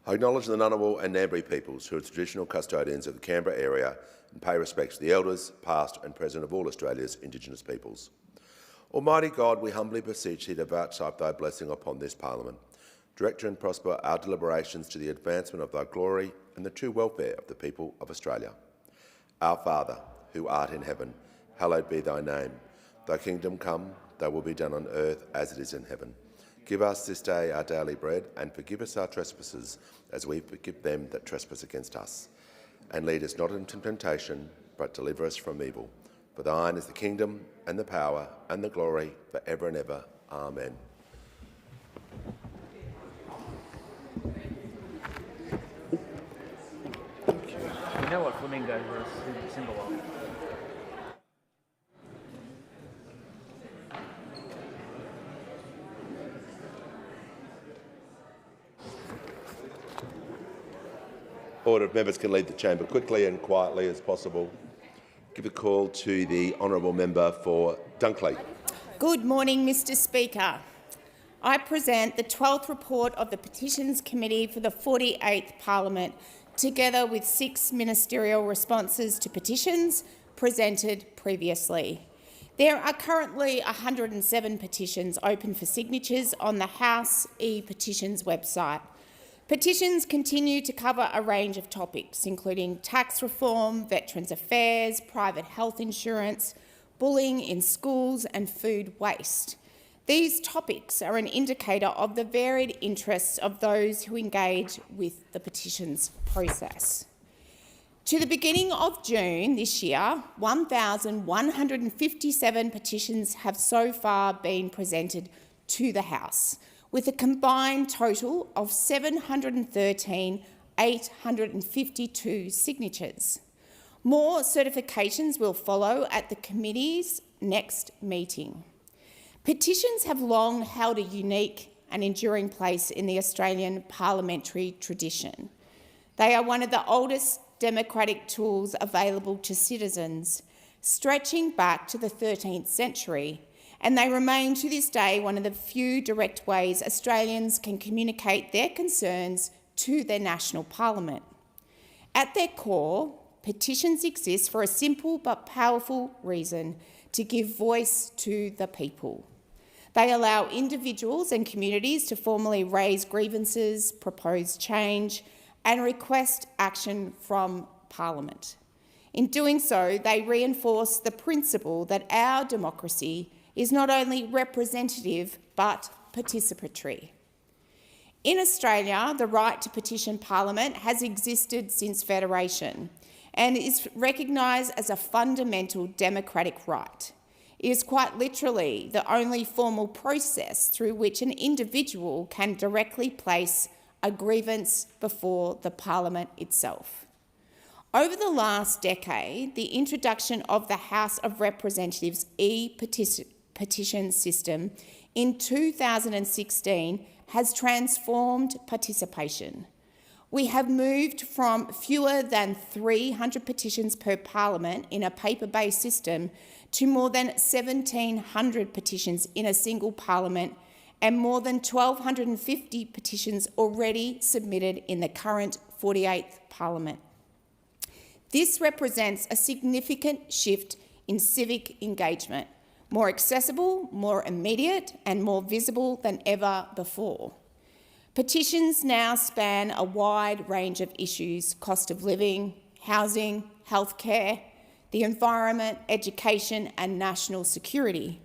I acknowledge the Ngunnawal and Ngambri peoples who are traditional custodians of the Canberra area and pay respect to the elders, past and present of all Australia's Indigenous peoples. Almighty God, we humbly beseech thee to vouchsafe thy blessing upon this Parliament. Direct and prosper our deliberations to the advancement of thy glory and the true welfare of the people of Australia. Our Father, who art in heaven, hallowed be thy name. Thy kingdom come, thy will be done on earth as it is in heaven. Give us this day our daily bread, and forgive us our trespasses, as we forgive them that trespass against us. And lead us not into temptation, but deliver us from evil. For thine is the kingdom, and the power, and the glory, for ever and ever. Amen. You know what flamingos are a symbol of? Order, if members can leave the chamber quickly and quietly as possible. Give a call to the honourable member for Dunkley. Good morning, Mr Speaker. I present the 12th report of the Petitions Committee for the 48th Parliament, together with 6 ministerial responses to petitions presented previously. There are currently 107 petitions open for signatures on the House e-Petitions website. Petitions continue to cover a range of topics, including tax reform, veterans' affairs, private health insurance, bullying in schools and food waste. These topics are an indicator of the varied interests of those who engage with the petitions process. To the beginning of June this year, 1,157 petitions have so far been presented to the House, with a combined total of 713,852 signatures. More certifications will follow at the committee's next meeting. Petitions have long held a unique and enduring place in the Australian parliamentary tradition. They are one of the oldest democratic tools available to citizens, stretching back to the 13th century, and they remain to this day one of the few direct ways Australians can communicate their concerns to their national parliament. At their core, petitions exist for a simple but powerful reason: to give voice to the people. They allow individuals and communities to formally raise grievances, propose change, and request action from Parliament. In doing so, they reinforce the principle that our democracy is not only representative but participatory. In Australia, the right to petition Parliament has existed since Federation and is recognised as a fundamental democratic right. It is quite literally the only formal process through which an individual can directly place a grievance before the Parliament itself. Over the last decade, the introduction of the House of Representatives e-petition system in 2016 has transformed participation. We have moved from fewer than 300 petitions per Parliament in a paper-based system to more than 1,700 petitions in a single Parliament and more than 1,250 petitions already submitted in the current 48th Parliament. This represents a significant shift in civic engagement, more accessible, more immediate and more visible than ever before. Petitions now span a wide range of issues: cost of living, housing, healthcare, the environment, education and national security.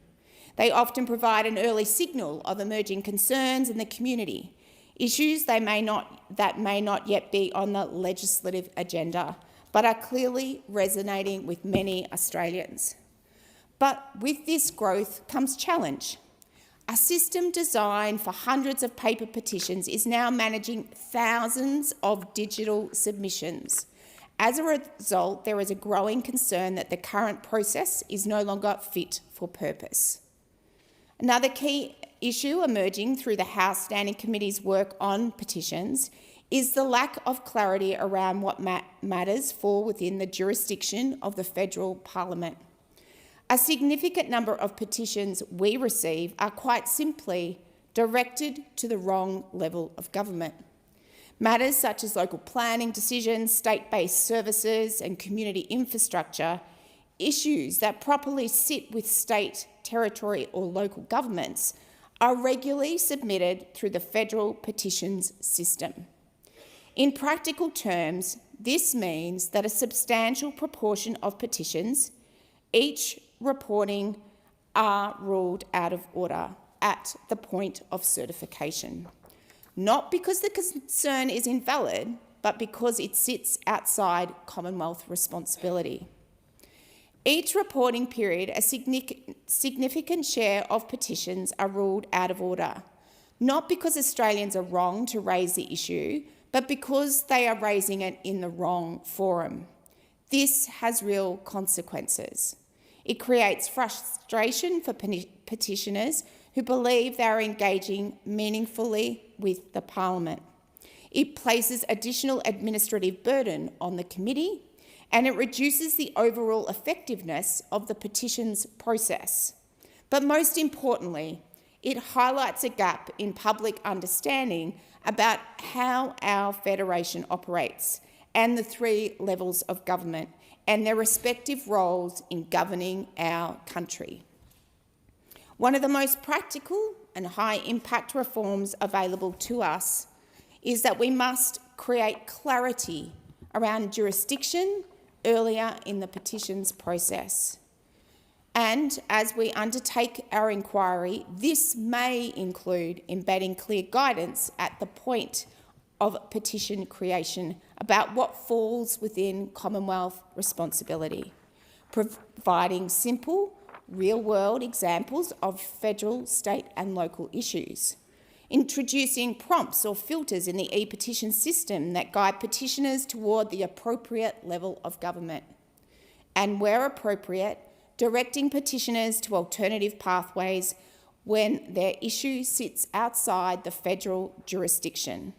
They often provide an early signal of emerging concerns in the community, issues that may not yet be on the legislative agenda, but are clearly resonating with many Australians. But with this growth comes challenge. A system designed for hundreds of paper petitions is now managing thousands of digital submissions. As a result, there is a growing concern that the current process is no longer fit for purpose. Another key issue emerging through the House Standing Committee's work on petitions is the lack of clarity around what matters fall within the jurisdiction of the federal Parliament. A significant number of petitions we receive are quite simply directed to the wrong level of government. Matters such as local planning decisions, state-based services and community infrastructure, issues that properly sit with state, territory or local governments, are regularly submitted through the federal petitions system. In practical terms, this means that a substantial proportion of petitions, each reporting, are ruled out of order at the point of certification. Not because the concern is invalid, but because it sits outside Commonwealth responsibility. Each reporting period, a significant share of petitions are ruled out of order, not because Australians are wrong to raise the issue, but because they are raising it in the wrong forum. This has real consequences. It creates frustration for petitioners who believe they are engaging meaningfully with the Parliament. It places additional administrative burden on the committee, and it reduces the overall effectiveness of the petitions process. But most importantly, it highlights a gap in public understanding about how our federation operates and the three levels of government and their respective roles in governing our country. One of the most practical and high-impact reforms available to us is that we must create clarity around jurisdiction earlier in the petitions process. And as we undertake our inquiry, this may include embedding clear guidance at the point of petition creation about what falls within Commonwealth responsibility, providing simple, real-world examples of federal, state and local issues, introducing prompts or filters in the e-petition system that guide petitioners toward the appropriate level of government, and where appropriate, directing petitioners to alternative pathways when their issue sits outside the federal jurisdiction.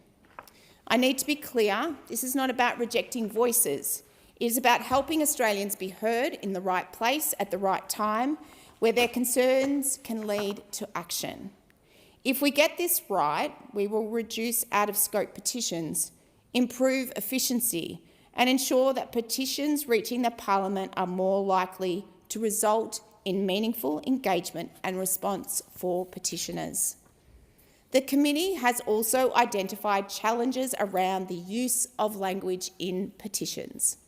I need to be clear, this is not about rejecting voices. It is about helping Australians be heard in the right place at the right time, where their concerns can lead to action. If we get this right, we will reduce out-of-scope petitions, improve efficiency, and ensure that petitions reaching the Parliament are more likely to result in meaningful engagement and response for petitioners. The committee has also identified challenges around the use of language in petitions.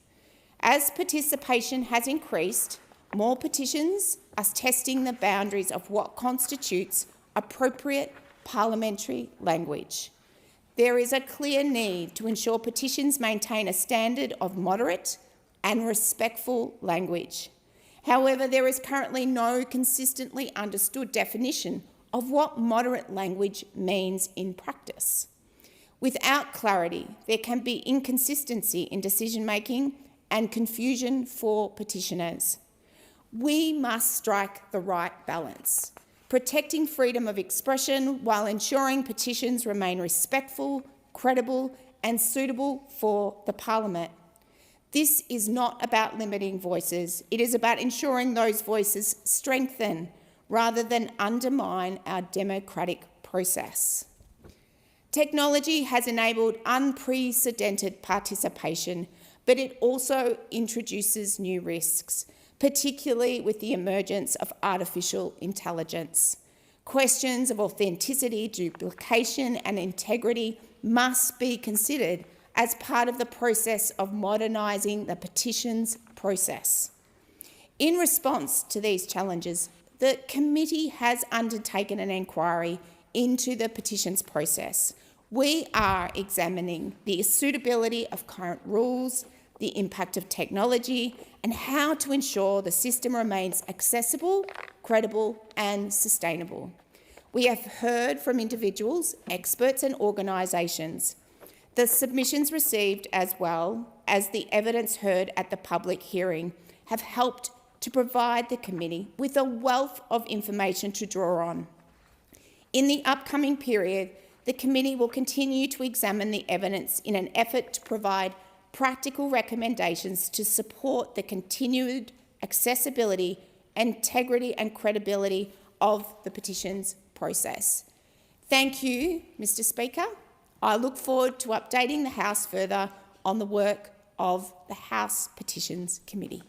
As participation has increased, more petitions are testing the boundaries of what constitutes appropriate parliamentary language. There is a clear need to ensure petitions maintain a standard of moderate and respectful language. However, there is currently no consistently understood definition of what moderate language means in practice. Without clarity, there can be inconsistency in decision-making and confusion for petitioners. We must strike the right balance, protecting freedom of expression while ensuring petitions remain respectful, credible and suitable for the Parliament. This is not about limiting voices. It is about ensuring those voices strengthen rather than undermine our democratic process. Technology has enabled unprecedented participation, but it also introduces new risks, particularly with the emergence of artificial intelligence. Questions of authenticity, duplication and integrity must be considered as part of the process of modernising the petitions process. In response to these challenges, the committee has undertaken an inquiry into the petitions process. We are examining the suitability of current rules, the impact of technology, and how to ensure the system remains accessible, credible and sustainable. We have heard from individuals, experts and organisations. The submissions received, as well as the evidence heard at the public hearing, have helped to provide the committee with a wealth of information to draw on. In the upcoming period, the committee will continue to examine the evidence in an effort to provide practical recommendations to support the continued accessibility, integrity and credibility of the petitions process. Thank you, Mr. Speaker. I look forward to updating the House further on the work of the House Petitions Committee.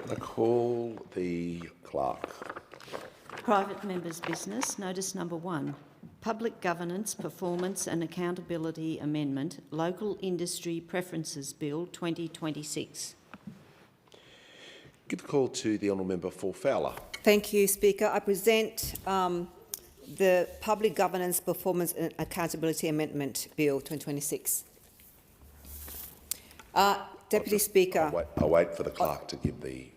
I call the clerk. Private members' business. Notice number 1. Public Governance, Performance and Accountability Amendment, Local Industry Preferences Bill 2026. Give the call to the honourable member for Fowler. Thank you, Speaker. I present the Public Governance, Performance and Accountability Amendment Bill 2026. Deputy Speaker. I'll wait for the clerk to give the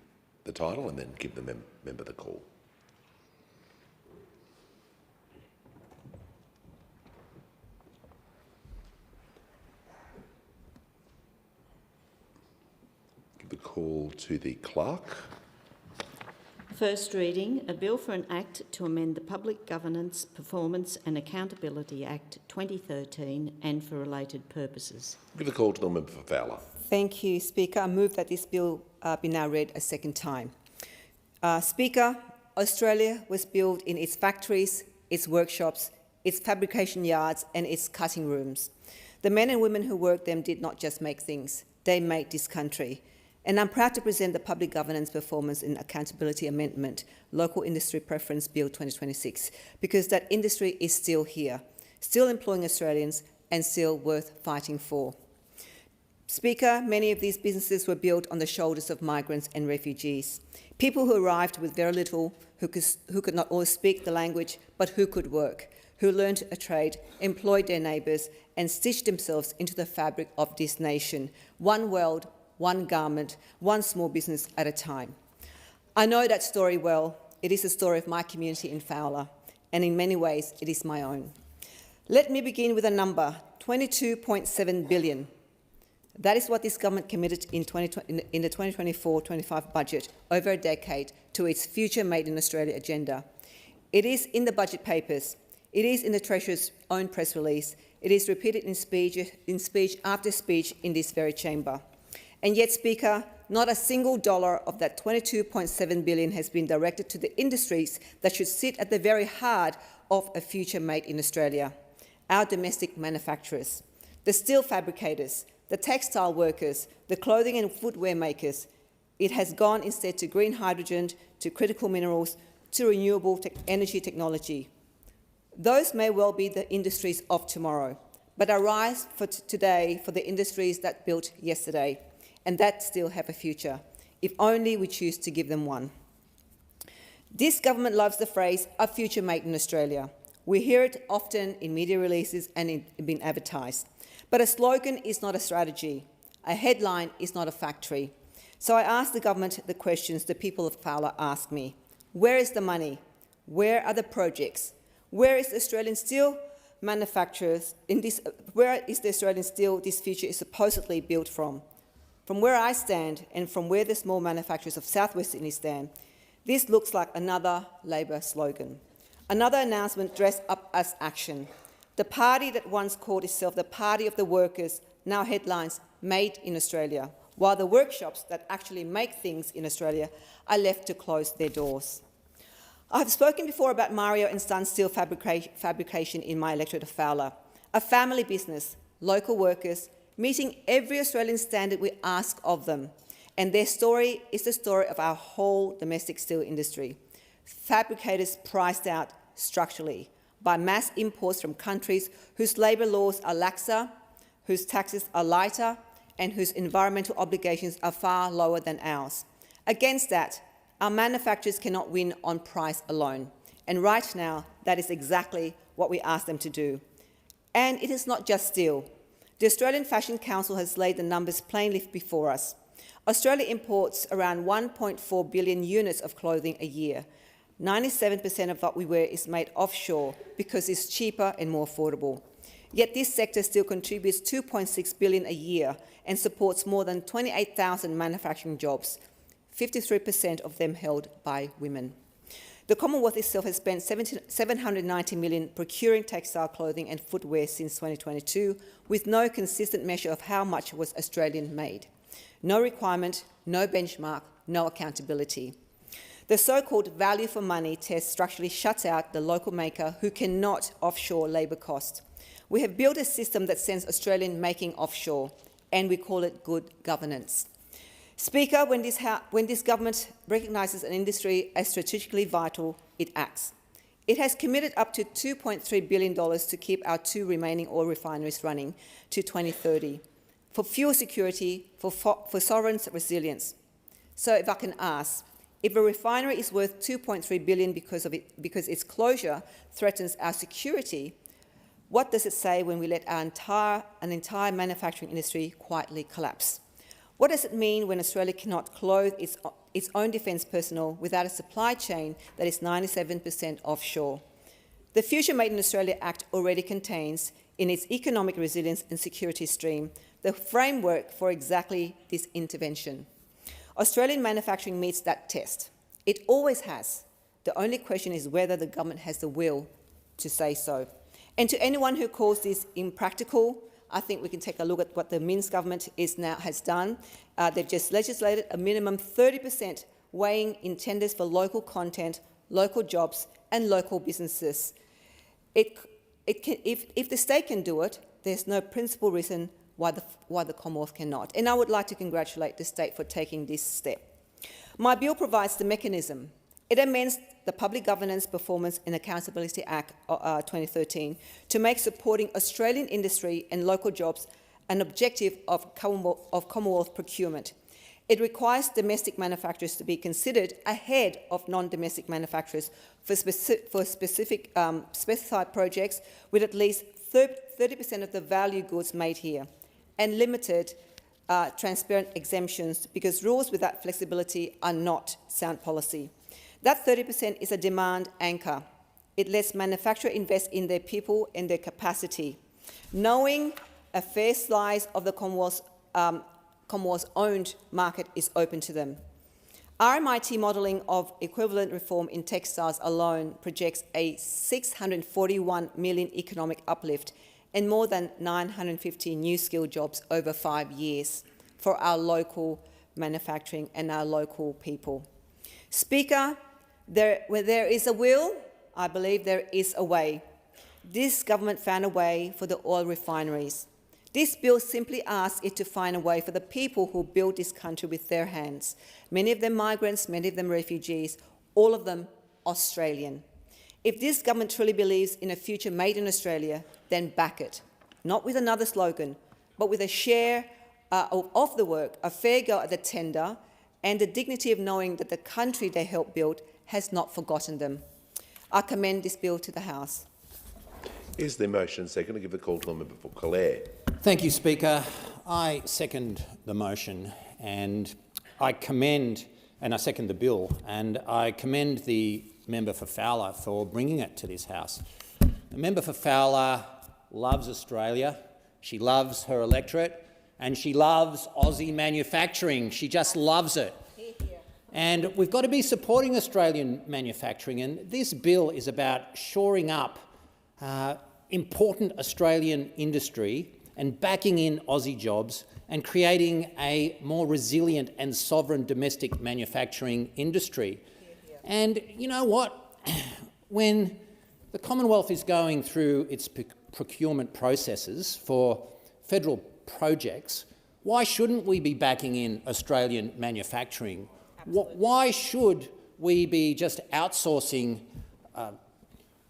title and then give the member the call. Give the call to the clerk. First reading, a bill for an act to amend the Public Governance, Performance and Accountability Act 2013 and for related purposes. Give the call to the member for Fowler. Thank you, Speaker. I move that this bill be now read a second time. Speaker, Australia was built in its factories, its workshops, its fabrication yards and its cutting rooms. The men and women who worked them did not just make things, they made this country. And I'm proud to present the Public Governance, Performance and Accountability Amendment, Local Industry Preference Bill 2026, because that industry is still here, still employing Australians and still worth fighting for. Speaker, many of these businesses were built on the shoulders of migrants and refugees, people who arrived with very little, who could not always speak the language, but who could work, who learned a trade, employed their neighbours and stitched themselves into the fabric of this nation, one world, one garment, one small business at a time. I know that story well. It is the story of my community in Fowler, and in many ways it is my own. Let me begin with a number, $22.7 billion. That is what this government committed in the 2024-25 budget over a decade to its Future Made in Australia agenda. It is in the budget papers. It is in the Treasurer's own press release. It is repeated in speech after speech in this very chamber. And yet, Speaker, not a single dollar of that $22.7 billion has been directed to the industries that should sit at the very heart of a future made in Australia. Our domestic manufacturers, the steel fabricators, the textile workers, the clothing and footwear makers. It has gone instead to green hydrogen, to critical minerals, to renewable energy technology. Those may well be the industries of tomorrow, but I rise for today for the industries that built yesterday, and that still have a future, if only we choose to give them one. This government loves the phrase, a future made in Australia. We hear it often in media releases and in being advertised. But a slogan is not a strategy. A headline is not a factory. So I ask the government the questions the people of Fowler ask me. Where is the money? Where are the projects? Where is the Australian steel manufacturers in this? Where is the Australian steel this future is supposedly built from? From where I stand and from where the small manufacturers of South West Sydney stand, this looks like another Labor slogan, another announcement dressed up as action. The party that once called itself the Party of the Workers now headlines Made in Australia, while the workshops that actually make things in Australia are left to close their doors. I have spoken before about Mario and Sons Steel fabrication in my electorate of Fowler, a family business, local workers, meeting every Australian standard we ask of them. And their story is the story of our whole domestic steel industry. Fabricators priced out structurally by mass imports from countries whose labour laws are laxer, whose taxes are lighter, and whose environmental obligations are far lower than ours. Against that, our manufacturers cannot win on price alone. And right now, that is exactly what we ask them to do. And it is not just steel. The Australian Fashion Council has laid the numbers plainly before us. Australia imports around 1.4 billion units of clothing a year. 97% of what we wear is made offshore because it's cheaper and more affordable. Yet this sector still contributes $2.6 billion a year and supports more than 28,000 manufacturing jobs, 53% of them held by women. The Commonwealth itself has spent $790 million procuring textile clothing and footwear since 2022, with no consistent measure of how much was Australian-made. No requirement, no benchmark, no accountability. The so-called value for money test structurally shuts out the local maker who cannot offshore labour costs. We have built a system that sends Australian making offshore, and we call it good governance. Speaker, when this government recognises an industry as strategically vital, it acts. It has committed up to $2.3 billion to keep our 2 remaining oil refineries running to 2030, for fuel security, for sovereign resilience. So if I can ask, if a refinery is worth $2.3 billion because its closure threatens our security, what does it say when we let an entire manufacturing industry quietly collapse? What does it mean when Australia cannot clothe its own defence personnel without a supply chain that is 97% offshore? The Future Made in Australia Act already contains, in its economic resilience and security stream, the framework for exactly this intervention. Australian manufacturing meets that test. It always has. The only question is whether the government has the will to say so. And to anyone who calls this impractical, I think we can take a look at what the Minns government has done. They've just legislated a minimum 30% weighing in tenders for local content, local jobs and local businesses. If the state can do it, there's no principal reason why the Commonwealth cannot. And I would like to congratulate the state for taking this step. My bill provides the mechanism. It amends the Public Governance, Performance and Accountability Act 2013 to make supporting Australian industry and local jobs an objective of Commonwealth procurement. It requires domestic manufacturers to be considered ahead of non-domestic manufacturers for specific specified projects with at least 30% of the value goods made here, and limited transparent exemptions, because rules without flexibility are not sound policy. That 30% is a demand anchor. It lets manufacturers invest in their people and their capacity, knowing a fair slice of the Commonwealth's owned market is open to them. RMIT modelling of equivalent reform in textiles alone projects a $641 million economic uplift and more than 950 new skilled jobs over 5 years for our local manufacturing and our local people. Speaker, where there is a will, I believe there is a way. This government found a way for the oil refineries. This bill simply asks it to find a way for the people who built this country with their hands. Many of them migrants, many of them refugees, all of them Australian. If this government truly believes in a future made in Australia, then back it. Not with another slogan, but with a share of the work, a fair go at the tender, and the dignity of knowing that the country they helped build has not forgotten them. I commend this bill to the House. Is there motion second to give the call to the member for Clare? Thank you, Speaker. I second the motion, and I second the bill, and I commend the member for Fowler for bringing it to this House. The member for Fowler loves Australia, she loves her electorate, and she loves Aussie manufacturing. She just loves it. And we've got to be supporting Australian manufacturing, and this bill is about shoring up important Australian industry and backing in Aussie jobs and creating a more resilient and sovereign domestic manufacturing industry. And you know what? When the Commonwealth is going through its procurement processes for federal projects, why shouldn't we be backing in Australian manufacturing? Why should we be just outsourcing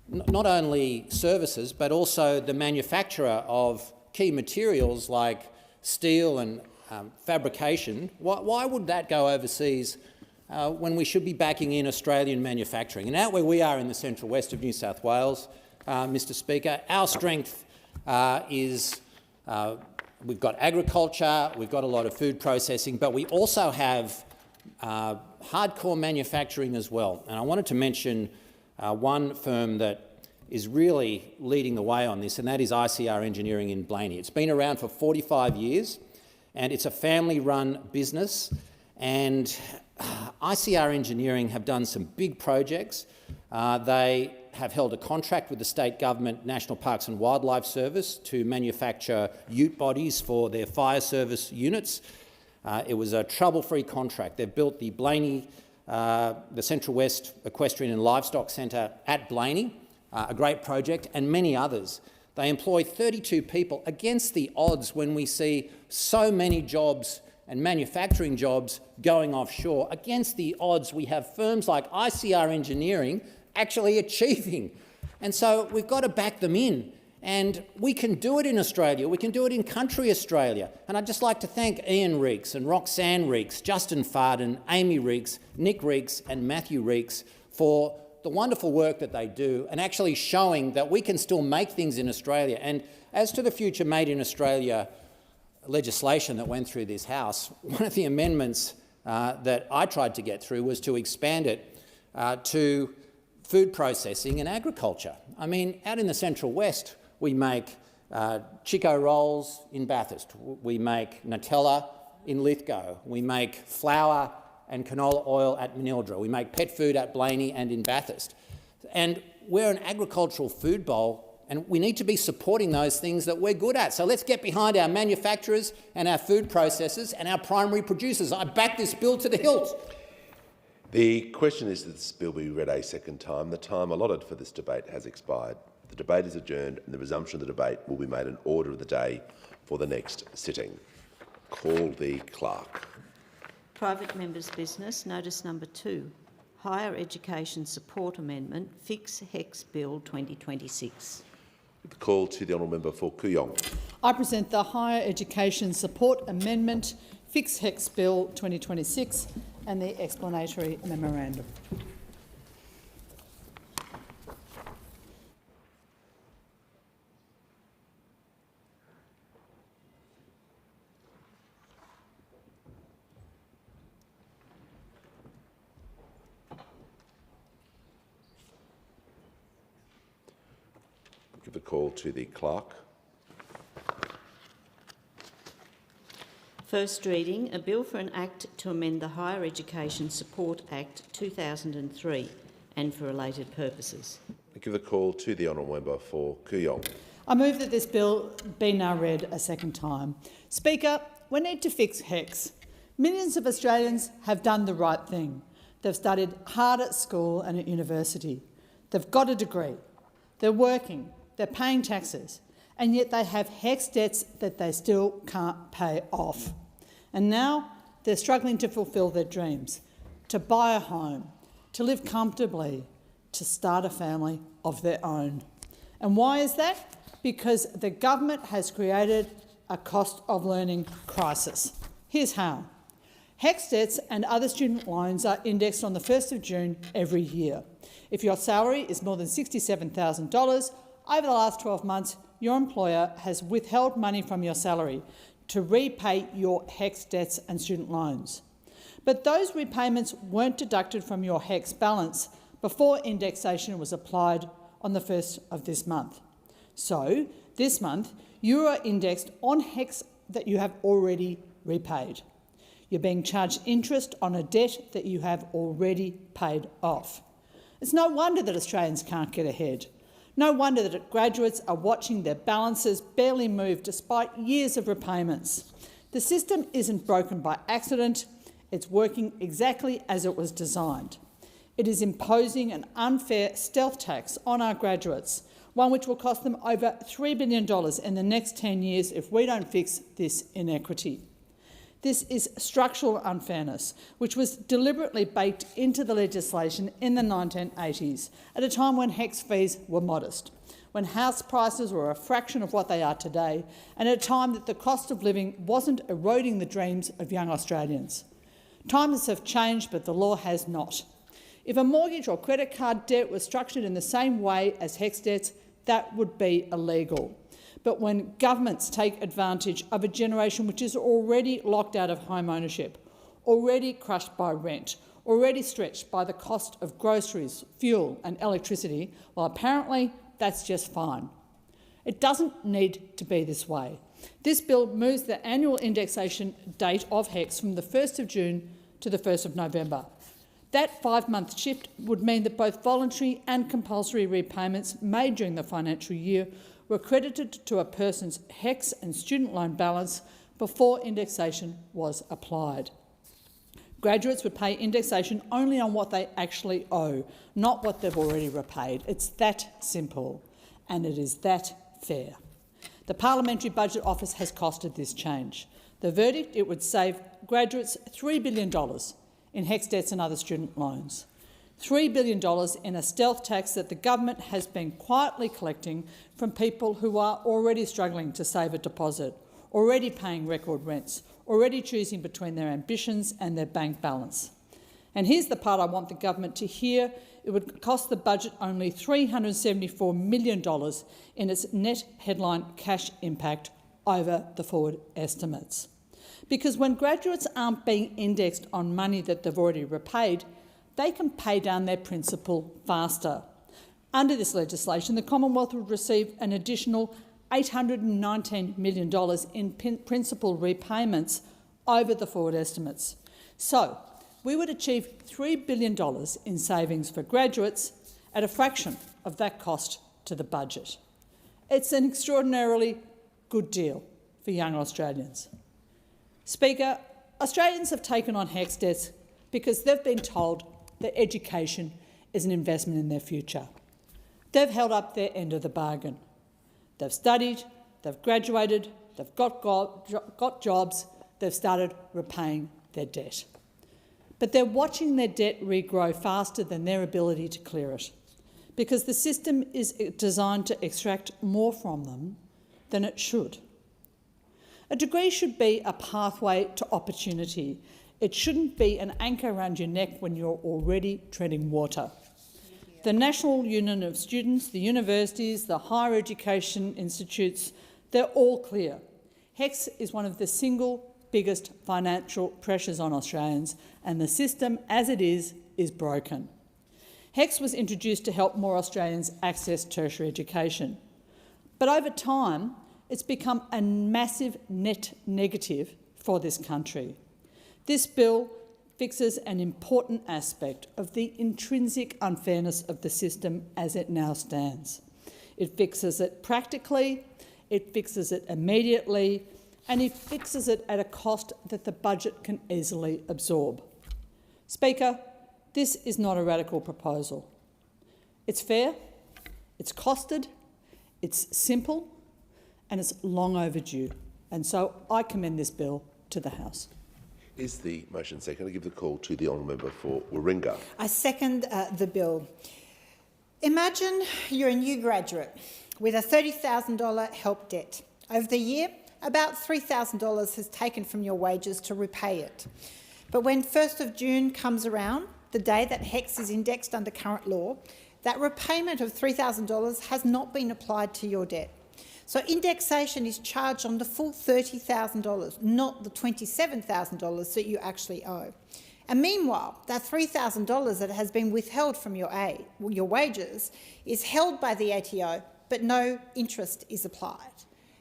not only services but also the manufacture of key materials like steel and fabrication? Why would that go overseas when we should be backing in Australian manufacturing? And out where we are in the central west of New South Wales, Mr Speaker, our strength is we've got agriculture, we've got a lot of food processing, but we also have hardcore manufacturing as well. And I wanted to mention one firm that is really leading the way on this, and that is ICR Engineering in Blaney. It's been around for 45 years, and it's a family-run business. And ICR Engineering have done some big projects. They have held a contract with the state government, National Parks and Wildlife Service, to manufacture ute bodies for their fire service units. It was a trouble-free contract. They've built the Blaney the Central West Equestrian and Livestock Centre at Blaney, a great project, and many others. They employ 32 people against the odds when we see so many jobs and manufacturing jobs going offshore. Against the odds, we have firms like ICR Engineering actually achieving. And so we've got to back them in. And we can do it in Australia. We can do it in country Australia. And I'd just like to thank Ian Reeks and Roxanne Reeks, Justin Farden, Amy Reeks, Nick Reeks and Matthew Reeks for the wonderful work that they do and actually showing that we can still make things in Australia. And as to the future Made in Australia legislation that went through this House, one of the amendments that I tried to get through was to expand it to food processing and agriculture. I mean, out in the Central West, we make Chico rolls in Bathurst. We make Nutella in Lithgow. We make flour and canola oil at Manildra. We make pet food at Blaney and in Bathurst. And we're an agricultural food bowl, and we need to be supporting those things that we're good at. So let's get behind our manufacturers and our food processors and our primary producers. I back this bill to the hilt. The question is that this bill be read a second time. The time allotted for this debate has expired. The debate is adjourned and the resumption of the debate will be made an order of the day for the next sitting. Call the clerk. Private members' business, notice number 2, Higher Education Support Amendment, Fix HEX Bill 2026. The call to the honourable member for Kooyong. I present the Higher Education Support Amendment, Fix HEX Bill 2026 and the explanatory memorandum. Give the call to the clerk. First reading, a bill for an act to amend the Higher Education Support Act 2003 and for related purposes. Give the call to the honourable member for Kooyong. I move that this bill be now read a second time. Speaker, we need to fix HEX. Millions of Australians have done the right thing. They've studied hard at school and at university. They've got a degree. They're working. They're paying taxes. And yet they have HEX debts that they still can't pay off. And now they're struggling to fulfil their dreams, to buy a home, to live comfortably, to start a family of their own. And why is that? Because the government has created a cost of learning crisis. Here's how. HEX debts and other student loans are indexed on the 1st of June every year. If your salary is more than $67,000, over the last 12 months, your employer has withheld money from your salary to repay your HEX debts and student loans. But those repayments weren't deducted from your HEX balance before indexation was applied on the 1st of this month. So, this month, you are indexed on HEX that you have already repaid. You're being charged interest on a debt that you have already paid off. It's no wonder that Australians can't get ahead. No wonder that graduates are watching their balances barely move despite years of repayments. The system isn't broken by accident. It's working exactly as it was designed. It is imposing an unfair stealth tax on our graduates, one which will cost them over $3 billion in the next 10 years if we don't fix this inequity. This is structural unfairness, which was deliberately baked into the legislation in the 1980s, at a time when HEX fees were modest, when house prices were a fraction of what they are today, and at a time that the cost of living wasn't eroding the dreams of young Australians. Times have changed, but the law has not. If a mortgage or credit card debt was structured in the same way as HEX debts, that would be illegal. But when governments take advantage of a generation which is already locked out of home ownership, already crushed by rent, already stretched by the cost of groceries, fuel and electricity, well, apparently that's just fine. It doesn't need to be this way. This bill moves the annual indexation date of HEX from the 1st of June to the 1st of November. That 5-month shift would mean that both voluntary and compulsory repayments made during the financial year were credited to a person's HEX and student loan balance before indexation was applied. Graduates would pay indexation only on what they actually owe, not what they've already repaid. It's that simple, and it is that fair. The Parliamentary Budget Office has costed this change. The verdict: it would save graduates $3 billion in HECS debts and other student loans. $3 billion in a stealth tax that the government has been quietly collecting from people who are already struggling to save a deposit, already paying record rents, already choosing between their ambitions and their bank balance. And here's the part I want the government to hear: it would cost the budget only $374 million in its net headline cash impact over the forward estimates. Because when graduates aren't being indexed on money that they've already repaid, they can pay down their principal faster. Under this legislation, the Commonwealth would receive an additional $819 million in principal repayments over the forward estimates. So we would achieve $3 billion in savings for graduates at a fraction of that cost to the budget. It's an extraordinarily good deal for young Australians. Speaker, Australians have taken on HECS debts because they've been told that education is an investment in their future. They've held up their end of the bargain. They've studied, they've graduated, they've got jobs, they've started repaying their debt. But they're watching their debt regrow faster than their ability to clear it, because the system is designed to extract more from them than it should. A degree should be a pathway to opportunity. It shouldn't be an anchor around your neck when you're already treading water. The National Union of Students, the universities, the higher education institutes, they're all clear. HECS is one of the single biggest financial pressures on Australians, and the system as it is broken. HECS was introduced to help more Australians access tertiary education. But over time, it's become a massive net negative for this country. This bill fixes an important aspect of the intrinsic unfairness of the system as it now stands. It fixes it practically, it fixes it immediately, and it fixes it at a cost that the budget can easily absorb. Speaker, this is not a radical proposal. It's fair, it's costed, it's simple, and it's long overdue. And so I commend this bill to the House. Is the motion second? I give the call to the honourable member for Warringah. I second the bill. Imagine you're a new graduate with a $30,000 help debt. Over the year, about $3,000 has taken from your wages to repay it. But when 1st of June comes around, the day that HECS is indexed under current law, that repayment of $3,000 has not been applied to your debt. So indexation is charged on the full $30,000, not the $27,000 that you actually owe. And meanwhile, that $3,000 that has been withheld from your wages is held by the ATO, but no interest is applied.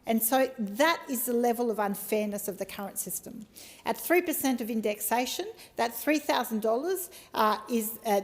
And so that is the level of unfairness of the current system. At 3% of indexation, that $3,000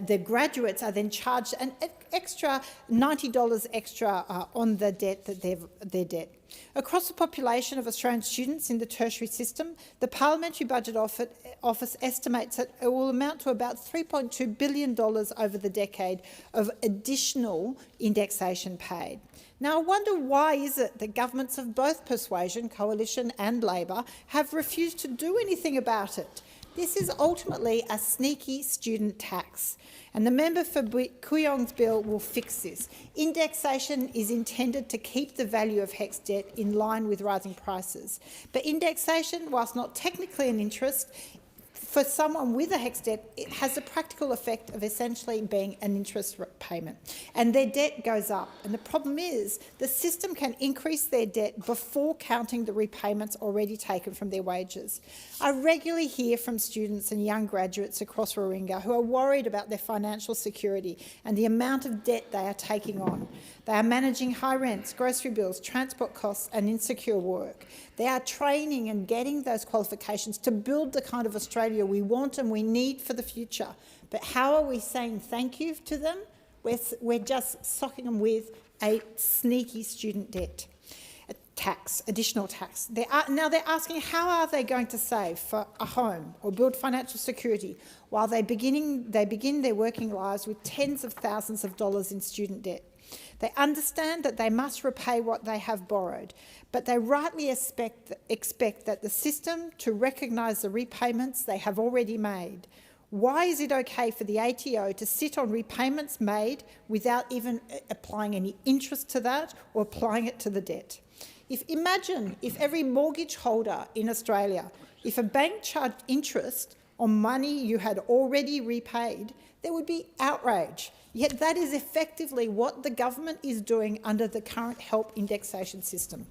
the graduates are then charged an extra $90 extra on the debt that their debt. Across the population of Australian students in the tertiary system, the Parliamentary Budget Office estimates that it will amount to about $3.2 billion over the decade of additional indexation paid. Now, I wonder why is it that governments of both Persuasion, Coalition and Labor have refused to do anything about it? This is ultimately a sneaky student tax, and the member for Kooyong's bill will fix this. Indexation is intended to keep the value of HECS debt in line with rising prices, but indexation, whilst not technically an interest, for someone with a HECS debt, it has a practical effect of essentially being an interest payment, and their debt goes up. And the problem is the system can increase their debt before counting the repayments already taken from their wages. I regularly hear from students and young graduates across Warringah who are worried about their financial security and the amount of debt they are taking on. They are managing high rents, grocery bills, transport costs and insecure work. They are training and getting those qualifications to build the kind of Australia we want and we need for the future. But how are we saying thank you to them? We're just socking them with a sneaky student debt. tax, additional tax. Now they're asking how are they going to save for a home or build financial security while they begin their working lives with tens of thousands of dollars in student debt. They understand that they must repay what they have borrowed, but they rightly expect that the system to recognise the repayments they have already made. Why is it okay for the ATO to sit on repayments made without even applying any interest to that or applying it to the debt? Imagine if every mortgage holder in Australia, if a bank charged interest on money you had already repaid, there would be outrage. Yet that is effectively what the government is doing under the current help indexation system.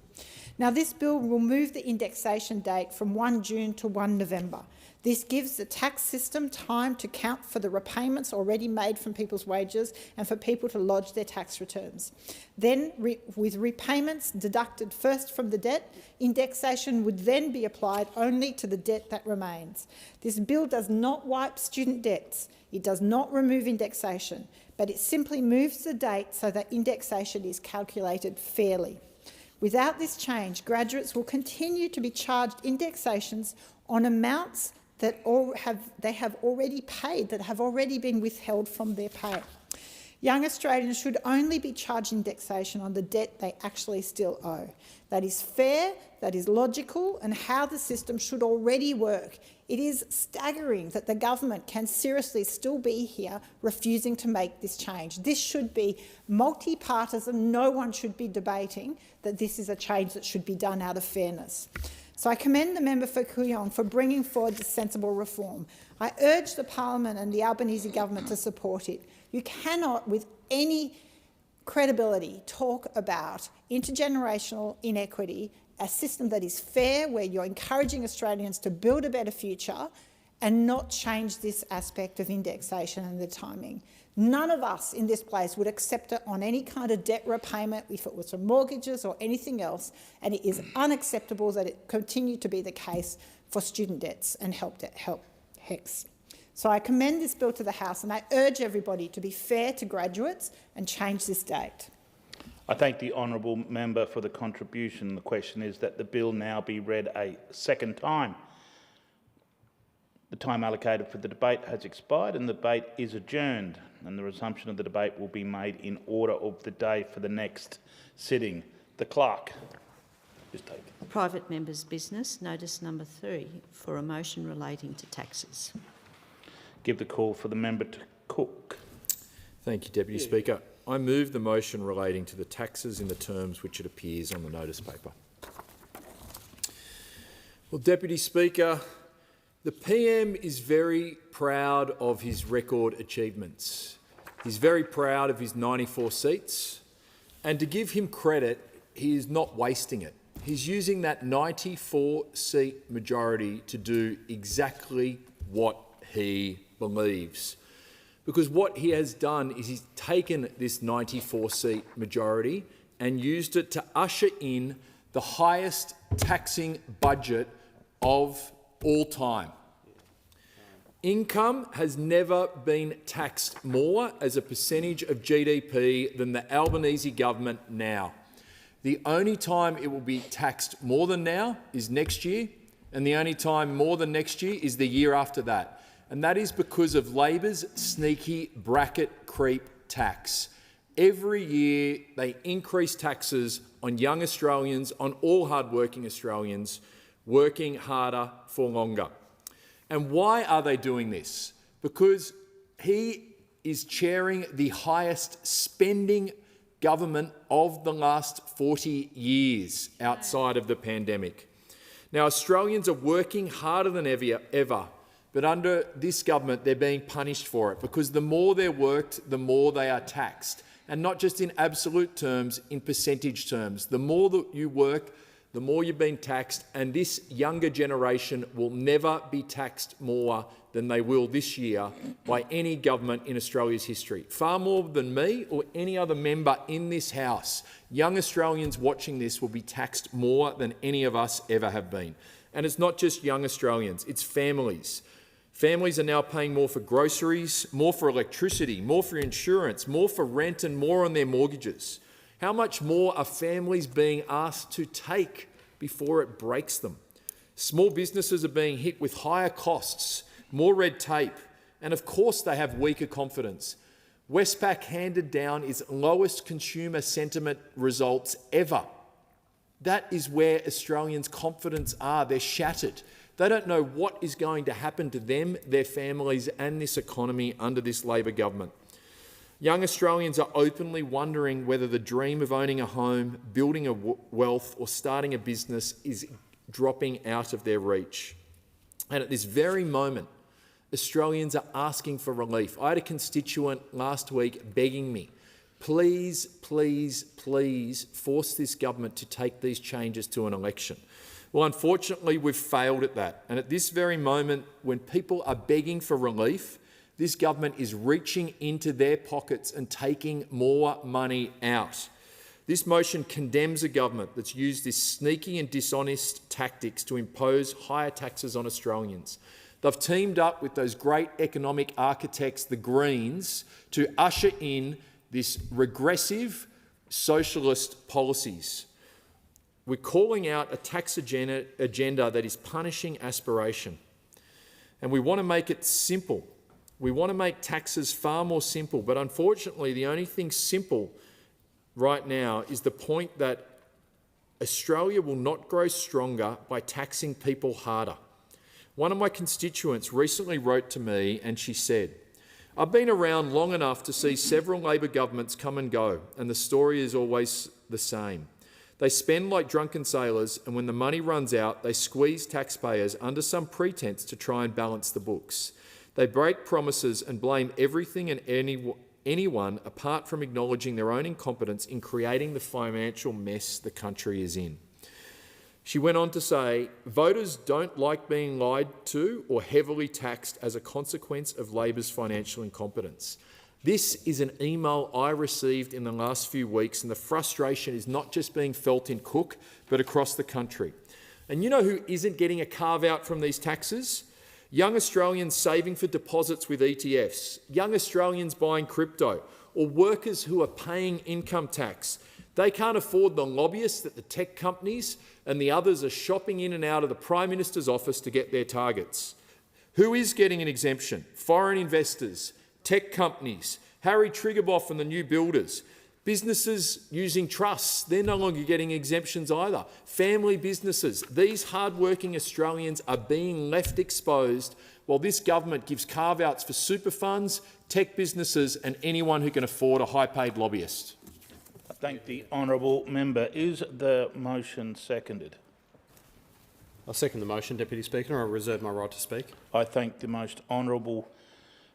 Now, this bill will move the indexation date from 1 June to 1 November. This gives the tax system time to count for the repayments already made from people's wages and for people to lodge their tax returns. Then, with repayments deducted first from the debt, indexation would then be applied only to the debt that remains. This bill does not wipe student debts. It does not remove indexation, but it simply moves the date so that indexation is calculated fairly. Without this change, graduates will continue to be charged indexations on amounts that they have already paid, that have already been withheld from their pay. Young Australians should only be charged indexation on the debt they actually still owe. That is fair, that is logical, and how the system should already work. It is staggering that the government can seriously still be here refusing to make this change. This should be multi-partisan. No one should be debating that this is a change that should be done out of fairness. So I commend the member for Kooyong for bringing forward this sensible reform. I urge the Parliament and the Albanese government to support it. You cannot, with any credibility, talk about intergenerational inequity, a system that is fair, where you're encouraging Australians to build a better future, and not change this aspect of indexation and the timing. None of us in this place would accept it on any kind of debt repayment, if it was from mortgages or anything else, and it is unacceptable that it continue to be the case for student debts and help HECS. So I commend this bill to the House, and I urge everybody to be fair to graduates and change this date. I thank the honourable member for the contribution. The question is that the bill now be read a second time. The time allocated for the debate has expired and the debate is adjourned, and the resumption of the debate will be made in order of the day for the next sitting. The clerk. Just take it. Private members' business, notice number 3, for a motion relating to taxes. Give the call for the member to Cook. Thank you, Deputy Speaker. I move the motion relating to the taxes in the terms which it appears on the notice paper. Well, Deputy Speaker, the PM is very proud of his record achievements. He's very proud of his 94 seats, and to give him credit, he is not wasting it. He's using that 94-seat majority to do exactly what he believes. Because what he has done is he's taken this 94-seat majority and used it to usher in the highest taxing budget of all time. Income has never been taxed more as a percentage of GDP than the Albanese government now. The only time it will be taxed more than now is next year, and the only time more than next year is the year after that. And that is because of Labor's sneaky bracket creep tax. Every year they increase taxes on young Australians, on all hard-working Australians, working harder for longer. And why are they doing this? Because he is chairing the highest spending government of the last 40 years outside of the pandemic. Now, Australians are working harder than ever, but under this government they're being punished for it, because the more they're worked, the more they are taxed. And not just in absolute terms, in percentage terms. The more that you work, the more you've been taxed, and this younger generation will never be taxed more than they will this year by any government in Australia's history. Far more than me or any other member in this House. Young Australians watching this will be taxed more than any of us ever have been. And it's not just young Australians, it's families. Families are now paying more for groceries, more for electricity, more for insurance, more for rent and more on their mortgages. How much more are families being asked to take before it breaks them? Small businesses are being hit with higher costs, more red tape, and of course they have weaker confidence. Westpac handed down its lowest consumer sentiment results ever. That is where Australians' confidence are. They're shattered. They don't know what is going to happen to them, their families and this economy under this Labor government. Young Australians are openly wondering whether the dream of owning a home, building a wealth or starting a business is dropping out of their reach. And at this very moment, Australians are asking for relief. I had a constituent last week begging me, please, please, please force this government to take these changes to an election. Well, unfortunately, we've failed at that. And at this very moment, when people are begging for relief, this government is reaching into their pockets and taking more money out. This motion condemns a government that's used this sneaky and dishonest tactics to impose higher taxes on Australians. They've teamed up with those great economic architects, the Greens, to usher in this regressive socialist policies. We're calling out a tax agenda that is punishing aspiration. And we want to make it simple. We want to make taxes far more simple. But unfortunately, the only thing simple right now is the point that Australia will not grow stronger by taxing people harder. One of my constituents recently wrote to me and she said, I've been around long enough to see several Labor governments come and go, and the story is always the same. They spend like drunken sailors, and when the money runs out, they squeeze taxpayers under some pretense to try and balance the books. They break promises and blame everything and anyone apart from acknowledging their own incompetence in creating the financial mess the country is in. She went on to say, voters don't like being lied to or heavily taxed as a consequence of Labor's financial incompetence. This is an email I received in the last few weeks, and the frustration is not just being felt in Cook, but across the country. And you know who isn't getting a carve-out from these taxes? Young Australians saving for deposits with ETFs, young Australians buying crypto, or workers who are paying income tax. They can't afford the lobbyists that the tech companies and the others are shopping in and out of the Prime Minister's office to get their targets. Who is getting an exemption? Foreign investors, tech companies, Harry Triguboff and the new builders. Businesses using trusts, they're no longer getting exemptions either. Family businesses, these hard-working Australians are being left exposed while this government gives carve-outs for super funds, tech businesses and anyone who can afford a high-paid lobbyist. I thank the honourable member. Is the motion seconded? I second the motion, Deputy Speaker, and I reserve my right to speak. I thank the most honourable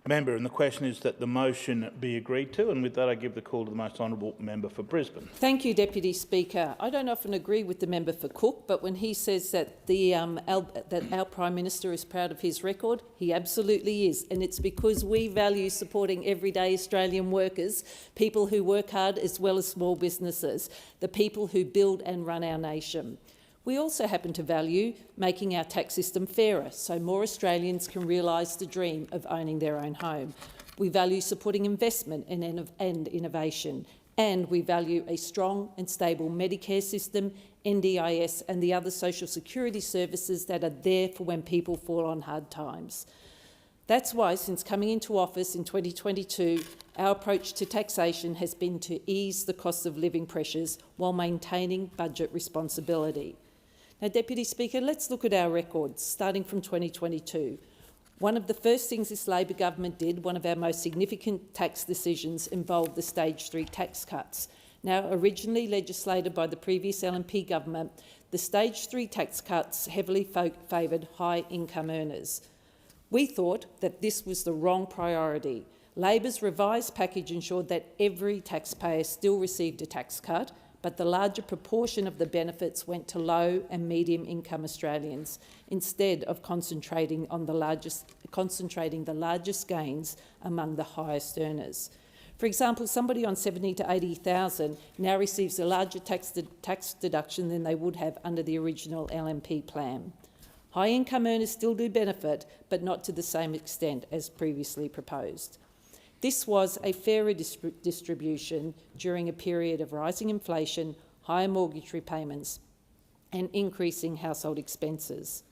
member, and the question is that the motion be agreed to, and with that I give the call to the most honourable member for Brisbane. Thank you, Deputy Speaker. I don't often agree with the member for Cook, but when he says that that our Prime Minister is proud of his record, he absolutely is, and it's because we value supporting everyday Australian workers, people who work hard as well as small businesses, the people who build and run our nation. We also happen to value making our tax system fairer so more Australians can realise the dream of owning their own home. We value supporting investment and innovation, and we value a strong and stable Medicare system, NDIS and the other social security services that are there for when people fall on hard times. That's why, since coming into office in 2022, our approach to taxation has been to ease the cost of living pressures while maintaining budget responsibility. Now, Deputy Speaker, let's look at our records, starting from 2022. One of the first things this Labor government did, one of our most significant tax decisions, involved the Stage 3 tax cuts. Now, originally legislated by the previous LNP government, the Stage 3 tax cuts heavily favoured high-income earners. We thought that this was the wrong priority. Labor's revised package ensured that every taxpayer still received a tax cut, but the larger proportion of the benefits went to low and medium income Australians, instead of concentrating the largest gains among the highest earners. For example, somebody on 70 to 80,000 now receives a larger tax deduction than they would have under the original LNP plan. High income earners still do benefit, but not to the same extent as previously proposed. This was a fairer distribution during a period of rising inflation, higher mortgage repayments and increasing household expenses.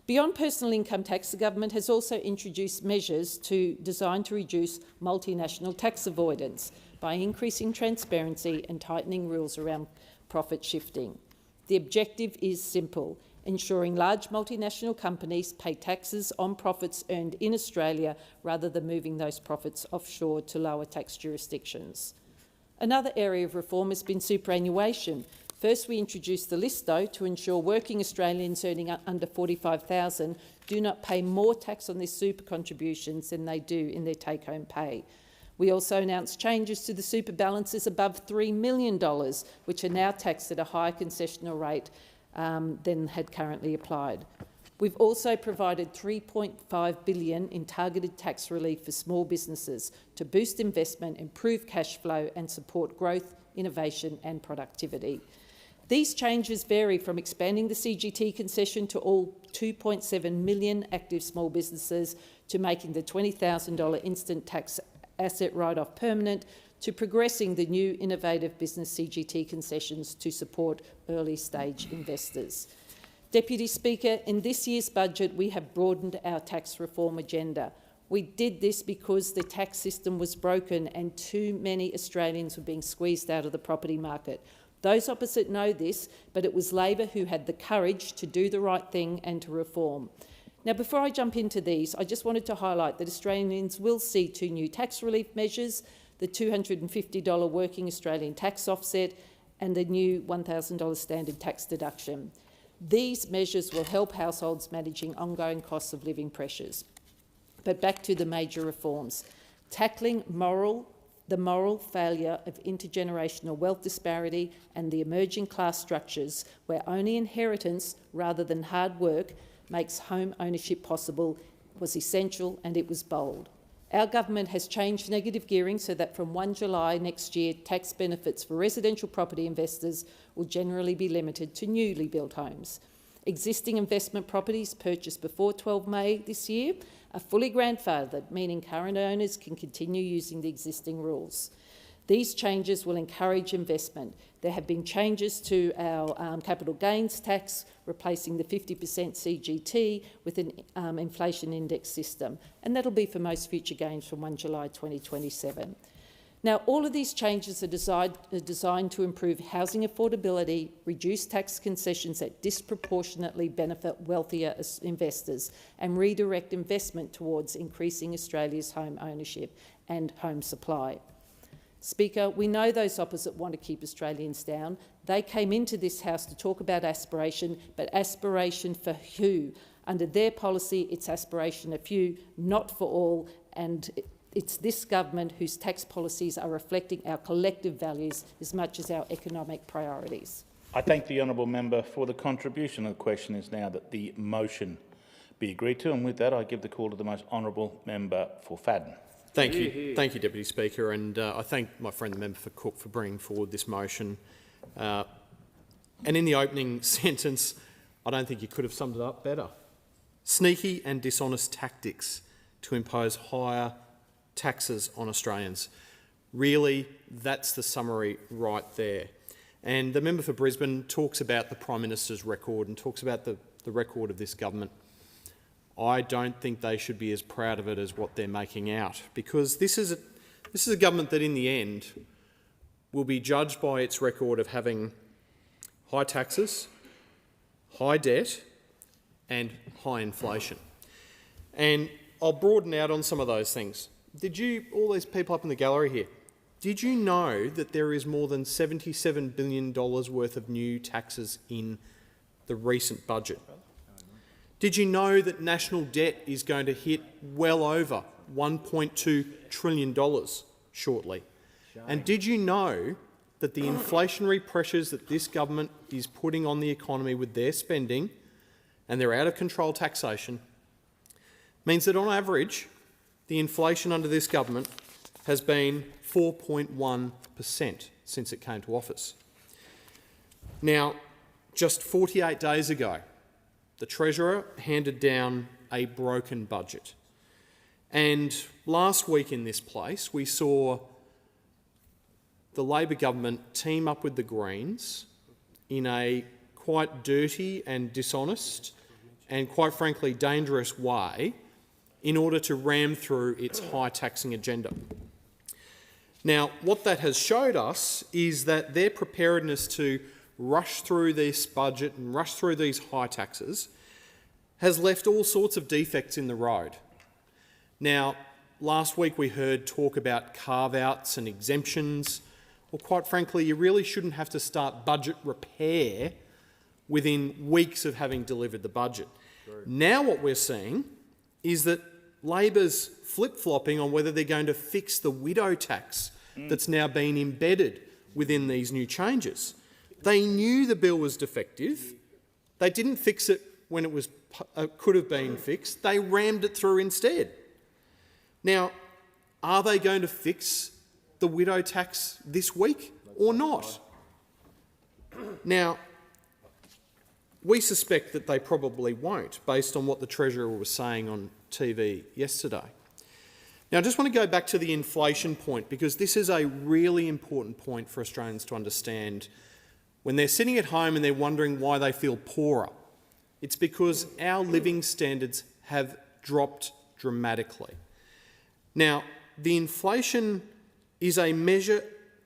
Beyond personal income tax, the government has also introduced measures designed to reduce multinational tax avoidance by increasing transparency and tightening rules around profit shifting. The objective is simple: ensuring large multinational companies pay taxes on profits earned in Australia rather than moving those profits offshore to lower tax jurisdictions. Another area of reform has been superannuation. First, we introduced the Listo to ensure working Australians earning under $45,000 do not pay more tax on their super contributions than they do in their take-home pay. We also announced changes to the super balances above $3 million, which are now taxed at a higher concessional rate than had currently applied. We've also provided $3.5 billion in targeted tax relief for small businesses to boost investment, improve cash flow and support growth, innovation and productivity. These changes vary from expanding the CGT concession to all 2.7 million active small businesses, to making the $20,000 instant tax asset write-off permanent, to progressing the new innovative business CGT concessions to support early-stage investors. Deputy Speaker, in this year's budget we have broadened our tax reform agenda. We did this because the tax system was broken and too many Australians were being squeezed out of the property market. Those opposite know this, but it was Labor who had the courage to do the right thing and to reform. Now, before I jump into these, I just wanted to highlight that Australians will see two new tax relief measures: the $250 working Australian tax offset and the new $1,000 standard tax deduction. These measures will help households managing ongoing costs of living pressures. But back to the major reforms. Tackling the moral failure of intergenerational wealth disparity and the emerging class structures where only inheritance rather than hard work makes home ownership possible was essential, and it was bold. Our government has changed negative gearing so that from 1 July next year, tax benefits for residential property investors will generally be limited to newly built homes. Existing investment properties purchased before 12 May this year are fully grandfathered, meaning current owners can continue using the existing rules. These changes will encourage investment. There have been changes to our capital gains tax, replacing the 50% CGT with an inflation index system, and that'll be for most future gains from 1 July 2027. Now, all of these changes are designed to improve housing affordability, reduce tax concessions that disproportionately benefit wealthier investors, and redirect investment towards increasing Australia's home ownership and home supply. Speaker, we know those opposite want to keep Australians down. They came into this House to talk about aspiration, but aspiration for who? Under their policy, it's aspiration of few, not for all, and it's this government whose tax policies are reflecting our collective values as much as our economic priorities. I thank the honourable member for the contribution. The question is now that the motion be agreed to, and with that I give the call to the most honourable member for Fadden. Thank you, Deputy Speaker, and I thank my friend the member for Cook for bringing forward this motion. And in the opening sentence, I don't think you could have summed it up better. Sneaky and dishonest tactics to impose higher taxes on Australians. Really, that's the summary right there. And the member for Brisbane talks about the Prime Minister's record and talks about the record of this government. I don't think they should be as proud of it as what they're making out, because this is a government that in the end will be judged by its record of having high taxes, high debt and high inflation. And I'll broaden out on some of those things. All these people up in the gallery here, did you know that there is more than $77 billion worth of new taxes in the recent budget? Did you know that national debt is going to hit well over $1.2 trillion shortly? And did you know that the inflationary pressures that this government is putting on the economy with their spending and their out-of-control taxation means that on average the inflation under this government has been 4.1% since it came to office. Now, just 48 days ago, the Treasurer handed down a broken budget. And last week in this place, we saw the Labor government team up with the Greens in a quite dirty and dishonest and, quite frankly, dangerous way in order to ram through its high taxing agenda. Now, what that has showed us is that their preparedness to rush through this budget and rush through these high taxes has left all sorts of defects in the road. Now, last week we heard talk about carve-outs and exemptions. Well, quite frankly, you really shouldn't have to start budget repair within weeks of having delivered the budget. True. Now what we're seeing is that Labor's flip-flopping on whether they're going to fix the widow tax that's now been embedded within these new changes. They knew the bill was defective. They didn't fix it when it was could have been fixed. They rammed it through instead. Now, are they going to fix the widow tax this week or not? Now, we suspect that they probably won't, based on what the Treasurer was saying on TV yesterday. Now, I just want to go back to the inflation point, because this is a really important point for Australians to understand when they're sitting at home and they're wondering why they feel poorer. It's because our living standards have dropped dramatically. Now, the inflation is a measure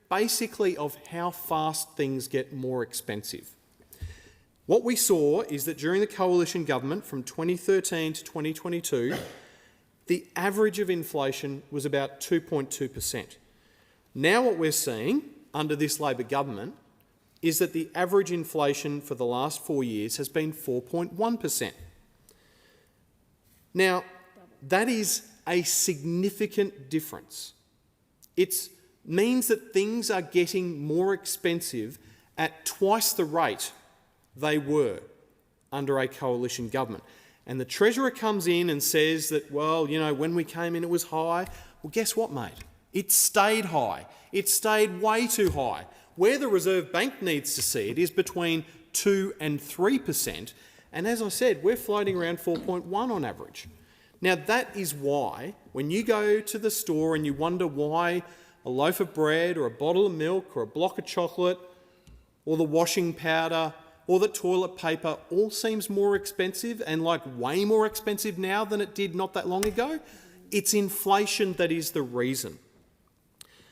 basically of how fast things get more expensive. What we saw is that during the coalition government from 2013 to 2022, the average of inflation was about 2.2%. Now what we're seeing under this Labor government is that the average inflation for the last 4 years has been 4.1%. Now, that is a significant difference. It means that things are getting more expensive at twice the rate they were under a coalition government. And the Treasurer comes in and says that, well, you know, when we came in it was high. Well, guess what, mate? It stayed high. It stayed way too high. Where the Reserve Bank needs to see it is between 2 and 3%. And as I said, we're floating around 4.1 on average. Now, that is why when you go to the store and you wonder why a loaf of bread or a bottle of milk or a block of chocolate or the washing powder or the toilet paper all seems more expensive and like way more expensive now than it did not that long ago, it's inflation that is the reason.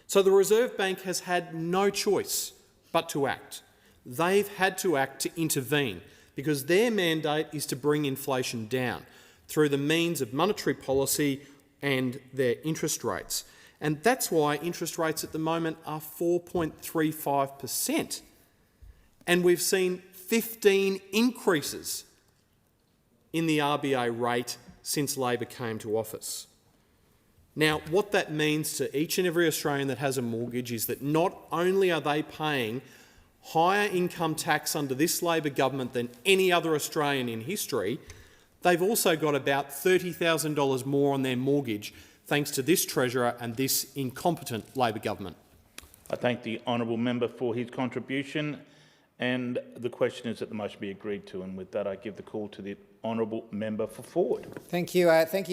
So the Reserve Bank has had no choice but to act. They've had to act to intervene because their mandate is to bring inflation down through the means of monetary policy and their interest rates. And that's why interest rates at the moment are 4.35%. And we've seen 15 increases in the RBA rate since Labor came to office. Now, what that means to each and every Australian that has a mortgage is that not only are they paying higher income tax under this Labor government than any other Australian in history, they've also got about $30,000 more on their mortgage thanks to this Treasurer and this incompetent Labor government. I thank the honourable member for his contribution, and the question is that the motion be agreed to. And with that, I give the call to the honourable member for Ford. Thank you,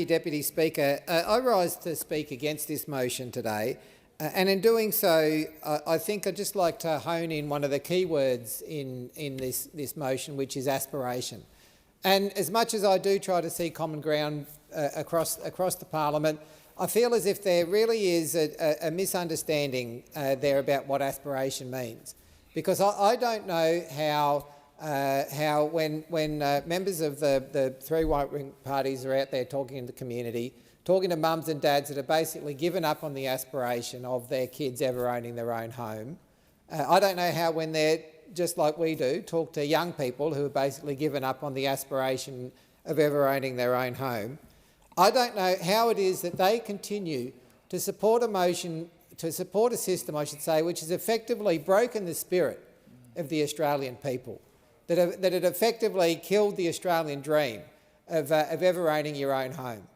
Deputy Speaker. I rise to speak against this motion today, and in doing so, I think I'd just like to hone in one of the key words in this motion, which is aspiration. And as much as I do try to see common ground across the Parliament, I feel as if there really is a misunderstanding there about what aspiration means. Because I don't know how when members of the three right-wing parties are out there talking in the community, talking to mums and dads that have basically given up on the aspiration of their kids ever owning their own home. I don't know how when they're, just like we do, talk to young people who have basically given up on the aspiration of ever owning their own home. I don't know how it is that they continue to support a motion, to support a system, I should say, which has effectively broken the spirit of the Australian people, that it effectively killed the Australian dream of ever owning your own home.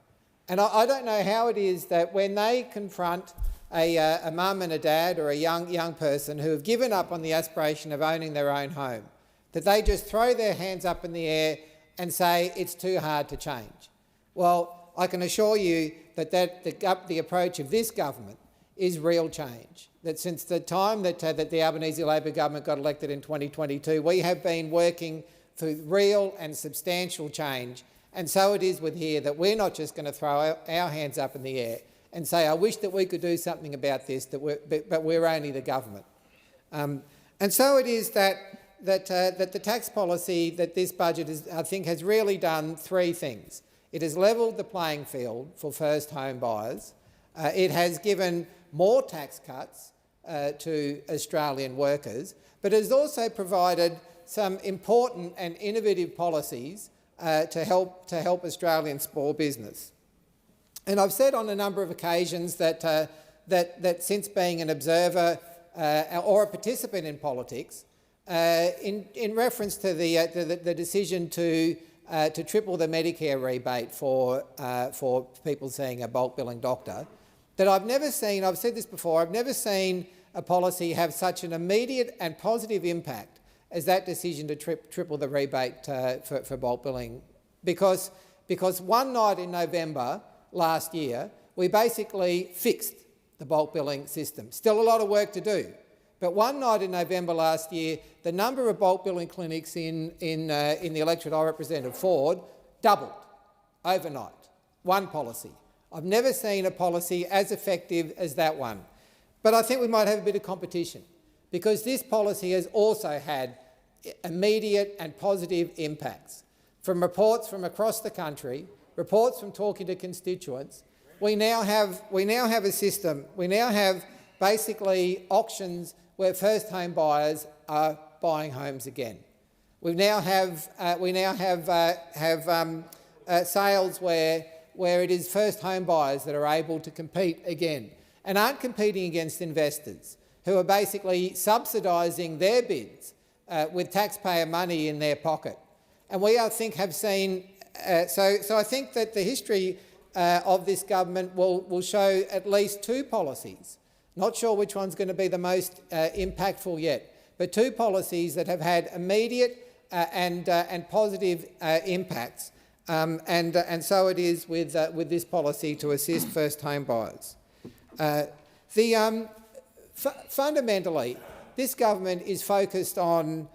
And I don't know how it is that when they confront a mum and a dad or a young person who have given up on the aspiration of owning their own home, that they just throw their hands up in the air and say it's too hard to change. Well, I can assure you that the approach of this government is real change. That since the time that the Albanese Labor government got elected in 2022, we have been working for real and substantial change. And so it is with here, that we're not just going to throw our hands up in the air and say, I wish that we could do something about this, but we're only the government. And so it is that the tax policy that this budget I think has really done three things. It has levelled the playing field for first home buyers. It has given more tax cuts to Australian workers, but it has also provided some important and innovative policies to help Australian small business. And I've said on a number of occasions that since being an observer or a participant in politics, in reference to the decision to triple the Medicare rebate for people seeing a bulk billing doctor, that I've never seen, I've said this before, I've never seen a policy have such an immediate and positive impact as that decision to triple the rebate for bulk billing. Because one night in November last year, we basically fixed the bulk billing system. Still a lot of work to do. But one night in November last year, the number of bulk billing clinics in the electorate I represented, Ford, doubled overnight. One policy. I've never seen a policy as effective as that one. But I think we might have a bit of competition, because this policy has also had immediate and positive impacts. From reports from across the country, reports from talking to constituents, we now have a system. We now have basically auctions where first home buyers are buying homes again. We now have sales where it is first home buyers that are able to compete again, and aren't competing against investors who are basically subsidising their bids with taxpayer money in their pocket. And we, I think, have seen. So I think that the history of this government will show at least two policies. Not sure which one's going to be the most impactful yet, but two policies that have had immediate and positive impacts. And so it is with this policy to assist first home buyers. Fundamentally, this government is focused on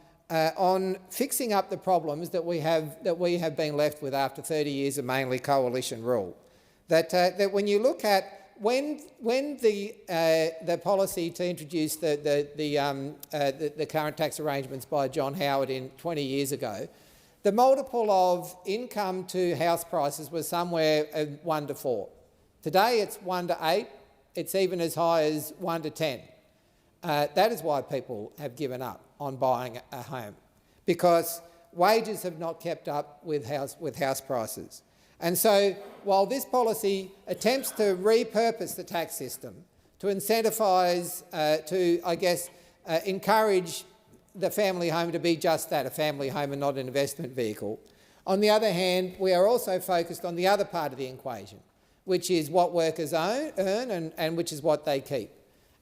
fixing up the problems that we have been left with after 30 years of mainly coalition rule. That when you look at when the policy to introduce the current tax arrangements by John Howard 20 years ago, the multiple of income to house prices was somewhere 1 to 4. Today it's 1 to 8. It's even as high as 1 to 10. That is why people have given up on buying a home, because wages have not kept up with house prices. And so while this policy attempts to repurpose the tax system to incentivise, encourage the family home to be just that, a family home and not an investment vehicle, on the other hand, we are also focused on the other part of the equation, which is what workers earn and which is what they keep.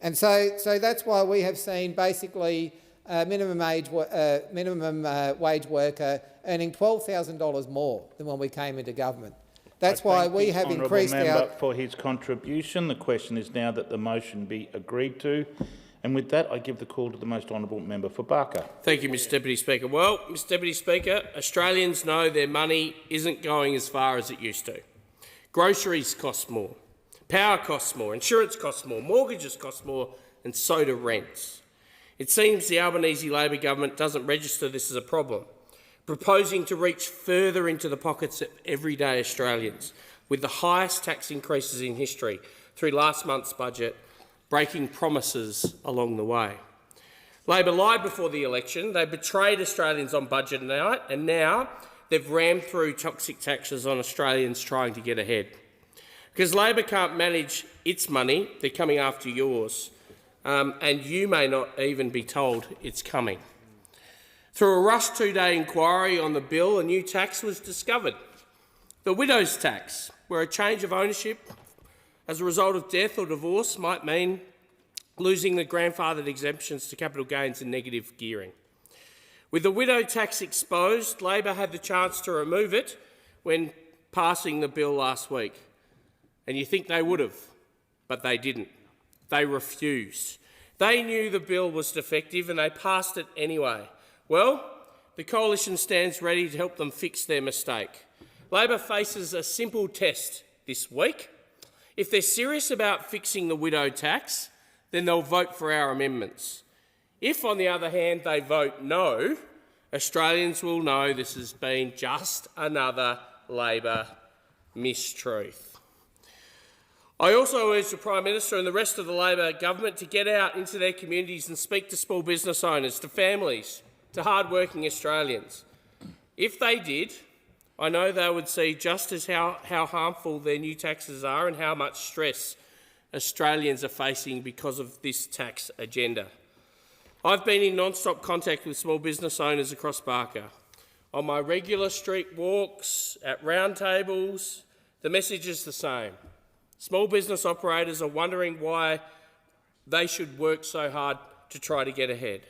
And so that's why we have seen basically a minimum wage worker earning $12,000 more than when we came into government. That's why we have increased our... for his contribution. The question is now that the motion be agreed to. And with that, I give the call to the most honourable member for Barker. Thank you, Mr Deputy Speaker. Well, Mr Deputy Speaker, Australians know their money isn't going as far as it used to. Groceries cost more, power costs more, insurance costs more, mortgages cost more, and so do rents. It seems the Albanese Labor government doesn't register this as a problem, proposing to reach further into the pockets of everyday Australians with the highest tax increases in history through last month's budget, breaking promises along the way. Labor lied before the election, they betrayed Australians on budget night, and now they've rammed through toxic taxes on Australians trying to get ahead. Because Labor can't manage its money, they're coming after yours, and you may not even be told it's coming. Through a rushed 2-day inquiry on the bill, a new tax was discovered, the widow's tax, where a change of ownership as a result of death or divorce might mean losing the grandfathered exemptions to capital gains and negative gearing. With the widow tax exposed, Labor had the chance to remove it when passing the bill last week. And you think they would have, but they didn't. They refused. They knew the bill was defective and they passed it anyway. Well, the Coalition stands ready to help them fix their mistake. Labor faces a simple test this week. If they're serious about fixing the widow tax, then they'll vote for our amendments. If, on the other hand, they vote no, Australians will know this has been just another Labor mistruth. I also urge the Prime Minister and the rest of the Labor government to get out into their communities and speak to small business owners, to families, to hard-working Australians. If they did, I know they would see just as how harmful their new taxes are and how much stress Australians are facing because of this tax agenda. I've been in non-stop contact with small business owners across Barker. On my regular street walks, at roundtables, the message is the same. Small business operators are wondering why they should work so hard to try to get ahead.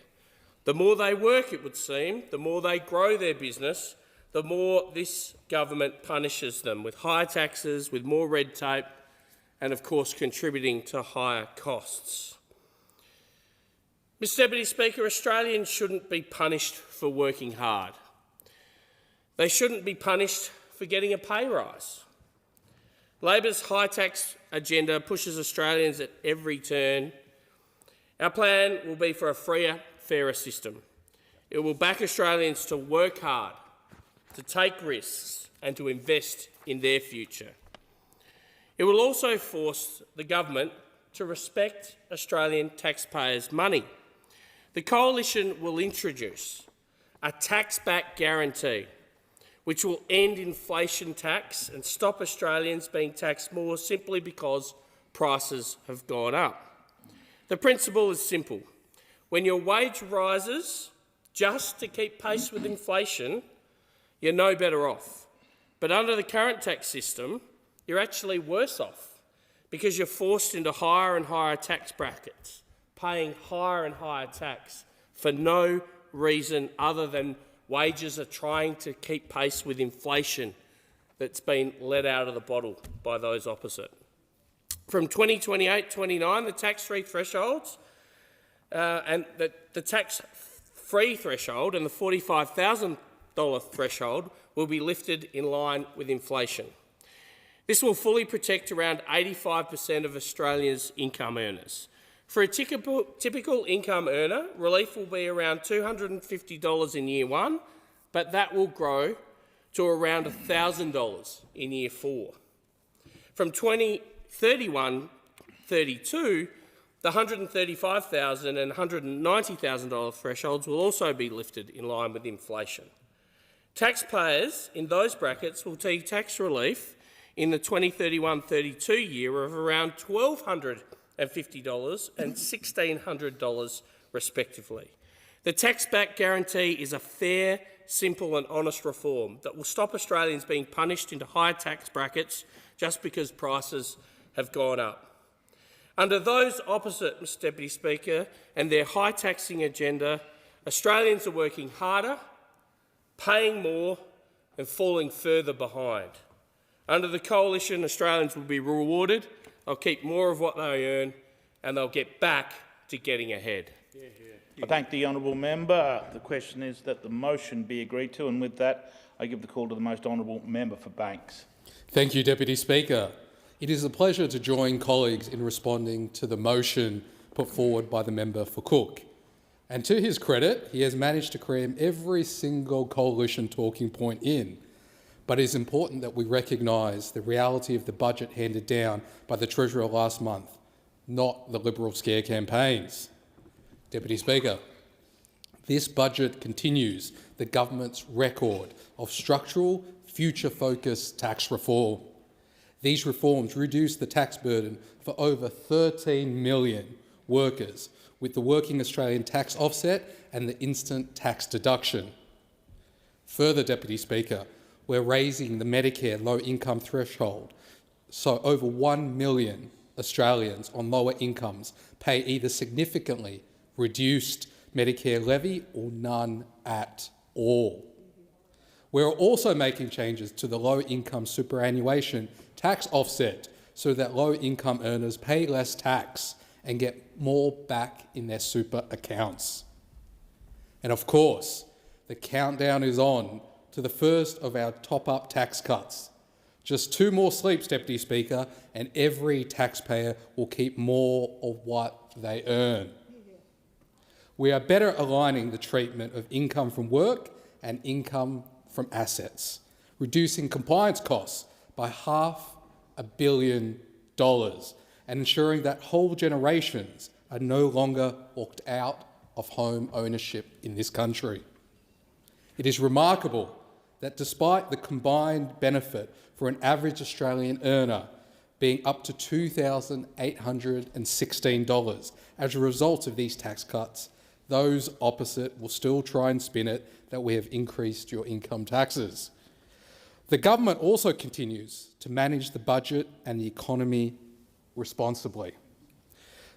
The more they work, it would seem, the more they grow their business, the more this government punishes them with higher taxes, with more red tape, and of course contributing to higher costs. Mr Deputy Speaker, Australians shouldn't be punished for working hard. They shouldn't be punished for getting a pay rise. Labor's high tax agenda pushes Australians at every turn. Our plan will be for a freer, fairer system. It will back Australians to work hard, to take risks and to invest in their future. It will also force the government to respect Australian taxpayers' money. The Coalition will introduce a tax-back guarantee which will end inflation tax and stop Australians being taxed more simply because prices have gone up. The principle is simple. When your wage rises just to keep pace with inflation, you're no better off. But under the current tax system, you're actually worse off because you're forced into higher and higher tax brackets, paying higher and higher tax for no reason other than wages are trying to keep pace with inflation that's been let out of the bottle by those opposite. From 2028-29, the tax-free thresholds and the tax-free threshold and the $45,000 threshold will be lifted in line with inflation. This will fully protect around 85% of Australia's income earners. For a typical income earner, relief will be around $250 in year one, but that will grow to around $1,000 in year four. From 2031-32, the $135,000 and $190,000 thresholds will also be lifted in line with inflation. Taxpayers in those brackets will see tax relief in the 2031-32 year of around $1,250 and $1,600 respectively. The tax-back guarantee is a fair, simple and honest reform that will stop Australians being punished into higher tax brackets just because prices have gone up. Under those opposite, Mr Deputy Speaker, and their high taxing agenda, Australians are working harder, paying more and falling further behind. Under the Coalition, Australians will be rewarded. They'll keep more of what they earn and they'll get back to getting ahead. I thank the honourable member. The question is that the motion be agreed to, and with that I give the call to the most honourable member for Banks. Thank you, Deputy Speaker. It is a pleasure to join colleagues in responding to the motion put forward by the member for Cook. And to his credit, he has managed to cram every single Coalition talking point in. But it is important that we recognise the reality of the budget handed down by the Treasurer last month, not the Liberal scare campaigns. Deputy Speaker, this budget continues the government's record of structural, future-focused tax reform. These reforms reduce the tax burden for over 13 million workers with the Working Australian Tax Offset and the Instant Tax Deduction. Further, Deputy Speaker, we're raising the Medicare low-income threshold, so over 1 million Australians on lower incomes pay either significantly reduced Medicare levy or none at all. We're also making changes to the low-income superannuation tax offset so that low-income earners pay less tax and get more back in their super accounts. And of course, the countdown is on to the first of our top-up tax cuts. Just 2 more sleeps, Deputy Speaker, and every taxpayer will keep more of what they earn. We are better aligning the treatment of income from work and income from assets, reducing compliance costs by $500 million and ensuring that whole generations are no longer locked out of home ownership in this country. It is remarkable that despite the combined benefit for an average Australian earner being up to $2,816 as a result of these tax cuts, those opposite will still try and spin it that we have increased your income taxes. The government also continues to manage the budget and the economy responsibly.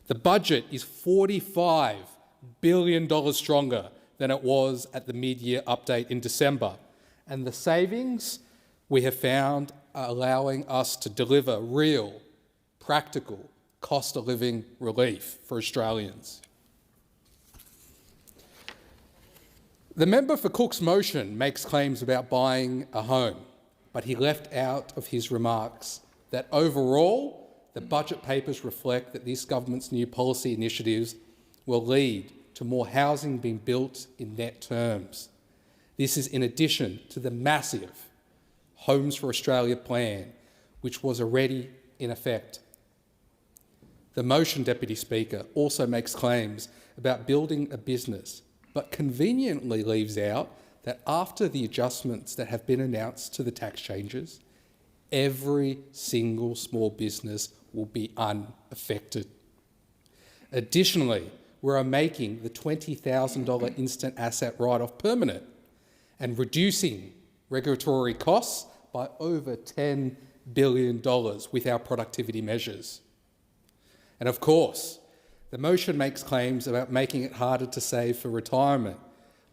The budget is $45 billion stronger than it was at the mid-year update in December, and the savings we have found are allowing us to deliver real, practical, cost-of-living relief for Australians. The member for Cook's motion makes claims about buying a home, but he left out of his remarks that overall the budget papers reflect that this government's new policy initiatives will lead to more housing being built in net terms. This is in addition to the massive Homes for Australia plan, which was already in effect. The motion, Deputy Speaker, also makes claims about building a business, but conveniently leaves out that after the adjustments that have been announced to the tax changes, every single small business will be unaffected. Additionally, we are making the $20,000 instant asset write-off permanent and reducing regulatory costs by over $10 billion with our productivity measures. And of course, the motion makes claims about making it harder to save for retirement,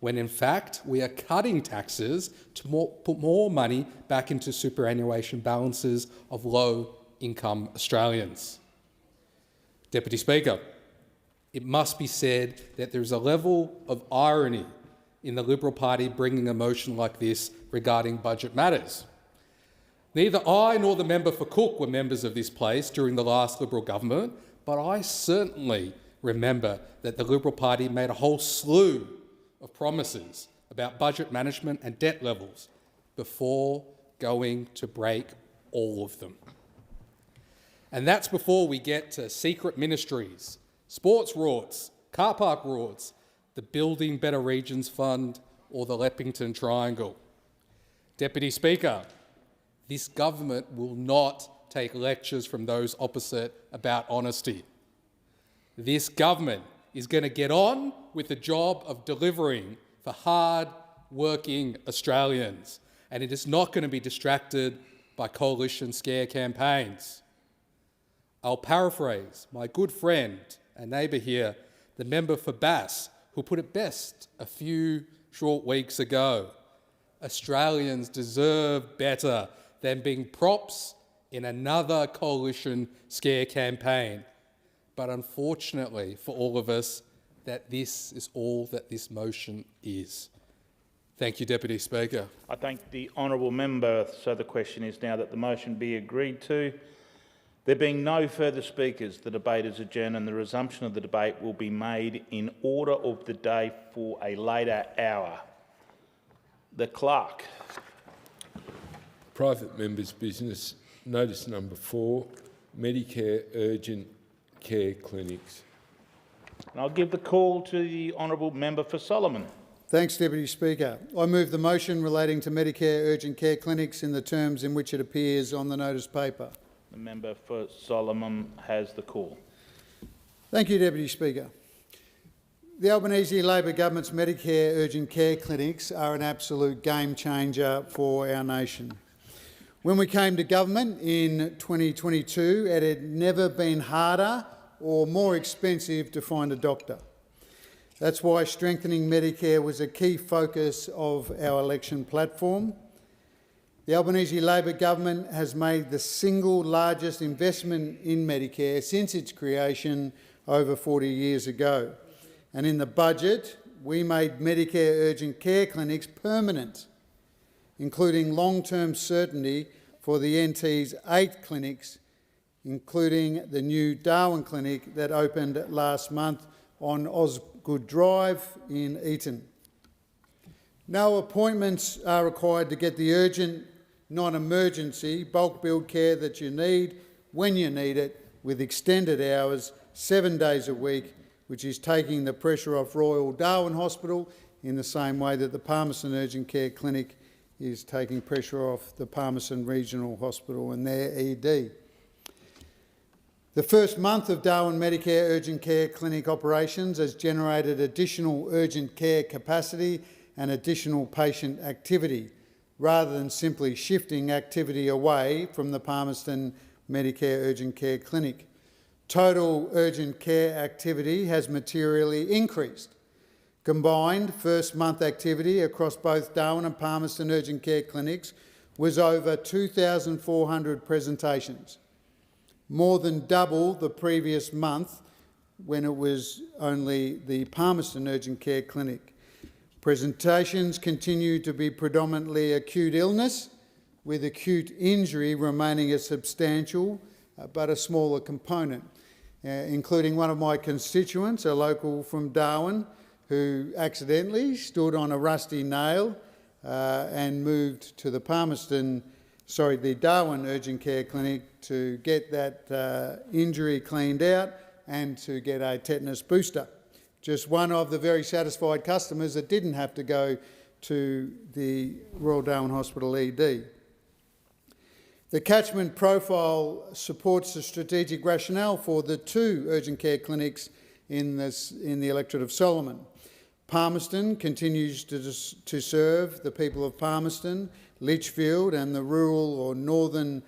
when in fact we are cutting taxes to put more money back into superannuation balances of low-income Australians. Deputy Speaker, it must be said that there is a level of irony in the Liberal Party bringing a motion like this regarding budget matters. Neither I nor the member for Cook were members of this place during the last Liberal government, but I certainly remember that the Liberal Party made a whole slew of promises about budget management and debt levels before going to break all of them. And that's before we get to secret ministries, sports rorts, car park rorts, the Building Better Regions Fund or the Leppington Triangle. Deputy Speaker, this government will not take lectures from those opposite about honesty. This government is going to get on with the job of delivering for hard-working Australians, and it is not going to be distracted by coalition scare campaigns. I'll paraphrase my good friend and neighbour here, the member for Bass, who put it best a few short weeks ago. Australians deserve better than being props in another coalition scare campaign. But unfortunately for all of us, that this is all that this motion is. Thank you, Deputy Speaker. I thank the honourable member. So the question is now that the motion be agreed to. There being no further speakers, the debate is adjourned and the resumption of the debate will be made in order of the day for a later hour. The clerk. Private members' business, notice number 4, Medicare urgent care clinics. And I'll give the call to the honourable member for Solomon. Thanks, Deputy Speaker. I move the motion relating to Medicare urgent care clinics in the terms in which it appears on the notice paper. The member for Solomon has the call. Thank you, Deputy Speaker. The Albanese Labor government's Medicare urgent care clinics are an absolute game changer for our nation. When we came to government in 2022, it had never been harder or more expensive to find a doctor. That's why strengthening Medicare was a key focus of our election platform. The Albanese Labor government has made the single largest investment in Medicare since its creation over 40 years ago. And in the budget, we made Medicare urgent care clinics permanent, including long-term certainty for the NT's 8 clinics, including the new Darwin Clinic that opened last month on Osgood Drive in Eton. No appointments are required to get the urgent, non-emergency, bulk billed care that you need when you need it, with extended hours, 7 days a week, which is taking the pressure off Royal Darwin Hospital in the same way that the Palmerston Urgent Care Clinic is taking pressure off the Palmerston Regional Hospital and their ED. The first month of Darwin Medicare Urgent Care Clinic operations has generated additional urgent care capacity and additional patient activity, rather than simply shifting activity away from the Palmerston Medicare Urgent Care Clinic. Total urgent care activity has materially increased. Combined first month activity across both Darwin and Palmerston Urgent Care Clinics was over 2,400 presentations, more than double the previous month when it was only the Palmerston Urgent Care Clinic. Presentations continue to be predominantly acute illness, with acute injury remaining a substantial but a smaller component, including one of my constituents, a local from Darwin, who accidentally stood on a rusty nail and moved to the Darwin Urgent Care Clinic to get that injury cleaned out and to get a tetanus booster. Just one of the very satisfied customers that didn't have to go to the Royal Darwin Hospital ED. The catchment profile supports the strategic rationale for the 2 urgent care clinics in the electorate of Solomon. Palmerston continues to serve the people of Palmerston, Litchfield and the rural or northern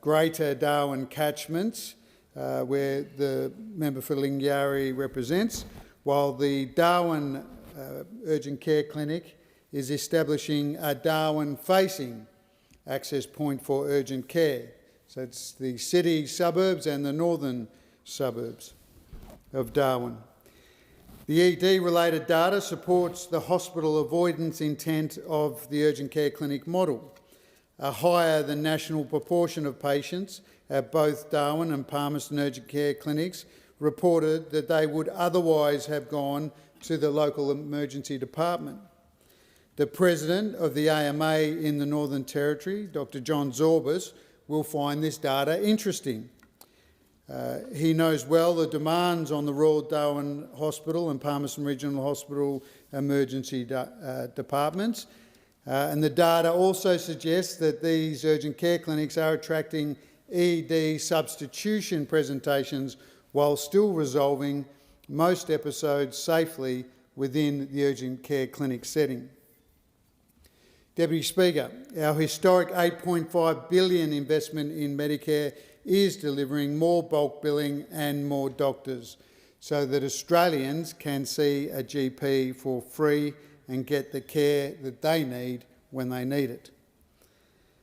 Greater Darwin catchments, where the member for Lingyari represents, while the Darwin Urgent Care Clinic is establishing a Darwin-facing access point for urgent care. So it's the city suburbs and the northern suburbs of Darwin. The ED-related data supports the hospital avoidance intent of the urgent care clinic model. A higher than national proportion of patients at both Darwin and Palmerston Urgent Care Clinics reported that they would otherwise have gone to the local emergency department. The President of the AMA in the Northern Territory, Dr John Zorbas, will find this data interesting. He knows well the demands on the Royal Darwin Hospital and Palmerston Regional Hospital emergency departments, and the data also suggests that these urgent care clinics are attracting ED substitution presentations while still resolving most episodes safely within the urgent care clinic setting. Deputy Speaker, our historic $8.5 billion investment in Medicare is delivering more bulk billing and more doctors so that Australians can see a GP for free and get the care that they need when they need it.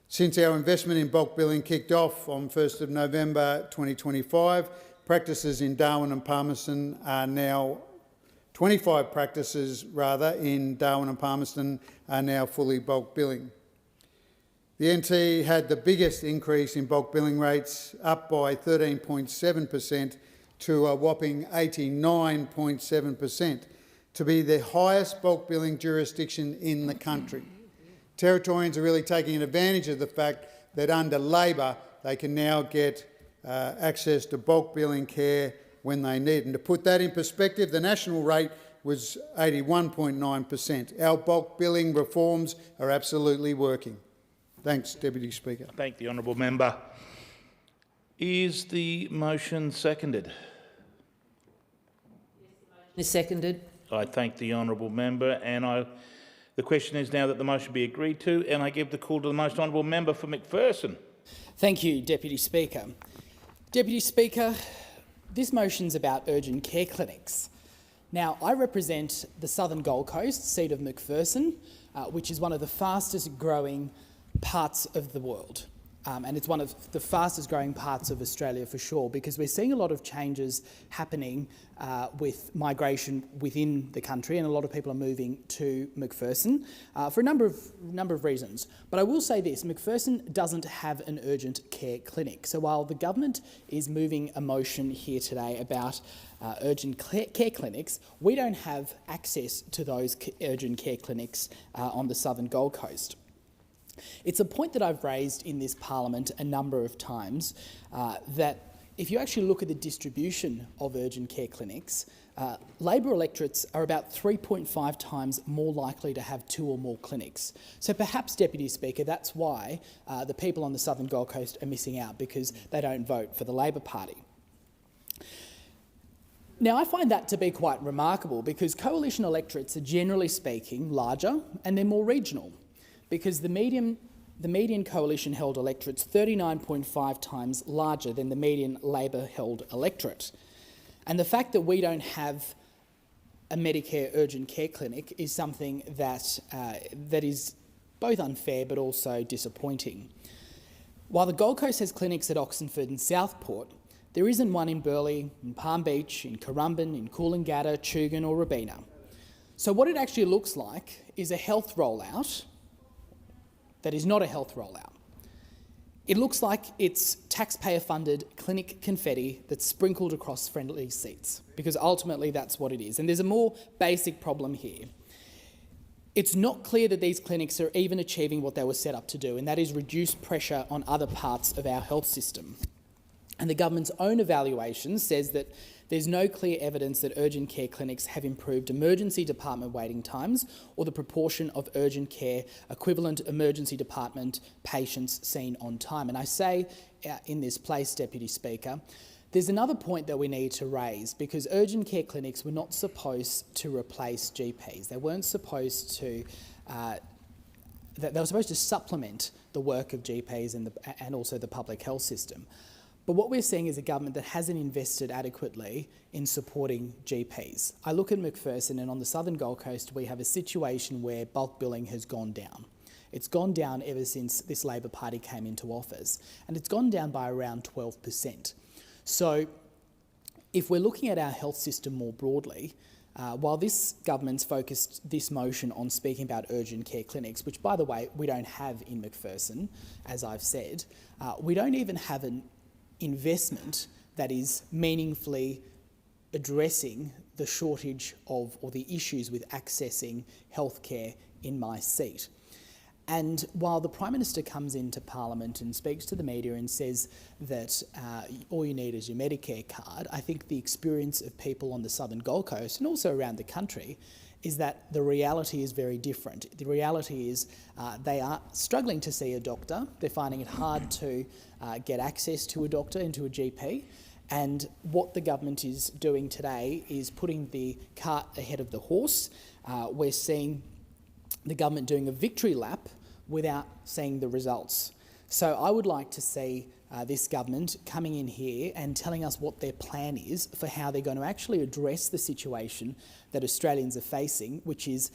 Since our investment in bulk billing kicked off on 1st of November 2025, practices in Darwin and Palmerston are now 25 practices in Darwin and Palmerston are now fully bulk billing. The NT had the biggest increase in bulk billing rates, up by 13.7% to a whopping 89.7%, to be the highest bulk billing jurisdiction in the country. Territorians are really taking advantage of the fact that under Labor they can now get access to bulk billing care when they need. And to put that in perspective, the national rate was 81.9%. Our bulk billing reforms are absolutely working. Thanks, Deputy Speaker. Thank the honourable member. Is the motion seconded? Is seconded. I thank the honourable member, and the question is now that the motion be agreed to, and I give the call to the most honourable member for McPherson. Thank you, Deputy Speaker. Deputy Speaker, this motion's about urgent care clinics. Now, I represent the Southern Gold Coast, seat of McPherson, which is one of the fastest growing parts of the world. And it's one of the fastest growing parts of Australia for sure, because we're seeing a lot of changes happening with migration within the country, and a lot of people are moving to McPherson for a number of reasons. But I will say this, McPherson doesn't have an urgent care clinic. So while the government is moving a motion here today about urgent care clinics, we don't have access to those urgent care clinics on the southern Gold Coast. It's a point that I've raised in this parliament a number of times, that if you actually look at the distribution of urgent care clinics, Labor electorates are about 3.5 times more likely to have 2 or more clinics. So perhaps, Deputy Speaker, that's why the people on the southern Gold Coast are missing out, because they don't vote for the Labor Party. Now, I find that to be quite remarkable, because coalition electorates are generally speaking larger and they're more regional, because the median coalition-held electorate's 39.5 times larger than the median Labor-held electorate. And the fact that we don't have a Medicare urgent care clinic is something that, that is both unfair but also disappointing. While the Gold Coast has clinics at Oxenford and Southport, there isn't one in Burleigh, in Palm Beach, in Currumbin, in Coolangatta, Tugun or Robina. So what it actually looks like is a health rollout that is not a health rollout. It looks like it's taxpayer-funded clinic confetti that's sprinkled across friendly seats, because ultimately that's what it is. And there's a more basic problem here. It's not clear that these clinics are even achieving what they were set up to do, and that is reduce pressure on other parts of our health system. And the government's own evaluation says that there's no clear evidence that urgent care clinics have improved emergency department waiting times or the proportion of urgent care equivalent emergency department patients seen on time. And I say in this place, Deputy Speaker, there's another point that we need to raise, because urgent care clinics were not supposed to replace GPs. They weren't supposed to they were supposed to supplement the work of GPs and also the public health system. But what we're seeing is a government that hasn't invested adequately in supporting GPs. I look at McPherson, and on the southern Gold Coast we have a situation where bulk billing has gone down. It's gone down ever since this Labor Party came into office, and it's gone down by around 12%. So if we're looking at our health system more broadly, while this government's focused this motion on speaking about urgent care clinics, which, by the way, we don't have in McPherson, as I've said, we don't even have an investment that is meaningfully addressing the shortage of, or the issues with accessing healthcare in my seat. And while the Prime Minister comes into Parliament and speaks to the media and says that all you need is your Medicare card, I think the experience of people on the southern Gold Coast and also around the country is that the reality is very different. The reality is they are struggling to see a doctor. They're finding it hard to get access to a doctor and to a GP. And what the government is doing today is putting the cart ahead of the horse. We're seeing the government doing a victory lap without seeing the results. So I would like to see this government coming in here and telling us what their plan is for how they're going to actually address the situation that Australians are facing, which is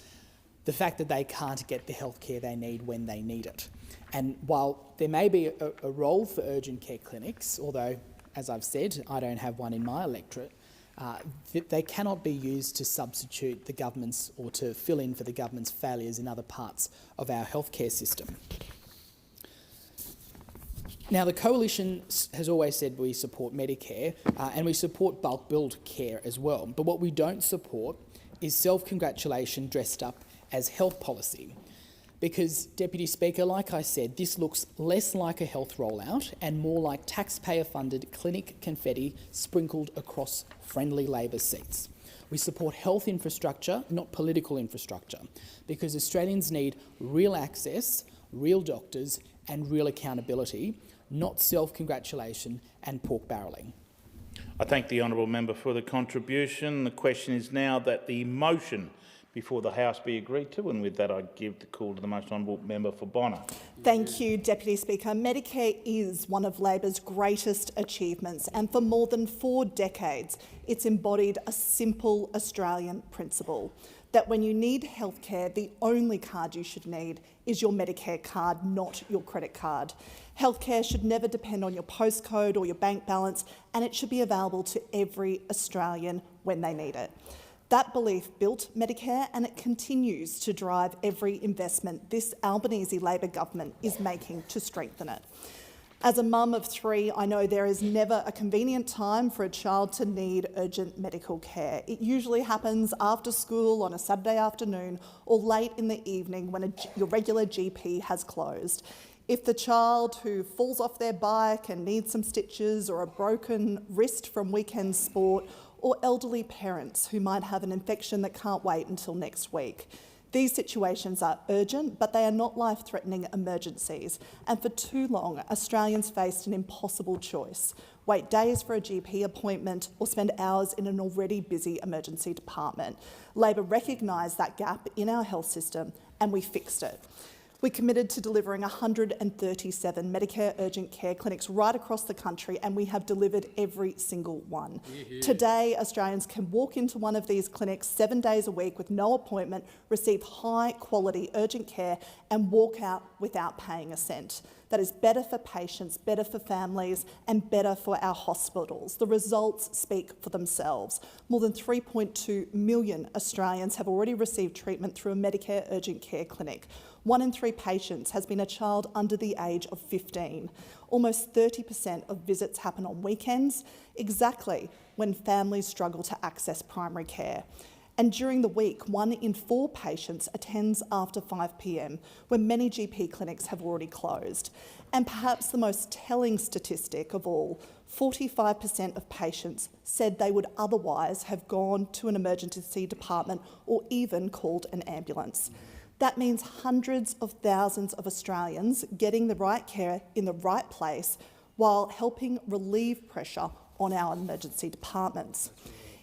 the fact that they can't get the healthcare they need when they need it. And while there may be a role for urgent care clinics, although, as I've said, I don't have one in my electorate, they cannot be used to substitute the government's or to fill in for the government's failures in other parts of our healthcare system. Now, the Coalition has always said we support Medicare and we support bulk billed care as well. But what we don't support is self-congratulation dressed up as health policy. Because, Deputy Speaker, like I said, this looks less like a health rollout and more like taxpayer-funded clinic confetti sprinkled across friendly Labor seats. We support health infrastructure, not political infrastructure, because Australians need real access, real doctors and real accountability, not self-congratulation and pork barrelling. I thank the honourable member for the contribution. The question is now that the motion before the House be agreed to, and with that I give the call to the most honourable member for Bonner. Thank you, Deputy Speaker. Medicare is one of Labor's greatest achievements, and for more than 4 decades it's embodied a simple Australian principle. that when you need healthcare, the only card you should need is your Medicare card, not your credit card. Healthcare should never depend on your postcode or your bank balance, and it should be available to every Australian when they need it. That belief built Medicare, and it continues to drive every investment this Albanese Labor government is making to strengthen it. As a mum of 3, I know there is never a convenient time for a child to need urgent medical care. It usually happens after school on a Saturday afternoon or late in the evening when your regular GP has closed. If the child who falls off their bike and needs some stitches, or a broken wrist from weekend sport, or elderly parents who might have an infection that can't wait until next week. These situations are urgent, but they are not life-threatening emergencies. And for too long, Australians faced an impossible choice: wait days for a GP appointment or spend hours in an already busy emergency department. Labor recognised that gap in our health system, and we fixed it. We committed to delivering 137 Medicare urgent care clinics right across the country, and we have delivered every single one. Today, Australians can walk into one of these clinics 7 days a week with no appointment, receive high-quality urgent care, and walk out without paying a cent. That is better for patients, better for families, and better for our hospitals. The results speak for themselves. More than 3.2 million Australians have already received treatment through a Medicare urgent care clinic. 1 in 3 patients has been a child under the age of 15. Almost 30% of visits happen on weekends, exactly when families struggle to access primary care. And during the week, 1 in 4 patients attends after 5 p.m, when many GP clinics have already closed. And perhaps the most telling statistic of all, 45% of patients said they would otherwise have gone to an emergency department or even called an ambulance. That means hundreds of thousands of Australians getting the right care in the right place while helping relieve pressure on our emergency departments.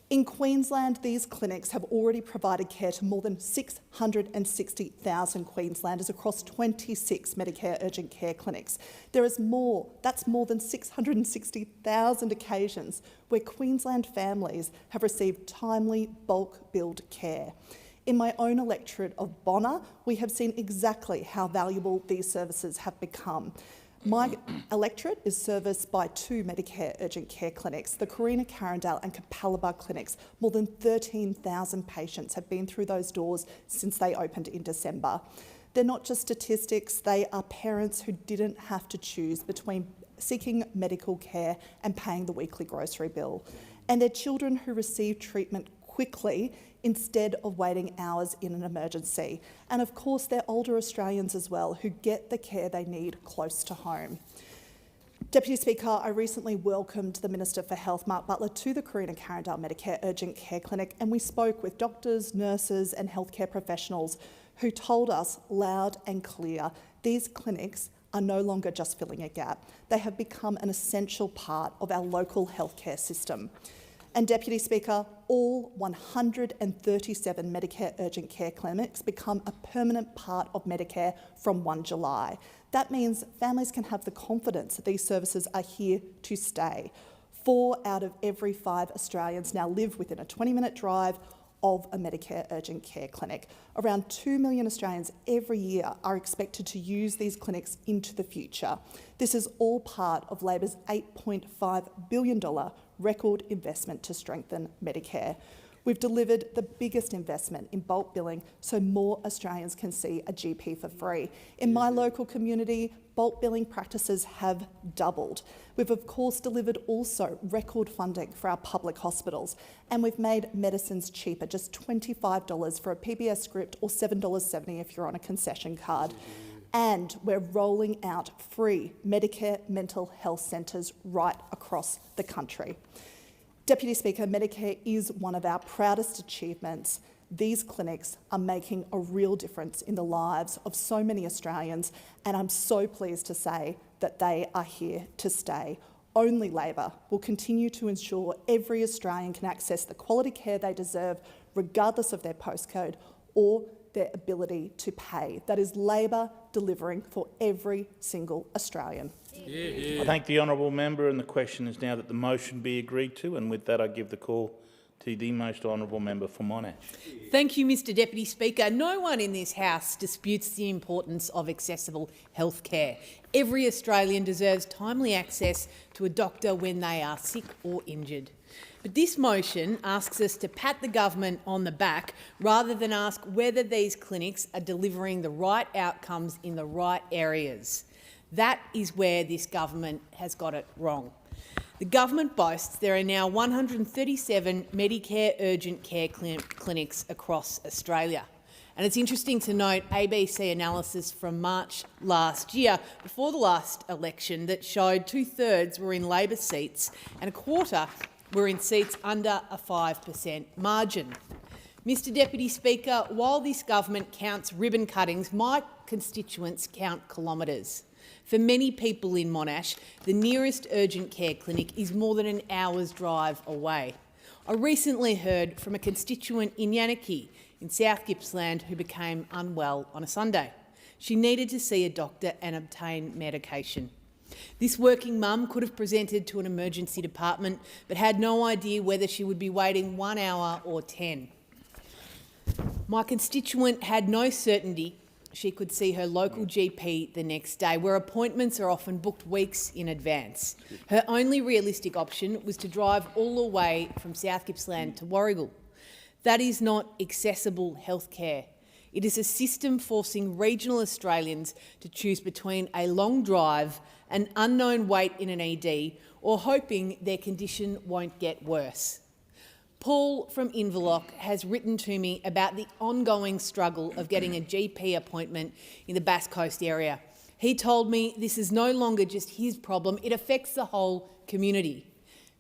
In Queensland, these clinics have already provided care to more than 660,000 Queenslanders across 26 Medicare urgent care clinics. That's more than 660,000 occasions where Queensland families have received timely, bulk-billed care. In my own electorate of Bonner, we have seen exactly how valuable these services have become. My electorate is serviced by 2 Medicare urgent care clinics, the Carina Carindale and Capalaba clinics. More than 13,000 patients have been through those doors since they opened in December. They're not just statistics, they are parents who didn't have to choose between seeking medical care and paying the weekly grocery bill. And they're children who receive treatment quickly instead of waiting hours in an emergency. And of course, they're older Australians as well who get the care they need close to home. Deputy Speaker, I recently welcomed the Minister for Health, Mark Butler, to the Carina Carindale Medicare Urgent Care Clinic, and we spoke with doctors, nurses and healthcare professionals who told us loud and clear these clinics are no longer just filling a gap. They have become an essential part of our local healthcare system. And Deputy Speaker, all 137 Medicare urgent care clinics become a permanent part of Medicare from 1 July. That means families can have the confidence that these services are here to stay. 4 out of every 5 Australians now live within a 20-minute drive of a Medicare urgent care clinic. Around 2 million Australians every year are expected to use these clinics into the future. This is all part of Labor's $8.5 billion record investment to strengthen Medicare. We've delivered the biggest investment in bulk billing so more Australians can see a GP for free. In my local community, bulk billing practices have doubled. We've of course delivered also record funding for our public hospitals, and we've made medicines cheaper, just $25 for a PBS script or $7.70 if you're on a concession card. And we're rolling out free Medicare mental health centres right across the country. Deputy Speaker, Medicare is one of our proudest achievements. These clinics are making a real difference in the lives of so many Australians, and I'm so pleased to say that they are here to stay. Only Labor will continue to ensure every Australian can access the quality care they deserve, regardless of their postcode or their ability to pay. That is Labor delivering for every single Australian. I thank the honourable member, and the question is now that the motion be agreed to, and with that I give the call To the most honourable member for Monash. Thank you, Mr Deputy Speaker. No one in this House disputes the importance of accessible health care. Every Australian deserves timely access to a doctor when they are sick or injured. But this motion asks us to pat the government on the back rather than ask whether these clinics are delivering the right outcomes in the right areas. That is where this government has got it wrong. The government boasts there are now 137 Medicare urgent care clinics across Australia. And it's interesting to note ABC analysis from March last year, before the last election, that showed 2/3 were in Labor seats and a quarter were in seats under a 5% margin. Mr Deputy Speaker, while this government counts ribbon cuttings, my constituents count kilometres. For many people in Monash, the nearest urgent care clinic is more than an hour's drive away. I recently heard from a constituent in Yannaki in South Gippsland who became unwell on a Sunday. She needed to see a doctor and obtain medication. This working mum could have presented to an emergency department but had no idea whether she would be waiting 1 hour or 10. My constituent had no certainty she could see her local GP the next day, where appointments are often booked weeks in advance. Her only realistic option was to drive all the way from South Gippsland to Warragul. That is not accessible health care. It is a system forcing regional Australians to choose between a long drive, an unknown wait in an ED, or hoping their condition won't get worse. Paul from Inverloch has written to me about the ongoing struggle of getting a GP appointment in the Bass Coast area. He told me this is no longer just his problem, it affects the whole community.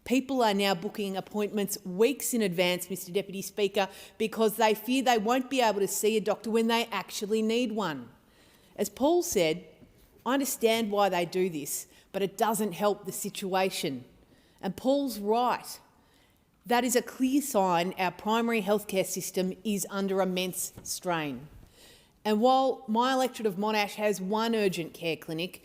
People are now booking appointments weeks in advance, Mr Deputy Speaker, because they fear they won't be able to see a doctor when they actually need one. As Paul said, I understand why they do this, but it doesn't help the situation. And Paul's right. That is a clear sign our primary healthcare system is under immense strain. And while my electorate of Monash has one urgent care clinic,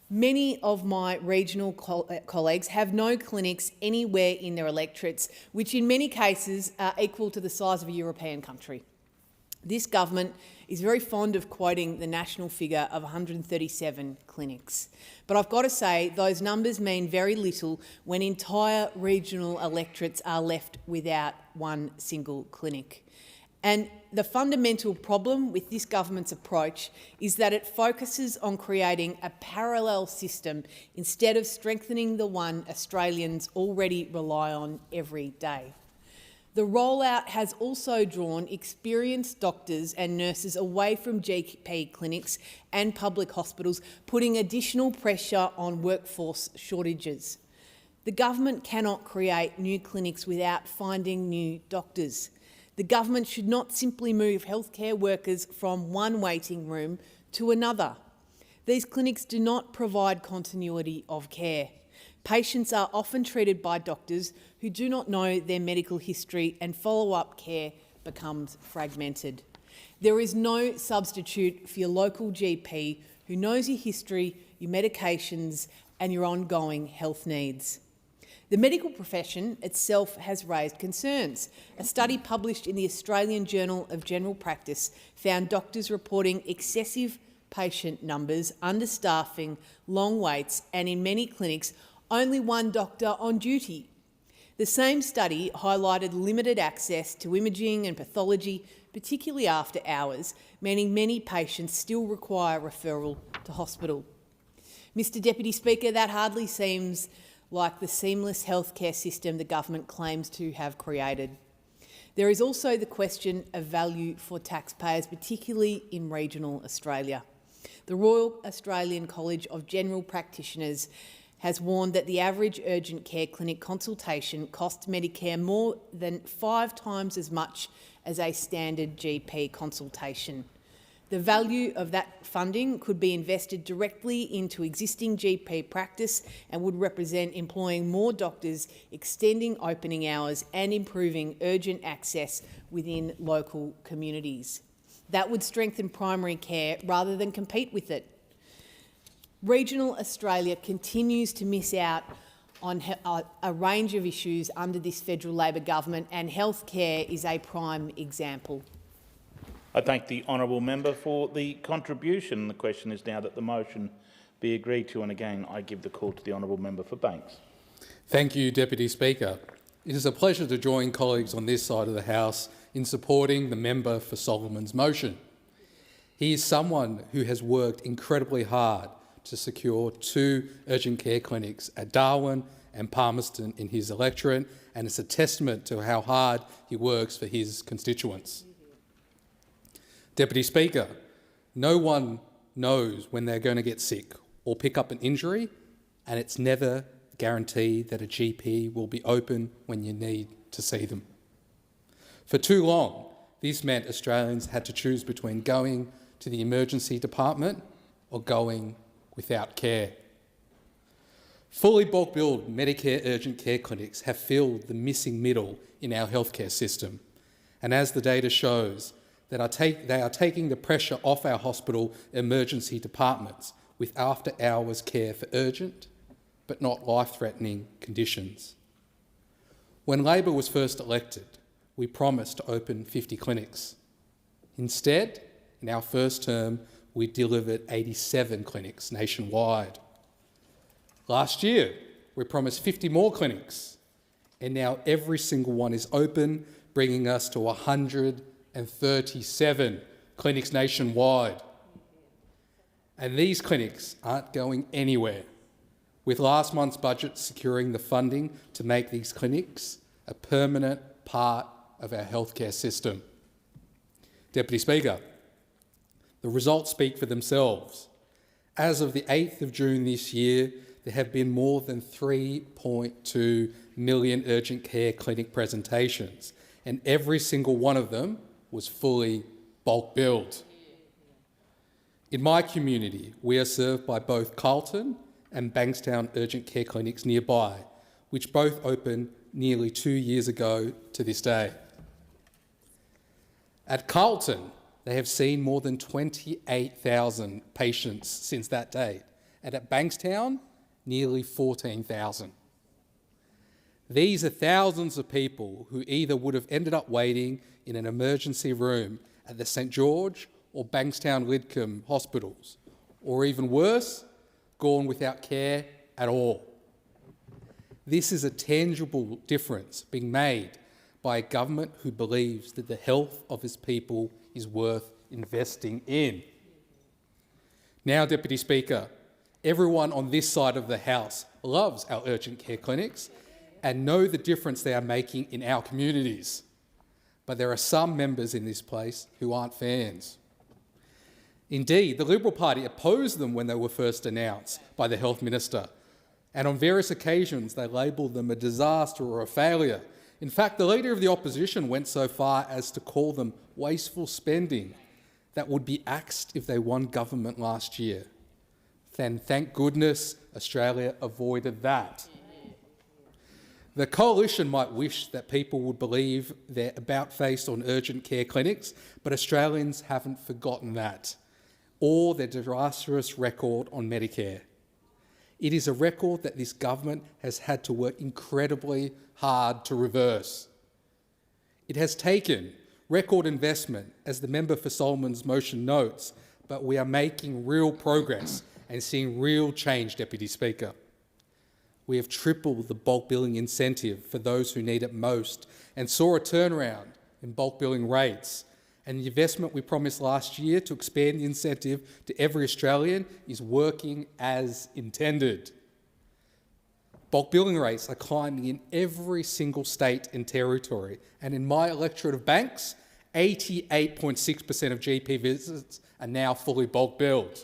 many of my regional colleagues have no clinics anywhere in their electorates, which in many cases are equal to the size of a European country. This government is very fond of quoting the national figure of 137 clinics. But I've got to say those numbers mean very little when entire regional electorates are left without one single clinic. And the fundamental problem with this government's approach is that it focuses on creating a parallel system instead of strengthening the one Australians already rely on every day. The rollout has also drawn experienced doctors and nurses away from GP clinics and public hospitals, putting additional pressure on workforce shortages. The government cannot create new clinics without finding new doctors. The government should not simply move healthcare workers from one waiting room to another. These clinics do not provide continuity of care. Patients are often treated by doctors who do not know their medical history, and follow-up care becomes fragmented. There is no substitute for your local GP who knows your history, your medications and your ongoing health needs. The medical profession itself has raised concerns. A study published in the Australian Journal of General Practice found doctors reporting excessive patient numbers, understaffing, long waits and, in many clinics, only one doctor on duty. The same study highlighted limited access to imaging and pathology, particularly after hours, meaning many patients still require referral to hospital. Mr Deputy Speaker, that hardly seems like the seamless healthcare system the government claims to have created. There is also the question of value for taxpayers, particularly in regional Australia. The Royal Australian College of General Practitioners has warned that the average urgent care clinic consultation costs Medicare more than 5 times as much as a standard GP consultation. The value of that funding could be invested directly into existing GP practice and would represent employing more doctors, extending opening hours and improving urgent access within local communities. That would strengthen primary care rather than compete with it. Regional Australia continues to miss out on a range of issues under this federal Labor government, and healthcare is a prime example. I thank the honourable member for the contribution. The question is now that the motion be agreed to, and again I give the call to the honourable member for Banks. Thank you, Deputy Speaker. It is a pleasure to join colleagues on this side of the House in supporting the member for Solomon's motion. He is someone who has worked incredibly hard to secure 2 urgent care clinics at Darwin and Palmerston in his electorate, and it's a testament to how hard he works for his constituents. Deputy Speaker, no one knows when they're going to get sick or pick up an injury, and it's never guaranteed that a GP will be open when you need to see them. For too long, this meant Australians had to choose between going to the emergency department or going without care. Fully bulk billed Medicare urgent care clinics have filled the missing middle in our healthcare system, and as the data shows, they are taking the pressure off our hospital emergency departments with after-hours care for urgent but not life-threatening conditions. When Labor was first elected, we promised to open 50 clinics. Instead, in our first term, we delivered 87 clinics nationwide. Last year, we promised 50 more clinics, and now every single one is open, bringing us to 137 clinics nationwide. And these clinics aren't going anywhere, with last month's budget securing the funding to make these clinics a permanent part of our healthcare system. Deputy Speaker, the results speak for themselves. As of the 8th of June this year, there have been more than 3.2 million urgent care clinic presentations, and every single one of them was fully bulk billed. In my community, we are served by both Carlton and Bankstown urgent care clinics nearby, which both opened nearly 2 years ago to this day. At Carlton, they have seen more than 28,000 patients since that date, and at Bankstown, nearly 14,000. These are thousands of people who either would have ended up waiting in an emergency room at the St George or Bankstown Lidcombe hospitals, or even worse, gone without care at all. This is a tangible difference being made by a government who believes that the health of its people is worth investing in. Now, Deputy Speaker, everyone on this side of the House loves our urgent care clinics and know the difference they are making in our communities. But there are some members in this place who aren't fans. Indeed, the Liberal Party opposed them when they were first announced by the Health Minister, and on various occasions they labelled them a disaster or a failure. In fact, the Leader of the Opposition went so far as to call them wasteful spending that would be axed if they won government last year. Then thank goodness Australia avoided that. The Coalition might wish that people would believe their about-face on urgent care clinics, but Australians haven't forgotten that, or their disastrous record on Medicare. It is a record that this government has had to work incredibly hard to reverse. It has taken record investment, as the member for Solomon's motion notes, but we are making real progress and seeing real change, Deputy Speaker. We have tripled the bulk billing incentive for those who need it most and saw a turnaround in bulk billing rates. And the investment we promised last year to expand the incentive to every Australian is working as intended. Bulk billing rates are climbing in every single state and territory, and in my electorate of Banks, 88.6% of GP visits are now fully bulk billed,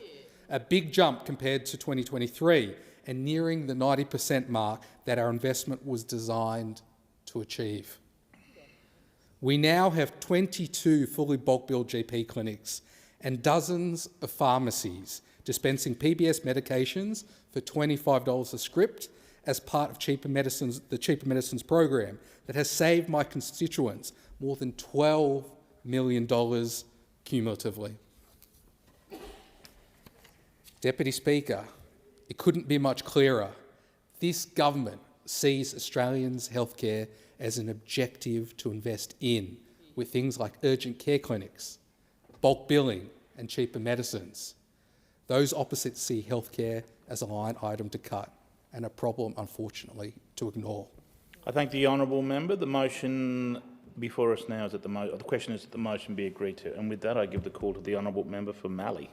a big jump compared to 2023 and nearing the 90% mark that our investment was designed to achieve. We now have 22 fully bulk billed GP clinics and dozens of pharmacies dispensing PBS medications for $25 a script as part of the Cheaper Medicines program that has saved my constituents more than $12 million cumulatively. Deputy Speaker, it couldn't be much clearer. This government sees Australians' healthcare as an objective to invest in, with things like urgent care clinics, bulk billing and cheaper medicines. Those opposite see healthcare as a line item to cut and a problem, unfortunately, to ignore. I thank the honourable member. The motion before us now is that the question is that the motion be agreed to. And with that, I give the call to the honourable member for Mallee.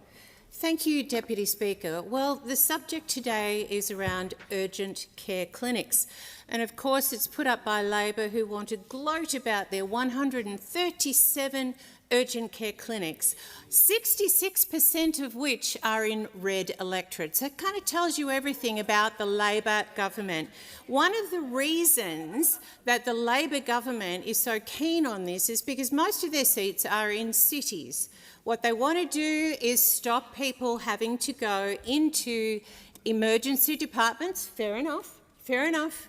Thank you, Deputy Speaker. Well, the subject today is around urgent care clinics. And of course, it's put up by Labor, who want to gloat about their 137 urgent care clinics, 66% of which are in red electorates. That kind of tells you everything about the Labor government. One of the reasons that the Labor government is so keen on this is because most of their seats are in cities. What they want to do is stop people having to go into emergency departments. Fair enough, fair enough.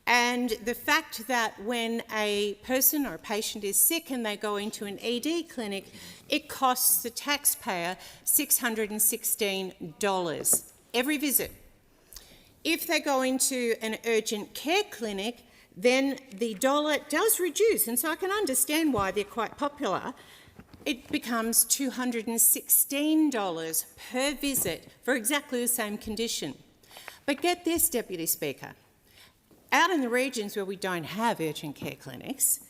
And the fact that when a person or a patient is sick and they go into an ED clinic, it costs the taxpayer $616 every visit. If they go into an urgent care clinic, then the dollar does reduce, and so I can understand why they're quite popular. It becomes $216 per visit for exactly the same condition. But get this, Deputy Speaker. Out in the regions where we don't have urgent care clinics,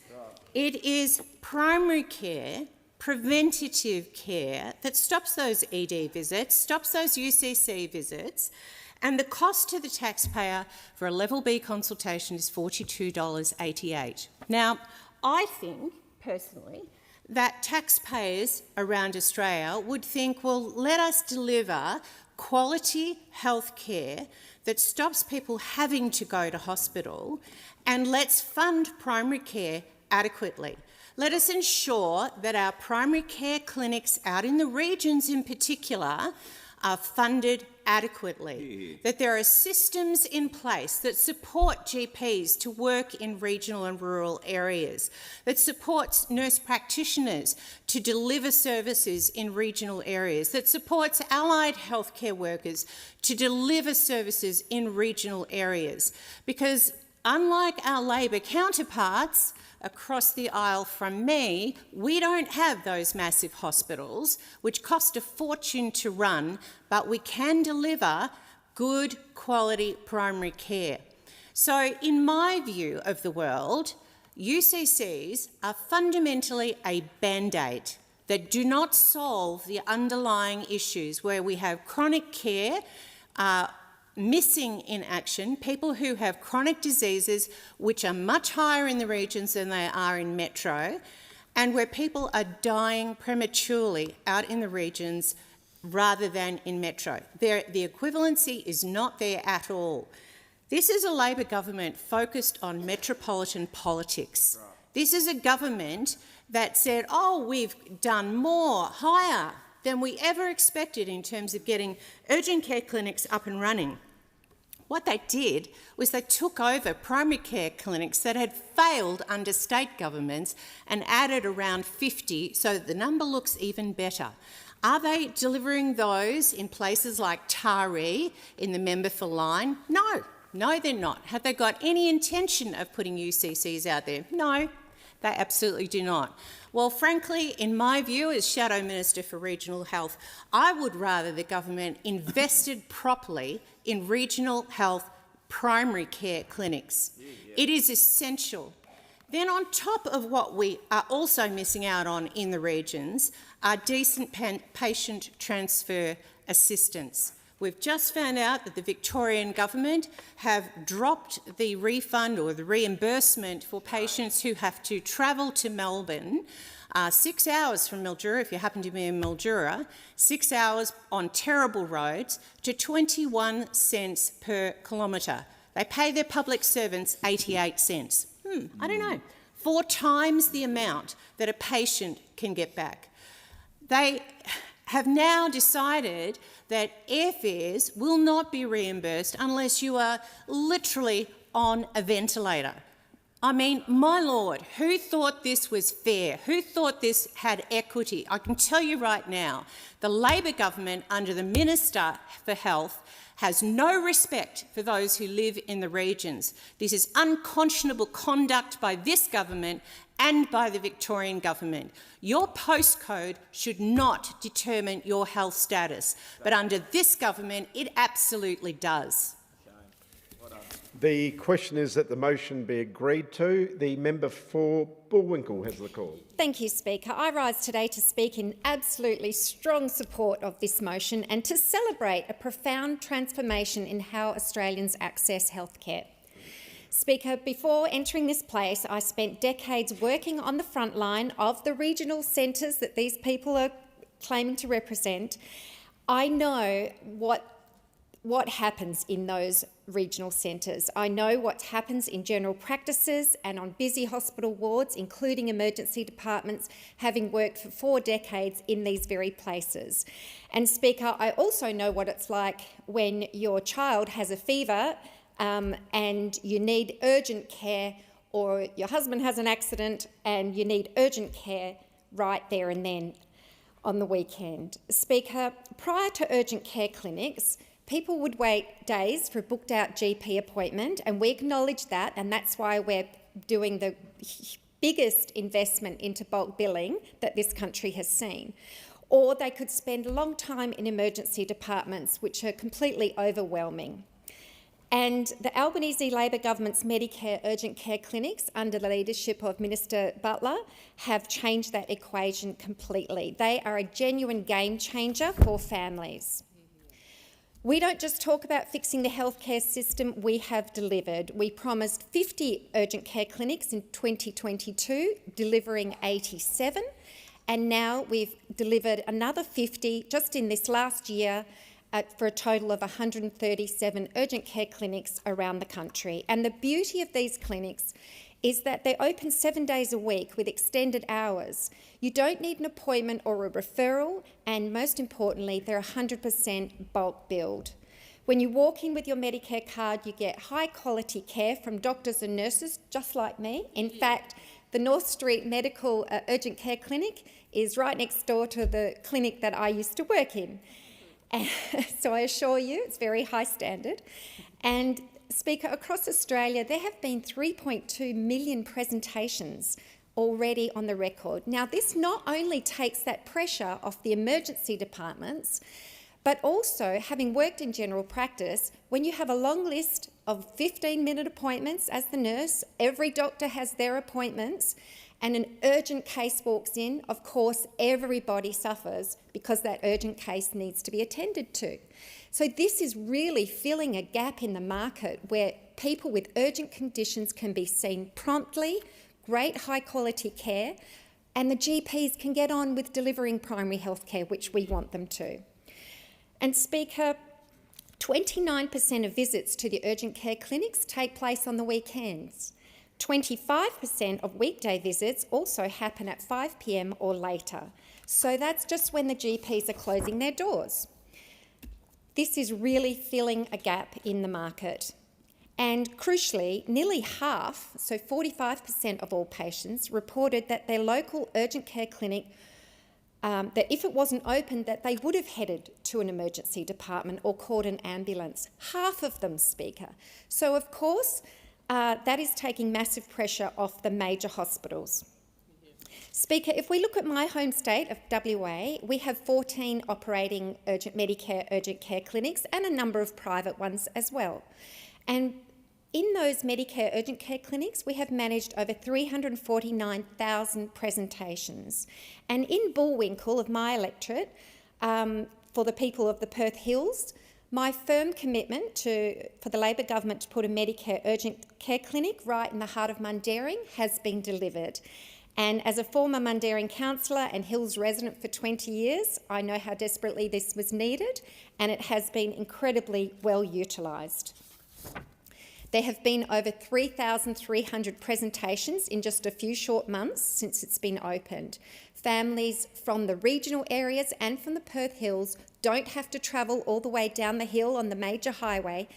it is primary care, preventative care that stops those ED visits, stops those UCC visits, and the cost to the taxpayer for a level B consultation is $42.88. Now, I think, personally, that taxpayers around Australia would think, well, let us deliver quality health care that stops people having to go to hospital, and let's fund primary care adequately. Let us ensure that our primary care clinics out in the regions in particular are funded adequately, that there are systems in place that support GPs to work in regional and rural areas, that supports nurse practitioners to deliver services in regional areas, that supports allied healthcare workers to deliver services in regional areas. Because unlike our Labor counterparts across the aisle from me, we don't have those massive hospitals which cost a fortune to run, but we can deliver good quality primary care. So in my view of the world, UCCs are fundamentally a band-aid that do not solve the underlying issues where we have chronic care missing in action, people who have chronic diseases which are much higher in the regions than they are in metro, and where people are dying prematurely out in the regions rather than in metro. The equivalency is not there at all. This is a Labor government focused on metropolitan politics. This is a government that said, oh, we've done more, higher than we ever expected in terms of getting urgent care clinics up and running. What they did was they took over primary care clinics that had failed under state governments and added around 50 so that the number looks even better. Are they delivering those in places like Taree in the member for Lyne? No, they're not. Have they got any intention of putting UCCs out there? No, they absolutely do not. Well, frankly, in my view, as Shadow Minister for Regional Health, I would rather the government invested properly in regional health primary care clinics. It is essential. Then on top of what we are also missing out on in the regions are decent patient transfer assistance. We've just found out that the Victorian government have dropped the refund or the reimbursement for patients who have to travel to Melbourne 6 hours from Mildura, if you happen to be in Mildura, 6 hours on terrible roads, to 21 cents per kilometre. They pay their public servants 88 cents. I don't know, 4 times the amount that a patient can get back. They have now decided that airfares will not be reimbursed unless you are literally on a ventilator. I mean, my lord, who thought this was fair? Who thought this had equity? I can tell you right now, the Labor government under the Minister for Health has no respect for those who live in the regions. This is unconscionable conduct by this government and by the Victorian government. Your postcode should not determine your health status, but under this government, it absolutely does. The question is that the motion be agreed to. The member for Bullwinkle has the call. Thank you, Speaker. I rise today to speak in absolutely strong support of this motion and to celebrate a profound transformation in how Australians access healthcare. Speaker, before entering this place, I spent decades working on the front line of the regional centres that these people are claiming to represent. I know what happens in those regional centres. I know what happens in general practices and on busy hospital wards, including emergency departments, having worked for 4 decades in these very places. And Speaker, I also know what it's like when your child has a fever and you need urgent care, or your husband has an accident and you need urgent care right there and then on the weekend. Speaker, prior to urgent care clinics, people would wait days for a booked-out GP appointment, and we acknowledge that, and that's why we're doing the biggest investment into bulk billing that this country has seen. Or they could spend a long time in emergency departments, which are completely overwhelming. And the Albanese Labor government's Medicare urgent care clinics, under the leadership of Minister Butler, have changed that equation completely. They are a genuine game changer for families. We don't just talk about fixing the healthcare system, we have delivered. We promised 50 urgent care clinics in 2022, delivering 87, and now we've delivered another 50 just in this last year for a total of 137 urgent care clinics around the country. And the beauty of these clinics is that they're open 7 days a week with extended hours. You don't need an appointment or a referral, and most importantly, they're 100% bulk billed. When you walk in with your Medicare card, you get high-quality care from doctors and nurses, just like me. In fact, the North Street Medical Urgent Care Clinic is right next door to the clinic that I used to work in. So I assure you, it's very high standard. And Speaker, across Australia, there have been 3.2 million presentations already on the record. Now, this not only takes that pressure off the emergency departments, but also, having worked in general practice, when you have a long list of 15-minute appointments as the nurse, every doctor has their appointments, and an urgent case walks in, of course, everybody suffers because that urgent case needs to be attended to. So this is really filling a gap in the market where people with urgent conditions can be seen promptly, great high-quality care, and the GPs can get on with delivering primary health care, which we want them to. And Speaker, 29% of visits to the urgent care clinics take place on the weekends. 25% of weekday visits also happen at 5 p.m. or later. So that's just when the GPs are closing their doors. This is really filling a gap in the market. And crucially, nearly half, so 45% of all patients, reported that their local urgent care clinic, that if it wasn't open, that they would have headed to an emergency department or called an ambulance. Half of them, Speaker. So, of course, that is taking massive pressure off the major hospitals. Speaker, if we look at my home state of WA, we have 14 operating Medicare urgent care clinics and a number of private ones as well. And in those Medicare urgent care clinics, we have managed over 349,000 presentations. And in Bullwinkle of my electorate, for the people of the Perth Hills, my firm commitment for the Labor government to put a Medicare urgent care clinic right in the heart of Mundaring has been delivered. And as a former Mundaring councillor and Hills resident for 20 years, I know how desperately this was needed, and it has been incredibly well utilised. There have been over 3,300 presentations in just a few short months since it's been opened. Families from the regional areas and from the Perth Hills don't have to travel all the way down the hill on the major highway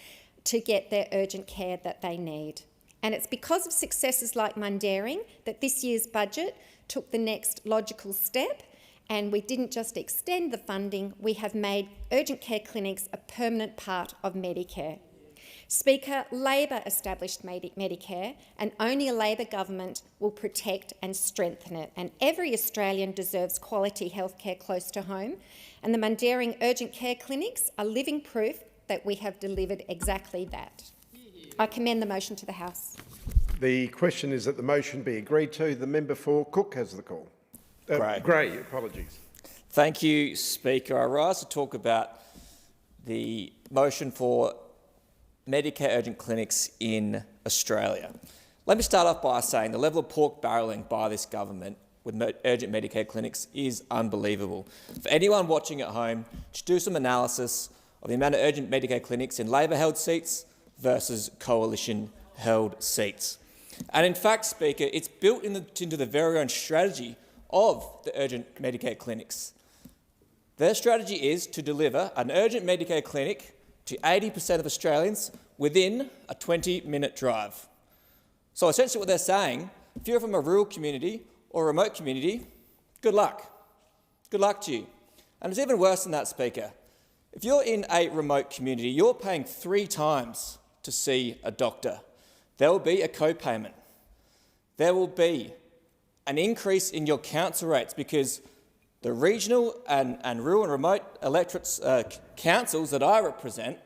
to get their urgent care that they need. And it's because of successes like Mundaring that this year's budget took the next logical step, and we didn't just extend the funding, we have made urgent care clinics a permanent part of Medicare. Speaker, Labor established Medicare, and only a Labor government will protect and strengthen it. And every Australian deserves quality healthcare close to home, and the Mundaring urgent care clinics are living proof that we have delivered exactly that. I commend the motion to the House. The question is that the motion be agreed to. The member for Cook has the call. Gray, apologies. Thank you, Speaker. I rise to talk about the motion for Medicare urgent clinics in Australia. Let me start off by saying the level of pork barrelling by this government with urgent Medicare clinics is unbelievable. For anyone watching at home, just do some analysis of the amount of urgent Medicare clinics in Labor-held seats versus Coalition-held seats. And in fact, Speaker, it's built into the very own strategy of the urgent Medicare clinics. Their strategy is to deliver an urgent Medicare clinic to 80% of Australians within a 20-minute drive. So essentially what they're saying, if you're from a rural community or a remote community, good luck. Good luck to you. And it's even worse than that, Speaker. If you're in a remote community, you're paying 3 times to see a doctor. There will be a co-payment. There will be an increase in your council rates because the regional and rural and remote electorates councils that I represent,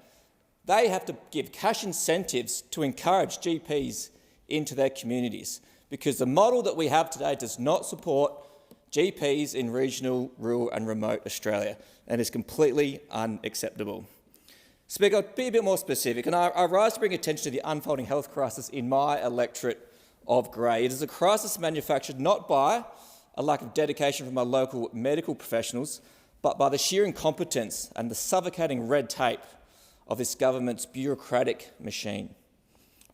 they have to give cash incentives to encourage GPs into their communities because the model that we have today does not support GPs in regional, rural and remote Australia and is completely unacceptable. Speaker, I'll be a bit more specific, and I rise to bring attention to the unfolding health crisis in my electorate of Grey. It is a crisis manufactured not by a lack of dedication from our local medical professionals, but by the sheer incompetence and the suffocating red tape of this government's bureaucratic machine.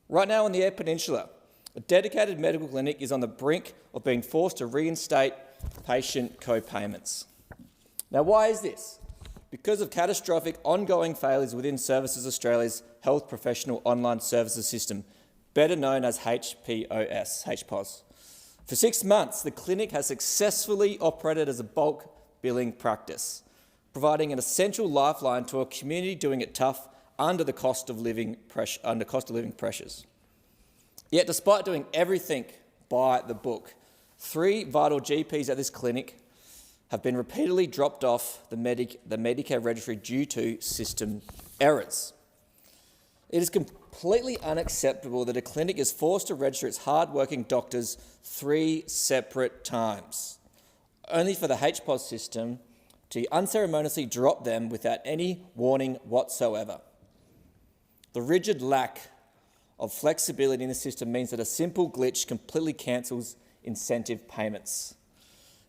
Right now on the Eyre Peninsula, a dedicated medical clinic is on the brink of being forced to reinstate patient co-payments. Now, why is this? Because of catastrophic ongoing failures within Services Australia's health professional online services system, better known as HPOS. For 6 months, the clinic has successfully operated as a bulk billing practice, providing an essential lifeline to a community doing it tough under the cost of living pressures. Yet, despite doing everything by the book, 3 vital GPs at this clinic have been repeatedly dropped off the Medicare registry due to system errors. It is completely unacceptable that a clinic is forced to register its hard-working doctors 3 separate times, only for the HPOS system to unceremoniously drop them without any warning whatsoever. The rigid lack of flexibility in the system means that a simple glitch completely cancels incentive payments.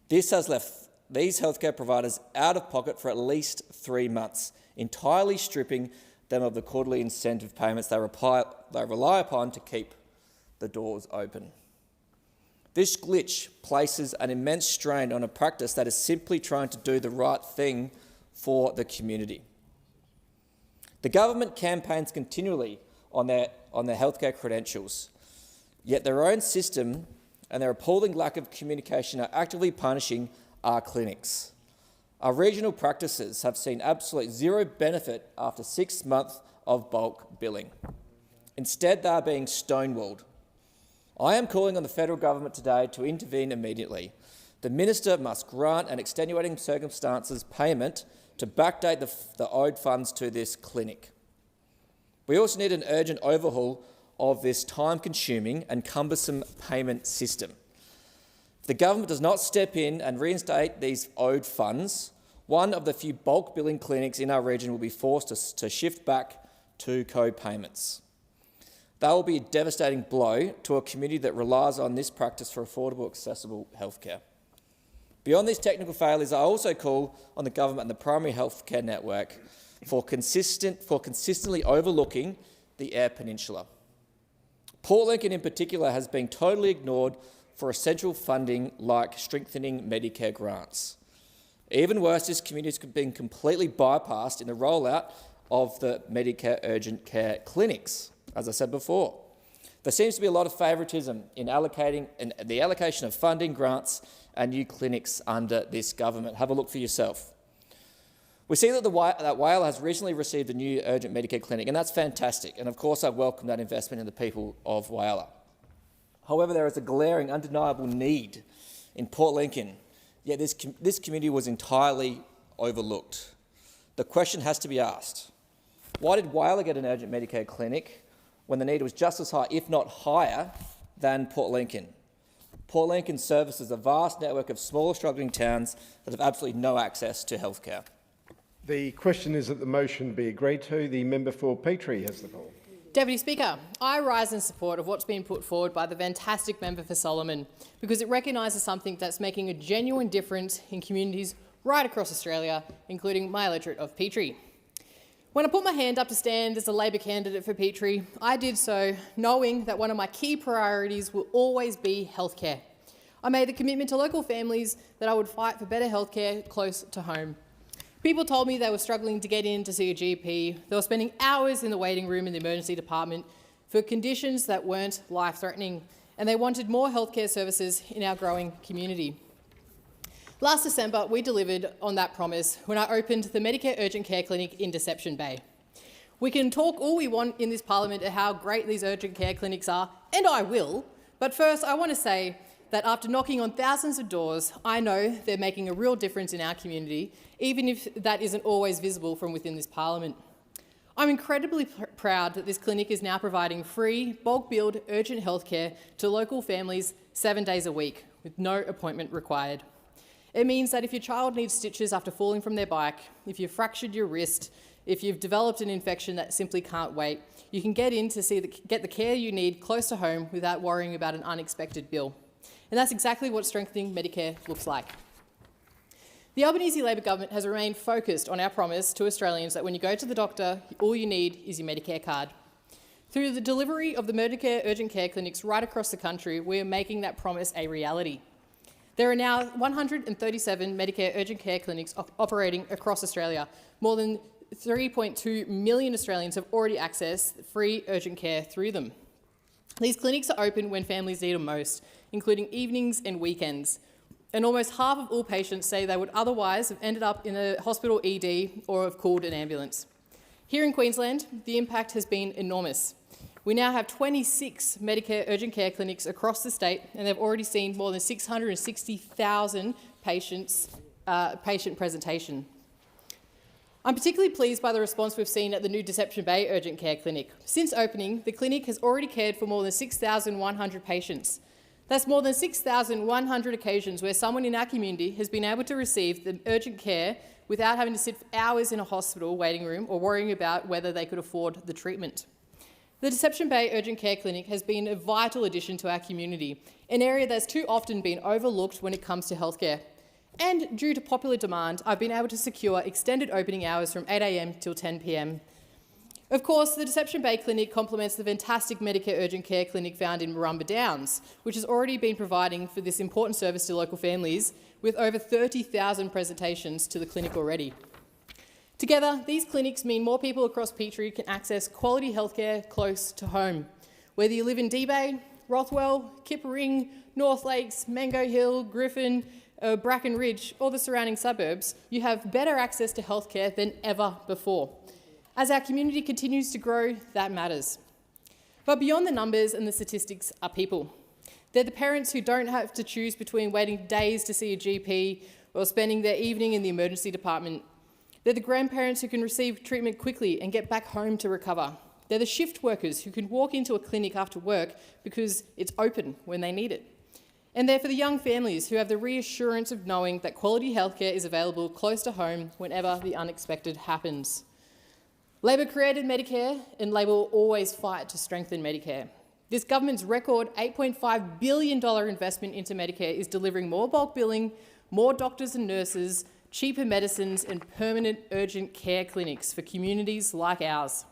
This has left these healthcare providers out of pocket for at least 3 months, entirely stripping them of the quarterly incentive payments they rely upon to keep the doors open. This glitch places an immense strain on a practice that is simply trying to do the right thing for the community. The government campaigns continually on their healthcare credentials, yet their own system and their appalling lack of communication are actively punishing our clinics. Our regional practices have seen absolute zero benefit after 6 months of bulk billing. Instead, they are being stonewalled. I am calling on the federal government today to intervene immediately. The minister must grant an extenuating circumstances payment to backdate the owed funds to this clinic. We also need an urgent overhaul of this time-consuming and cumbersome payment system. If the government does not step in and reinstate these owed funds, one of the few bulk billing clinics in our region will be forced to shift back to co-payments. That will be a devastating blow to a community that relies on this practice for affordable, accessible healthcare. Beyond these technical failures, I also call on the government and the primary healthcare network for consistently overlooking the Eyre Peninsula. Port Lincoln in particular has been totally ignored for essential funding like strengthening Medicare grants. Even worse, this community has been completely bypassed in the rollout of the Medicare urgent care clinics, as I said before. There seems to be a lot of favouritism in the allocation of funding, grants and new clinics under this government. Have a look for yourself. We see that Whyalla has recently received a new urgent Medicare clinic, and that's fantastic. And of course, I welcome that investment in the people of Whyalla. However, there is a glaring, undeniable need in Port Lincoln, yet this community was entirely overlooked. The question has to be asked: why did Whyalla get an urgent Medicare clinic when the need was just as high, if not higher, than Port Lincoln? Port Lincoln services a vast network of small, struggling towns that have absolutely no access to healthcare. The question is that the motion be agreed to. The member for Petrie has the call. Deputy Speaker, I rise in support of what's been put forward by the fantastic member for Solomon because it recognises something that's making a genuine difference in communities right across Australia, including my electorate of Petrie. When I put my hand up to stand as a Labor candidate for Petrie, I did so knowing that one of my key priorities will always be healthcare. I made the commitment to local families that I would fight for better healthcare close to home. People told me they were struggling to get in to see a GP. They were spending hours in the waiting room in the emergency department for conditions that weren't life-threatening, and they wanted more healthcare services in our growing community. Last December, we delivered on that promise when I opened the Medicare Urgent Care Clinic in Deception Bay. We can talk all we want in this parliament at how great these urgent care clinics are, and I will, but first I want to say that after knocking on thousands of doors, I know they're making a real difference in our community, even if that isn't always visible from within this parliament. I'm incredibly proud that this clinic is now providing free, bulk-billed urgent healthcare to local families 7 days a week, with no appointment required. It means that if your child needs stitches after falling from their bike, if you've fractured your wrist, if you've developed an infection that simply can't wait, you can get in to get the care you need close to home without worrying about an unexpected bill. And that's exactly what strengthening Medicare looks like. The Albanese Labor government has remained focused on our promise to Australians that when you go to the doctor, all you need is your Medicare card. Through the delivery of the Medicare urgent care clinics right across the country, we are making that promise a reality. There are now 137 Medicare urgent care clinics operating across Australia. More than 3.2 million Australians have already accessed free urgent care through them. These clinics are open when families need them most, including evenings and weekends. And almost half of all patients say they would otherwise have ended up in a hospital ED or have called an ambulance. Here in Queensland, the impact has been enormous. We now have 26 Medicare urgent care clinics across the state, and they've already seen more than 660,000 patient presentation. I'm particularly pleased by the response we've seen at the new Deception Bay Urgent Care Clinic. Since opening, the clinic has already cared for more than 6,100 patients. That's more than 6,100 occasions where someone in our community has been able to receive the urgent care without having to sit for hours in a hospital waiting room or worrying about whether they could afford the treatment. The Deception Bay Urgent Care Clinic has been a vital addition to our community, an area that's too often been overlooked when it comes to healthcare. And due to popular demand, I've been able to secure extended opening hours from 8 a.m. till 10 p.m. Of course, the Deception Bay Clinic complements the fantastic Medicare Urgent Care Clinic found in Murrumba Downs, which has already been providing for this important service to local families, with over 30,000 presentations to the clinic already. Together, these clinics mean more people across Petrie can access quality healthcare close to home. Whether you live in D-Bay, Rothwell, Kippa-Ring, North Lakes, Mango Hill, Griffin, Bracken Ridge or the surrounding suburbs, you have better access to healthcare than ever before. As our community continues to grow, that matters. But beyond the numbers and the statistics are people. They're the parents who don't have to choose between waiting days to see a GP or spending their evening in the emergency department. They're the grandparents who can receive treatment quickly and get back home to recover. They're the shift workers who can walk into a clinic after work because it's open when they need it. And they're for the young families who have the reassurance of knowing that quality healthcare is available close to home whenever the unexpected happens. Labor created Medicare, and Labor will always fight to strengthen Medicare. This government's record $8.5 billion investment into Medicare is delivering more bulk billing, more doctors and nurses, cheaper medicines and permanent urgent care clinics for communities like ours.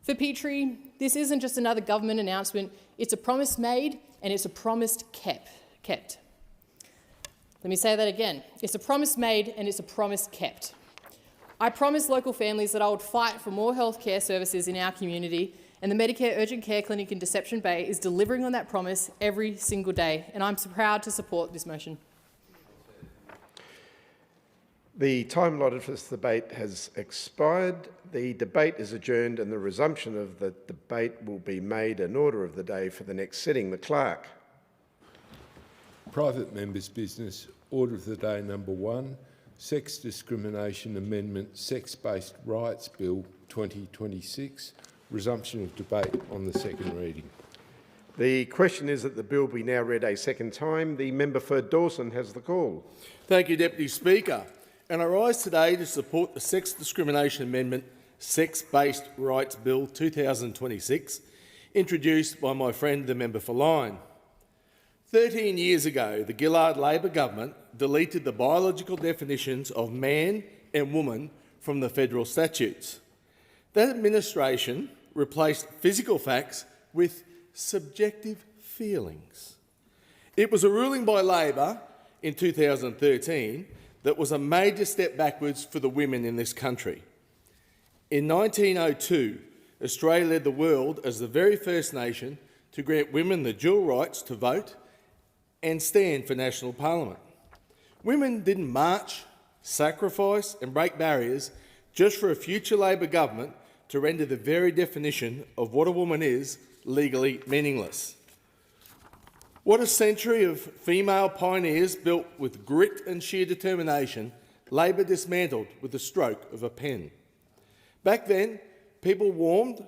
For Petrie, this isn't just another government announcement, it's a promise made and it's a promise kept. Let me say that again. It's a promise made and it's a promise kept. I promised local families that I would fight for more healthcare services in our community, And the Medicare Urgent Care Clinic in Deception Bay is delivering on that promise every single day, and I'm so proud to support this motion. The time allotted for this debate has expired. The debate is adjourned and the resumption of the debate will be made an order of the day for the next sitting. The Clerk. Private members' business. Order of the day number 1. Sex Discrimination Amendment Sex-Based Rights Bill 2026. Resumption of debate on the second reading. The question is that the bill be now read a second time. The member for Dawson has the call. Thank you, Deputy Speaker. And I rise today to support the Sex Discrimination Amendment Sex-Based Rights Bill 2026, introduced by my friend the member for Lyne. 13 years ago, the Gillard Labor government deleted the biological definitions of man and woman from the federal statutes. That administration replaced physical facts with subjective feelings. It was a ruling by Labor in 2013 that was a major step backwards for the women in this country. In 1902, Australia led the world as the very first nation to grant women the dual rights to vote and stand for national parliament. Women didn't march, sacrifice and break barriers just for a future Labor government to render the very definition of what a woman is legally meaningless. What a century of female pioneers built with grit and sheer determination, Labor dismantled with the stroke of a pen. Back then, people warned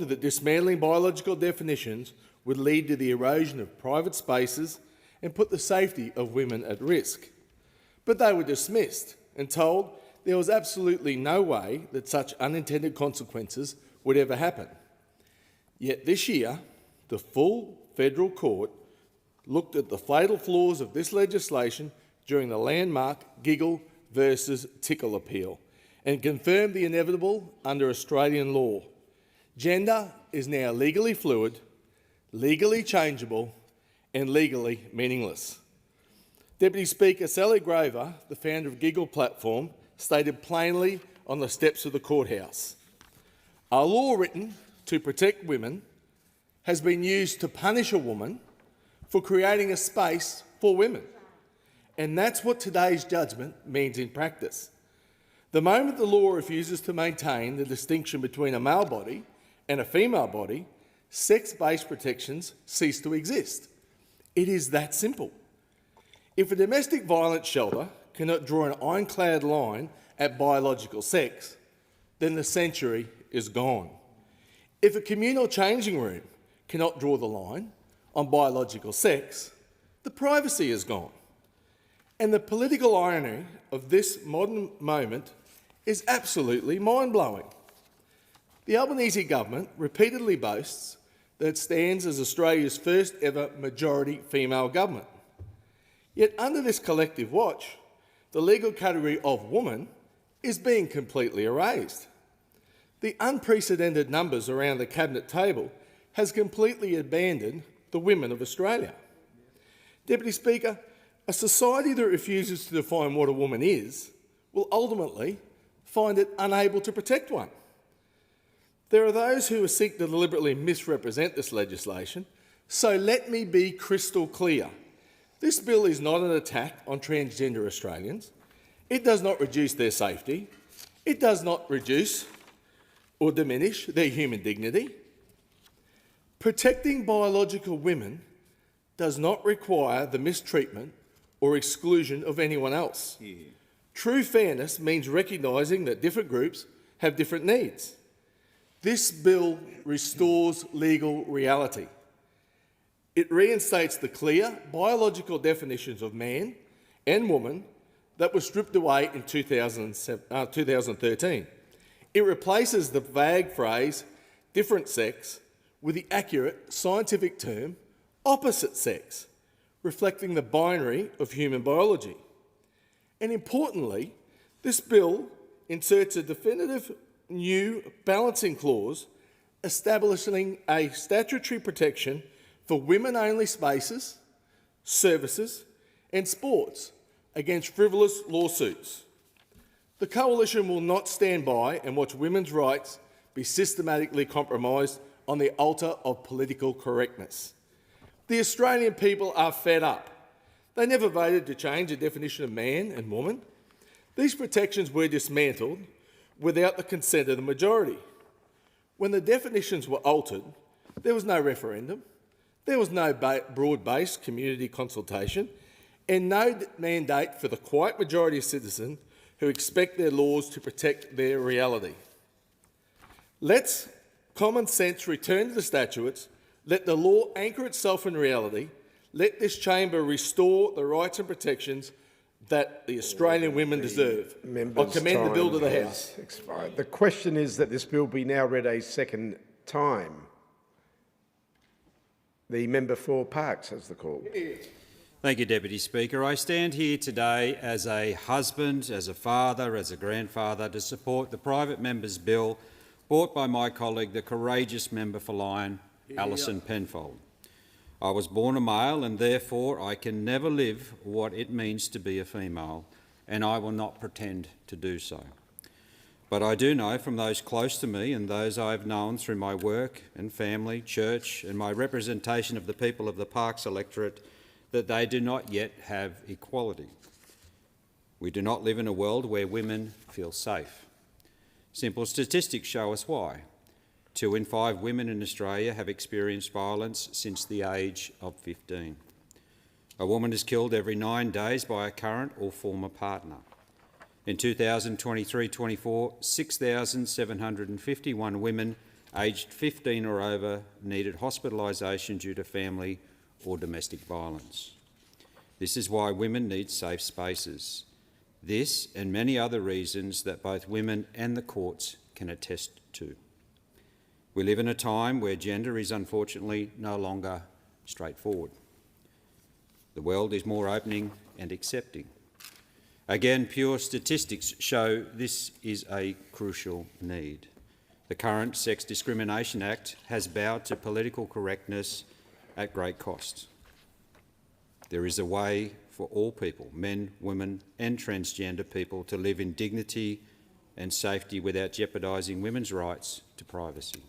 that dismantling biological definitions would lead to the erosion of private spaces and put the safety of women at risk. But they were dismissed and told there was absolutely no way that such unintended consequences would ever happen. Yet this year, the full federal court looked at the fatal flaws of this legislation during the landmark Giggle versus Tickle appeal and confirmed the inevitable under Australian law. Gender is now legally fluid, legally changeable and legally meaningless. Deputy Speaker Sally Grover, the founder of Giggle platform, stated plainly on the steps of the courthouse, "A law written to protect women has been used to punish a woman for creating a space for women." And that's what today's judgment means in practice. The moment the law refuses to maintain the distinction between a male body and a female body, sex-based protections cease to exist. It is that simple. If a domestic violence shelter cannot draw an ironclad line at biological sex, then the century is gone. If a communal changing room cannot draw the line on biological sex, the privacy is gone. And the political irony of this modern moment is absolutely mind-blowing. The Albanese government repeatedly boasts that it stands as Australia's first ever majority female government. Yet under this collective watch, the legal category of woman is being completely erased. The unprecedented numbers around the cabinet table has completely abandoned the women of Australia. Deputy Speaker, a society that refuses to define what a woman is will ultimately find it unable to protect one. There are those who seek to deliberately misrepresent this legislation, so let me be crystal clear. This bill is not an attack on transgender Australians. It does not reduce their safety. It does not reduce or diminish their human dignity. Protecting biological women does not require the mistreatment or exclusion of anyone else. Yeah. True fairness means recognising that different groups have different needs. This bill restores legal reality. It reinstates the clear biological definitions of man and woman that were stripped away in 2013. It replaces the vague phrase different sex with the accurate scientific term opposite sex, reflecting the binary of human biology. And importantly, this bill inserts a definitive new balancing clause establishing a statutory protection for women-only spaces, services and sports against frivolous lawsuits. The Coalition will not stand by and watch women's rights be systematically compromised on the altar of political correctness. The Australian people are fed up. They never voted to change the definition of man and woman. These protections were dismantled without the consent of the majority. When the definitions were altered, there was no referendum, there was no broad-based community consultation, and no mandate for the quiet majority of citizens who expect their laws to protect their reality. Let's common sense return to the statutes, let the law anchor itself in reality, let this chamber restore the rights and protections that the Australian women deserve. I commend the bill to the House. Expired. The question is that this bill be now read a second time. The member for Parkes has the call. Thank you, Deputy Speaker. I stand here today as a husband, as a father, as a grandfather to support the private member's bill brought by my colleague, the courageous member for Lyne, Alison Penfold. I was born a male and therefore I can never live what it means to be a female, and I will not pretend to do so. But I do know from those close to me and those I have known through my work and family, church and my representation of the people of the Parkes electorate that they do not yet have equality. We do not live in a world where women feel safe. Simple statistics show us why. 2 in 5 women in Australia have experienced violence since the age of 15. A woman is killed every 9 days by a current or former partner. In 2023-24, 6,751 women aged 15 or over needed hospitalisation due to family or domestic violence. This is why women need safe spaces. This and many other reasons that both women and the courts can attest to. We live in a time where gender is unfortunately no longer straightforward. The world is more opening and accepting. Again, pure statistics show this is a crucial need. The current Sex Discrimination Act has bowed to political correctness at great cost. There is a way for all people, men, women and transgender people, to live in dignity and safety without jeopardising women's rights to privacy.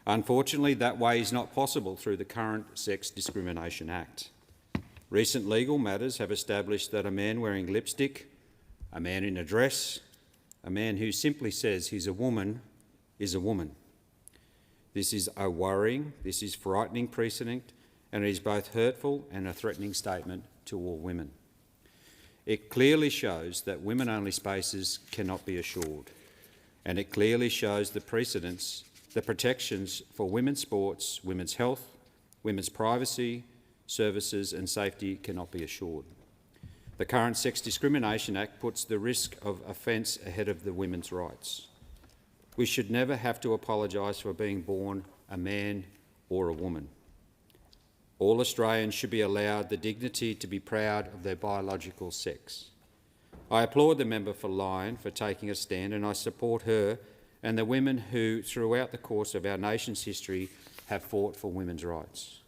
Unfortunately, that way is not possible through the current Sex Discrimination Act. Recent legal matters have established that a man wearing lipstick, a man in a dress, a man who simply says he's a woman is a woman. This is a worrying, this is frightening precedent, and it is both hurtful and a threatening statement to all women. It clearly shows that women-only spaces cannot be assured, and it clearly shows the precedents, the protections for women's sports, women's health, women's privacy, services and safety cannot be assured. The current Sex Discrimination Act puts the risk of offence ahead of the women's rights. We should never have to apologise for being born a man or a woman. All Australians should be allowed the dignity to be proud of their biological sex. I applaud the member for Lyne for taking a stand, and I support her and the women who, throughout the course of our nation's history, have fought for women's rights.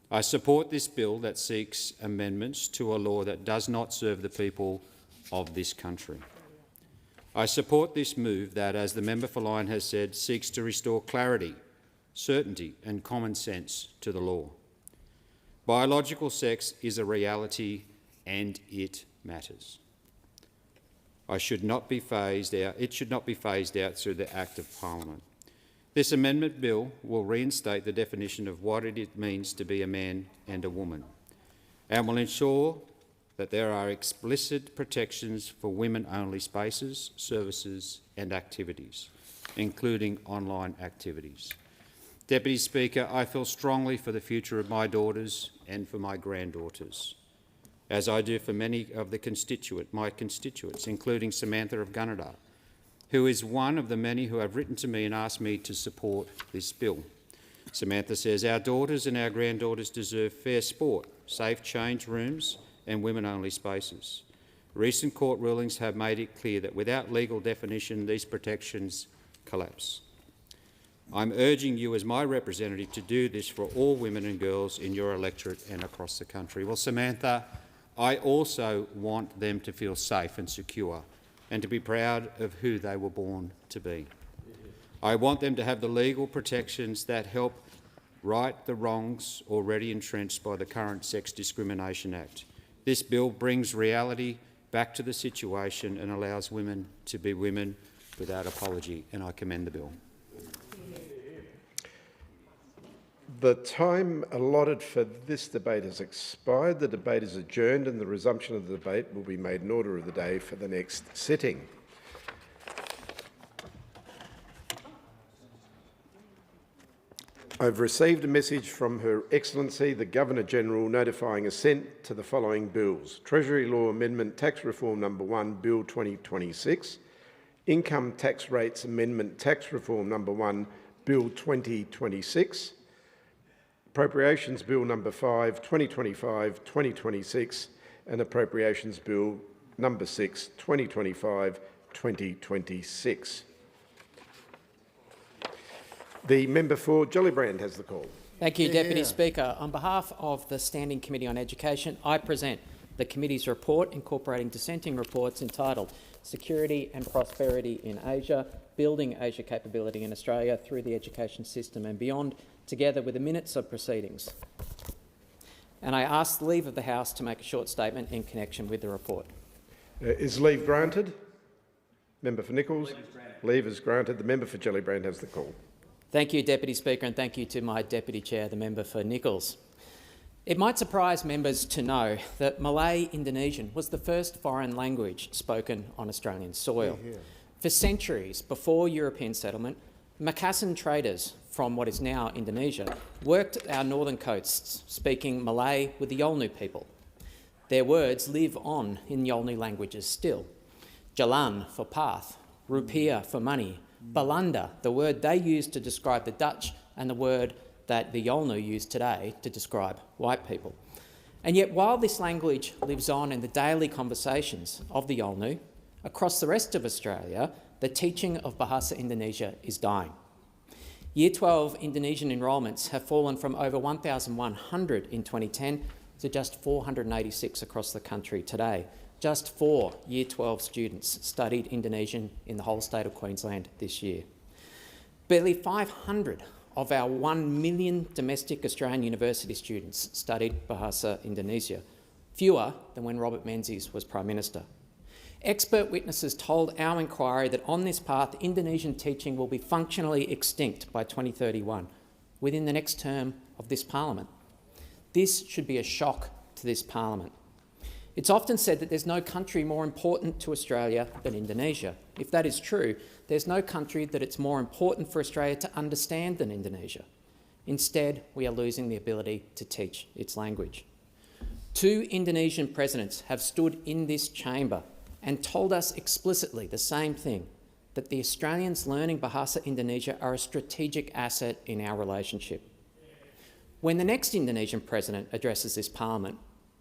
I support this bill that seeks amendments to a law that does not serve the people of this country. I support this move that, as the member for Lyne has said, seeks to restore clarity, certainty and common sense to the law. Biological sex is a reality and it matters. It should not be phased out through the Act of Parliament. This amendment bill will reinstate the definition of what it means to be a man and a woman, and will ensure that there are explicit protections for women-only spaces, services and activities, including online activities. Deputy Speaker, I feel strongly for the future of my daughters and for my granddaughters, as I do for many of my constituents, including Samantha of Gunnedah, who is one of the many who have written to me and asked me to support this bill. Samantha says, our daughters and our granddaughters deserve fair sport, safe change rooms and women-only spaces. Recent court rulings have made it clear that without legal definition, these protections collapse. I'm urging you as my representative to do this for all women and girls in your electorate and across the country. Well, Samantha, I also want them to feel safe and secure and to be proud of who they were born to be. I want them to have the legal protections that help right the wrongs already entrenched by the current Sex Discrimination Act. This bill brings reality back to the situation and allows women to be women without apology, and I commend the bill. The time allotted for this debate has expired. The debate is adjourned and the resumption of the debate will be made in order of the day for the next sitting. I've received a message from Her Excellency the Governor-General notifying assent to the following bills: Treasury Law Amendment Tax Reform No. 1, Bill 2026, Income Tax Rates Amendment Tax Reform No. 1, Bill 2026, Appropriations Bill No. 5, 2025-2026 and Appropriations Bill No. 6, 2025-2026. The member for Gellibrand has the call. Thank you, Deputy Speaker. On behalf of the Standing Committee on Education, I present the committee's report incorporating dissenting reports entitled Security and Prosperity in Asia, Building Asia Capability in Australia through the Education System and Beyond, together with the minutes of proceedings. And I ask the leave of the House to make a short statement in connection with the report. Is leave granted? Member for Nichols? Leave is granted. The member for Gellibrand has the call. Thank you, Deputy Speaker, and thank you to my Deputy Chair, the member for Nichols. It might surprise members to know that Malay Indonesian was the first foreign language spoken on Australian soil. For centuries before European settlement, Makassar traders from what is now Indonesia worked our northern coasts, speaking Malay with the Yolngu people. Their words live on in Yolngu languages still. Jalan for path, rupiah for money, Balanda, the word they used to describe the Dutch, and the word that the Yolngu use today to describe white people. And yet, while this language lives on in the daily conversations of the Yolngu, across the rest of Australia, the teaching of Bahasa Indonesia is dying. Year 12 Indonesian enrolments have fallen from over 1,100 in 2010 to just 486 across the country today. Just 4 Year 12 students studied Indonesian in the whole state of Queensland this year. Barely 500 of our 1 million domestic Australian university students studied Bahasa Indonesia, fewer than when Robert Menzies was Prime Minister. Expert witnesses told our inquiry that on this path, Indonesian teaching will be functionally extinct by 2031, within the next term of this parliament. This should be a shock to this parliament. It's often said that there's no country more important to Australia than Indonesia. If that is true, there's no country that it's more important for Australia to understand than Indonesia. Instead, we are losing the ability to teach its language. 2 Indonesian presidents have stood in this chamber and told us explicitly the same thing, that the Australians learning Bahasa Indonesia are a strategic asset in our relationship. When the next Indonesian president addresses this parliament,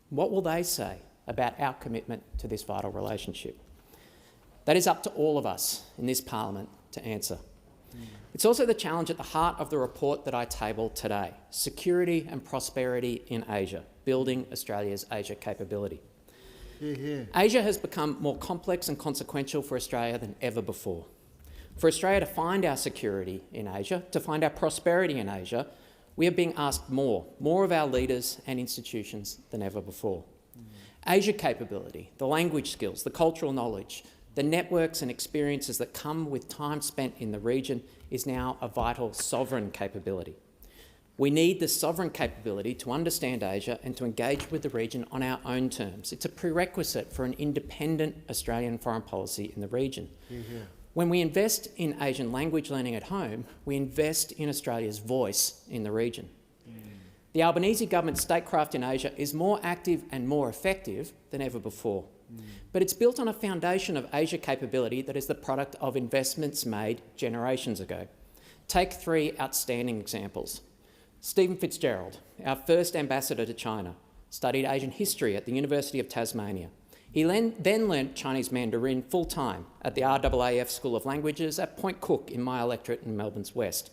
what will they say about our commitment to this vital relationship? That is up to all of us in this parliament to answer. It's also the challenge at the heart of the report that I tabled today: security and prosperity in Asia, building Australia's Asia capability. Asia has become more complex and consequential for Australia than ever before. For Australia to find our security in Asia, to find our prosperity in Asia, we are being asked more of our leaders and institutions than ever before. Asia capability, the language skills, the cultural knowledge, the networks and experiences that come with time spent in the region is now a vital sovereign capability. We need the sovereign capability to understand Asia and to engage with the region on our own terms. It's a prerequisite for an independent Australian foreign policy in the region. When we invest in Asian language learning at home, we invest in Australia's voice in the region. The Albanese government's statecraft in Asia is more active and more effective than ever before. But it's built on a foundation of Asia capability that is the product of investments made generations ago. Take 3 outstanding examples. Stephen Fitzgerald, our first ambassador to China, studied Asian history at the University of Tasmania. He then learnt Chinese Mandarin full-time at the RAAF School of Languages at Point Cook in my electorate in Melbourne's West.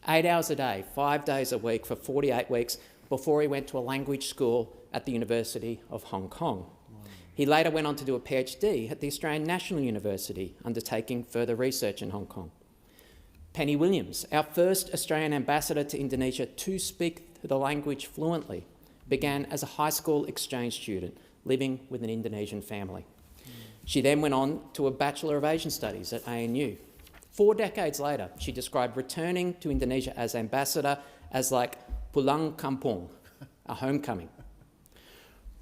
8 hours a day, 5 days a week for 48 weeks before he went to a language school at the University of Hong Kong. He later went on to do a PhD at the Australian National University, undertaking further research in Hong Kong. Penny Williams, our first Australian ambassador to Indonesia to speak the language fluently, began as a high school exchange student living with an Indonesian family. She then went on to a Bachelor of Asian Studies at ANU. 4 decades later, she described returning to Indonesia as ambassador as like pulang kampung, a homecoming.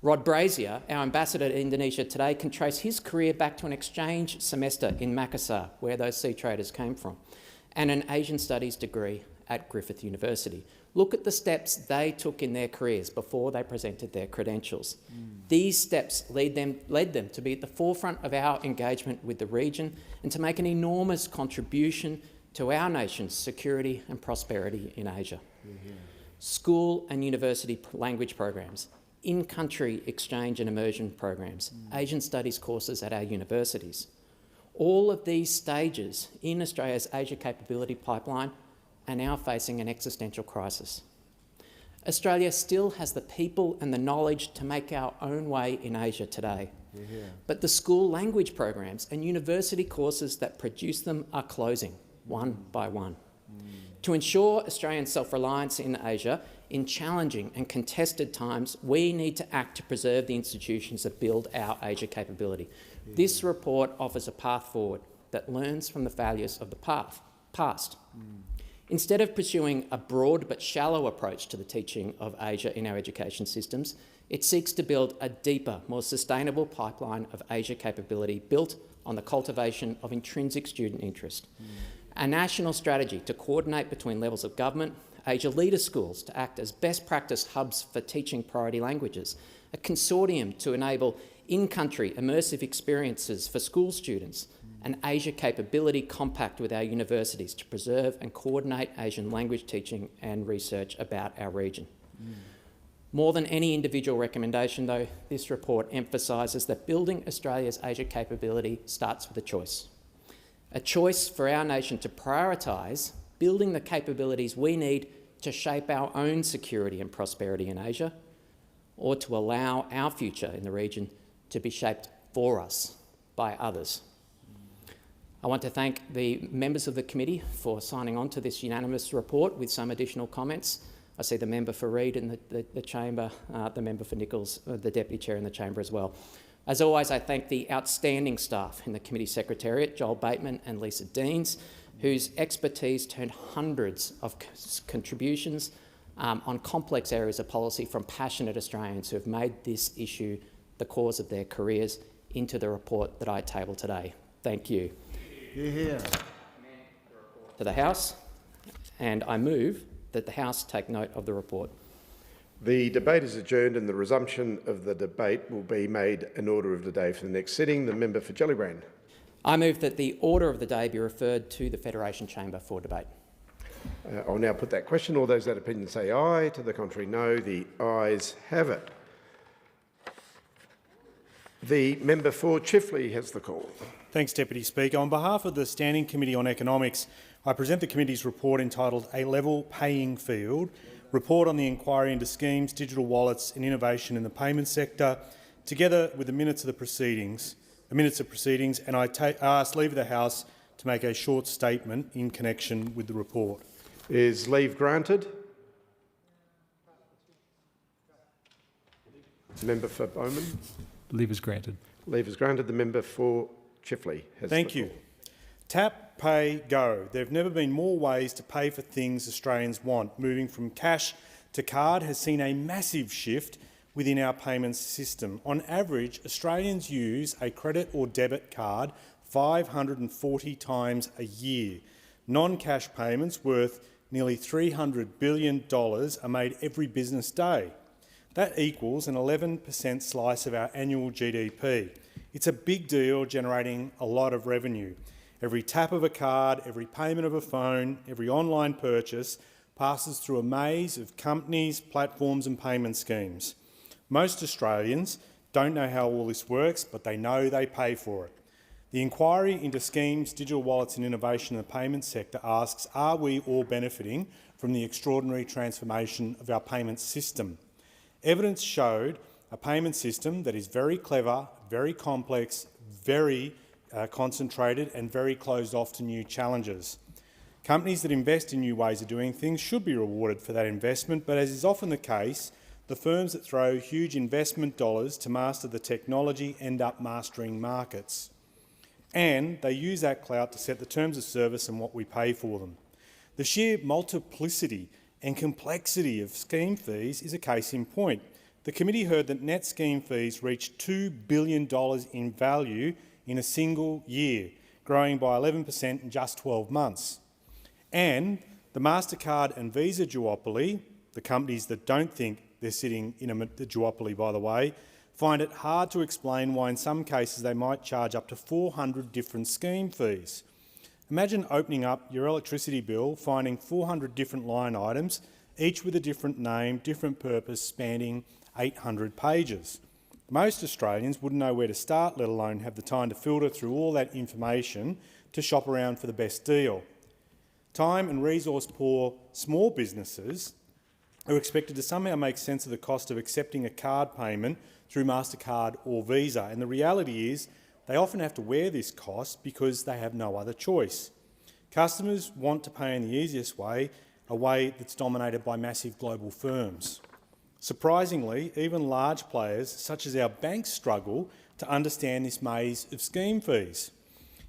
Rod Brazier, our ambassador to Indonesia today, can trace his career back to an exchange semester in Makassar, where those sea traders came from, and an Asian Studies degree at Griffith University. Look at the steps they took in their careers before they presented their credentials. These steps led them to be at the forefront of our engagement with the region and to make an enormous contribution to our nation's security and prosperity in Asia. School and university language programs, in-country exchange and immersion programs, Asian Studies courses at our universities. All of these stages in Australia's Asia capability pipeline are now facing an existential crisis. Australia still has the people and the knowledge to make our own way in Asia today. But the school language programs and university courses that produce them are closing, one by one. To ensure Australian self-reliance in Asia in challenging and contested times, we need to act to preserve the institutions that build our Asia capability. This report offers a path forward that learns from the failures of the past. Instead of pursuing a broad but shallow approach to the teaching of Asia in our education systems, it seeks to build a deeper, more sustainable pipeline of Asia capability built on the cultivation of intrinsic student interest. A national strategy to coordinate between levels of government, Asia leader schools to act as best practice hubs for teaching priority languages, a consortium to enable in-country immersive experiences for school students, an Asia capability compact with our universities to preserve and coordinate Asian language teaching and research about our region. More than any individual recommendation, though, this report emphasises that building Australia's Asia capability starts with a choice. A choice for our nation to prioritise building the capabilities we need to shape our own security and prosperity in Asia, or to allow our future in the region to be shaped for us by others. I want to thank the members of the committee for signing on to this unanimous report with some additional comments. I see the member for Reid in the chamber, the member for Nichols, the deputy chair in the chamber as well. As always, I thank the outstanding staff in the committee secretariat, Joel Bateman and Lisa Deans, whose expertise turned hundreds of contributions on complex areas of policy from passionate Australians who have made this issue the cause of their careers into the report that I table today. Thank you. To the House, and I move that the House take note of the report. The debate is adjourned and the resumption of the debate will be made an order of the day for the next sitting. The member for Gellibrand. I move that the order of the day be referred to the Federation Chamber for debate. I'll now put that question. All those that opinion say aye. To the contrary, no. The ayes have it. The member for Chifley has the call. Thanks, Deputy Speaker. On behalf of the Standing Committee on Economics, I present the committee's report entitled A Level Playing Field, report on the inquiry into schemes, digital wallets and innovation in the payments sector, together with the minutes of the proceedings, and I ask leave of the House to make a short statement in connection with the report. Is leave granted? Member for Bowman. Leave is granted. Leave is granted. The member for Chifley has Thank the you. call. Tap, pay, go. There have never been more ways to pay for things Australians want. Moving from cash to card has seen a massive shift within our payments system. On average, Australians use a credit or debit card 540 times a year. Non-cash payments worth nearly $300 billion are made every business day. That equals an 11% slice of our annual GDP. It's a big deal, generating a lot of revenue. Every tap of a card, every payment of a phone, every online purchase passes through a maze of companies, platforms and payment schemes. Most Australians don't know how all this works, but they know they pay for it. The inquiry into schemes, digital wallets and innovation in the payments sector asks, are we all benefiting from the extraordinary transformation of our payments system? Evidence showed a payment system that is very clever, very complex, very concentrated and very closed off to new challenges. Companies that invest in new ways of doing things should be rewarded for that investment, but as is often the case, the firms that throw huge investment dollars to master the technology end up mastering markets. And they use that clout to set the terms of service and what we pay for them. The sheer multiplicity and complexity of scheme fees is a case in point. The committee heard that net scheme fees reached $2 billion in value in a single year, growing by 11% in just 12 months. And the MasterCard and Visa duopoly, the companies that don't think they're sitting in a duopoly, by the way, find it hard to explain why in some cases they might charge up to 400 different scheme fees. Imagine opening up your electricity bill, finding 400 different line items, each with a different name, different purpose, spanning 800 pages. Most Australians wouldn't know where to start, let alone have the time to filter through all that information to shop around for the best deal. Time and resource-poor small businesses are expected to somehow make sense of the cost of accepting a card payment through MasterCard or Visa, and the reality is they often have to wear this cost because they have no other choice. Customers want to pay in the easiest way, a way that's dominated by massive global firms. Surprisingly, even large players such as our banks struggle to understand this maze of scheme fees.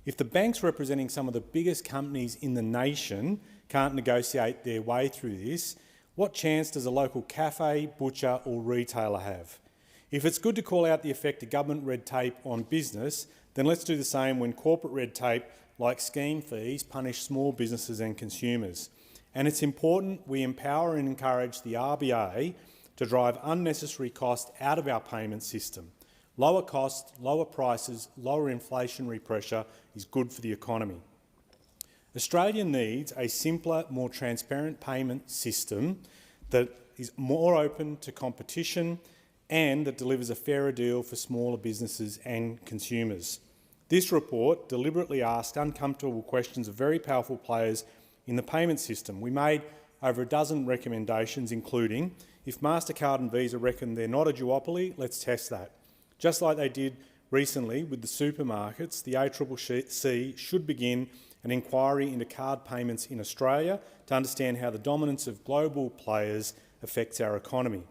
If the banks representing some of the biggest companies in the nation can't negotiate their way through this, what chance does a local cafe, butcher or retailer have? If it's good to call out the effect of government red tape on business, then let's do the same when corporate red tape, like scheme fees, punish small businesses and consumers. And it's important we empower and encourage the RBA to drive unnecessary cost out of our payment system. Lower costs, lower prices, lower inflationary pressure is good for the economy. Australia needs a simpler, more transparent payment system that is more open to competition and that delivers a fairer deal for smaller businesses and consumers. This report deliberately asked uncomfortable questions of very powerful players in the payment system. We made over a dozen recommendations, including, if MasterCard and Visa reckon they're not a duopoly, let's test that. Just like they did recently with the supermarkets, the ACCC should begin an inquiry into card payments in Australia to understand how the dominance of global players affects our economy.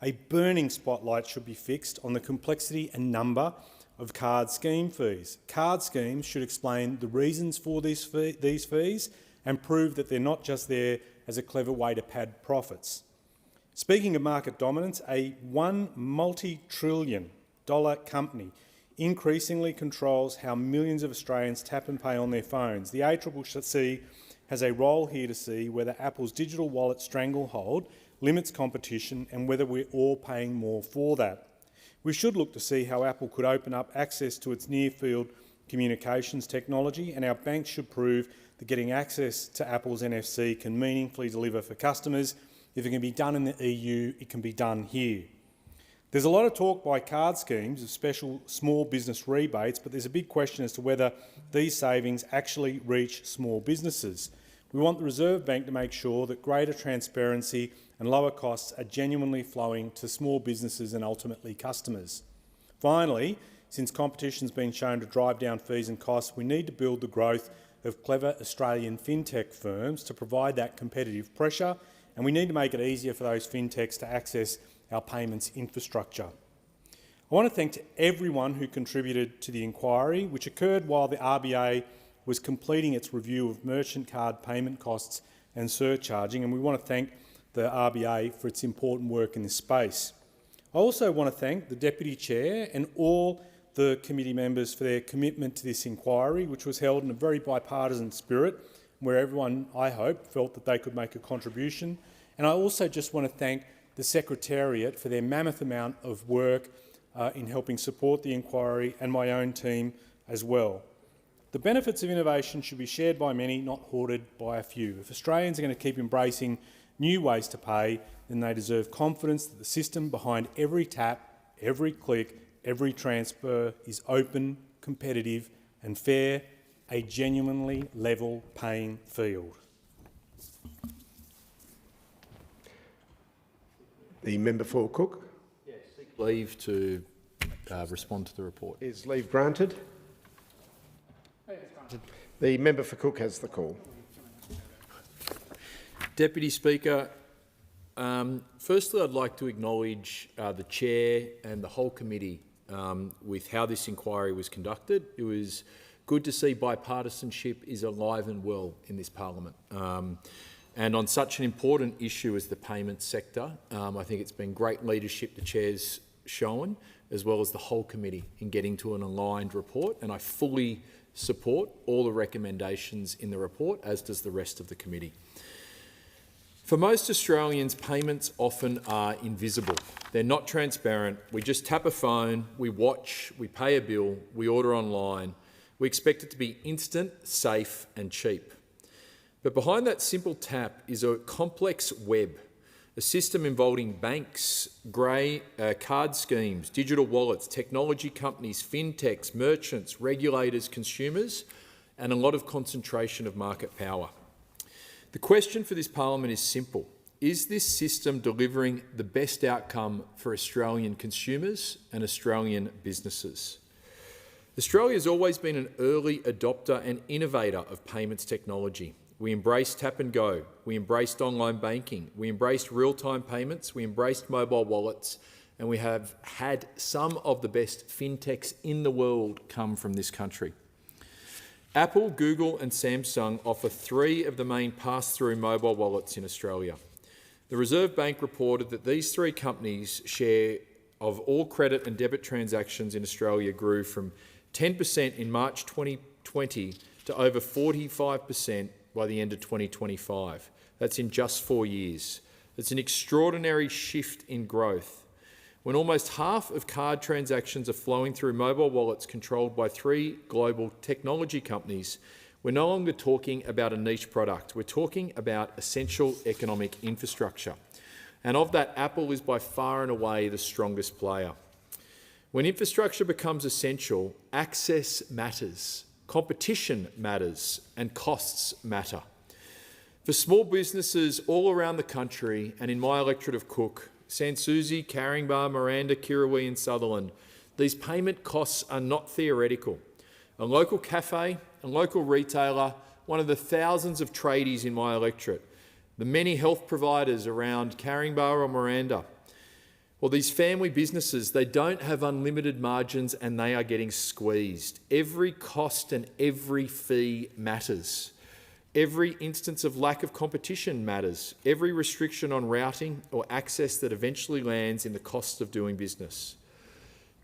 A burning spotlight should be fixed on the complexity and number of card scheme fees. Card schemes should explain the reasons for these fees and prove that they're not just there as a clever way to pad profits. Speaking of market dominance, a $1 multi-trillion company increasingly controls how millions of Australians tap and pay on their phones. The ACCC has a role here to see whether Apple's digital wallet stranglehold limits competition and whether we're all paying more for that. We should look to see how Apple could open up access to its near-field communications technology, and our banks should prove that getting access to Apple's NFC can meaningfully deliver for customers. If it can be done in the EU, it can be done here. There's a lot of talk by card schemes of special small business rebates, but there's a big question as to whether these savings actually reach small businesses. We want the Reserve Bank to make sure that greater transparency and lower costs are genuinely flowing to small businesses and ultimately customers. Finally, since competition has been shown to drive down fees and costs, we need to build the growth of clever Australian fintech firms to provide that competitive pressure, and we need to make it easier for those fintechs to access our payments infrastructure. I want to thank everyone who contributed to the inquiry, which occurred while the RBA was completing its review of merchant card payment costs and surcharging, and we want to thank the RBA for its important work in this space. I also want to thank the Deputy Chair and all the committee members for their commitment to this inquiry, which was held in a very bipartisan spirit, where everyone, I hope, felt that they could make a contribution. And I also just want to thank the Secretariat for their mammoth amount of work in helping support the inquiry, and my own team as well. The benefits of innovation should be shared by many, not hoarded by a few. If Australians are going to keep embracing new ways to pay, then they deserve confidence that the system behind every tap, every click, every transfer is open, competitive and fair, a genuinely level playing field. The member for Cook. Yes, seek leave to respond to the report. Is leave granted? The member for Cook has the call. Deputy Speaker, firstly I'd like to acknowledge the Chair and the whole committee with how this inquiry was conducted. It was good to see bipartisanship is alive and well in this parliament. And on such an important issue as the payments sector, I think it's been great leadership the Chair's shown, as well as the whole committee, in getting to an aligned report, and I fully support all the recommendations in the report, as does the rest of the committee. For most Australians, payments often are invisible. They're not transparent. We just tap a phone, we watch, we pay a bill, we order online. We expect it to be instant, safe and cheap. But behind that simple tap is a complex web, a system involving banks, card schemes, digital wallets, technology companies, fintechs, merchants, regulators, consumers, and a lot of concentration of market power. The question for this parliament is simple. Is this system delivering the best outcome for Australian consumers and Australian businesses? Australia has always been an early adopter and innovator of payments technology. We embraced tap and go, we embraced online banking, we embraced real-time payments, we embraced mobile wallets, and we have had some of the best fintechs in the world come from this country. Apple, Google and Samsung offer 3 of the main pass-through mobile wallets in Australia. The Reserve Bank reported that these 3 companies' share of all credit and debit transactions in Australia grew from 10% in March 2020 to over 45% by the end of 2025. That's in just 4 years. It's an extraordinary shift in growth. When almost half of card transactions are flowing through mobile wallets controlled by 3 global technology companies, we're no longer talking about a niche product. We're talking about essential economic infrastructure. And of that, Apple is by far and away the strongest player. When infrastructure becomes essential, access matters, competition matters, and costs matter. For small businesses all around the country and in my electorate of Cook, Sans Souci, Caringbah, Miranda, Kirrawee and Sutherland, these payment costs are not theoretical. A local cafe, a local retailer, one of the thousands of tradies in my electorate, the many health providers around Caringbah or Miranda, well, these family businesses, they don't have unlimited margins and they are getting squeezed. Every cost and every fee matters. Every instance of lack of competition matters. Every restriction on routing or access that eventually lands in the cost of doing business.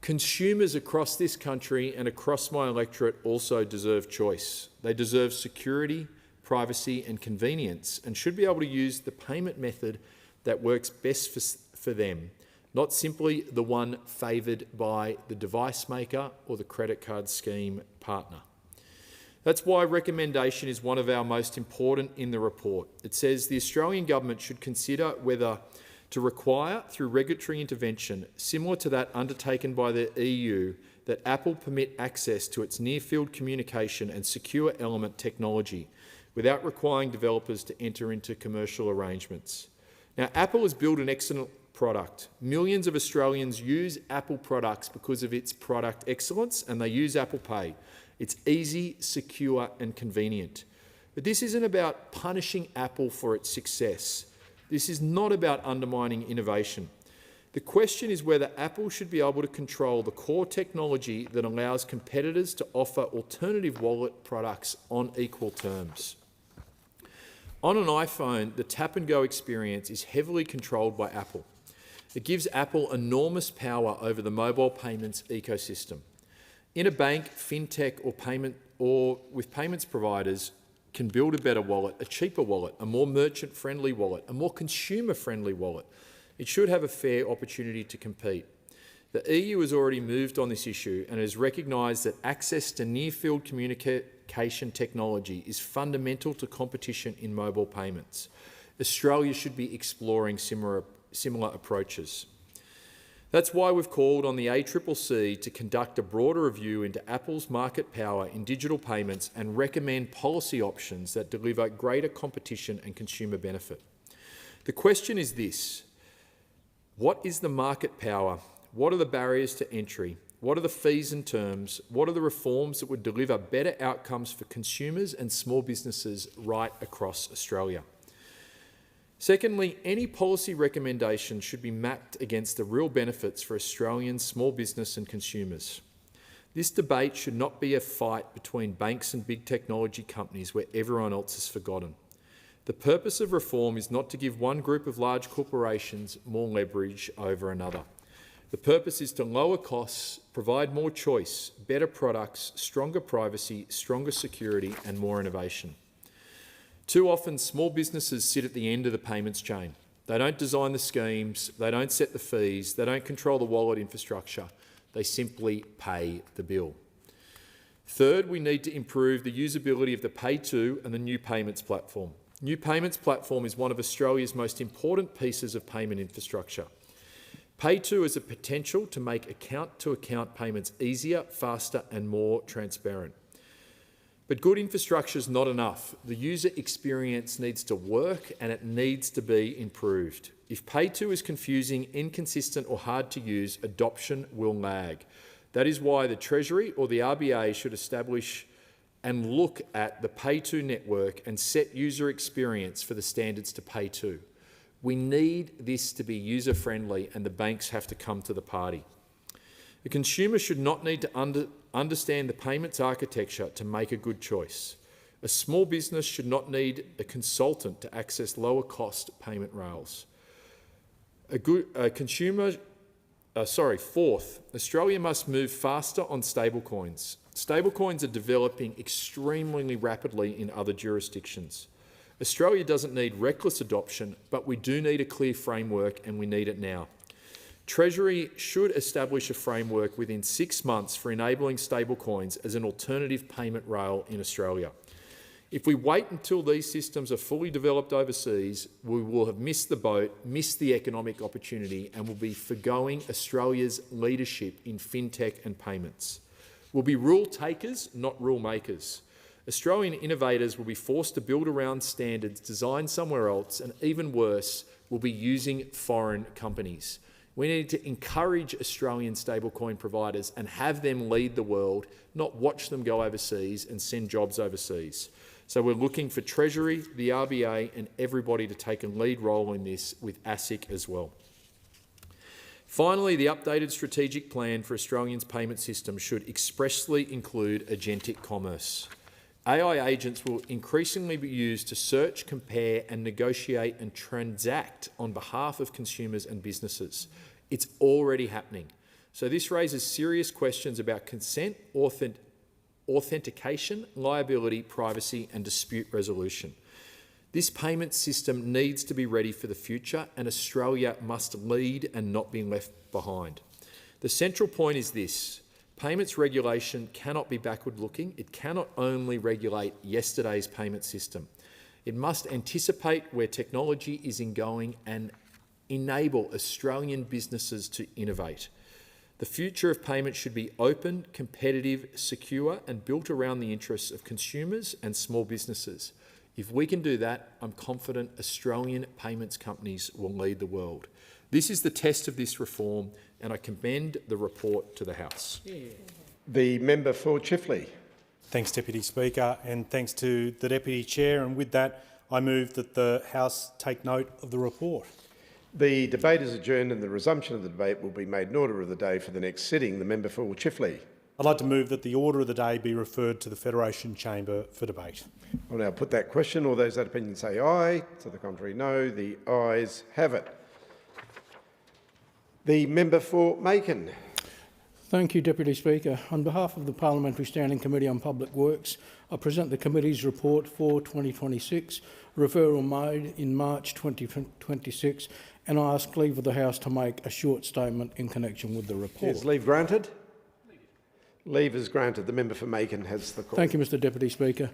Consumers across this country and across my electorate also deserve choice. They deserve security, privacy and convenience and should be able to use the payment method that works best for them, not simply the one favoured by the device maker or the credit card scheme partner. That's why recommendation is one of our most important in the report. It says the Australian government should consider whether to require, through regulatory intervention, similar to that undertaken by the EU, that Apple permit access to its near-field communication and secure element technology without requiring developers to enter into commercial arrangements. Now, Apple has built an excellent product. Millions of Australians use Apple products because of its product excellence, and they use Apple Pay. It's easy, secure and convenient. But this isn't about punishing Apple for its success. This is not about undermining innovation. The question is whether Apple should be able to control the core technology that allows competitors to offer alternative wallet products on equal terms. On an iPhone, the tap-and-go experience is heavily controlled by Apple. It gives Apple enormous power over the mobile payments ecosystem. In a bank, fintech or with payments providers can build a better wallet, a cheaper wallet, a more merchant-friendly wallet, a more consumer-friendly wallet. It should have a fair opportunity to compete. The EU has already moved on this issue and has recognised that access to near-field communication technology is fundamental to competition in mobile payments. Australia should be exploring similar approaches. That's why we've called on the ACCC to conduct a broader review into Apple's market power in digital payments and recommend policy options that deliver greater competition and consumer benefit. The question is this: what is the market power? What are the barriers to entry? What are the fees and terms? What are the reforms that would deliver better outcomes for consumers and small businesses right across Australia? Secondly, any policy recommendation should be mapped against the real benefits for Australian small business and consumers. This debate should not be a fight between banks and big technology companies where everyone else is forgotten. The purpose of reform is not to give one group of large corporations more leverage over another. The purpose is to lower costs, provide more choice, better products, stronger privacy, stronger security and more innovation. Too often, small businesses sit at the end of the payments chain. They don't design the schemes, they don't set the fees, they don't control the wallet infrastructure. They simply pay the bill. Third, we need to improve the usability of the Pay2 and the New Payments Platform. New Payments Platform is one of Australia's most important pieces of payment infrastructure. Pay2 has a potential to make account-to-account payments easier, faster and more transparent. But good infrastructure is not enough. The user experience needs to work and it needs to be improved. If Pay2 is confusing, inconsistent or hard to use, adoption will lag. That is why the Treasury or the RBA should establish and look at the Pay2 network and set user experience for the standards to Pay2. We need this to be user-friendly and the banks have to come to the party. The consumer should not need to understand the payments architecture to make a good choice. A small business should not need a consultant to access lower-cost payment rails. Fourth, Australia must move faster on stablecoins. Stablecoins are developing extremely rapidly in other jurisdictions. Australia doesn't need reckless adoption, but we do need a clear framework and we need it now. Treasury should establish a framework within 6 months for enabling stablecoins as an alternative payment rail in Australia. If we wait until these systems are fully developed overseas, we will have missed the boat, missed the economic opportunity, and will be forgoing Australia's leadership in fintech and payments. We'll be rule takers, not rule makers. Australian innovators will be forced to build around standards designed somewhere else, and even worse, will be using foreign companies. We need to encourage Australian stablecoin providers and have them lead the world, not watch them go overseas and send jobs overseas. So we're looking for Treasury, the RBA and everybody to take a lead role in this, with ASIC as well. Finally, the updated strategic plan for Australia's payment system should expressly include agentic commerce. AI agents will increasingly be used to search, compare and negotiate and transact on behalf of consumers and businesses. It's already happening. So this raises serious questions about consent, authentication, liability, privacy and dispute resolution. This payment system needs to be ready for the future and Australia must lead and not be left behind. The central point is this: payments regulation cannot be backward-looking. It cannot only regulate yesterday's payment system. It must anticipate where technology is going and enable Australian businesses to innovate. The future of payments should be open, competitive, secure and built around the interests of consumers and small businesses. If we can do that, I'm confident Australian payments companies will lead the world. This is the test of this reform, and I commend the report to the House. The member for Chifley. Thanks, Deputy Speaker, and thanks to the Deputy Chair. And with that, I move that the House take note of the report. The debate is adjourned and the resumption of the debate will be made in order of the day for the next sitting. The member for Chifley. I'd like to move that the order of the day be referred to the Federation Chamber for debate. I'll now put that question. All those that opinion say aye. To the contrary, no. The ayes have it. The member for Macon. Thank you, Deputy Speaker. On behalf of the Parliamentary Standing Committee on Public Works, I present the committee's report for 2026, referral made in March 2026, and I ask leave of the House to make a short statement in connection with the report. Is leave granted? Leave is granted. The member for Macon has the call. Thank you, Mr Deputy Speaker.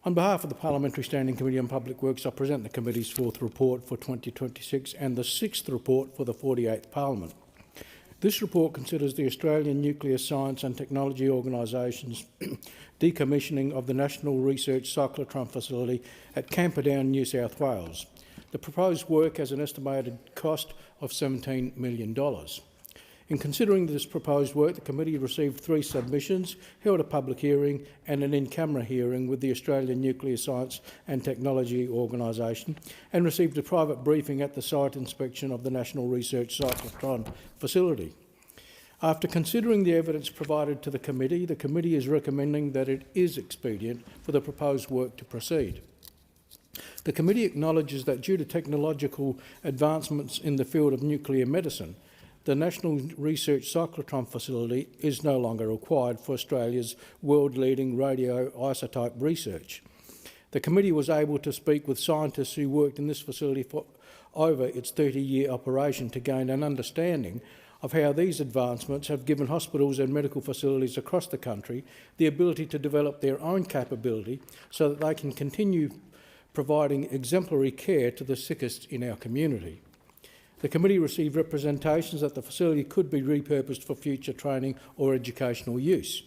On behalf of the Parliamentary Standing Committee on Public Works, I present the committee's fourth report for 2026 and the sixth report for the 48th Parliament. This report considers the Australian Nuclear Science and Technology Organisation's decommissioning of the National Research Cyclotron Facility at Camperdown, New South Wales. The proposed work has an estimated cost of $17 million. In considering this proposed work, the committee received 3 submissions, held a public hearing and an in-camera hearing with the Australian Nuclear Science and Technology Organisation, and received a private briefing at the site inspection of the National Research Cyclotron facility. After considering the evidence provided to the committee is recommending that it is expedient for the proposed work to proceed. The committee acknowledges that due to technological advancements in the field of nuclear medicine, the National Research Cyclotron facility is no longer required for Australia's world-leading radioisotope research. The committee was able to speak with scientists who worked in this facility for over its 30-year operation to gain an understanding of how these advancements have given hospitals and medical facilities across the country the ability to develop their own capability so that they can continue providing exemplary care to the sickest in our community. The committee received representations that the facility could be repurposed for future training or educational use.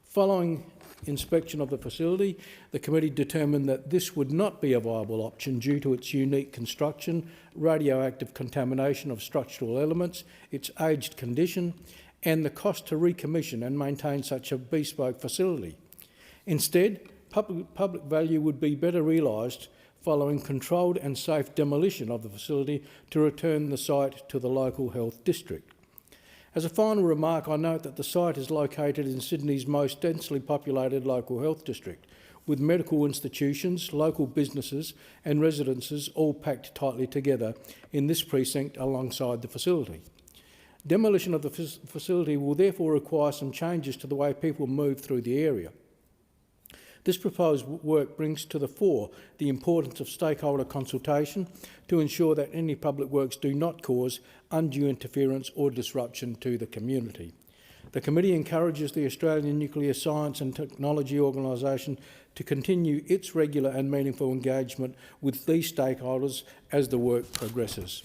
Following inspection of the facility, the committee determined that this would not be a viable option due to its unique construction, radioactive contamination of structural elements, its aged condition, and the cost to recommission and maintain such a bespoke facility. Instead, public value would be better realised following controlled and safe demolition of the facility to return the site to the local health district. As a final remark, I note that the site is located in Sydney's most densely populated local health district, with medical institutions, local businesses and residences all packed tightly together in this precinct alongside the facility. Demolition of the facility will therefore require some changes to the way people move through the area. This proposed work brings to the fore the importance of stakeholder consultation to ensure that any public works do not cause undue interference or disruption to the community. The committee encourages the Australian Nuclear Science and Technology Organisation to continue its regular and meaningful engagement with these stakeholders as the work progresses.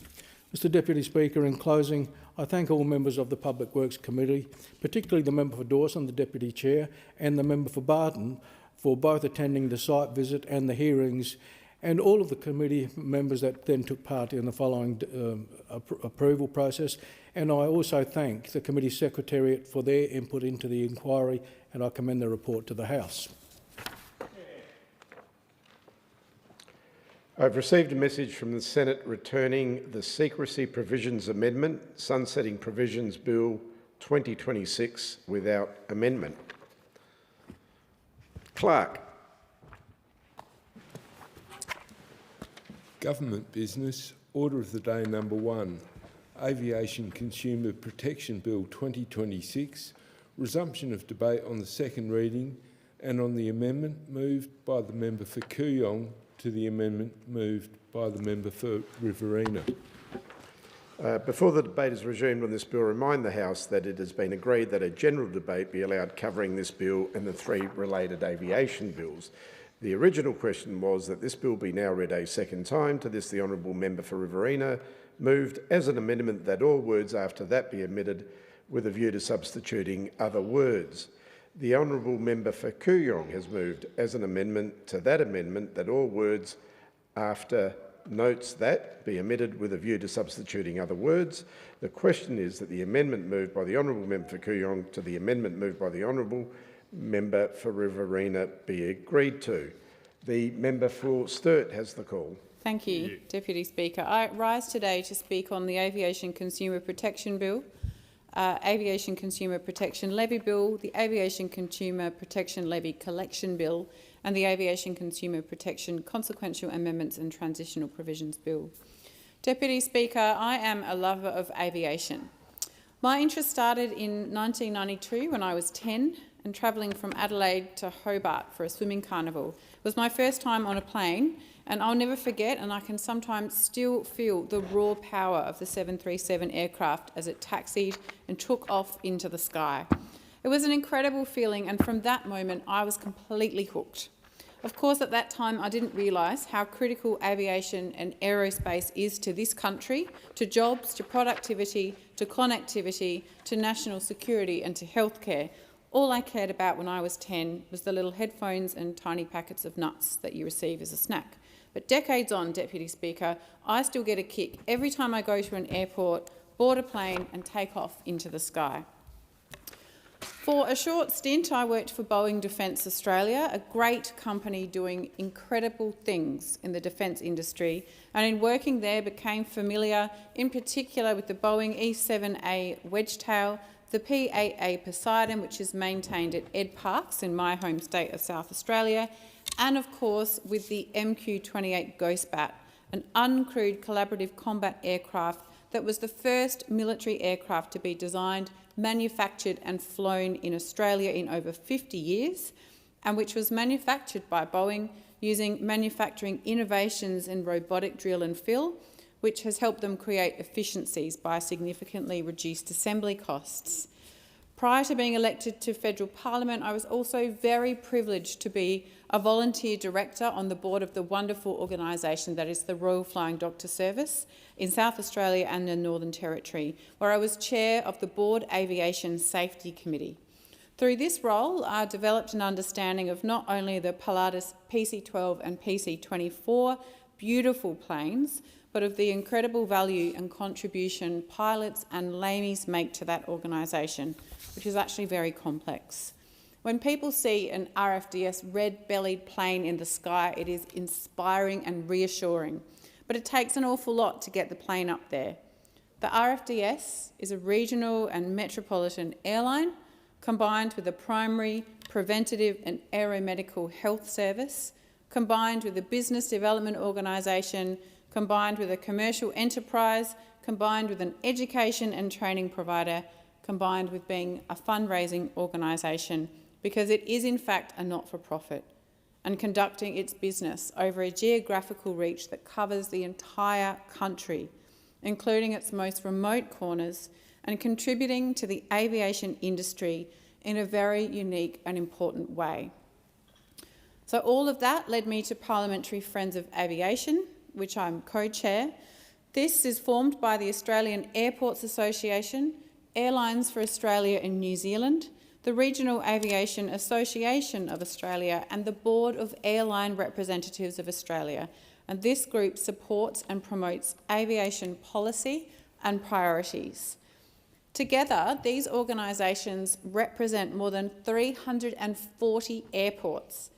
Mr Deputy Speaker, in closing, I thank all members of the Public Works Committee, particularly the member for Dawson, the Deputy Chair, and the member for Barton, for both attending the site visit and the hearings, and all of the committee members that then took part in the following approval process. And I also thank the committee secretariat for their input into the inquiry, and I commend the report to the House. I've received a message from the Senate returning the Secrecy Provisions Amendment, Sunsetting Provisions Bill 2026 without amendment. Clerk. Government business. Order of the day number 1. Aviation Consumer Protection Bill 2026. Resumption of debate on the second reading and on the amendment moved by the member for Kooyong to the amendment moved by the member for Riverina. Before the debate is resumed on this bill, remind the House that it has been agreed that a general debate be allowed covering this bill and the 3 related aviation bills. The original question was that this bill be now read a second time. To this, the honourable member for Riverina moved as an amendment that all words after that be omitted with a view to substituting other words. The honourable member for Kooyong has moved as an amendment to that amendment that all words after notes that be omitted with a view to substituting other words. The question is that the amendment moved by the honourable member for Kooyong to the amendment moved by the honourable member for Riverina be agreed to. The member for Sturt has the call. Thank you, Deputy Speaker. I rise today to speak on the Aviation Consumer Protection Bill, Aviation Consumer Protection Levy Bill, the Aviation Consumer Protection Levy Collection Bill, and the Aviation Consumer Protection Consequential Amendments and Transitional Provisions Bill. Deputy Speaker, I am a lover of aviation. My interest started in 1992 when I was 10 and travelling from Adelaide to Hobart for a swimming carnival. It was my first time on a plane, and I'll never forget, and I can sometimes still feel the raw power of the 737 aircraft as it taxied and took off into the sky. It was an incredible feeling, and from that moment I was completely hooked. Of course, at that time I didn't realise how critical aviation and aerospace is to this country, to jobs, to productivity, to connectivity, to national security and to healthcare. All I cared about when I was 10 was the little headphones and tiny packets of nuts that you receive as a snack. But decades on, Deputy Speaker, I still get a kick every time I go to an airport board a plane and take off into the sky. For a short stint, I worked for Boeing Defence Australia, a great company doing incredible things in the defence industry, and in working there became familiar in particular with the Boeing E-7A Wedgetail, the P-8A Poseidon, which is maintained at Ed Parks in my home state of South Australia, and of course with the MQ-28 Ghostbat, an uncrewed collaborative combat aircraft that was the first military aircraft to be designed, manufactured and flown in Australia in over 50 years, and which was manufactured by Boeing using manufacturing innovations in robotic drill and fill, which has helped them create efficiencies by significantly reduced assembly costs. Prior to being elected to federal parliament, I was also very privileged to be a volunteer director on the board of the wonderful organisation that is the Royal Flying Doctor Service in South Australia and the Northern Territory, where I was chair of the Board Aviation Safety Committee. Through this role, I developed an understanding of not only the Pilatus PC-12 and PC-24 beautiful planes, but of the incredible value and contribution pilots and lamies make to that organisation, which is actually very complex. When people see an RFDS red-bellied plane in the sky, it is inspiring and reassuring, but it takes an awful lot to get the plane up there. The RFDS is a regional and metropolitan airline combined with a primary, preventative and aeromedical health service, combined with a business development organisation, combined with a commercial enterprise, combined with an education and training provider, combined with being a fundraising organisation, because it is in fact a not-for-profit, and conducting its business over a geographical reach that covers the entire country, including its most remote corners, and contributing to the aviation industry in a very unique and important way. So all of that led me to Parliamentary Friends of Aviation, which I'm co-chair. This is formed by the Australian Airports Association, Airlines for Australia and New Zealand, the Regional Aviation Association of Australia and the Board of Airline Representatives of Australia. And this group supports and promotes aviation policy and priorities. Together, these organisations represent more than 340 airports,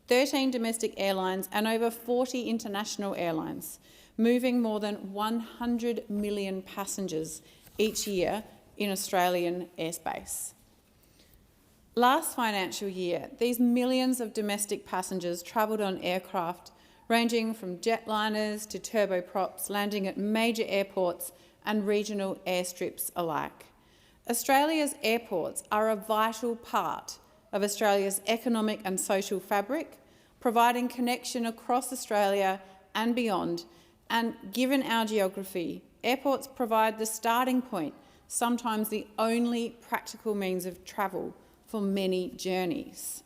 13 domestic airlines and over 40 international airlines, moving more than 100 million passengers each year in Australian airspace. Last financial year, these millions of domestic passengers travelled on aircraft ranging from jetliners to turboprops, landing at major airports and regional airstrips alike. Australia's airports are a vital part of Australia's economic and social fabric, providing connection across Australia and beyond, and given our geography, airports provide the starting point, sometimes the only practical means of travel for many journeys.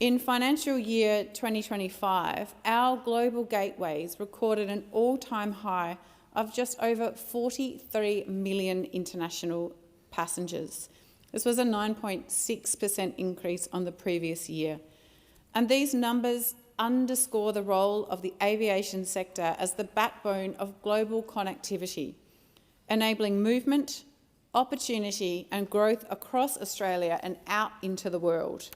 In financial year 2025, our global gateways recorded an all-time high of just over 43 million international passengers. This was a 9.6% increase on the previous year. And these numbers underscore the role of the aviation sector as the backbone of global connectivity, enabling movement, opportunity and growth across Australia and out into the world.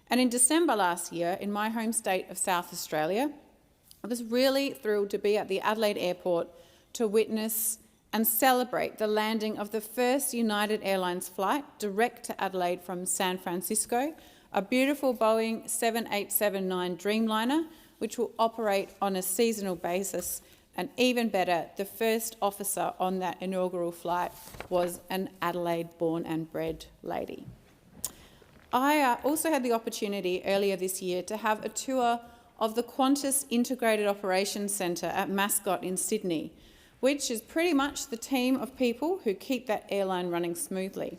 And in December last year, in my home state of South Australia, I was really thrilled to be at the Adelaide Airport to witness and celebrate the landing of the first United Airlines flight direct to Adelaide from San Francisco, a beautiful Boeing 7879 Dreamliner, which will operate on a seasonal basis. And even better, the first officer on that inaugural flight was an Adelaide-born and bred lady. I also had the opportunity earlier this year to have a tour of the Qantas Integrated Operations Centre at Mascot in Sydney, which is pretty much the team of people who keep that airline running smoothly.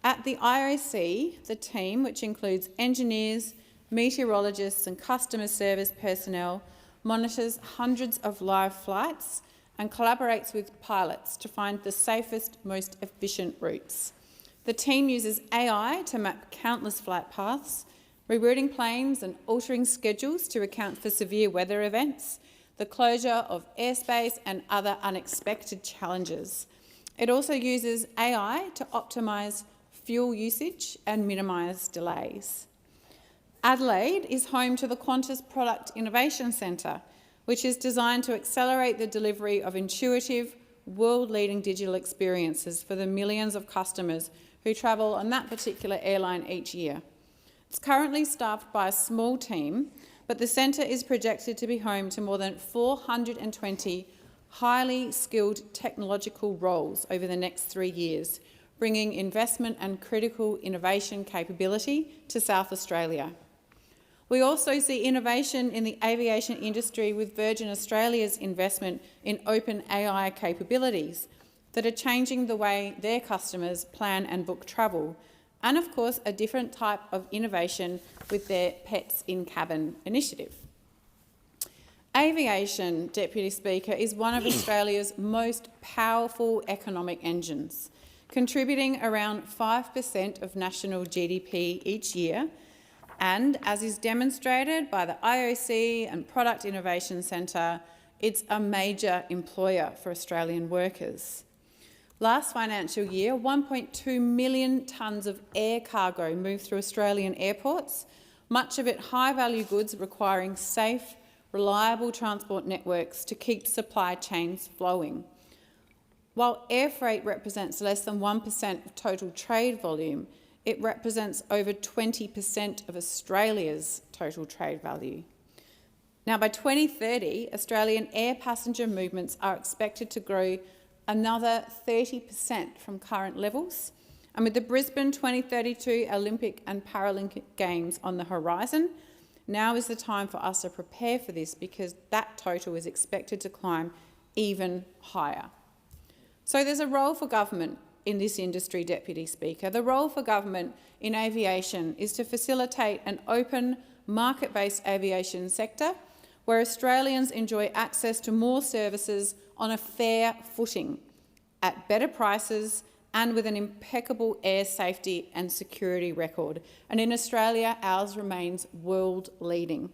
At the IOC, the team, which includes engineers, meteorologists and customer service personnel, monitors hundreds of live flights and collaborates with pilots to find the safest, most efficient routes. The team uses AI to map countless flight paths, rerouting planes and altering schedules to account for severe weather events. the closure of airspace and other unexpected challenges. It also uses AI to optimise fuel usage and minimise delays. Adelaide is home to the Qantas Product Innovation Centre, which is designed to accelerate the delivery of intuitive, world-leading digital experiences for the millions of customers who travel on that particular airline each year. It's currently staffed by a small team, but the centre is projected to be home to more than 420 highly skilled technological roles over the next 3 years, bringing investment and critical innovation capability to South Australia. We also see innovation in the aviation industry with Virgin Australia's investment in open AI capabilities that are changing the way their customers plan and book travel, and of course a different type of innovation with their Pets in Cabin initiative. Aviation, Deputy Speaker, is one of Australia's most powerful economic engines, contributing around 5% of national GDP each year, and, as is demonstrated by the IOC and Product Innovation Centre, it's a major employer for Australian workers. Last financial year, 1.2 million tonnes of air cargo moved through Australian airports, much of it high-value goods requiring safe, reliable transport networks to keep supply chains flowing. While air freight represents less than 1% of total trade volume, it represents over 20% of Australia's total trade value. Now, by 2030, Australian air passenger movements are expected to grow another 30% from current levels. And with the Brisbane 2032 Olympic and Paralympic Games on the horizon, now is the time for us to prepare for this, because that total is expected to climb even higher. So there's a role for government in this industry, Deputy Speaker. The role for government in aviation is to facilitate an open, market-based aviation sector where Australians enjoy access to more services on a fair footing, at better prices and with an impeccable air safety and security record. And in Australia, ours remains world-leading.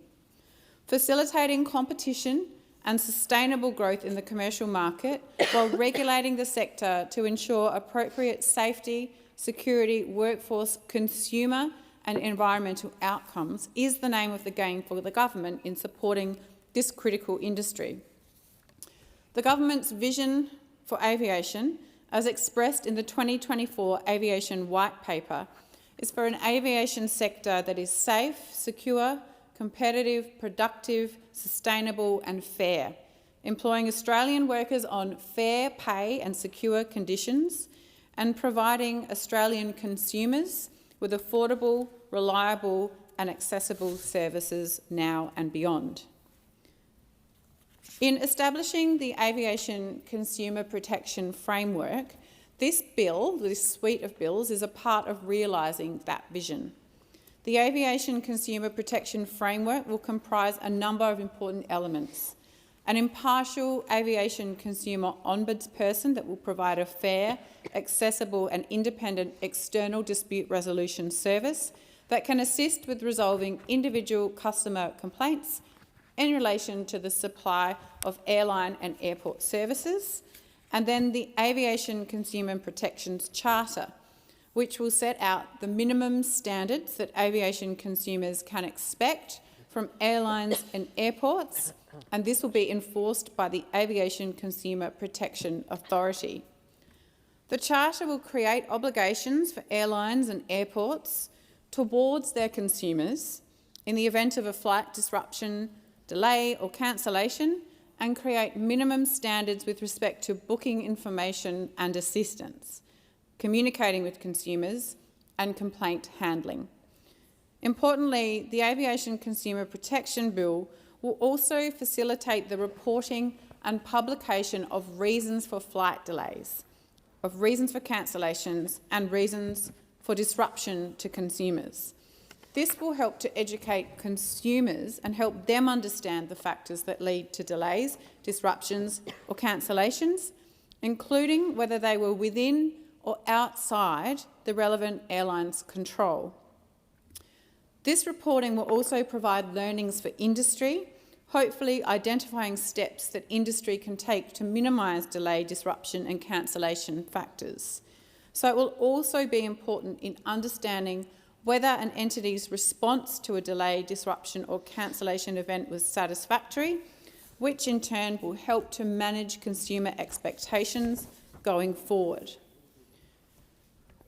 Facilitating competition and sustainable growth in the commercial market while regulating the sector to ensure appropriate safety, security, workforce, consumer and environmental outcomes is the name of the game for the government in supporting this critical industry. The government's vision for aviation, as expressed in the 2024 Aviation White Paper, is for an aviation sector that is safe, secure, competitive, productive, sustainable and fair, employing Australian workers on fair pay and secure conditions, and providing Australian consumers with affordable, reliable and accessible services now and beyond. In establishing the Aviation Consumer Protection Framework, this suite of bills, is a part of realising that vision. The Aviation Consumer Protection Framework will comprise a number of important elements: an impartial aviation consumer ombudsperson that will provide a fair, accessible and independent external dispute resolution service that can assist with resolving individual customer complaints in relation to the supply of airline and airport services, and then the Aviation Consumer Protections Charter, which will set out the minimum standards that aviation consumers can expect from airlines and airports, and this will be enforced by the Aviation Consumer Protection Authority. The Charter will create obligations for airlines and airports towards their consumers in the event of a flight disruption, delay or cancellation, and create minimum standards with respect to booking information and assistance, communicating with consumers and complaint handling. Importantly, the Aviation Consumer Protection Bill will also facilitate the reporting and publication of reasons for flight delays, of reasons for cancellations and reasons for disruption to consumers. This will help to educate consumers and help them understand the factors that lead to delays, disruptions or cancellations, including whether they were within or outside the relevant airline's control. This reporting will also provide learnings for industry hopefully identifying steps that industry can take to minimise delay, disruption and cancellation factors. So it will also be important in understanding whether an entity's response to a delay, disruption or cancellation event was satisfactory, which in turn will help to manage consumer expectations going forward.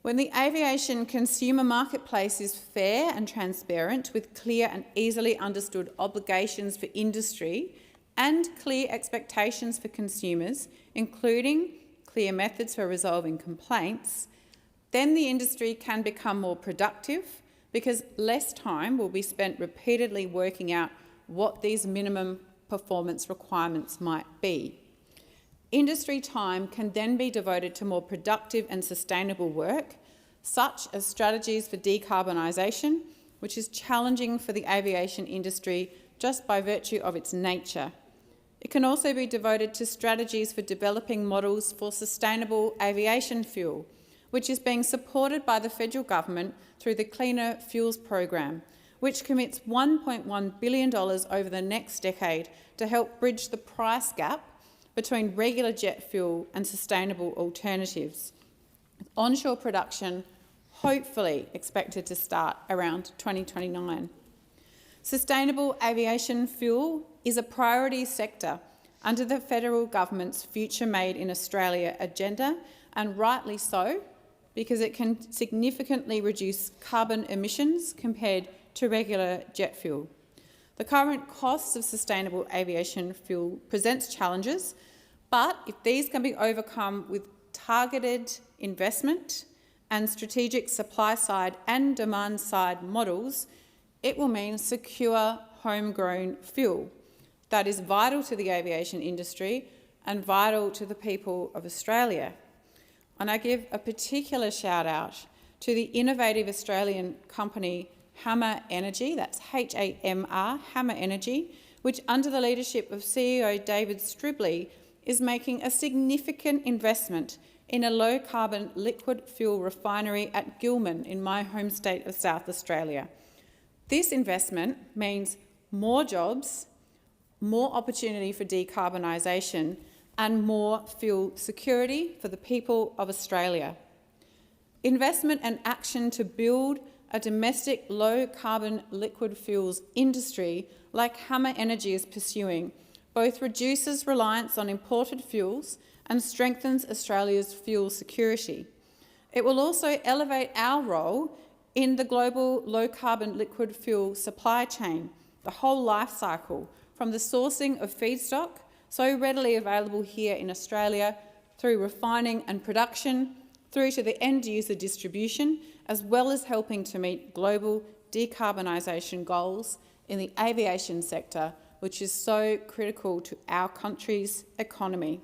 When the aviation consumer marketplace is fair and transparent, with clear and easily understood obligations for industry and clear expectations for consumers, including clear methods for resolving complaints, then the industry can become more productive because less time will be spent repeatedly working out what these minimum performance requirements might be. Industry time can then be devoted to more productive and sustainable work, such as strategies for decarbonisation, which is challenging for the aviation industry just by virtue of its nature. It can also be devoted to strategies for developing models for sustainable aviation fuel, which is being supported by the federal government through the Cleaner Fuels Program, which commits $1.1 billion over the next decade to help bridge the price gap between regular jet fuel and sustainable alternatives. Onshore production hopefully expected to start around 2029. Sustainable aviation fuel is a priority sector under the federal government's Future Made in Australia agenda, and rightly so, because it can significantly reduce carbon emissions compared to regular jet fuel. The current costs of sustainable aviation fuel presents challenges, but if these can be overcome with targeted investment and strategic supply-side and demand-side models, it will mean secure, homegrown fuel that is vital to the aviation industry and vital to the people of Australia. And I give a particular shout-out to the innovative Australian company Hammer Energy, that's H-A-M-R, Hammer Energy, which under the leadership of CEO David Stribley is making a significant investment in a low-carbon liquid fuel refinery at Gilman in my home state of South Australia. This investment means more jobs, more opportunity for decarbonisation and more fuel security for the people of Australia. Investment and action to build a domestic low-carbon liquid fuels industry like Hammer Energy is pursuing both reduces reliance on imported fuels and strengthens Australia's fuel security. It will also elevate our role in the global low-carbon liquid fuel supply chain, the whole life cycle, from the sourcing of feedstock, so readily available here in Australia, through refining and production, through to the end-user distribution, as well as helping to meet global decarbonisation goals in the aviation sector, which is so critical to our country's economy.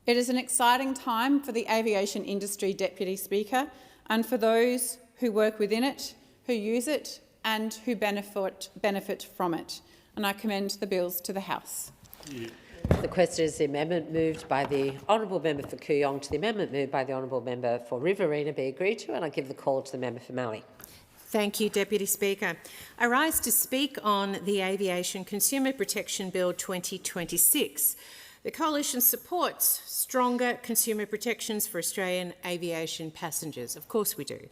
It is an exciting time for the aviation industry, Deputy Speaker, and for those who work within it, who use it and who benefit from it. And I commend the bills to the House. The question is the amendment moved by the honourable member for Kooyong to the amendment moved by the honourable member for Riverina be agreed to, and I give the call to the member for Mallee. Thank you, Deputy Speaker. I rise to speak on the Aviation Consumer Protection Bill 2026. The Coalition supports stronger consumer protections for Australian aviation passengers. Of course we do.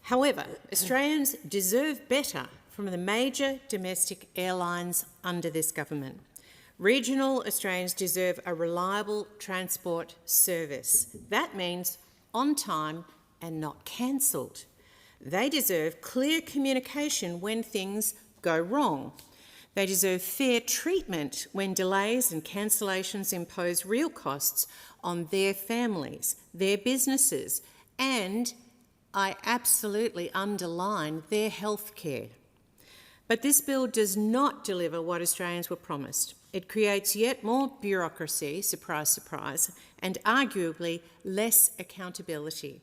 However, Australians deserve better from the major domestic airlines under this government. Regional Australians deserve a reliable transport service. That means on time and not cancelled. They deserve clear communication when things go wrong. They deserve fair treatment when delays and cancellations impose real costs on their families, their businesses, and, I absolutely underline, their health care. But this bill does not deliver what Australians were promised. It creates yet more bureaucracy, surprise, surprise, and arguably less accountability.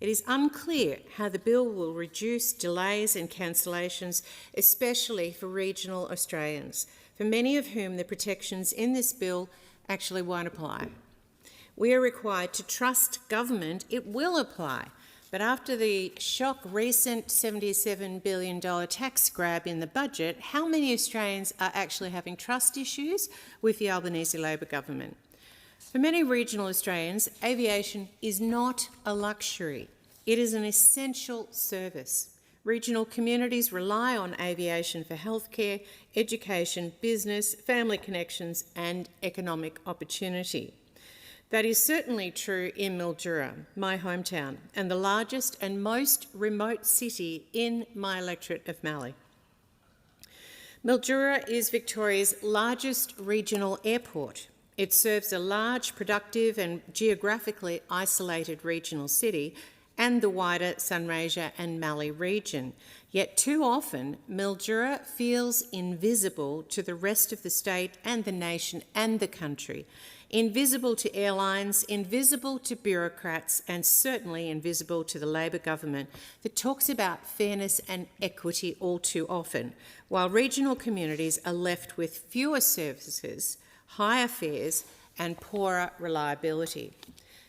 It is unclear how the bill will reduce delays and cancellations, especially for regional Australians, for many of whom the protections in this bill actually won't apply. We are required to trust government it will apply, But after the shock recent $77 billion tax grab in the budget, how many Australians are actually having trust issues with the Albanese Labor government? For many regional Australians, aviation is not a luxury. It is an essential service. Regional communities rely on aviation for healthcare, education, business, family connections and economic opportunity. That is certainly true in Mildura, my hometown, and the largest and most remote city in my electorate of Mallee. Mildura is Victoria's largest regional airport. It serves a large, productive and geographically isolated regional city and the wider Sunraysia and Mallee region. Yet too often, Mildura feels invisible to the rest of the state and the nation and the country. Invisible to airlines, invisible to bureaucrats, and certainly invisible to the Labor government that talks about fairness and equity all too often, while regional communities are left with fewer services, higher fares, and poorer reliability.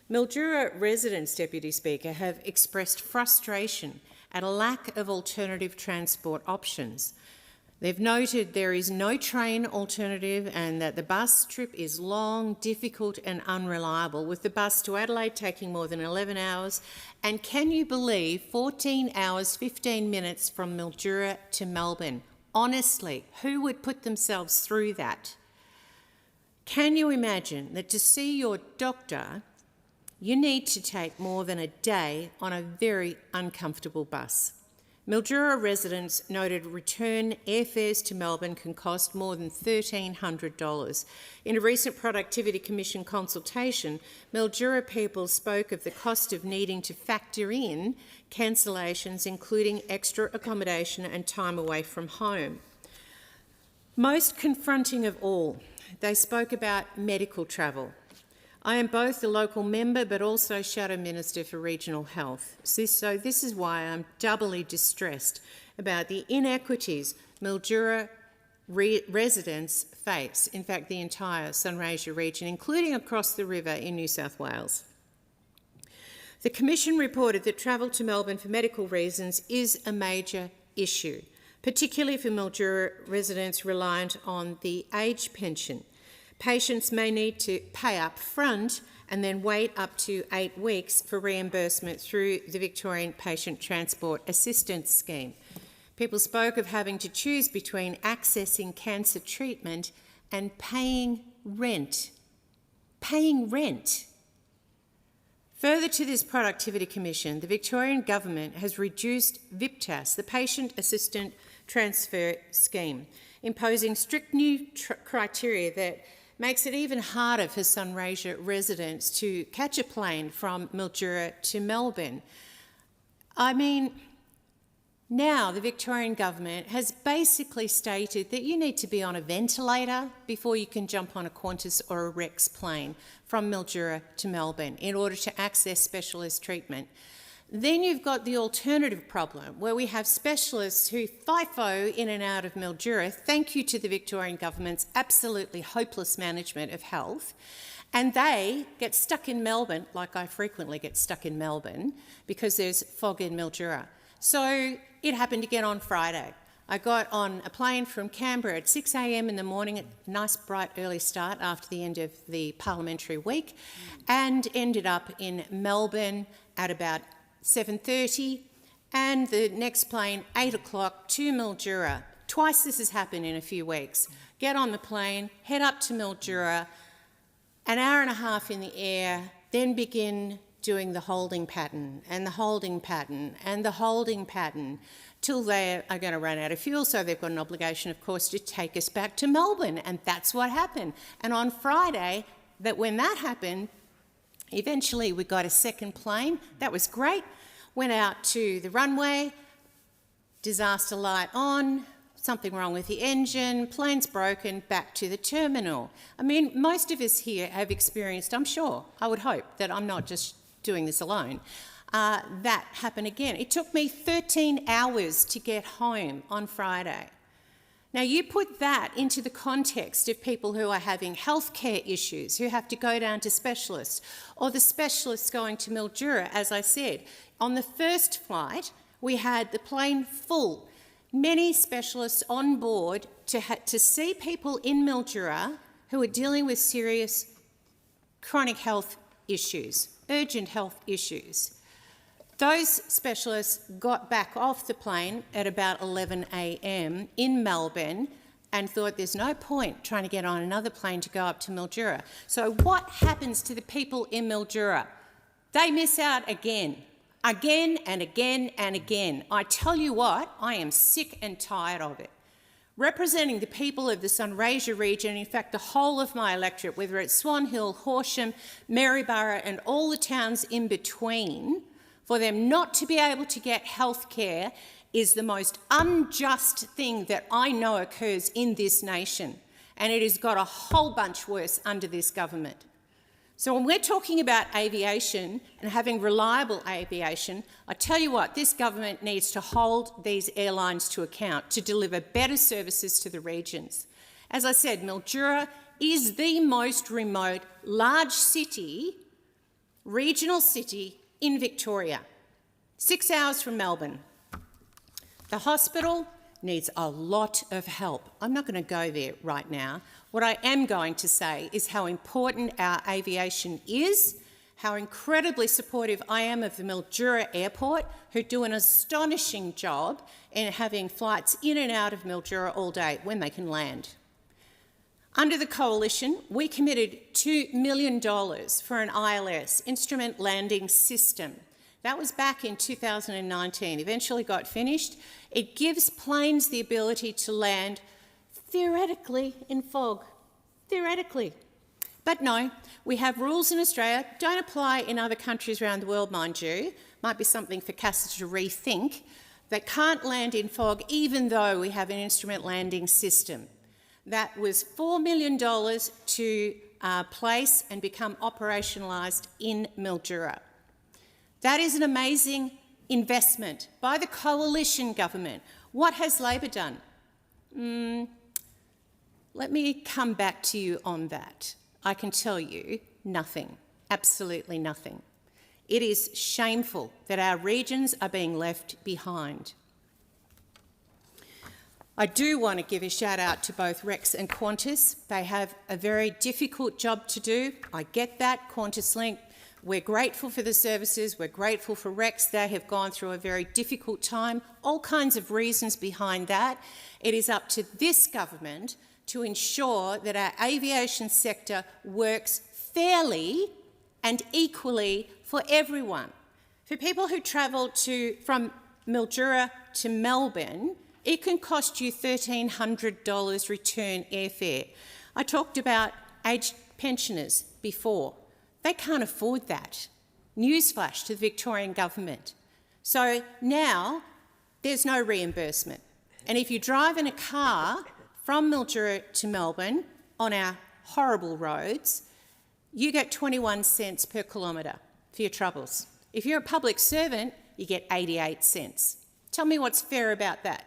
Mildura residents, Deputy Speaker, have expressed frustration at a lack of alternative transport options. They've noted there is no train alternative and that the bus trip is long, difficult and unreliable, with the bus to Adelaide taking more than 11 hours. And can you believe 14 hours, 15 minutes from Mildura to Melbourne? Honestly, who would put themselves through that? Can you imagine that to see your doctor, you need to take more than a day on a very uncomfortable bus? Mildura residents noted return airfares to Melbourne can cost more than $1,300. In a recent Productivity Commission consultation, Mildura people spoke of the cost of needing to factor in cancellations, including extra accommodation and time away from home. Most confronting of all, they spoke about medical travel. I am both a local member but also Shadow Minister for Regional Health. So this is why I'm doubly distressed about the inequities Mildura residents face, in fact the entire Sunraysia region, including across the river in New South Wales. The Commission reported that travel to Melbourne for medical reasons is a major issue, particularly for Mildura residents reliant on the age pension. Patients may need to pay up front and then wait up to 8 weeks for reimbursement through the Victorian Patient Transport Assistance Scheme. People spoke of having to choose between accessing cancer treatment and paying rent. Paying rent. Further to this Productivity Commission, the Victorian Government has reduced VIPTAS, the Patient Assistant Transfer Scheme, imposing strict new criteria that makes it even harder for Sunraysia residents to catch a plane from Mildura to Melbourne. I mean, now the Victorian Government has basically stated that you need to be on a ventilator before you can jump on a Qantas or a Rex plane from Mildura to Melbourne in order to access specialist treatment. Then you've got the alternative problem where we have specialists who FIFO in and out of Mildura, thank you to the Victorian Government's absolutely hopeless management of health, and they get stuck in Melbourne, like I frequently get stuck in Melbourne, because there's fog in Mildura. So it happened again on Friday. I got on a plane from Canberra at 6 a.m. in the morning, a nice bright early start after the end of the Parliamentary week, and ended up in Melbourne at about 7:30, and the next plane, 8 o'clock, to Mildura. Twice this has happened in a few weeks. Get on the plane, head up to Mildura, an hour and a half in the air, then begin doing the holding pattern and the holding pattern and the holding pattern till they are going to run out of fuel, so they've got an obligation, of course, to take us back to Melbourne, and that's what happened. And on Friday, when that happened, eventually we got a second plane. That was great. Went out to the runway, disaster light on, something wrong with the engine, plane's broken, back to the terminal. I mean, most of us here have experienced, I'm sure, I would hope that I'm not just doing this alone, that happened again. It took me 13 hours to get home on Friday. Now, you put that into the context of people who are having healthcare issues, who have to go down to specialists, or the specialists going to Mildura, as I said. On the first flight, we had the plane full, many specialists on board to see people in Mildura who are dealing with serious chronic health issues, urgent health issues. Those specialists got back off the plane at about 11 a.m. in Melbourne and thought there's no point trying to get on another plane to go up to Mildura. So what happens to the people in Mildura? They miss out again and again and again. I tell you what, I am sick and tired of it. Representing the people of the Sunraysia region, in fact the whole of my electorate, whether it's Swan Hill, Horsham, Maryborough and all the towns in between, for them not to be able to get health care is the most unjust thing that I know occurs in this nation, and it has got a whole bunch worse under this government. So when we're talking about aviation and having reliable aviation, I tell you what, this government needs to hold these airlines to account to deliver better services to the regions. As I said, Mildura is the most remote large city, regional city in Victoria, 6 hours from Melbourne. The hospital needs a lot of help. I'm not going to go there right now. What I am going to say is how important our aviation is, how incredibly supportive I am of the Mildura Airport, who do an astonishing job in having flights in and out of Mildura all day when they can land. Under the Coalition, we committed $2 million for an ILS, Instrument Landing System. That was back in 2019, eventually got finished. It gives planes the ability to land, theoretically, in fog. Theoretically. But no, we have rules in Australia, don't apply in other countries around the world, mind you. Might be something for CASA to rethink, that can't land in fog even though we have an instrument landing system. That was $4 million to place and become operationalised in Mildura. That is an amazing investment by the coalition government. What has Labor done? Let me come back to you on that. I can tell you nothing, absolutely nothing. It is shameful that our regions are being left behind. I do want to give a shout out to both Rex and Qantas. They have a very difficult job to do. I get that, QantasLink. We're grateful for the services, we're grateful for Rex. They have gone through a very difficult time, all kinds of reasons behind that. It is up to this government to ensure that our aviation sector works fairly and equally for everyone. For people who travel from Mildura to Melbourne, it can cost you $1,300 return airfare. I talked about aged pensioners before. They can't afford that. Newsflash to the Victorian government. So now there's no reimbursement. And if you drive in a car from Mildura to Melbourne on our horrible roads, you get 21 cents per kilometre for your troubles. If you're a public servant, you get 88 cents. Tell me what's fair about that.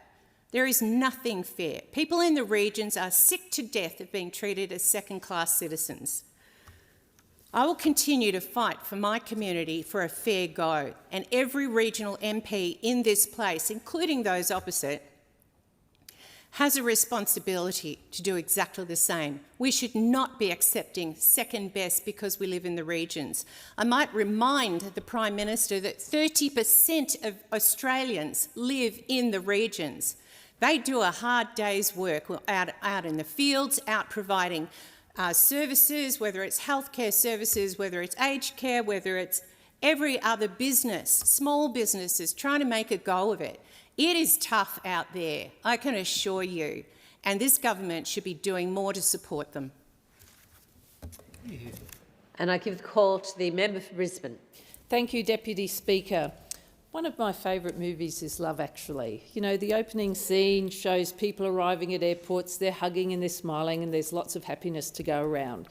There is nothing fair. People in the regions are sick to death of being treated as second-class citizens. I will continue to fight for my community for a fair go, and every regional MP in this place, including those opposite, has a responsibility to do exactly the same. We should not be accepting second best because we live in the regions. I might remind the Prime Minister that 30% of Australians live in the regions. They do a hard day's work out in the fields, out providing services, whether it's healthcare services, whether it's aged care, whether it's every other business, small businesses, trying to make a go of it. It is tough out there, I can assure you, and this government should be doing more to support them. And I give the call to the member for Brisbane. Thank you, Deputy Speaker. One of my favourite movies is Love Actually. You know, the opening scene shows people arriving at airports, they're hugging and they're smiling and there's lots of happiness to go around.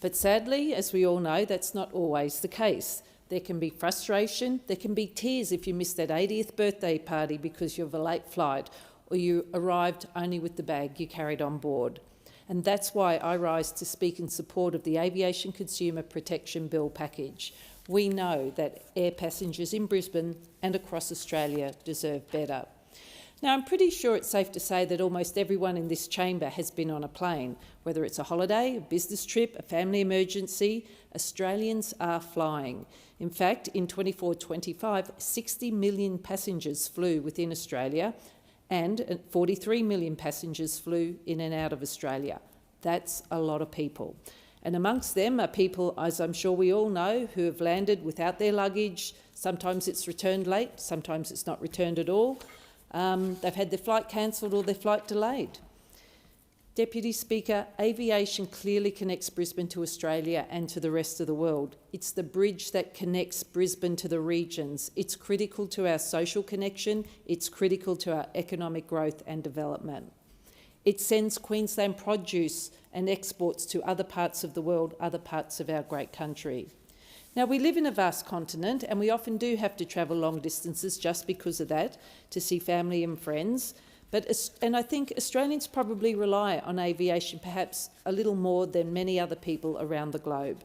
But sadly, as we all know, that's not always the case. There can be frustration, there can be tears if you miss that 80th birthday party because you have a late flight, or you arrived only with the bag you carried on board. And that's why I rise to speak in support of the Aviation Consumer Protection Bill package. We know that air passengers in Brisbane and across Australia deserve better. Now, I'm pretty sure it's safe to say that almost everyone in this chamber has been on a plane. Whether it's a holiday, a business trip, a family emergency, Australians are flying. In fact, in 24-25, 60 million passengers flew within Australia, and 43 million passengers flew in and out of Australia. That's a lot of people. And amongst them are people, as I'm sure we all know, who have landed without their luggage. Sometimes it's returned late, sometimes it's not returned at all. They've had their flight cancelled or their flight delayed. Deputy Speaker, aviation clearly connects Brisbane to Australia and to the rest of the world. It's the bridge that connects Brisbane to the regions. It's critical to our social connection. It's critical to our economic growth and development. It sends Queensland produce and exports to other parts of the world, other parts of our great country. Now, we live in a vast continent and we often do have to travel long distances just because of that, to see family and friends. And I think Australians probably rely on aviation perhaps a little more than many other people around the globe.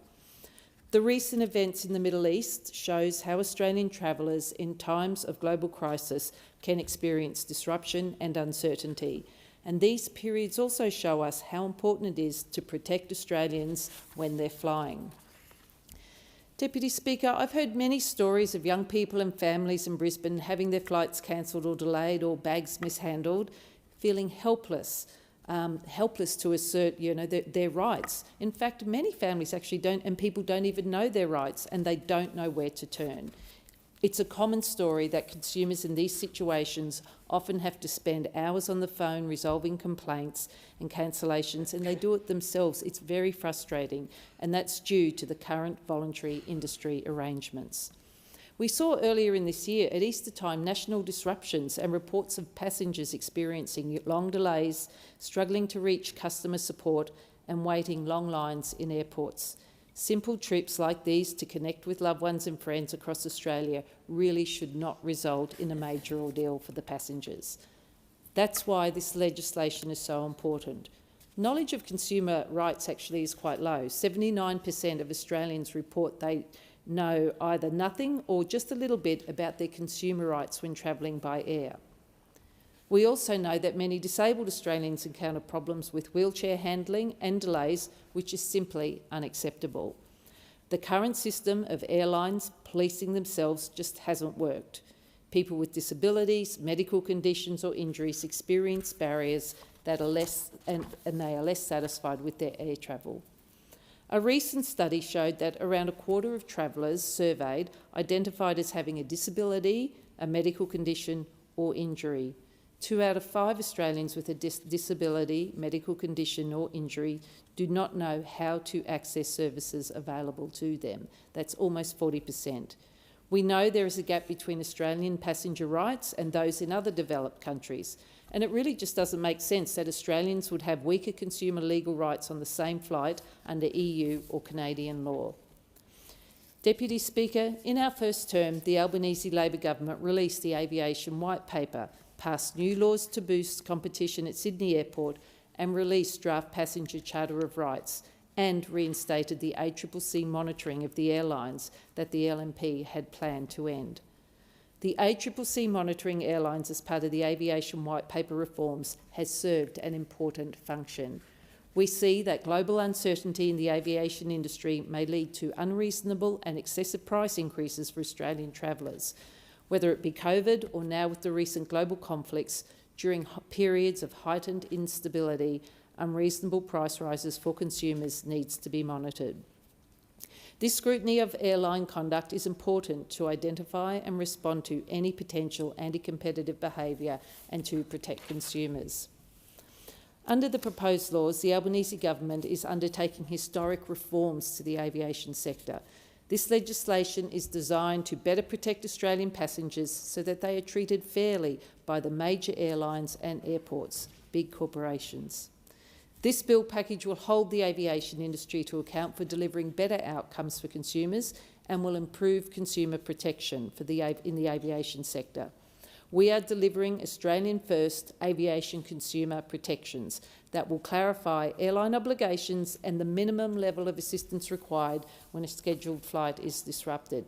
The recent events in the Middle East shows how Australian travellers in times of global crisis can experience disruption and uncertainty. And these periods also show us how important it is to protect Australians when they're flying. Deputy Speaker, I've heard many stories of young people and families in Brisbane having their flights cancelled or delayed or bags mishandled, feeling helpless to assert their rights. In fact, many families actually don't, and people don't even know their rights and they don't know where to turn. It's a common story that consumers in these situations often have to spend hours on the phone resolving complaints and cancellations, and they do it themselves. It's very frustrating, and that's due to the current voluntary industry arrangements. We saw earlier in this year at Easter time national disruptions and reports of passengers experiencing long delays, struggling to reach customer support and waiting long lines in airports. Simple trips like these to connect with loved ones and friends across Australia really should not result in a major ordeal for the passengers. That's why this legislation is so important. Knowledge of consumer rights actually is quite low. 79% of Australians report they know either nothing or just a little bit about their consumer rights when travelling by air. We also know that many disabled Australians encounter problems with wheelchair handling and delays, which is simply unacceptable. The current system of airlines policing themselves just hasn't worked. People with disabilities, medical conditions or injuries experience barriers that are less, and they are less satisfied with their air travel. A recent study showed that around a quarter of travellers surveyed identified as having a disability, a medical condition or injury. 2 out of 5 Australians with a disability, medical condition or injury do not know how to access services available to them. That's almost 40%. We know there is a gap between Australian passenger rights and those in other developed countries, and it really just doesn't make sense that Australians would have weaker consumer legal rights on the same flight under EU or Canadian law. Deputy Speaker, in our first term, the Albanese Labor government released the Aviation White Paper, passed new laws to boost competition at Sydney Airport and released draft passenger charter of rights and reinstated the ACCC monitoring of the airlines that the LNP had planned to end. The ACCC monitoring airlines as part of the Aviation White Paper reforms has served an important function. We see that global uncertainty in the aviation industry may lead to unreasonable and excessive price increases for Australian travellers, whether it be COVID or now with the recent global conflicts. During periods of heightened instability, unreasonable price rises for consumers needs to be monitored. This scrutiny of airline conduct is important to identify and respond to any potential anti-competitive behaviour and to protect consumers. Under the proposed laws, the Albanese government is undertaking historic reforms to the aviation sector. This legislation is designed to better protect Australian passengers so that they are treated fairly by the major airlines and airports, big corporations. This bill package will hold the aviation industry to account for delivering better outcomes for consumers and will improve consumer protection in the aviation sector. We are delivering Australian-first aviation consumer protections that will clarify airline obligations and the minimum level of assistance required when a scheduled flight is disrupted.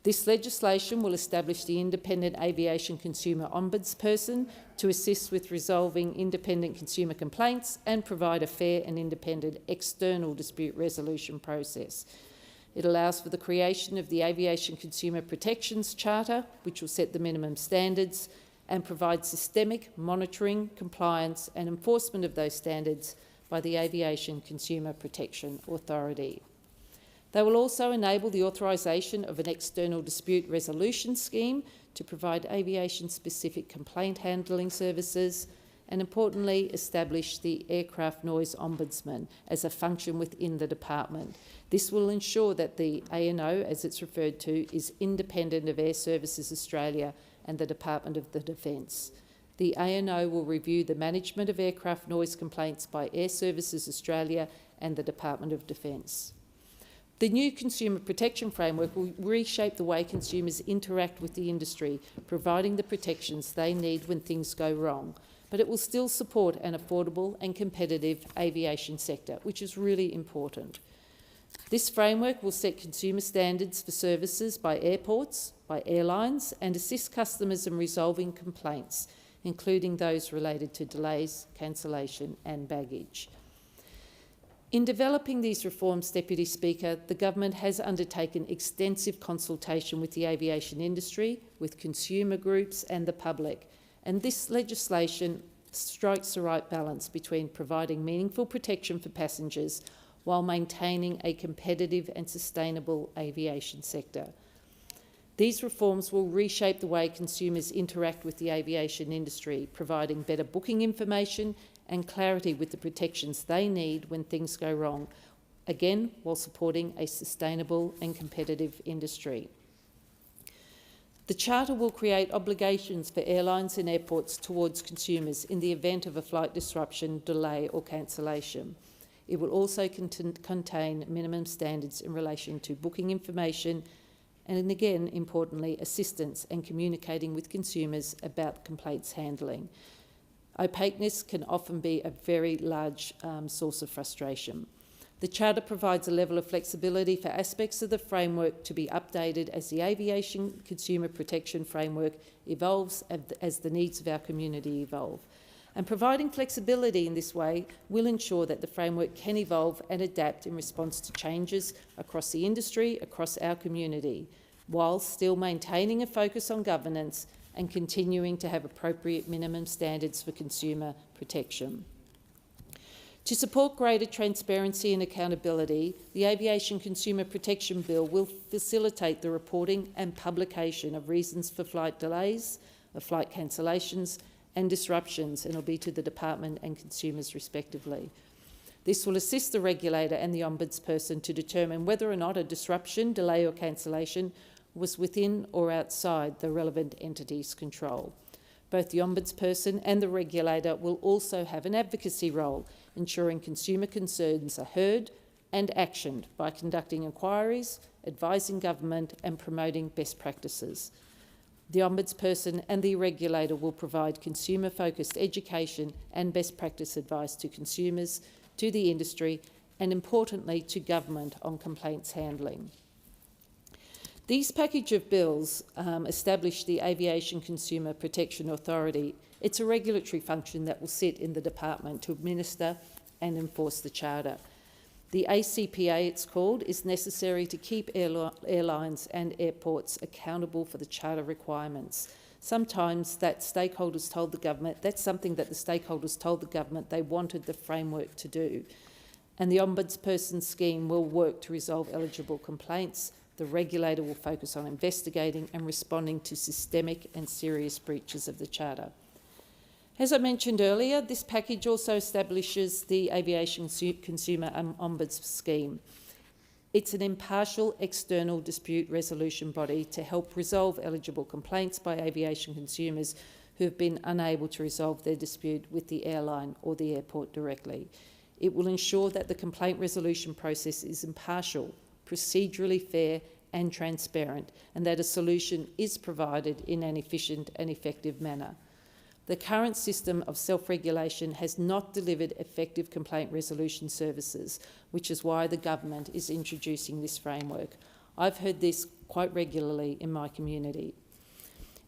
This legislation will establish the Independent Aviation Consumer Ombudsperson to assist with resolving independent consumer complaints and provide a fair and independent external dispute resolution process. It allows for the creation of the Aviation Consumer Protections Charter, which will set the minimum standards and provide systemic monitoring, compliance and enforcement of those standards by the Aviation Consumer Protection Authority. They will also enable the authorisation of an external dispute resolution scheme to provide aviation-specific complaint handling services, and importantly establish the Aircraft Noise Ombudsman as a function within the department. This will ensure that the ANO, as it's referred to, is independent of Air Services Australia and the Department of the Defence. The ANO will review the management of aircraft noise complaints by Air Services Australia and the Department of Defence. The new consumer protection framework will reshape the way consumers interact with the industry, providing the protections they need when things go wrong. But it will still support an affordable and competitive aviation sector, which is really important. This framework will set consumer standards for services by airports, by airlines, and assist customers in resolving complaints, including those related to delays, cancellation and baggage. In developing these reforms, Deputy Speaker, the government has undertaken extensive consultation with the aviation industry, with consumer groups and the public, and this legislation strikes the right balance between providing meaningful protection for passengers while maintaining a competitive and sustainable aviation sector. These reforms will reshape the way consumers interact with the aviation industry, providing better booking information and clarity with the protections they need when things go wrong, again while supporting a sustainable and competitive industry. The Charter will create obligations for airlines and airports towards consumers in the event of a flight disruption, delay or cancellation. It will also contain minimum standards in relation to booking information and, again, importantly, assistance and communicating with consumers about complaints handling. Opaqueness can often be a very large source of frustration. The Charter provides a level of flexibility for aspects of the framework to be updated as the aviation consumer protection framework evolves as the needs of our community evolve. And providing flexibility in this way will ensure that the framework can evolve and adapt in response to changes across the industry, across our community, while still maintaining a focus on governance and continuing to have appropriate minimum standards for consumer protection. To support greater transparency and accountability, the Aviation Consumer Protection Bill will facilitate the reporting and publication of reasons for flight delays, of flight cancellations and disruptions, and will be to the Department and consumers respectively. This will assist the regulator and the Ombudsperson to determine whether or not a disruption, delay or cancellation was within or outside the relevant entity's control. Both the Ombudsperson and the regulator will also have an advocacy role, ensuring consumer concerns are heard and actioned by conducting inquiries, advising government and promoting best practices. The Ombudsperson and the regulator will provide consumer-focused education and best practice advice to consumers, to the industry and, importantly, to government on complaints handling. These package of bills establish the Aviation Consumer Protection Authority. It's a regulatory function that will sit in the department to administer and enforce the Charter. The ACPA, it's called, is necessary to keep airlines and airports accountable for the Charter requirements. Sometimes that's something that the stakeholders told the government they wanted the framework to do. And the Ombudsperson scheme will work to resolve eligible complaints. The regulator will focus on investigating and responding to systemic and serious breaches of the Charter. As I mentioned earlier, this package also establishes the Aviation Consumer Ombuds scheme. It's an impartial external dispute resolution body to help resolve eligible complaints by aviation consumers who have been unable to resolve their dispute with the airline or the airport directly. It will ensure that the complaint resolution process is impartial, procedurally fair and transparent, and that a solution is provided in an efficient and effective manner. The current system of self-regulation has not delivered effective complaint resolution services, which is why the government is introducing this framework. I've heard this quite regularly in my community.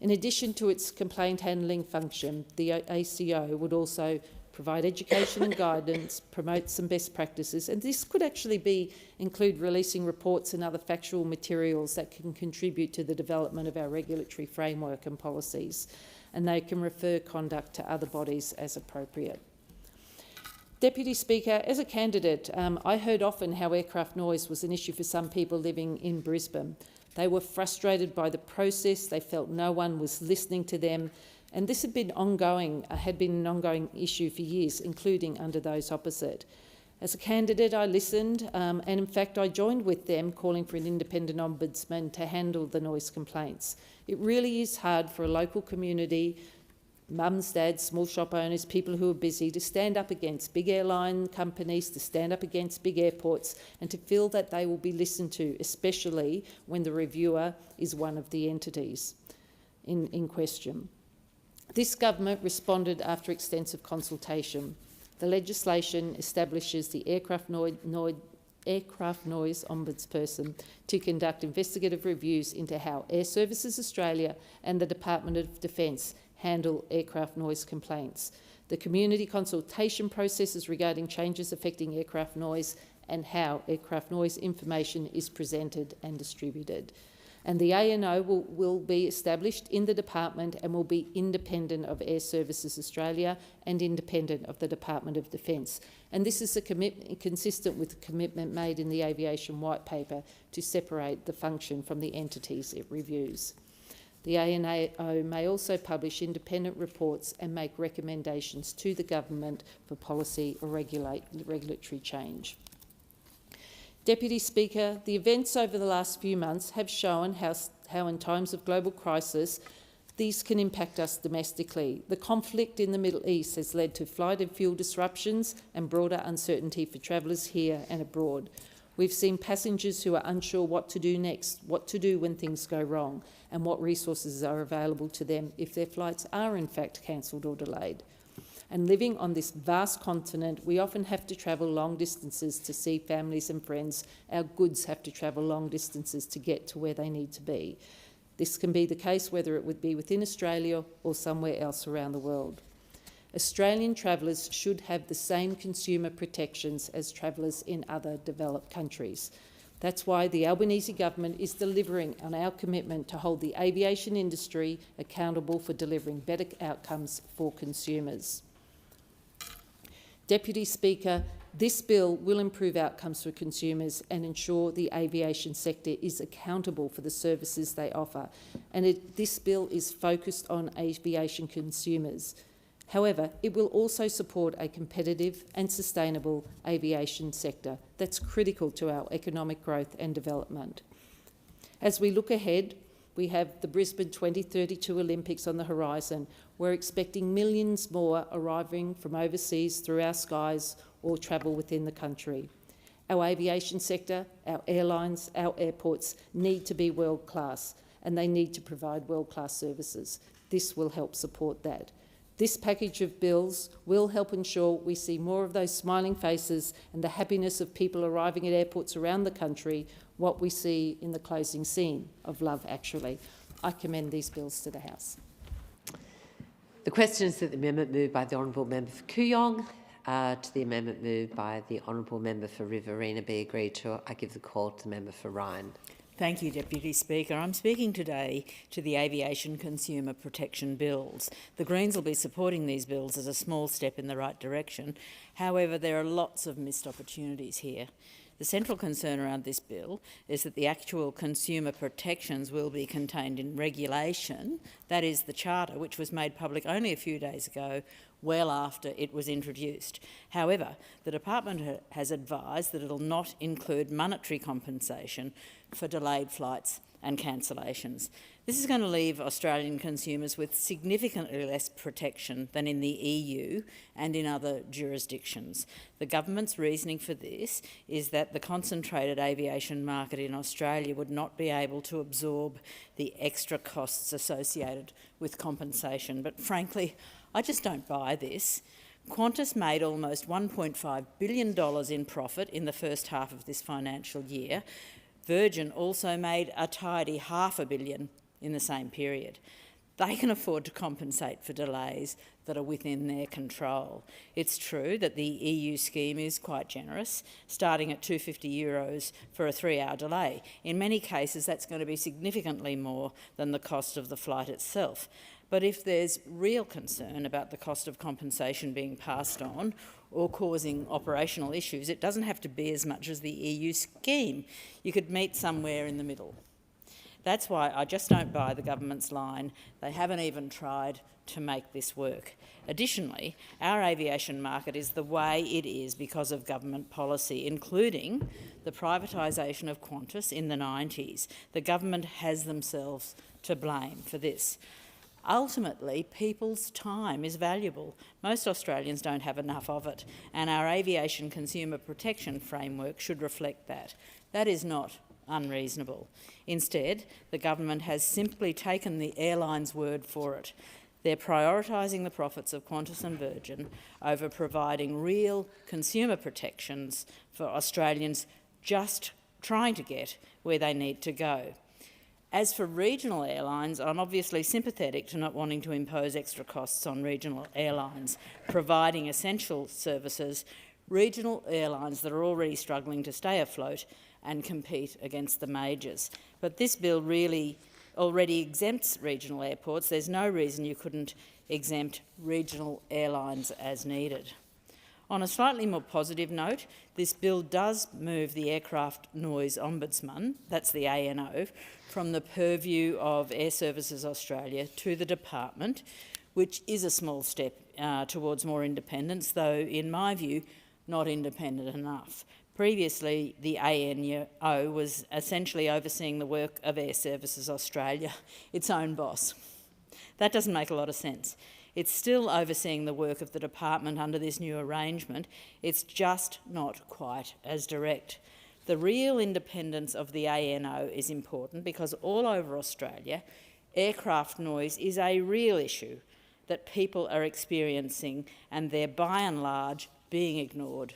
In addition to its complaint handling function, the ACO would also provide education and guidance, promote some best practices, and this could actually include releasing reports and other factual materials that can contribute to the development of our regulatory framework and policies, and they can refer conduct to other bodies as appropriate. Deputy Speaker, as a candidate, I heard often how aircraft noise was an issue for some people living in Brisbane. They were frustrated by the process, they felt no one was listening to them, and this had been an ongoing issue for years, including under those opposite. As a candidate, I listened, and in fact I joined with them calling for an independent ombudsman to handle the noise complaints. It really is hard for a local community, mums, dads, small shop owners, people who are busy, to stand up against big airline companies, to stand up against big airports, and to feel that they will be listened to, especially when the reviewer is one of the entities in question. This government responded after extensive consultation. The legislation establishes the aircraft noise ombudsperson to conduct investigative reviews into how Air Services Australia and the Department of Defence handle aircraft noise complaints, the community consultation processes regarding changes affecting aircraft noise, and how aircraft noise information is presented and distributed. And the ANO will be established in the department and will be independent of Air Services Australia and independent of the Department of Defence. And this is a commitment consistent with the commitment made in the Aviation White Paper to separate the function from the entities it reviews. The ANO may also publish independent reports and make recommendations to the government for policy or regulatory change. Deputy Speaker, the events over the last few months have shown how in times of global crisis these can impact us domestically. The conflict in the Middle East has led to flight and fuel disruptions and broader uncertainty for travellers here and abroad. We've seen passengers who are unsure what to do next, what to do when things go wrong, and what resources are available to them if their flights are in fact cancelled or delayed. And living on this vast continent, we often have to travel long distances to see families and friends. Our goods have to travel long distances to get to where they need to be. This can be the case whether it would be within Australia or somewhere else around the world. Australian travellers should have the same consumer protections as travellers in other developed countries. That's why the Albanese government is delivering on our commitment to hold the aviation industry accountable for delivering better outcomes for consumers. Deputy Speaker, this bill will improve outcomes for consumers and ensure the aviation sector is accountable for the services they offer. And this bill is focused on aviation consumers. However, it will also support a competitive and sustainable aviation sector that's critical to our economic growth and development. As we look ahead, we have the Brisbane 2032 Olympics on the horizon. We're expecting millions more arriving from overseas through our skies or travel within the country. Our aviation sector, our airlines, our airports need to be world-class, and they need to provide world-class services. This will help support that. This package of bills will help ensure we see more of those smiling faces and the happiness of people arriving at airports around the country, what we see in the closing scene of Love Actually. I commend these bills to the House. The question is that the amendment moved by the Honourable Member for Kooyong to the amendment moved by the Honourable Member for Riverina be agreed to. I give the call to the Member for Ryan. Thank you, Deputy Speaker. I'm speaking today to the aviation consumer protection bills. The Greens will be supporting these bills as a small step in the right direction. However, there are lots of missed opportunities here. The central concern around this bill is that the actual consumer protections will be contained in regulation, that is the Charter, which was made public only a few days ago, well after it was introduced. However, the department has advised that it will not include monetary compensation for delayed flights and cancellations. This is going to leave Australian consumers with significantly less protection than in the EU and in other jurisdictions. The government's reasoning for this is that the concentrated aviation market in Australia would not be able to absorb the extra costs associated with compensation. But frankly, I just don't buy this. Qantas made almost $1.5 billion in profit in the first half of this financial year. Virgin also made a tidy $500 million in the same period. They can afford to compensate for delays that are within their control. It's true that the EU scheme is quite generous, starting at €250 for a 3-hour delay. In many cases, that's going to be significantly more than the cost of the flight itself. But if there's real concern about the cost of compensation being passed on or causing operational issues, it doesn't have to be as much as the EU scheme. You could meet somewhere in the middle. That's why I just don't buy the government's line. They haven't even tried to make this work. Additionally, our aviation market is the way it is because of government policy, including the privatisation of Qantas in the 90s. The government has themselves to blame for this. Ultimately, people's time is valuable. Most Australians don't have enough of it, and our aviation consumer protection framework should reflect that. That is not unreasonable. Instead, the government has simply taken the airline's word for it. They're prioritising the profits of Qantas and Virgin over providing real consumer protections for Australians just trying to get where they need to go. As for regional airlines, I'm obviously sympathetic to not wanting to impose extra costs on regional airlines, providing essential services, regional airlines that are already struggling to stay afloat and compete against the majors. But this bill really already exempts regional airports. There's no reason you couldn't exempt regional airlines as needed. On a slightly more positive note, this bill does move the Aircraft Noise Ombudsman, that's the ANO, from the purview of Air Services Australia to the department, which is a small step towards more independence, though, in my view, not independent enough. Previously, the ANO was essentially overseeing the work of Air Services Australia, its own boss. That doesn't make a lot of sense. It's still overseeing the work of the department under this new arrangement. It's just not quite as direct. The real independence of the ANO is important because all over Australia, aircraft noise is a real issue that people are experiencing, and they're by and large being ignored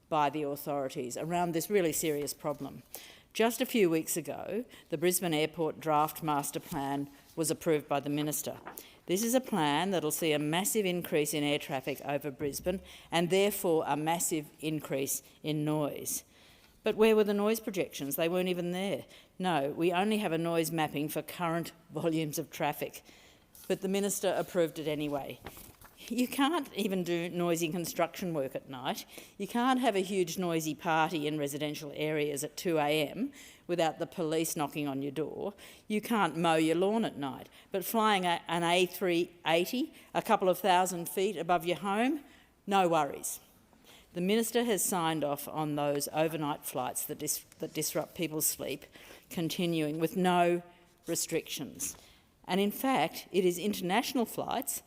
by the authorities around this really serious problem. Just a few weeks ago, the Brisbane Airport Draft Master Plan was approved by the Minister. This is a plan that will see a massive increase in air traffic over Brisbane and therefore a massive increase in noise. But where were the noise projections? They weren't even there. No, we only have a noise mapping for current volumes of traffic. But the Minister approved it anyway. You can't even do noisy construction work at night. You can't have a huge noisy party in residential areas at 2 a.m. without the police knocking on your door. You can't mow your lawn at night. But flying an A380 a couple of thousand feet above your home, no worries. The Minister has signed off on those overnight flights that disrupt people's sleep, continuing with no restrictions. And in fact, it is international flights,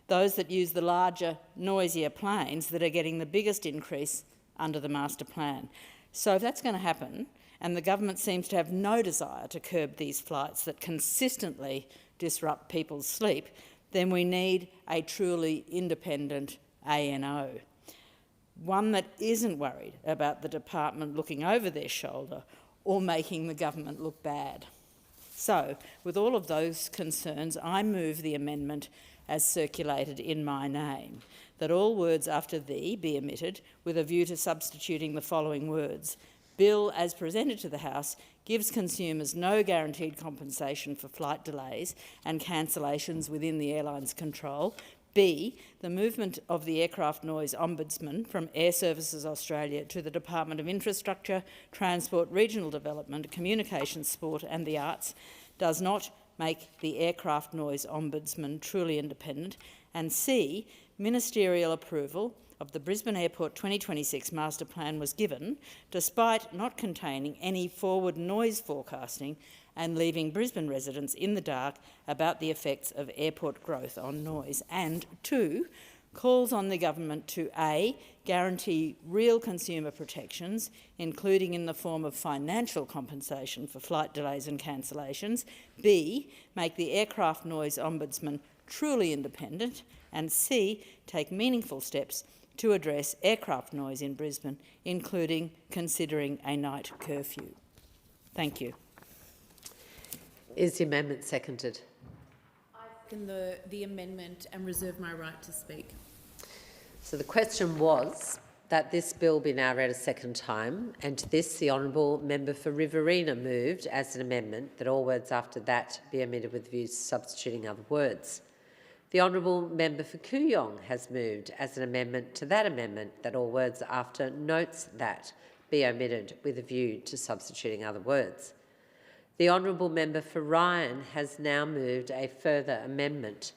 those that use the larger, noisier planes, that are getting the biggest increase under the master plan. So if that's going to happen, and the government seems to have no desire to curb these flights that consistently disrupt people's sleep, then we need a truly independent ANO. One that isn't worried about the department looking over their shoulder or making the government look bad. So, with all of those concerns, I move the amendment as circulated in my name, that all words after "the" be omitted with a view to substituting the following words. Bill, as presented to the House, gives consumers no guaranteed compensation for flight delays and cancellations within the airline's control. B, the movement of the Aircraft Noise Ombudsman from Air Services Australia to the Department of Infrastructure, Transport, Regional Development, Communications, Sport and the Arts does not make the Aircraft Noise Ombudsman truly independent. And C, ministerial approval of the Brisbane Airport 2026 Master Plan was given, despite not containing any forward noise forecasting and leaving Brisbane residents in the dark about the effects of airport growth on noise. And 2, calls on the government to A, guarantee real consumer protections, including in the form of financial compensation for flight delays and cancellations, B, make the Aircraft Noise Ombudsman truly independent, and C, take meaningful steps to address aircraft noise in Brisbane, including considering a night curfew. Thank you. Is the amendment seconded? I second the amendment and reserve my right to speak. So the question was that this bill be now read a second time, and to this the honourable member for Riverina moved as an amendment that all words after that be omitted with views to substituting other words. The honourable member for Kooyong has moved as an amendment to that amendment that all words after notes that be omitted with a view to substituting other words. The honourable member for Ryan has now moved a further amendment.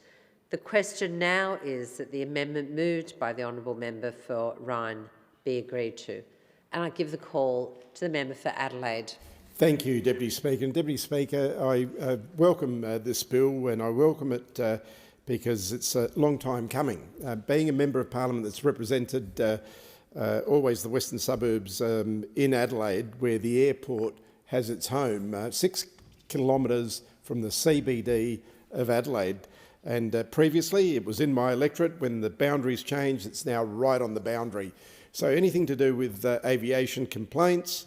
The question now is that the amendment moved by the honourable member for Ryan be agreed to. And I give the call to the member for Adelaide. Thank you, Deputy Speaker. And Deputy Speaker, I welcome this bill, and I welcome it because it's a long time coming. Being a member of Parliament that's represented always the western suburbs in Adelaide, where the airport has its home, 6 kilometres from the CBD of Adelaide. And previously it was in my electorate. When the boundaries changed, it's now right on the boundary. So anything to do with aviation complaints,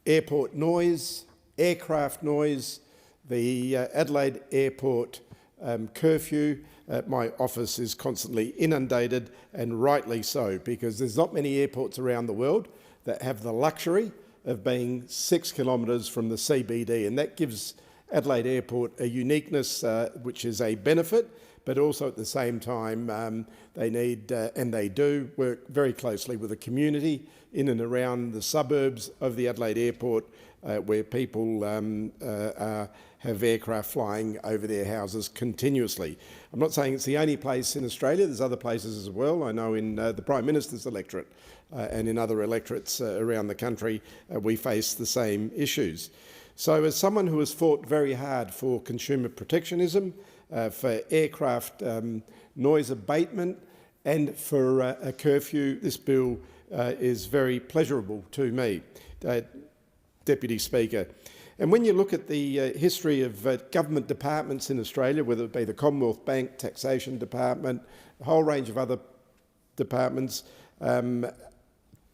airport noise, aircraft noise, the Adelaide Airport curfew, my office is constantly inundated, and rightly so, because there's not many airports around the world that have the luxury of being 6 kilometres from the CBD, and that gives Adelaide Airport a uniqueness which is a benefit, but also at the same time they need, and they do, work very closely with the community in and around the suburbs of the Adelaide Airport where people have aircraft flying over their houses continuously. I'm not saying it's the only place in Australia, there's other places as well. I know in the Prime Minister's electorate and in other electorates around the country we face the same issues. So as someone who has fought very hard for consumer protectionism, for aircraft noise abatement and for a curfew, this bill is very pleasurable to me, Deputy Speaker. And when you look at the history of government departments in Australia, whether it be the Commonwealth Bank, Taxation Department, a whole range of other departments,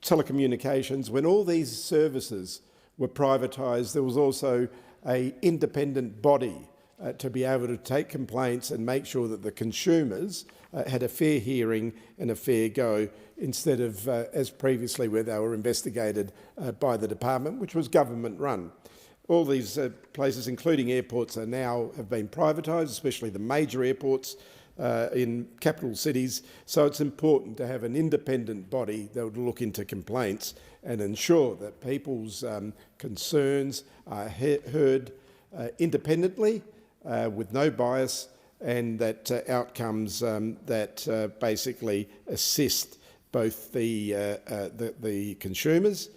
telecommunications, when all these services were privatised, there was also an independent body to be able to take complaints and make sure that the consumers had a fair hearing and a fair go, instead of, as previously, where they were investigated by the department, which was government-run. All these places, including airports, have been privatised, especially the major airports in capital cities. So it's important to have an independent body that would look into complaints and ensure that people's concerns are heard independently, with no bias, and that outcomes that basically assist both the consumers,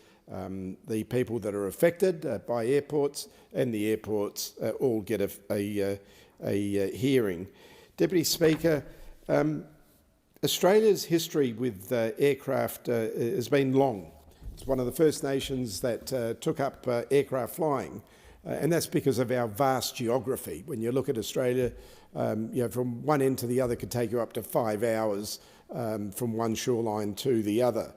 the people that are affected by airports, and the airports all get a hearing. Deputy Speaker, Australia's history with aircraft has been long. It's one of the first nations that took up aircraft flying, and that's because of our vast geography. When you look at Australia, from one end to the other could take you up to 5 hours from one shoreline to the other.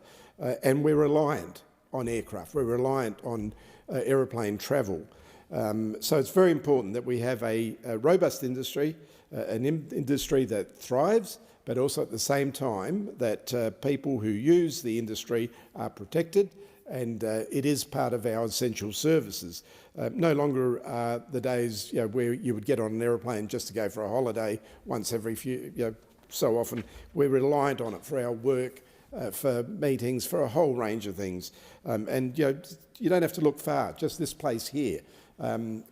And we're reliant on aircraft. We're reliant on aeroplane travel. So it's very important that we have a robust industry, an industry that thrives, but also at the same time that people who use the industry are protected, and it is part of our essential services. No longer are the days where you would get on an aeroplane just to go for a holiday once every so often. We're reliant on it for our work, for meetings, for a whole range of things. And you don't have to look far, just this place here.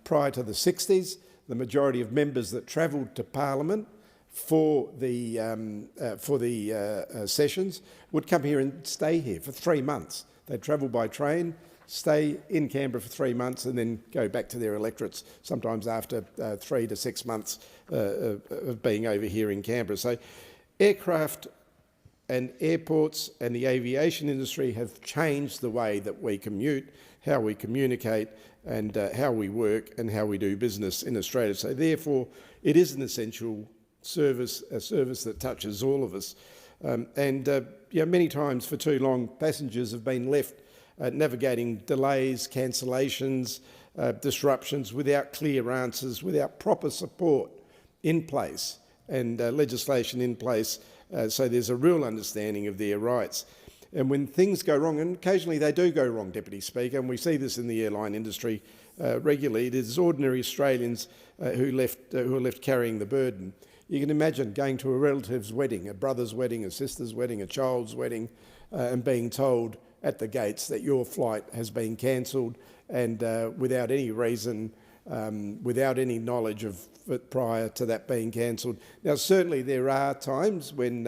Prior to the 60s, the majority of members that travelled to Parliament for the sessions would come here and stay here for 3 months. They'd travel by train, stay in Canberra for 3 months and then go back to their electorates, sometimes after 3 to 6 months of being over here in Canberra. So aircraft and airports and the aviation industry have changed the way that we commute, how we communicate and how we work and how we do business in Australia. So therefore, it is an essential service, a service that touches all of us. Many times for too long, passengers have been left navigating delays, cancellations, disruptions without clear answers, without proper support in place and legislation in place, so there's a real understanding of their rights. And when things go wrong, and occasionally they do go wrong, Deputy Speaker, and we see this in the airline industry regularly, it is ordinary Australians who are left carrying the burden. You can imagine going to a relative's wedding, a brother's wedding, a sister's wedding, a child's wedding, and being told at the gates that your flight has been cancelled and without any reason, without any knowledge of it prior to that being cancelled. Now, certainly there are times when,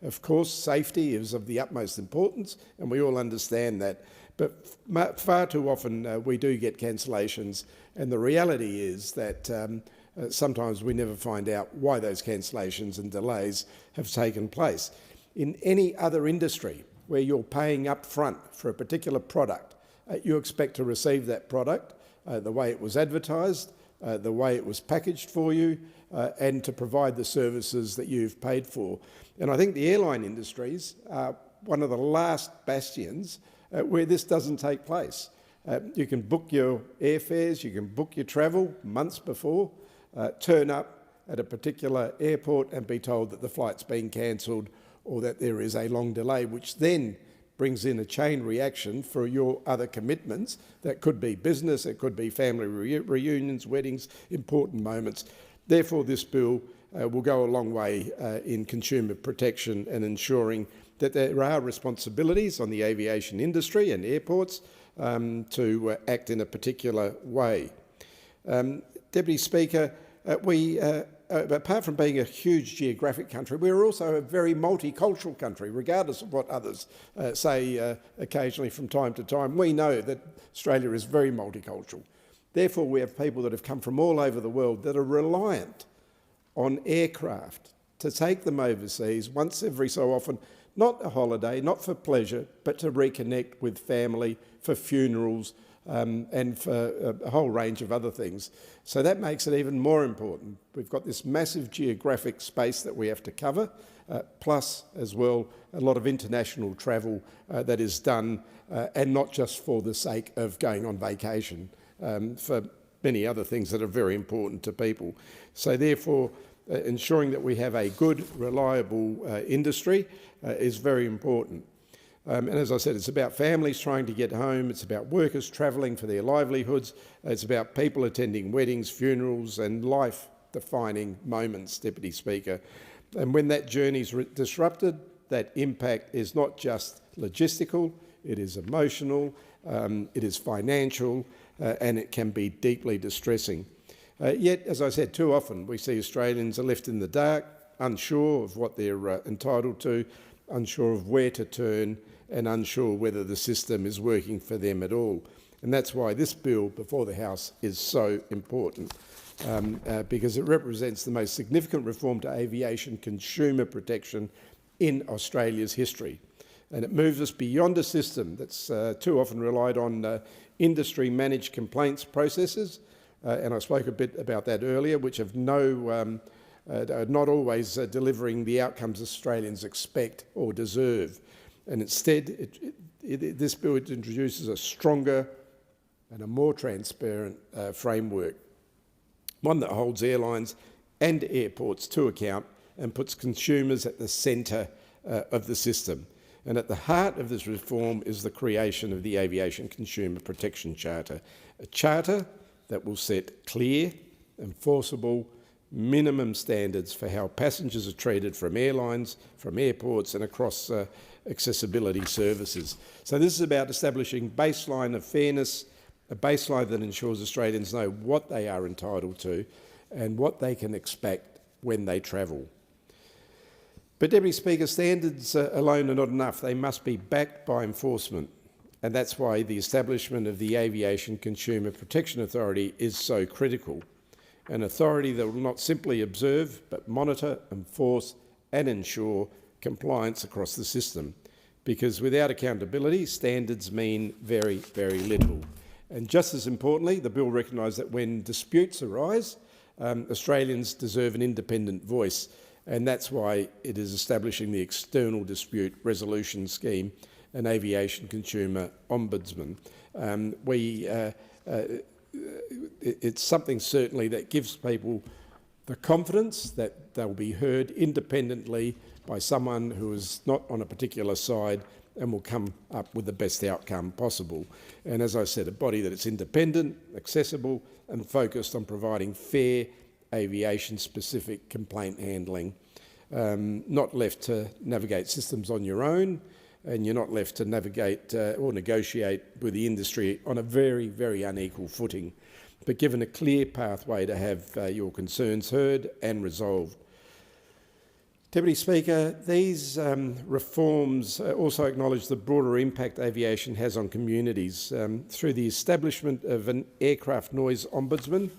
of course, safety is of the utmost importance, and we all understand that. But far too often we do get cancellations, and the reality is that sometimes we never find out why those cancellations and delays have taken place. In any other industry where you're paying up front for a particular product, you expect to receive that product the way it was advertised, the way it was packaged for you, and to provide the services that you've paid for. And I think the airline industries are one of the last bastions where this doesn't take place. You can book your airfares, you can book your travel months before, turn up at a particular airport and be told that the flight's been cancelled or that there is a long delay, which then brings in a chain reaction for your other commitments. That could be business, it could be family reunions, weddings, important moments. Therefore, this bill will go a long way in consumer protection and ensuring that there are responsibilities on the aviation industry and airports to act in a particular way. Deputy Speaker, apart from being a huge geographic country, we're also a very multicultural country, regardless of what others say occasionally from time to time. We know that Australia is very multicultural. Therefore, we have people that have come from all over the world that are reliant on aircraft to take them overseas once every so often, not a holiday, not for pleasure, but to reconnect with family, for funerals, and for a whole range of other things. So that makes it even more important. We've got this massive geographic space that we have to cover, plus as well a lot of international travel that is done, and not just for the sake of going on vacation, for many other things that are very important to people. So therefore, ensuring that we have a good, reliable industry is very important. And as I said, it's about families trying to get home, it's about workers travelling for their livelihoods, it's about people attending weddings, funerals and life-defining moments, Deputy Speaker. And when that journey is disrupted, that impact is not just logistical, it is emotional, it is financial, and it can be deeply distressing. Yet, as I said, too often we see Australians are left in the dark, unsure of what they're entitled to, unsure of where to turn, and unsure whether the system is working for them at all. And that's why this bill before the House is so important, because it represents the most significant reform to aviation consumer protection in Australia's history. And it moves us beyond a system that's too often relied on industry-managed complaints processes, and I spoke a bit about that earlier, which have not always delivering the outcomes Australians expect or deserve. And instead, this bill introduces a stronger and a more transparent framework, one that holds airlines and airports to account and puts consumers at the centre of the system. And at the heart of this reform is the creation of the Aviation Consumer Protection Charter, a charter that will set clear, enforceable, minimum standards for how passengers are treated from airlines, from airports and across accessibility services. So this is about establishing a baseline of fairness, a baseline that ensures Australians know what they are entitled to and what they can expect when they travel. But, Deputy Speaker, standards alone are not enough. They must be backed by enforcement. And that's why the establishment of the Aviation Consumer Protection Authority is so critical. An authority that will not simply observe, but monitor, enforce and ensure compliance across the system. Because without accountability, standards mean very, very little. And just as importantly, the bill recognises that when disputes arise, Australians deserve an independent voice. And that's why it is establishing the External Dispute Resolution Scheme, an Aviation Consumer Ombudsman. It's something certainly that gives people the confidence that they'll be heard independently by someone who is not on a particular side and will come up with the best outcome possible. And as I said, a body that is independent, accessible and focused on providing fair aviation-specific complaint handling, not left to navigate systems on your own, and you're not left to navigate or negotiate with the industry on a very, very unequal footing, but given a clear pathway to have your concerns heard and resolved. Deputy Speaker, these reforms also acknowledge the broader impact aviation has on communities. Through the establishment of an aircraft noise ombudsman,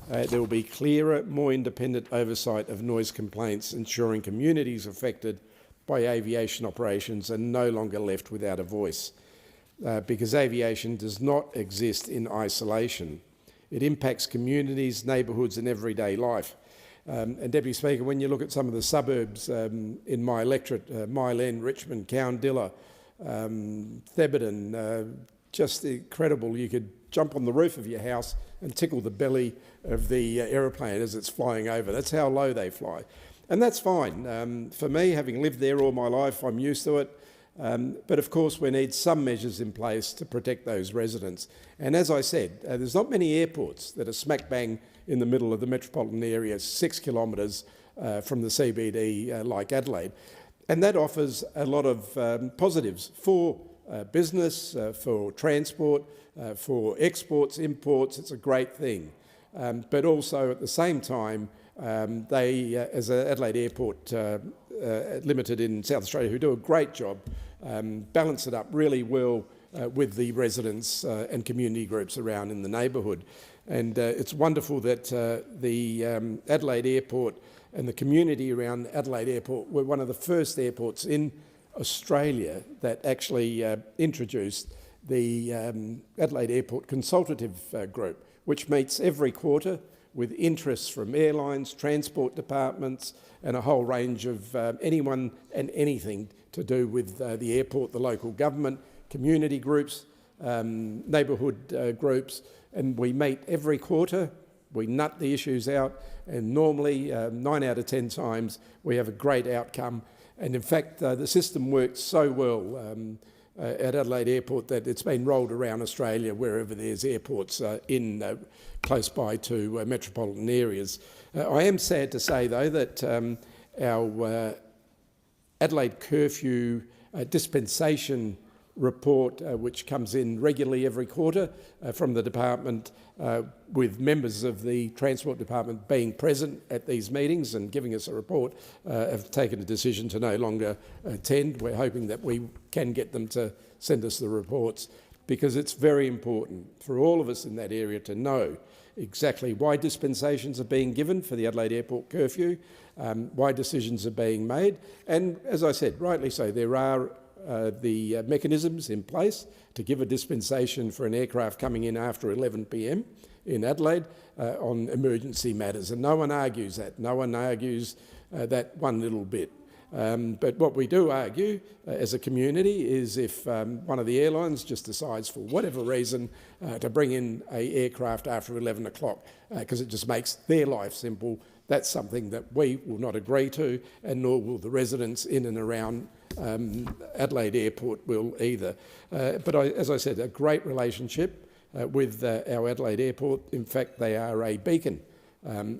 there will be clearer, more independent oversight of noise complaints, ensuring communities affected by aviation operations are no longer left without a voice, because aviation does not exist in isolation. It impacts communities, neighbourhoods and everyday life. And Deputy Speaker, when you look at some of the suburbs in my electorate, Mile End, Richmond, Cowndilla, Thebarton, just incredible. You could jump on the roof of your house and tickle the belly of the aeroplane as it's flying over. That's how low they fly. And that's fine. For me, having lived there all my life, I'm used to it. But of course, we need some measures in place to protect those residents. And as I said, there's not many airports that are smack bang in the middle of the metropolitan area, 6 kilometres from the CBD like Adelaide. And that offers a lot of positives for business, for transport, for exports, imports. It's a great thing. But also at the same time, they, as Adelaide Airport Limited in South Australia, who do a great job, balance it up really well with the residents and community groups around in the neighbourhood. And it's wonderful that the Adelaide Airport and the community around Adelaide Airport were one of the first airports in Australia that actually introduced the Adelaide Airport Consultative Group, which meets every quarter with interests from airlines, transport departments and a whole range of anyone and anything to do with the airport, the local government, community groups, neighbourhood groups, and we meet every quarter, we nut the issues out, and normally 9 out of 10 times we have a great outcome. And in fact, the system works so well at Adelaide Airport that it's been rolled around Australia wherever there's airports close by to metropolitan areas. I am sad to say, though, that our Adelaide curfew dispensation report, which comes in regularly every quarter from the department, with members of the Transport Department being present at these meetings and giving us a report, have taken a decision to no longer attend. We're hoping that we can get them to send us the reports, because it's very important for all of us in that area to know exactly why dispensations are being given for the Adelaide Airport curfew, why decisions are being made. And as I said, rightly so, there are the mechanisms in place to give a dispensation for an aircraft coming in after 11 p.m. in Adelaide on emergency matters, and no one argues that. No one argues that one little bit. But what we do argue as a community is if one of the airlines just decides for whatever reason to bring in an aircraft after 11 o'clock because it just makes their life simple, that's something that we will not agree to, and nor will the residents in and around Adelaide Airport will either. But as I said, a great relationship with our Adelaide Airport. In fact, they are a beacon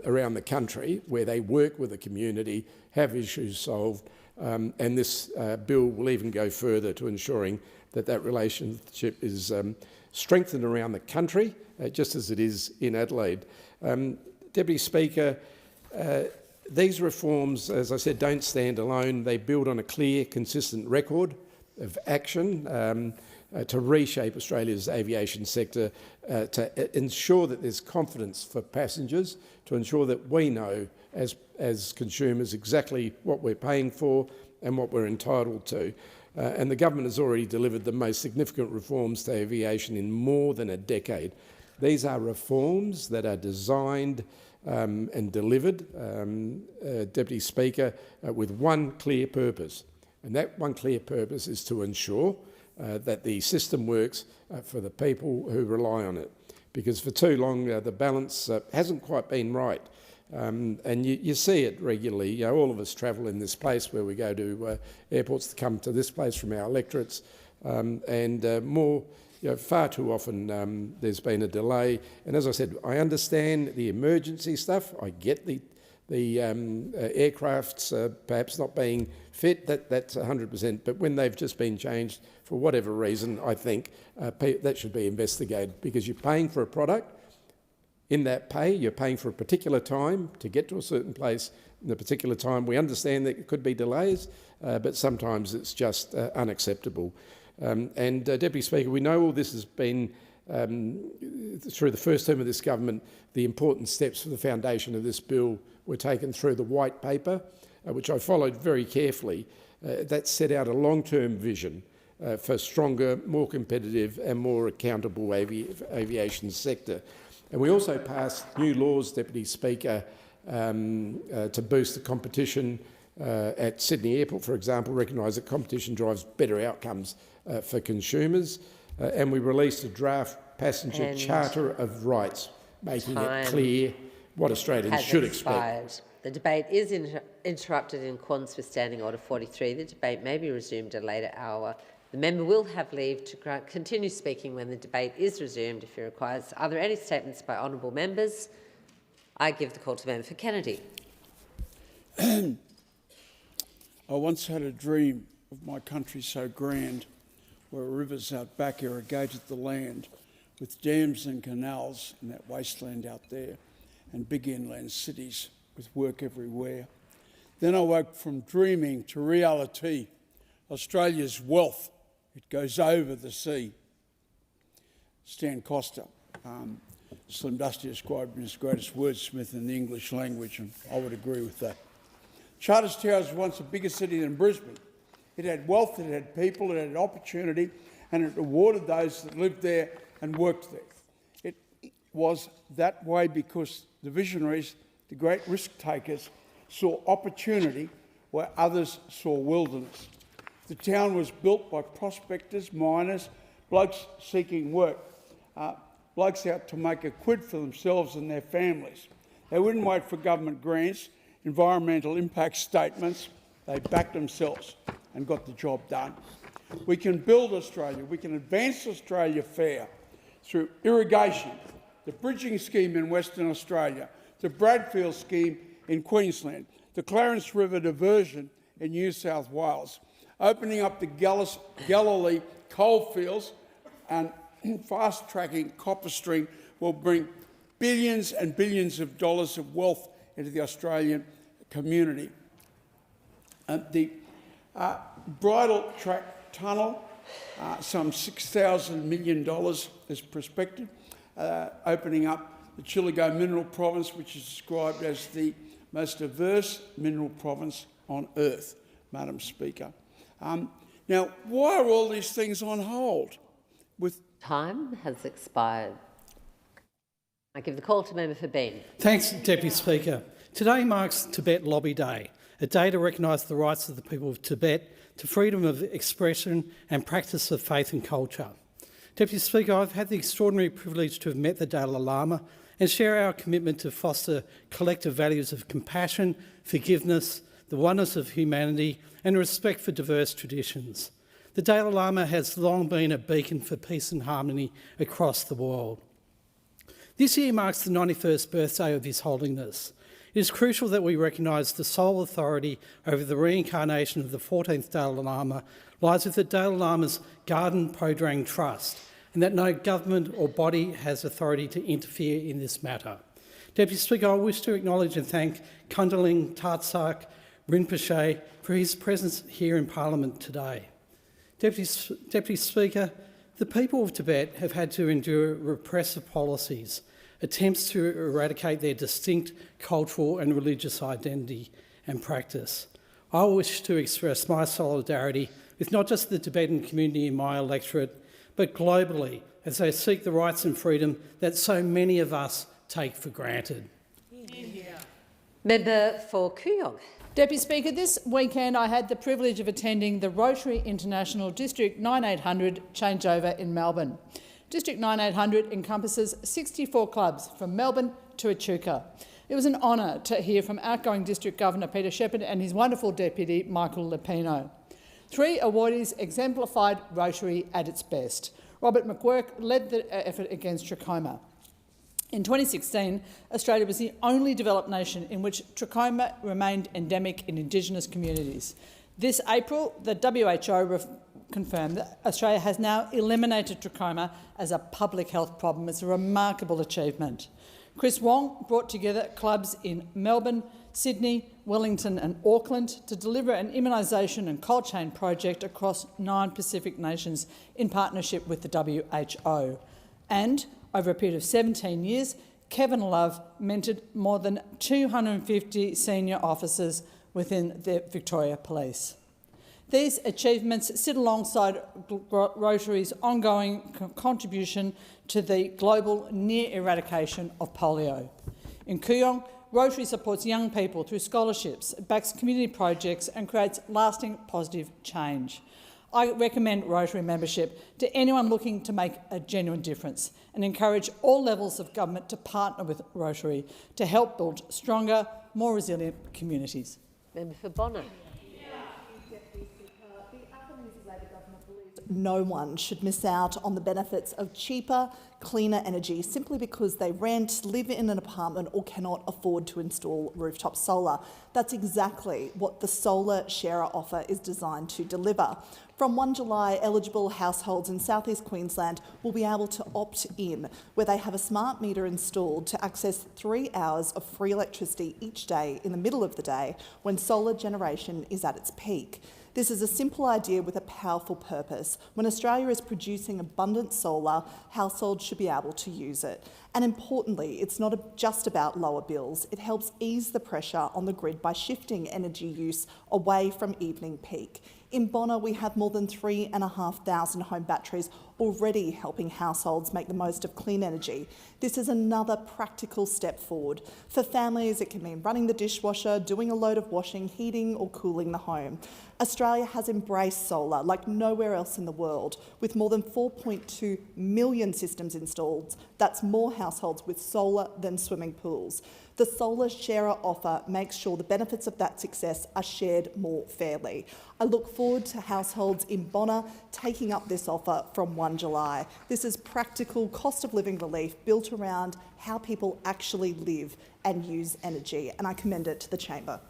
around the country where they work with the community, have issues solved, and this bill will even go further to ensuring that that relationship is strengthened around the country, just as it is in Adelaide. Deputy Speaker, These reforms, as I said, don't stand alone. They build on a clear, consistent record of action to reshape Australia's aviation sector, to ensure that there's confidence for passengers, to ensure that we know as consumers exactly what we're paying for and what we're entitled to. And the government has already delivered the most significant reforms to aviation in more than a decade. These are reforms that are designed and delivered, Deputy Speaker, with one clear purpose. And that one clear purpose is to ensure that the system works for the people who rely on it. Because for too long, the balance hasn't quite been right. And you see it regularly. You know, all of us travel in this place where we go to airports to come to this place from our electorates, far too often there's been a delay. And as I said, I understand the emergency stuff. I get the aircrafts perhaps not being fit. That's 100%. But when they've just been changed for whatever reason, I think that should be investigated, because you're paying for a product. In that pay, you're paying for a particular time to get to a certain place in a particular time. We understand that it could be delays, but sometimes it's just unacceptable. Deputy Speaker, we know all this has been, through the first term of this government, the important steps for the foundation of this bill were taken through the white paper, which I followed very carefully. That set out a long-term vision for stronger, more competitive and more accountable aviation sector. And we also passed new laws, Deputy Speaker, to boost the competition at Sydney Airport, for example, recognise that competition drives better outcomes for consumers. And we released a draft passenger charter of rights, making it clear what Australians should expect. The debate is interrupted in accordance with Standing Order 43. The debate may be resumed at a later hour. The member will have leave to continue speaking when the debate is resumed if he requires. Are there any statements by honourable members? I give the call to the member for Kennedy. I once had a dream of my country so grand, where rivers out back irrigated the land, with dams and canals in that wasteland out there, and big inland cities with work everywhere. Then I woke from dreaming to reality. Australia's wealth, it goes over the sea. Stan Costa, Slim Dusty described him as the greatest wordsmith in the English language, and I would agree with that. Charters Tower was once a bigger city than Brisbane. It had wealth, it had people, it had opportunity, and it rewarded those that lived there and worked there. It was that way because the visionaries, the great risk takers, saw opportunity where others saw wilderness. The town was built by prospectors, miners, blokes seeking work, blokes out to make a quid for themselves and their families. They wouldn't wait for government grants, environmental impact statements. They backed themselves and got the job done. We can build Australia, we can advance Australia fair through irrigation, the bridging scheme in Western Australia, the Bradfield scheme in Queensland, the Clarence River diversion in New South Wales, opening up the Galilee coalfields and fast-tracking copper stream will bring billions and billions of dollars of wealth into the Australian community. The Bridle Track Tunnel, some $6,000 million is prospected, opening up the Chillagoe Mineral Province, which is described as the most diverse mineral province on earth, Madam Speaker. Now, why are all these things on hold? Time has expired. I give the call to member for Bean. Thanks, Deputy Speaker. Today marks Tibet Lobby Day, a day to recognise the rights of the people of Tibet to freedom of expression and practice of faith and culture. Deputy Speaker, I've had the extraordinary privilege to have met the Dalai Lama and share our commitment to foster collective values of compassion, forgiveness, the oneness of humanity and respect for diverse traditions. The Dalai Lama has long been a beacon for peace and harmony across the world. This year marks the 91st birthday of His Holiness. It is crucial that we recognise the sole authority over the reincarnation of the 14th Dalai Lama lies with the Dalai Lama's Garden Podrang Trust, and that no government or body has authority to interfere in this matter. Deputy Speaker, I wish to acknowledge and thank Kundalini Tatsak Rinpoche for his presence here in Parliament today. Deputy Speaker, the people of Tibet have had to endure repressive policies, attempts to eradicate their distinct cultural and religious identity and practice. I wish to express my solidarity with not just the Tibetan community in my electorate, but globally as they seek the rights and freedom that so many of us take for granted. Member for Kooyong. Deputy Speaker, this weekend I had the privilege of attending the Rotary International District 9800 changeover in Melbourne. District 9800 encompasses 64 clubs from Melbourne to Echuca. It was an honour to hear from outgoing District Governor Peter Shepherd and his wonderful deputy Michael Lupino. 3 awardees exemplified Rotary at its best. Robert McGuirk led the effort against trachoma. In 2016, Australia was the only developed nation in which trachoma remained endemic in Indigenous communities. This April, the WHO confirmed that Australia has now eliminated trachoma as a public health problem. It's a remarkable achievement. Chris Wong brought together clubs in Melbourne, Sydney, Wellington and Auckland to deliver an immunisation and cold chain project across 9 Pacific nations in partnership with the WHO. And over a period of 17 years, Kevin Love mentored more than 250 senior officers within the Victoria Police. These achievements sit alongside Rotary's ongoing contribution to the global near eradication of polio. In Kooyong, Rotary supports young people through scholarships, backs community projects and creates lasting positive change. I recommend Rotary membership to anyone looking to make a genuine difference and encourage all levels of government to partner with Rotary to help build stronger, more resilient communities. Member for Bonner. No one should miss out on the benefits of cheaper, cleaner energy simply because they rent, live in an apartment or cannot afford to install rooftop solar. That's exactly what the Solar Sharer offer is designed to deliver. From 1 July, eligible households in South East Queensland will be able to opt in, where they have a smart meter installed to access 3 hours of free electricity each day in the middle of the day when solar generation is at its peak. This is a simple idea with a powerful purpose. When Australia is producing abundant solar, households should be able to use it. And importantly, it's not just about lower bills. It helps ease the pressure on the grid by shifting energy use away from evening peak. In Bonner, we have more than 3,500 home batteries already helping households make the most of clean energy. This is another practical step forward. For families, it can mean running the dishwasher, doing a load of washing, heating or cooling the home. Australia has embraced solar like nowhere else in the world, with more than 4.2 million systems installed. That's more households with solar than swimming pools. The Solar Sharer offer makes sure the benefits of that success are shared more fairly. I look forward to households in Bonner taking up this offer from 1 July. This is practical cost of living relief built around how people actually live and use energy, and I commend it to the Chamber.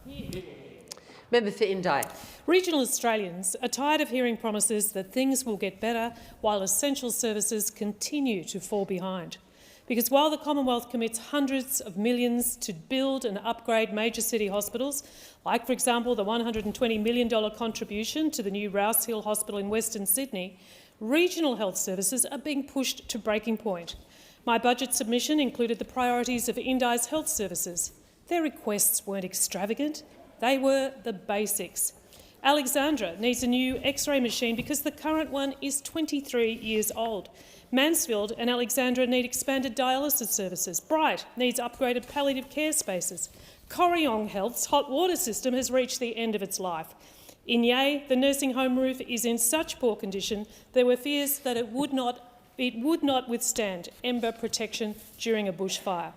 Member for Indi. Regional Australians are tired of hearing promises that things will get better while essential services continue to fall behind. Because while the Commonwealth commits hundreds of millions to build and upgrade major city hospitals, like, for example, the $120 million contribution to the new Rouse Hill Hospital in Western Sydney, regional health services are being pushed to breaking point. My budget submission included the priorities of Indi's health services. Their requests weren't extravagant, they were the basics. Alexandra needs a new X-ray machine because the current one is 23 years old. Mansfield and Alexandra need expanded dialysis services. Bright needs upgraded palliative care spaces. Corryong Health's hot water system has reached the end of its life. In Yea, the nursing home roof is in such poor condition there were fears that it would not withstand ember protection during a bushfire.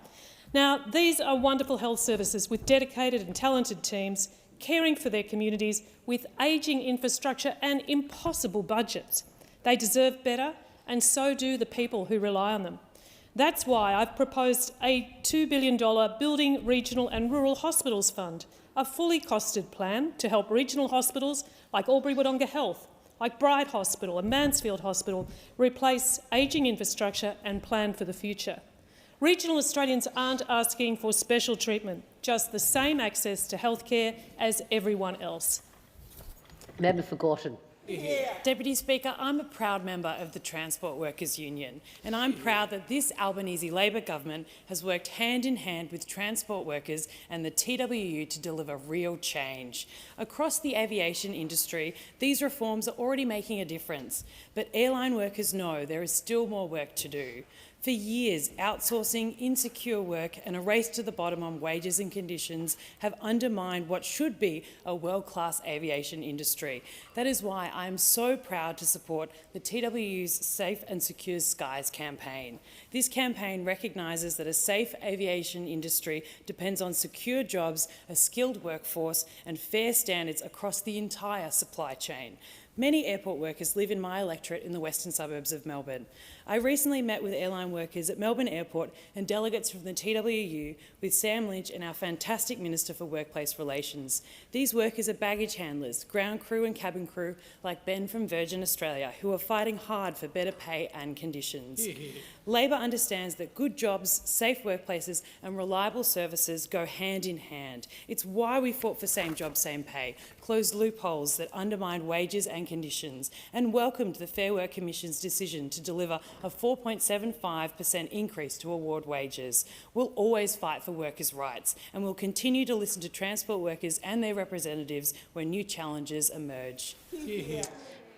Now, these are wonderful health services with dedicated and talented teams caring for their communities with ageing infrastructure and impossible budgets. They deserve better, and so do the people who rely on them. That's why I've proposed a $2 billion Building Regional and Rural Hospitals Fund, a fully costed plan to help regional hospitals like Albury-Wodonga Health, like Bright Hospital and Mansfield Hospital replace ageing infrastructure and plan for the future. Regional Australians aren't asking for special treatment, just the same access to healthcare as everyone else. Member for Gorton. Deputy Speaker, I'm a proud member of the Transport Workers Union, and I'm proud that this Albanese Labor government has worked hand in hand with transport workers and the TWU to deliver real change. Across the aviation industry, these reforms are already making a difference, but airline workers know there is still more work to do. For years, outsourcing, insecure work and a race to the bottom on wages and conditions have undermined what should be a world-class aviation industry. That is why I am so proud to support the TWU's Safe and Secure Skies campaign. This campaign recognises that a safe aviation industry depends on secure jobs, a skilled workforce and fair standards across the entire supply chain. Many airport workers live in my electorate in the western suburbs of Melbourne. I recently met with airline workers at Melbourne Airport and delegates from the TWU with Sam Lynch and our fantastic Minister for Workplace Relations. These workers are baggage handlers, ground crew and cabin crew like Ben from Virgin Australia, who are fighting hard for better pay and conditions. Labor understands that good jobs, safe workplaces and reliable services go hand in hand. It's why we fought for same job, same pay, closed loopholes that undermined wages and conditions, and welcomed the Fair Work Commission's decision to deliver a 4.75% increase to award wages. We'll always fight for workers' rights, and we'll continue to listen to transport workers and their representatives when new challenges emerge.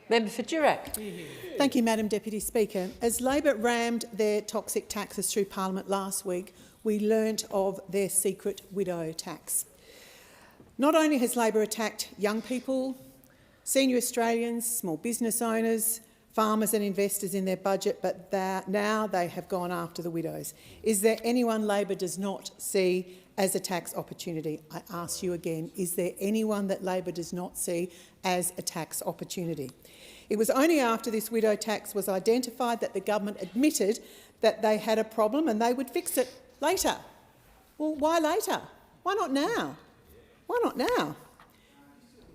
Member for Durack. Thank you, Madam Deputy Speaker. As Labor rammed their toxic taxes through Parliament last week, we learnt of their secret widow tax. Not only has Labor attacked young people, senior Australians, small business owners, farmers and investors in their budget, but now they have gone after the widows. Is there anyone Labor does not see as a tax opportunity? I ask you again, is there anyone that Labor does not see as a tax opportunity? It was only after this widow tax was identified that the government admitted that they had a problem and they would fix it later. Well, why later? Why not now? Why not now?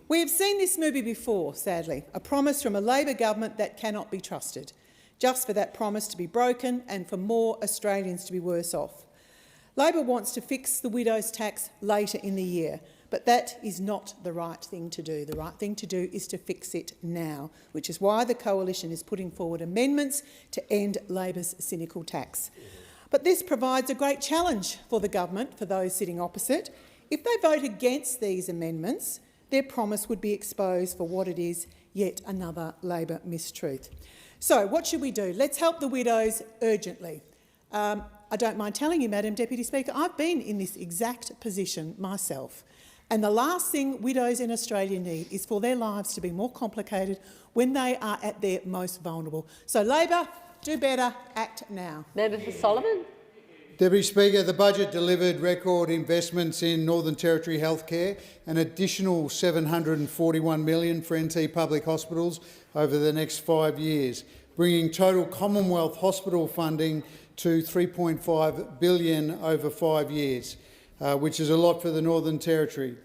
We have seen this movie before, sadly, a promise from a Labor government that cannot be trusted, just for that promise to be broken and for more Australians to be worse off. Labor wants to fix the widows' tax later in the year, but that is not the right thing to do. The right thing to do is to fix it now, which is why the Coalition is putting forward amendments to end Labor's cynical tax. But this provides a great challenge for the government, for those sitting opposite. If they vote against these amendments, their promise would be exposed for what it is, yet another Labor mistruth. So what should we do? Let's help the widows urgently. I don't mind telling you, Madam Deputy Speaker, I've been in this exact position myself. And the last thing widows in Australia need is for their lives to be more complicated when they are at their most vulnerable. So Labor, do better, act now. Member for Solomon. Deputy Speaker, the budget delivered record investments in Northern Territory healthcare, an additional $741 million for NT public hospitals over the next 5 years, bringing total Commonwealth hospital funding to $3.5 billion over 5 years, which is a lot for the Northern Territory.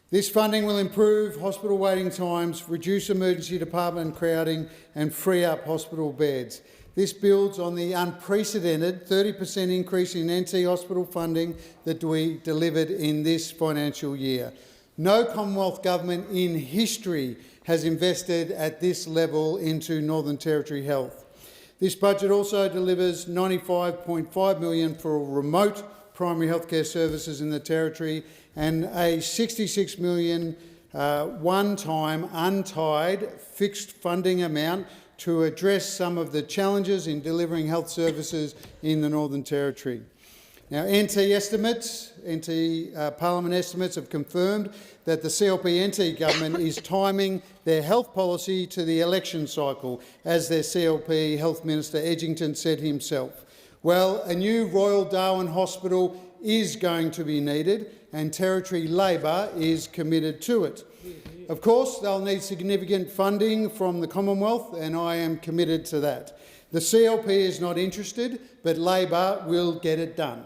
This funding will improve hospital waiting times, reduce emergency department crowding and free up hospital beds. This builds on the unprecedented 30% increase in NT hospital funding that we delivered in this financial year. No Commonwealth government in history has invested at this level into Northern Territory health. This budget also delivers $95.5 million for remote primary healthcare services in the Territory and a $66 million one-time untied fixed funding amount to address some of the challenges in delivering health services in the Northern Territory. Now, Parliament estimates have confirmed that the CLP-NT government is timing their health policy to the election cycle, as their CLP Health Minister Edgington said himself. Well, a new Royal Darwin Hospital is going to be needed, and Territory Labor is committed to it. Of course, they'll need significant funding from the Commonwealth, and I am committed to that. The CLP is not interested, but Labor will get it done.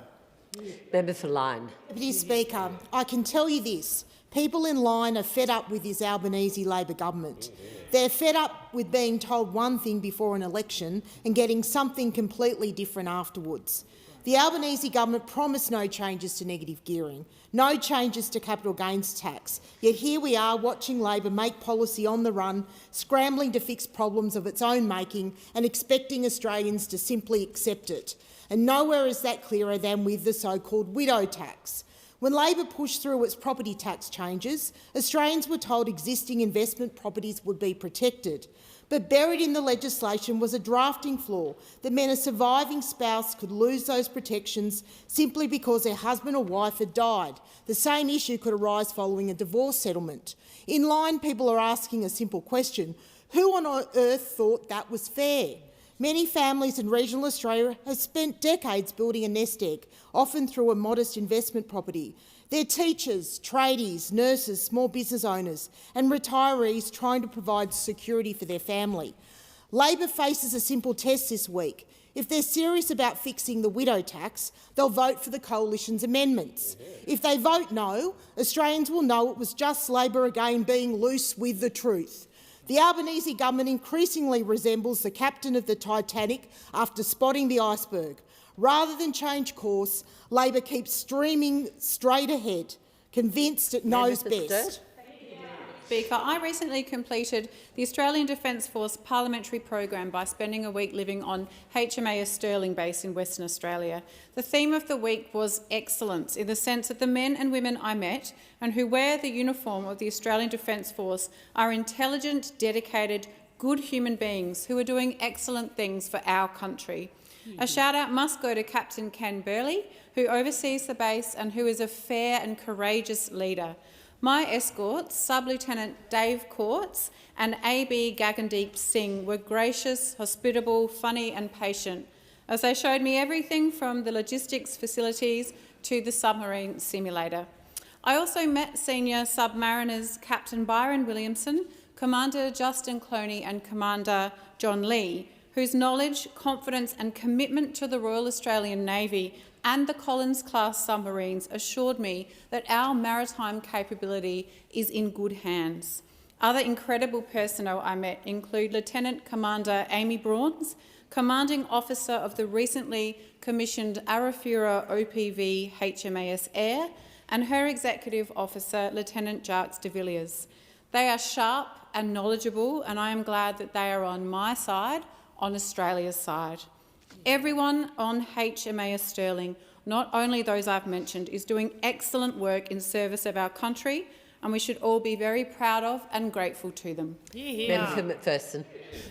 Member for Lyne. Deputy Speaker, I can tell you this. People in Lyne are fed up with this Albanese Labor government. They're fed up with being told one thing before an election and getting something completely different afterwards. The Albanese government promised no changes to negative gearing, no changes to capital gains tax, yet here we are watching Labor make policy on the run, scrambling to fix problems of its own making and expecting Australians to simply accept it. And nowhere is that clearer than with the so-called widow tax. When Labor pushed through its property tax changes, Australians were told existing investment properties would be protected. But buried in the legislation was a drafting flaw that meant a surviving spouse could lose those protections simply because their husband or wife had died. The same issue could arise following a divorce settlement. In line, people are asking a simple question: who on earth thought that was fair? Many families in regional Australia have spent decades building a nest egg, often through a modest investment property. They're teachers, tradies, nurses, small business owners and retirees trying to provide security for their family. Labor faces a simple test this week. If they're serious about fixing the widow tax, they'll vote for the Coalition's amendments. If they vote no, Australians will know it was just Labor again being loose with the truth. The Albanese government increasingly resembles the captain of the Titanic after spotting the iceberg. Rather than change course, Labor keeps streaming straight ahead, convinced it knows best. Speaker, I recently completed the Australian Defence Force Parliamentary program by spending a week living on HMAS Stirling Base in Western Australia. The theme of the week was excellence, in the sense that the men and women I met and who wear the uniform of the Australian Defence Force are intelligent, dedicated, good human beings who are doing excellent things for our country. A shout-out must go to Captain Ken Burley, who oversees the base and who is a fair and courageous leader. My escorts, Sub-Lieutenant Dave Courts and AB Gagandeep Singh, were gracious, hospitable, funny and patient, as they showed me everything from the logistics facilities to the submarine simulator. I also met Senior Submariners Captain Byron Williamson, Commander Justin Cloney and Commander John Lee, whose knowledge, confidence and commitment to the Royal Australian Navy and the Collins-class submarines assured me that our maritime capability is in good hands. Other incredible personnel I met include Lieutenant Commander Amy Brawns, Commanding Officer of the recently commissioned Arafura OPV HMAS Air, and her Executive Officer, Lieutenant Jacques de Villiers. They are sharp and knowledgeable, and I am glad that they are on my side, on Australia's side. Everyone on HMAS Stirling, not only those I've mentioned, is doing excellent work in service of our country, and we should all be very proud of and grateful to them. Member for McPherson.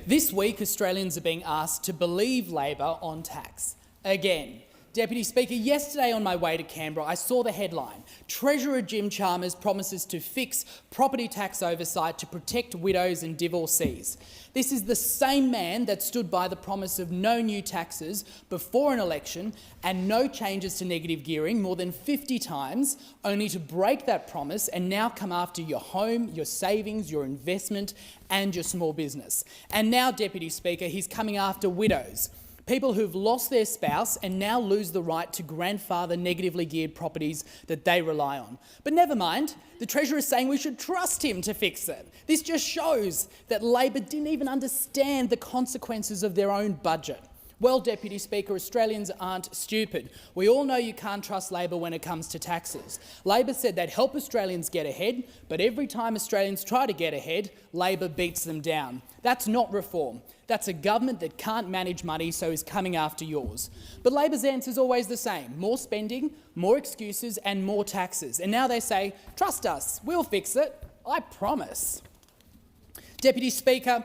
This week, Australians are being asked to believe Labor on tax. Again. Deputy Speaker, yesterday on my way to Canberra, I saw the headline: Treasurer Jim Chalmers promises to fix property tax oversight to protect widows and divorcees. This is the same man that stood by the promise of no new taxes before an election and no changes to negative gearing more than 50 times, only to break that promise and now come after your home, your savings, your investment and your small business. And now, Deputy Speaker, he's coming after widows. People who've lost their spouse and now lose the right to grandfather negatively geared properties that they rely on. But never mind, the Treasurer is saying we should trust him to fix it. This just shows that Labor didn't even understand the consequences of their own budget. Well, Deputy Speaker, Australians aren't stupid. We all know you can't trust Labor when it comes to taxes. Labor said they'd help Australians get ahead, but every time Australians try to get ahead, Labor beats them down. That's not reform. That's a government that can't manage money, so is coming after yours. But Labor's answer is always the same: more spending, more excuses and more taxes. And now they say, trust us, we'll fix it, I promise. Deputy Speaker,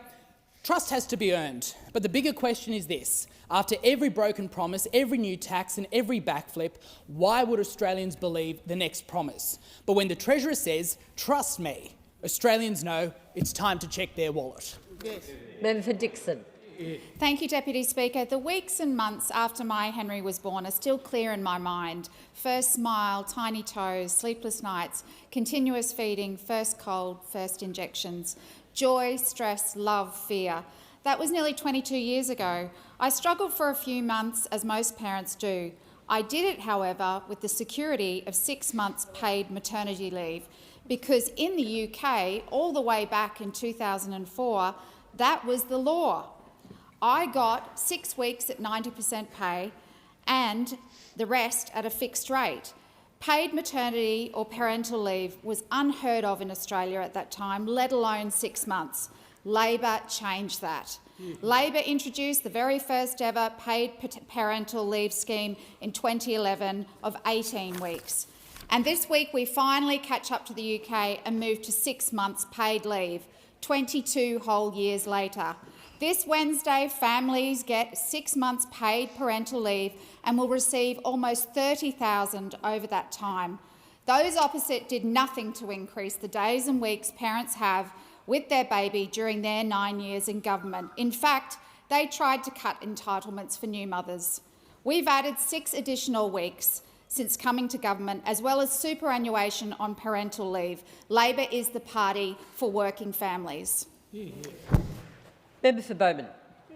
trust has to be earned, but the bigger question is this: after every broken promise, every new tax and every backflip, why would Australians believe the next promise? But when the Treasurer says, trust me, Australians know it's time to check their wallet. Yes. Member for Dixon. Thank you, Deputy Speaker. The weeks and months after my Henry was born are still clear in my mind. First smile, tiny toes, sleepless nights, continuous feeding, first cold, first injections. Joy, stress, love, fear. That was nearly 22 years ago. I struggled for a few months, as most parents do. I did it, however, with the security of 6 months paid maternity leave, because in the UK, all the way back in 2004, that was the law. I got 6 weeks at 90% pay, and the rest at a fixed rate. Paid maternity or parental leave was unheard of in Australia at that time, let alone 6 months. Labor changed that. Labor introduced the very first ever paid parental leave scheme in 2011 of 18 weeks. And this week we finally catch up to the UK and move to 6 months paid leave, 22 whole years later. This Wednesday, families get 6 months paid parental leave and will receive almost $30,000 over that time. Those opposite did nothing to increase the days and weeks parents have with their baby during their 9 years in government. In fact, they tried to cut entitlements for new mothers. We've added 6 additional weeks since coming to government, as well as superannuation on parental leave. Labor is the party for working families. Member for Bowman.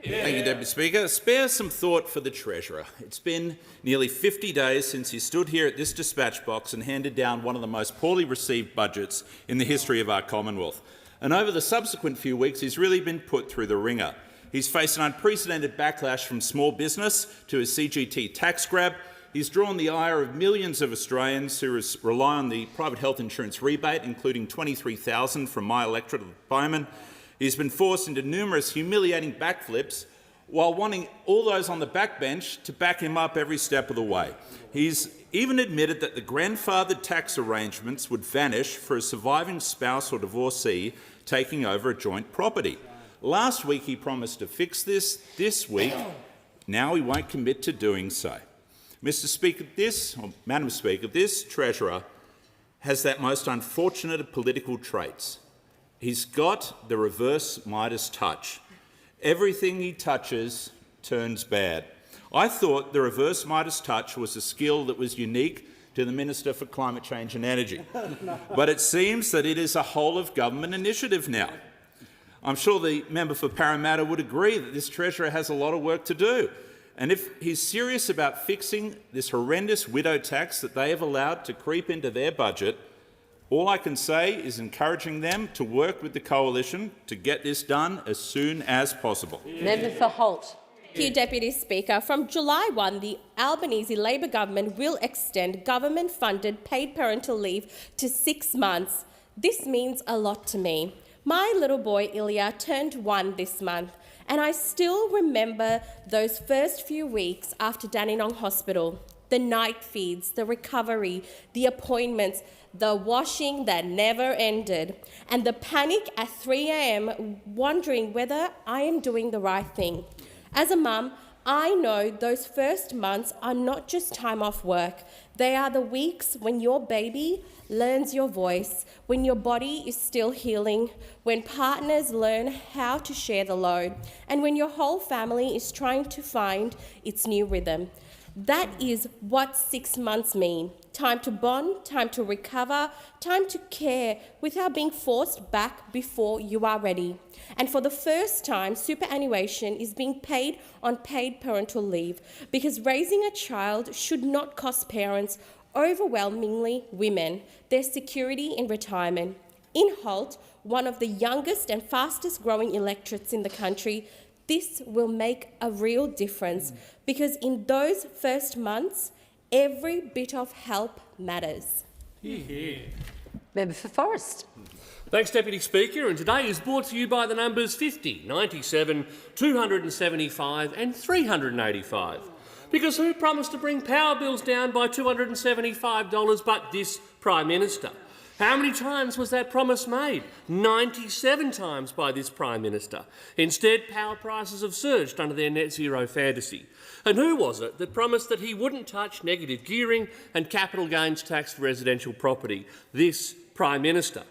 Thank you, Deputy Speaker. Spare some thought for the Treasurer. It's been nearly 50 days since he stood here at this dispatch box and handed down one of the most poorly received budgets in the history of our Commonwealth. And over the subsequent few weeks, he's really been put through the ringer. He's faced an unprecedented backlash from small business to his CGT tax grab. He's drawn the ire of millions of Australians who rely on the private health insurance rebate, including $23,000 from my electorate of Bowman. He's been forced into numerous humiliating backflips while wanting all those on the backbench to back him up every step of the way. He's even admitted that the grandfathered tax arrangements would vanish for a surviving spouse or divorcee taking over a joint property. Last week he promised to fix this. This week, now he won't commit to doing so. Mr. Speaker, Madam Speaker, this Treasurer has that most unfortunate of political traits. He's got the reverse Midas touch. Everything he touches turns bad. I thought the reverse Midas touch was a skill that was unique to the Minister for Climate Change and Energy. But it seems that it is a whole-of-government initiative now. I'm sure the member for Parramatta would agree that this Treasurer has a lot of work to do. And if he's serious about fixing this horrendous widow tax that they have allowed to creep into their budget, all I can say is encouraging them to work with the coalition to get this done as soon as possible. Member for Holt. Thank you, Deputy Speaker. From July 1, the Albanese Labor government will extend government-funded paid parental leave to 6 months. This means a lot to me. My little boy, Ilya, turned 1 this month, and I still remember those first few weeks after Dandenong Hospital. The night feeds, the recovery, the appointments, the washing that never ended, and the panic at 3 a.m. wondering whether I am doing the right thing. As a mum, I know those first months are not just time off work. They are the weeks when your baby learns your voice, when your body is still healing, when partners learn how to share the load, and when your whole family is trying to find its new rhythm. That is what 6 months mean. Time to bond, time to recover, time to care without being forced back before you are ready. And for the first time, superannuation is being paid on paid parental leave, because raising a child should not cost parents, overwhelmingly women, their security in retirement. In Holt, one of the youngest and fastest growing electorates in the country, this will make a real difference, because in those first months, every bit of help matters. Member for Forrest. Thanks, Deputy Speaker, and today is brought to you by the numbers 50, 97, 275 and 385. Because who promised to bring power bills down by $275 but this Prime Minister? How many times was that promise made? 97 times by this Prime Minister. Instead, power prices have surged under their net zero fantasy. And who was it that promised that he wouldn't touch negative gearing and capital gains tax for residential property? This Prime Minister.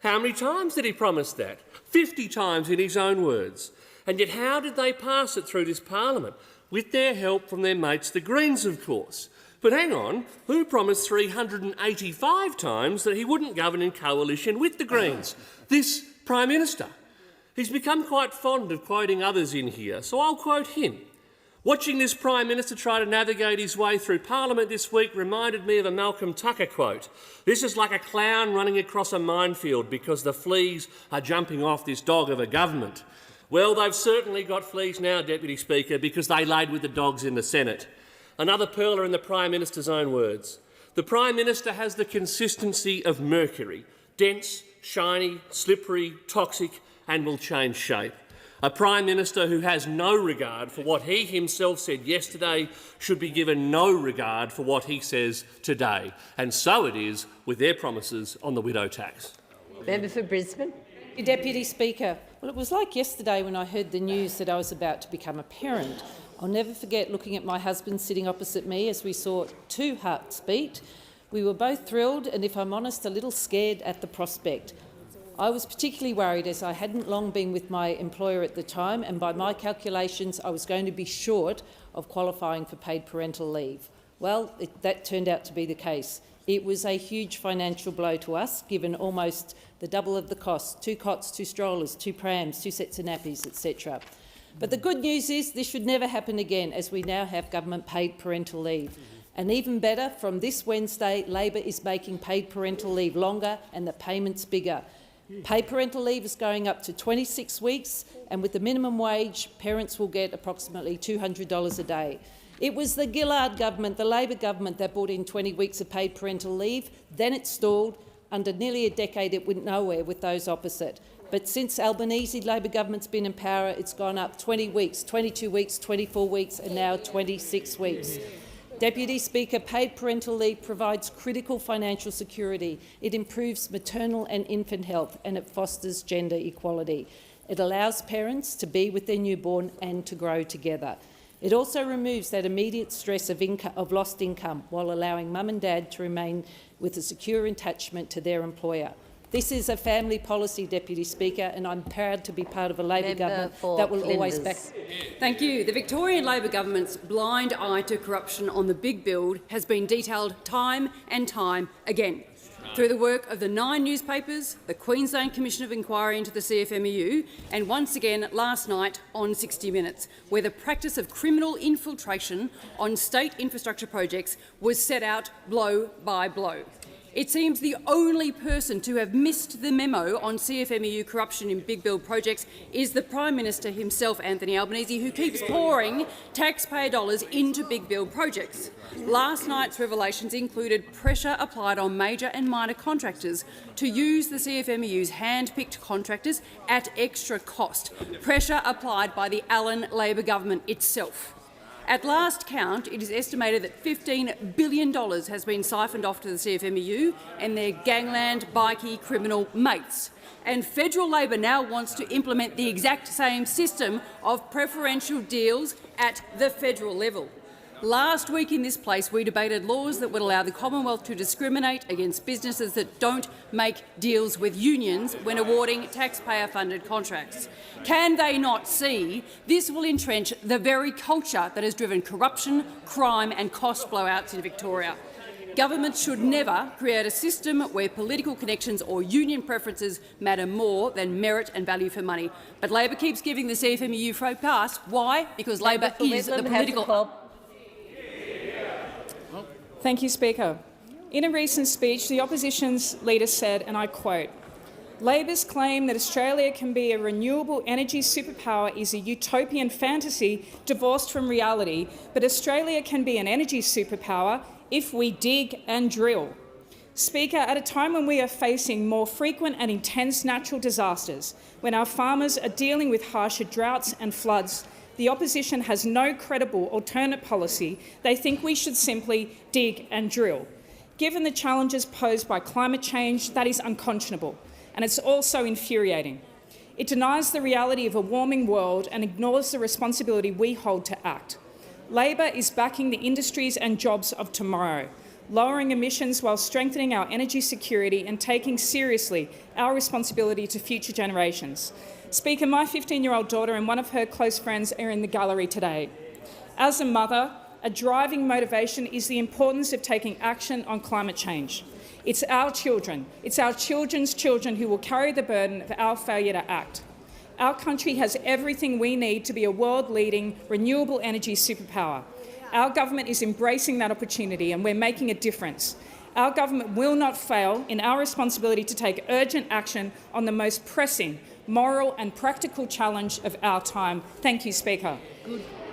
How many times did he promise that? 50 times in his own words. And yet how did they pass it through this parliament? With their help from their mates, the Greens, of course. But hang on, who promised 385 times that he wouldn't govern in coalition with the Greens? This Prime Minister. He's become quite fond of quoting others in here, so I'll quote him. Watching this Prime Minister try to navigate his way through Parliament this week reminded me of a Malcolm Tucker quote. This is like a clown running across a minefield because the fleas are jumping off this dog of a government. Well, they've certainly got fleas now, Deputy Speaker, because they laid with the dogs in the Senate. Another pearler in the Prime Minister's own words. The Prime Minister has the consistency of mercury, dense, shiny, slippery, toxic and will change shape. A Prime Minister who has no regard for what he himself said yesterday should be given no regard for what he says today. And so it is with their promises on the widow tax. Member for Brisbane. Deputy Speaker, well, it was like yesterday when I heard the news that I was about to become a parent. I'll never forget looking at my husband sitting opposite me as we saw 2 hearts beat. We were both thrilled and, if I'm honest, a little scared at the prospect. I was particularly worried as I hadn't long been with my employer at the time, and by my calculations I was going to be short of qualifying for paid parental leave. Well, that turned out to be the case. It was a huge financial blow to us, given almost the double of the cost: 2 cots, 2 strollers, 2 prams, 2 sets of nappies, etc. But the good news is this should never happen again, as we now have government paid parental leave. And even better, from this Wednesday, Labor is making paid parental leave longer and the payments bigger. Paid parental leave is going up to 26 weeks, and with the minimum wage, parents will get approximately $200 a day. It was the Gillard government, the Labor government, that brought in 20 weeks of paid parental leave. Then it stalled. Under nearly a decade, it went nowhere with those opposite. But since Albanese Labor government's been in power, it's gone up 20 weeks, 22 weeks, 24 weeks, and now 26 weeks. Deputy Speaker, paid parental leave provides critical financial security. It improves maternal and infant health, and it fosters gender equality. It allows parents to be with their newborn and to grow together. It also removes that immediate stress of lost income, while allowing mum and dad to remain with a secure attachment to their employer. This is a family policy, Deputy Speaker, and I'm proud to be part of a Labor government that will always back. Thank you. The Victorian Labor government's blind eye to corruption on the big build has been detailed time and time again. Through the work of the 9 newspapers, the Queensland Commission of Inquiry into the CFMEU, and once again last night on 60 Minutes, where the practice of criminal infiltration on state infrastructure projects was set out blow by blow. It seems the only person to have missed the memo on CFMEU corruption in big build projects is the Prime Minister himself, Anthony Albanese, who keeps pouring taxpayer dollars into big build projects. Last night's revelations included pressure applied on major and minor contractors to use the CFMEU's hand-picked contractors at extra cost, pressure applied by the Allen Labor government itself. At last count, it is estimated that $15 billion has been siphoned off to the CFMEU and their gangland, bikie, criminal mates. And federal Labor now wants to implement the exact same system of preferential deals at the federal level. Last week in this place, we debated laws that would allow the Commonwealth to discriminate against businesses that don't make deals with unions when awarding taxpayer-funded contracts. Can they not see this will entrench the very culture that has driven corruption, crime and cost blowouts in Victoria? Governments should never create a system where political connections or union preferences matter more than merit and value for money. But Labor keeps giving the CFMEU free pass. Why? Because Labor is the political... Thank you, Speaker. In a recent speech, the opposition's leader said, and I quote, "Labor's claim that Australia can be a renewable energy superpower is a utopian fantasy divorced from reality, but Australia can be an energy superpower if we dig and drill." Speaker, at a time when we are facing more frequent and intense natural disasters, when our farmers are dealing with harsher droughts and floods, the opposition has no credible alternate policy. They think we should simply dig and drill. Given the challenges posed by climate change, that is unconscionable, and it's also infuriating. It denies the reality of a warming world and ignores the responsibility we hold to act. Labor is backing the industries and jobs of tomorrow, lowering emissions while strengthening our energy security and taking seriously our responsibility to future generations. Speaker, my 15-year-old daughter and one of her close friends are in the gallery today. As a mother, a driving motivation is the importance of taking action on climate change. It's our children, it's our children's children who will carry the burden of our failure to act. Our country has everything we need to be a world-leading renewable energy superpower. Our government is embracing that opportunity and we're making a difference. Our government will not fail in our responsibility to take urgent action on the most pressing moral and practical challenge of our time. Thank you, Speaker.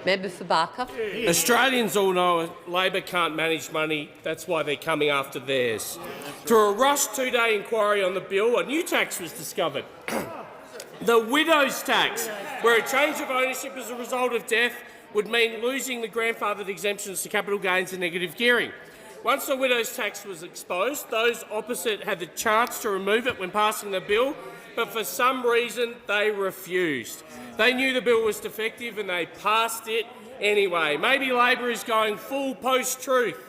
Member for Barker. Australians all know Labor can't manage money. That's why they're coming after theirs. Through a rushed 2-day inquiry on the bill, a new tax was discovered. The widow's tax, where a change of ownership as a result of death would mean losing the grandfathered exemptions to capital gains and negative gearing. Once the widow's tax was exposed, those opposite had the chance to remove it when passing the bill, but for some reason they refused. They knew the bill was defective and they passed it anyway. Maybe Labor is going full post-truth.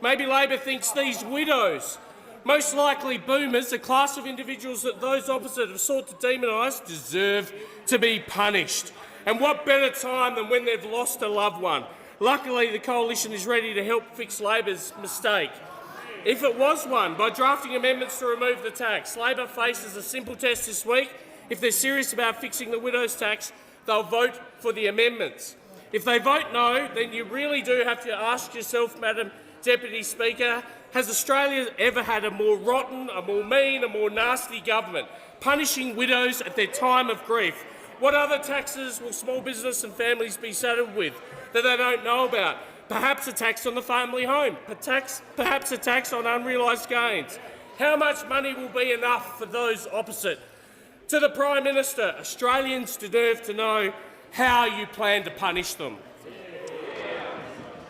Maybe Labor thinks these widows, most likely boomers, a class of individuals that those opposite have sought to demonise, deserve to be punished. And what better time than when they've lost a loved one? Luckily, the Coalition is ready to help fix Labor's mistake. If it was one, by drafting amendments to remove the tax, Labor faces a simple test this week. If they're serious about fixing the widow's tax, they'll vote for the amendments. If they vote no, then you really do have to ask yourself, Madam Deputy Speaker, has Australia ever had a more rotten, a more mean, a more nasty government, punishing widows at their time of grief? What other taxes will small business and families be saddled with that they don't know about? Perhaps a tax on the family home, perhaps a tax on unrealised gains. How much money will be enough for those opposite? To the Prime Minister, Australians deserve to know how you plan to punish them.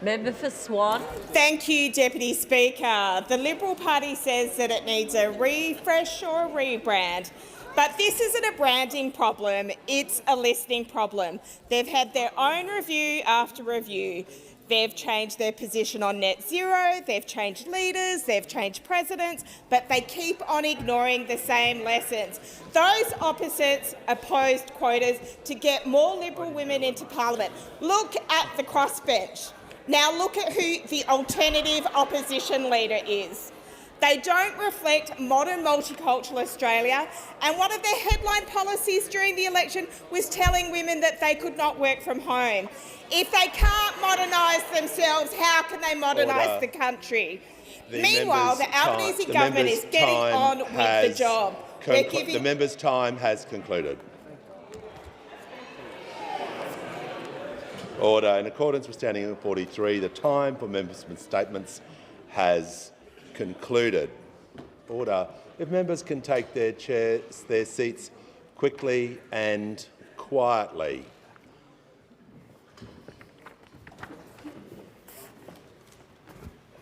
Member for Swan. Thank you, Deputy Speaker. The Liberal Party says that it needs a refresh or a rebrand. But this isn't a branding problem, it's a listening problem. They've had their own review after review. They've changed their position on net zero, they've changed leaders, they've changed presidents, but they keep on ignoring the same lessons. Those opposites opposed quotas to get more Liberal women into Parliament. Look at the crossbench. Now look at who the alternative opposition leader is. They don't reflect modern multicultural Australia, and one of their headline policies during the election was telling women that they could not work from home. If they can't modernise themselves, how can they modernise the country? Meanwhile, the Albanese government is getting on with the job. The member's time has concluded. Order. In accordance with Standing Order 43, the time for members' statements has concluded. Order. If members can take their seats quickly and quietly.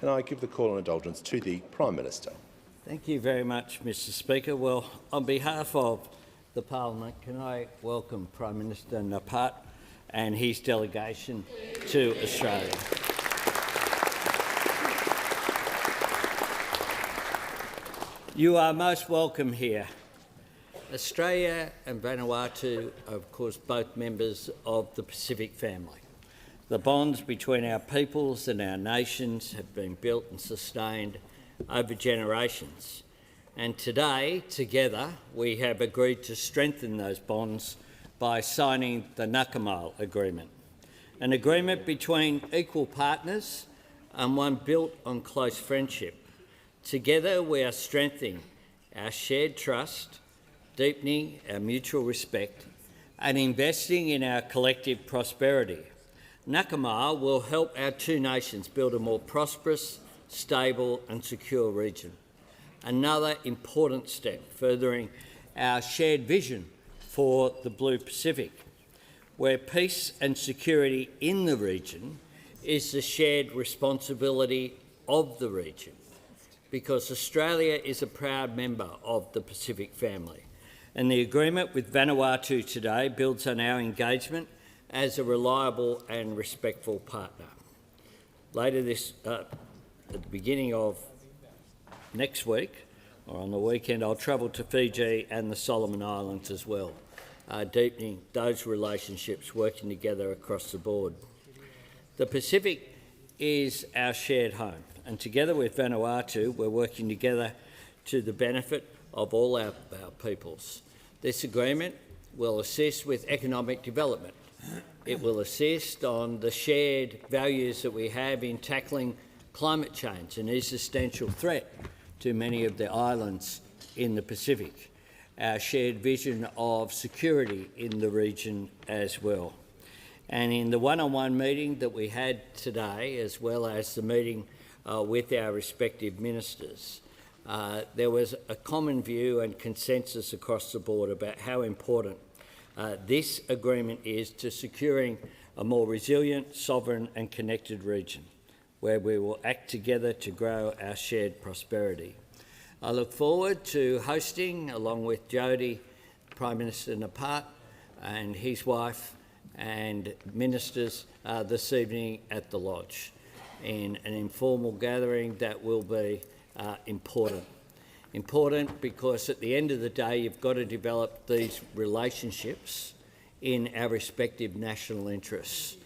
And I give the call on indulgence to the Prime Minister. Thank you very much, Mr Speaker. Well, on behalf of the Parliament, can I welcome Prime Minister Napat and his delegation to Australia. You are most welcome here. Australia and Vanuatu are, of course, both members of the Pacific family. The bonds between our peoples and our nations have been built and sustained over generations. And today, together, we have agreed to strengthen those bonds by signing the Nakamal Agreement, an agreement between equal partners and one built on close friendship. Together, we are strengthening our shared trust, deepening our mutual respect and investing in our collective prosperity. Nakamal will help our two nations build a more prosperous, stable and secure region. Another important step furthering our shared vision for the Blue Pacific, where peace and security in the region is the shared responsibility of the region, because Australia is a proud member of the Pacific family. And the agreement with Vanuatu today builds on our engagement as a reliable and respectful partner. Later at the beginning of next week, or on the weekend, I'll travel to Fiji and the Solomon Islands as well, deepening those relationships, working together across the board. The Pacific is our shared home, and together with Vanuatu, we're working together to the benefit of all our peoples. This agreement will assist with economic development. It will assist on the shared values that we have in tackling climate change, an existential threat to many of the islands in the Pacific. Our shared vision of security in the region as well. And in the one-on-one meeting that we had today, as well as the meeting with our respective ministers, there was a common view and consensus across the board about how important this agreement is to securing a more resilient, sovereign and connected region where we will act together to grow our shared prosperity. I look forward to hosting, along with Jody, Prime Minister Naphat and his wife and ministers this evening at the Lodge in an informal gathering that will be important. Important because at the end of the day you've got to develop these relationships in our respective national interests.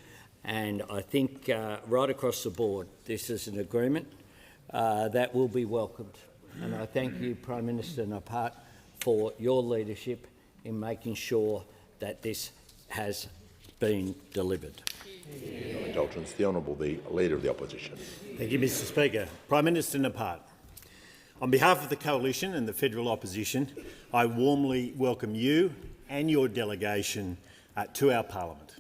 And I think right across the board this is an agreement that will be welcomed. And I thank you, Prime Minister Naphat, for your leadership in making sure that this has been delivered. Indulgence. The Honourable the Leader of the Opposition. Thank you, Mr Speaker. Prime Minister Naphat, on behalf of the Coalition and the Federal Opposition, I warmly welcome you and your delegation to our Parliament.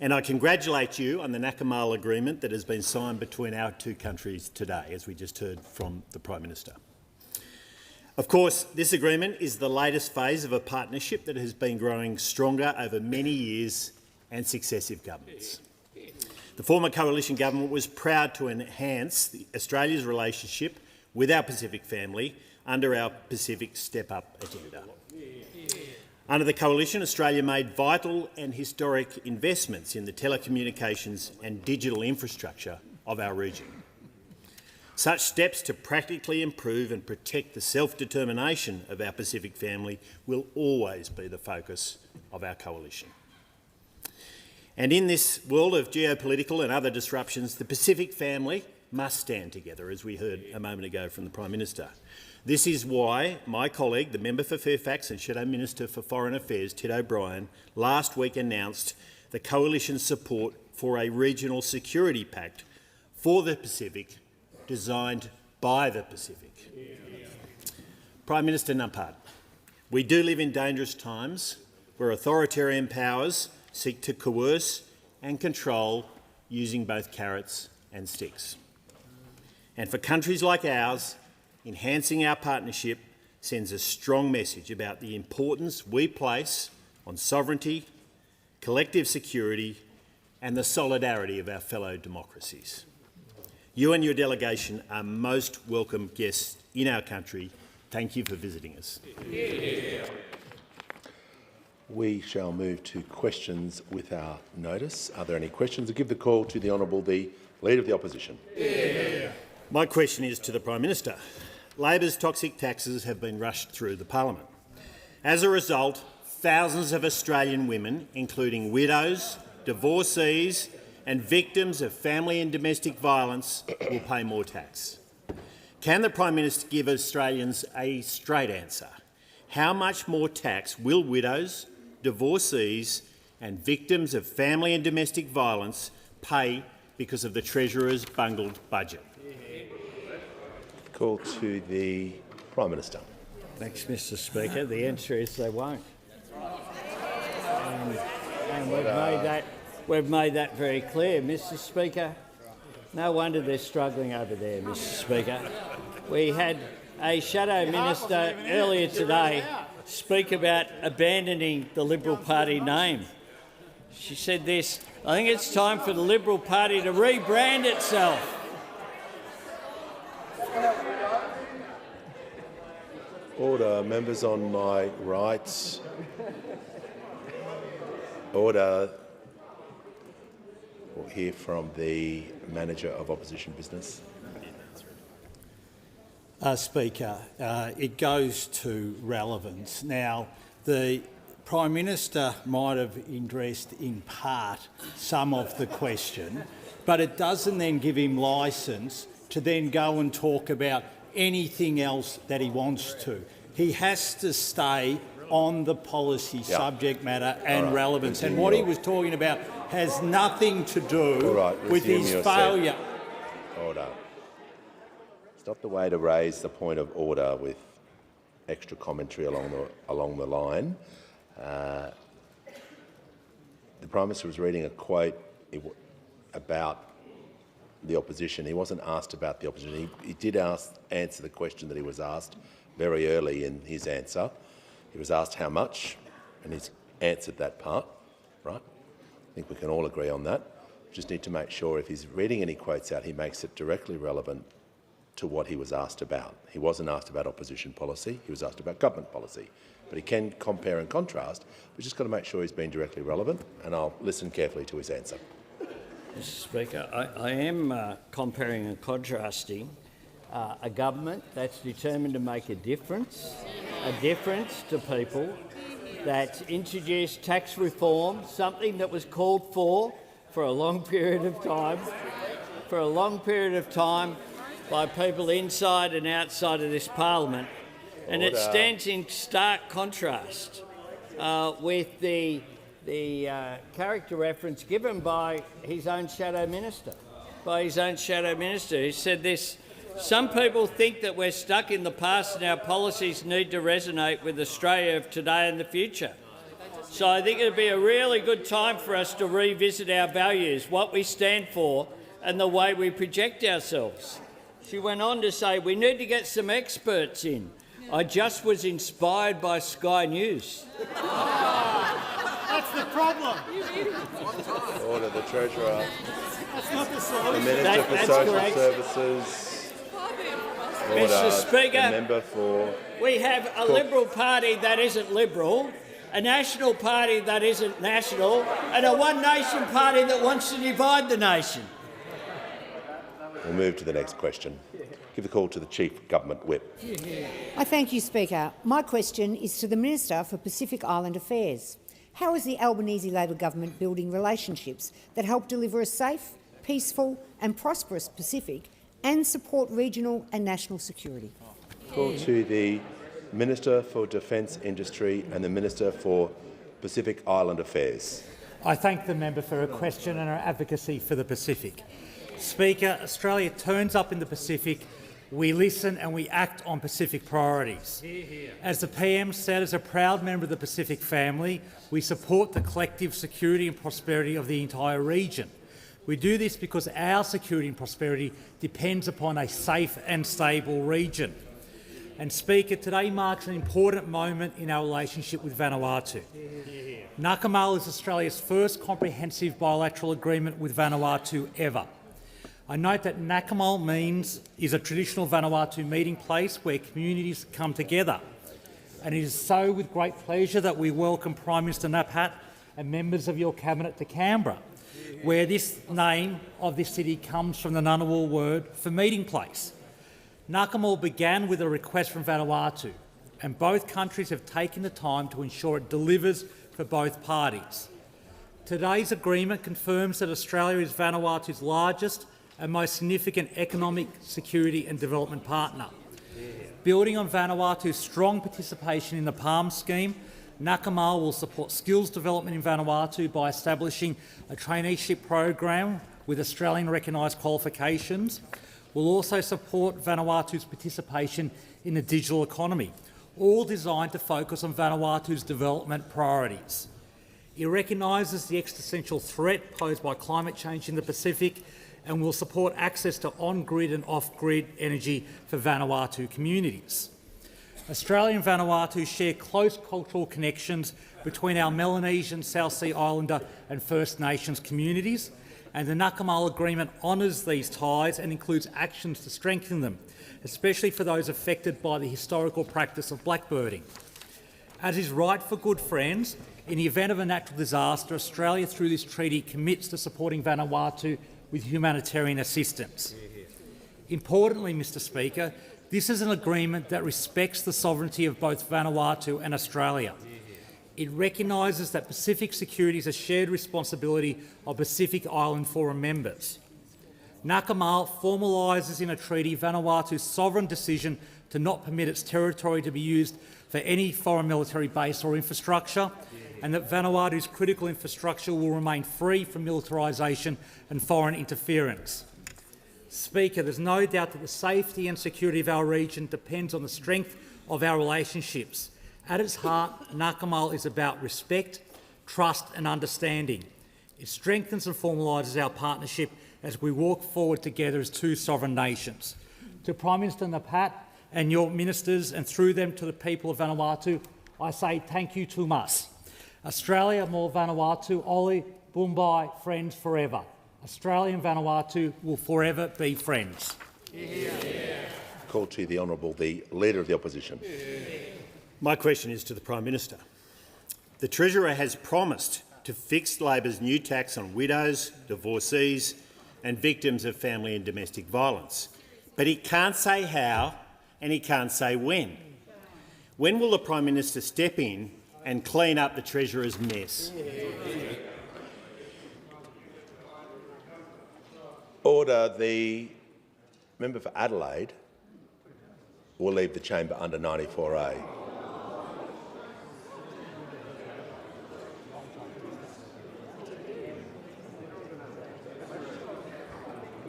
And I congratulate you on the Nakamal agreement that has been signed between our two countries today, as we just heard from the Prime Minister. Of course, this agreement is the latest phase of a partnership that has been growing stronger over many years and successive governments. The former coalition government was proud to enhance Australia's relationship with our Pacific family under our Pacific Step-Up agenda. Under the coalition, Australia made vital and historic investments in the telecommunications and digital infrastructure of our region. Such steps to practically improve and protect the self-determination of our Pacific family will always be the focus of our coalition. And in this world of geopolitical and other disruptions, the Pacific family must stand together, as we heard a moment ago from the Prime Minister. This is why my colleague, the Member for Fairfax and Shadow Minister for Foreign Affairs, Ted O'Brien, last week announced the Coalition's support for a regional security pact for the Pacific, designed by the Pacific. Prime Minister Naphat, we do live in dangerous times where authoritarian powers seek to coerce and control using both carrots and sticks. And for countries like ours, enhancing our partnership sends a strong message about the importance we place on sovereignty, collective security and the solidarity of our fellow democracies. You and your delegation are most welcome guests in our country. Thank you for visiting us. We shall move to questions without notice. Are there any questions? I give the call to the Honourable the Leader of the Opposition. My question is to the Prime Minister. Labor's toxic taxes have been rushed through the Parliament. As a result, thousands of Australian women, including widows, divorcees and victims of family and domestic violence, will pay more tax. Can the Prime Minister give Australians a straight answer? How much more tax will widows, divorcees and victims of family and domestic violence pay because of the Treasurer's bungled budget? Call to the Prime Minister. Thanks, Mr Speaker. The answer is they won't. And we've made that very clear, Mr Speaker. No wonder they're struggling over there, Mr Speaker. We had a Shadow Minister earlier today speak about abandoning the Liberal Party name. She said this: I think it's time for the Liberal Party to rebrand itself. Order. Members on my right. Order. We'll hear from the Manager of Opposition Business. Speaker, it goes to relevance. Now, the Prime Minister might have addressed in part some of the question, but it doesn't then give him licence to then go and talk about anything else that he wants to. He has to stay on the policy subject matter and relevance. And what he was talking about has nothing to do with his failure. Order. It's not the way to raise the point of order with extra commentary along the line. the Prime Minister was reading a quote about the opposition. He wasn't asked about the opposition. He did answer the question that he was asked very early in his answer. He was asked how much, and he's answered that part, right? I think we can all agree on that. We just need to make sure if he's reading any quotes out, he makes it directly relevant to what he was asked about. He wasn't asked about opposition policy, he was asked about government policy. But he can compare and contrast. We've just got to make sure he's being directly relevant, and I'll listen carefully to his answer. Mr Speaker, I am comparing and contrasting a government that's determined to make a difference to people, that's introduced tax reform, something that was called for a long period of time, by people inside and outside of this parliament. And it stands in stark contrast with the character reference given by his own shadow minister, who said this: some people think that we're stuck in the past and our policies need to resonate with Australia of today and the future. So I think it'd be a really good time for us to revisit our values, what we stand for and the way we project ourselves. She went on to say, we need to get some experts in. I just was inspired by Sky News. That's the problem. Order, the Treasurer. That's not the solution. The Minister for Social Services. Order. Mr Speaker, the member for we have a Liberal Party that isn't Liberal, a National Party that isn't national, and a One Nation Party that wants to divide the nation. We'll move to the next question. Give the call to the Chief Government Whip. I thank you, Speaker. My question is to the Minister for Pacific Island Affairs. How is the Albanese Labor government building relationships that help deliver a safe, peaceful and prosperous Pacific and support regional and national security? Call to the Minister for Defence Industry and the Minister for Pacific Island Affairs. I thank the member for her question and her advocacy for the Pacific. Speaker, Australia turns up in the Pacific. We listen and we act on Pacific priorities. As the PM said, as a proud member of the Pacific family, we support the collective security and prosperity of the entire region. We do this because our security and prosperity depends upon a safe and stable region. And Speaker, today marks an important moment in our relationship with Vanuatu. Nakamal is Australia's first comprehensive bilateral agreement with Vanuatu ever. I note that Nakamal is a traditional Vanuatu meeting place where communities come together. And it is so with great pleasure that we welcome Prime Minister Napat and members of your Cabinet to Canberra, where this name of this city comes from the Ngunnawal word for meeting place. Nakamal began with a request from Vanuatu, and both countries have taken the time to ensure it delivers for both parties. Today's agreement confirms that Australia is Vanuatu's largest and most significant economic, security and development partner. Building on Vanuatu's strong participation in the PALM scheme, Nakamal will support skills development in Vanuatu by establishing a traineeship program with Australian recognised qualifications. We'll also support Vanuatu's participation in the digital economy, all designed to focus on Vanuatu's development priorities. It recognises the existential threat posed by climate change in the Pacific and will support access to on-grid and off-grid energy for Vanuatu communities. Australia and Vanuatu share close cultural connections between our Melanesian, South Sea Islander and First Nations communities, and the Nakamal Agreement honours these ties and includes actions to strengthen them, especially for those affected by the historical practice of blackbirding. As is right for good friends, in the event of a natural disaster, Australia through this treaty commits to supporting Vanuatu with humanitarian assistance. Importantly, Mr Speaker, this is an agreement that respects the sovereignty of both Vanuatu and Australia. It recognises that Pacific security is a shared responsibility of Pacific Island Forum members. Nakamal formalises in a treaty Vanuatu's sovereign decision to not permit its territory to be used for any foreign military base or infrastructure, and that Vanuatu's critical infrastructure will remain free from militarisation and foreign interference. Speaker, there's no doubt that the safety and security of our region depends on the strength of our relationships. At its heart, Nakamal is about respect, trust and understanding. It strengthens and formalises our partnership as we walk forward together as two sovereign nations. To Prime Minister Napat and your ministers, and through them to the people of Vanuatu, I say thank you too much. Australia more Vanuatu, Oli, Bumbai, friends forever. Australia and Vanuatu will forever be friends. Call to the Honourable the Leader of the Opposition. My question is to the Prime Minister. The Treasurer has promised to fix Labor's new tax on widows, divorcees and victims of family and domestic violence, but he can't say how and he can't say when. When will the Prime Minister step in and clean up the Treasurer's mess? Order. The member for Adelaide will leave the chamber under 94A.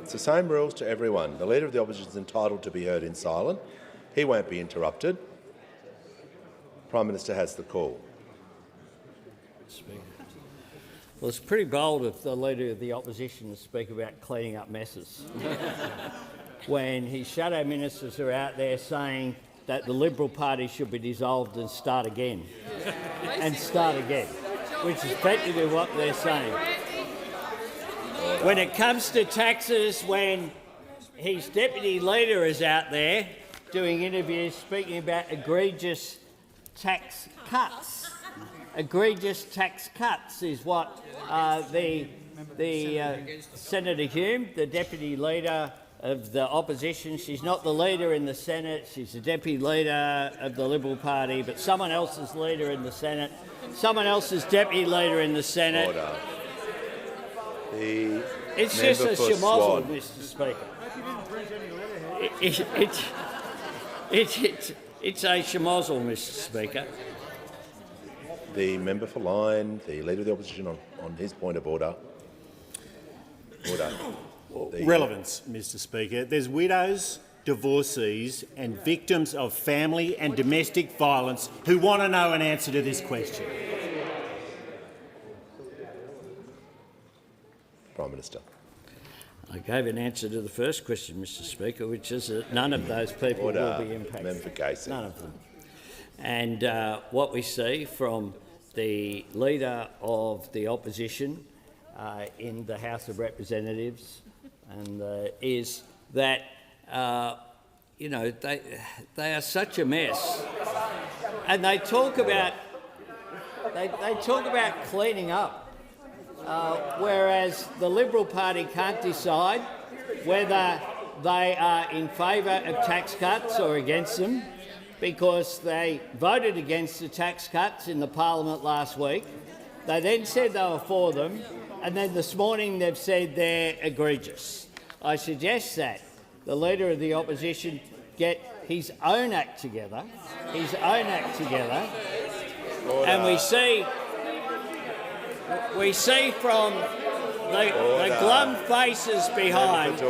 It's the same rules to everyone. The Leader of the Opposition is entitled to be heard in silence. He won't be interrupted. Prime Minister has the call. Well, it's pretty bold of the Leader of the Opposition to speak about cleaning up messes when his shadow ministers are out there saying that the Liberal Party should be dissolved and start again, which is effectively what they're saying. When it comes to taxes, when his Deputy Leader is out there doing interviews speaking about egregious tax cuts. Egregious tax cuts is what Senator Hume, the Deputy Leader of the Opposition, she's not the Leader in the Senate, she's the Deputy Leader of the Liberal Party, but someone else's Leader in the Senate, someone else's Deputy Leader in the Senate. Order. It's just a schmozzle, Mr Speaker. It's a schmozzle, Mr Speaker. The member for Lyne, the Leader of the Opposition, on his point of order. Relevance, Mr Speaker. There's widows, divorcees and victims of family and domestic violence who want to know an answer to this question. Prime Minister. I gave an answer to the first question, Mr Speaker, which is that none of those people will be impacted. Member for Casey. None of them. And what we see from the Leader of the Opposition in the House of Representatives is that they are such a mess, and they talk about cleaning up. Whereas the Liberal Party can't decide whether they are in favour of tax cuts or against them, because they voted against the tax cuts in the Parliament last week. They then said they were for them, and then this morning they've said they're egregious. I suggest that the Leader of the Opposition get his own act together, and we see from the glum faces behind.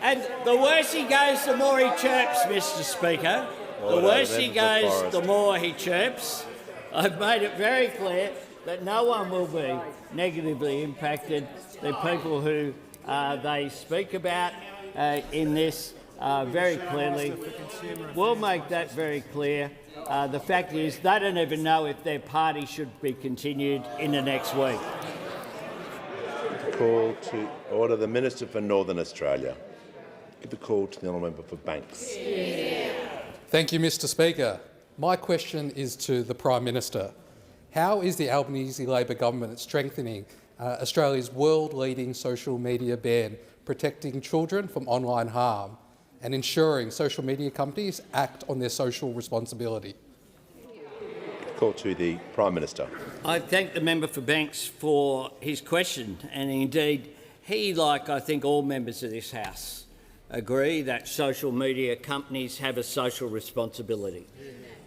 And the worse he goes, the more he chirps, Mr Speaker. The worse he goes, the more he chirps. I've made it very clear that no one will be negatively impacted. The people who they speak about in this very clearly will make that very clear. The fact is they don't even know if their party should be continued in the next week. Call to order. The Minister for Northern Australia. Give the call to the honourable member for Banks. Thank you, Mr Speaker. My question is to the Prime Minister. How is the Albanese Labor government strengthening Australia's world-leading social media ban, protecting children from online harm and ensuring social media companies act on their social responsibility? Call to the Prime Minister. I thank the member for Banks for his question, and indeed he, like I think all members of this House, agree that social media companies have a social responsibility,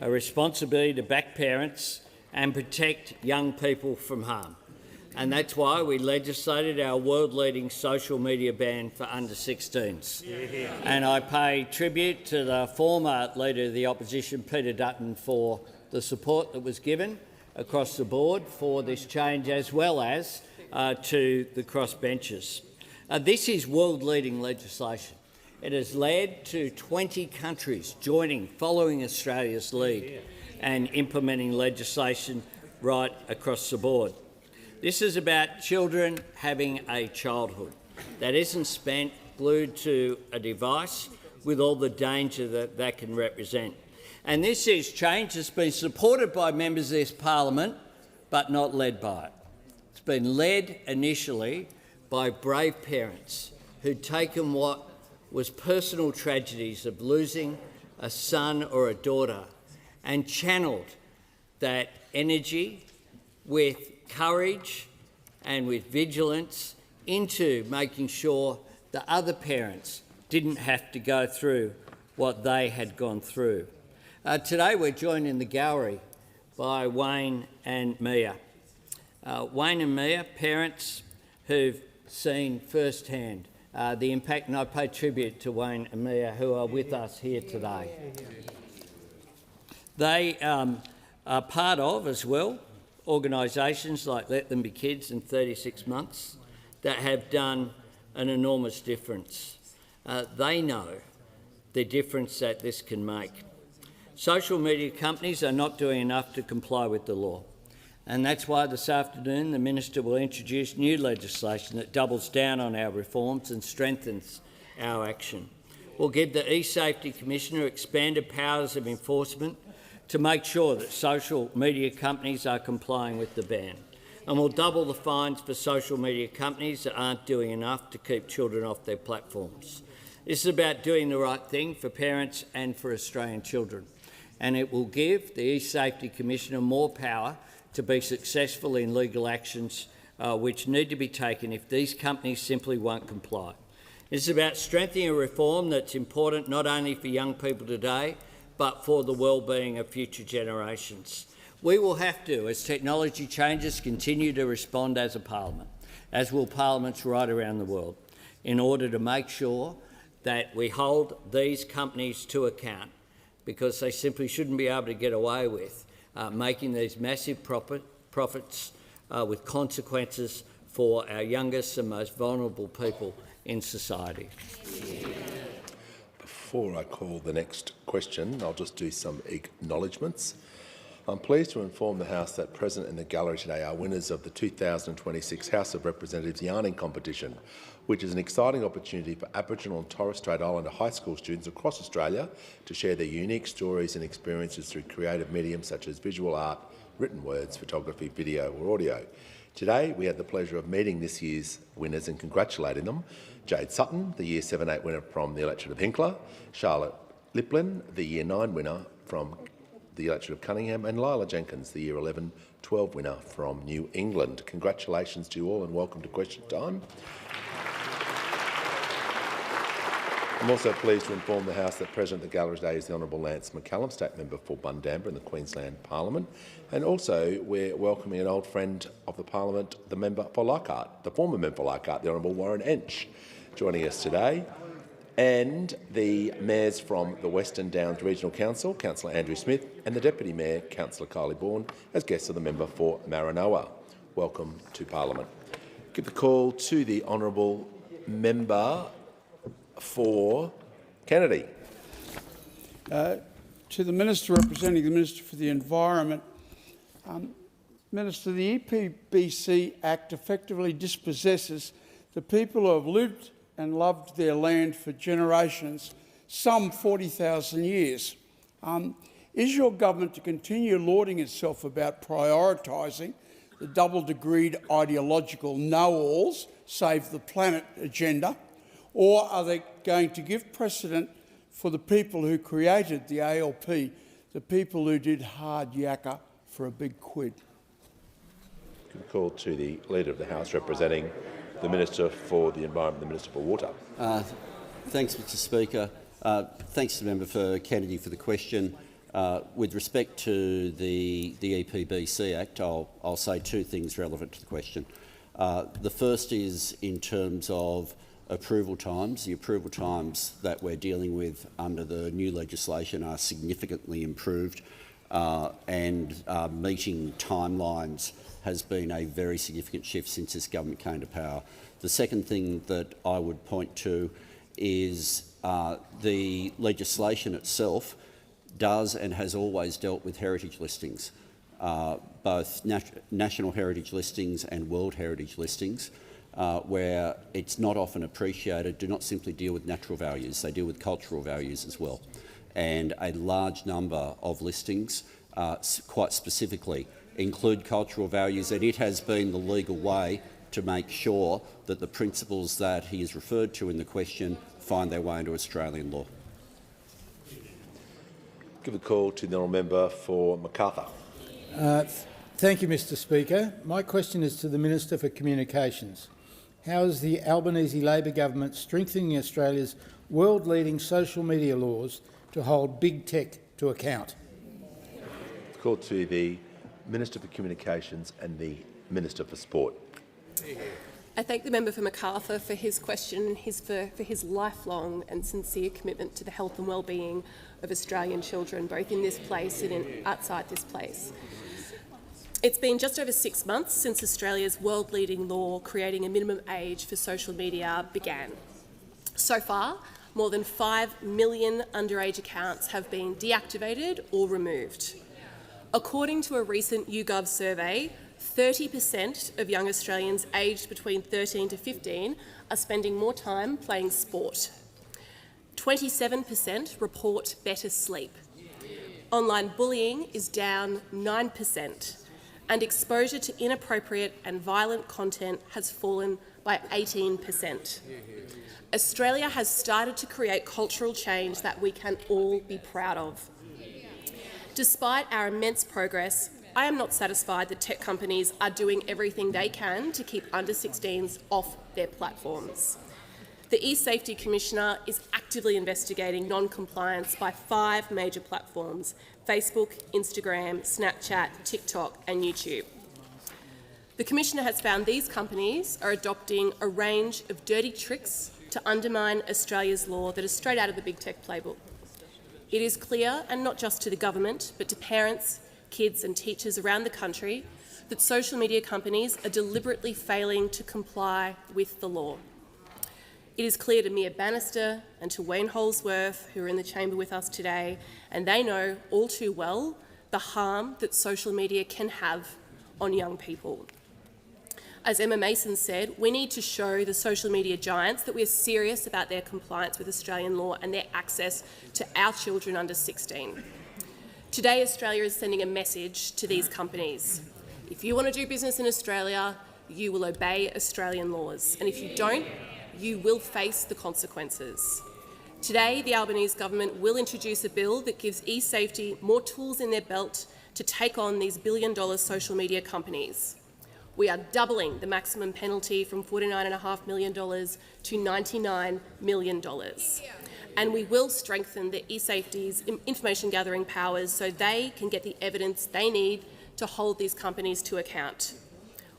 a responsibility to back parents and protect young people from harm. And that's why we legislated our world-leading social media ban for under-16s. And I pay tribute to the former Leader of the Opposition, Peter Dutton, for the support that was given, across the board for this change, as well as to the crossbenchers. This is world-leading legislation. It has led to 20 countries following Australia's lead and implementing legislation right across the board. This is about children having a childhood that isn't spent glued to a device with all the danger that that can represent. And this is change that's been supported by members of this parliament, but not led by it. It's been led initially by brave parents who'd taken what was personal tragedies of losing a son or a daughter and channelled that energy with courage and with vigilance into making sure the other parents didn't have to go through what they had gone through. Today we're joined in the gallery by Wayne and Mia. Wayne and Mia, parents who've seen firsthand the impact, and I pay tribute to Wayne and Mia who are with us here today. They are part of, as well, organisations like Let Them Be Kids in 36 Months that have done an enormous difference. They know the difference that this can make. Social media companies are not doing enough to comply with the law, and that's why this afternoon the Minister will introduce new legislation that doubles down on our reforms and strengthens our action. We'll give the eSafety Commissioner expanded powers of enforcement to make sure that social media companies are complying with the ban. And we'll double the fines for social media companies that aren't doing enough to keep children off their platforms. This is about doing the right thing for parents and for Australian children. And it will give the eSafety Commissioner more power to be successful in legal actions which need to be taken if these companies simply won't comply. It's about strengthening a reform that's important not only for young people today, but for the well-being of future generations. We will have to, as technology changes, continue to respond as a parliament, as will parliaments right around the world, in order to make sure that we hold these companies to account, because they simply shouldn't be able to get away with making these massive profits with consequences for our youngest and most vulnerable people in society. Before I call the next question, I'll just do some acknowledgements. I'm pleased to inform the House that present in the gallery today are winners of the 2026 House of Representatives Yarning Competition, which is an exciting opportunity for Aboriginal and Torres Strait Islander high school students across Australia to share their unique stories and experiences through creative mediums such as visual art, written words, photography, video or audio. Today, we had the pleasure of meeting this year's winners and congratulating them. Jade Sutton, the Year 7-8 winner from the electorate of Hinkler, Charlotte Liplin, the Year 9 winner from the electorate of Cunningham, and Lila Jenkins, the Year 11-12 winner from New England. Congratulations to you all and welcome to Question Time. I'm also pleased to inform the House that present at the gallery today is the Honourable Lance McCallum, State Member for Bundamba in the Queensland Parliament. And also we're welcoming an old friend of the Parliament, the member for Leichhardt, the former member for Leichhardt, the Honourable Warren Ench, joining us today. And the mayors from the Western Downs Regional Council, Councillor Andrew Smith, and the Deputy Mayor, Councillor Kylie Bourne, as guests of the member for Maranoa. Welcome to Parliament. Give the call to the Honourable Member for Kennedy. To the Minister representing the Minister for the Environment, Minister, the EPBC Act effectively dispossesses the people who have lived and loved their land for generations, some 40,000 years. Is your government to continue lauding itself about prioritising the double-degreed ideological know-alls, save the planet agenda, or are they going to give precedent for the people who created the ALP, the people who did hard yakka for a big quid? Good call to the Leader of the House representing the Minister for the Environment, the Minister for Water. Thanks, Mr Speaker. Thanks to the member for Kennedy for the question. With respect to the EPBC Act, I'll say two things relevant to the question. The first is in terms of approval times. The approval times that we're dealing with under the new legislation are significantly improved and meeting timelines has been a very significant shift since this government came to power. The second thing that I would point to is the legislation itself does and has always dealt with heritage listings, both national heritage listings and world heritage listings, where it's not often appreciated, do not simply deal with natural values, they deal with cultural values as well. And a large number of listings, quite specifically, include cultural values, and it has been the legal way to make sure that the principles that he has referred to in the question find their way into Australian law. Give a call to the honourable member for Macarthur. Thank you, Mr Speaker. My question is to the Minister for Communications. How is the Albanese Labor government strengthening Australia's world-leading social media laws to hold big tech to account? Call to the Minister for Communications and the Minister for Sport. I thank the member for Macarthur for his question and for his lifelong and sincere commitment to the health and well-being of Australian children, both in this place and outside this place. It's been just over 6 months since Australia's world-leading law creating a minimum age for social media began. So far, more than 5 million underage accounts have been deactivated or removed. According to a recent YouGov survey, 30% of young Australians aged between 13 to 15 are spending more time playing sport. 27% report better sleep. Online bullying is down 9%, and exposure to inappropriate and violent content has fallen by 18%. Australia has started to create cultural change that we can all be proud of. Despite our immense progress, I am not satisfied that tech companies are doing everything they can to keep under-16s off their platforms. The E-Safety Commissioner is actively investigating non-compliance by 5 major platforms: Facebook, Instagram, Snapchat, TikTok and YouTube. The Commissioner has found these companies are adopting a range of dirty tricks to undermine Australia's law that is straight out of the big tech playbook. It is clear, and not just to the government, but to parents, kids and teachers around the country, that social media companies are deliberately failing to comply with the law. It is clear to Mia Bannister and to Wayne Holsworth, who are in the chamber with us today, and they know all too well the harm that social media can have on young people. As Emma Mason said, we need to show the social media giants that we are serious about their compliance with Australian law and their access to our children under 16. Today, Australia is sending a message to these companies. If you want to do business in Australia, you will obey Australian laws, and if you don't, you will face the consequences. Today, the Albanese government will introduce a bill that gives e-safety more tools in their belt to take on these billion-dollar social media companies. We are doubling the maximum penalty from $49.5 million to $99 million. And we will strengthen the e-safety's information gathering powers so they can get the evidence they need to hold these companies to account.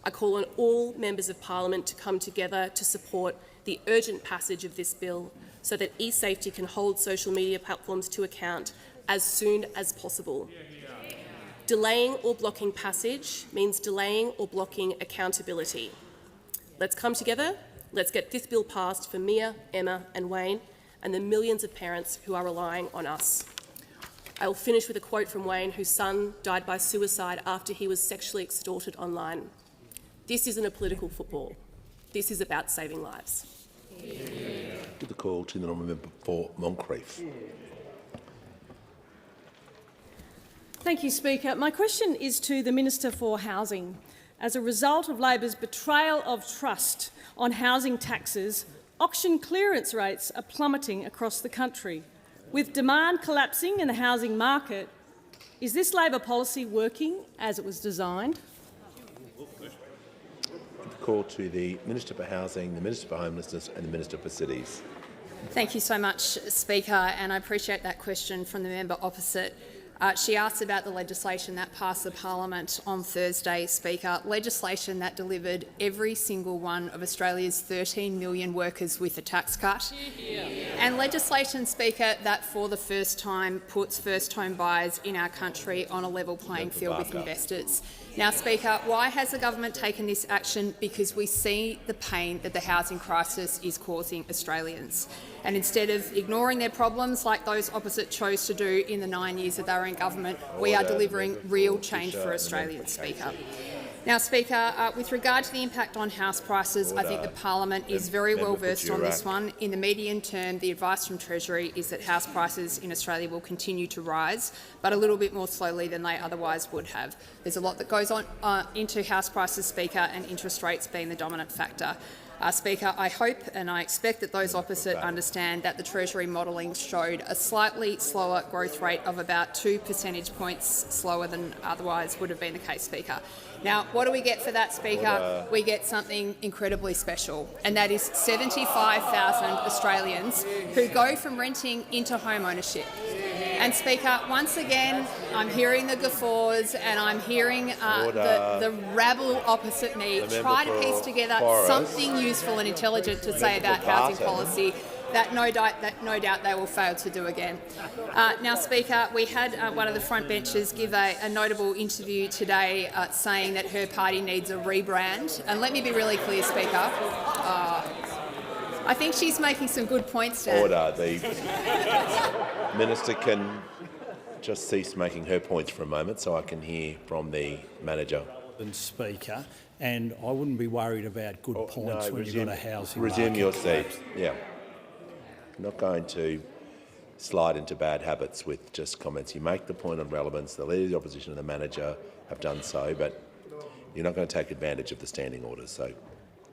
I call on all members of Parliament to come together to support the urgent passage of this bill so that e-safety can hold social media platforms to account as soon as possible. Delaying or blocking passage means delaying or blocking accountability. Let's come together, let's get this bill passed for Mia, Emma and Wayne and the millions of parents who are relying on us. I will finish with a quote from Wayne, whose son died by suicide after he was sexually extorted online. This isn't a political football. This is about saving lives. Give the call to the honourable member for Moncrieff. Thank you, Speaker. My question is to the Minister for Housing. As a result of Labor's betrayal of trust on housing taxes, auction clearance rates are plummeting across the country. With demand collapsing in the housing market, is this Labor policy working as it was designed? Call to the Minister for Housing, the Minister for Homelessness and the Minister for Cities. Thank you so much, Speaker, and I appreciate that question from the member opposite. She asked about the legislation that passed the Parliament on Thursday, Speaker, legislation that delivered every single one of Australia's 13 million workers with a tax cut and legislation, Speaker, that for the first time puts first home buyers in our country on a level playing field with investors. Now, Speaker, why has the government taken this action? Because we see the pain that the housing crisis is causing Australians. And instead of ignoring their problems like those opposite chose to do in the 9 years that they were in government, we are delivering real change for Australians, Speaker. Now, Speaker, with regard to the impact on house prices, I think the Parliament is very well versed on this one. In the medium term, the advice from Treasury is that house prices in Australia will continue to rise, but a little bit more slowly than they otherwise would have. There's a lot that goes on into house prices, Speaker, and interest rates being the dominant factor. Speaker, I hope and I expect that those opposite understand that the Treasury modelling showed a slightly slower growth rate of about 2 percentage points slower than otherwise would have been the case, Speaker. Now, what do we get for that, Speaker? We get something incredibly special, and that is 75,000 Australians who go from renting into home ownership. And, Speaker, once again, I'm hearing the guffaws and I'm hearing the rabble opposite me try to piece together something useful and intelligent to say about housing policy that no doubt they will fail to do again. Now, Speaker, we had one of the front benchers give a notable interview today saying that her party needs a rebrand. And let me be really clear, Speaker. I think she's making some good points, Dan. Order. The Minister can just cease making her points for a moment so I can hear from the manager. Speaker, and I wouldn't be worried about good points when you've got a housing Resume market. your seat. Yeah. I'm not going to slide into bad habits with just comments. You make the point on relevance. The Leader of the Opposition and the manager have done so, but you're not going to take advantage of the standing orders. So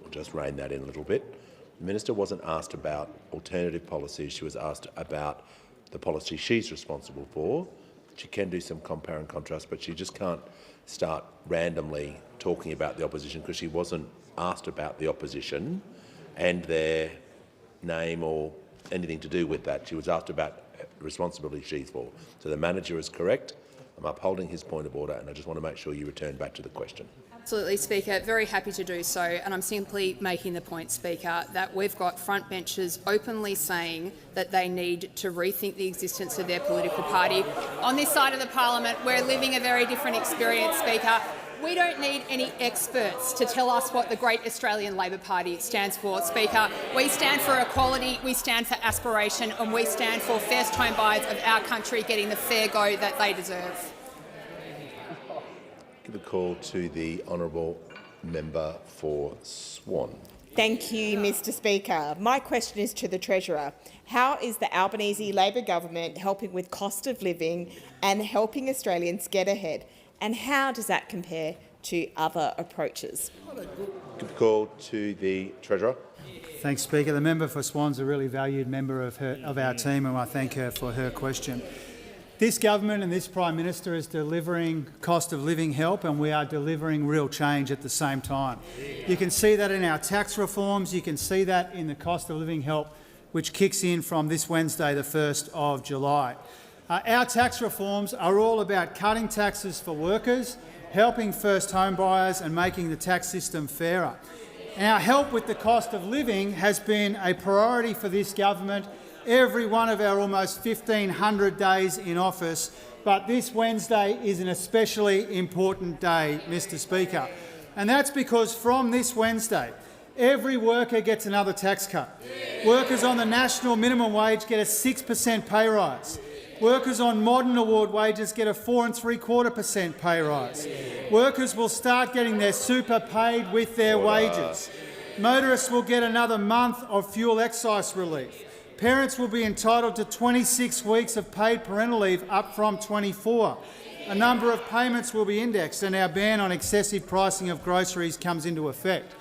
we'll just rein that in a little bit. The Minister wasn't asked about alternative policies. She was asked about the policy she's responsible for. She can do some compare and contrast, but she just can't start randomly talking about the opposition because she wasn't asked about the opposition and their name or anything to do with that. She was asked about responsibility she's for. So the manager is correct. I'm upholding his point of order, and I just want to make sure you return back to the question. Absolutely, Speaker. Very happy to do so. And I'm simply making the point, Speaker, that we've got front benchers openly saying that they need to rethink the existence of their political party. On this side of the parliament, we're living a very different experience, Speaker. We don't need any experts to tell us what the great Australian Labor Party stands for, Speaker. We stand for equality, we stand for aspiration, and we stand for first home buyers of our country getting the fair go that they deserve. Give a call to the honourable member for Swan. Thank you, Mr Speaker. My question is to the Treasurer. How is the Albanese Labor government helping with cost of living and helping Australians get ahead? And how does that compare to other approaches? Give a call to the Treasurer. Thanks, Speaker. The member for Swan's a really valued member of our team, and I thank her for her question. This government and this Prime Minister is delivering cost of living help, and we are delivering real change at the same time. You can see that in our tax reforms. You can see that in the cost of living help, which kicks in from this Wednesday, the 1st of July. Our tax reforms are all about cutting taxes for workers, helping first home buyers and making the tax system fairer. Our help with the cost of living has been a priority for this government every one of our almost 1,500 days in office, but this Wednesday is an especially important day, Mr Speaker. And that's because from this Wednesday, every worker gets another tax cut. Workers on the national minimum wage get a 6% pay rise. Workers on modern award wages get a 4 3/4% pay rise. Workers will start getting their super paid with their wages. Motorists will get another month of fuel excise relief. Parents will be entitled to 26 weeks of paid parental leave, up from 24. A number of payments will be indexed, and our ban on excessive pricing of groceries comes into effect.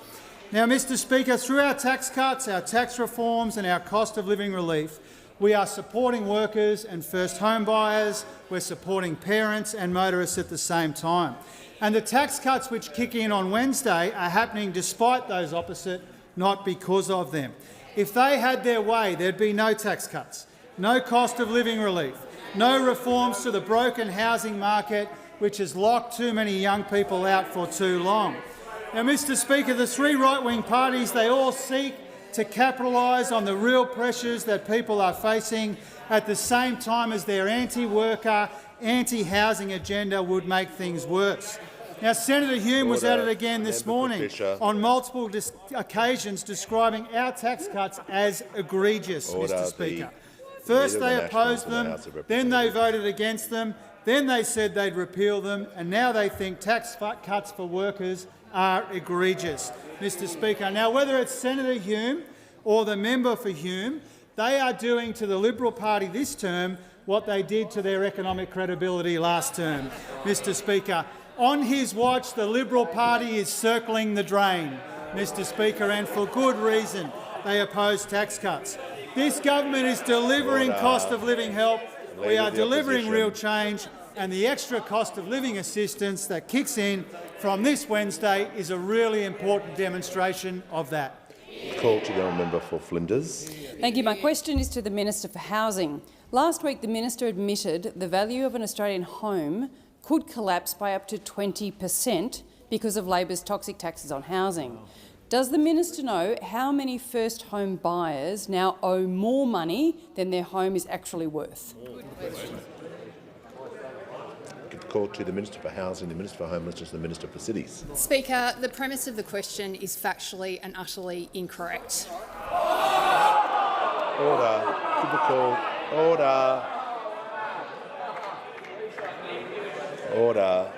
Now, Mr Speaker, through our tax cuts, our tax reforms and our cost of living relief, we are supporting workers and first home buyers, we're supporting parents and motorists at the same time. And the tax cuts which kick in on Wednesday are happening despite those opposite, not because of them. If they had their way, there'd be no tax cuts, no cost of living relief, no reforms to the broken housing market which has locked too many young people out for too long. Now, Mr Speaker, the three right-wing parties, they all seek to capitalise on the real pressures that people are facing at the same time as their anti-worker, anti-housing agenda would make things worse. Now, Senator Hume was at it again this morning on multiple occasions describing our tax cuts as egregious, Mr Speaker. First they opposed them, then they voted against them, then they said they'd repeal them, and now they think tax cuts for workers are egregious, Mr Speaker. Now, whether it's Senator Hume or the member for Hume, they are doing to the Liberal Party this term what they did to their economic credibility last term, Mr Speaker. On his watch, the Liberal Party is circling the drain, Mr Speaker, and for good reason. They oppose tax cuts. This government is delivering cost of living help. We are delivering real change, and the extra cost of living assistance that kicks in from this Wednesday is a really important demonstration of that. Call to the member for Flinders. Thank you. My question is to the Minister for Housing. Last week, the Minister admitted the value of an Australian home could collapse by up to 20% because of Labor's toxic taxes on housing. Does the Minister know how many first home buyers now owe more money than their home is actually worth? Call to the Minister for Housing, the Minister for Homelessness and the Minister for Cities. Speaker, the premise of the question is factually and utterly incorrect. Order. Typical. Order. Order.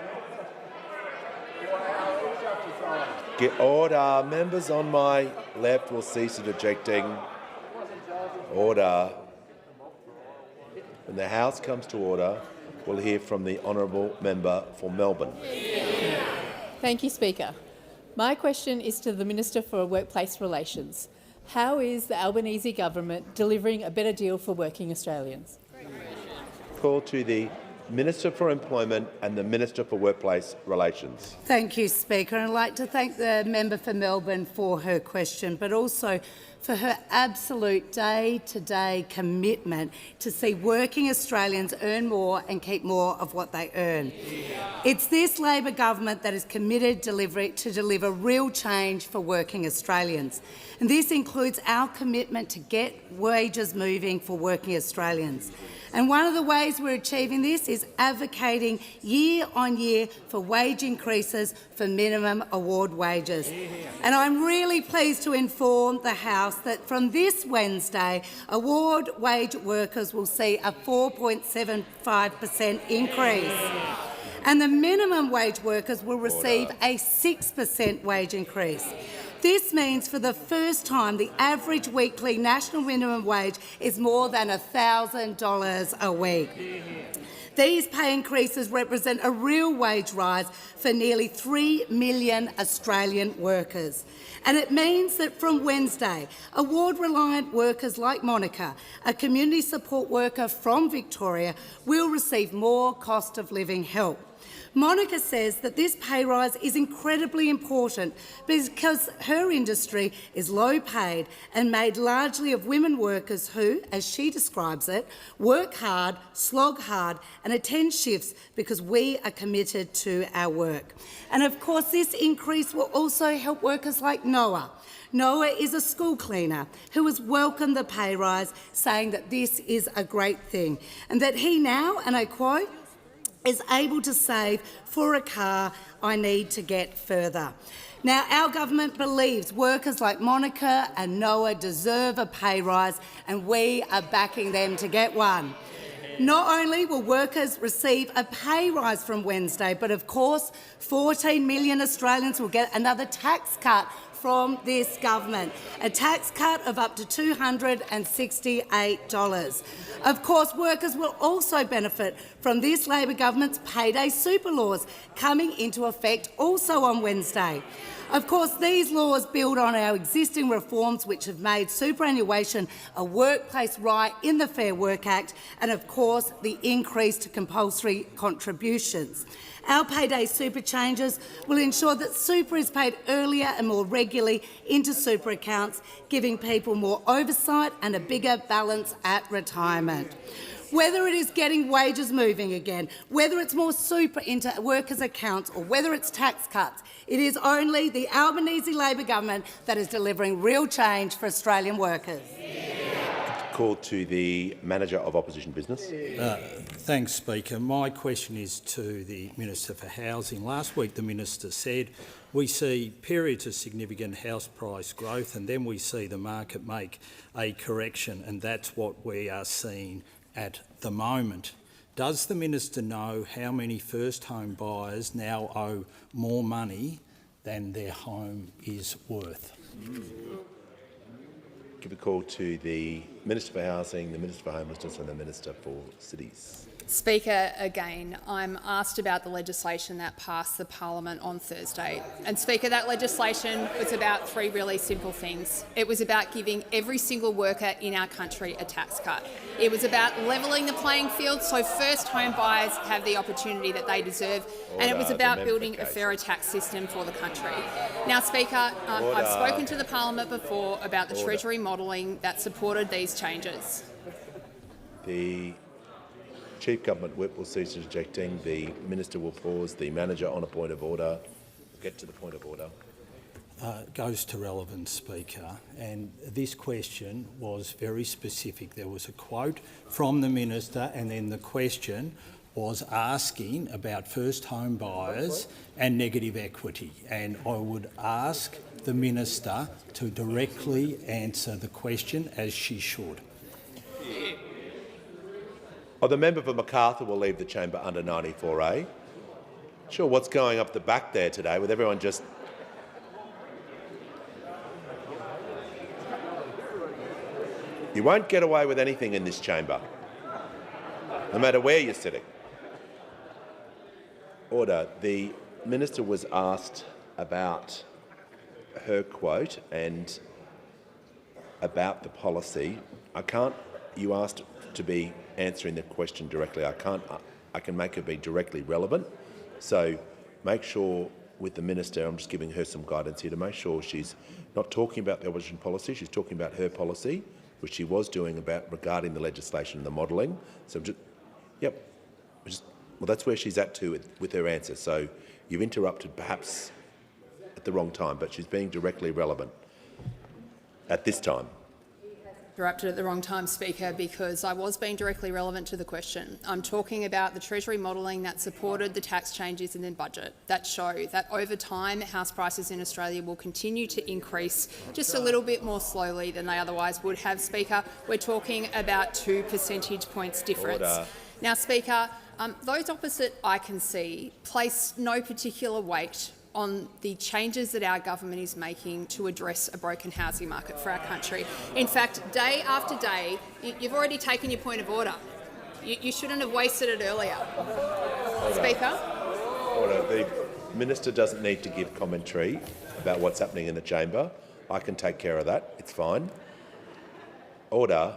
Get order. Members on my left will cease interjecting. Order. When the House comes to order, we'll hear from the honourable member for Melbourne. Thank you, Speaker. My question is to the Minister for Workplace Relations. How is the Albanese government delivering a better deal for working Australians? Call to the Minister for Employment and the Minister for Workplace Relations. Thank you, Speaker. I'd like to thank the member for Melbourne for her question, but also for her absolute day-to-day commitment to see working Australians earn more and keep more of what they earn. It's this Labor government that is committed to deliver real change for working Australians. And this includes our commitment to get wages moving for working Australians. And one of the ways we're achieving this is advocating year on year for wage increases for minimum award wages. And I'm really pleased to inform the House that from this Wednesday, award wage workers will see a 4.75% increase. And the minimum wage workers will receive a 6% wage increase. This means for the first time the average weekly national minimum wage is more than $1,000 a week. These pay increases represent a real wage rise for nearly 3 million Australian workers. And it means that from Wednesday, award-reliant workers like Monica, a community support worker from Victoria, will receive more cost of living help. Monica says that this pay rise is incredibly important because her industry is low paid and made largely of women workers who, as she describes it, work hard, slog hard and attend shifts because we are committed to our work. And of course this increase will also help workers like Noah. Noah is a school cleaner who has welcomed the pay rise, saying that this is a great thing and that he now, and I quote, is able to save for a car I need to get further. Now, our government believes workers like Monica and Noah deserve a pay rise and we are backing them to get one. Not only will workers receive a pay rise from Wednesday, but of course 14 million Australians will get another tax cut from this government, a tax cut of up to $268. Of course, workers will also benefit from this Labor government's payday super laws coming into effect also on Wednesday. Of course, these laws build on our existing reforms which have made superannuation a workplace right in the Fair Work Act and, of course, the increase to compulsory contributions. Our payday super changes will ensure that super is paid earlier and more regularly into super accounts, giving people more oversight and a bigger balance at retirement. whether it is getting wages moving again, whether it's more super into workers' accounts or whether it's tax cuts, it is only the Albanese Labor government that is delivering real change for Australian workers. Call to the Manager of Opposition Business. Thanks, Speaker. My question is to the Minister for Housing. Last week the Minister said we see periods of significant house price growth and then we see the market make a correction, and that's what we are seeing at the moment. Does the Minister know how many first home buyers now owe more money than their home is worth? Give a call to the Minister for Housing, the Minister for Homelessness and the Minister for Cities. Speaker, again, I'm asked about the legislation that passed the Parliament on Thursday. And Speaker, that legislation was about three really simple things. It was about giving every single worker in our country a tax cut. It was about levelling the playing field so first home buyers have the opportunity that they deserve. And it was about building a fairer tax system for the country. Now, Speaker, I've spoken to the Parliament before about the Treasury modelling that supported these changes. The Chief Government Whip will cease interjecting. The Minister will pause. The Manager on a point of order. Get to the point of order. Goes to relevance, Speaker, and this question was very specific. There was a quote from the Minister and then the question was asking about first home buyers and negative equity, and I would ask the Minister to directly answer the question as she should. Oh, the member for Macarthur will leave the chamber under 94A. Sure, what's going up the back there today with everyone just... You won't get away with anything in this chamber, no matter where you're sitting. Order. The Minister was asked about her quote and about the policy. You asked to be answering the question directly. I can make it be directly relevant. So make sure with the Minister, I'm just giving her some guidance here to make sure she's not talking about the opposition policy, she's talking about her policy, which she was doing regarding the legislation and the modelling. So well, that's where she's at too with her answer. So you've interrupted perhaps at the wrong time, but she's being directly relevant at this time. Interrupted at the wrong time, Speaker, because I was being directly relevant to the question. I'm talking about the Treasury modelling that supported the tax changes in the budget that show that over time house prices in Australia will continue to increase just a little bit more slowly than they otherwise would have, Speaker. We're talking about 2 percentage points difference. Order. Now, Speaker, those opposite I can see place no particular weight on the changes that our government is making to address a broken housing market for our country. In fact, day after day, you've already taken your point of order. You shouldn't have wasted it earlier. Order. Speaker? Order. The Minister doesn't need to give commentary about what's happening in the chamber. I can take care of that. It's fine. Order.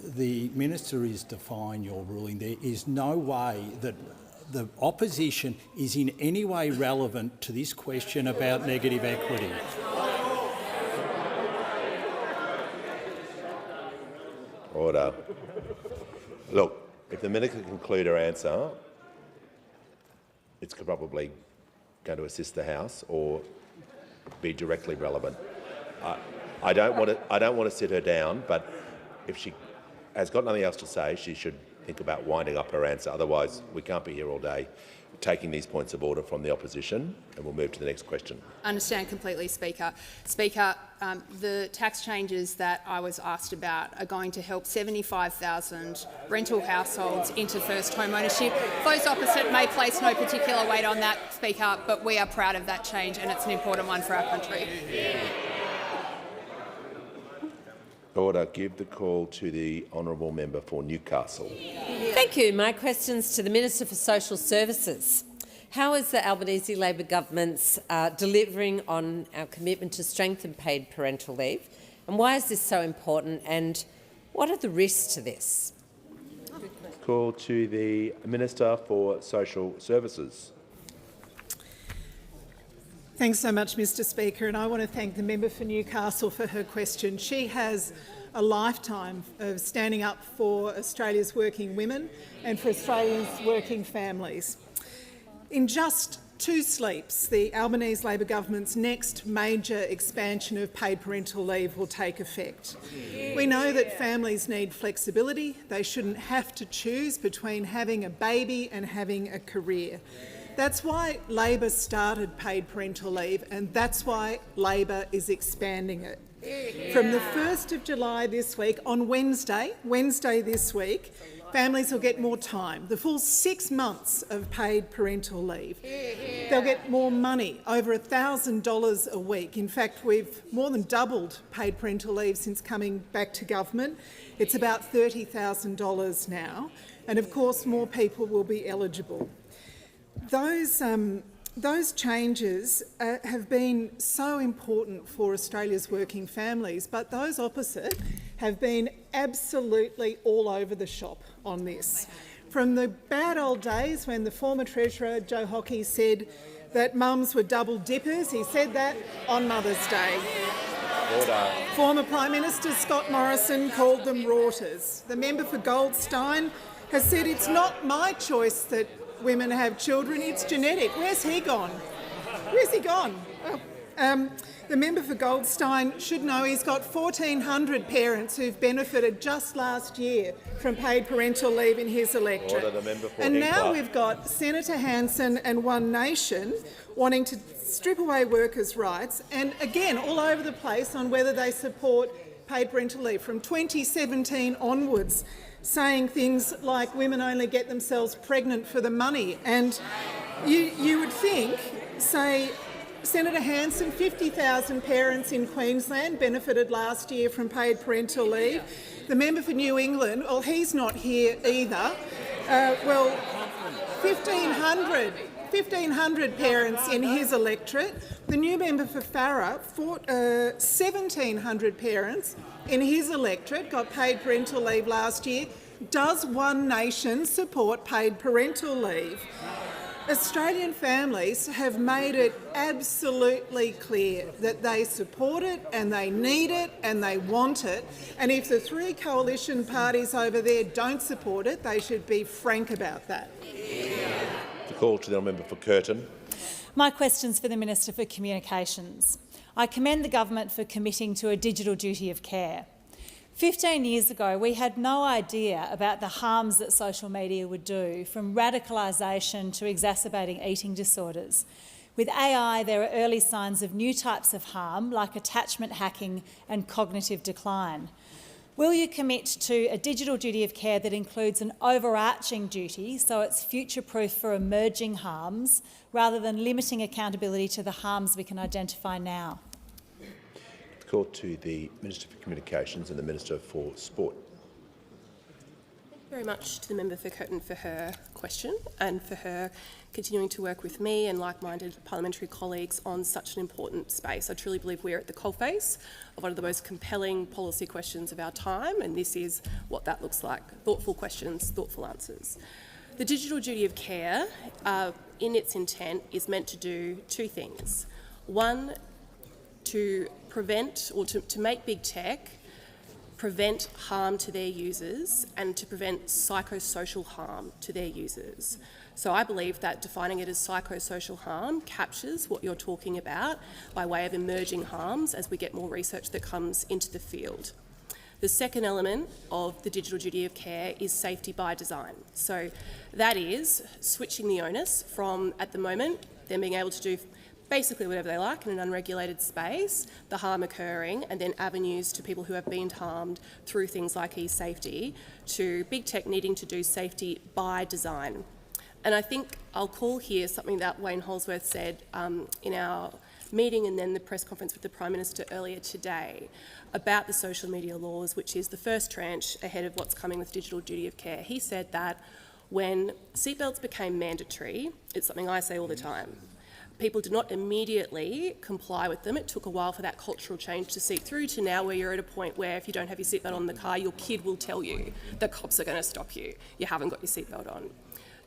The Minister is defying your ruling. There is no way that the opposition is in any way relevant to this question about negative equity. Order. Look, if the Minister can conclude her answer, it's probably going to assist the House or be directly relevant. I don't want to sit her down, but if she has got nothing else to say, she should think about winding up her answer. Otherwise, we can't be here all day taking these points of order from the opposition, and we'll move to the next question. I understand completely, Speaker. Speaker, the tax changes that I was asked about are going to help 75,000 rental households into first home ownership. Those opposite may place no particular weight on that, Speaker, but we are proud of that change and it's an important one for our country. Order. Give the call to the honourable member for Newcastle. Thank you. My question's to the Minister for Social Services. How is the Albanese Labor government's delivering on our commitment to strengthen paid parental leave? And why is this so important? And what are the risks to this? Call to the Minister for Social Services. Thanks so much, Mr Speaker, and I want to thank the member for Newcastle for her question. She has a lifetime of standing up for Australia's working women and for Australia's working families. In just 2 sleeps, the Albanese Labor government's next major expansion of paid parental leave will take effect. We know that families need flexibility. They shouldn't have to choose between having a baby and having a career. That's why Labor started paid parental leave, and that's why Labor is expanding it. From the 1st of July this week, on Wednesday this week, families will get more time, the full 6 months of paid parental leave. They'll get more money, over $1,000 a week. In fact, we've more than doubled paid parental leave since coming back to government. It's about $30,000 now, and of course more people will be eligible. Those changes have been so important for Australia's working families, but those opposite have been absolutely all over the shop on this. From the bad old days when the former Treasurer, Joe Hockey, said that mums were double dippers, he said that on Mother's Day. Order. Former Prime Minister Scott Morrison called them rorters. The member for Goldstein has said it's not my choice that women have children, it's genetic. Where's he gone? Where's he gone? The member for Goldstein should know he's got 1,400 parents who've benefited just last year from paid parental leave in his electorate. Order, the member for and now Hinkler. we've got Senator Hanson and One Nation wanting to strip away workers' rights, and again all over the place on whether they support paid parental leave from 2017 onwards, saying things like women only get themselves pregnant for the money. And you would think, say, Senator Hanson, 50,000 parents in Queensland benefited last year from paid parental leave. The member for New England, well, he's not here either. 1,500 parents in his electorate. The new member for Farrer, 1,700 parents in his electorate got paid parental leave last year. Does One Nation support paid parental leave? Australian families have made it absolutely clear that they support it and they need it and they want it. And if the 3 coalition parties over there don't support it, they should be frank about that. The call to the member for Curtin. My question's for the Minister for Communications. I commend the government for committing to a digital duty of care. 15 years ago, we had no idea about the harms that social media would do, from radicalisation to exacerbating eating disorders. With AI, there are early signs of new types of harm, like attachment hacking and cognitive decline. Will you commit to a digital duty of care that includes an overarching duty, so it's future-proof for emerging harms, rather than limiting accountability to the harms we can identify now? Call to the Minister for Communications and the Minister for Sport. Thank you very much to the member for Curtin for her question and for her continuing to work with me and like-minded parliamentary colleagues on such an important space. I truly believe we're at the coalface of one of the most compelling policy questions of our time, and this is what that looks like. Thoughtful questions, thoughtful answers. The digital duty of care, in its intent, is meant to do 2 things. One, to prevent or to make big tech prevent harm to their users and to prevent psychosocial harm to their users. So I believe that defining it as psychosocial harm captures what you're talking about by way of emerging harms as we get more research that comes into the field. The second element of the digital duty of care is safety by design. So that is switching the onus from, at the moment, them being able to do basically whatever they like in an unregulated space, the harm occurring, and then avenues to people who have been harmed through things like e-safety, to big tech needing to do safety by design. And I think I'll call here something that Wayne Holsworth said in our meeting and then the press conference with the Prime Minister earlier today about the social media laws, which is the first tranche ahead of what's coming with digital duty of care. He said that when seatbelts became mandatory, it's something I say all the time, people did not immediately comply with them. It took a while for that cultural change to seep through to now where you're at a point where if you don't have your seatbelt on in the car, your kid will tell you that cops are going to stop you. You haven't got your seatbelt on.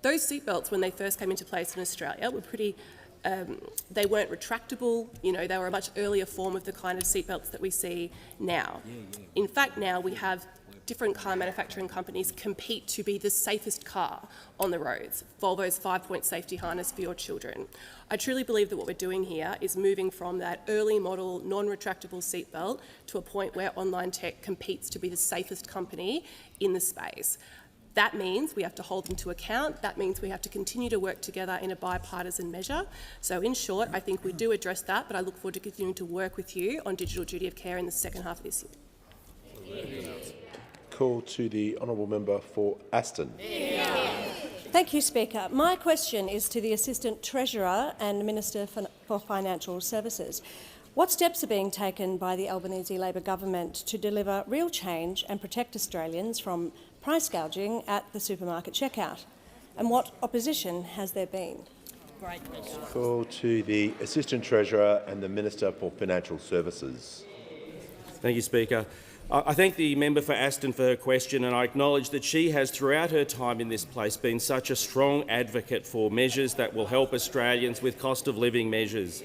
Those seatbelts, when they first came into place in Australia, were pretty they weren't retractable. You know, they were a much earlier form of the kind of seatbelts that we see now. In fact, now we have different car manufacturing companies compete to be the safest car on the roads. Volvo's 5-point safety harness for your children. I truly believe that what we're doing here is moving from that early model non-retractable seatbelt to a point where online tech competes to be the safest company in the space. That means we have to hold them to account. That means we have to continue to work together in a bipartisan measure. So in short, I think we do address that, but I look forward to continuing to work with you on digital duty of care in the second half of this year. Call to the honourable member for Aston. Thank you, Speaker. My question is to the Assistant Treasurer and Minister for Financial Services. What steps are being taken by the Albanese Labor government to deliver real change and protect Australians from price gouging at the supermarket checkout? And what opposition has there been? Great question. Call to the Assistant Treasurer and the Minister for Financial Services. Thank you, Speaker. I thank the member for Aston for her question, and I acknowledge that she has, throughout her time in this place, been such a strong advocate for measures that will help Australians with cost of living measures.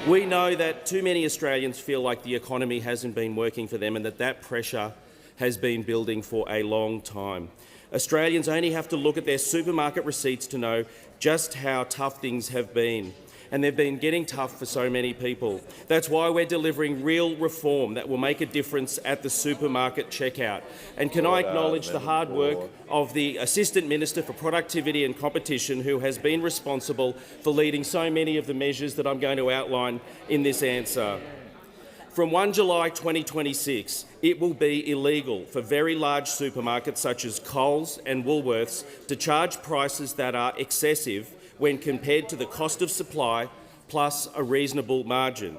We know that too many Australians feel like the economy hasn't been working for them and that pressure has been building for a long time. Australians only have to look at their supermarket receipts to know just how tough things have been. And they've been getting tough for so many people. That's why we're delivering real reform that will make a difference at the supermarket checkout. And can I acknowledge the hard work of the Assistant Minister for Productivity and Competition, who has been responsible for leading so many of the measures that I'm going to outline in this answer. From 1 July 2026, it will be illegal for very large supermarkets such as Coles and Woolworths to charge prices that are excessive when compared to the cost of supply plus a reasonable margin.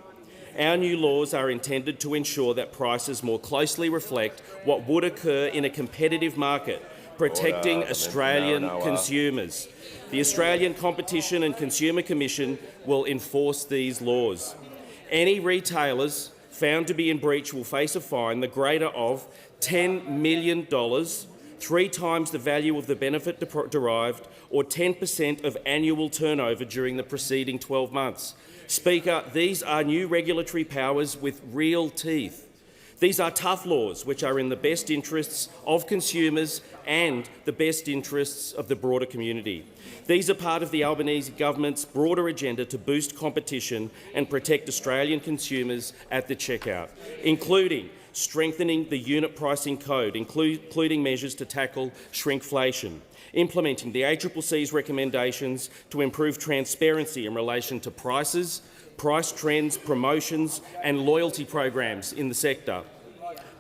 Our new laws are intended to ensure that prices more closely reflect what would occur in a competitive market, protecting Australian consumers. The Australian Competition and Consumer Commission will enforce these laws. Any retailers found to be in breach will face a fine the greater of $10 million, 3 times the value of the benefit derived, or 10% of annual turnover during the preceding 12 months. Speaker, these are new regulatory powers with real teeth. These are tough laws which are in the best interests of consumers and the best interests of the broader community. These are part of the Albanese government's broader agenda to boost competition and protect Australian consumers at the checkout, including strengthening the unit pricing code, including measures to tackle shrinkflation, implementing the ACCC's recommendations to improve transparency in relation to prices, price trends, promotions and loyalty programs in the sector,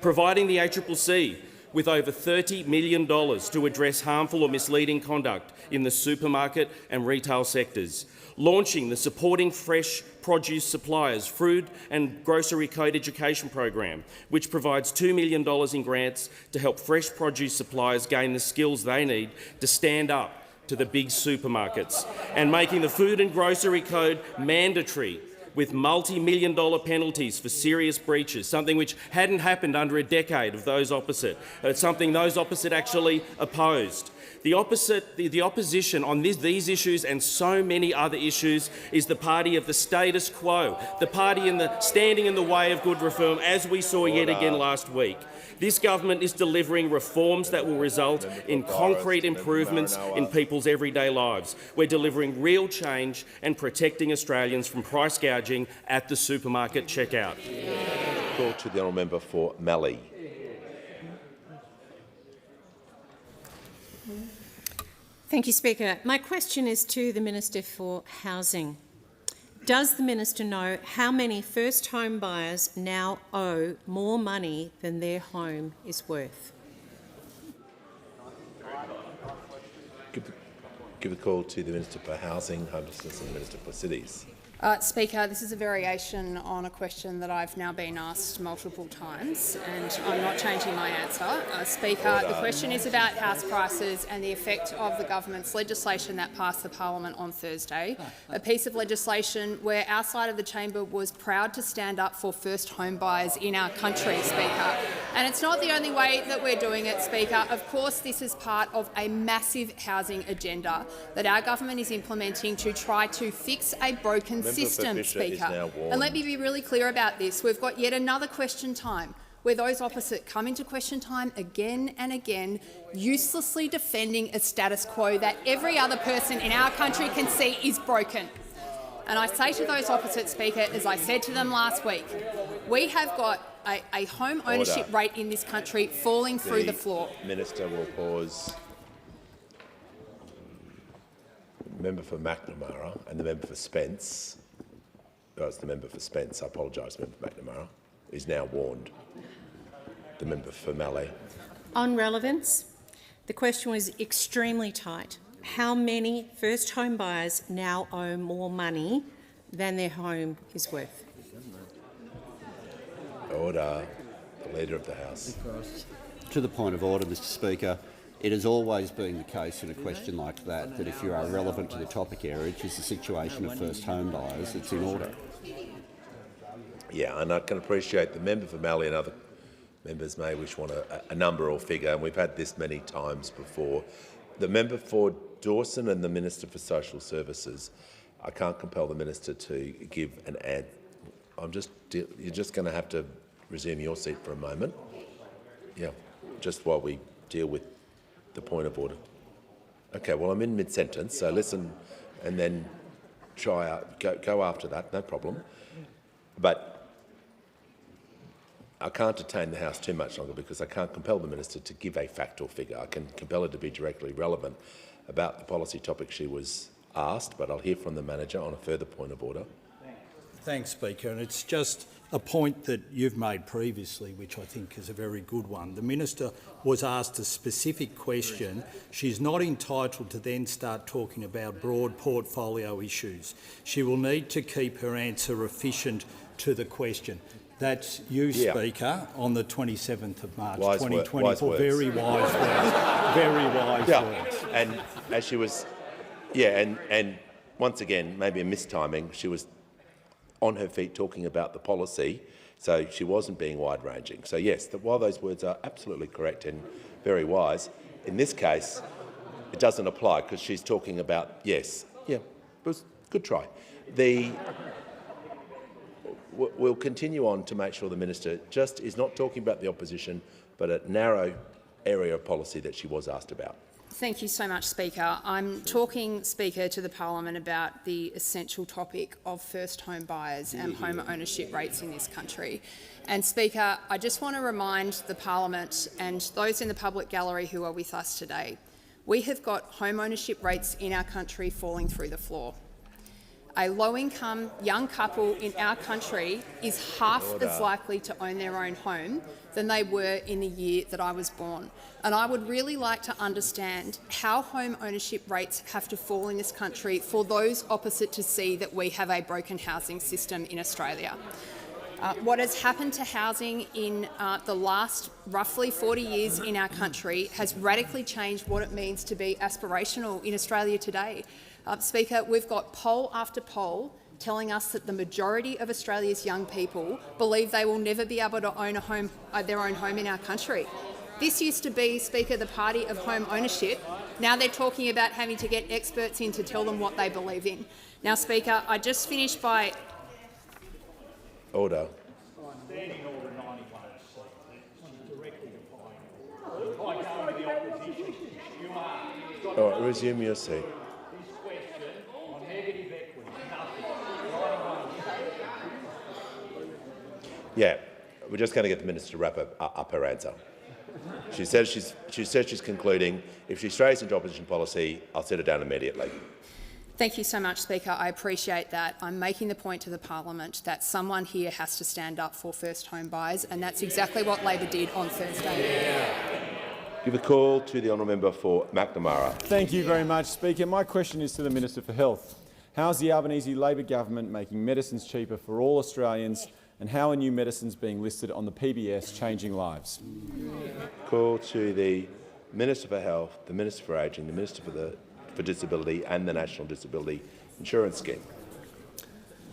providing the ACCC with over $30 million to address harmful or misleading conduct in the supermarket and retail sectors, launching the Supporting Fresh Produce Suppliers Food and Grocery Code Education Program, which provides $2 million in grants to help fresh produce suppliers gain the skills they need to stand up to the big supermarkets, and making the Food and Grocery Code mandatory with multi-million-dollar penalties for serious breaches, something which hadn't happened under a decade of those opposite. It's something those opposite actually opposed. The opposition on these issues and so many other issues is the party of the status quo, the party standing in the way of good reform, as we saw yet again last week. This government is delivering reforms that will result in concrete improvements in people's everyday lives. We're delivering real change and protecting Australians from price gouging at the supermarket checkout. Call to the honourable member for Mallee. Thank you, Speaker. My question is to the Minister for Housing. Does the Minister know how many first home buyers now owe more money than their home is worth? Give a call to the Minister for Housing, Homelessness and the Minister for Cities. Speaker, this is a variation on a question that I've now been asked multiple times, and I'm not changing my answer. Speaker, the question is about house prices and the effect of the government's legislation that passed the Parliament on Thursday, a piece of legislation where our side of the chamber was proud to stand up for first home buyers in our country, Speaker. And it's not the only way that we're doing it, Speaker. Of course, this is part of a massive housing agenda that our government is implementing to try to fix a broken system, Speaker. And let me be really clear about this. We've got yet another question time where those opposite come into question time again and again, uselessly defending a status quo that every other person in our country can see is broken. And I say to those opposite, Speaker, as I said to them last week, we have got a home ownership rate in this country falling through the floor. Minister will pause. Member for McNamara and the member for Spence. Oh, it's the member for Spence. I apologise, member for McNamara. Is now warned. The member for Mallee. On relevance, the question was extremely tight. How many first home buyers now owe more money than their home is worth? Order. The Leader of the House. To the point of order, Mr Speaker, it has always been the case in a question like that that if you are relevant to the topic area, which is the situation of first home buyers, it's in order. Yeah, and I can appreciate the member for Mallee and other members may wish want a number or figure, and we've had this many times before. The member for Dawson and the Minister for Social Services, I can't compel the minister to give an ad. You're just going to have to resume your seat for a moment. Yeah, just while we deal with the point of order. Okay, well, I'm in mid-sentence, so listen and then go after that, no problem. But I can't detain the House too much longer because I can't compel the minister to give a fact or figure. I can compel her to be directly relevant about the policy topic she was asked, but I'll hear from the manager on a further point of order. Thanks, Speaker. And it's just a point that you've made previously, which I think is a very good one. The minister was asked a specific question. She's not entitled to then start talking about broad portfolio issues. She will need to keep her answer efficient to the question. That's you, Speaker, on the 27th of March 2024. Very wise words. Very wise words. And as she was, and once again, maybe a mistiming, she was on her feet talking about the policy, so she wasn't being wide-ranging. So yes, while those words are absolutely correct and very wise, in this case, it doesn't apply because she's talking about, it was a good try. We'll continue on to make sure the minister just is not talking about the opposition, but a narrow area of policy that she was asked about. Thank you so much, Speaker. I'm talking, Speaker, to the parliament about the essential topic of first home buyers and home ownership rates in this country. And, Speaker, I just want to remind the parliament and those in the public gallery who are with us today, we have got home ownership rates in our country falling through the floor. A low-income young couple in our country is half as likely to own their own home than they were in the year that I was born. And I would really like to understand how home ownership rates have to fall in this country for those opposite to see that we have a broken housing system in Australia. What has happened to housing in the last roughly 40 years in our country has radically changed what it means to be aspirational in Australia today. Speaker, we've got poll after poll telling us that the majority of Australia's young people believe they will never be able to own their own home in our country. This used to be, Speaker, the party of home ownership. Now they're talking about having to get experts in to tell them what they believe in. Now, Speaker, I just finished by... Order. All right, resume your seat. Yeah, we're just going to get the minister to wrap up her answer. She says she's concluding. If she strays into opposition policy, I'll set her down immediately. Thank you so much, Speaker. I appreciate that. I'm making the point to the parliament that someone here has to stand up for first home buyers, and that's exactly what Labor did on Thursday. Give a call to the honourable member for McNamara. Thank you very much, Speaker. My question is to the Minister for Health. How is the Albanese Labor government making medicines cheaper for all Australians, and how are new medicines being listed on the PBS changing lives? Call to the Minister for Health, the Minister for Ageing, the Minister for Disability and the National Disability Insurance Scheme.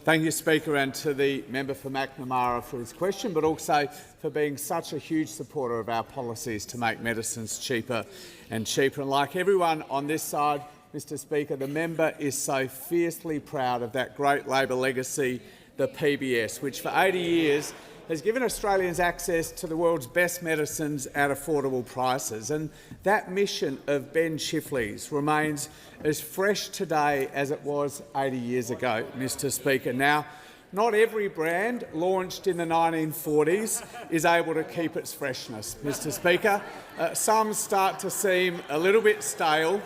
Thank you, Speaker, and to the member for McNamara for his question, but also for being such a huge supporter of our policies to make medicines cheaper and cheaper. And like everyone on this side, Mr Speaker, the member is so fiercely proud of that great Labor legacy, the PBS, which for 80 years has given Australians access to the world's best medicines at affordable prices. And that mission of Ben Chifley's remains as fresh today as it was 80 years ago, Mr Speaker. Now, not every brand launched in the 1940s is able to keep its freshness, Mr Speaker. Some start to seem a little bit stale,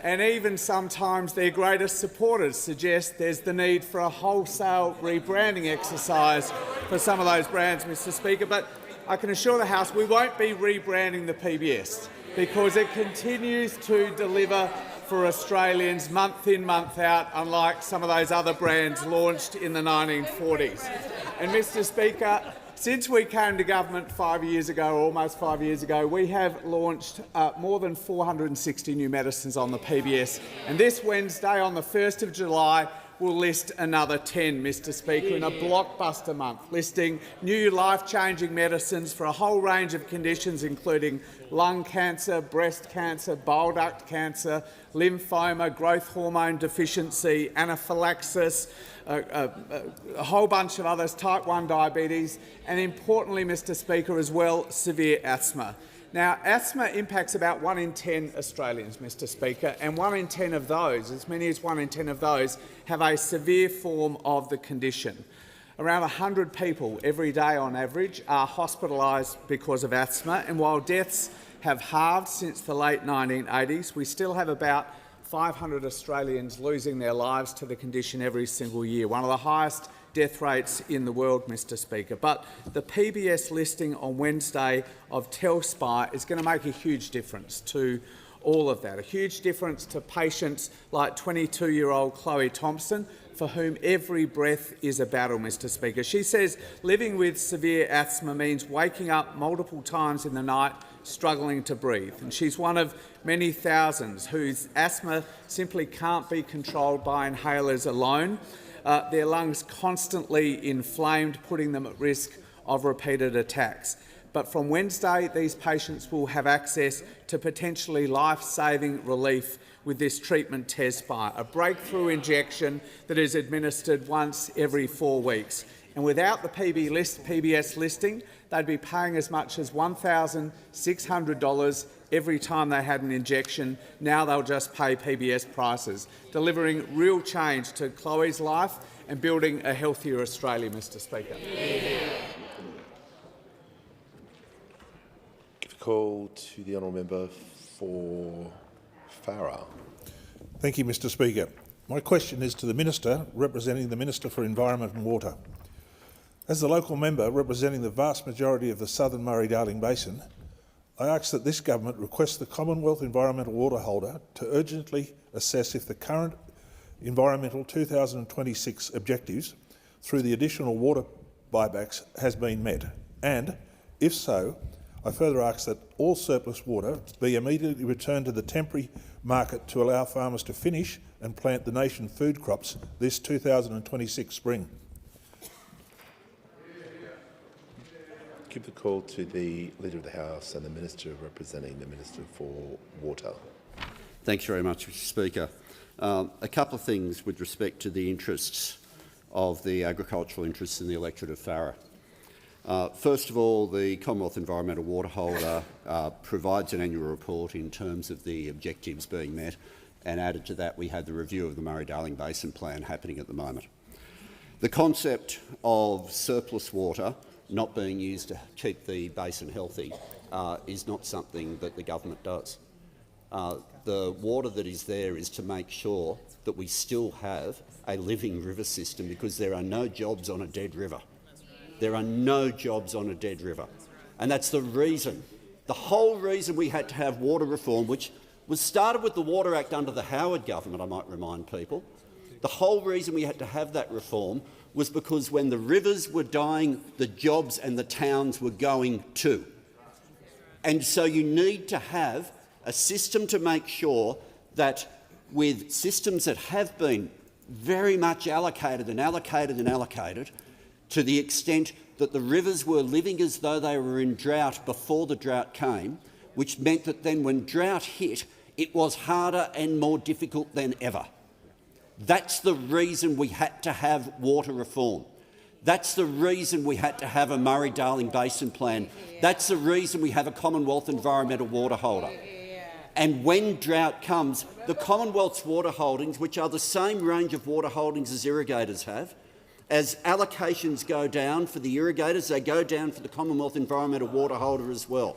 and even sometimes their greatest supporters suggest there's the need for a wholesale rebranding exercise for some of those brands, Mr Speaker. But I can assure the House we won't be rebranding the PBS because it continues to deliver for Australians month in, month out, unlike some of those other brands launched in the 1940s. And, Mr Speaker, since we came to government 5 years ago, or almost 5 years ago, we have launched more than 460 new medicines on the PBS. And this Wednesday, on the 1st of July, we'll list another 10, Mr Speaker, in a blockbuster month, listing new life-changing medicines for a whole range of conditions, including lung cancer, breast cancer, bile duct cancer, lymphoma, growth hormone deficiency, anaphylaxis, a whole bunch of others, type 1 diabetes, and importantly, Mr Speaker, as well, severe asthma. Now, asthma impacts about 1 in 10 Australians, Mr Speaker, and 1 in 10 of those, as many as 1 in 10 of those, have a severe form of the condition. Around 100 people every day on average are hospitalised because of asthma, and while deaths have halved since the late 1980s, we still have about 500 Australians losing their lives to the condition every single year, one of the highest death rates in the world, Mr Speaker. But the PBS listing on Wednesday of Telspi is going to make a huge difference to all of that, a huge difference to patients like 22-year-old Chloe Thompson, for whom every breath is a battle, Mr Speaker. She says living with severe asthma means waking up multiple times in the night struggling to breathe, and she's one of many thousands whose asthma simply can't be controlled by inhalers alone. Their lungs constantly inflamed, putting them at risk of repeated attacks. But from Wednesday, these patients will have access to potentially life-saving relief with this treatment Telspi, a breakthrough injection that is administered once every 4 weeks. And without the PBS listing, they'd be paying as much as $1,600 every time they had an injection. Now they'll just pay PBS prices, delivering real change to Chloe's life and building a healthier Australia, Mr Speaker. Give a call to the honourable member for Farrer. Thank you, Mr Speaker. My question is to the Minister representing the Minister for Environment and Water. As the local member representing the vast majority of the southern Murray-Darling Basin, I ask that this government request the Commonwealth Environmental Water Holder to urgently assess if the current Environmental 2026 objectives through the additional water buybacks has been met, and, if so, I further ask that all surplus water be immediately returned to the temporary market to allow farmers to finish and plant the nation's food crops this 2026 spring. Give the call to the Leader of the House and the Minister representing the Minister for Water. Thanks very much, Mr Speaker. A couple of things with respect to the interests of the agricultural interests in the electorate of Farrer. First of all, the Commonwealth Environmental Water Holder provides an annual report in terms of the objectives being met, and added to that we have the review of the Murray-Darling Basin Plan happening at the moment. The concept of surplus water not being used to keep the basin healthy is not something that the government does. The water that is there is to make sure that we still have a living river system, because there are no jobs on a dead river. There are no jobs on a dead river. And that's the reason, the whole reason we had to have water reform, which was started with the Water Act under the Howard government, I might remind people. The whole reason we had to have that reform was because when the rivers were dying, the jobs and the towns were going too. And so you need to have a system to make sure that with systems that have been very much allocated and allocated and allocated to the extent that the rivers were living as though they were in drought before the drought came, which meant that then when drought hit, it was harder and more difficult than ever. That's the reason we had to have water reform. That's the reason we had to have a Murray-Darling Basin Plan. That's the reason we have a Commonwealth Environmental Water Holder. And when drought comes, the Commonwealth's water holdings, which are the same range of water holdings as irrigators have, as allocations go down for the irrigators, they go down for the Commonwealth Environmental Water Holder as well.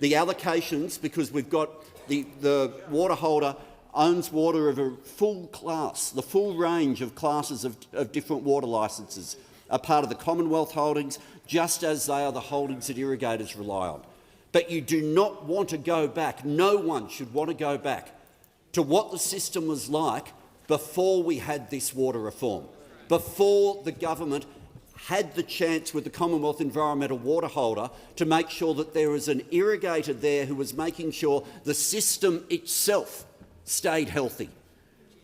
The allocations, because we've got the water holder owns water of a full class, the full range of classes of different water licences are part of the Commonwealth holdings, just as they are the holdings that irrigators rely on. But you do not want to go back, no one should want to go back to what the system was like before we had this water reform, before the government had the chance with the Commonwealth Environmental Water Holder to make sure that there was an irrigator there who was making sure the system itself stayed healthy.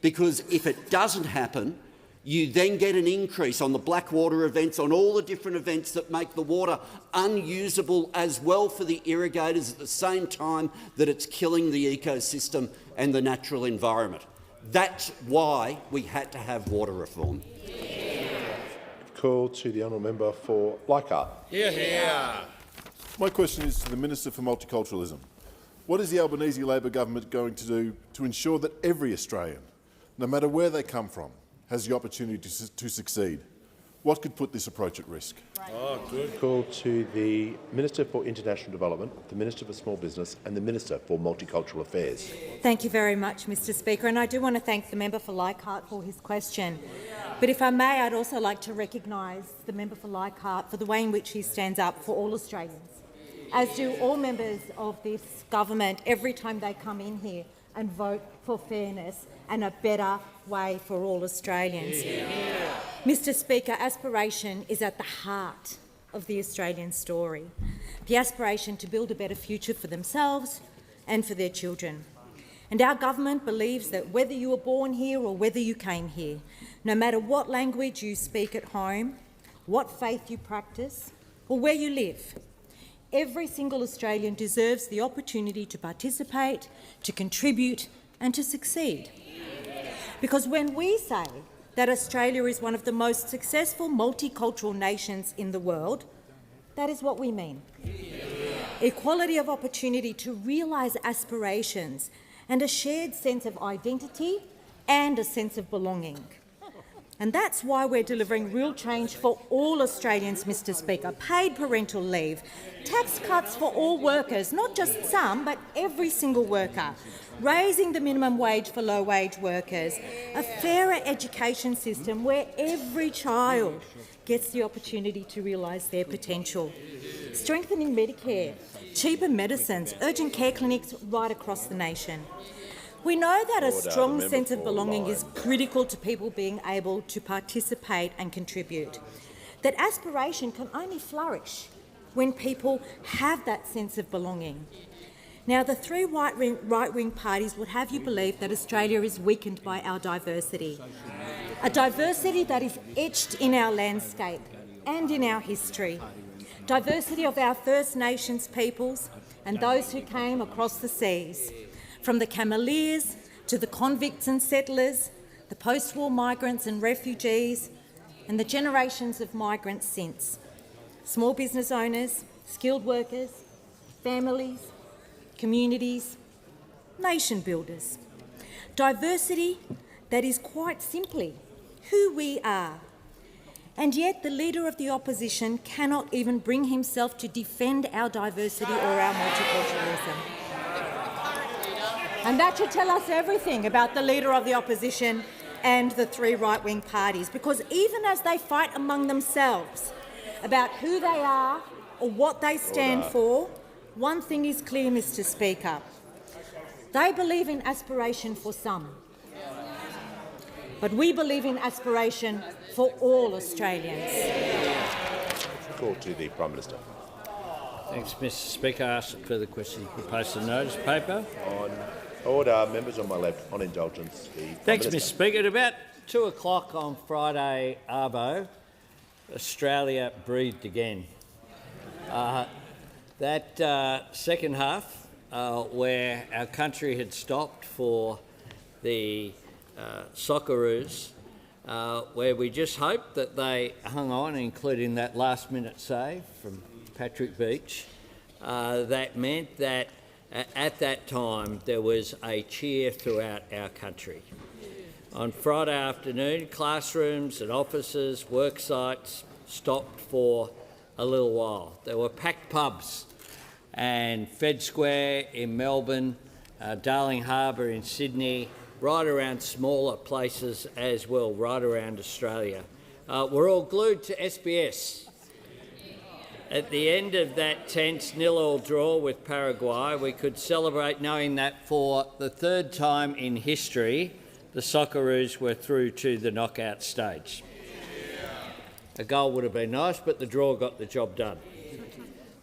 Because if it doesn't happen, you then get an increase on the black water events, on all the different events that make the water unusable as well for the irrigators at the same time that it's killing the ecosystem and the natural environment. That's why we had to have water reform. Call to the honourable member for Leichhardt. Hear, hear. My question is to the Minister for Multiculturalism. What is the Albanese Labor government going to do to ensure that every Australian, no matter where they come from, has the opportunity to succeed? What could put this approach at risk? Oh, good. Call to the Minister for International Development, the Minister for Small Business and the Minister for Multicultural Affairs. Thank you very much, Mr Speaker, and I do want to thank the member for Leichhardt for his question. But if I may, I'd also like to recognise the member for Leichhardt for the way in which he stands up for all Australians, as do all members of this government every time they come in here and vote for fairness and a better way for all Australians. Yeah. Mr Speaker, aspiration is at the heart of the Australian story, the aspiration to build a better future for themselves and for their children. And our government believes that whether you were born here or whether you came here, no matter what language you speak at home, what faith you practice, or where you live, every single Australian deserves the opportunity to participate, to contribute and to succeed. Because when we say that Australia is one of the most successful multicultural nations in the world, that is what we mean. Equality of opportunity to realise aspirations and a shared sense of identity and a sense of belonging. And that's why we're delivering real change for all Australians, Mr Speaker. Paid parental leave, tax cuts for all workers, not just some, but every single worker, raising the minimum wage for low-wage workers, a fairer education system where every child gets the opportunity to realise their potential, strengthening Medicare, cheaper medicines, urgent care clinics right across the nation. We know that a strong sense of belonging is critical to people being able to participate and contribute, that aspiration can only flourish when people have that sense of belonging. Now, the three right-wing parties would have you believe that Australia is weakened by our diversity, a diversity that is etched in our landscape and in our history, diversity of our First Nations peoples and those who came across the seas, from the Cameleers to the convicts and settlers, the post-war migrants and refugees, and the generations of migrants since. Small business owners, skilled workers, families, communities, nation builders. Diversity that is quite simply who we are. And yet the Leader of the Opposition cannot even bring himself to defend our diversity or our multiculturalism. And that should tell us everything about the Leader of the Opposition and the three right-wing parties, because even as they fight among themselves about who they are or what they stand for, one thing is clear, Mr Speaker. They believe in aspiration for some, but we believe in aspiration for all Australians. Call to the Prime Minister. Thanks, Mr Speaker. I ask further questions proposed in the notice paper. On order, members on my left, on indulgence. Thanks, Mr Speaker. At about 2 o'clock on Friday, Arvo, Australia breathed again. That second half, where our country had stopped for the Socceroos, where we just hoped that they hung on, including that last-minute save from Patrick Beach, that meant that at that time there was a cheer throughout our country. On Friday afternoon, classrooms and offices, work sites stopped for a little while. There were packed pubs, and Fed Square in Melbourne, Darling Harbour in Sydney, right around smaller places as well, right around Australia. We're all glued to SBS. At the end of that tense 0-0 draw with Paraguay, we could celebrate knowing that for the third time in history, the Socceroos were through to the knockout stage. A goal would have been nice, but the draw got the job done.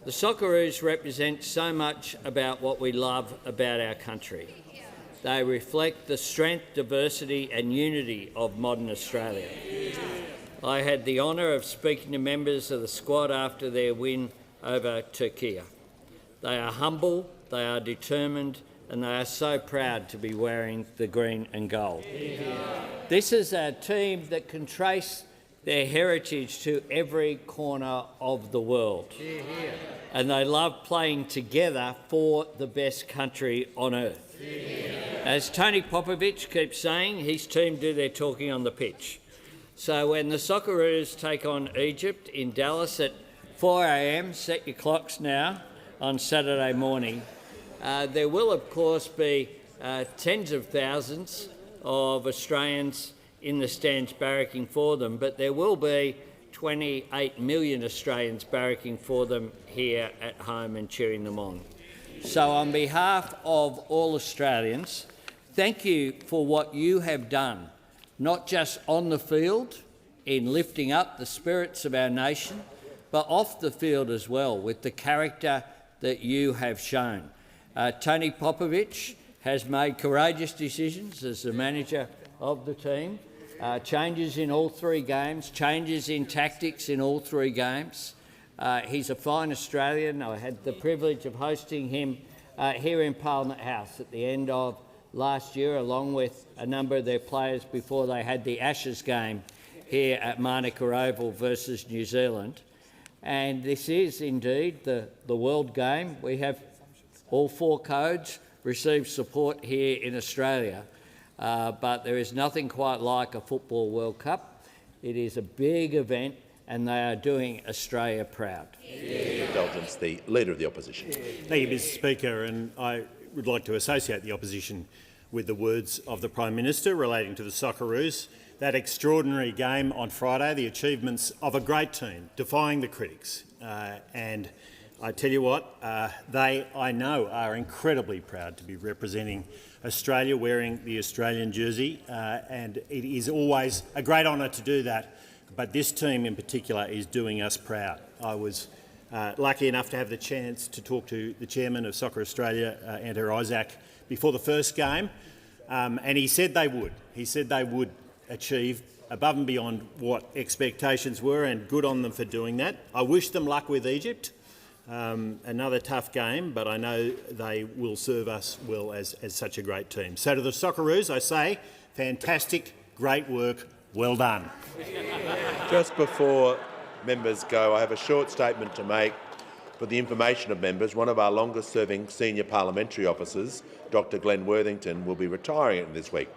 The Socceroos represent so much about what we love about our country. They reflect the strength, diversity and unity of modern Australia. I had the honour of speaking to members of the squad after their win over Turkey. They are humble, they are determined, and they are so proud to be wearing the green and gold. This is a team that can trace their heritage to every corner of the world. And they love playing together for the best country on earth. As Tony Popovich keeps saying, his team do their talking on the pitch. So when the Socceroos take on Egypt in Dallas at 4 a.m, set your clocks now, on Saturday morning, there will of course be tens of thousands of Australians in the stands barracking for them, but there will be 28 million Australians barracking for them here at home and cheering them on. So on behalf of all Australians, thank you for what you have done, not just on the field in lifting up the spirits of our nation, but off the field as well with the character that you have shown. Tony Popovich has made courageous decisions as the manager of the team, changes in all three games, changes in tactics in all three games. He's a fine Australian. I had the privilege of hosting him here in Parliament House at the end of last year, along with a number of their players before they had the Ashes game here at Manuka Oval versus New Zealand. And this is indeed the World Game. We have all four codes receive support here in Australia, but there is nothing quite like a Football World Cup. It is a big event and they are doing Australia proud. Indulgence, the Leader of the Opposition. Thank you, Mr Speaker, and I would like to associate the opposition with the words of the Prime Minister relating to the Socceroos. That extraordinary game on Friday, the achievements of a great team, defying the critics. And I tell you what, they, I know, are incredibly proud to be representing Australia, wearing the Australian jersey, and it is always a great honour to do that. But this team in particular is doing us proud. I was lucky enough to have the chance to talk to the chairman of Soccer Australia, Anto Isaac, before the first game, and he said they would. He said they would achieve above and beyond what expectations were, and good on them for doing that. I wish them luck with Egypt. Another tough game, but I know they will serve us well as such a great team. So to the Socceroos, I say, fantastic, great work, well done. Just before members go, I have a short statement to make for the information of members. One of our longest-serving senior parliamentary officers, Dr Glenn Worthington, will be retiring this week.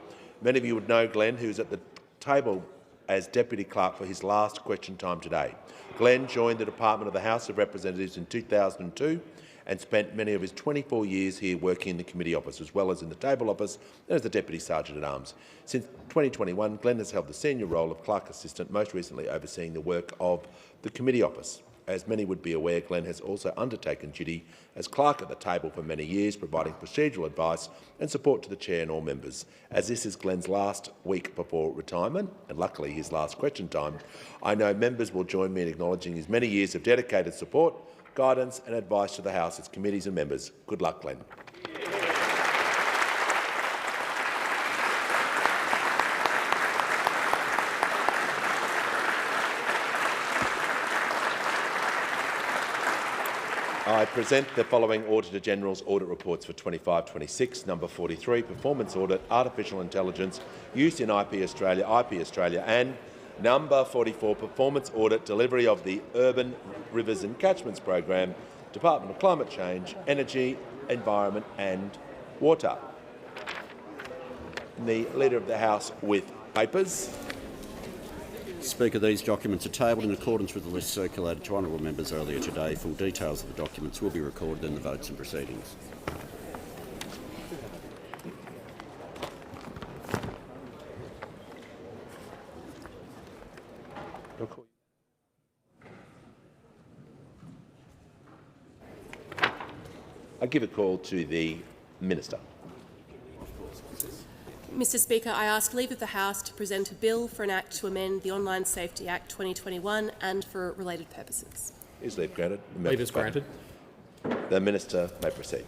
Many of you would know Glenn, who's at the table as Deputy Clerk for his last question time today. Glenn joined the Department of the House of Representatives in 2002 and spent many of his 24 years here working in the committee office, as well as in the table office and as the Deputy Sergeant-at-Arms. Since 2021, Glenn has held the senior role of Clerk Assistant, most recently overseeing the work of the committee office. As many would be aware, Glenn has also undertaken duty as clerk at the table for many years, providing procedural advice and support to the chair and all members. As this is Glenn's last week before retirement, and luckily his last question time, I know members will join me in acknowledging his many years of dedicated support, guidance and advice to the House, its committees and members. Good luck, Glenn. I present the following Auditor-General's audit reports for 25-26. Number 43, Performance Audit, Artificial Intelligence used in IP Australia, and number 44, Performance Audit, Delivery of the Urban Rivers and Catchments Program, Department of Climate Change, Energy, Environment and Water. The Leader of the House with papers. Speaker, these documents are tabled in accordance with the list circulated to honourable members earlier today. Full details of the documents will be recorded in the votes and proceedings. I give a call to the Minister. Mr Speaker, I ask leave of the House to present a bill for an Act to amend the Online Safety Act 2021 and for related purposes. Is leave granted? Leave is granted. The Minister may proceed.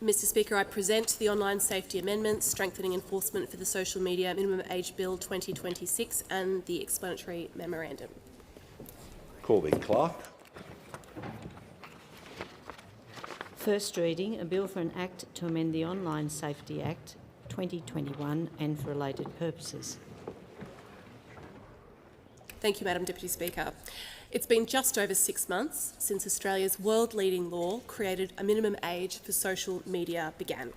Mr Speaker, I present the Online Safety Amendments, Strengthening Enforcement for the Social Media Minimum Age Bill 2026 and the explanatory memorandum. Call the Clerk. First reading, a bill for an Act to amend the Online Safety Act 2021 and for related purposes. Thank you, Madam Deputy Speaker. It's been just over 6 months since Australia's world-leading law created a minimum age for social media began.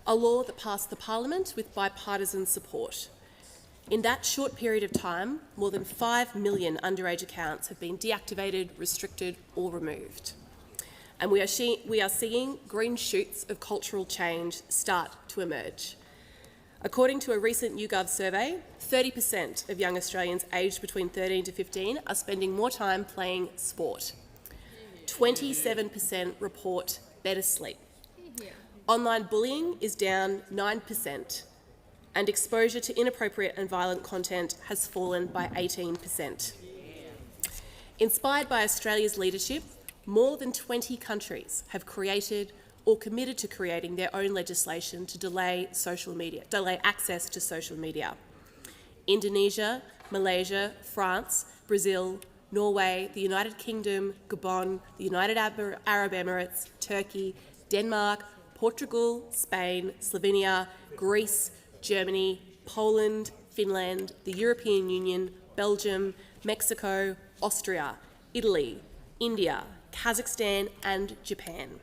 A law that passed the Parliament with bipartisan support. In that short period of time, more than 5 million underage accounts have been deactivated, restricted or removed. And we are seeing green shoots of cultural change start to emerge. According to a recent YouGov survey, 30% of young Australians aged between 13 to 15 are spending more time playing sport. 27% report better sleep. Online bullying is down 9%, and exposure to inappropriate and violent content has fallen by 18%. Inspired by Australia's leadership, more than 20 countries have created or committed to creating their own legislation to delay access to social media. Indonesia, Malaysia, France, Brazil, Norway, the United Kingdom, Gabon, the United Arab Emirates, Turkey, Denmark, Portugal, Spain, Slovenia, Greece, Germany, Poland, Finland, the European Union, Belgium, Mexico, Austria, Italy, India, Kazakhstan and Japan.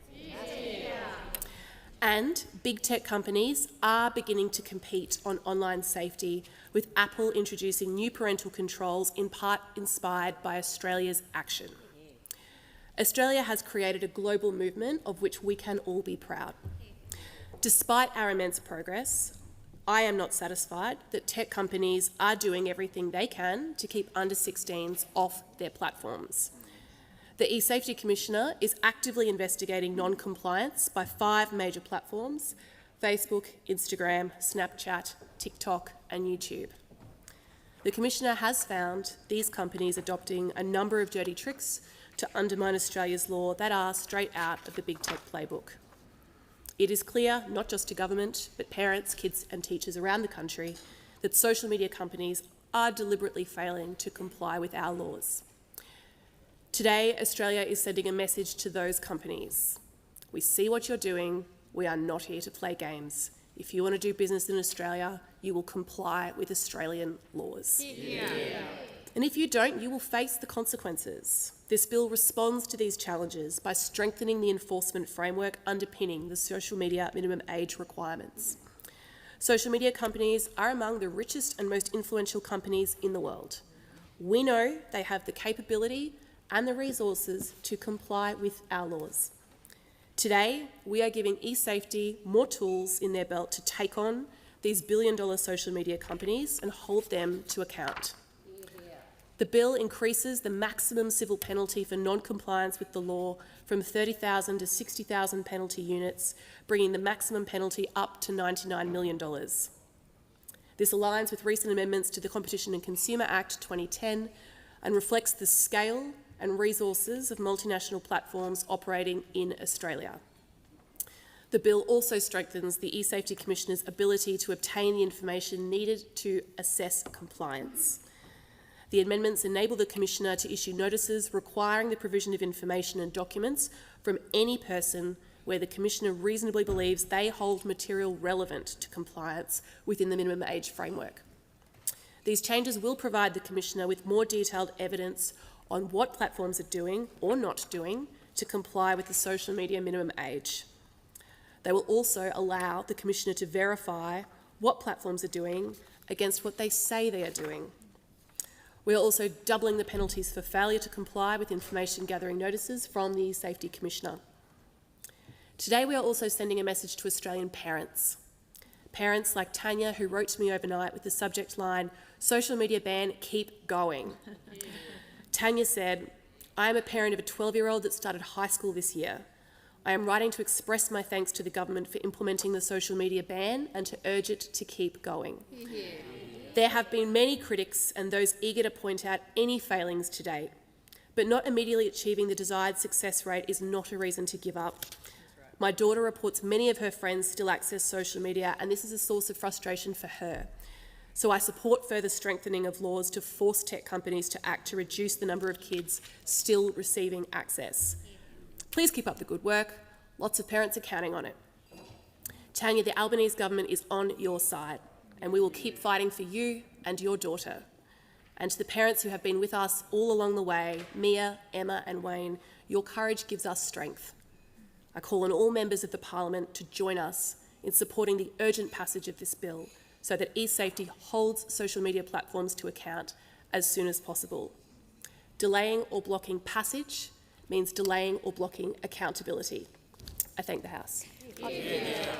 And big tech companies are beginning to compete on online safety, with Apple introducing new parental controls in part inspired by Australia's action. Australia has created a global movement of which we can all be proud. Despite our immense progress, I am not satisfied that tech companies are doing everything they can to keep under-16s off their platforms. The eSafety Commissioner is actively investigating non-compliance by 5 major platforms: Facebook, Instagram, Snapchat, TikTok and YouTube. The Commissioner has found these companies adopting a number of dirty tricks to undermine Australia's law that are straight out of the big tech playbook. It is clear, not just to government, but parents, kids and teachers around the country, that social media companies are deliberately failing to comply with our laws. Today, Australia is sending a message to those companies. We see what you're doing. We are not here to play games. If you want to do business in Australia, you will comply with Australian laws. Yeah. And if you don't, you will face the consequences. This bill responds to these challenges by strengthening the enforcement framework underpinning the social media minimum age requirements. Social media companies are among the richest and most influential companies in the world. We know they have the capability and the resources to comply with our laws. Today, we are giving eSafety more tools in their belt to take on these billion-dollar social media companies and hold them to account. The bill increases the maximum civil penalty for non-compliance with the law from 30,000 to 60,000 penalty units, bringing the maximum penalty up to $99 million. This aligns with recent amendments to the Competition and Consumer Act 2010 and reflects the scale and resources of multinational platforms operating in Australia. The bill also strengthens the eSafety Commissioner's ability to obtain the information needed to assess compliance. The amendments enable the Commissioner to issue notices requiring the provision of information and documents from any person where the Commissioner reasonably believes they hold material relevant to compliance within the minimum age framework. These changes will provide the Commissioner with more detailed evidence on what platforms are doing or not doing to comply with the social media minimum age. They will also allow the Commissioner to verify what platforms are doing against what they say they are doing. We are also doubling the penalties for failure to comply with information gathering notices from the Safety Commissioner. Today we are also sending a message to Australian parents. Parents like Tanya, who wrote to me overnight with the subject line, "Social media ban, keep going." Tanya said, "I am a parent of a 12-year-old that started high school this year. I am writing to express my thanks to the government for implementing the social media ban and to urge it to keep going. There have been many critics and those eager to point out any failings to date, but not immediately achieving the desired success rate is not a reason to give up. My daughter reports many of her friends still access social media, and this is a source of frustration for her. So I support further strengthening of laws to force tech companies to act to reduce the number of kids still receiving access. Please keep up the good work. Lots of parents are counting on it. Tanya, the Albanese government is on your side, and we will keep fighting for you and your daughter. And to the parents who have been with us all along the way, Mia, Emma and Wayne, your courage gives us strength. I call on all members of the Parliament to join us in supporting the urgent passage of this bill so that eSafety holds social media platforms to account as soon as possible. Delaying or blocking passage means delaying or blocking accountability. I thank the House.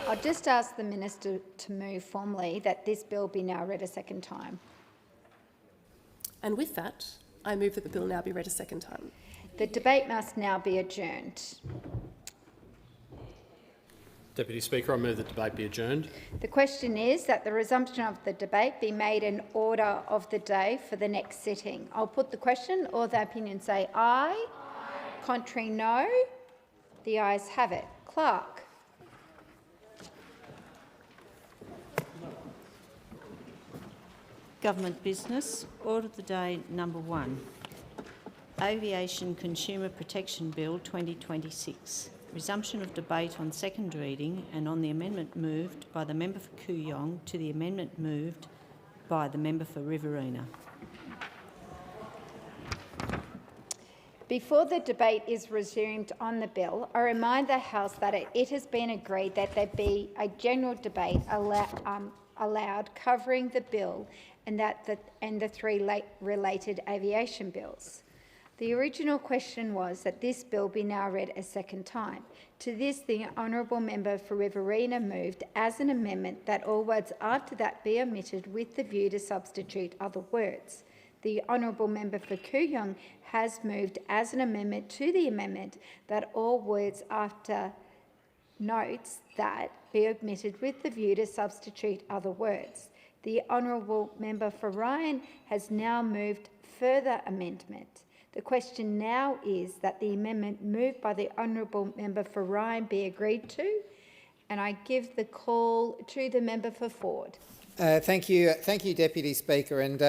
I'll just ask the Minister to move formally that this bill be now read a second time. And with that, I move that the bill now be read a second time. The debate must now be adjourned. Deputy Speaker, I move that debate be adjourned. The question is that the resumption of the debate be made in order of the day for the next sitting. I'll put the question. All the opinions say aye. Aye. Contrary, no. The ayes have it. Clerk. Government business. Order of the day number 1. Aviation Consumer Protection Bill 2026. Resumption of debate on second reading and on the amendment moved by the member for Kooyong to the amendment moved by the member for Riverina. Before the debate is resumed on the bill, I remind the House that it has been agreed that there be a general debate allowed covering the bill and the 3 related aviation bills. The original question was that this bill be now read a second time. To this, the honourable member for Riverina moved as an amendment that all words after that be omitted with the view to substitute other words. The honourable member for Kooyong has moved as an amendment to the amendment that all words after notes that be omitted with the view to substitute other words. The honourable member for Ryan has now moved further amendment. The question now is that the amendment moved by the honourable member for Ryan be agreed to, and I give the call to the member for Ford. Thank you, Deputy Speaker, and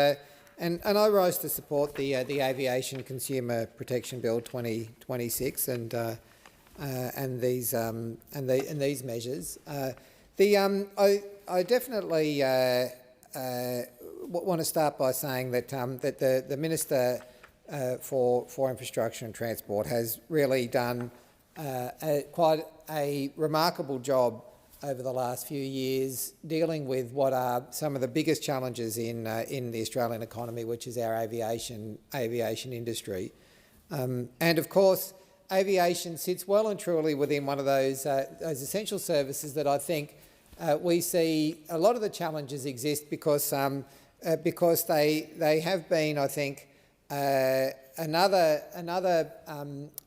I rise to support the Aviation Consumer Protection Bill 2026 and these measures. I definitely want to start by saying that that the Minister for Infrastructure and Transport has really done quite a remarkable job over the last few years dealing with what are some of the biggest challenges in the Australian economy, which is our aviation industry. And of course, aviation sits well and truly within one of those essential services that I think we see a lot of the challenges exist because they have been, I think, another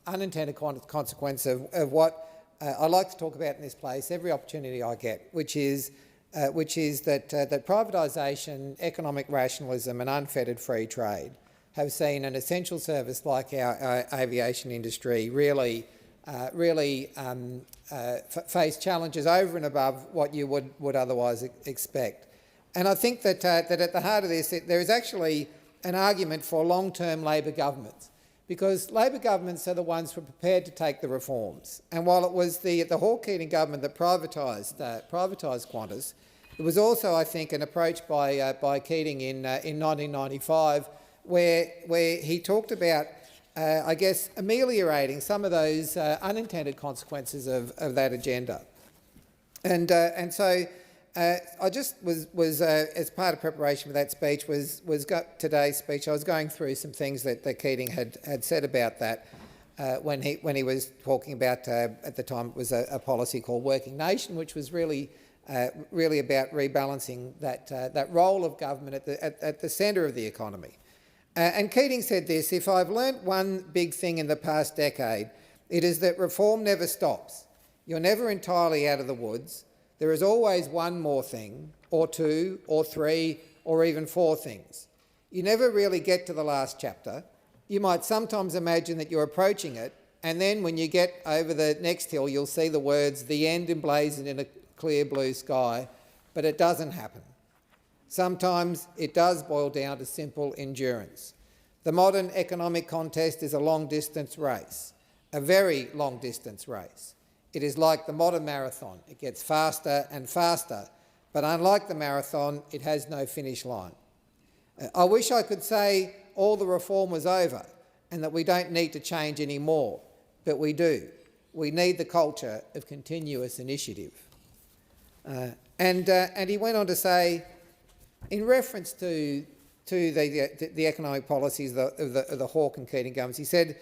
unintended consequence of what I like to talk about in this place every opportunity I get, which is that privatisation, economic rationalism and unfettered free trade have seen an essential service like our aviation industry really face challenges over and above what you would otherwise expect. And I think that at the heart of this, there is actually an argument for long-term Labor governments, because Labor governments are the ones who are prepared to take the reforms. And while it was the Hawke-Keating government that privatised Qantas, it was also, I think, an approach by Keating in 1995 where he talked about, I guess, ameliorating some of those unintended consequences of that agenda. And so I just was as part of preparation for that speech, today's speech, I was going through some things that Keating had said about that when he was talking about, at the time it was a policy called Working Nation, which was really about rebalancing that role of government at the centre of the economy. And Keating said this: "If I've learnt one big thing in the past decade, it is that reform never stops. You're never entirely out of the woods. There is always one more thing, or two, or three, or even four things. You never really get to the last chapter. You might sometimes imagine that you're approaching it, and then when you get over the next hill, you'll see the words, 'the end emblazoned in a clear blue sky,' but it doesn't happen. Sometimes it does boil down to simple endurance. The modern economic contest is a long-distance race, a very long-distance race. It is like the modern marathon. It gets faster and faster, but unlike the marathon, it has no finish line. I wish I could say all the reform was over and that we don't need to change anymore, but we do. We need the culture of continuous initiative." And he went on to say, in reference to the economic policies of the Hawke and Keating governments, he said,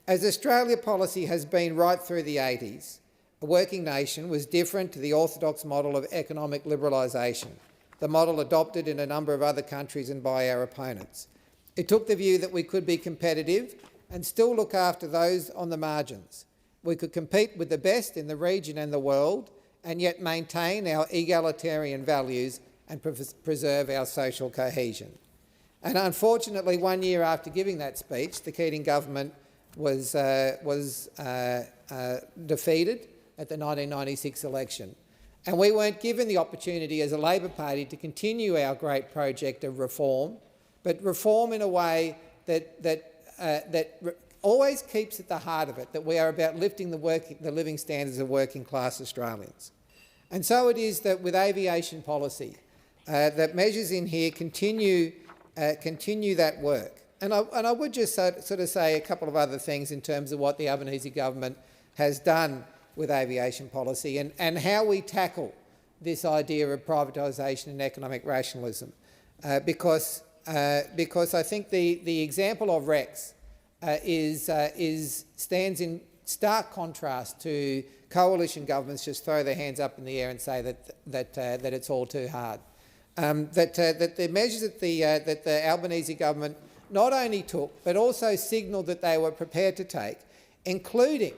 "As Australia policy has been right through the 80s, a working nation was different to the orthodox model of economic liberalisation, the model adopted in a number of other countries and by our opponents. It took the view that we could be competitive and still look after those on the margins. We could compete with the best in the region and the world and yet maintain our egalitarian values and preserve our social cohesion." And unfortunately, 1 year after giving that speech, the Keating government was defeated at the 1996 election. And we weren't given the opportunity as a Labor Party to continue our great project of reform, but reform in a way that always keeps at the heart of it that we are about lifting the living standards of working class Australians. And so it is that with aviation policy, that measures in here continue that work. And I would just sort of say a couple of other things in terms of what the Albanese government has done with aviation policy and how we tackle this idea of privatisation and economic rationalism, because I think the example of Rex stands in stark contrast to coalition governments just throw their hands up in the air and say that it's all too hard. That the measures that the Albanese government not only took but also signalled that they were prepared to take, including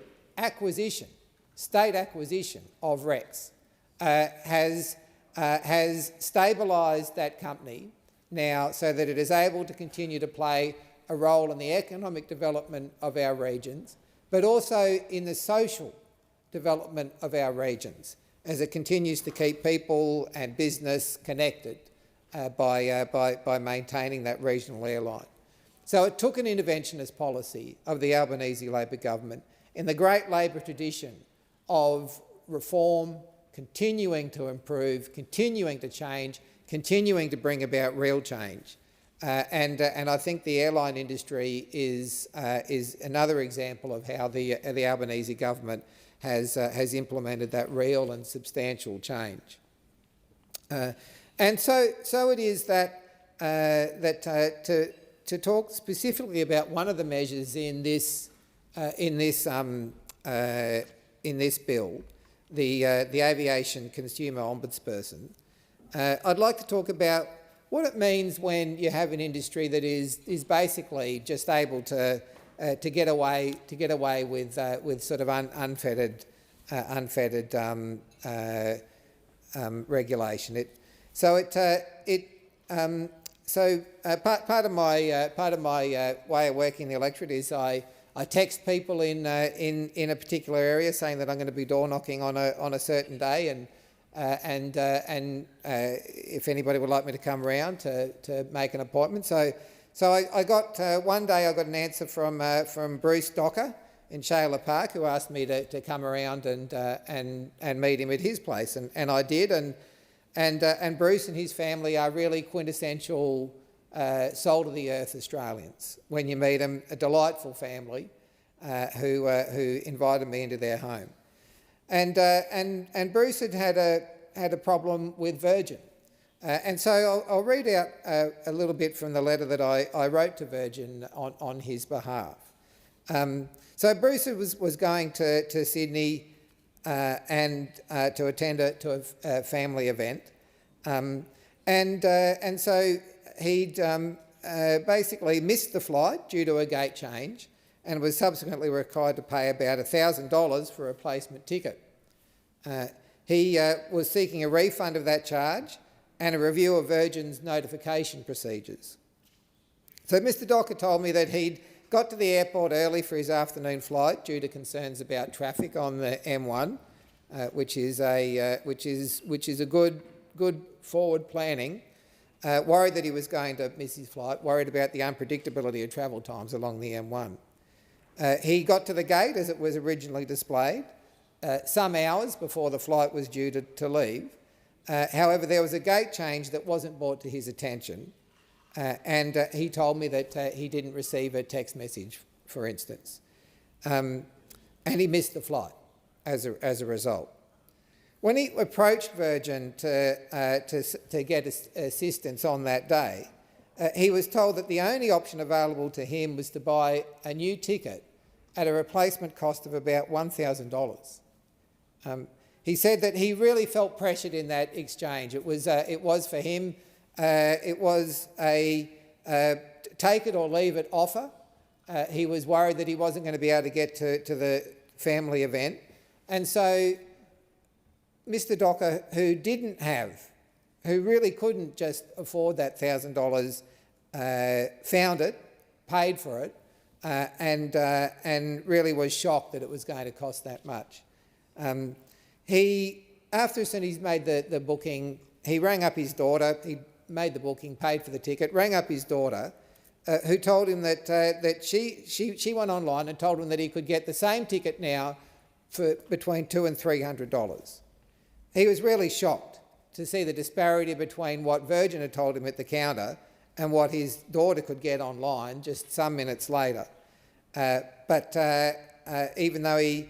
state acquisition of Rex, has stabilised that company now so that it is able to continue to play a role in the economic development of our regions, but also in the social development of our regions, as it continues to keep people and business connected by maintaining that regional airline. So it took an interventionist policy of the Albanese Labor government in the great Labor tradition of reform, continuing to improve, continuing to change, continuing to bring about real change. And I think the airline industry is another example of how the Albanese government has implemented that real and substantial change. And so it is that to talk specifically about one of the measures in this bill, the aviation consumer ombudsperson, I'd like to talk about what it means when you have an industry that is basically just able to get away with sort of unfettered regulation. Part of my way of working in the electorate is I text people in a particular area saying that I'm going to be door knocking on a certain day, and if anybody would like me to come around to make an appointment. So So one day I got an answer from Bruce Docker in Shayla Park, who asked me to come around and meet him at his place, and I did. And Bruce and his family are really quintessential salt of the earth Australians. When you meet them, a delightful family who invited me into their home. And Bruce had a problem with Virgin. And so I'll read out a little bit from the letter that I wrote to Virgin on his behalf. So Bruce was going to Sydney and to attend to a family event, and so he'd basically missed the flight due to a gate change, and was subsequently required to pay about $1,000 for a replacement ticket. He was seeking a refund of that charge and a review of Virgin's notification procedures. So Mr Docker told me that he'd got to the airport early for his afternoon flight due to concerns about traffic on the M1, which is a good forward planning. Worried that he was going to miss his flight, worried about the unpredictability of travel times along the M1. He got to the gate as it was originally displayed, some hours before the flight was due to leave. However, there was a gate change that wasn't brought to his attention, and he told me that he didn't receive a text message, for instance, and he missed the flight as a result. When he approached Virgin to get assistance on that day, he was told that the only option available to him was to buy a new ticket at a replacement cost of about $1,000. He said that he really felt pressured in that exchange. It was for him, it was a take it or leave it offer. He was worried that he wasn't going to be able to get to the family event. And so Mr Docker, who really couldn't just afford that $1,000, found it, paid for it, and really was shocked that it was going to cost that much. After as soon as he's made the booking, he rang up his daughter. He made the booking, paid for the ticket, rang up his daughter, who told him that she went online and told him that he could get the same ticket now for between $200 and $300. He was really shocked to see the disparity between what Virgin had told him at the counter and what his daughter could get online just some minutes later. But even though he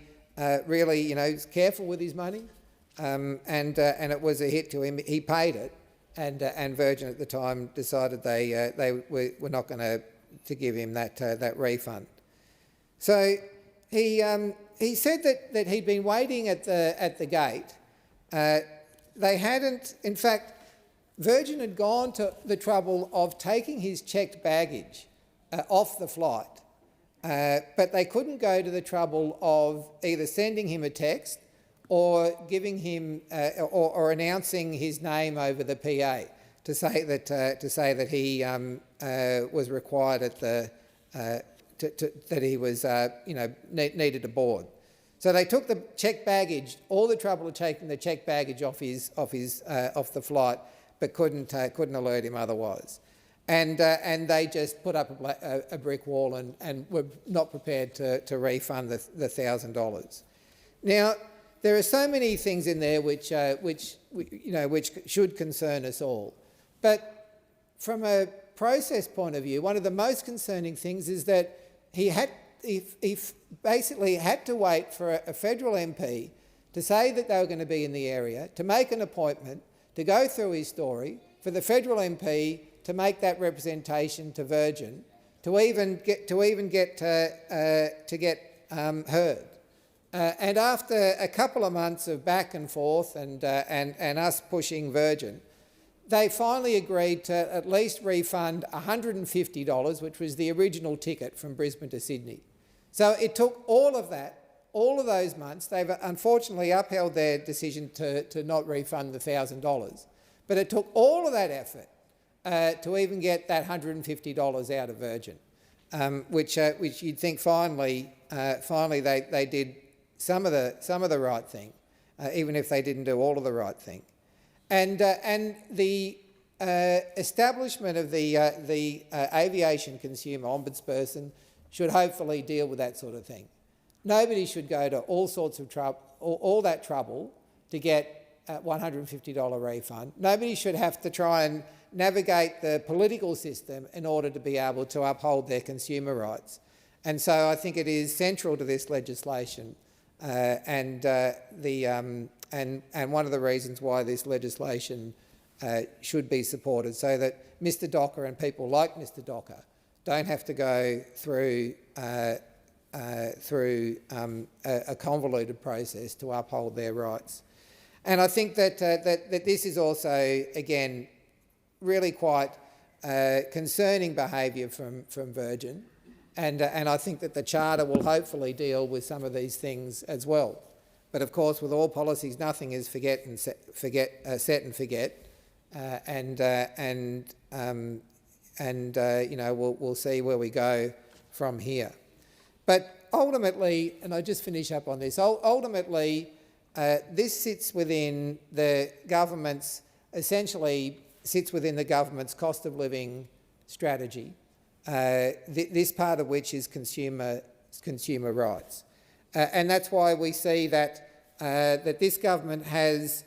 really, is careful with his money, and it was a hit to him, he paid it, and Virgin at the time decided they were not going to give him that refund. So he said that he'd been waiting at the gate. They hadn't, in fact, Virgin had gone to the trouble of taking his checked baggage off the flight, but they couldn't go to the trouble of either sending him a text or giving him or announcing his name over the PA to say that he was required at that he was needed aboard. So they took the checked baggage, all the trouble of taking the checked baggage off the flight, but couldn't alert him otherwise, and they just put up a brick wall and were not prepared to refund the $1,000. Now there are so many things in there which should concern us all, but from a process point of view, one of the most concerning things is that he basically had to wait for a federal MP to say that they were going to be in the area, to make an appointment, to go through his story, for the federal MP to make that representation to Virgin, to even get heard. And after a couple of months of back and forth and us pushing Virgin, they finally agreed to at least refund $150, which was the original ticket from Brisbane to Sydney. So it took all of those months. They've unfortunately upheld their decision to not refund the $1,000, but it took all of that effort to even get that $150 out of Virgin, which you'd think finally they did some of the right thing, even if they didn't do all of the right thing. And the establishment of the aviation consumer ombudsperson should hopefully deal with that sort of thing. Nobody should go to all that trouble to get a $150 refund. Nobody should have to try and navigate the political system in order to be able to uphold their consumer rights. And so I think it is central to this legislation, and one of the reasons why this legislation should be supported, so that Mr Docker and people like Mr Docker don't have to go through a convoluted process to uphold their rights. And I think that this is also, again, really quite concerning behaviour from Virgin, and I think that the Charter will hopefully deal with some of these things as well. But of course, with all policies, nothing is set and forget. You know, we'll see where we go from here. But ultimately, and I just finish up on this. Ultimately, this sits within the government's cost of living strategy. This part of which is consumer rights, and that's why we see that this government has,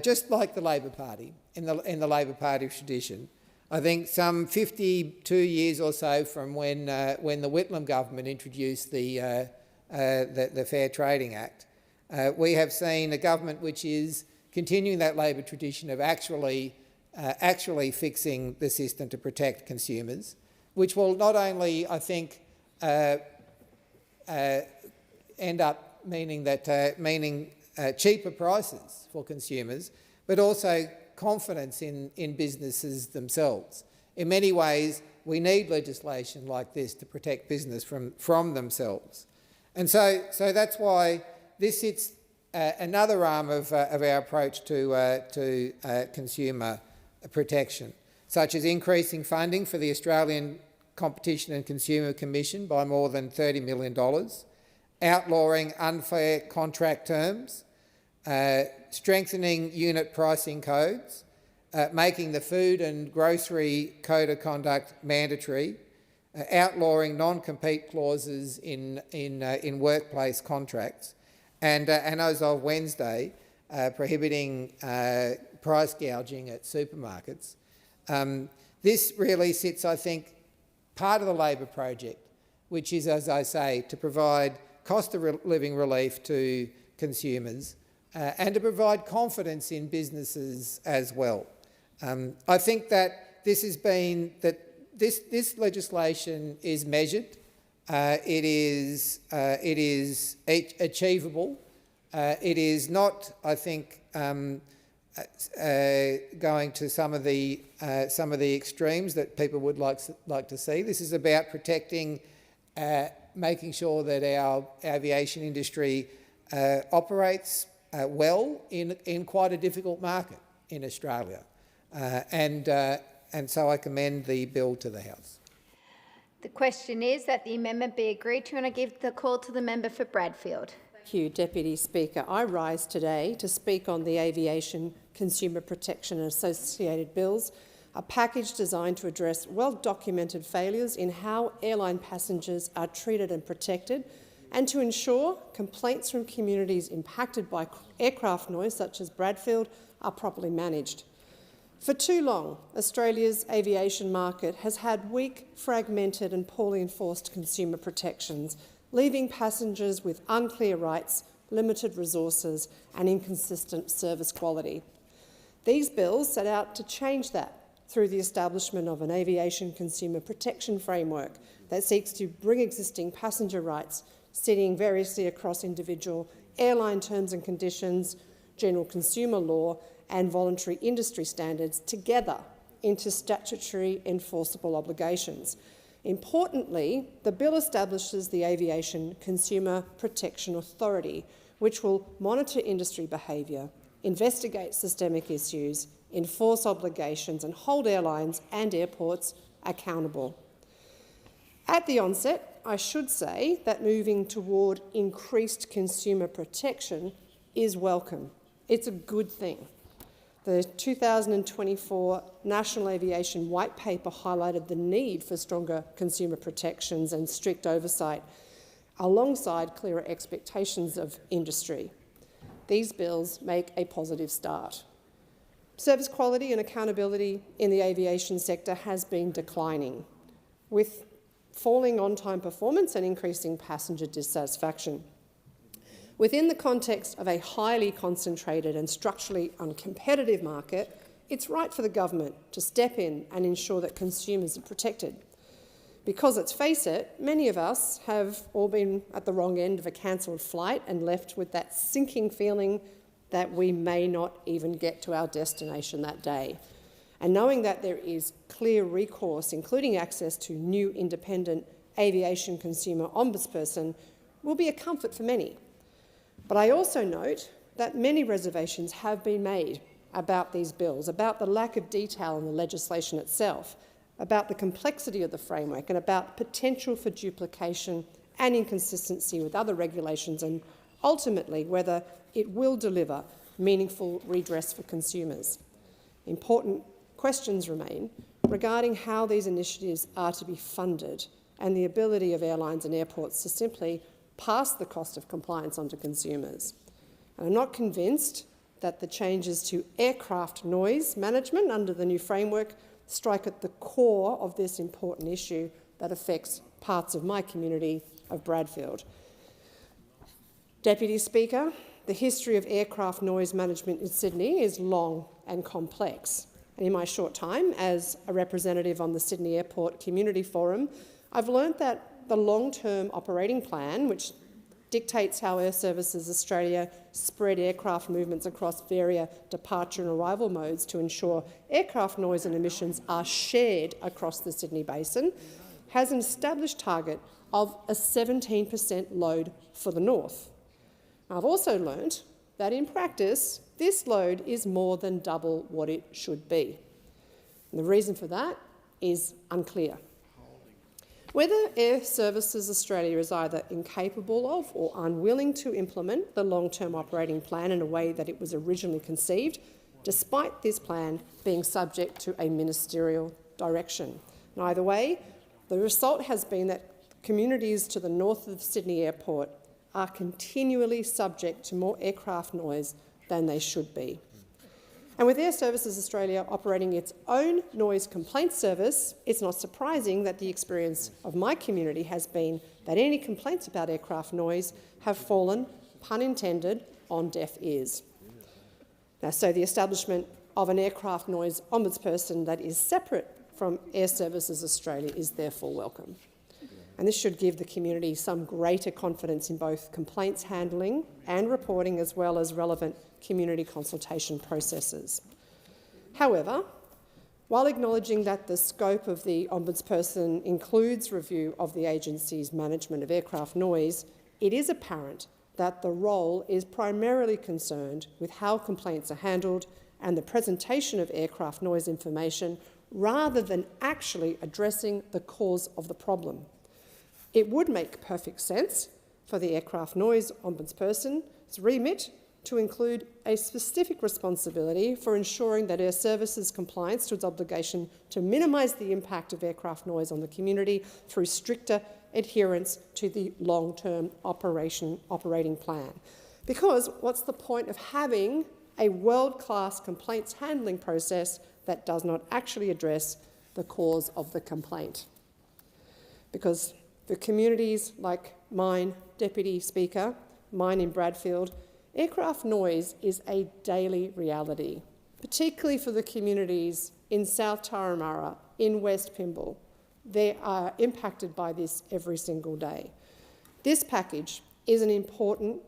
just like the Labor Party in the Labor Party tradition, I think some 52 years or so from when the Whitlam government introduced the Fair Trading Act, we have seen a government which is continuing that Labor tradition of actually fixing the system to protect consumers, which will not only, I think, end up meaning cheaper prices for consumers, but also confidence in businesses themselves. In many ways, we need legislation like this to protect business from themselves. And so that's why this sits another arm of our approach to consumer protection, such as increasing funding for the Australian Competition and Consumer Commission by more than $30 million, outlawing unfair contract terms, strengthening unit pricing codes, making the Food and Grocery Code of Conduct mandatory, outlawing non-compete clauses in workplace contracts, and as of Wednesday, prohibiting price gouging at supermarkets. This really sits, I think, part of the Labor project, which is, as I say, to provide cost of living relief to consumers and to provide confidence in businesses as well. I think that this legislation is measured. It is achievable. It is not, I think, going to some of the extremes that people would like to see. This is about protecting, making sure that our aviation industry operates well in quite a difficult market in Australia, and so I commend the bill to the House. The question is that the amendment be agreed to, and I give the call to the member for Bradfield. Thank you, Deputy Speaker. I rise today to speak on the Aviation Consumer Protection and Associated Bills, a package designed to address well-documented failures in how airline passengers are treated and protected, and to ensure complaints from communities impacted by aircraft noise, such as Bradfield, are properly managed. For too long, Australia's aviation market has had weak, fragmented and poorly enforced consumer protections, leaving passengers with unclear rights, limited resources and inconsistent service quality. These bills set out to change that through the establishment of an aviation consumer protection framework that seeks to bring existing passenger rights sitting variously across individual airline terms and conditions, general consumer law and voluntary industry standards together into statutory enforceable obligations. Importantly, the bill establishes the Aviation Consumer Protection Authority, which will monitor industry behaviour, investigate systemic issues, enforce obligations and hold airlines and airports accountable. At the onset, I should say that moving toward increased consumer protection is welcome. It's a good thing. The 2024 National Aviation White Paper highlighted the need for stronger consumer protections and strict oversight, alongside clearer expectations of industry. These bills make a positive start. Service quality and accountability in the aviation sector has been declining, with falling on-time performance and increasing passenger dissatisfaction. Within the context of a highly concentrated and structurally uncompetitive market, it's right for the government to step in and ensure that consumers are protected. Because, let's face it, many of us have all been at the wrong end of a cancelled flight and left with that sinking feeling that we may not even get to our destination that day. And knowing that there is clear recourse, including access to new independent aviation consumer ombudsperson, will be a comfort for many. But I also note that many reservations have been made about these bills, about the lack of detail in the legislation itself, about the complexity of the framework, and about potential for duplication and inconsistency with other regulations, and ultimately whether it will deliver meaningful redress for consumers. Important questions remain regarding how these initiatives are to be funded and the ability of airlines and airports to simply pass the cost of compliance onto consumers. And I'm not convinced that the changes to aircraft noise management under the new framework strike at the core of this important issue that affects parts of my community of Bradfield. Deputy Speaker, the history of aircraft noise management in Sydney is long and complex. And in my short time as a representative on the Sydney Airport Community Forum, I've learnt that the long-term operating plan, which dictates how Air Services Australia spread aircraft movements across various departure and arrival modes to ensure aircraft noise and emissions are shared across the Sydney Basin, has an established target of a 17% load for the north. I've also learnt that in practice, this load is more than double what it should be. And the reason for that is unclear. Whether Air Services Australia is either incapable of or unwilling to implement the long-term operating plan in a way that it was originally conceived, despite this plan being subject to a ministerial direction. And either way, the result has been that communities to the north of Sydney Airport are continually subject to more aircraft noise than they should be. And with Air Services Australia operating its own noise complaint service, it's not surprising that the experience of my community has been that any complaints about aircraft noise have fallen, pun intended, on deaf ears. Now, so the establishment of an aircraft noise ombudsperson that is separate from Air Services Australia is therefore welcome. And this should give the community some greater confidence in both complaints handling and reporting, as well as relevant community consultation processes. However, while acknowledging that the scope of the ombudsperson includes review of the agency's management of aircraft noise, it is apparent that the role is primarily concerned with how complaints are handled and the presentation of aircraft noise information, rather than actually addressing the cause of the problem. It would make perfect sense for the aircraft noise ombudsperson's remit to include a specific responsibility for ensuring that Air Services compliance to its obligation to minimise the impact of aircraft noise on the community through stricter adherence to the long-term operating plan. Because what's the point of having a world-class complaints handling process that does not actually address the cause of the complaint? Because for communities like mine, Deputy Speaker, mine in Bradfield, aircraft noise is a daily reality, particularly for the communities in South Turramurra, in West Pymble. They are impacted by this every single day. This package is an important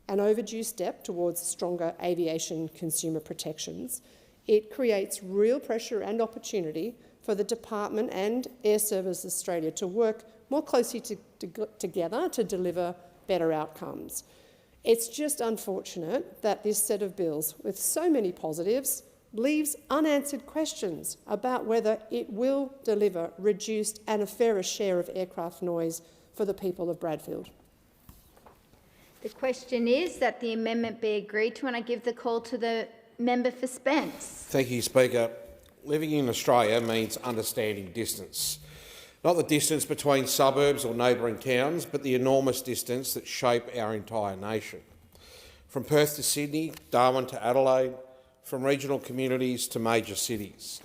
and overdue step towards stronger aviation consumer protections. It creates real pressure and opportunity for the Department and Air Services Australia to work more closely together to deliver better outcomes. It's just unfortunate that this set of bills, with so many positives, leaves unanswered questions about whether it will deliver reduced and a fairer share of aircraft noise for the people of Bradfield. The question is that the amendment be agreed to, and I give the call to the Member for Spence. Thank you, Speaker. Living in Australia means understanding distance. Not the distance between suburbs or neighbouring towns, but the enormous distance that shape our entire nation. From Perth to Sydney, Darwin to Adelaide, from regional communities to major cities,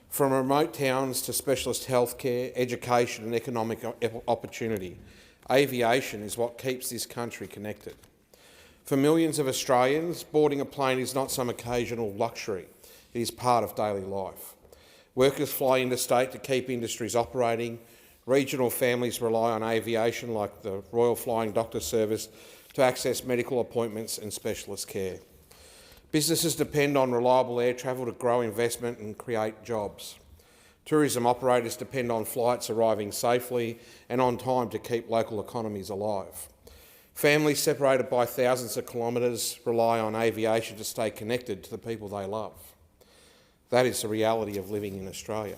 from remote towns to specialist healthcare, education and economic opportunity, aviation is what keeps this country connected. For millions of Australians, boarding a plane is not some occasional luxury. It is part of daily life. Workers fly interstate to keep industries operating. Regional families rely on aviation, like the Royal Flying Doctor Service, to access medical appointments and specialist care. Businesses depend on reliable air travel to grow investment and create jobs. Tourism operators depend on flights arriving safely and on time to keep local economies alive. Families separated by thousands of kilometres rely on aviation to stay connected to the people they love. That is the reality of living in Australia.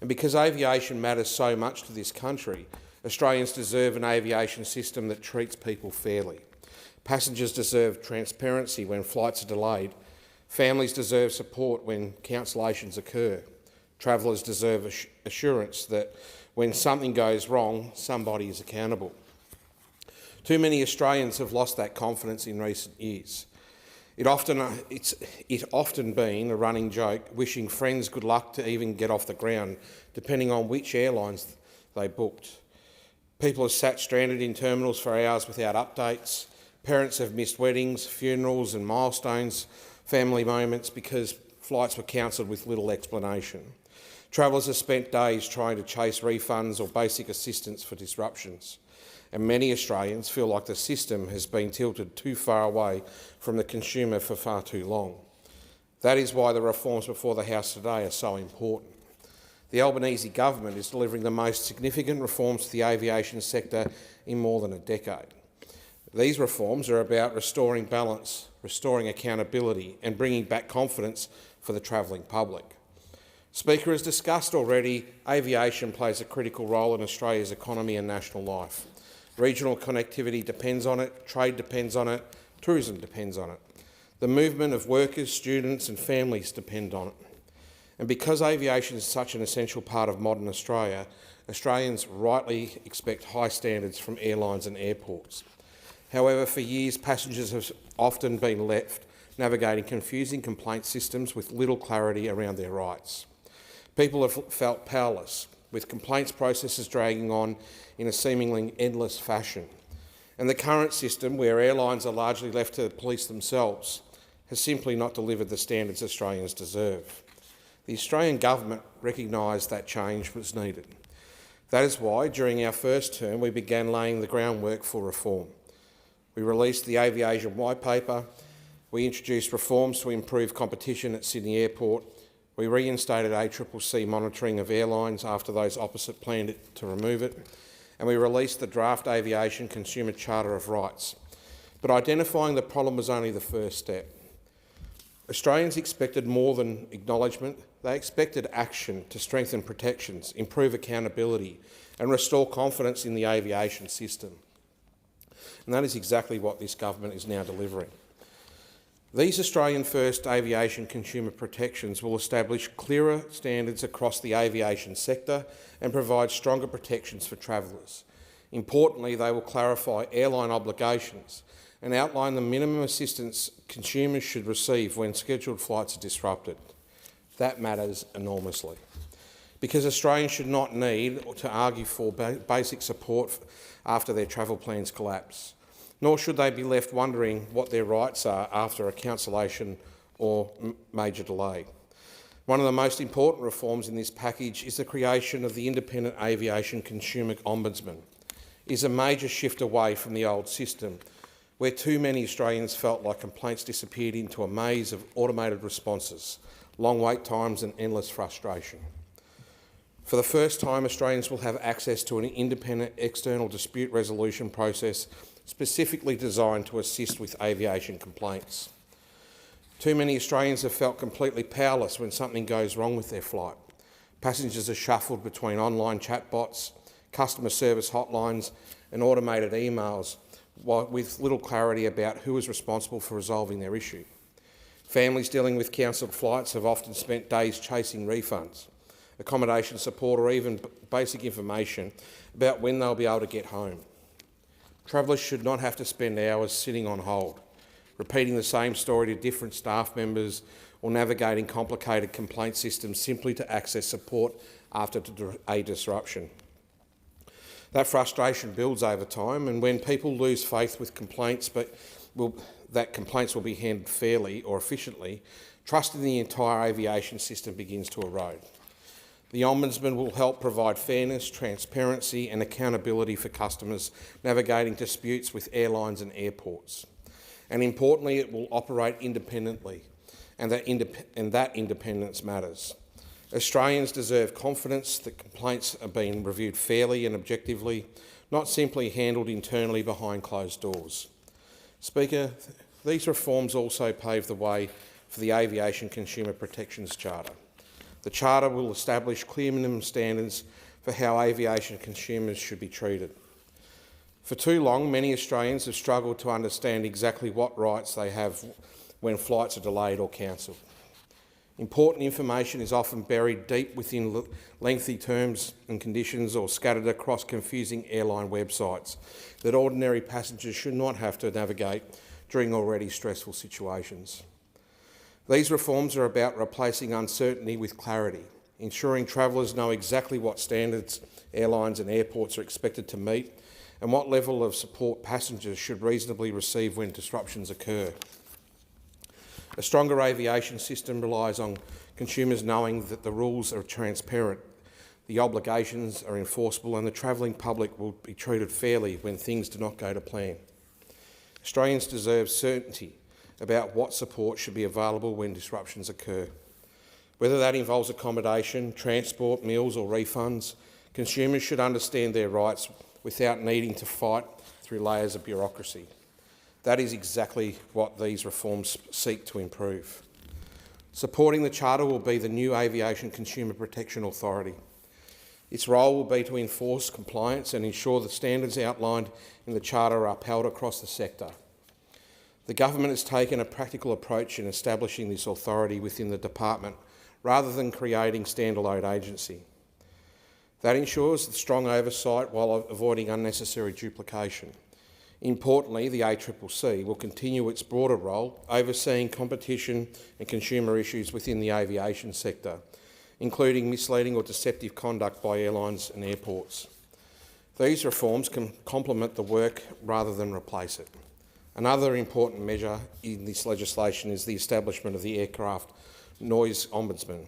And because aviation matters so much to this country, Australians deserve an aviation system that treats people fairly. Passengers deserve transparency when flights are delayed. Families deserve support when cancellations occur. Travellers deserve assurance that when something goes wrong, somebody is accountable. Too many Australians have lost that confidence in recent years. It's often been a running joke, wishing friends good luck to even get off the ground, depending on which airlines they booked. People have sat stranded in terminals for hours without updates. Parents have missed weddings, funerals and milestones, family moments because flights were cancelled with little explanation. Travellers have spent days trying to chase refunds or basic assistance for disruptions. And many Australians feel like the system has been tilted too far away from the consumer for far too long. That is why the reforms before the House today are so important. The Albanese government is delivering the most significant reforms to the aviation sector in more than a decade. These reforms are about restoring balance, restoring accountability and bringing back confidence for the travelling public. Speaker, as discussed already, aviation plays a critical role in Australia's economy and national life. Regional connectivity depends on it, trade depends on it, tourism depends on it. The movement of workers, students and families depend on it. And because aviation is such an essential part of modern Australia, Australians rightly expect high standards from airlines and airports. However, for years, passengers have often been left navigating confusing complaint systems with little clarity around their rights. People have felt powerless, with complaints processes dragging on in a seemingly endless fashion. And the current system, where airlines are largely left to police themselves, has simply not delivered the standards Australians deserve. The Australian government recognised that change was needed. That is why, during our first term, we began laying the groundwork for reform. We released the Aviation White Paper. We introduced reforms to improve competition at Sydney Airport. We reinstated ACCC monitoring of airlines after those opposite planned to remove it. And we released the draft Aviation Consumer Charter of Rights. But identifying the problem was only the first step. Australians expected more than acknowledgement. They expected action to strengthen protections, improve accountability and restore confidence in the aviation system. And that is exactly what this government is now delivering. These Australian-first aviation consumer protections will establish clearer standards across the aviation sector and provide stronger protections for travellers. Importantly, they will clarify airline obligations and outline the minimum assistance consumers should receive when scheduled flights are disrupted. That matters enormously, because Australians should not need to argue for basic support after their travel plans collapse, nor should they be left wondering what their rights are after a cancellation or major delay. One of the most important reforms in this package is the creation of the Independent Aviation Consumer Ombudsman. It is a major shift away from the old system, where too many Australians felt like complaints disappeared into a maze of automated responses, long wait times and endless frustration. For the first time, Australians will have access to an independent external dispute resolution process specifically designed to assist with aviation complaints. Too many Australians have felt completely powerless when something goes wrong with their flight. Passengers are shuffled between online chatbots, customer service hotlines and automated emails with little clarity about who is responsible for resolving their issue. Families dealing with cancelled flights have often spent days chasing refunds, accommodation support or even basic information about when they'll be able to get home. Travellers should not have to spend hours sitting on hold, repeating the same story to different staff members or navigating complicated complaint systems simply to access support after a disruption. That frustration builds over time, and when people lose faith with complaints that complaints will be handled fairly or efficiently, trust in the entire aviation system begins to erode. The Ombudsman will help provide fairness, transparency and accountability for customers navigating disputes with airlines and airports. And importantly, it will operate independently, and that independence matters. Australians deserve confidence that complaints are being reviewed fairly and objectively, not simply handled internally behind closed doors. Speaker, these reforms also pave the way for the Aviation Consumer Protections Charter. The Charter will establish clear minimum standards for how aviation consumers should be treated. For too long, many Australians have struggled to understand exactly what rights they have when flights are delayed or cancelled. Important information is often buried deep within lengthy terms and conditions or scattered across confusing airline websites that ordinary passengers should not have to navigate during already stressful situations. These reforms are about replacing uncertainty with clarity, ensuring travellers know exactly what standards airlines and airports are expected to meet and what level of support passengers should reasonably receive when disruptions occur. A stronger aviation system relies on consumers knowing that the rules are transparent, the obligations are enforceable and the travelling public will be treated fairly when things do not go to plan. Australians deserve certainty about what support should be available when disruptions occur. Whether that involves accommodation, transport, meals or refunds, consumers should understand their rights without needing to fight through layers of bureaucracy. That is exactly what these reforms seek to improve. Supporting the Charter will be the new Aviation Consumer Protection Authority. Its role will be to enforce compliance and ensure the standards outlined in the Charter are upheld across the sector. The government has taken a practical approach in establishing this authority within the department rather than creating standalone agency. That ensures strong oversight while avoiding unnecessary duplication. Importantly, the ACCC will continue its broader role overseeing competition and consumer issues within the aviation sector, including misleading or deceptive conduct by airlines and airports. These reforms can complement the work rather than replace it. Another important measure in this legislation is the establishment of the Aircraft Noise Ombudsman.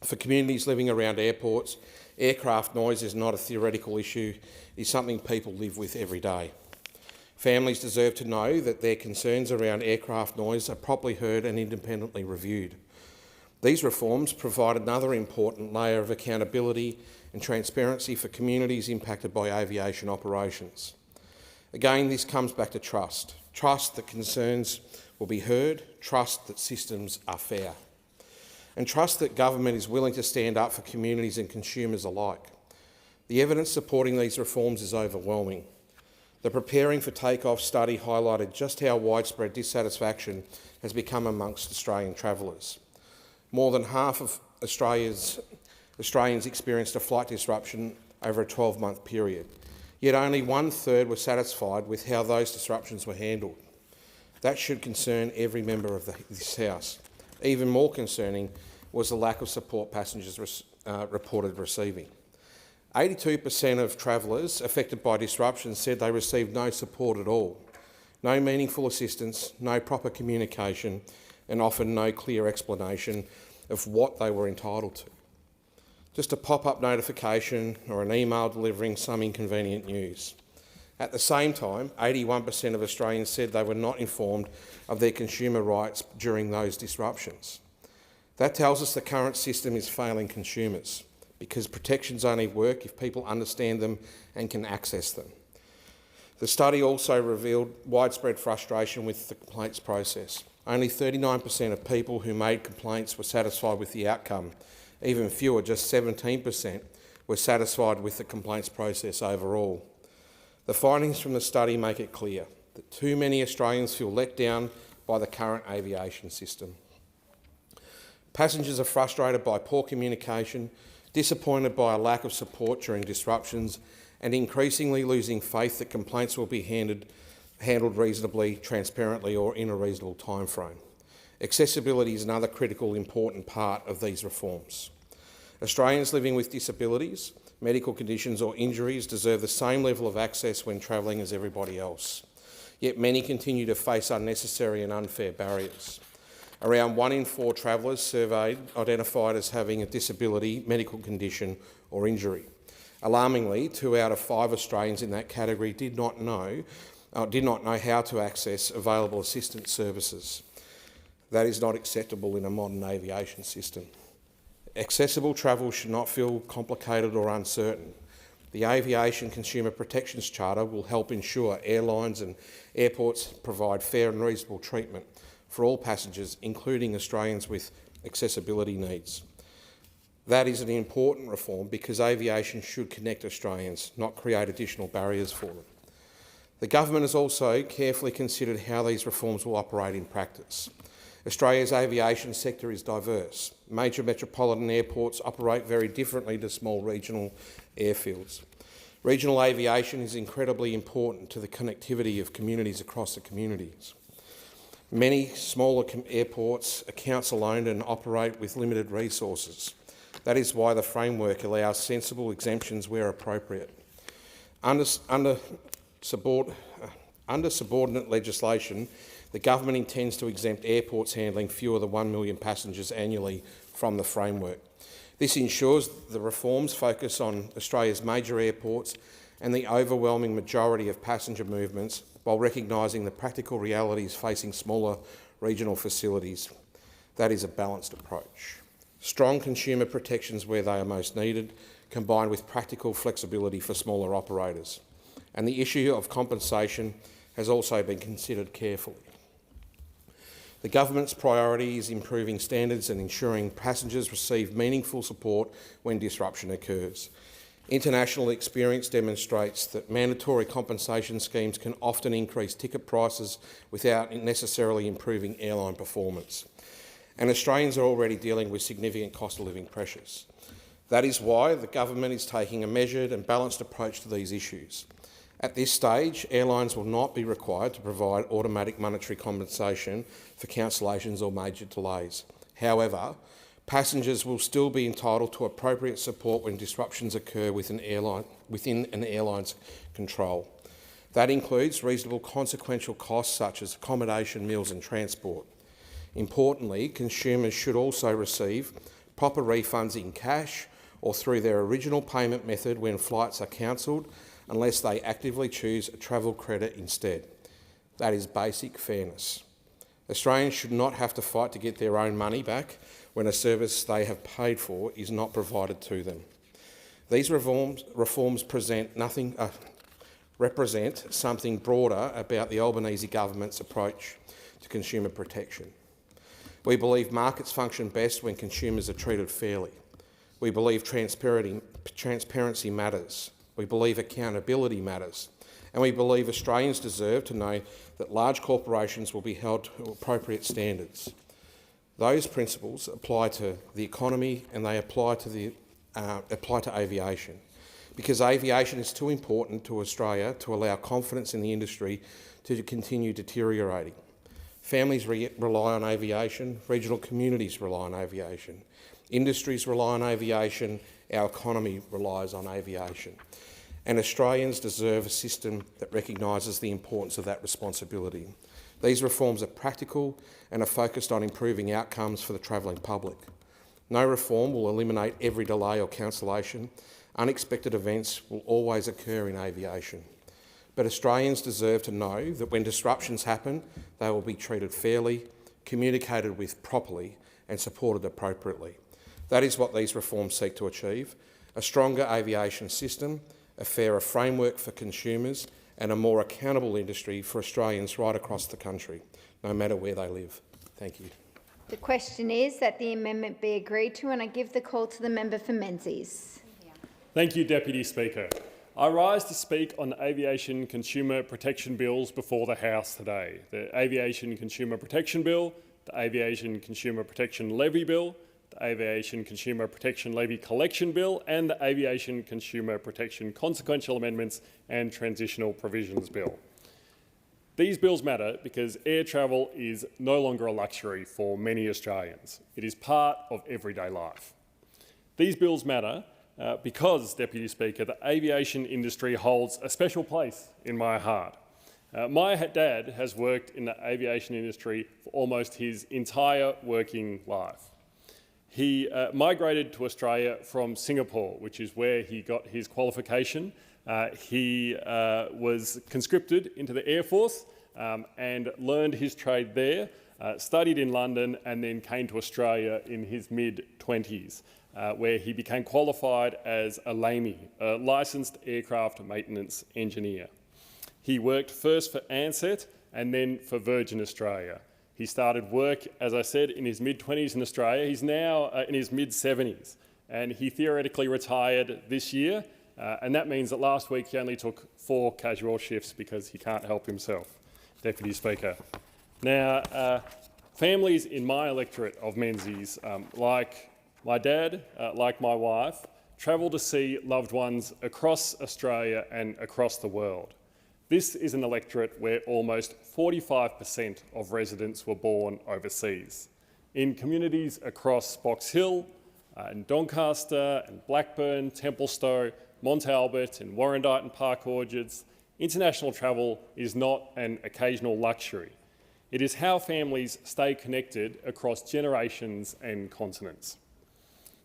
For communities living around airports, aircraft noise is not a theoretical issue, it is something people live with every day. Families deserve to know that their concerns around aircraft noise are properly heard and independently reviewed. These reforms provide another important layer of accountability and transparency for communities impacted by aviation operations. Again, this comes back to trust. Trust that concerns will be heard, trust that systems are fair, and trust that government is willing to stand up for communities and consumers alike. The evidence supporting these reforms is overwhelming. The Preparing for Takeoff study highlighted just how widespread dissatisfaction has become amongst Australian travellers. More than half of Australians experienced a flight disruption over a 12-month period, yet only 1/3 were satisfied with how those disruptions were handled. That should concern every member of this House. Even more concerning was the lack of support passengers reported receiving. 82% of travellers affected by disruptions said they received no support at all, no meaningful assistance, no proper communication, and often no clear explanation of what they were entitled to. Just a pop-up notification or an email delivering some inconvenient news. At the same time, 81% of Australians said they were not informed of their consumer rights during those disruptions. That tells us the current system is failing consumers, because protections only work if people understand them and can access them. The study also revealed widespread frustration with the complaints process. Only 39% of people who made complaints were satisfied with the outcome. Even fewer, just 17%, were satisfied with the complaints process overall. The findings from the study make it clear that too many Australians feel let down by the current aviation system. Passengers are frustrated by poor communication, disappointed by a lack of support during disruptions, and increasingly losing faith that complaints will be handled reasonably, transparently or in a reasonable timeframe. Accessibility is another critical, important part of these reforms. Australians living with disabilities, medical conditions or injuries deserve the same level of access when travelling as everybody else. Yet many continue to face unnecessary and unfair barriers. Around 1 in 4 travellers surveyed identified as having a disability, medical condition or injury. Alarmingly, 2 out of 5 Australians in that category did not know how to access available assistance services. That is not acceptable in a modern aviation system. Accessible travel should not feel complicated or uncertain. The Aviation Consumer Protections Charter will help ensure airlines and airports provide fair and reasonable treatment for all passengers, including Australians with accessibility needs. That is an important reform because aviation should connect Australians, not create additional barriers for them. The government has also carefully considered how these reforms will operate in practice. Australia's aviation sector is diverse. Major metropolitan airports operate very differently to small regional airfields. Regional aviation is incredibly important to the connectivity of communities across the communities. Many smaller airports are council-owned and operate with limited resources. That is why the framework allows sensible exemptions where appropriate. Under subordinate legislation, the government intends to exempt airports handling fewer than 1 million passengers annually from the framework. This ensures the reforms focus on Australia's major airports and the overwhelming majority of passenger movements, while recognising the practical realities facing smaller regional facilities. That is a balanced approach. Strong consumer protections where they are most needed, combined with practical flexibility for smaller operators. And the issue of compensation has also been considered carefully. The government's priority is improving standards and ensuring passengers receive meaningful support when disruption occurs. International experience demonstrates that mandatory compensation schemes can often increase ticket prices without necessarily improving airline performance. And Australians are already dealing with significant cost of living pressures. That is why the government is taking a measured and balanced approach to these issues. At this stage, airlines will not be required to provide automatic monetary compensation for cancellations or major delays. However, passengers will still be entitled to appropriate support when disruptions occur within an airline's control. That includes reasonable consequential costs such as accommodation, meals and transport. Importantly, consumers should also receive proper refunds in cash or through their original payment method when flights are cancelled, unless they actively choose a travel credit instead. That is basic fairness. Australians should not have to fight to get their own money back when a service they have paid for is not provided to them. These reforms represent something broader about the Albanese government's approach to consumer protection. We believe markets function best when consumers are treated fairly. We believe transparency matters. We believe accountability matters. And we believe Australians deserve to know that large corporations will be held to appropriate standards. Those principles apply to the economy and they apply to aviation, because aviation is too important to Australia to allow confidence in the industry to continue deteriorating. Families rely on aviation, regional communities rely on aviation, industries rely on aviation, our economy relies on aviation. And Australians deserve a system that recognises the importance of that responsibility. These reforms are practical and are focused on improving outcomes for the travelling public. No reform will eliminate every delay or cancellation. Unexpected events will always occur in aviation. But Australians deserve to know that when disruptions happen, they will be treated fairly, communicated with properly and supported appropriately. That is what these reforms seek to achieve: a stronger aviation system, a fairer framework for consumers and a more accountable industry for Australians right across the country, no matter where they live. Thank you. The question is that the amendment be agreed to, and I give the call to the member for Menzies. Thank you, Deputy Speaker. I rise to speak on the aviation consumer protection bills before the House today. The Aviation Consumer Protection Bill, the Aviation Consumer Protection Levy Bill, the Aviation Consumer Protection Levy Collection Bill and the Aviation Consumer Protection Consequential Amendments and Transitional Provisions Bill. These bills matter because air travel is no longer a luxury for many Australians. It is part of everyday life. These bills matter because, Deputy Speaker, the aviation industry holds a special place in my heart. My dad has worked in the aviation industry for almost his entire working life. He migrated to Australia from Singapore, which is where he got his qualification. He was conscripted into the Air Force and learned his trade there, studied in London and then came to Australia in his mid-20s. Where he became qualified as a LAME, a licensed aircraft maintenance engineer. He worked first for Ansett and then for Virgin Australia. He started work, as I said, in his mid-20s in Australia. He's now in his mid-70s, and he theoretically retired this year, and that means that last week he only took 4 casual shifts because he can't help himself, Deputy Speaker. Now, families in my electorate of Menzies, like my dad, like my wife, travel to see loved ones across Australia and across the world. This is an electorate where almost 45% of residents were born overseas, in communities across Box Hill, and Doncaster, and Blackburn, Templestowe, Mont Albert, and Warrandyte and Park Orchards. International travel is not an occasional luxury. It is how families stay connected across generations and continents.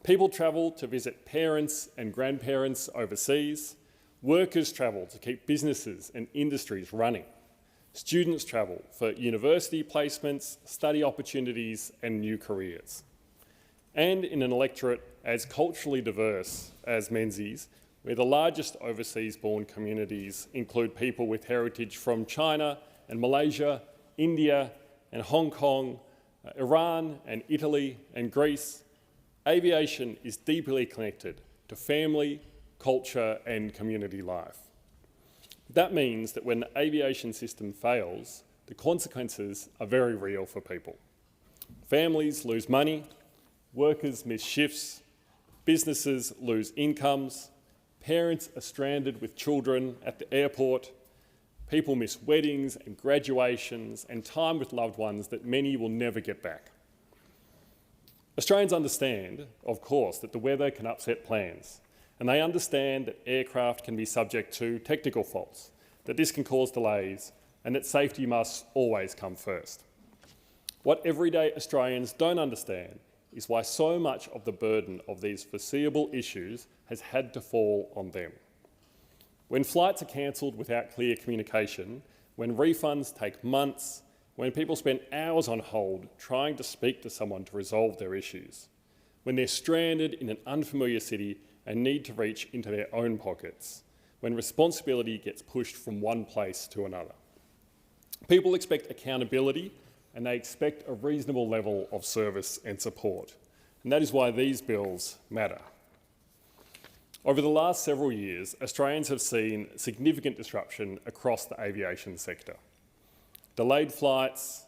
People travel to visit parents and grandparents overseas. Workers travel to keep businesses and industries running. Students travel for university placements, study opportunities and new careers. And in an electorate as culturally diverse as Menzies, where the largest overseas-born communities include people with heritage from China and Malaysia, India and Hong Kong, Iran and Italy and Greece, aviation is deeply connected to family, culture and community life. That means that when the aviation system fails, the consequences are very real for people. Families lose money, workers miss shifts, businesses lose incomes, parents are stranded with children at the airport, people miss weddings and graduations and time with loved ones that many will never get back. Australians understand, of course, that the weather can upset plans, and they understand that aircraft can be subject to technical faults, that this can cause delays, and that safety must always come first. What everyday Australians don't understand is why so much of the burden of these foreseeable issues has had to fall on them. When flights are cancelled without clear communication, when refunds take months, when people spend hours on hold trying to speak to someone to resolve their issues, when they're stranded in an unfamiliar city and need to reach into their own pockets, when responsibility gets pushed from one place to another. People expect accountability and they expect a reasonable level of service and support, and that is why these bills matter. Over the last several years, Australians have seen significant disruption across the aviation sector. Delayed flights,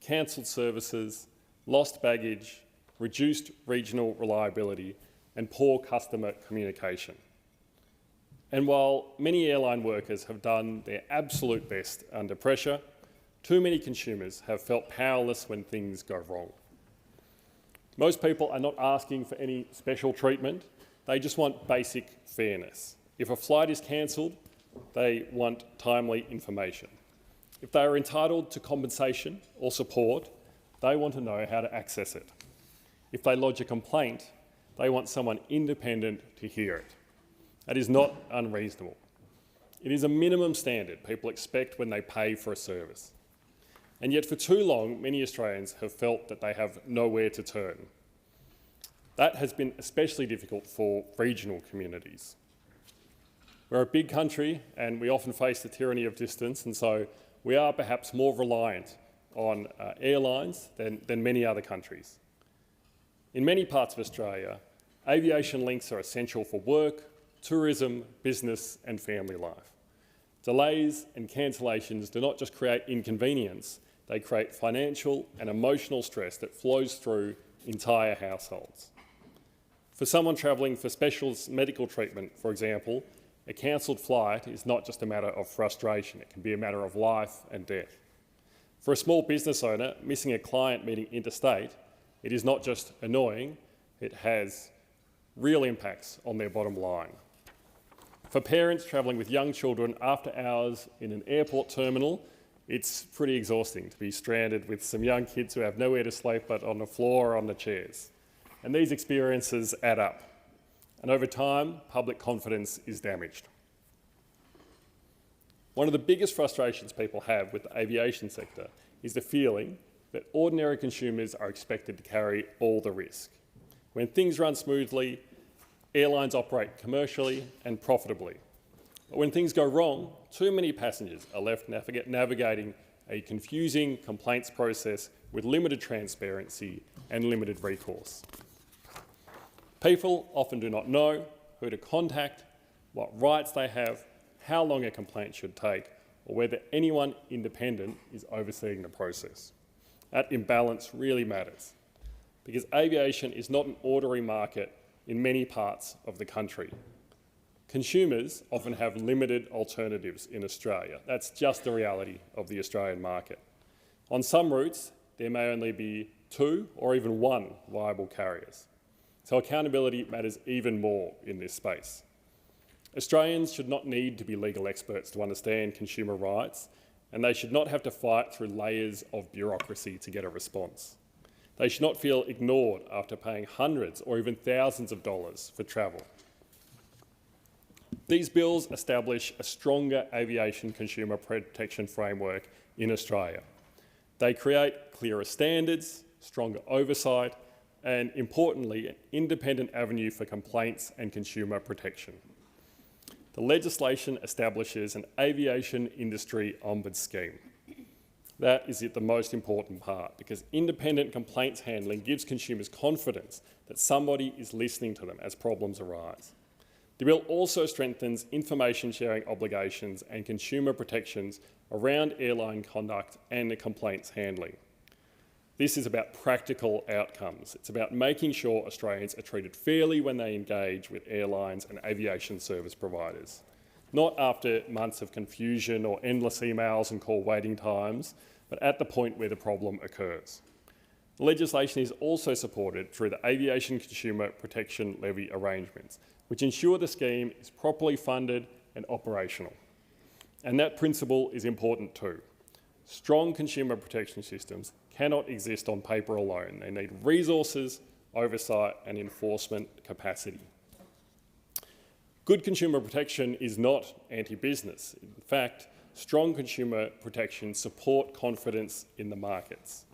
cancelled services, lost baggage, reduced regional reliability and poor customer communication. And while many airline workers have done their absolute best under pressure, too many consumers have felt powerless when things go wrong. Most people are not asking for any special treatment, they just want basic fairness. If a flight is cancelled, they want timely information. If they are entitled to compensation or support, they want to know how to access it. If they lodge a complaint, they want someone independent to hear it. That is not unreasonable. It is a minimum standard people expect when they pay for a service. And yet for too long, many Australians have felt that they have nowhere to turn. That has been especially difficult for regional communities. We're a big country and we often face the tyranny of distance, and so we are perhaps more reliant on airlines than many other countries. In many parts of Australia, aviation links are essential for work, tourism, business and family life. Delays and cancellations do not just create inconvenience, they create financial and emotional stress that flows through entire households. For someone travelling for specialist medical treatment, for example, a cancelled flight is not just a matter of frustration, it can be a matter of life and death. For a small business owner, missing a client meeting interstate, it is not just annoying, it has real impacts on their bottom line. For parents travelling with young children after hours in an airport terminal, it's pretty exhausting to be stranded with some young kids who have nowhere to sleep but on the floor or on the chairs. And these experiences add up. And over time, public confidence is damaged. One of the biggest frustrations people have with the aviation sector is the feeling that ordinary consumers are expected to carry all the risk. When things run smoothly, airlines operate commercially and profitably. But when things go wrong, too many passengers are left navigating a confusing complaints process with limited transparency and limited recourse. People often do not know who to contact, what rights they have, how long a complaint should take, or whether anyone independent is overseeing the process. That imbalance really matters, because aviation is not an ordinary market in many parts of the country. Consumers often have limited alternatives in Australia. That's just the reality of the Australian market. On some routes, there may only be 2 or even 1 viable carriers. So accountability matters even more in this space. Australians should not need to be legal experts to understand consumer rights, and they should not have to fight through layers of bureaucracy to get a response. They should not feel ignored after paying hundreds or even thousands of dollars for travel. These bills establish a stronger aviation consumer protection framework in Australia. They create clearer standards, stronger oversight, and importantly, an independent avenue for complaints and consumer protection. The legislation establishes an aviation industry ombuds scheme. That is the most important part, because independent complaints handling gives consumers confidence that somebody is listening to them as problems arise. The bill also strengthens information sharing obligations and consumer protections around airline conduct and complaints handling. This is about practical outcomes. It's about making sure Australians are treated fairly when they engage with airlines and aviation service providers, not after months of confusion or endless emails and call waiting times, but at the point where the problem occurs. The legislation is also supported through the Aviation Consumer Protection Levy arrangements, which ensure the scheme is properly funded and operational. And that principle is important too. Strong consumer protection systems cannot exist on paper alone. They need resources, oversight and enforcement capacity. Good consumer protection is not anti-business. In fact, strong consumer protections support confidence in the markets.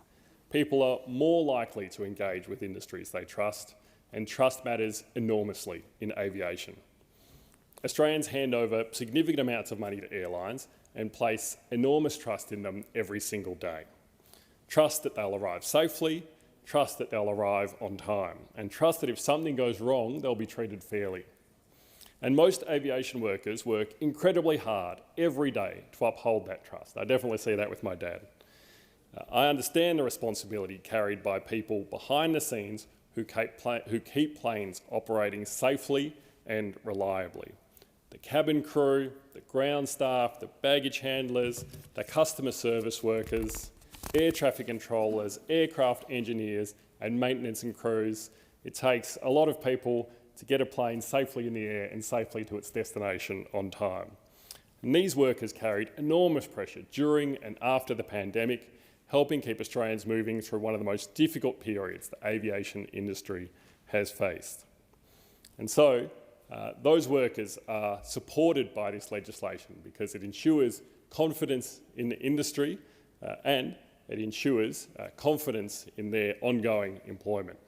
People are more likely to engage with industries they trust, and trust matters enormously in aviation. Australians hand over significant amounts of money to airlines and place enormous trust in them every single day. Trust that they'll arrive safely, trust that they'll arrive on time, and trust that if something goes wrong, they'll be treated fairly. And most aviation workers work incredibly hard every day to uphold that trust. I definitely see that with my dad. I understand the responsibility carried by people behind the scenes who keep planes operating safely and reliably. The cabin crew, the ground staff, the baggage handlers, the customer service workers, air traffic controllers, aircraft engineers and maintenance and crews. It takes a lot of people to get a plane safely in the air and safely to its destination on time. And these workers carried enormous pressure during and after the pandemic, helping keep Australians moving through one of the most difficult periods the aviation industry has faced. And so, those workers are supported by this legislation because it ensures confidence in the industry and it ensures confidence in their ongoing employment.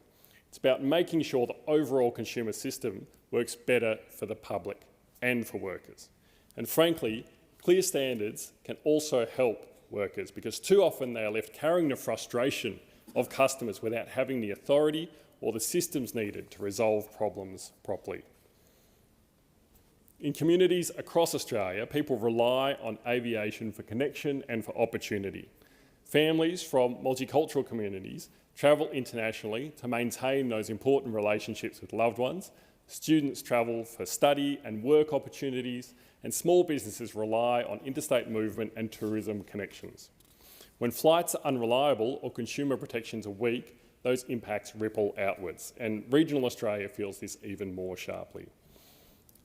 It's about making sure the overall consumer system works better for the public and for workers. And frankly, clear standards can also help workers because too often they are left carrying the frustration of customers without having the authority or the systems needed to resolve problems properly. In communities across Australia, people rely on aviation for connection and for opportunity. Families from multicultural communities travel internationally to maintain those important relationships with loved ones. Students travel for study and work opportunities, and small businesses rely on interstate movement and tourism connections. When flights are unreliable or consumer protections are weak, those impacts ripple outwards, and regional Australia feels this even more sharply.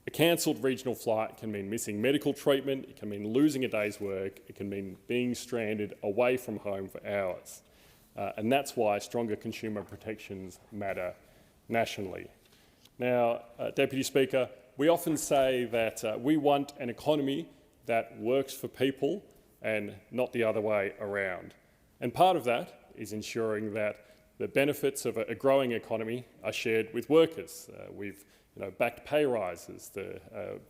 A cancelled regional flight can mean missing medical treatment, it can mean losing a day's work, it can mean being stranded away from home for hours. And that's why stronger consumer protections matter nationally. Now, Deputy Speaker, we often say that we want an economy that works for people and not the other way around. And part of that is ensuring that the benefits of a growing economy are shared with workers. We've backed pay rises, the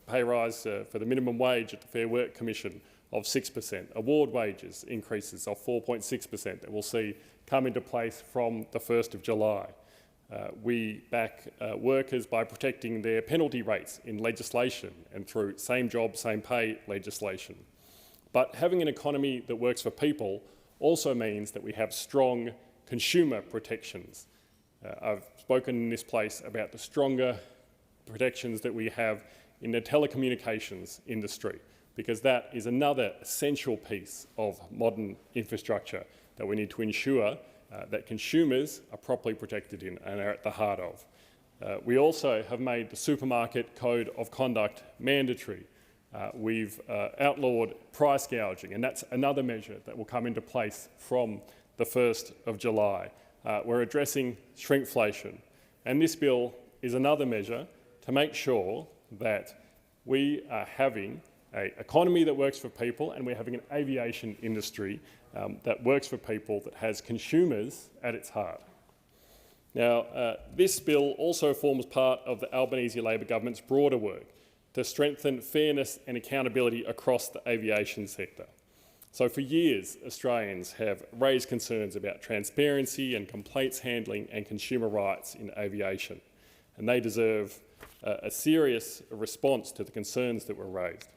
pay rise for the minimum wage at the Fair Work Commission of 6%, award wages increases of 4.6% that we'll see come into place from the 1st of July. We back workers by protecting their penalty rates in legislation and through same job, same pay legislation. But having an economy that works for people also means that we have strong consumer protections. I've spoken in this place about the stronger protections that we have in the telecommunications industry, because that is another essential piece of modern infrastructure that we need to ensure that consumers are properly protected in and are at the heart of. We also have made the supermarket code of conduct mandatory. We've outlawed price gouging, and that's another measure that will come into place from the 1st of July. We're addressing shrinkflation, and this bill is another measure to make sure that we are having an economy that works for people, and we're having an aviation industry that works for people, that has consumers at its heart. Now, this bill also forms part of the Albanese Labor government's broader work to strengthen fairness and accountability across the aviation sector. So for years, Australians have raised concerns about transparency and complaints handling and consumer rights in aviation, and they deserve a serious response to the concerns that were raised.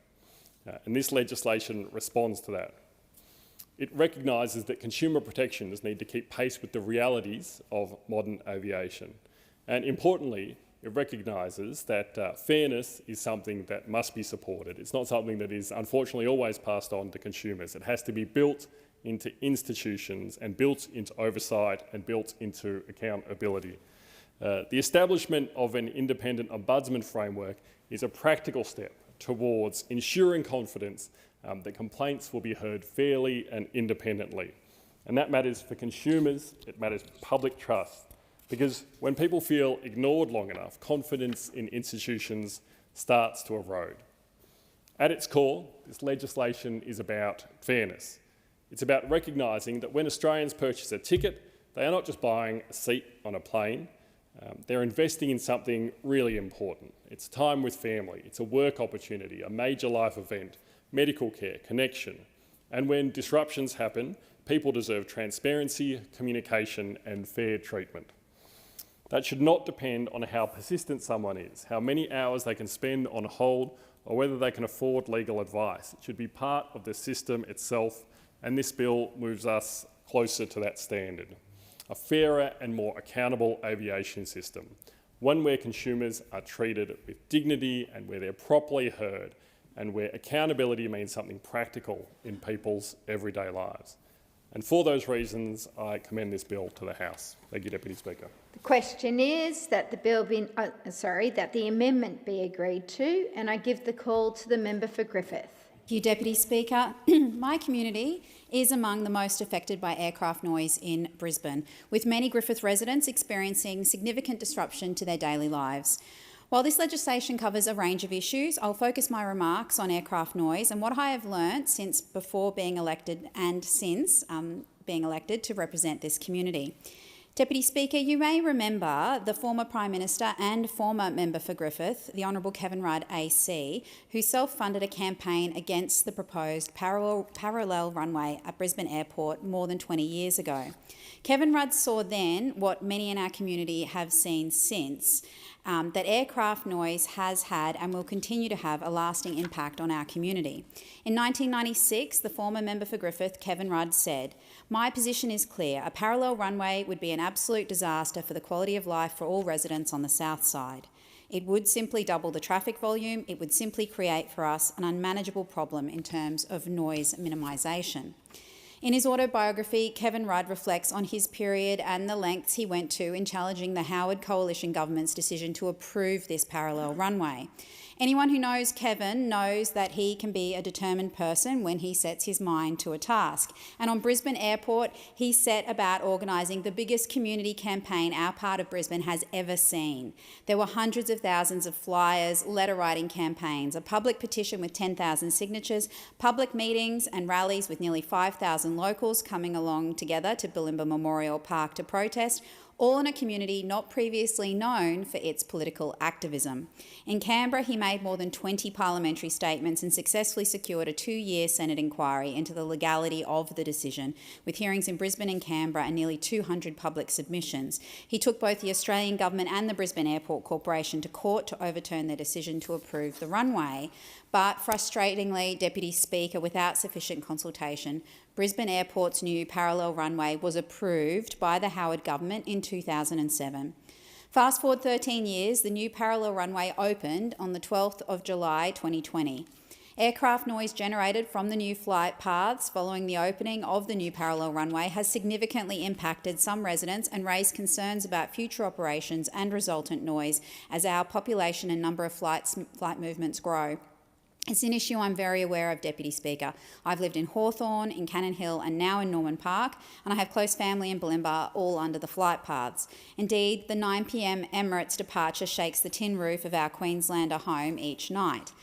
And this legislation responds to that. It recognises that consumer protections need to keep pace with the realities of modern aviation. And importantly, it recognises that fairness is something that must be supported. It's not something that is unfortunately always passed on to consumers. It has to be built into institutions and built into oversight and built into accountability. The establishment of an independent ombudsman framework is a practical step towards ensuring confidence that complaints will be heard fairly and independently. And that matters for consumers, it matters for public trust, because when people feel ignored long enough, confidence in institutions starts to erode. At its core, this legislation is about fairness. It's about recognising that when Australians purchase a ticket, they are not just buying a seat on a plane, they're investing in something really important. It's time with family, it's a work opportunity, a major life event, medical care, connection. And when disruptions happen, people deserve transparency, communication and fair treatment. That should not depend on how persistent someone is, how many hours they can spend on hold, or whether they can afford legal advice. It should be part of the system itself, and this bill moves us closer to that standard. A fairer and more accountable aviation system, one where consumers are treated with dignity and where they're properly heard, and where accountability means something practical in people's everyday lives. And for those reasons, I commend this bill to the House. Thank you, Deputy Speaker. The question is that the amendment be agreed to, and I give the call to the member for Griffith. Thank you, Deputy Speaker. My community is among the most affected by aircraft noise in Brisbane, with many Griffith residents experiencing significant disruption to their daily lives. While this legislation covers a range of issues, I'll focus my remarks on aircraft noise and what I have learnt since before being elected and since being elected to represent this community. Deputy Speaker, you may remember the former Prime Minister and former member for Griffith, the Honourable Kevin Rudd AC, who self-funded a campaign against the proposed parallel runway at Brisbane Airport more than 20 years ago. Kevin Rudd saw then what many in our community have seen since, that aircraft noise has had and will continue to have a lasting impact on our community. In 1996, the former member for Griffith, Kevin Rudd, said, "My position is clear. A parallel runway would be an absolute disaster for the quality of life for all residents on the south side. It would simply double the traffic volume. It would simply create for us an unmanageable problem in terms of noise minimisation." In his autobiography, Kevin Rudd reflects on his period and the lengths he went to in challenging the Howard Coalition government's decision to approve this parallel runway. Anyone who knows Kevin knows that he can be a determined person when he sets his mind to a task. And on Brisbane Airport, he set about organising the biggest community campaign our part of Brisbane has ever seen. There were hundreds of thousands of flyers, letter-writing campaigns, a public petition with 10,000 signatures, public meetings and rallies with nearly 5,000 locals coming along together to Bulimba Memorial Park to protest, all in a community not previously known for its political activism. In Canberra, he made more than 20 parliamentary statements and successfully secured a 2-year Senate inquiry into the legality of the decision, with hearings in Brisbane and Canberra and nearly 200 public submissions. He took both the Australian Government and the Brisbane Airport Corporation to court to overturn their decision to approve the runway. But frustratingly, Deputy Speaker, without sufficient consultation, Brisbane Airport's new parallel runway was approved by the Howard government in 2007. Fast forward 13 years, the new parallel runway opened on the 12th of July 2020. Aircraft noise generated from the new flight paths following the opening of the new parallel runway has significantly impacted some residents and raised concerns about future operations and resultant noise as our population and number of flight movements grow. It's an issue I'm very aware of, Deputy Speaker. I've lived in Hawthorn, in Cannon Hill and now in Norman Park, and I have close family in Bulimba, all under the flight paths. Indeed, the 9 p.m. Emirates departure shakes the tin roof of our Queenslander home each night.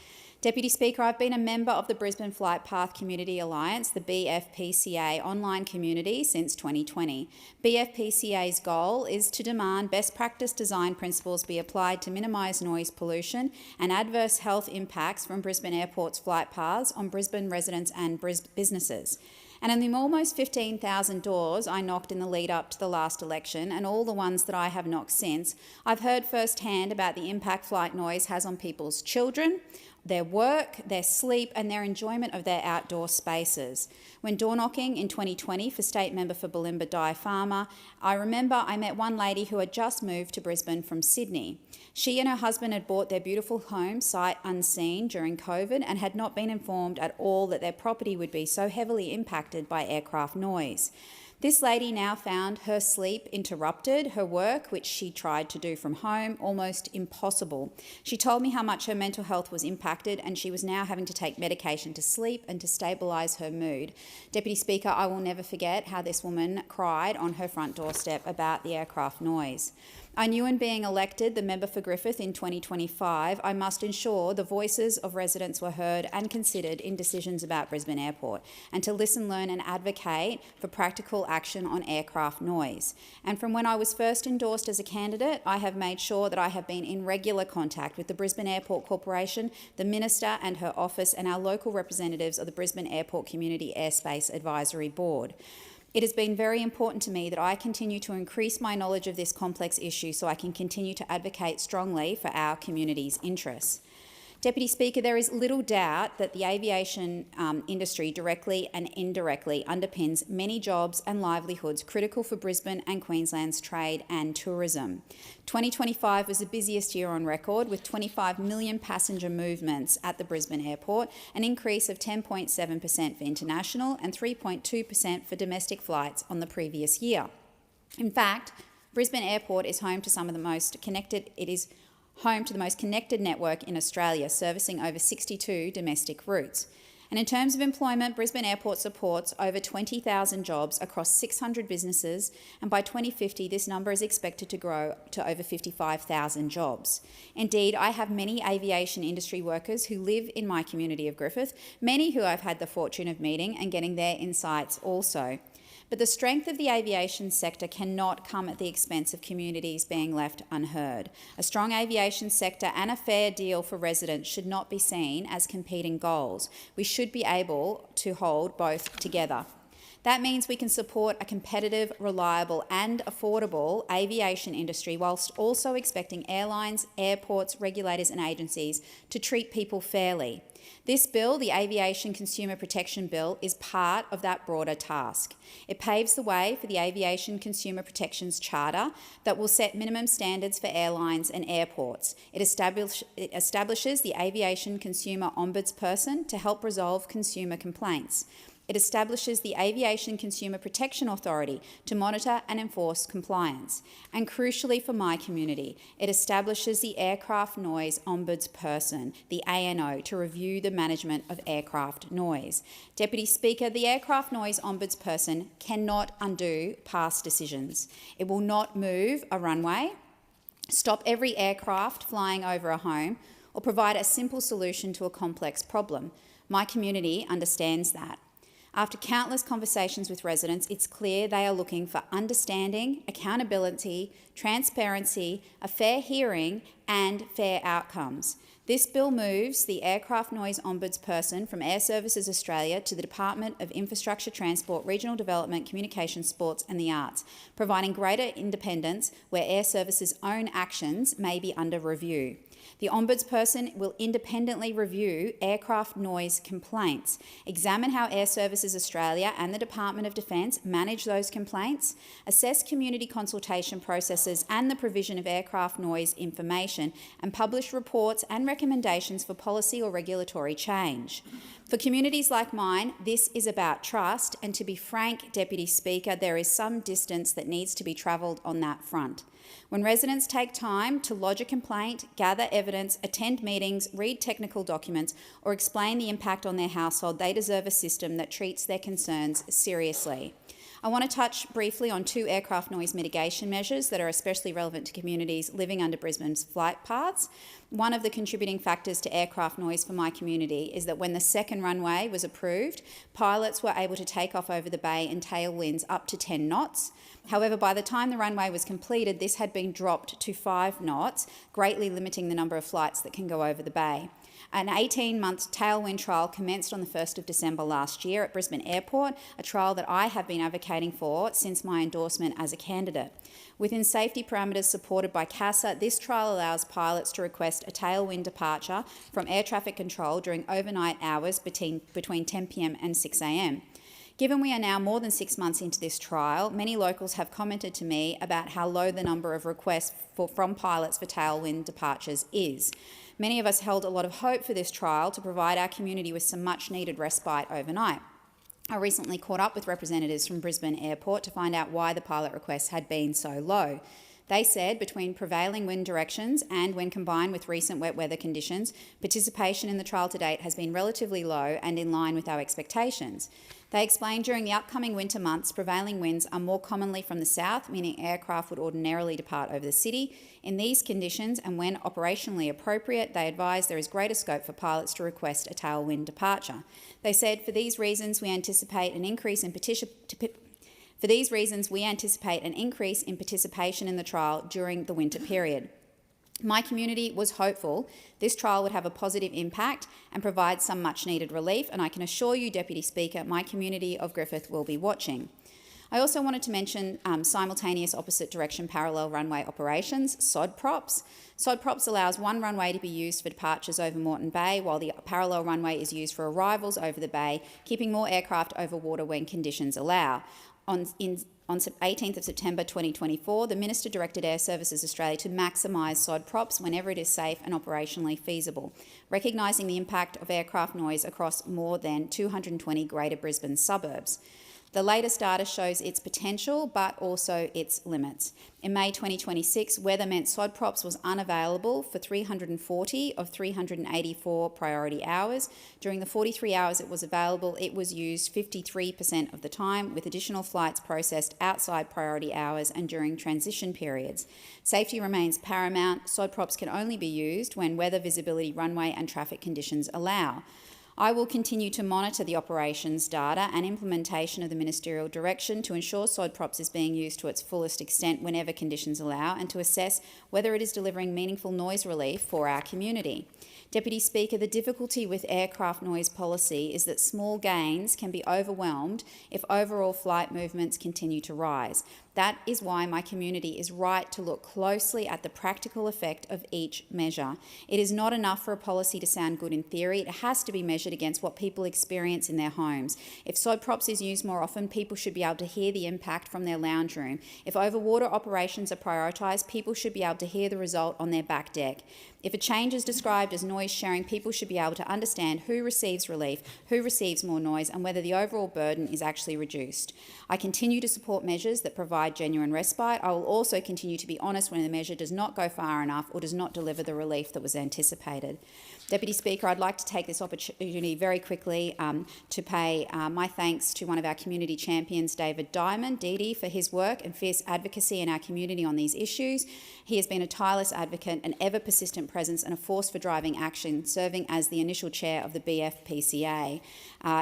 Deputy Speaker, I've been a member of the Brisbane Flight Path Community Alliance, the BFPCA online community, since 2020. BFPCA's goal is to demand best practice design principles be applied to minimise noise pollution and adverse health impacts from Brisbane Airport's flight paths on Brisbane residents and businesses. And in the almost 15,000 doors I knocked in the lead up to the last election and all the ones that I have knocked since, I've heard firsthand about the impact flight noise has on people's children, their work, their sleep and their enjoyment of their outdoor spaces. When door knocking in 2020 for State Member for Bulimba Di Farmer, I remember I met one lady who had just moved to Brisbane from Sydney. She and her husband had bought their beautiful home sight unseen during COVID and had not been informed at all that their property would be so heavily impacted by aircraft noise. This lady now found her sleep interrupted, her work, which she tried to do from home, almost impossible. She told me how much her mental health was impacted and she was now having to take medication to sleep and to stabilise her mood. Deputy Speaker, I will never forget how this woman cried on her front doorstep about the aircraft noise. I knew in being elected the member for Griffith in 2025, I must ensure the voices of residents were heard and considered in decisions about Brisbane Airport, and to listen, learn and advocate for practical action on aircraft noise. And from when I was first endorsed as a candidate, I have made sure that I have been in regular contact with the Brisbane Airport Corporation, the Minister and her office and our local representatives of the Brisbane Airport Community Airspace Advisory Board. It has been very important to me that I continue to increase my knowledge of this complex issue so I can continue to advocate strongly for our community's interests. Deputy Speaker, there is little doubt that the aviation industry directly and indirectly underpins many jobs and livelihoods critical for Brisbane and Queensland's trade and tourism. 2025 was the busiest year on record, with 25 million passenger movements at the Brisbane Airport, an increase of 10.7% for international and 3.2% for domestic flights on the previous year. In fact, Brisbane Airport is home to some of the most connected. It is home to the most connected network in Australia, servicing over 62 domestic routes. And in terms of employment, Brisbane Airport supports over 20,000 jobs across 600 businesses, and by 2050 this number is expected to grow to over 55,000 jobs. Indeed, I have many aviation industry workers who live in my community of Griffith, many who I've had the fortune of meeting and getting their insights also. But the strength of the aviation sector cannot come at the expense of communities being left unheard. A strong aviation sector and a fair deal for residents should not be seen as competing goals. We should be able to hold both together. That means we can support a competitive, reliable and affordable aviation industry whilst also expecting airlines, airports, regulators and agencies to treat people fairly. This bill, the Aviation Consumer Protection Bill, is part of that broader task. It paves the way for the Aviation Consumer Protections Charter that will set minimum standards for airlines and airports. It establishes the Aviation Consumer Ombudsperson to help resolve consumer complaints. It establishes the Aviation Consumer Protection Authority to monitor and enforce compliance. And crucially for my community, it establishes the Aircraft Noise Ombudsperson, the ANO, to review the management of aircraft noise. Deputy Speaker, the Aircraft Noise Ombudsperson cannot undo past decisions. It will not move a runway, stop every aircraft flying over a home, or provide a simple solution to a complex problem. My community understands that. After countless conversations with residents, it's clear they are looking for understanding, accountability, transparency, a fair hearing and fair outcomes. This bill moves the Aircraft Noise Ombudsperson from Air Services Australia to the Department of Infrastructure, Transport, Regional Development, Communication, Sports and the Arts, providing greater independence where Air Services' own actions may be under review. The Ombudsperson will independently review aircraft noise complaints, examine how Air Services Australia and the Department of Defence manage those complaints, assess community consultation processes and the provision of aircraft noise information, and publish reports and recommendations for policy or regulatory change. For communities like mine, this is about trust, and to be frank, Deputy Speaker, there is some distance that needs to be travelled on that front. When residents take time to lodge a complaint, gather evidence, attend meetings, read technical documents, or explain the impact on their household, they deserve a system that treats their concerns seriously. I want to touch briefly on two aircraft noise mitigation measures that are especially relevant to communities living under Brisbane's flight paths. One of the contributing factors to aircraft noise for my community is that when the second runway was approved, pilots were able to take off over the bay in tailwinds up to 10 knots. However, by the time the runway was completed, this had been dropped to 5 knots, greatly limiting the number of flights that can go over the bay. An 18-month tailwind trial commenced on the 1st of December last year at Brisbane Airport, a trial that I have been advocating for since my endorsement as a candidate. Within safety parameters supported by CASA, this trial allows pilots to request a tailwind departure from air traffic control during overnight hours between 10 p.m. and 6 a.m. Given we are now more than 6 months into this trial, many locals have commented to me about how low the number of requests from pilots for tailwind departures is. Many of us held a lot of hope for this trial to provide our community with some much-needed respite overnight. I recently caught up with representatives from Brisbane Airport to find out why the pilot requests had been so low. They said between prevailing wind directions and when combined with recent wet weather conditions, participation in the trial to date has been relatively low and in line with our expectations. They explained during the upcoming winter months, prevailing winds are more commonly from the south, meaning aircraft would ordinarily depart over the city. In these conditions, and when operationally appropriate, they advise there is greater scope for pilots to request a tailwind departure. They said, for these reasons, we anticipate an increase in participation in the trial during the winter period. My community was hopeful this trial would have a positive impact and provide some much-needed relief, and I can assure you, Deputy Speaker, my community of Griffith will be watching. I also wanted to mention simultaneous opposite direction parallel runway operations, SOD props. SOD props allows one runway to be used for departures over Moreton Bay, while the parallel runway is used for arrivals over the bay, keeping more aircraft over water when conditions allow. On 18th of September 2024, the Minister directed Air Services Australia to maximise SOD props whenever it is safe and operationally feasible, recognising the impact of aircraft noise across more than 220 Greater Brisbane suburbs. The latest data shows its potential but also its limits. In May 2026, weather meant SOD props was unavailable for 340 of 384 priority hours. During the 43 hours it was available, it was used 53% of the time, with additional flights processed outside priority hours and during transition periods. Safety remains paramount. SOD props can only be used when weather, visibility, runway and traffic conditions allow. I will continue to monitor the operations data and implementation of the ministerial direction to ensure SODPROPS is being used to its fullest extent whenever conditions allow, and to assess whether it is delivering meaningful noise relief for our community. Deputy Speaker, the difficulty with aircraft noise policy is that small gains can be overwhelmed if overall flight movements continue to rise. That is why my community is right to look closely at the practical effect of each measure. It is not enough for a policy to sound good in theory. It has to be measured against what people experience in their homes. If SODPROPS is used more often, people should be able to hear the impact from their lounge room. If overwater operations are prioritised, people should be able to hear the result on their back deck. If a change is described as noise sharing, people should be able to understand who receives relief, who receives more noise, and whether the overall burden is actually reduced. I continue to support measures that provide genuine respite. I will also continue to be honest when the measure does not go far enough or does not deliver the relief that was anticipated. Deputy Speaker, I'd like to take this opportunity very quickly to pay my thanks to one of our community champions, David Diamond, Dee, for his work and fierce advocacy in our community on these issues. He has been a tireless advocate, an ever-persistent presence and a force for driving action, serving as the initial chair of the BFPCA.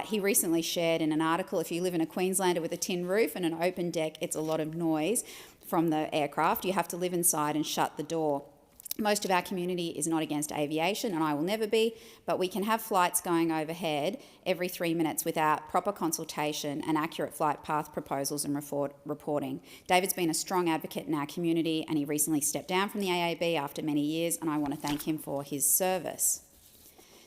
He recently shared in an article, if you live in a Queenslander with a tin roof and an open deck, it's a lot of noise from the aircraft. You have to live inside and shut the door. Most of our community is not against aviation, and I will never be, but we can have flights going overhead every 3 minutes without proper consultation and accurate flight path proposals and reporting. David's been a strong advocate in our community, and he recently stepped down from the AAB after many years, and I want to thank him for his service.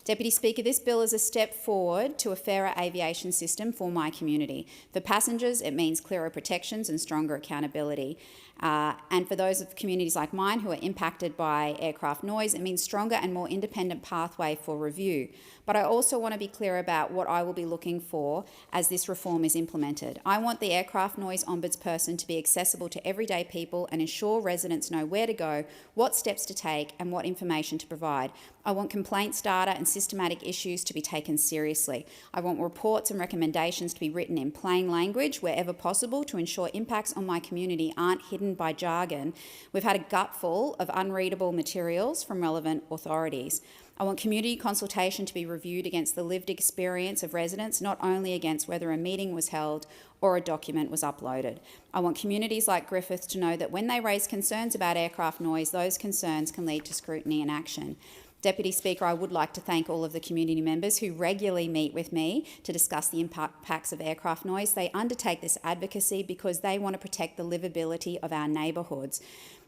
Deputy Speaker, this bill is a step forward to a fairer aviation system for my community. For passengers, it means clearer protections and stronger accountability. And for those of communities like mine who are impacted by aircraft noise, it means stronger and more independent pathway for review. But I also want to be clear about what I will be looking for as this reform is implemented. I want the aircraft noise ombudsperson to be accessible to everyday people and ensure residents know where to go, what steps to take and what information to provide. I want complaints data and systematic issues to be taken seriously. I want reports and recommendations to be written in plain language wherever possible to ensure impacts on my community aren't hidden by jargon. We've had a gutful of unreadable materials from relevant authorities. I want community consultation to be reviewed against the lived experience of residents, not only against whether a meeting was held or a document was uploaded. I want communities like Griffith to know that when they raise concerns about aircraft noise, those concerns can lead to scrutiny and action. Deputy Speaker, I would like to thank all of the community members who regularly meet with me to discuss the impacts of aircraft noise. They undertake this advocacy because they want to protect the livability of our neighbourhoods.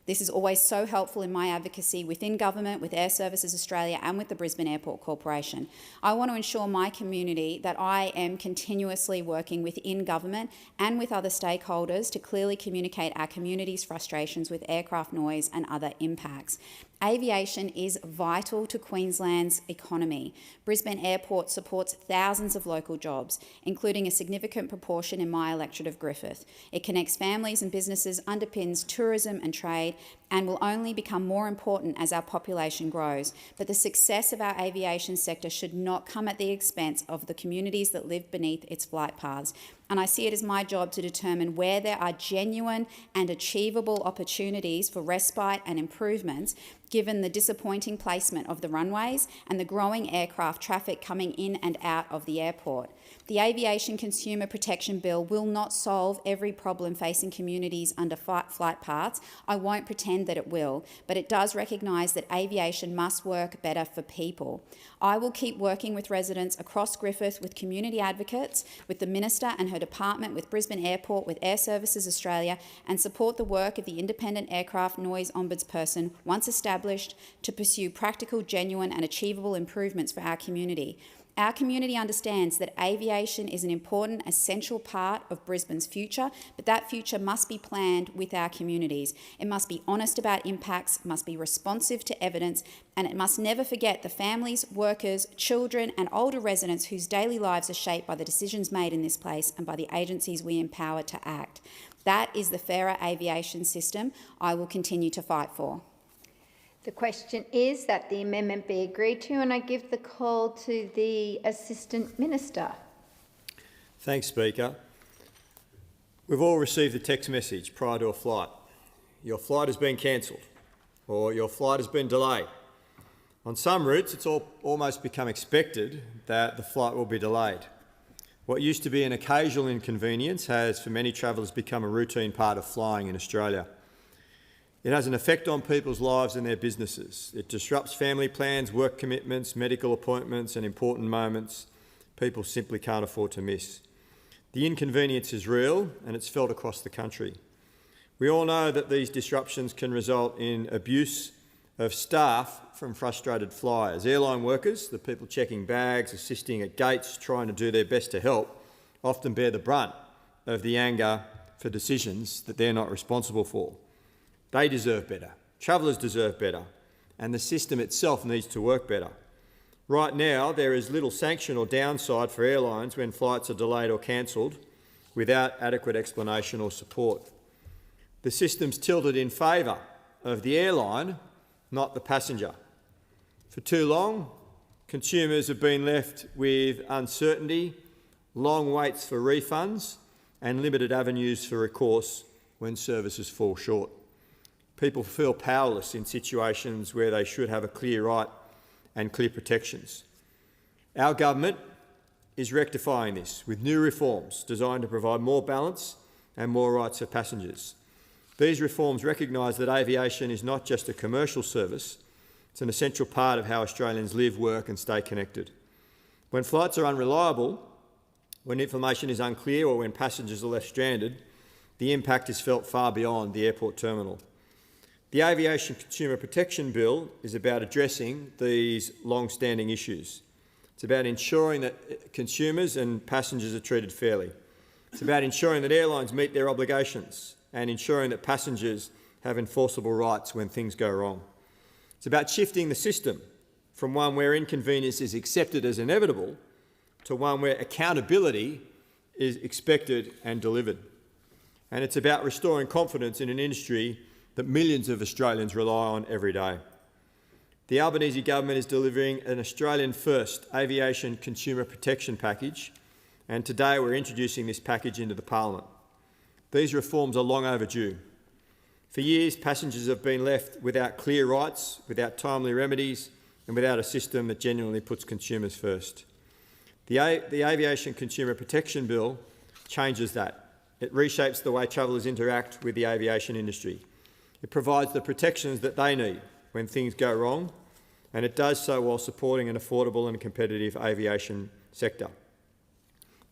This is always so helpful in my advocacy within government, with Air Services Australia and with the Brisbane Airport Corporation. I want to ensure my community that I am continuously working within government and with other stakeholders to clearly communicate our community's frustrations with aircraft noise and other impacts. Aviation is vital to Queensland's economy. Brisbane Airport supports thousands of local jobs, including a significant proportion in my electorate of Griffith. It connects families and businesses, underpins tourism and trade, and will only become more important as our population grows. But the success of our aviation sector should not come at the expense of the communities that live beneath its flight paths. And I see it as my job to determine where there are genuine and achievable opportunities for respite and improvements, given the disappointing placement of the runways and the growing aircraft traffic coming in and out of the airport. The Aviation Consumer Protection Bill will not solve every problem facing communities under flight paths. I won't pretend that it will, but it does recognise that aviation must work better for people. I will keep working with residents across Griffith, with community advocates, with the Minister and her department, with Brisbane Airport, with Air Services Australia, and support the work of the Independent Aircraft Noise Ombudsperson, once established, to pursue practical, genuine and achievable improvements for our community. Our community understands that aviation is an important, essential part of Brisbane's future, but that future must be planned with our communities. It must be honest about impacts, must be responsive to evidence, and it must never forget the families, workers, children and older residents whose daily lives are shaped by the decisions made in this place and by the agencies we empower to act. That is the fairer aviation system I will continue to fight for. The question is that the amendment be agreed to, and I give the call to the Assistant Minister. Thanks, Speaker. We've all received a text message prior to a flight. Your flight has been cancelled, or your flight has been delayed. On some routes, it's almost become expected that the flight will be delayed. What used to be an occasional inconvenience has, for many travellers, become a routine part of flying in Australia. It has an effect on people's lives and their businesses. It disrupts family plans, work commitments, medical appointments and important moments people simply can't afford to miss. The inconvenience is real and it's felt across the country. We all know that these disruptions can result in abuse of staff from frustrated flyers. Airline workers, the people checking bags, assisting at gates, trying to do their best to help, often bear the brunt of the anger for decisions that they're not responsible for. They deserve better. Travellers deserve better. And the system itself needs to work better. Right now, there is little sanction or downside for airlines when flights are delayed or cancelled without adequate explanation or support. The system's tilted in favour of the airline, not the passenger. For too long, consumers have been left with uncertainty, long waits for refunds and limited avenues for recourse when services fall short. People feel powerless in situations where they should have a clear right and clear protections. Our government is rectifying this with new reforms designed to provide more balance and more rights for passengers. These reforms recognise that aviation is not just a commercial service, it's an essential part of how Australians live, work and stay connected. When flights are unreliable, when information is unclear or when passengers are left stranded, the impact is felt far beyond the airport terminal. The Aviation Consumer Protection Bill is about addressing these long-standing issues. It's about ensuring that consumers and passengers are treated fairly. It's about ensuring that airlines meet their obligations and ensuring that passengers have enforceable rights when things go wrong. It's about shifting the system from one where inconvenience is accepted as inevitable to one where accountability is expected and delivered. And it's about restoring confidence in an industry that millions of Australians rely on every day. The Albanese government is delivering an Australian-first aviation consumer protection package, and today we're introducing this package into the Parliament. These reforms are long overdue. For years, passengers have been left without clear rights, without timely remedies, and without a system that genuinely puts consumers first. The Aviation Consumer Protection Bill changes that. It reshapes the way travellers interact with the aviation industry. It provides the protections that they need when things go wrong, and it does so while supporting an affordable and competitive aviation sector.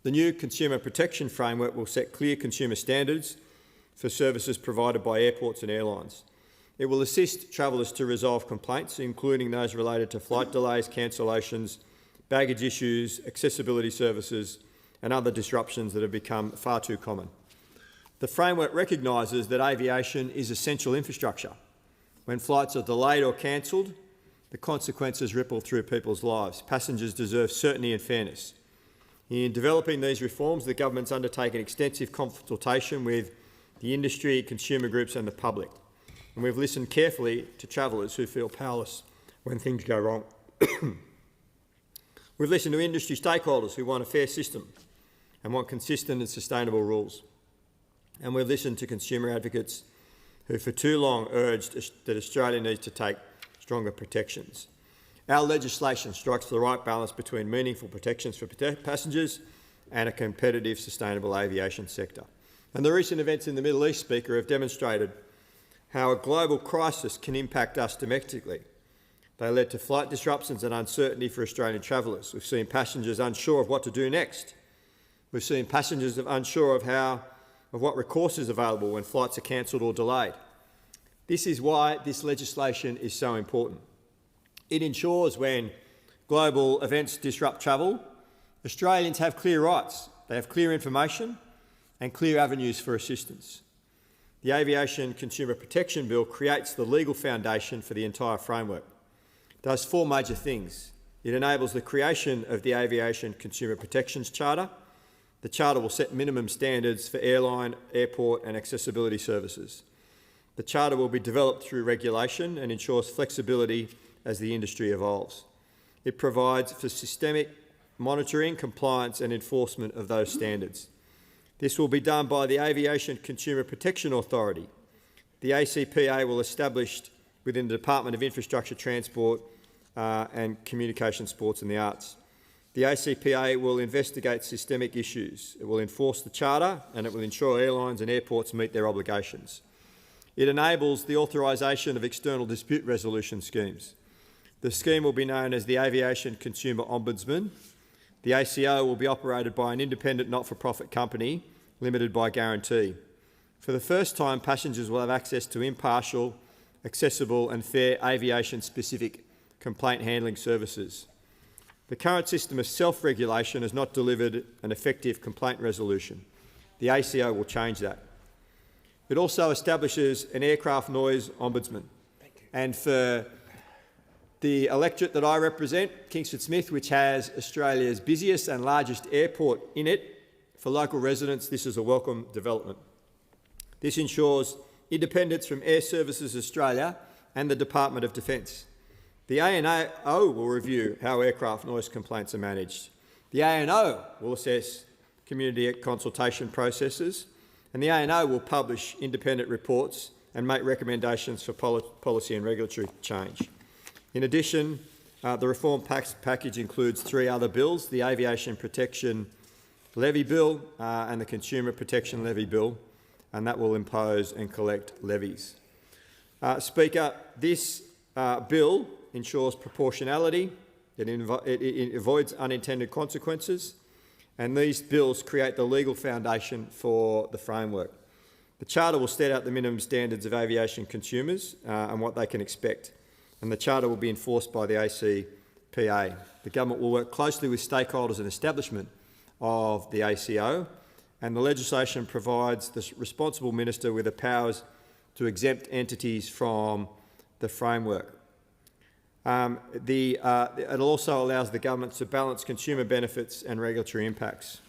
The new consumer protection framework will set clear consumer standards for services provided by airports and airlines. It will assist travellers to resolve complaints, including those related to flight delays, cancellations, baggage issues, accessibility services and other disruptions that have become far too common. The framework recognises that aviation is essential infrastructure. When flights are delayed or cancelled, the consequences ripple through people's lives. Passengers deserve certainty and fairness. In developing these reforms, the government's undertaken extensive consultation with the industry, consumer groups and the public. And we've listened carefully to travellers who feel powerless when things go wrong. We've listened to industry stakeholders who want a fair system and want consistent and sustainable rules. And we've listened to consumer advocates who for too long urged that Australia needs to take stronger protections. Our legislation strikes the right balance between meaningful protections for passengers and a competitive, sustainable aviation sector. And the recent events in the Middle East, Speaker, have demonstrated how a global crisis can impact us domestically. They led to flight disruptions and uncertainty for Australian travellers. We've seen passengers unsure of what to do next. We've seen passengers unsure of what recourse is available when flights are cancelled or delayed. This is why this legislation is so important. It ensures when global events disrupt travel, Australians have clear rights, they have clear information and clear avenues for assistance. The Aviation Consumer Protection Bill creates the legal foundation for the entire framework. It does four major things. It enables the creation of the Aviation Consumer Protections Charter. The Charter will set minimum standards for airline, airport and accessibility services. The Charter will be developed through regulation and ensures flexibility as the industry evolves. It provides for systemic monitoring, compliance and enforcement of those standards. This will be done by the Aviation Consumer Protection Authority. The ACPA will establish within the Department of Infrastructure Transport and communication, sports and the arts. The ACPA will investigate systemic issues. It will enforce the Charter and it will ensure airlines and airports meet their obligations. It enables the authorisation of external dispute resolution schemes. The scheme will be known as the Aviation Consumer Ombudsman. The ACO will be operated by an independent not-for-profit company, limited by guarantee. For the first time, passengers will have access to impartial, accessible and fair aviation-specific complaint handling services. The current system of self-regulation has not delivered an effective complaint resolution. The ACO will change that. It also establishes an aircraft noise ombudsman. And for the electorate that I represent, Kingsford Smith, which has Australia's busiest and largest airport in it, for local residents this is a welcome development. This ensures independence from Air Services Australia and the Department of Defence. The ANO will review how aircraft noise complaints are managed. The ANO will assess community consultation processes, and the ANO will publish independent reports and make recommendations for policy and regulatory change. In addition, the reform package includes 3 other bills: the Aviation Protection Levy Bill and the Consumer Protection Levy Bill, and that will impose and collect levies. Speaker, this bill ensures proportionality, it avoids unintended consequences, and these bills create the legal foundation for the framework. The Charter will set out the minimum standards of aviation consumers and what they can expect, and the Charter will be enforced by the ACPA. The government will work closely with stakeholders and establishment of the ACO, and the legislation provides the responsible minister with the powers to exempt entities from the framework. It also allows the government to balance consumer benefits and regulatory impacts.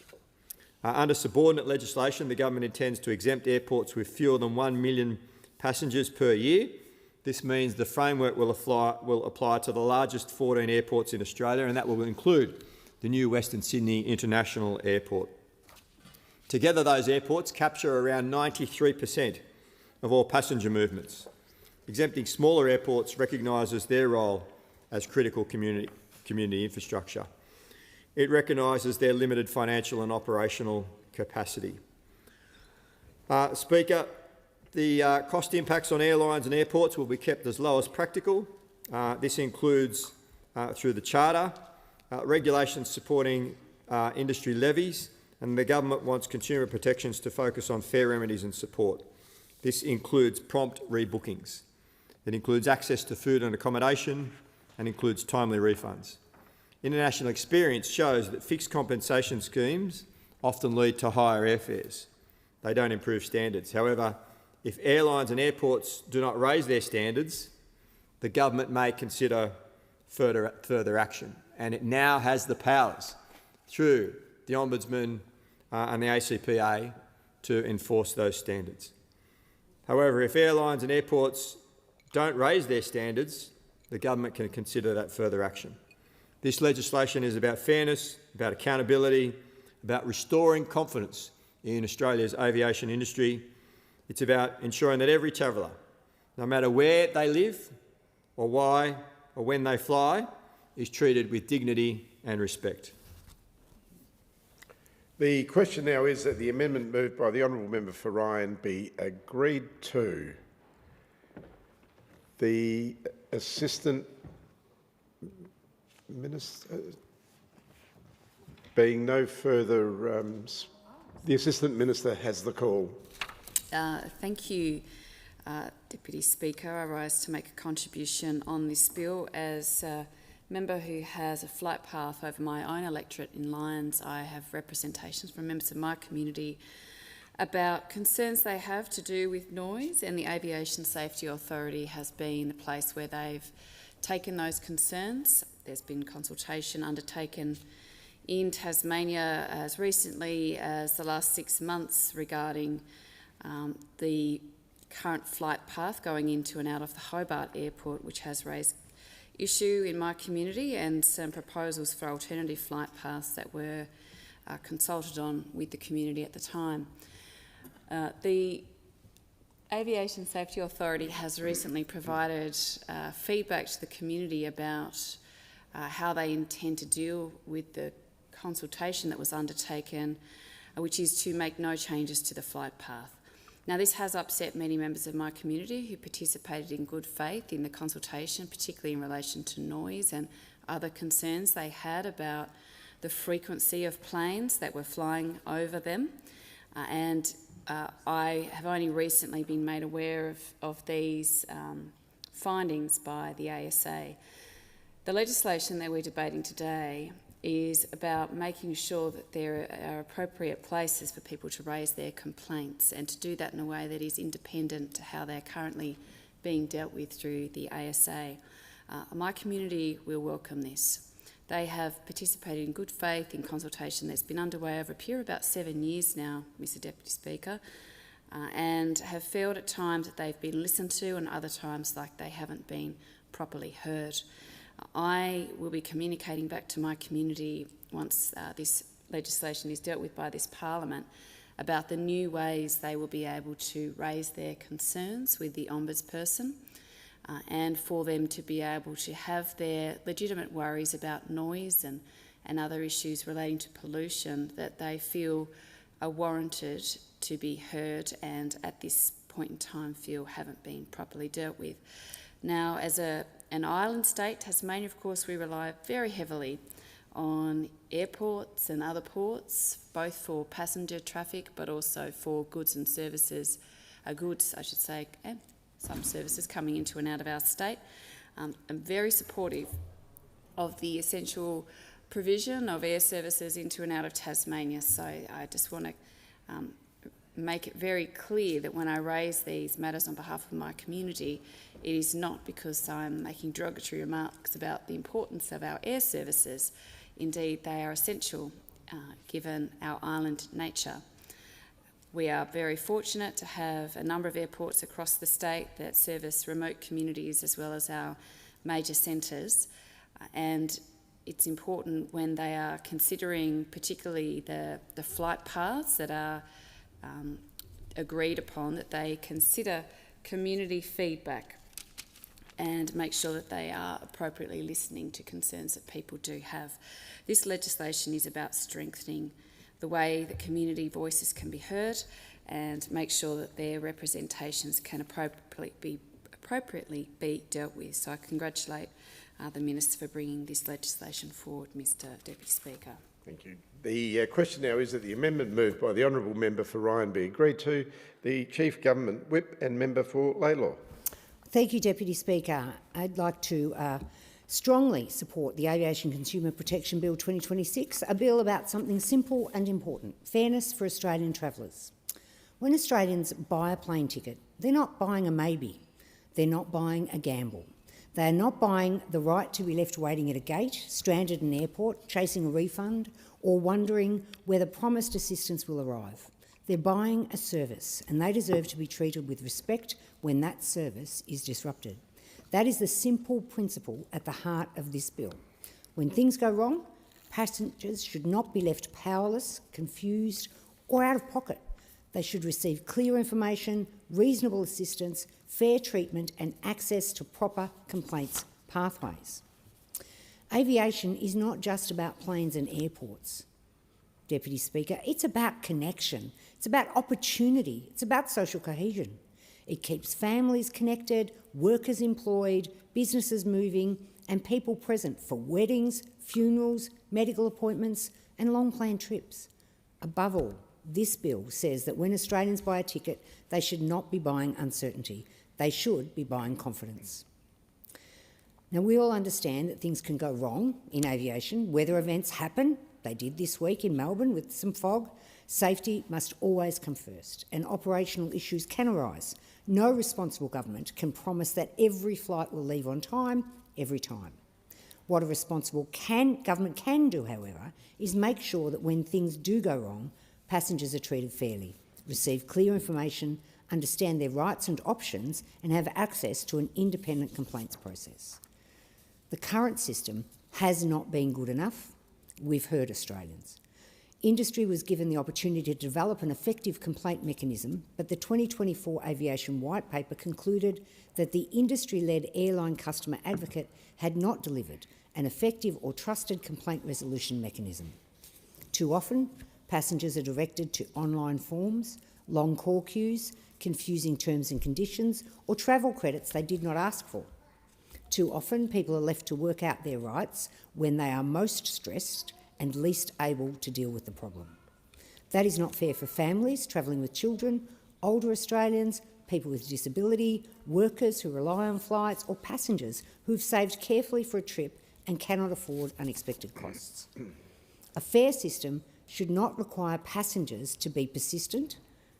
Under subordinate legislation, the government intends to exempt airports with fewer than 1 million passengers per year. This means the framework will apply to the largest 14 airports in Australia, and that will include the new Western Sydney International Airport. Together, those airports capture around 93% of all passenger movements. Exempting smaller airports recognises their role as critical community infrastructure. It recognises their limited financial and operational capacity. Speaker, the cost impacts on airlines and airports will be kept as low as practical. This includes, through the Charter, regulations supporting industry levies, and the government wants consumer protections to focus on fair remedies and support. This includes prompt rebookings. It includes access to food and accommodation and includes timely refunds. International experience shows that fixed compensation schemes often lead to higher airfares. They don't improve standards. However, if airlines and airports do not raise their standards, the government may consider further action. And it now has the powers, through the Ombudsman and the ACPA, to enforce those standards. However, if airlines and airports don't raise their standards, the government can consider that further action. This legislation is about fairness, about accountability, about restoring confidence in Australia's aviation industry. It's about ensuring that every traveller, no matter where they live or why or when they fly, is treated with dignity and respect. The question now is that the amendment moved by the honourable member for Ryan be agreed to. The Assistant Minister, being no further, the Assistant Minister has the call. Thank you, Deputy Speaker. I rise to make a contribution on this bill. As a member who has a flight path over my own electorate in Lyons, I have representations from members of my community about concerns they have to do with noise, and the Aviation Safety Authority has been the place where they've taken those concerns. There's been consultation undertaken in Tasmania as recently as the last 6 months regarding the current flight path going into and out of the Hobart Airport, which has raised issue in my community, and some proposals for alternative flight paths that were consulted on with the community at the time. The Aviation Safety Authority has recently provided feedback to the community about how they intend to deal with the consultation that was undertaken, which is to make no changes to the flight path. Now, this has upset many members of my community who participated in good faith in the consultation, particularly in relation to noise and other concerns they had about the frequency of planes that were flying over them. I have only recently been made aware of these findings by the ASA. The legislation that we're debating today is about making sure that there are appropriate places for people to raise their complaints, and to do that in a way that is independent to how they're currently being dealt with through the ASA. My community will welcome this. They have participated in good faith in consultation that's been underway over a period of about 7 years now, Mr Deputy Speaker, and have felt at times that they've been listened to and other times like they haven't been properly heard. I will be communicating back to my community once this legislation is dealt with by this Parliament about the new ways they will be able to raise their concerns with the Ombudsperson, and for them to be able to have their legitimate worries about noise and other issues relating to pollution that they feel are warranted to be heard and at this point in time feel haven't been properly dealt with. Now, as an island state, Tasmania, of course, we rely very heavily on airports and other ports, both for passenger traffic but also for goods and services, goods, I should say, and some services coming into and out of our state. I'm very supportive of the essential provision of air services into and out of Tasmania, so I just want to make it very clear that when I raise these matters on behalf of my community, it is not because I'm making derogatory remarks about the importance of our air services. Indeed, they are essential given our island nature. We are very fortunate to have a number of airports across the state that service remote communities as well as our major centres, and it's important when they are considering particularly the flight paths that are agreed upon, that they consider community feedback and make sure that they are appropriately listening to concerns that people do have. This legislation is about strengthening the way that community voices can be heard and make sure that their representations can appropriately be dealt with. So I congratulate the Minister for bringing this legislation forward, Mr Deputy Speaker. Thank you. The question now is that the amendment moved by the honourable member for Ryan be agreed to. The Chief Government Whip and member for Laylaw. Thank you, Deputy Speaker. I'd like to strongly support the Aviation Consumer Protection Bill 2026, a bill about something simple and important: fairness for Australian travellers. When Australians buy a plane ticket, they're not buying a maybe. They're not buying a gamble. They are not buying the right to be left waiting at a gate, stranded in an airport, chasing a refund, or wondering whether promised assistance will arrive. They're buying a service, and they deserve to be treated with respect when that service is disrupted. That is the simple principle at the heart of this bill. When things go wrong, passengers should not be left powerless, confused, or out of pocket. They should receive clear information, reasonable assistance, fair treatment, and access to proper complaints pathways. Aviation is not just about planes and airports, Deputy Speaker. It's about connection. It's about opportunity. It's about social cohesion. It keeps families connected, workers employed, businesses moving, and people present for weddings, funerals, medical appointments, and long-planned trips. Above all, this bill says that when Australians buy a ticket, they should not be buying uncertainty. They should be buying confidence. Now, we all understand that things can go wrong in aviation. Weather events happen. They did this week in Melbourne with some fog. Safety must always come first, and operational issues can arise. No responsible government can promise that every flight will leave on time, every time. What a responsible government can do, however, is make sure that when things do go wrong, passengers are treated fairly, receive clear information, understand their rights and options, and have access to an independent complaints process. The current system has not been good enough. We've heard Australians. Industry was given the opportunity to develop an effective complaint mechanism, but the 2024 Aviation White Paper concluded that the industry-led airline customer advocate had not delivered an effective or trusted complaint resolution mechanism. Too often, passengers are directed to online forms, long call queues, confusing terms and conditions, or travel credits they did not ask for. Too often, people are left to work out their rights when they are most stressed and least able to deal with the problem. That is not fair for families travelling with children, older Australians, people with disability, workers who rely on flights, or passengers who have saved carefully for a trip and cannot afford unexpected costs. A fair system should not require passengers to be persistent,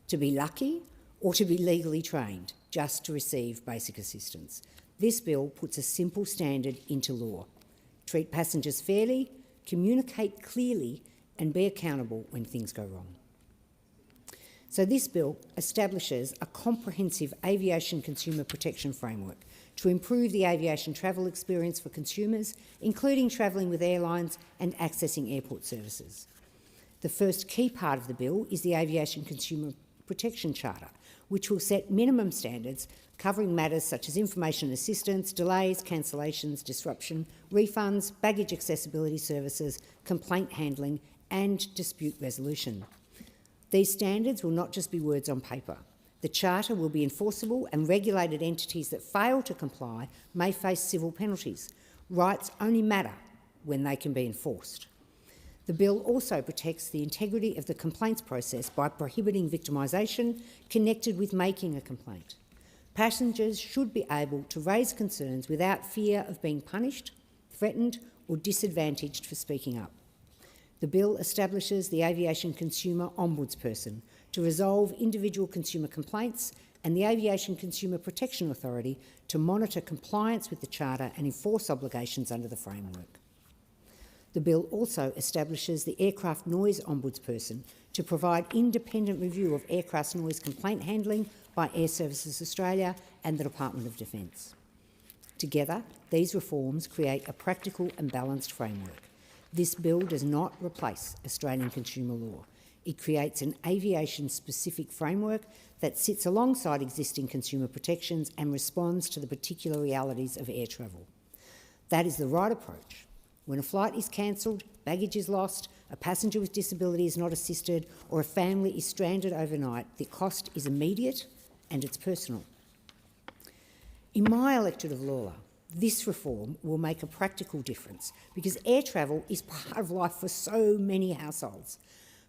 to be lucky, or to be legally trained just to receive basic assistance. This bill puts a simple standard into law. Treat passengers fairly, communicate clearly, and be accountable when things go wrong. So this bill establishes a comprehensive aviation consumer protection framework to improve the aviation travel experience for consumers, including travelling with airlines and accessing airport services. The first key part of the bill is the Aviation Consumer Protection Charter, which will set minimum standards covering matters such as information assistance, delays, cancellations, disruption, refunds, baggage accessibility services, complaint handling and dispute resolution. These standards will not just be words on paper. The Charter will be enforceable, and regulated entities that fail to comply may face civil penalties. Rights only matter when they can be enforced. The bill also protects the integrity of the complaints process by prohibiting victimisation connected with making a complaint. Passengers should be able to raise concerns without fear of being punished, threatened or disadvantaged for speaking up. The bill establishes the Aviation Consumer Ombudsperson to resolve individual consumer complaints and the Aviation Consumer Protection Authority to monitor compliance with the Charter and enforce obligations under the framework. The bill also establishes the Aircraft Noise Ombudsperson to provide independent review of aircraft noise complaint handling by Air Services Australia and the Department of Defence. Together, these reforms create a practical and balanced framework. This bill does not replace Australian consumer law. It creates an aviation-specific framework that sits alongside existing consumer protections and responds to the particular realities of air travel. That is the right approach. When a flight is cancelled, baggage is lost, a passenger with disability is not assisted, or a family is stranded overnight, the cost is immediate and it's personal. In my electorate of Lalor, this reform will make a practical difference because air travel is part of life for so many households.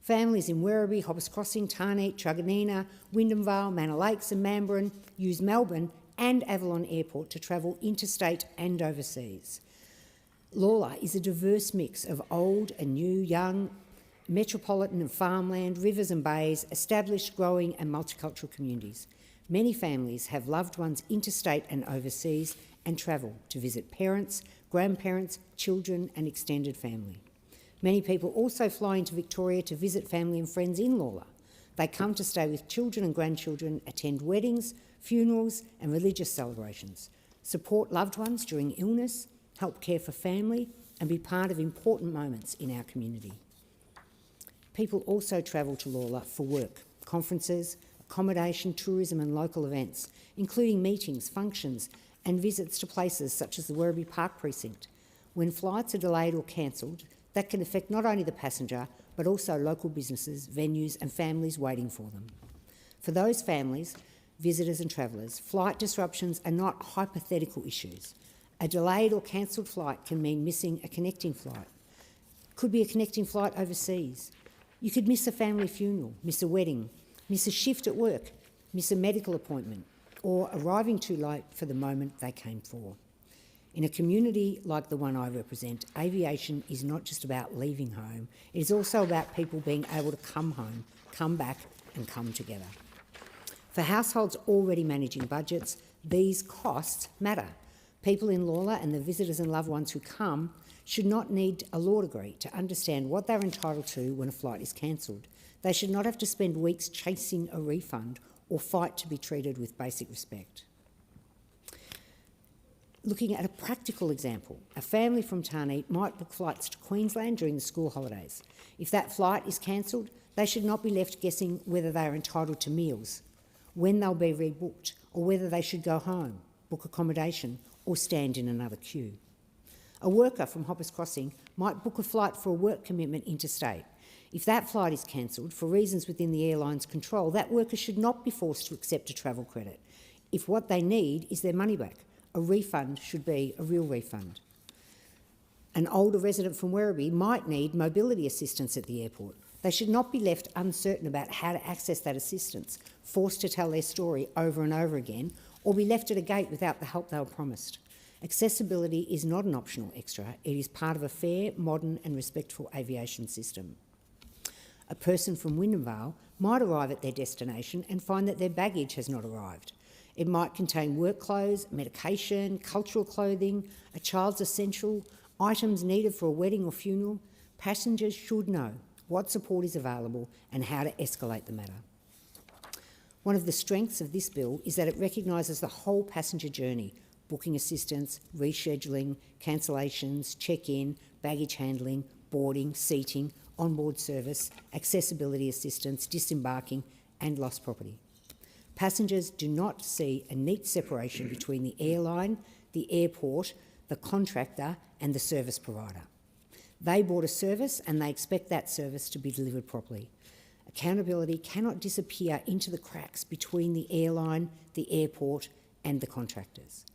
Families in Werribee, Hobbs Crossing, Tarneit, Truganina, Wyndham Vale, Manor Lakes and Mandarin use Melbourne and Avalon Airport to travel interstate and overseas. Lalor is a diverse mix of old and new, young, metropolitan and farmland, rivers and bays, established, growing and multicultural communities. Many families have loved ones interstate and overseas and travel to visit parents, grandparents, children and extended family. Many people also fly into Victoria to visit family and friends in Lalor. They come to stay with children and grandchildren, attend weddings, funerals and religious celebrations, support loved ones during illness, help care for family and be part of important moments in our community. People also travel to Lalor for work, conferences, accommodation, tourism and local events, including meetings, functions and visits to places such as the Werribee Park Precinct. When flights are delayed or cancelled, that can affect not only the passenger but also local businesses, venues and families waiting for them. For those families, visitors and travellers, flight disruptions are not hypothetical issues. A delayed or cancelled flight can mean missing a connecting flight. Could be a connecting flight overseas. You could miss a family funeral, miss a wedding, miss a shift at work, miss a medical appointment, or arriving too late for the moment they came for. In a community like the one I represent, aviation is not just about leaving home, it is also about people being able to come home, come back and come together. For households already managing budgets, these costs matter. People in Lalor and the visitors and loved ones who come should not need a law degree to understand what they're entitled to when a flight is cancelled. They should not have to spend weeks chasing a refund or fight to be treated with basic respect. Looking at a practical example, a family from Tarneit might book flights to Queensland during the school holidays. If that flight is cancelled, they should not be left guessing whether they are entitled to meals, when they'll be rebooked, or whether they should go home, book accommodation, or stand in another queue. A worker from Hoppers Crossing might book a flight for a work commitment interstate. If that flight is cancelled for reasons within the airline's control, that worker should not be forced to accept a travel credit. If what they need is their money back, a refund should be a real refund. An older resident from Werribee might need mobility assistance at the airport. They should not be left uncertain about how to access that assistance, forced to tell their story over and over again, or be left at a gate without the help they were promised. Accessibility is not an optional extra. It is part of a fair, modern and respectful aviation system. A person from Wyndham Vale might arrive at their destination and find that their baggage has not arrived. It might contain work clothes, medication, cultural clothing, a child's essential, items needed for a wedding or funeral. Passengers should know what support is available and how to escalate the matter. One of the strengths of this bill is that it recognises the whole passenger journey: booking assistance, rescheduling, cancellations, check-in, baggage handling, boarding, seating, onboard service, accessibility assistance, disembarking and lost property. Passengers do not see a neat separation between the airline, the airport, the contractor and the service provider. They bought a service and they expect that service to be delivered properly. Accountability cannot disappear into the cracks between the airline, the airport and the contractors.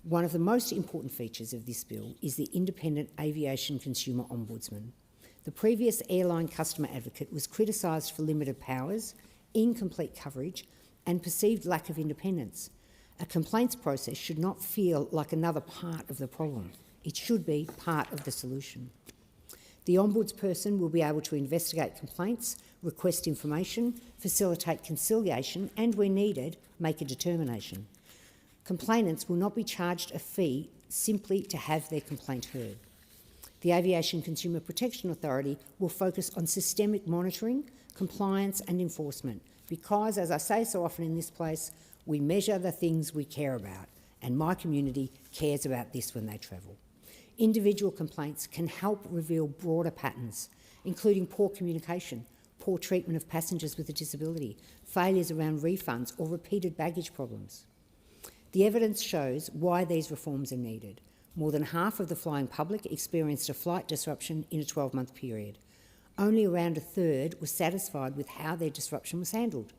One of the most important features of this bill is the Independent Aviation Consumer Ombudsman. The previous airline customer advocate was criticised for limited powers, incomplete coverage and perceived lack of independence. A complaints process should not feel like another part of the problem. It should be part of the solution. The ombudsperson will be able to investigate complaints, request information, facilitate conciliation and, where needed, make a determination. Complainants will not be charged a fee simply to have their complaint heard. The Aviation Consumer Protection Authority will focus on systemic monitoring, compliance and enforcement because, as I say so often in this place, we measure the things we care about, and my community cares about this when they travel. Individual complaints can help reveal broader patterns, including poor communication, poor treatment of passengers with a disability, failures around refunds or repeated baggage problems. The evidence shows why these reforms are needed. More than half of the flying public experienced a flight disruption in a 12-month period. Only around a third were satisfied with how their disruption was handled.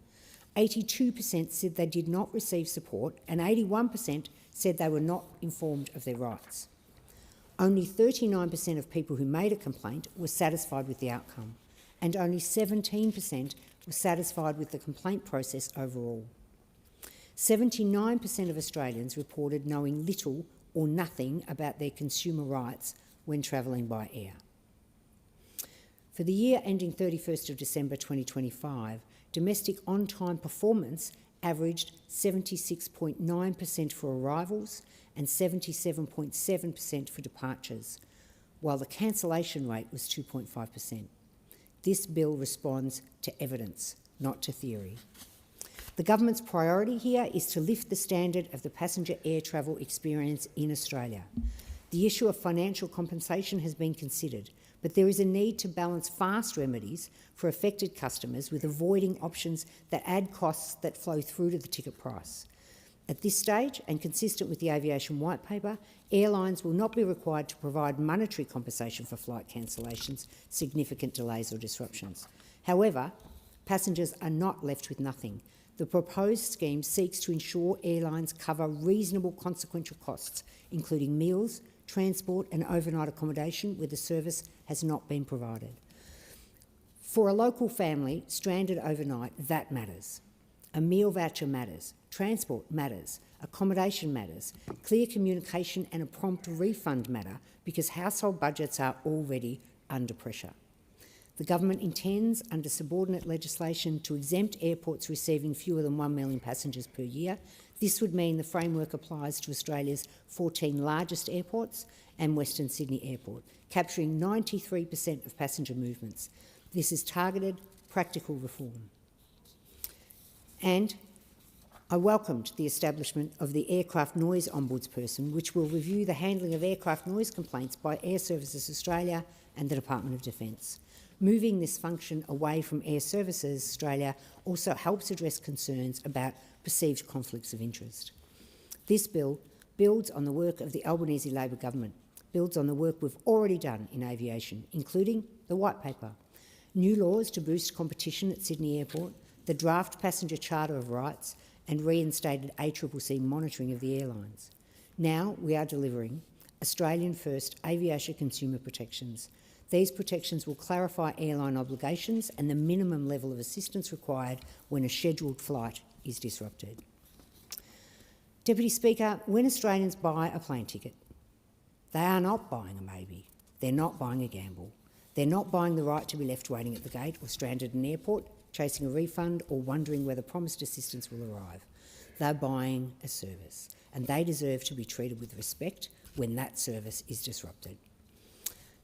82% said they did not receive support and 81% said they were not informed of their rights. Only 39% of people who made a complaint were satisfied with the outcome, and only 17% were satisfied with the complaint process overall. 79% of Australians reported knowing little or nothing about their consumer rights when travelling by air. For the year ending 31st of December 2025, domestic on-time performance averaged 76.9% for arrivals and 77.7% for departures, while the cancellation rate was 2.5%. This bill responds to evidence, not to theory. The government's priority here is to lift the standard of the passenger air travel experience in Australia. The issue of financial compensation has been considered, but there is a need to balance fast remedies for affected customers with avoiding options that add costs that flow through to the ticket price. At this stage, and consistent with the Aviation White Paper, airlines will not be required to provide monetary compensation for flight cancellations, significant delays or disruptions. However, passengers are not left with nothing. The proposed scheme seeks to ensure airlines cover reasonable consequential costs, including meals, transport and overnight accommodation where the service has not been provided. For a local family stranded overnight, that matters. A meal voucher matters, transport matters, accommodation matters, clear communication and a prompt refund matter because household budgets are already under pressure. The government intends, under subordinate legislation, to exempt airports receiving fewer than 1 million passengers per year. This would mean the framework applies to Australia's 14 largest airports and Western Sydney Airport, capturing 93% of passenger movements. This is targeted, practical reform. And I welcomed the establishment of the Aircraft Noise Ombudsperson, which will review the handling of aircraft noise complaints by Air Services Australia and the Department of Defence. Moving this function away from Air Services Australia also helps address concerns about perceived conflicts of interest. This bill builds on the work of the Albanese Labor government, builds on the work we've already done in aviation, including the White Paper, new laws to boost competition at Sydney Airport, the draft Passenger Charter of Rights, and reinstated ACCC monitoring of the airlines. Now we are delivering Australian-first aviation consumer protections. These protections will clarify airline obligations and the minimum level of assistance required when a scheduled flight is disrupted. Deputy Speaker, when Australians buy a plane ticket, they are not buying a maybe. They're not buying a gamble. They're not buying the right to be left waiting at the gate or stranded in an airport, chasing a refund or wondering whether promised assistance will arrive. They're buying a service, and they deserve to be treated with respect when that service is disrupted.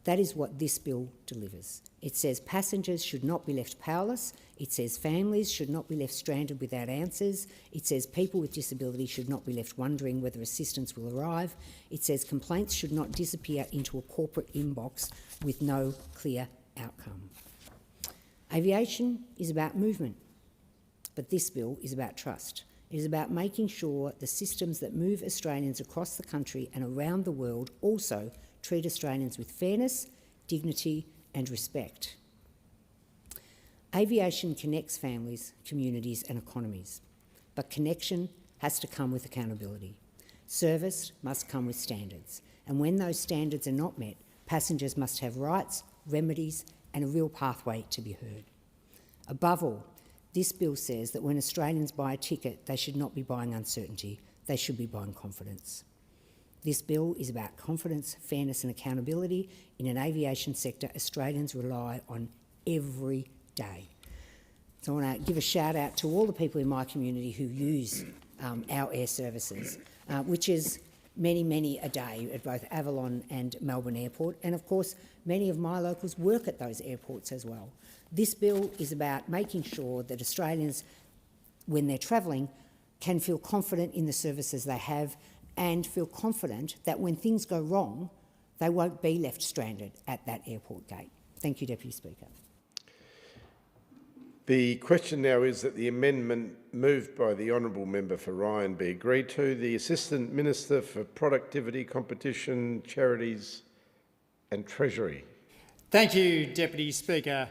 That is what this bill delivers. It says passengers should not be left powerless. It says families should not be left stranded without answers. It says people with disability should not be left wondering whether assistance will arrive. It says complaints should not disappear into a corporate inbox with no clear outcome. Aviation is about movement, but this bill is about trust. It is about making sure the systems that move Australians across the country and around the world also treat Australians with fairness, dignity and respect. Aviation connects families, communities and economies, but connection has to come with accountability. Service must come with standards, and when those standards are not met, passengers must have rights, remedies and a real pathway to be heard. Above all, this bill says that when Australians buy a ticket, they should not be buying uncertainty, they should be buying confidence. This bill is about confidence, fairness and accountability in an aviation sector Australians rely on every day. So I want to give a shout out to all the people in my community who use our air services, which is many a day at both Avalon and Melbourne Airport, and of course many of my locals work at those airports as well. This bill is about making sure that Australians, when they're travelling, can feel confident in the services they have and feel confident that when things go wrong, they won't be left stranded at that airport gate. Thank you, Deputy Speaker. The question now is that the amendment moved by the honourable member for Ryan be agreed to. The Assistant Minister for Productivity, Competition, Charities and Treasury. Thank you, Deputy Speaker.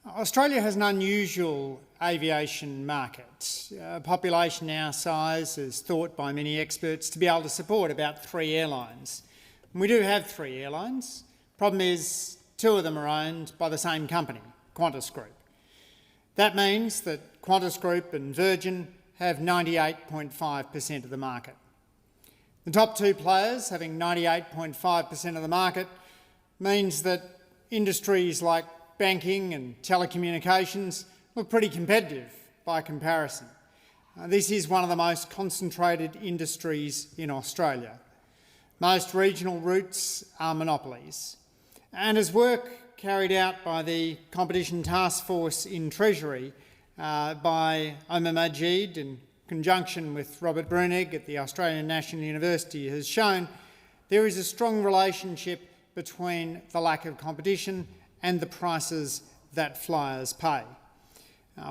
Australia has an unusual aviation market. A population our size is thought by many experts to be able to support about 3 airlines. And we do have 3 airlines. Problem is 2 of them are owned by the same company, Qantas Group. That means that Qantas Group and Virgin have 98.5% of the market. The top 2 players having 98.5% of the market means that industries like banking and telecommunications look pretty competitive by comparison. This is one of the most concentrated industries in Australia. Most regional routes are monopolies. And as work carried out by the Competition Task Force in Treasury by Omar Majid in conjunction with Robert Brunegg at the Australian National University has shown, there is a strong relationship between the lack of competition and the prices that flyers pay.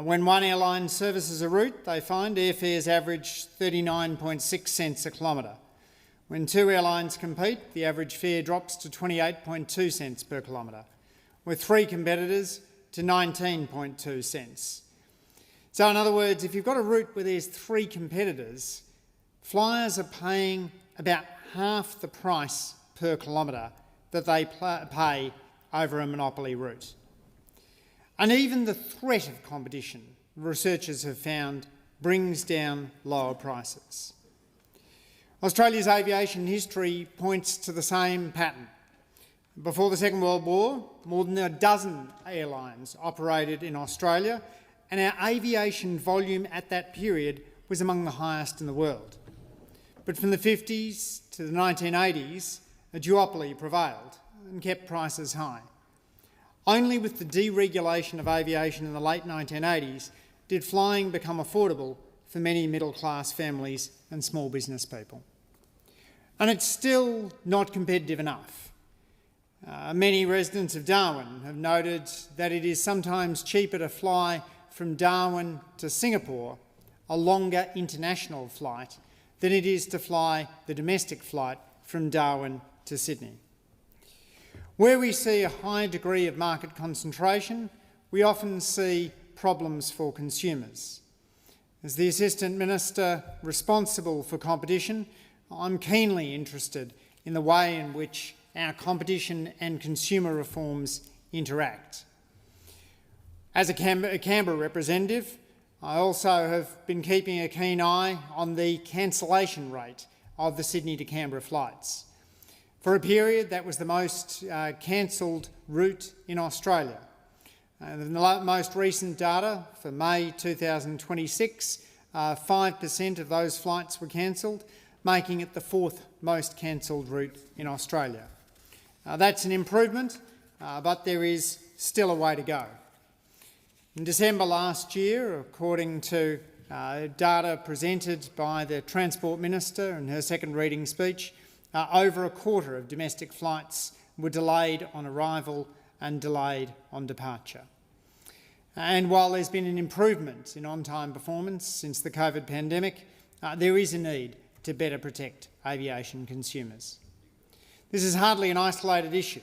When one airline services a route, they find airfares average 39.6 cents a kilometre. When 2 airlines compete, the average fare drops to 28.2 cents per kilometre, with 3 competitors to 19.2 cents. So in other words, if you've got a route where there's 3 competitors, flyers are paying about half the price per kilometre that they pay over a monopoly route. And even the threat of competition, researchers have found, brings down lower prices. Australia's aviation history points to the same pattern. Before the Second World War, more than a dozen airlines operated in Australia, and our aviation volume at that period was among the highest in the world. But from the 50s to the 1980s, a duopoly prevailed and kept prices high. Only with the deregulation of aviation in the late 1980s did flying become affordable for many middle-class families and small business people. And it's still not competitive enough. Many residents of Darwin have noted that it is sometimes cheaper to fly from Darwin to Singapore, a longer international flight, than it is to fly the domestic flight from Darwin to Sydney. Where we see a high degree of market concentration, we often see problems for consumers. As the Assistant Minister responsible for competition, I'm keenly interested in the way in which our competition and consumer reforms interact. As a Canberra representative, I also have been keeping a keen eye on the cancellation rate of the Sydney to Canberra flights. For a period, that was the most cancelled route in Australia. The most recent data for May 2026, 5% of those flights were cancelled, making it the fourth most cancelled route in Australia. That's an improvement, but there is still a way to go. In December last year, according to data presented by the Transport Minister in her second reading speech, over a quarter of domestic flights were delayed on arrival and delayed on departure. And while there's been an improvement in on-time performance since the COVID pandemic, there is a need to better protect aviation consumers. This is hardly an isolated issue.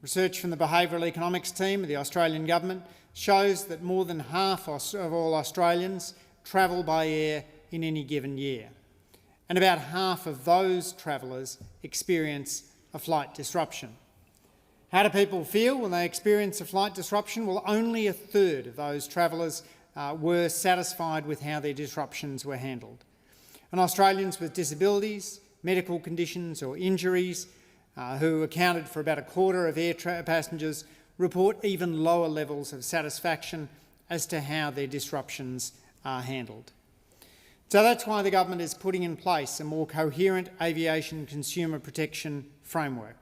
Research from the behavioural economics team of the Australian Government shows that more than half of all Australians travel by air in any given year, and about half of those travellers experience a flight disruption. How do people feel when they experience a flight disruption? Well, only a third of those travellers were satisfied with how their disruptions were handled. And Australians with disabilities, medical conditions or injuries, who accounted for about a quarter of air passengers, report even lower levels of satisfaction as to how their disruptions are handled. So that's why the government is putting in place a more coherent aviation consumer protection framework,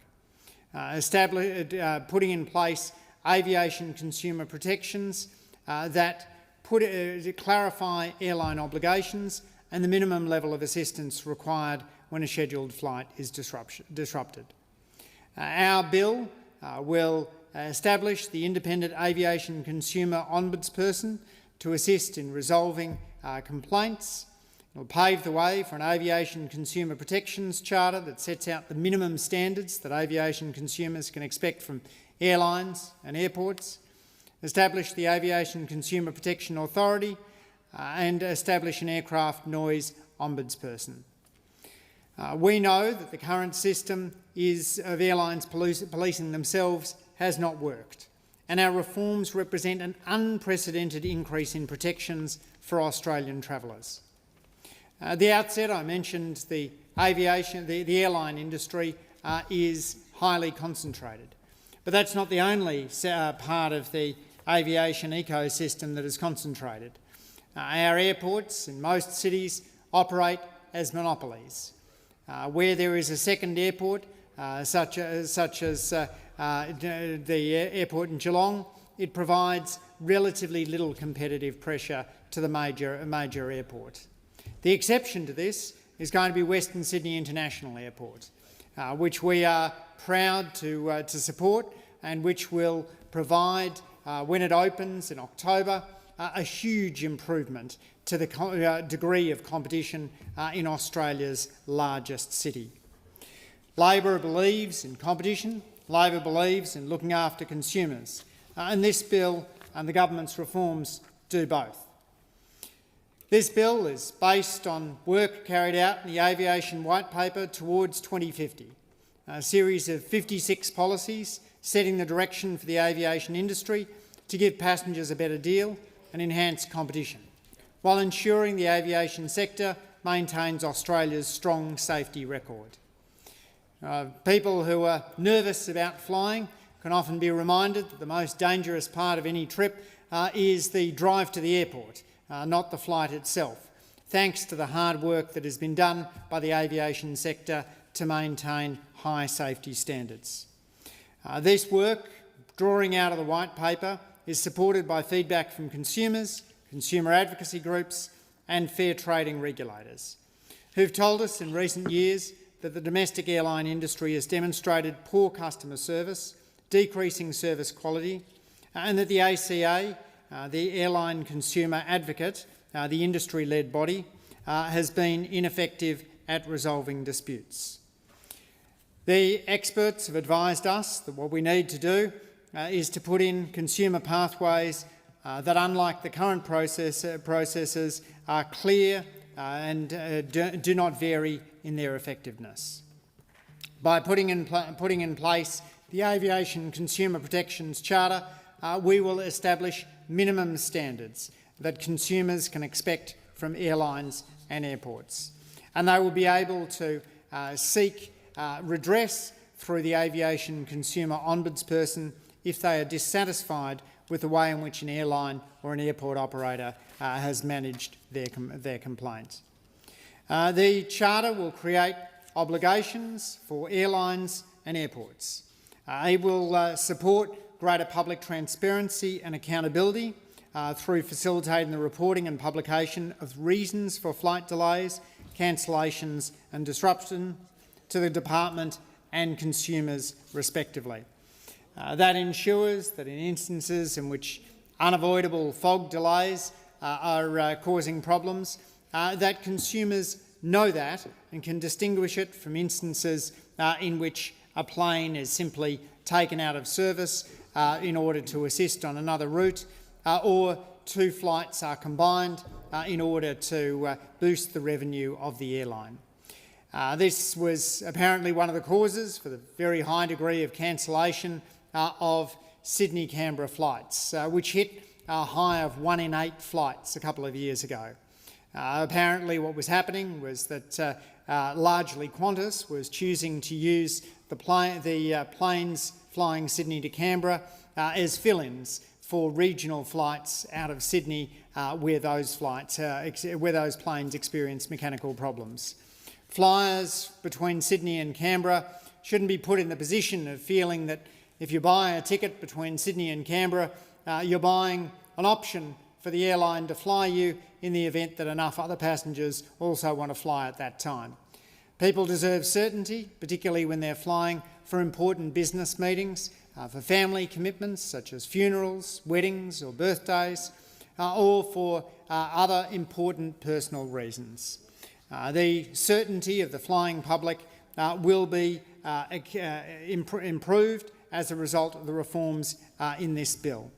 putting in place aviation consumer protections that clarify airline obligations and the minimum level of assistance required when a scheduled flight is disrupted. Our bill will establish the Independent Aviation Consumer Ombudsperson to assist in resolving complaints. It will pave the way for an Aviation Consumer Protections Charter that sets out the minimum standards that aviation consumers can expect from airlines and airports, establish the Aviation Consumer Protection Authority, and establish an Aircraft Noise Ombudsperson. We know that the current system of airlines policing themselves has not worked, and our reforms represent an unprecedented increase in protections for Australian travellers. At the outset, I mentioned the airline industry is highly concentrated, but that's not the only part of the aviation ecosystem that is concentrated. Our airports in most cities operate as monopolies. Where there is a second airport, such as the airport in Geelong, it provides relatively little competitive pressure to the major airport. The exception to this is going to be Western Sydney International Airport, which we are proud to support and which will provide, when it opens in October, a huge improvement to the degree of competition in Australia's largest city. Labor believes in competition, Labor believes in looking after consumers, and this bill and the government's reforms do both. This bill is based on work carried out in the Aviation White Paper towards 2050, a series of 56 policies setting the direction for the aviation industry to give passengers a better deal and enhance competition, while ensuring the aviation sector maintains Australia's strong safety record. People who are nervous about flying can often be reminded that the most dangerous part of any trip is the drive to the airport, not the flight itself, thanks to the hard work that has been done by the aviation sector to maintain high safety standards. This work, drawing out of the White Paper, is supported by feedback from consumers, consumer advocacy groups and fair trading regulators, who've told us in recent years that the domestic airline industry has demonstrated poor customer service, decreasing service quality, and that the ACA, the Airline Consumer Advocate, the industry-led body, has been ineffective at resolving disputes. The experts have advised us that what we need to do is to put in consumer pathways that, unlike the current processes, are clear and do not vary in their effectiveness. By putting in place the Aviation Consumer Protections Charter, we will establish minimum standards that consumers can expect from airlines and airports, and they will be able to seek redress through the Aviation Consumer Ombudsperson if they are dissatisfied with the way in which an airline or an airport operator has managed their complaints. The Charter will create obligations for airlines and airports. It will support greater public transparency and accountability through facilitating the reporting and publication of reasons for flight delays, cancellations and disruption to the department and consumers respectively. That ensures that in instances in which unavoidable fog delays are causing problems, that consumers know that and can distinguish it from instances in which a plane is simply taken out of service in order to assist on another route, or two flights are combined in order to boost the revenue of the airline. This was apparently one of the causes for the very high degree of cancellation of Sydney-Canberra flights, which hit a high of 1 in 8 flights a couple of years ago. Apparently what was happening was that largely Qantas was choosing to use the planes flying Sydney to Canberra as fill-ins for regional flights out of Sydney where those planes experienced mechanical problems. Flyers between Sydney and Canberra shouldn't be put in the position of feeling that if you buy a ticket between Sydney and Canberra, you're buying an option for the airline to fly you in the event that enough other passengers also want to fly at that time. People deserve certainty, particularly when they're flying for important business meetings, for family commitments such as funerals, weddings or birthdays, or for other important personal reasons. The certainty of the flying public will be improved as a result of the reforms in this bill.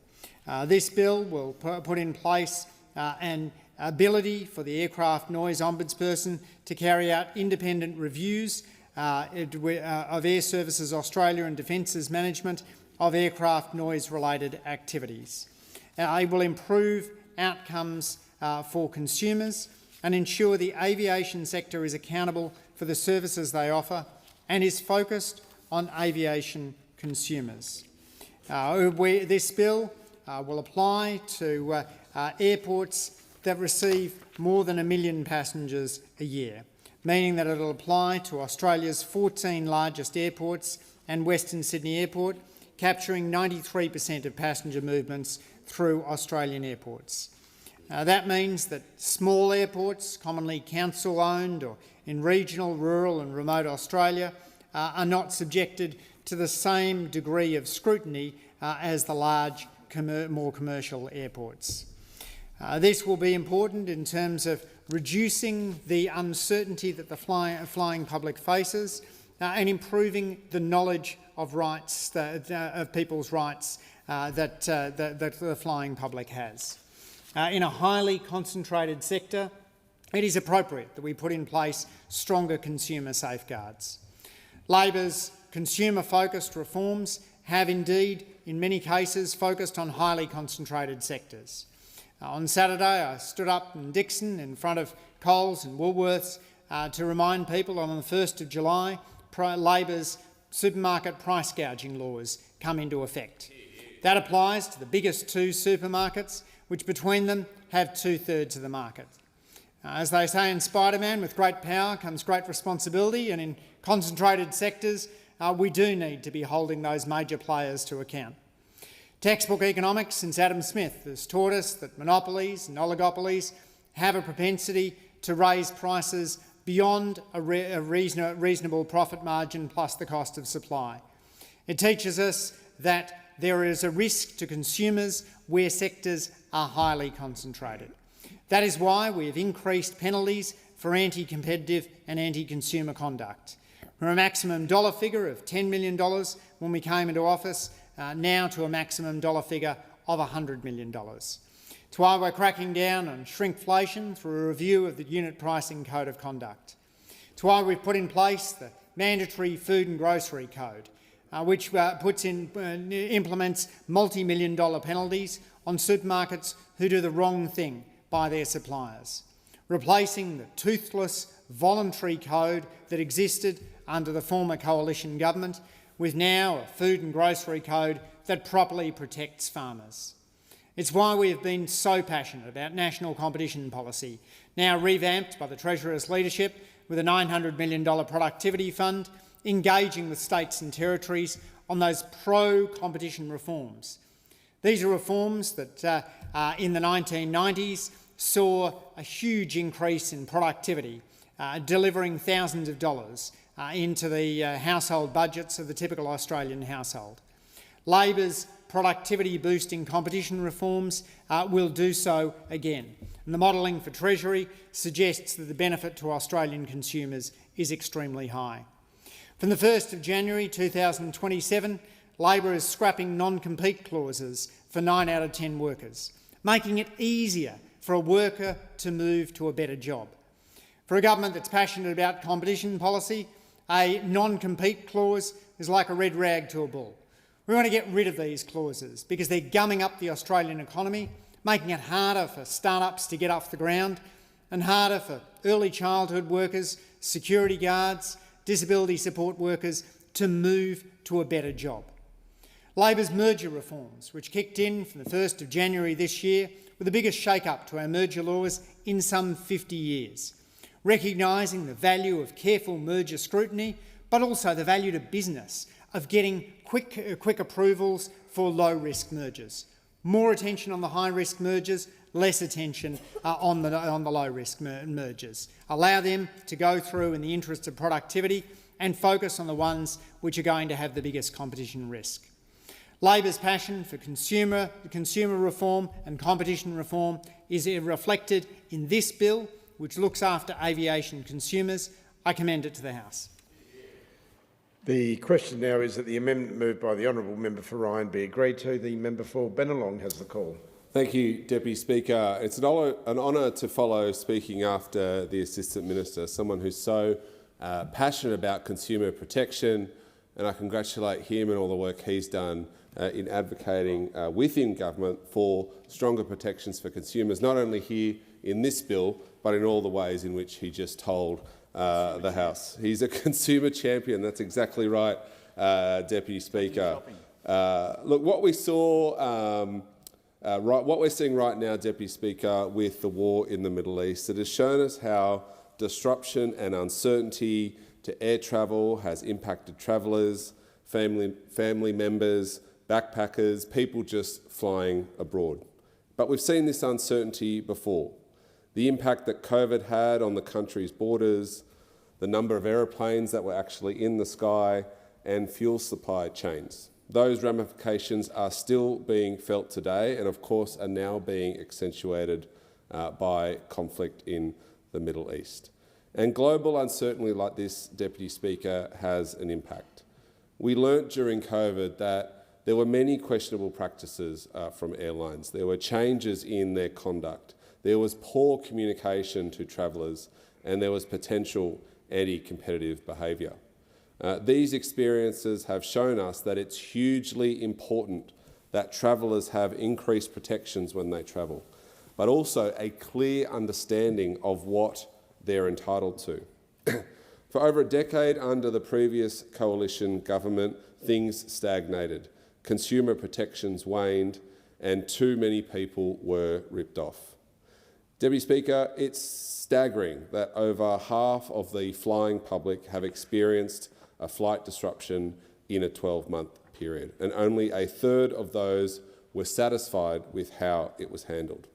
This bill will put in place an ability for the Aircraft Noise Ombudsperson to carry out independent reviews of Air Services Australia and Defence's management of aircraft noise-related activities. It will improve outcomes for consumers and ensure the aviation sector is accountable for the services they offer and is focused on aviation consumers. This bill will apply to airports that receive more than 1 million passengers a year, meaning that it will apply to Australia's 14 largest airports and Western Sydney Airport, capturing 93% of passenger movements through Australian airports. That means that small airports, commonly council-owned or in regional, rural and remote Australia, are not subjected to the same degree of scrutiny as the large, more commercial airports. This will be important in terms of reducing the uncertainty that the flying public faces and improving the knowledge of rights, of people's rights that the flying public has. In a highly concentrated sector, it is appropriate that we put in place stronger consumer safeguards. Labor's consumer-focused reforms have indeed, in many cases, focused on highly concentrated sectors. On Saturday, I stood up in Dixon in front of Coles and Woolworths to remind people that on the 1st of July, Labor's supermarket price gouging laws come into effect. That applies to the biggest 2 supermarkets, which between them have 2/3 of the market. As they say in Spider-Man, with great power comes great responsibility, and in concentrated sectors, we do need to be holding those major players to account. Textbook economics since Adam Smith has taught us that monopolies and oligopolies have a propensity to raise prices beyond a reasonable profit margin plus the cost of supply. It teaches us that there is a risk to consumers where sectors are highly concentrated. That is why we have increased penalties for anti-competitive and anti-consumer conduct. From a maximum dollar figure of $10 million when we came into office, now to a maximum dollar figure of $100 million. It's why we're cracking down on shrinkflation through a review of the unit pricing code of conduct. It's why we've put in place the mandatory food and grocery code, which implements multi-million-dollar penalties on supermarkets who do the wrong thing by their suppliers, replacing the toothless voluntary code that existed under the former coalition government with now a food and grocery code that properly protects farmers. It's why we have been so passionate about national competition policy, now revamped by the Treasurer's leadership with a $900 million productivity fund, engaging with states and territories on those pro-competition reforms. These are reforms that in the 1990s saw a huge increase in productivity, delivering thousands of dollars into the household budgets of the typical Australian household. Labor's productivity-boosting competition reforms will do so again. And the modelling for Treasury suggests that the benefit to Australian consumers is extremely high. From the 1st of January 2027, Labor is scrapping non-compete clauses for 9 out of 10 workers, making it easier for a worker to move to a better job. For a government that's passionate about competition policy, a non-compete clause is like a red rag to a bull. We want to get rid of these clauses because they're gumming up the Australian economy, making it harder for start-ups to get off the ground and harder for early childhood workers, security guards, disability support workers to move to a better job. Labor's merger reforms, which kicked in from the 1st of January this year, were the biggest shake-up to our merger laws in some 50 years, recognising the value of careful merger scrutiny, but also the value to business of getting quick approvals for low-risk mergers. More attention on the high-risk mergers, less attention on the low-risk mergers. Allow them to go through in the interest of productivity and focus on the ones which are going to have the biggest competition risk. Labor's passion for consumer reform and competition reform is reflected in this bill, which looks after aviation consumers. I commend it to the House. The question now is that the amendment moved by the honourable member for Ryan be agreed to. The member for Bennelong has the call. Thank you, Deputy Speaker. It's an honour to follow speaking after the Assistant Minister, someone who's so passionate about consumer protection, and I congratulate him and all the work he's done in advocating within government for stronger protections for consumers, not only here in this bill, but in all the ways in which he just told the House. He's a consumer champion. That's exactly right, Deputy Speaker. Look, what we saw, what we're seeing right now, Deputy Speaker, with the war in the Middle East, it has shown us how disruption and uncertainty to air travel has impacted travellers, family members, backpackers, people just flying abroad. But we've seen this uncertainty before. The impact that COVID had on the country's borders, the number of aeroplanes that were actually in the sky, and fuel supply chains. Those ramifications are still being felt today and, of course, are now being accentuated by conflict in the Middle East. And global uncertainty like this, Deputy Speaker, has an impact. We learnt during COVID that there were many questionable practices from airlines. There were changes in their conduct. There was poor communication to travellers, and there was potential anti-competitive behaviour. These experiences have shown us that it's hugely important that travellers have increased protections when they travel, but also a clear understanding of what they're entitled to. For over a decade under the previous coalition government, things stagnated, consumer protections waned, and too many people were ripped off. Deputy Speaker, it's staggering that over half of the flying public have experienced a flight disruption in a 12-month period, and only a third of those were satisfied with how it was handled.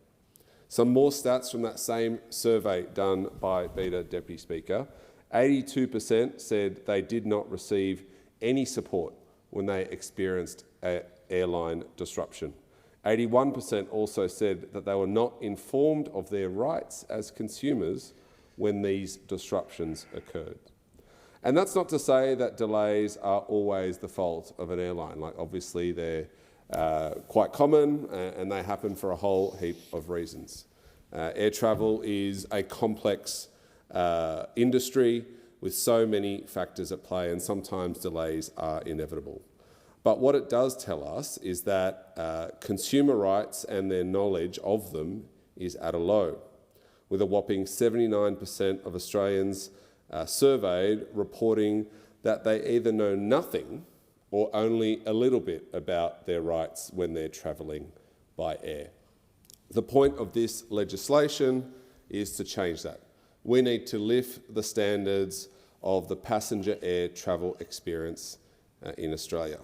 Some more stats from that same survey done by Beta, Deputy Speaker. 82% said they did not receive any support when they experienced an airline disruption. 81% also said that they were not informed of their rights as consumers when these disruptions occurred. And that's not to say that delays are always the fault of an airline. Like, obviously, they're quite common and they happen for a whole heap of reasons. Air travel is a complex industry with so many factors at play, and sometimes delays are inevitable. But what it does tell us is that consumer rights and their knowledge of them is at a low, with a whopping 79% of Australians surveyed reporting that they either know nothing or only a little bit about their rights when they're travelling by air. The point of this legislation is to change that. We need to lift the standards of the passenger air travel experience in Australia.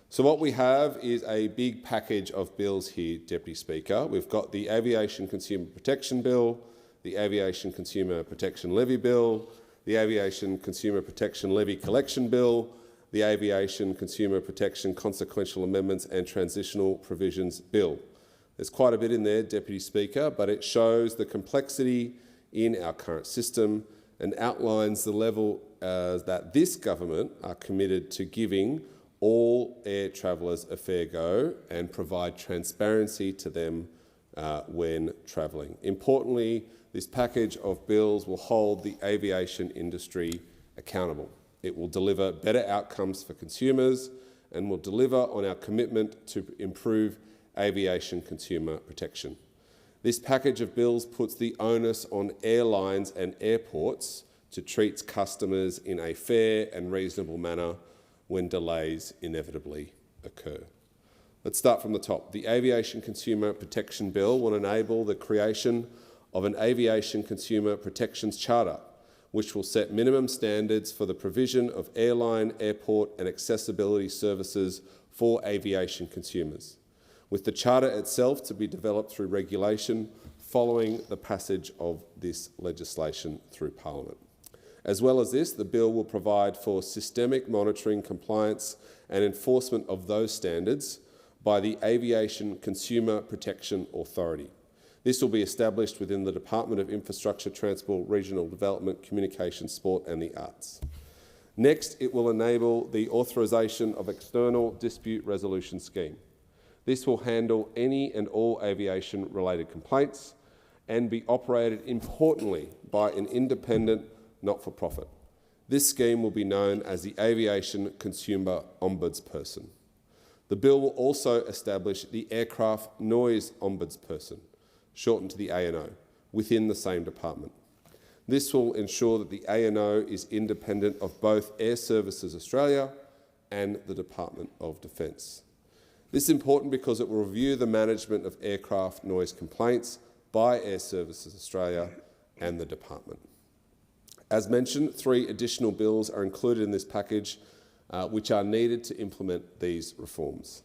So what we have is a big package of bills here, Deputy Speaker. We've got the Aviation Consumer Protection Bill, the Aviation Consumer Protection Levy Bill, the Aviation Consumer Protection Levy Collection Bill, the Aviation Consumer Protection Consequential Amendments and Transitional Provisions Bill. There's quite a bit in there, Deputy Speaker, but it shows the complexity in our current system and outlines the level that this government are committed to giving all air travellers a fair go and provide transparency to them when travelling. Importantly, this package of bills will hold the aviation industry accountable. It will deliver better outcomes for consumers and will deliver on our commitment to improve aviation consumer protection. This package of bills puts the onus on airlines and airports to treat customers in a fair and reasonable manner when delays inevitably occur. Let's start from the top. The Aviation Consumer Protection Bill will enable the creation of an Aviation Consumer Protections Charter, which will set minimum standards for the provision of airline, airport and accessibility services for aviation consumers, with the charter itself to be developed through regulation following the passage of this legislation through Parliament. As well as this, the bill will provide for systemic monitoring, compliance and enforcement of those standards by the Aviation Consumer Protection Authority. This will be established within the Department of Infrastructure, Transport, Regional Development, Communication, Sport and the Arts. Next, it will enable the authorisation of external dispute resolution scheme. This will handle any and all aviation-related complaints and be operated, importantly, by an independent not-for-profit. This scheme will be known as the Aviation Consumer Ombudsperson. The bill will also establish the Aircraft Noise Ombudsperson, shortened to the ANO, within the same department. This will ensure that the ANO is independent of both Air Services Australia and the Department of Defence. This is important because it will review the management of aircraft noise complaints by Air Services Australia and the department. As mentioned, 3 additional bills are included in this package which are needed to implement these reforms.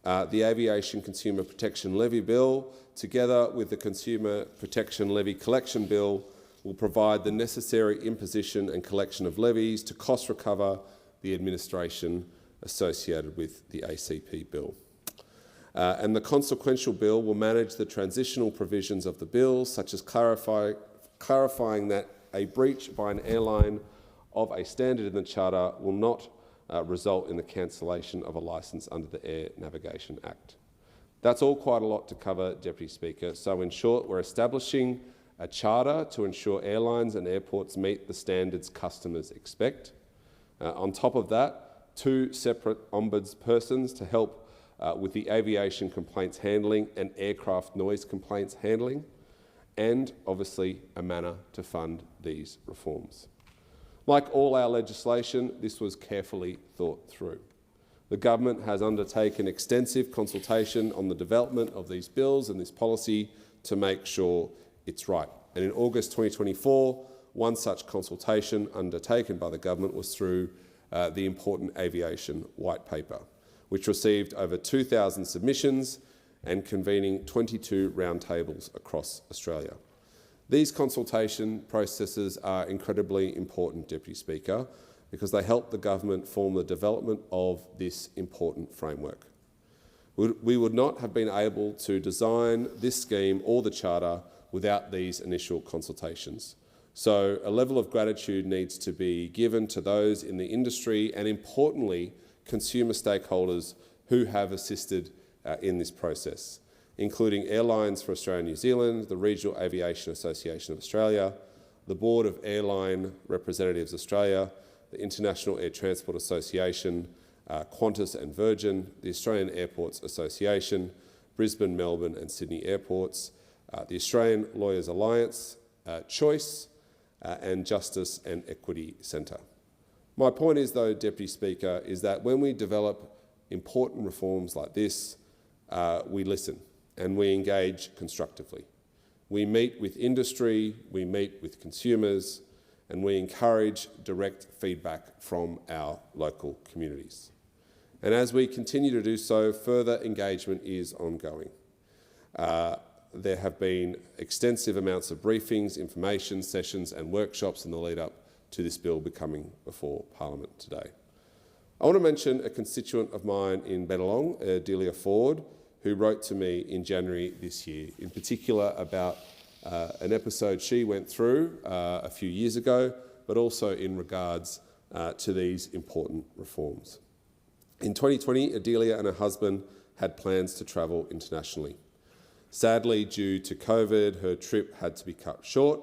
The Aviation Consumer Protection Levy Bill, together with the Consumer Protection Levy Collection Bill, will provide the necessary imposition and collection of levies to cost recover the administration associated with the ACP bill. And the consequential bill will manage the transitional provisions of the bill, such as clarifying that a breach by an airline of a standard in the Charter will not result in the cancellation of a licence under the Air Navigation Act. That's all quite a lot to cover, Deputy Speaker. So in short, we're establishing a charter to ensure airlines and airports meet the standards customers expect. On top of that, 2 separate ombudspersons to help with the aviation complaints handling and aircraft noise complaints handling, and obviously a manner to fund these reforms. Like all our legislation, this was carefully thought through. The government has undertaken extensive consultation on the development of these bills and this policy to make sure it's right. And in August 2024, one such consultation undertaken by the government was through the important aviation white paper, which received over 2,000 submissions and convening 22 roundtables across Australia. These consultation processes are incredibly important, Deputy Speaker, because they help the government form the development of this important framework. We would not have been able to design this scheme or the Charter without these initial consultations. So a level of gratitude needs to be given to those in the industry and, importantly, consumer stakeholders who have assisted in this process, including Airlines for Australia and New Zealand, the Regional Aviation Association of Australia, the Board of Airline Representatives Australia, the International Air Transport Association, Qantas and Virgin, the Australian Airports Association, Brisbane, Melbourne and Sydney Airports, the Australian Lawyers Alliance, Choice, and Justice and Equity Centre. My point is, though, Deputy Speaker, is that when we develop important reforms like this, we listen and we engage constructively. We meet with industry, we meet with consumers, and we encourage direct feedback from our local communities. And as we continue to do so, further engagement is ongoing. There have been extensive amounts of briefings, information sessions and workshops in the lead-up to this bill becoming before Parliament today. I want to mention a constituent of mine in Bennelong, Delia Ford, who wrote to me in January this year, in particular about an episode she went through a few years ago, but also in regards to these important reforms. In 2020, Adelia and her husband had plans to travel internationally. Sadly, due to COVID, her trip had to be cut short.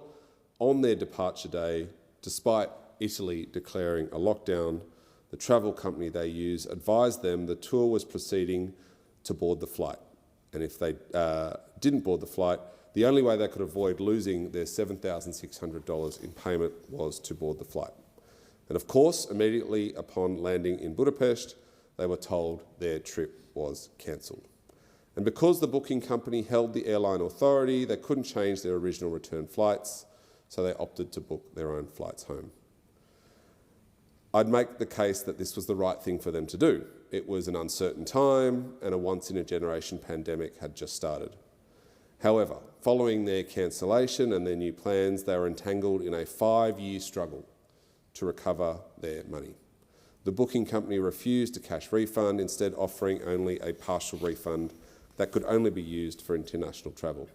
On their departure day, despite Italy declaring a lockdown, the travel company they use advised them the tour was proceeding to board the flight. And if they didn't board the flight, the only way they could avoid losing their $7,600 in payment was to board the flight. And of course, immediately upon landing in Budapest, they were told their trip was cancelled. And because the booking company held the airline authority, they couldn't change their original return flights, so they opted to book their own flights home. I'd make the case that this was the right thing for them to do. It was an uncertain time and a once-in-a-generation pandemic had just started. However, following their cancellation and their new plans, they were entangled in a 5-year struggle to recover their money. The booking company refused a cash refund, instead offering only a partial refund that could only be used for international travel.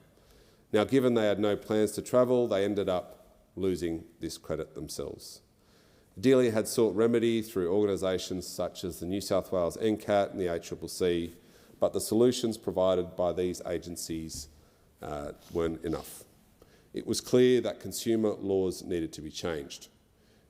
Now, given they had no plans to travel, they ended up losing this credit themselves. Delia had sought remedy through organisations such as the New South Wales NCAT and the ACCC, but the solutions provided by these agencies weren't enough. It was clear that consumer laws needed to be changed.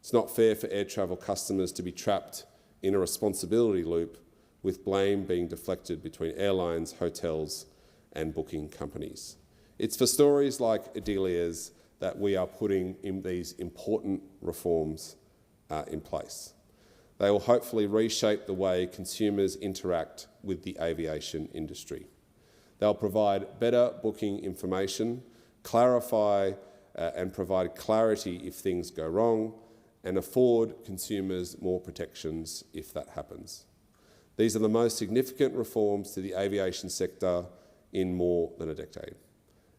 It's not fair for air travel customers to be trapped in a responsibility loop, with blame being deflected between airlines, hotels and booking companies. It's for stories like Adelia's that we are putting in these important reforms in place. They will hopefully reshape the way consumers interact with the aviation industry. They'll provide better booking information, clarify and provide clarity if things go wrong, and afford consumers more protections if that happens. These are the most significant reforms to the aviation sector in more than a decade.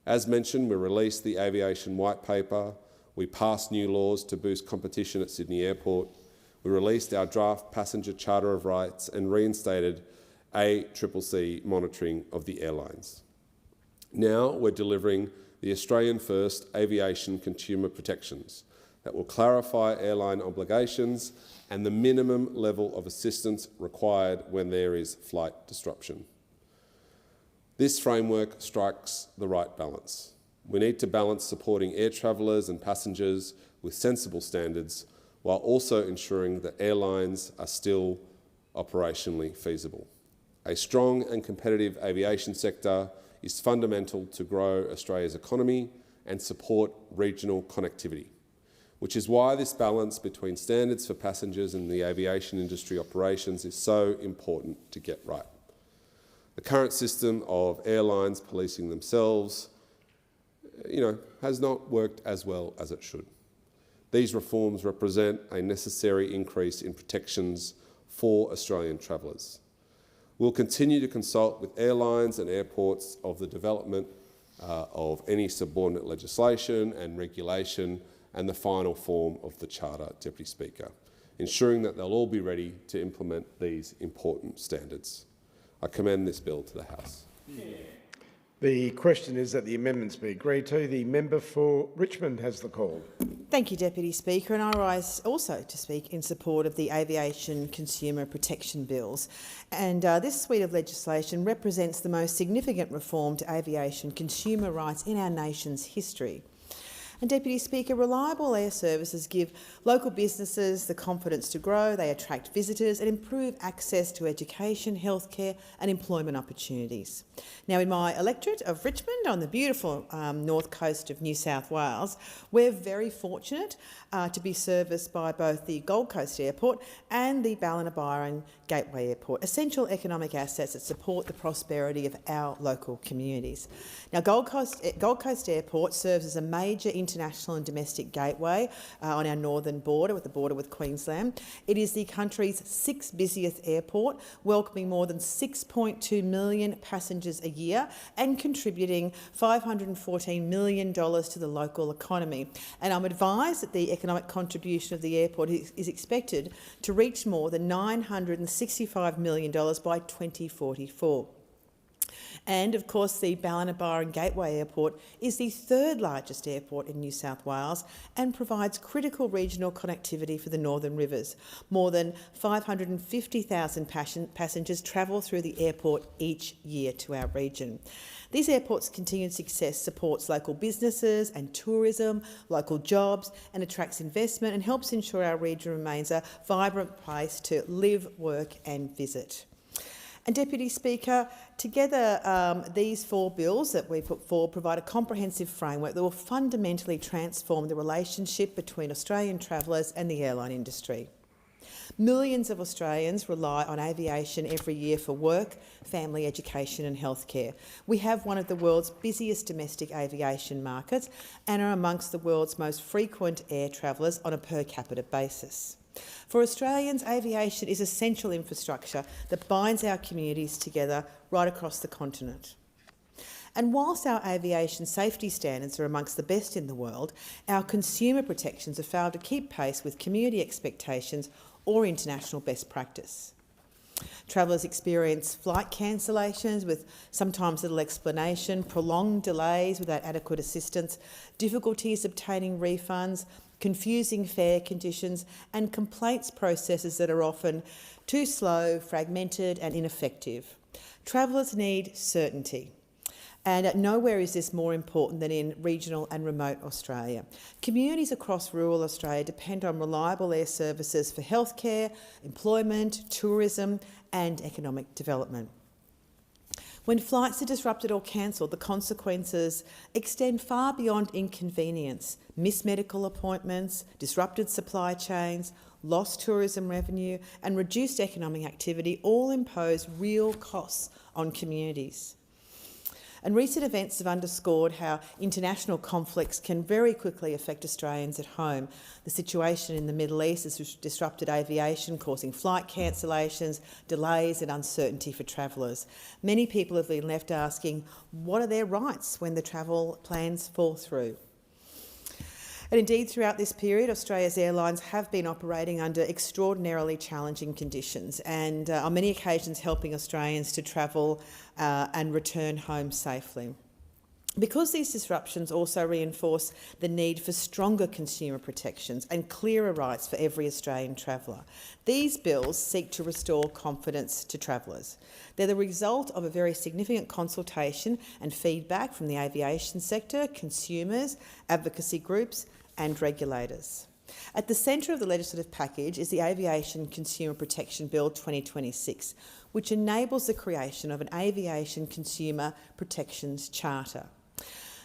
As mentioned, we released the Aviation White Paper, we passed new laws to boost competition at Sydney Airport, we released our draft Passenger Charter of Rights and reinstated ACCC monitoring of the airlines. Now we're delivering the Australian First Aviation Consumer Protections that will clarify airline obligations and the minimum level of assistance required when there is flight disruption. This framework strikes the right balance. We need to balance supporting air travellers and passengers with sensible standards while also ensuring that airlines are still operationally feasible. A strong and competitive aviation sector is fundamental to grow Australia's economy and support regional connectivity, which is why this balance between standards for passengers and the aviation industry operations is so important to get right. The current system of airlines policing themselves, has not worked as well as it should. These reforms represent a necessary increase in protections for Australian travellers. We'll continue to consult with airlines and airports of the development of any subordinate legislation and regulation and the final form of the Charter, Deputy Speaker, ensuring that they'll all be ready to implement these important standards. I commend this bill to the House. The question is that the amendments be agreed to. The member for Richmond has the call. Thank you, Deputy Speaker, and I rise also to speak in support of the aviation consumer protection bills. And this suite of legislation represents the most significant reform to aviation consumer rights in our nation's history. And Deputy Speaker, reliable air services give local businesses the confidence to grow, they attract visitors and improve access to education, healthcare and employment opportunities. Now, in my electorate of Richmond on the beautiful north coast of New South Wales, we're very fortunate to be serviced by both the Gold Coast Airport and the Ballina-Byron Gateway Airport, essential economic assets that support the prosperity of our local communities. Now, Gold Coast Airport serves as a major international and domestic gateway on our northern border, with the border with Queensland. It is the country's 6th busiest airport, welcoming more than 6.2 million passengers a year and contributing $514 million to the local economy. And I'm advised that the economic contribution of the airport is expected to reach more than $965 million by 2044. And, of course, the Ballina-Byron Gateway Airport is the 3rd largest airport in New South Wales and provides critical regional connectivity for the Northern Rivers. More than 550,000 passengers travel through the airport each year to our region. These airports' continued success supports local businesses and tourism, local jobs, and attracts investment and helps ensure our region remains a vibrant place to live, work and visit. And Deputy Speaker, together these 4 bills that we put forward provide a comprehensive framework that will fundamentally transform the relationship between Australian travellers and the airline industry. Millions of Australians rely on aviation every year for work, family, education and healthcare. We have one of the world's busiest domestic aviation markets and are amongst the world's most frequent air travellers on a per capita basis. For Australians, aviation is essential infrastructure that binds our communities together right across the continent. And whilst our aviation safety standards are amongst the best in the world, our consumer protections have failed to keep pace with community expectations or international best practice. Travellers experience flight cancellations with sometimes little explanation, prolonged delays without adequate assistance, difficulties obtaining refunds, confusing fare conditions and complaints processes that are often too slow, fragmented and ineffective. Travellers need certainty. And nowhere is this more important than in regional and remote Australia. Communities across rural Australia depend on reliable air services for healthcare, employment, tourism and economic development. When flights are disrupted or cancelled, the consequences extend far beyond inconvenience. Missed medical appointments, disrupted supply chains, lost tourism revenue and reduced economic activity all impose real costs on communities. And recent events have underscored how international conflicts can very quickly affect Australians at home. The situation in the Middle East has disrupted aviation, causing flight cancellations, delays and uncertainty for travellers. Many people have been left asking, what are their rights when the travel plans fall through? And indeed, throughout this period, Australia's airlines have been operating under extraordinarily challenging conditions and on many occasions helping Australians to travel and return home safely. Because these disruptions also reinforce the need for stronger consumer protections and clearer rights for every Australian traveller, these bills seek to restore confidence to travellers. They're the result of a very significant consultation and feedback from the aviation sector, consumers, advocacy groups and regulators. At the centre of the legislative package is the Aviation Consumer Protection Bill 2026, which enables the creation of an Aviation Consumer Protections Charter.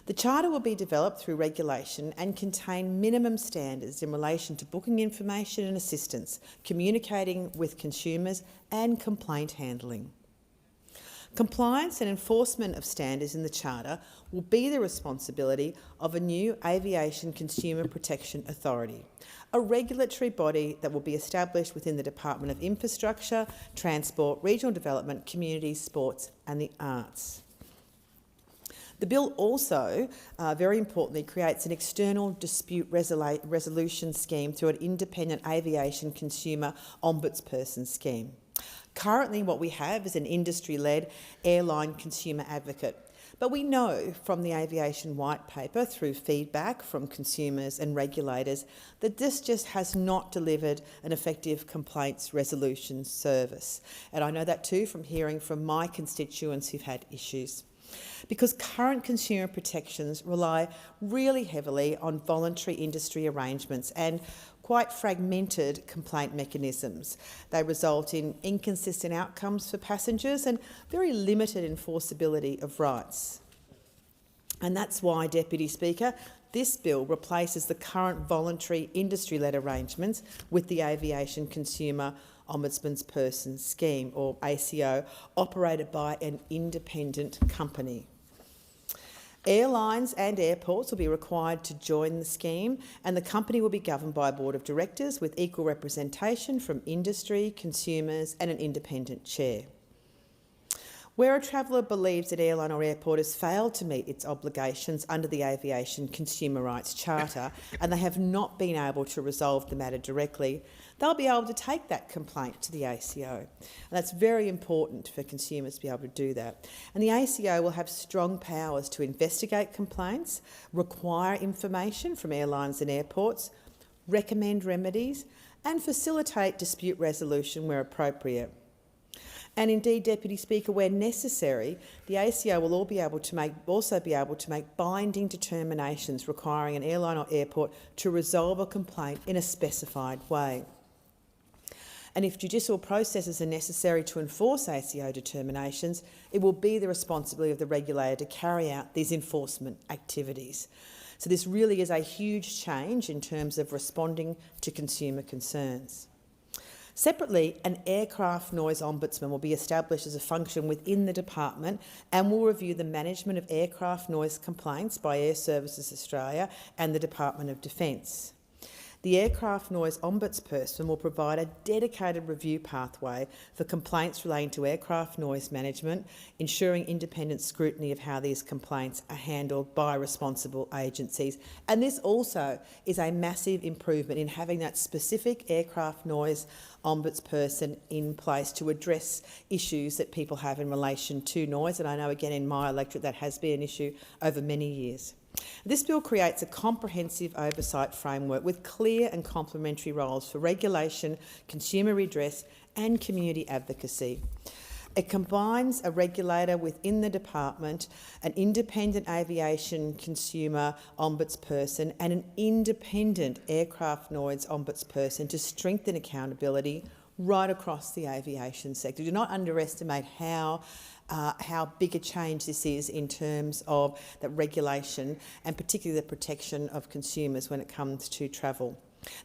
The Charter will be developed through regulation and contain minimum standards in relation to booking information and assistance, communicating with consumers and complaint handling. Compliance and enforcement of standards in the Charter will be the responsibility of a new Aviation Consumer Protection Authority, a regulatory body that will be established within the Department of Infrastructure, Transport, Regional Development, Communities, Sports and the Arts. The bill also, very importantly, creates an external dispute resolution scheme through an independent aviation consumer ombudsperson scheme. Currently, what we have is an industry-led airline consumer advocate. But we know from the aviation white paper, through feedback from consumers and regulators, that this just has not delivered an effective complaints resolution service. And I know that too from hearing from my constituents who've had issues. Because current consumer protections rely really heavily on voluntary industry arrangements and quite fragmented complaint mechanisms. They result in inconsistent outcomes for passengers and very limited enforceability of rights. And that's why, Deputy Speaker, this bill replaces the current voluntary industry-led arrangements with the Aviation Consumer Ombudsperson Scheme, or ACO, operated by an independent company. Airlines and airports will be required to join the scheme, and the company will be governed by a board of directors with equal representation from industry, consumers and an independent chair. Where a traveller believes an airline or airport has failed to meet its obligations under the Aviation Consumer Rights Charter and they have not been able to resolve the matter directly, they'll be able to take that complaint to the ACO. And that's very important for consumers to be able to do that. And the ACO will have strong powers to investigate complaints, require information from airlines and airports, recommend remedies, and facilitate dispute resolution where appropriate. And indeed, Deputy Speaker, where necessary, the ACO will also be able to make binding determinations requiring an airline or airport to resolve a complaint in a specified way. And if judicial processes are necessary to enforce ACO determinations, it will be the responsibility of the regulator to carry out these enforcement activities. So this really is a huge change in terms of responding to consumer concerns. Separately, an aircraft noise ombudsman will be established as a function within the department and will review the management of aircraft noise complaints by Air Services Australia and the Department of Defence. The aircraft noise ombudsperson will provide a dedicated review pathway for complaints relating to aircraft noise management, ensuring independent scrutiny of how these complaints are handled by responsible agencies. And this also is a massive improvement in having that specific aircraft noise ombudsperson in place to address issues that people have in relation to noise. And I know, again, in my electorate that has been an issue over many years. This bill creates a comprehensive oversight framework with clear and complementary roles for regulation, consumer redress and community advocacy. It combines a regulator within the department, an independent aviation consumer ombudsperson and an independent aircraft noise ombudsperson to strengthen accountability right across the aviation sector. Do not underestimate how big a change this is in terms of the regulation and particularly the protection of consumers when it comes to travel.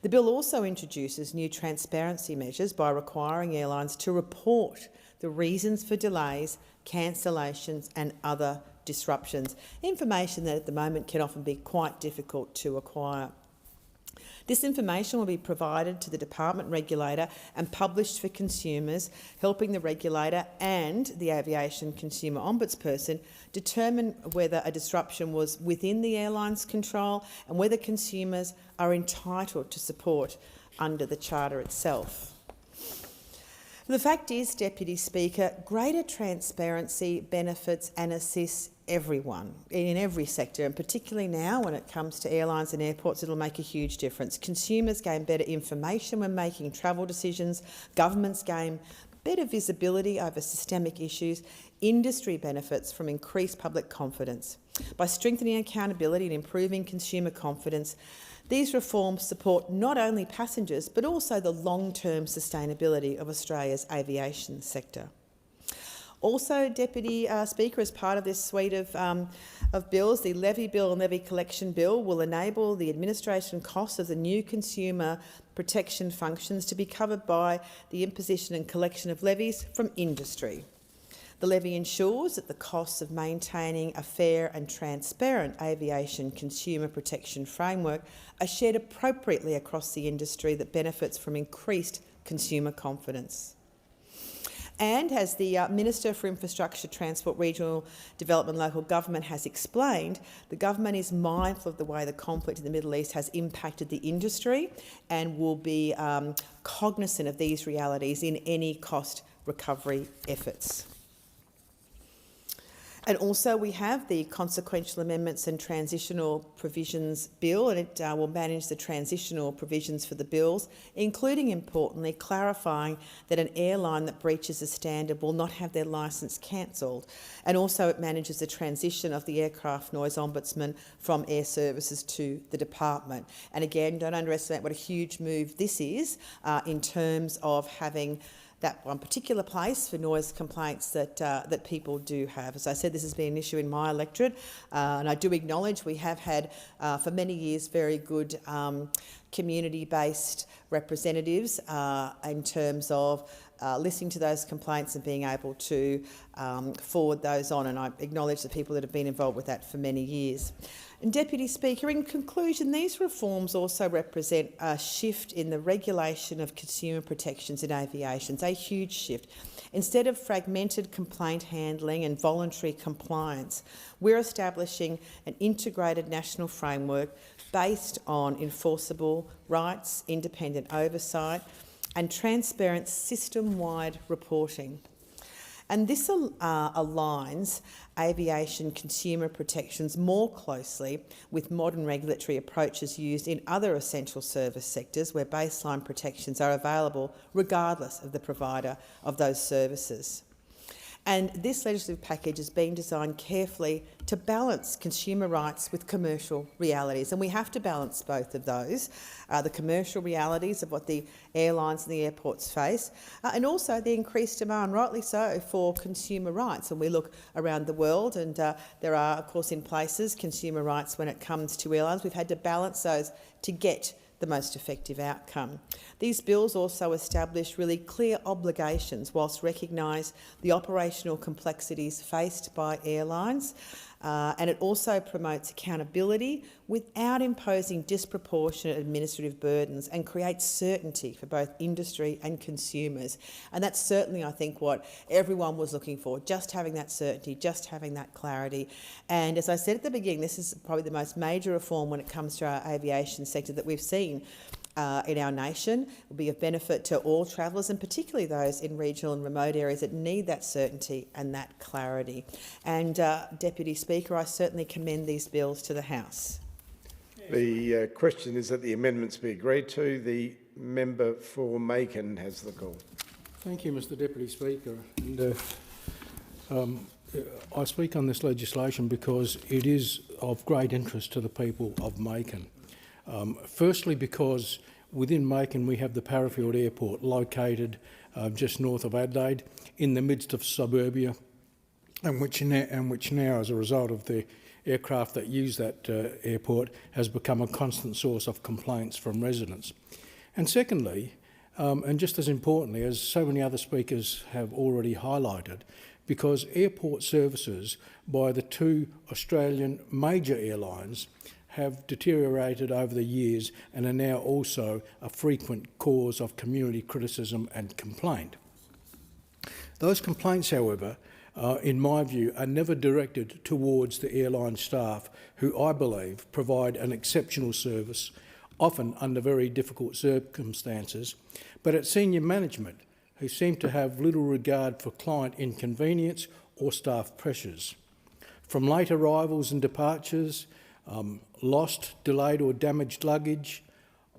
The bill also introduces new transparency measures by requiring airlines to report the reasons for delays, cancellations and other disruptions, information that at the moment can often be quite difficult to acquire. This information will be provided to the department regulator and published for consumers, helping the regulator and the aviation consumer ombudsperson determine whether a disruption was within the airline's control and whether consumers are entitled to support under the Charter itself. The fact is, Deputy Speaker, greater transparency benefits and assists everyone in every sector, and particularly now when it comes to airlines and airports, it'll make a huge difference. Consumers gain better information when making travel decisions, governments gain better visibility over systemic issues, industry benefits from increased public confidence. By strengthening accountability and improving consumer confidence, these reforms support not only passengers but also the long-term sustainability of Australia's aviation sector. Also, Deputy Speaker, as part of this suite of bills, the Levy Bill and Levy Collection Bill will enable the administration costs of the new consumer protection functions to be covered by the imposition and collection of levies from industry. The levy ensures that the costs of maintaining a fair and transparent aviation consumer protection framework are shared appropriately across the industry that benefits from increased consumer confidence. And as the Minister for Infrastructure, Transport, Regional Development and Local Government has explained, the government is mindful of the way the conflict in the Middle East has impacted the industry and will be cognisant of these realities in any cost recovery efforts. And also we have the Consequential Amendments and Transitional Provisions Bill, and it will manage the transitional provisions for the bills, including, importantly, clarifying that an airline that breaches a standard will not have their licence cancelled. And also it manages the transition of the Aircraft Noise Ombudsman from Air Services to the department. And again, don't underestimate what a huge move this is in terms of having that one particular place for noise complaints that people do have. As I said, this has been an issue in my electorate, and I do acknowledge we have had for many years very good community-based representatives in terms of listening to those complaints and being able to forward those on, and I acknowledge the people that have been involved with that for many years. And Deputy Speaker, in conclusion, these reforms also represent a shift in the regulation of consumer protections in aviation. It's a huge shift. Instead of fragmented complaint handling and voluntary compliance, we're establishing an integrated national framework based on enforceable rights, independent oversight and transparent system-wide reporting. And this aligns aviation consumer protections more closely with modern regulatory approaches used in other essential service sectors where baseline protections are available regardless of the provider of those services. And this legislative package has been designed carefully to balance consumer rights with commercial realities. And we have to balance both of those, the commercial realities of what the airlines and the airports face, and also the increased demand, rightly so, for consumer rights. And we look around the world and there are, of course, in places consumer rights when it comes to airlines. We've had to balance those to get the most effective outcome. These bills also establish really clear obligations whilst recognise the operational complexities faced by airlines, and it also promotes accountability without imposing disproportionate administrative burdens and creates certainty for both industry and consumers. And that's certainly, I think, what everyone was looking for, just having that certainty, just having that clarity. And as I said at the beginning, this is probably the most major reform when it comes to our aviation sector that we've seen in our nation. It will be of benefit to all travellers, and particularly those in regional and remote areas that need that certainty and that clarity. And Deputy Speaker, I certainly commend these bills to the House. The question is that the amendments be agreed to. The member for Macon has the call. Thank you, Mr Deputy Speaker. And, I speak on this legislation because it is of great interest to the people of Macon. Firstly, because within Macon we have the Parafield Airport located just north of Adelaide in the midst of suburbia, and which now, as a result of the aircraft that use that airport, has become a constant source of complaints from residents. And secondly, and just as importantly, as so many other speakers have already highlighted, because airport services by the two Australian major airlines have deteriorated over the years and are now also a frequent cause of community criticism and complaint. Those complaints, however, in my view, are never directed towards the airline staff, who I believe provide an exceptional service, often under very difficult circumstances, but at senior management, who seem to have little regard for client inconvenience or staff pressures. From late arrivals and departures, lost, delayed or damaged luggage,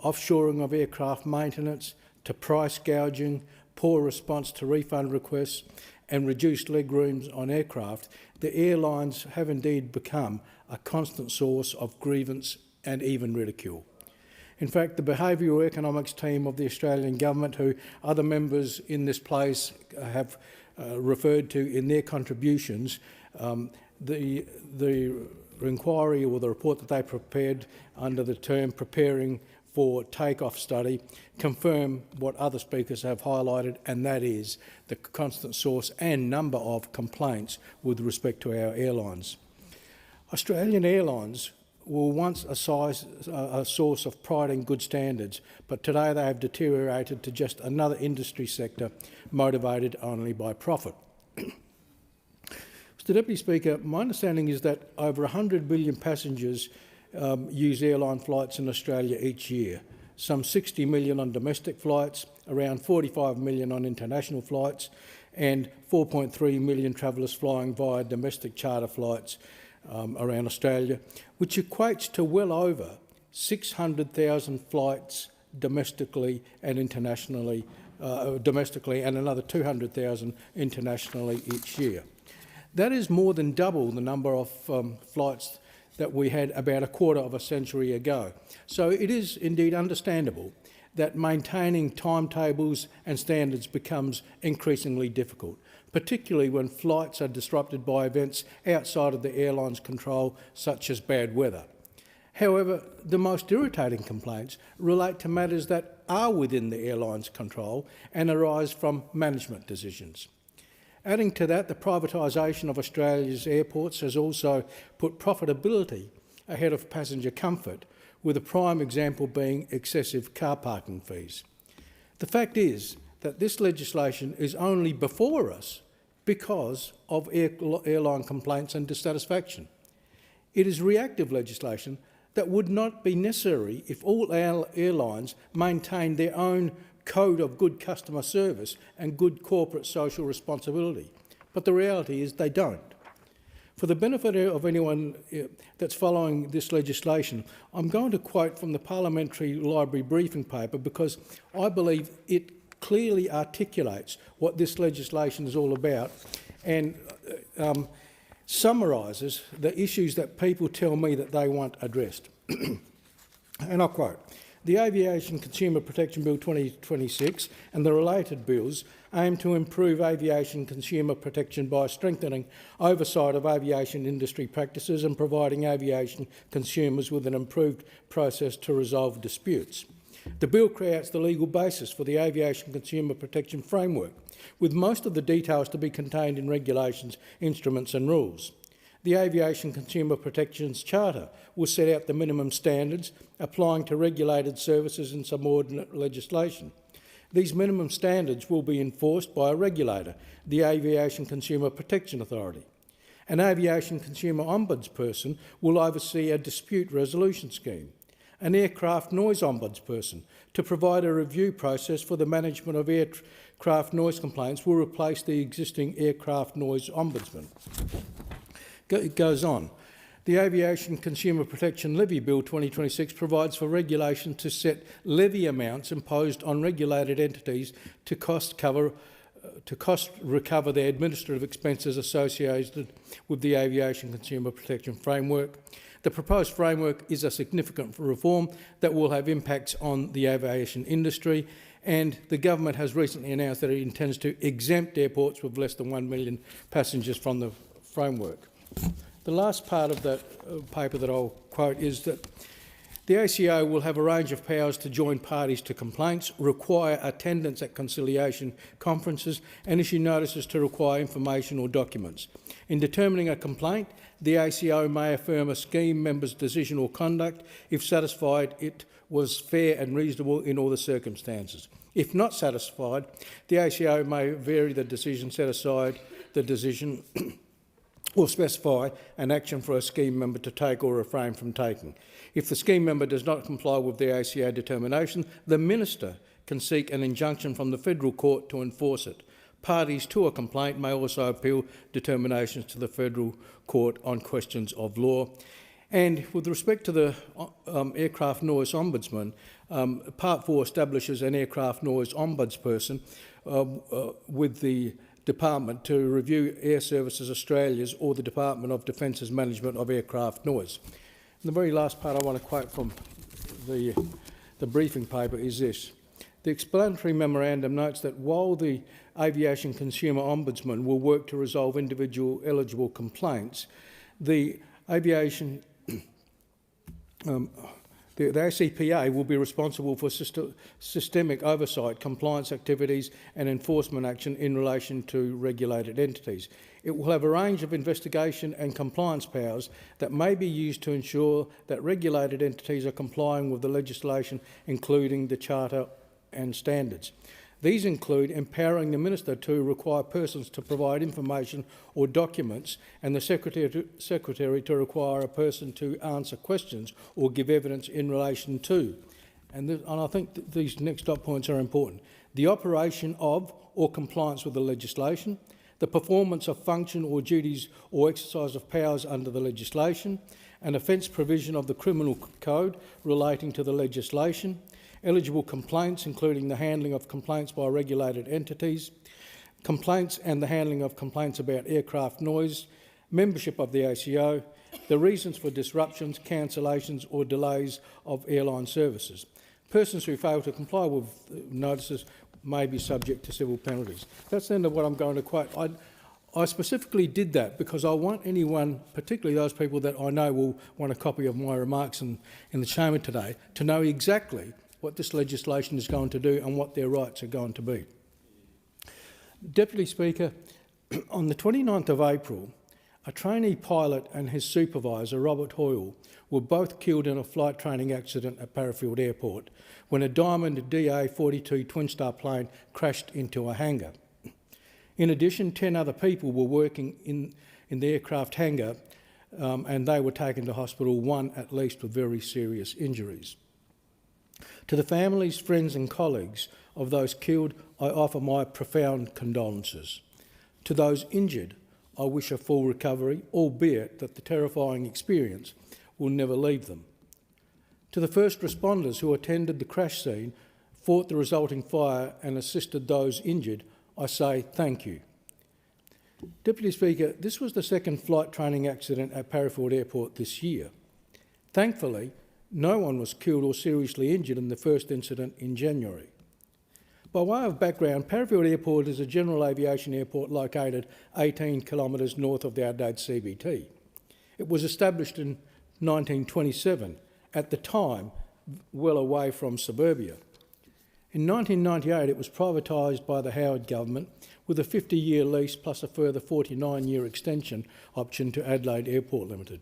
offshoring of aircraft maintenance, to price gouging, poor response to refund requests and reduced leg rooms on aircraft, the airlines have indeed become a constant source of grievance and even ridicule. In fact, the behavioural economics team of the Australian Government, who other members in this place have referred to in their contributions, the inquiry or the report that they prepared under the term Preparing for takeoff study confirm what other speakers have highlighted, and that is the constant source and number of complaints with respect to our airlines. Australian Airlines were once a source of pride and good standards, but today they have deteriorated to just another industry sector motivated only by profit. Mr Deputy Speaker, my understanding is that over 100 billion passengers use airline flights in Australia each year. Some 60 million on domestic flights, around 45 million on international flights, and 4.3 million travellers flying via domestic charter flights around Australia, which equates to well over 600,000 flights domestically and internationally, and another 200,000 internationally each year. That is more than double the number of flights that we had about a quarter of a century ago. So it is indeed understandable that maintaining timetables and standards becomes increasingly difficult, particularly when flights are disrupted by events outside of the airline's control, such as bad weather. However, the most irritating complaints relate to matters that are within the airline's control and arise from management decisions. Adding to that, the privatisation of Australia's airports has also put profitability ahead of passenger comfort, with a prime example being excessive car parking fees. The fact is that this legislation is only before us because of airline complaints and dissatisfaction. It is reactive legislation that would not be necessary if all airlines maintained their own code of good customer service and good corporate social responsibility. But the reality is they don't. For the benefit of anyone that's following this legislation, I'm going to quote from the Parliamentary Library briefing paper because I believe it clearly articulates what this legislation is all about and summarises the issues that people tell me that they want addressed. And I'll quote, "The Aviation Consumer Protection Bill 2026 and the related bills aim to improve aviation consumer protection by strengthening oversight of aviation industry practices and providing aviation consumers with an improved process to resolve disputes. The bill creates the legal basis for the Aviation Consumer Protection Framework, with most of the details to be contained in regulations, instruments and rules. The Aviation Consumer Protections Charter will set out the minimum standards applying to regulated services and subordinate legislation. These minimum standards will be enforced by a regulator, the Aviation Consumer Protection Authority. An aviation consumer ombudsperson will oversee a dispute resolution scheme. An aircraft noise ombudsperson to provide a review process for the management of aircraft noise complaints will replace the existing aircraft noise ombudsman." It goes on. The Aviation Consumer Protection Levy Bill 2026 provides for regulation to set levy amounts imposed on regulated entities to cost recover their administrative expenses associated with the Aviation Consumer Protection Framework. The proposed framework is a significant reform that will have impacts on the aviation industry, and the government has recently announced that it intends to exempt airports with less than 1 million passengers from the framework. The last part of that paper that I'll quote is that the ACO will have a range of powers to join parties to complaints, require attendance at conciliation conferences and issue notices to require information or documents. In determining a complaint, the ACO may affirm a scheme member's decision or conduct if satisfied it was fair and reasonable in all the circumstances. If not satisfied, the ACO may vary the decision, set aside the decision or specify an action for a scheme member to take or refrain from taking. If the scheme member does not comply with the ACO determination, the Minister can seek an injunction from the Federal Court to enforce it. Parties to a complaint may also appeal determinations to the Federal Court on questions of law. And with respect to the Aircraft Noise Ombudsman, Part 4 establishes an Aircraft Noise Ombudsperson with the Department to review Air Services Australia's or the Department of Defence's management of aircraft noise. And the very last part I want to quote from the briefing paper is this. The explanatory memorandum notes that while the Aviation Consumer Ombudsman will work to resolve individual eligible complaints, the the ACPA will be responsible for systemic oversight, compliance activities and enforcement action in relation to regulated entities. It will have a range of investigation and compliance powers that may be used to ensure that regulated entities are complying with the legislation, including the Charter and standards. These include empowering the Minister to require persons to provide information or documents and the Secretary to require a person to answer questions or give evidence in relation to. And I think these next dot points are important. The operation of or compliance with the legislation, the performance of function or duties or exercise of powers under the legislation, an offence provision of the Criminal Code relating to the legislation, eligible complaints, including the handling of complaints by regulated entities, complaints and the handling of complaints about aircraft noise, membership of the ACO, the reasons for disruptions, cancellations or delays of airline services. Persons who fail to comply with notices may be subject to civil penalties. That's the end of what I'm going to quote. I specifically did that because I want anyone, particularly those people that I know will want a copy of my remarks in the chamber today, to know exactly what this legislation is going to do and what their rights are going to be. Deputy Speaker, on the 29th of April, a trainee pilot and his supervisor, Robert Hoyle, were both killed in a flight training accident at Parafield Airport when a Diamond DA-42 Twin-Star plane crashed into a hangar. In addition, 10 other people were working in the aircraft hangar and they were taken to hospital, one at least with very serious injuries. To the families, friends and colleagues of those killed, I offer my profound condolences. To those injured, I wish a full recovery, albeit that the terrifying experience will never leave them. To the first responders who attended the crash scene, fought the resulting fire and assisted those injured, I say thank you. Deputy Speaker, this was the second flight training accident at Parafield Airport this year. Thankfully, no one was killed or seriously injured in the first incident in January. By way of background, Parafield Airport is a general aviation airport located 18 kilometres north of the Adelaide CBT. It was established in 1927, at the time well away from suburbia. In 1998 it was privatised by the Howard government with a 50-year lease plus a further 49-year extension option to Adelaide Airport Limited.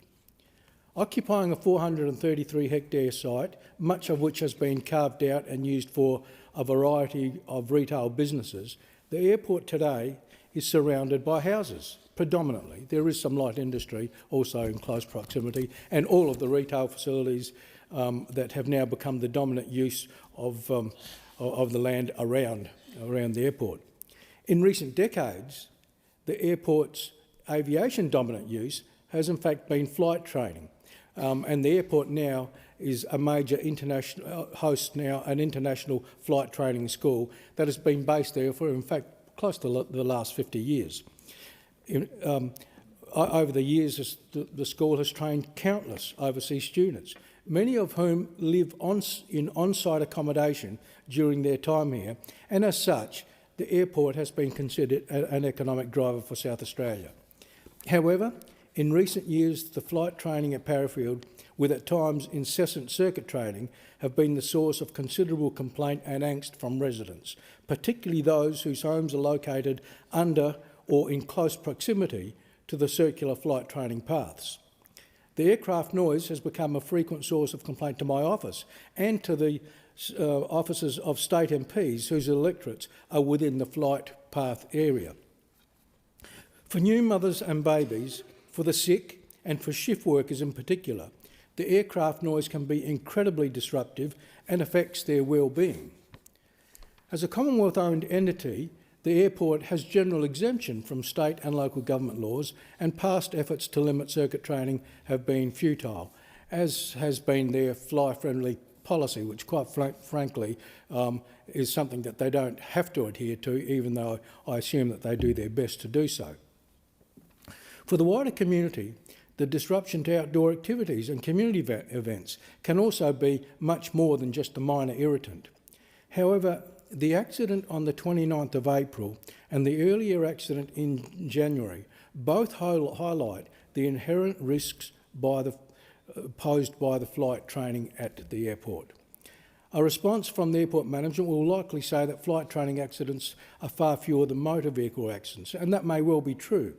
Occupying a 433-hectare site, much of which has been carved out and used for a variety of retail businesses, the airport today is surrounded by houses, predominantly. There is some light industry also in close proximity, and all of the retail facilities that have now become the dominant use of the land around the airport. In recent decades, the airport's aviation dominant use has in fact been flight training. And the airport now is a major international hosts now an international flight training school that has been based there for, in fact, close to the last 50 years. Over the years, the school has trained countless overseas students, many of whom live in on-site accommodation during their time here, and as such, the airport has been considered an economic driver for South Australia. However, in recent years, the flight training at Parafield, with at times incessant circuit training, have been the source of considerable complaint and angst from residents, particularly those whose homes are located under or in close proximity to the circular flight training paths. The aircraft noise has become a frequent source of complaint to my office and to the offices of state MPs whose electorates are within the flight path area. For new mothers and babies, for the sick and for shift workers in particular, the aircraft noise can be incredibly disruptive and affects their well-being. As a Commonwealth-owned entity, the airport has general exemption from state and local government laws, and past efforts to limit circuit training have been futile, as has been their fly-friendly policy, which quite frankly is something that they don't have to adhere to, even though I assume that they do their best to do so. For the wider community, the disruption to outdoor activities and community events can also be much more than just a minor irritant. However, the accident on the 29th of April and the earlier accident in January both highlight the inherent risks posed by the flight training at the airport. A response from the airport management will likely say that flight training accidents are far fewer than motor vehicle accidents, and that may well be true.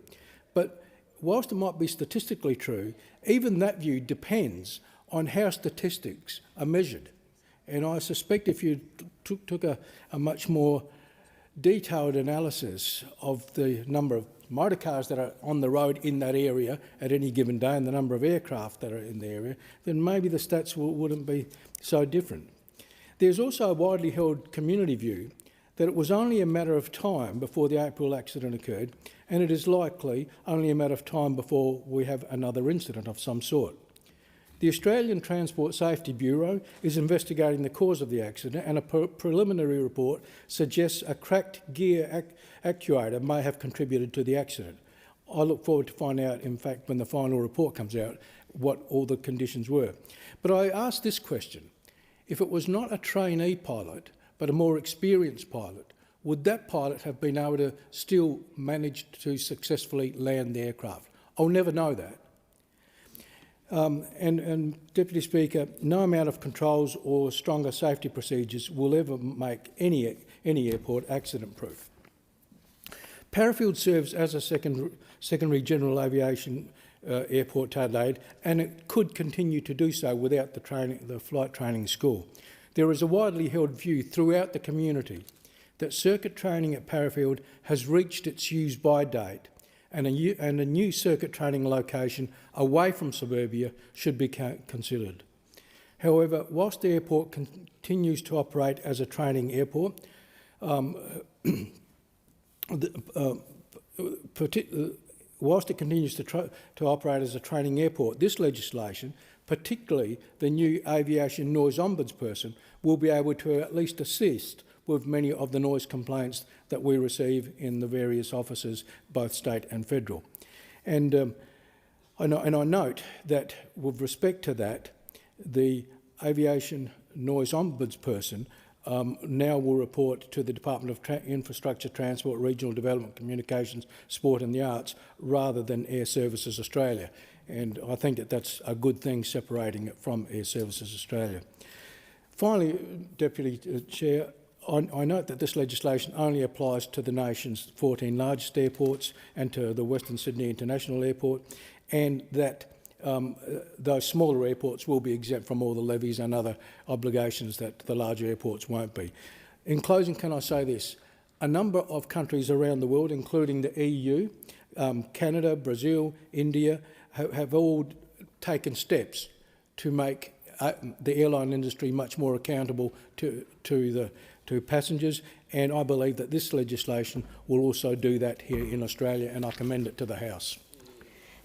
But whilst it might be statistically true, even that view depends on how statistics are measured. And I suspect if you took a much more detailed analysis of the number of motor cars that are on the road in that area at any given day and the number of aircraft that are in the area, then maybe the stats wouldn't be so different. There's also a widely held community view that it was only a matter of time before the April accident occurred, and it is likely only a matter of time before we have another incident of some sort. The Australian Transport Safety Bureau is investigating the cause of the accident, and a preliminary report suggests a cracked gear actuator may have contributed to the accident. I look forward to finding out, in fact, when the final report comes out, what all the conditions were. But I ask this question: if it was not a trainee pilot, but a more experienced pilot, would that pilot have been able to still manage to successfully land the aircraft? I'll never know that. And Deputy Speaker, no amount of controls or stronger safety procedures will ever make any airport accident-proof. Parafield serves as a secondary general aviation airport to Adelaide, and it could continue to do so without the flight training school. There is a widely held view throughout the community that circuit training at Parafield has reached its use-by date, and a new circuit training location away from suburbia should be considered. However, whilst the airport continues to operate as a training airport, whilst it continues to operate as a training airport, this legislation, particularly the new aviation noise ombudsperson, will be able to at least assist with many of the noise complaints that we receive in the various offices, both state and federal. And I note that with respect to that, the aviation noise ombudsperson now will report to the Department of Infrastructure, Transport, Regional Development, Communications, Sport and the Arts, rather than Air Services Australia. And I think that that's a good thing, separating it from Air Services Australia. Finally, Deputy Chair, I note that this legislation only applies to the nation's 14 largest airports and to the Western Sydney International Airport, and that those smaller airports will be exempt from all the levies and other obligations that the larger airports won't be. In closing, can I say this? A number of countries around the world, including the EU, Canada, Brazil, India, have all taken steps to make the airline industry much more accountable to passengers, and I believe that this legislation will also do that here in Australia, and I commend it to the House.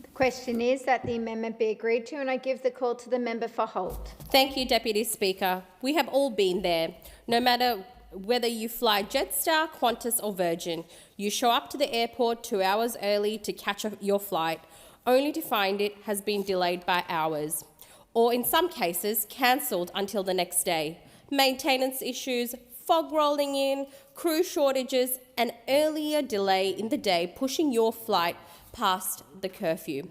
The question is that the amendment be agreed to, and I give the call to the member for Holt. Thank you, Deputy Speaker. We have all been there. No matter whether you fly Jetstar, Qantas or Virgin, you show up to the airport 2 hours early to catch your flight, only to find it has been delayed by hours, or in some cases cancelled until the next day. Maintenance issues, fog rolling in, crew shortages, an earlier delay in the day pushing your flight past the curfew.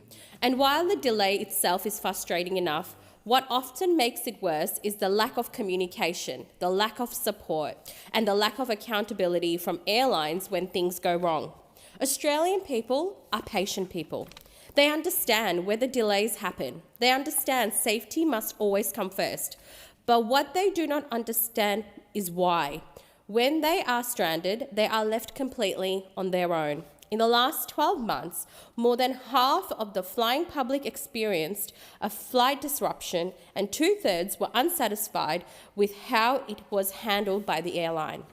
And while the delay itself is frustrating enough, what often makes it worse is the lack of communication, the lack of support, and the lack of accountability from airlines when things go wrong. Australian people are patient people. They understand where the delays happen. They understand safety must always come first. But what they do not understand is why. When they are stranded, they are left completely on their own. In the last 12 months, more than half of the flying public experienced a flight disruption, and 2/3 were unsatisfied with how it was handled by the airline.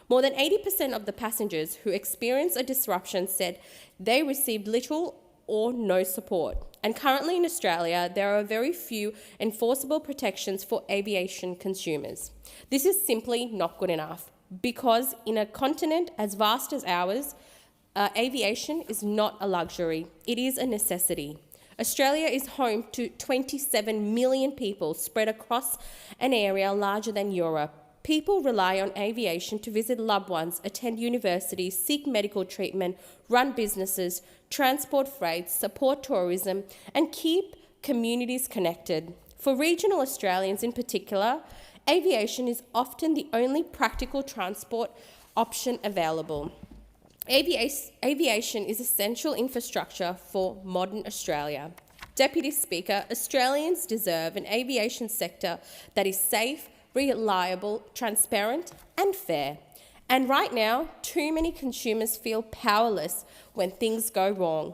More than 80% of the passengers who experienced a disruption said they received little or no support. And currently in Australia, there are very few enforceable protections for aviation consumers. This is simply not good enough, because in a continent as vast as ours, aviation is not a luxury, it is a necessity. Australia is home to 27 million people spread across an area larger than Europe. People rely on aviation to visit loved ones, attend universities, seek medical treatment, run businesses, transport freight, support tourism, and keep communities connected. For regional Australians in particular, aviation is often the only practical transport option available. Aviation is essential infrastructure for modern Australia. Deputy Speaker, Australians deserve an aviation sector that is safe, reliable, transparent and fair. And right now, too many consumers feel powerless when things go wrong.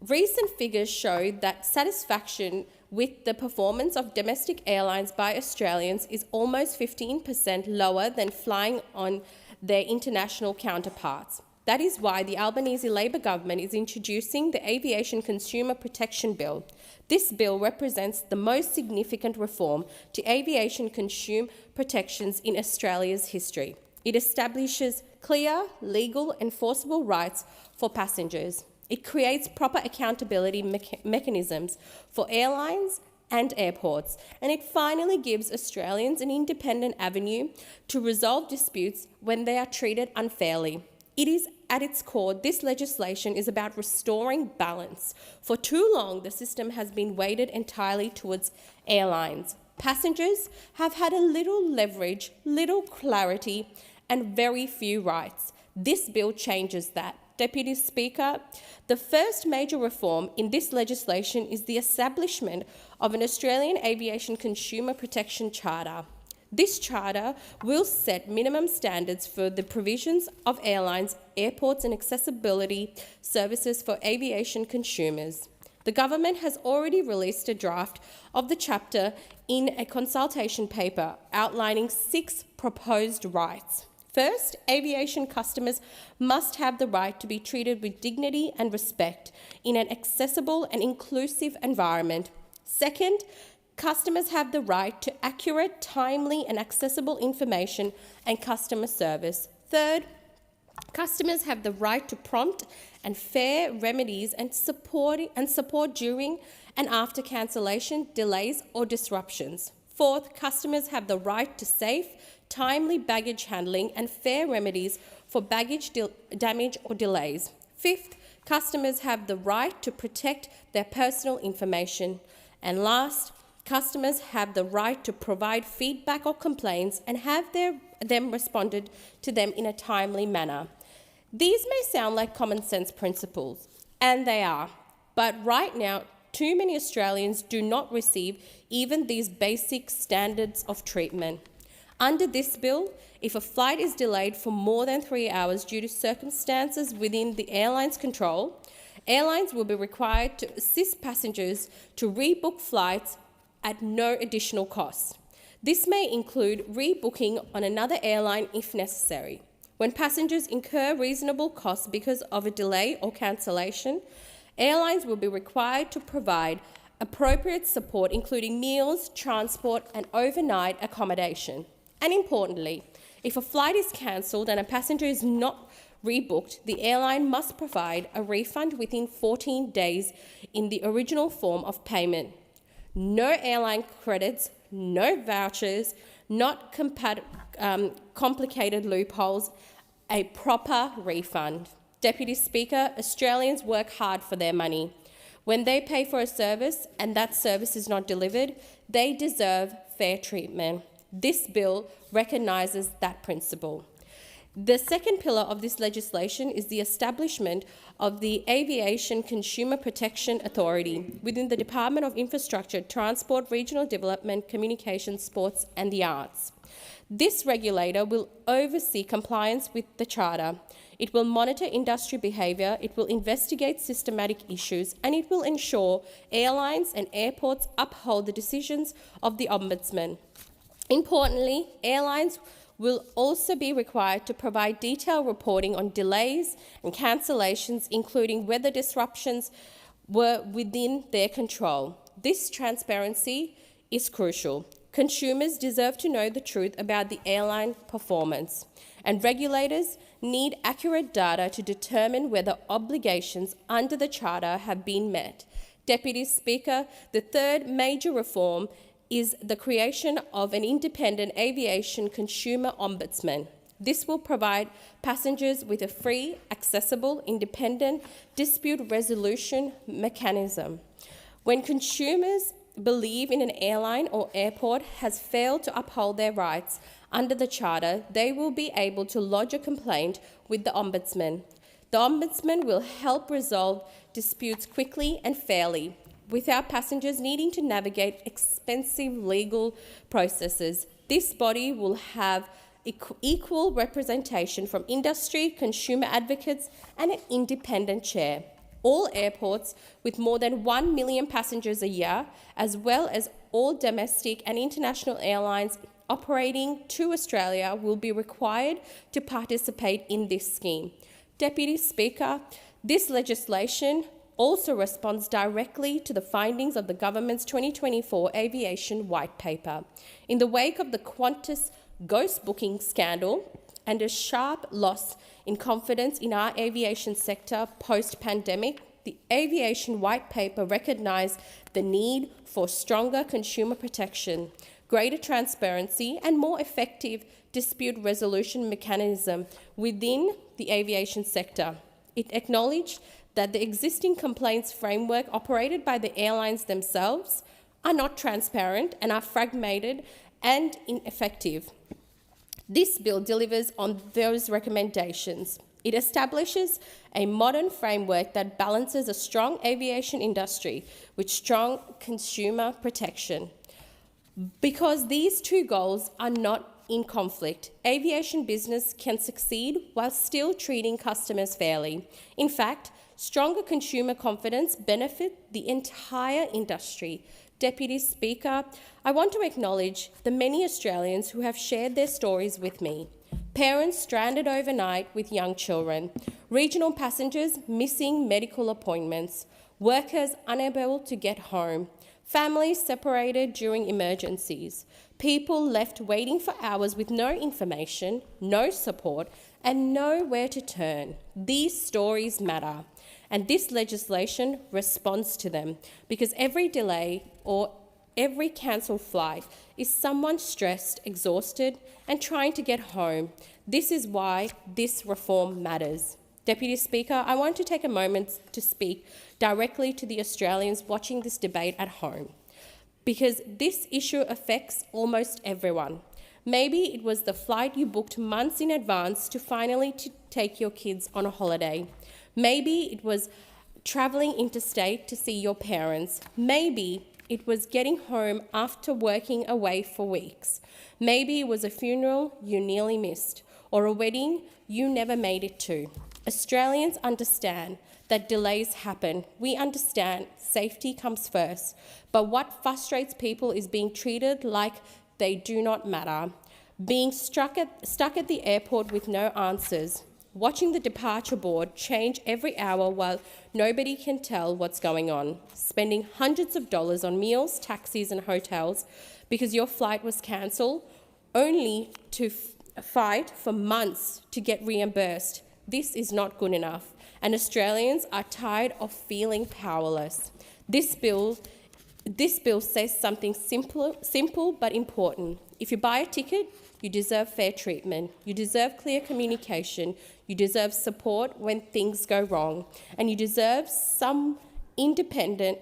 Recent figures show that satisfaction with the performance of domestic airlines by Australians is almost 15% lower than flying on their international counterparts. That is why the Albanese Labor government is introducing the Aviation Consumer Protection Bill. This bill represents the most significant reform to aviation consumer protections in Australia's history. It establishes clear, legal, enforceable rights for passengers. It creates proper accountability mechanisms for airlines and airports, and it finally gives Australians an independent avenue to resolve disputes when they are treated unfairly. It is at its core, this legislation is about restoring balance. For too long, the system has been weighted entirely towards airlines. Passengers have had a little leverage, little clarity, and very few rights. This bill changes that. Deputy Speaker, the first major reform in this legislation is the establishment of an Australian Aviation Consumer Protection Charter. This charter will set minimum standards for the provisions of airlines, airports and accessibility services for aviation consumers. The government has already released a draft of the chapter in a consultation paper outlining 6 proposed rights. First, aviation customers must have the right to be treated with dignity and respect in an accessible and inclusive environment. Second, customers have the right to accurate, timely and accessible information and customer service. Third, customers have the right to prompt and fair remedies and support during and after cancellation, delays or disruptions. Fourth, customers have the right to safe, timely baggage handling and fair remedies for baggage damage or delays. Fifth, customers have the right to protect their personal information. And last, customers have the right to provide feedback or complaints and have them responded to them in a timely manner. These may sound like common sense principles, and they are, but right now, too many Australians do not receive even these basic standards of treatment. Under this bill, if a flight is delayed for more than 3 hours due to circumstances within the airline's control, airlines will be required to assist passengers to rebook flights at no additional cost. This may include rebooking on another airline if necessary. When passengers incur reasonable costs because of a delay or cancellation, airlines will be required to provide appropriate support, including meals, transport, and overnight accommodation. And importantly, if a flight is cancelled and a passenger is not rebooked, the airline must provide a refund within 14 days in the original form of payment. No airline credits, no vouchers, not complicated loopholes, a proper refund. Deputy Speaker, Australians work hard for their money. When they pay for a service and that service is not delivered, they deserve fair treatment. This bill recognises that principle. The second pillar of this legislation is the establishment of the Aviation Consumer Protection Authority within the Department of Infrastructure, Transport, Regional Development, Communications, Sports and the Arts. This regulator will oversee compliance with the Charter. It will monitor industry behaviour, it will investigate systematic issues, and it will ensure airlines and airports uphold the decisions of the Ombudsman. Importantly, airlines will also be required to provide detailed reporting on delays and cancellations, including whether disruptions were within their control. This transparency is crucial. Consumers deserve to know the truth about the airline performance, and regulators need accurate data to determine whether obligations under the Charter have been met. Deputy Speaker, the third major reform is the creation of an independent aviation consumer ombudsman. This will provide passengers with a free, accessible, independent dispute resolution mechanism. When consumers believe in an airline or airport has failed to uphold their rights under the Charter, they will be able to lodge a complaint with the Ombudsman. The Ombudsman will help resolve disputes quickly and fairly, without passengers needing to navigate expensive legal processes. This body will have equal representation from industry, consumer advocates, and an independent chair. All airports with more than 1 million passengers a year, as well as all domestic and international airlines operating to Australia, will be required to participate in this scheme. Deputy Speaker, this legislation also responds directly to the findings of the government's 2024 aviation white paper. In the wake of the Qantas ghost booking scandal and a sharp loss in confidence in our aviation sector post-pandemic, the aviation white paper recognised the need for stronger consumer protection, greater transparency and more effective dispute resolution mechanism within the aviation sector. It acknowledged that the existing complaints framework operated by the airlines themselves are not transparent and are fragmented and ineffective. This bill delivers on those recommendations. It establishes a modern framework that balances a strong aviation industry with strong consumer protection. Because these two goals are not in conflict, aviation business can succeed while still treating customers fairly. In fact, stronger consumer confidence benefits the entire industry. Deputy Speaker, I want to acknowledge the many Australians who have shared their stories with me. Parents stranded overnight with young children, regional passengers missing medical appointments, workers unable to get home, families separated during emergencies, people left waiting for hours with no information, no support, and nowhere to turn. These stories matter, and this legislation responds to them, because every delay or every cancelled flight is someone stressed, exhausted, and trying to get home. This is why this reform matters. Deputy Speaker, I want to take a moment to speak directly to the Australians watching this debate at home, because this issue affects almost everyone. Maybe it was the flight you booked months in advance to finally take your kids on a holiday. Maybe it was travelling interstate to see your parents. Maybe it was getting home after working away for weeks. Maybe it was a funeral you nearly missed, or a wedding you never made it to. Australians understand that delays happen. We understand safety comes first. But what frustrates people is being treated like they do not matter, being stuck at the airport with no answers, watching the departure board change every hour while nobody can tell what's going on, spending hundreds of dollars on meals, taxis and hotels because your flight was cancelled, only to fight for months to get reimbursed. This is not good enough, and Australians are tired of feeling powerless. This bill says something simple but important. If you buy a ticket, you deserve fair treatment, you deserve clear communication, you deserve support when things go wrong, and you deserve someone independent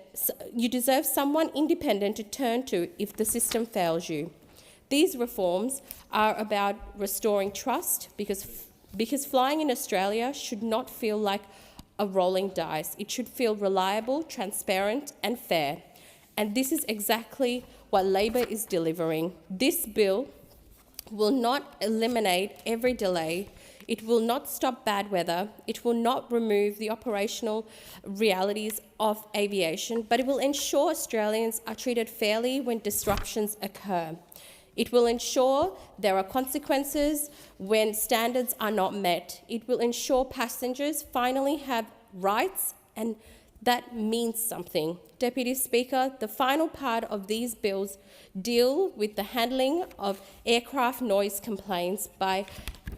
to turn to if the system fails you. These reforms are about restoring trust, because flying in Australia should not feel like a rolling dice. It should feel reliable, transparent and fair. And this is exactly what Labor is delivering. This bill will not eliminate every delay. It will not stop bad weather. It will not remove the operational realities of aviation, but it will ensure Australians are treated fairly when disruptions occur. It will ensure there are consequences when standards are not met. It will ensure passengers finally have rights, and that means something. Deputy Speaker, the final part of these bills deal with the handling of aircraft noise complaints by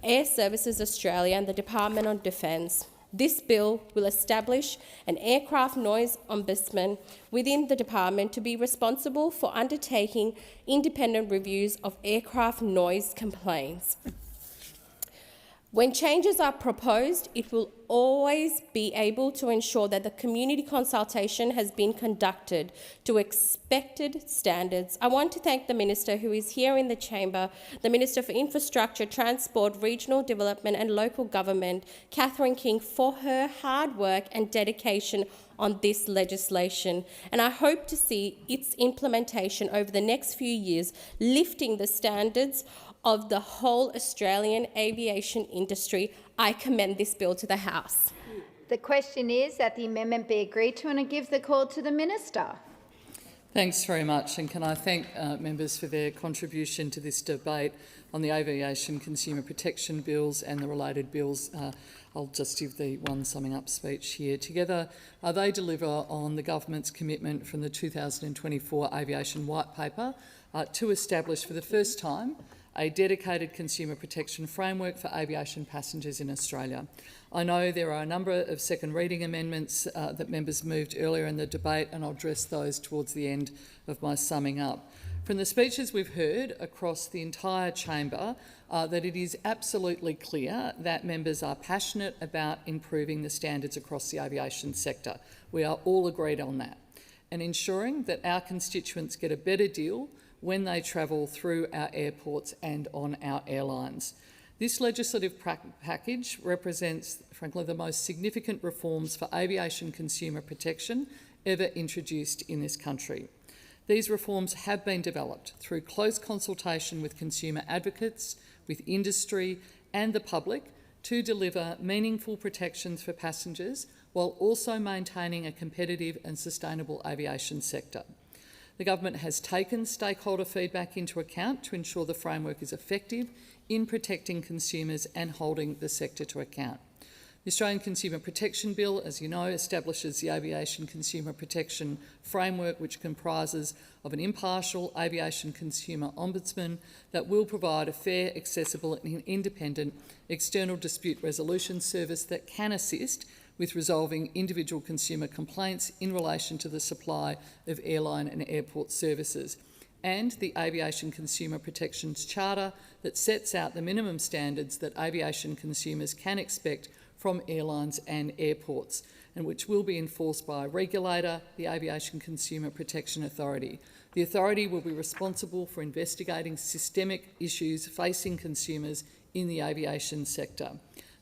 Air Services Australia and the Department of Defence. This bill will establish an aircraft noise ombudsman within the department to be responsible for undertaking independent reviews of aircraft noise complaints. When changes are proposed, it will always be able to ensure that the community consultation has been conducted to expected standards. I want to thank the Minister who is here in the chamber, the Minister for Infrastructure, Transport, Regional Development and Local Government, Catherine King, for her hard work and dedication on this legislation, and I hope to see its implementation over the next few years, lifting the standards of the whole Australian aviation industry. I commend this bill to the House. The question is that the amendment be agreed to, and I give the call to the Minister. Thanks very much, and can I thank members for their contribution to this debate on the aviation consumer protection bills and the related bills. I'll just give the one summing up speech here. Together, they deliver on the government's commitment from the 2024 Aviation White Paper to establish for the first time a dedicated consumer protection framework for aviation passengers in Australia. I know there are a number of second reading amendments that members moved earlier in the debate, and I'll address those towards the end of my summing up. From the speeches we've heard across the entire chamber, that it is absolutely clear that members are passionate about improving the standards across the aviation sector. We are all agreed on that, and ensuring that our constituents get a better deal when they travel through our airports and on our airlines. This legislative package represents, frankly, the most significant reforms for aviation consumer protection ever introduced in this country. These reforms have been developed through close consultation with consumer advocates, with industry and the public to deliver meaningful protections for passengers while also maintaining a competitive and sustainable aviation sector. The government has taken stakeholder feedback into account to ensure the framework is effective in protecting consumers and holding the sector to account. The Australian Consumer Protection Bill, as you know, establishes the Aviation Consumer Protection Framework, which comprises of an impartial aviation consumer ombudsman that will provide a fair, accessible and independent external dispute resolution service that can assist with resolving individual consumer complaints in relation to the supply of airline and airport services, and the Aviation Consumer Protections Charter that sets out the minimum standards that aviation consumers can expect from airlines and airports, and which will be enforced by a regulator, the Aviation Consumer Protection Authority. The authority will be responsible for investigating systemic issues facing consumers in the aviation sector.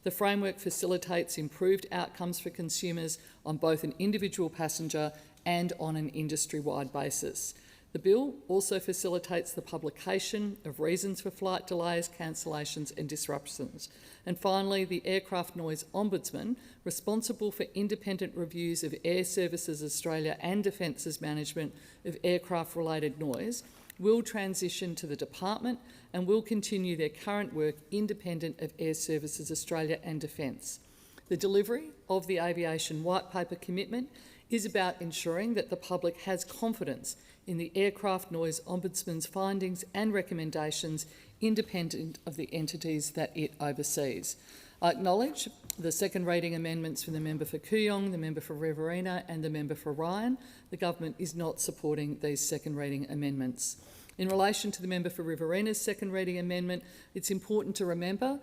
The framework facilitates improved outcomes for consumers on both an individual passenger and on an industry-wide basis. The bill also facilitates the publication of reasons for flight delays, cancellations and disruptions. And finally, the Aircraft Noise Ombudsman, responsible for independent reviews of Air Services Australia and Defence's management of aircraft-related noise, will transition to the department and will continue their current work independent of Air Services Australia and Defence. The delivery of the Aviation White Paper commitment is about ensuring that the public has confidence in the Aircraft Noise Ombudsman's findings and recommendations independent of the entities that it oversees. I acknowledge the second reading amendments from the member for Kooyong, the member for Riverina and the member for Ryan. The government is not supporting these second reading amendments. In relation to the member for Riverina's second reading amendment, it's important to remember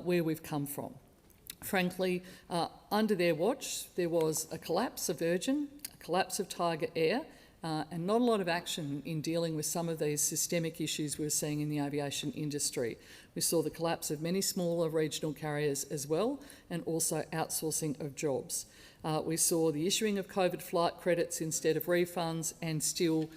where we've come from. Frankly, under their watch, there was a collapse of Virgin, a collapse of Tiger Air, and not a lot of action in dealing with some of these systemic issues we're seeing in the aviation industry. We saw the collapse of many smaller regional carriers as well, and also outsourcing of jobs. We saw the issuing of COVID flight credits instead of refunds, and still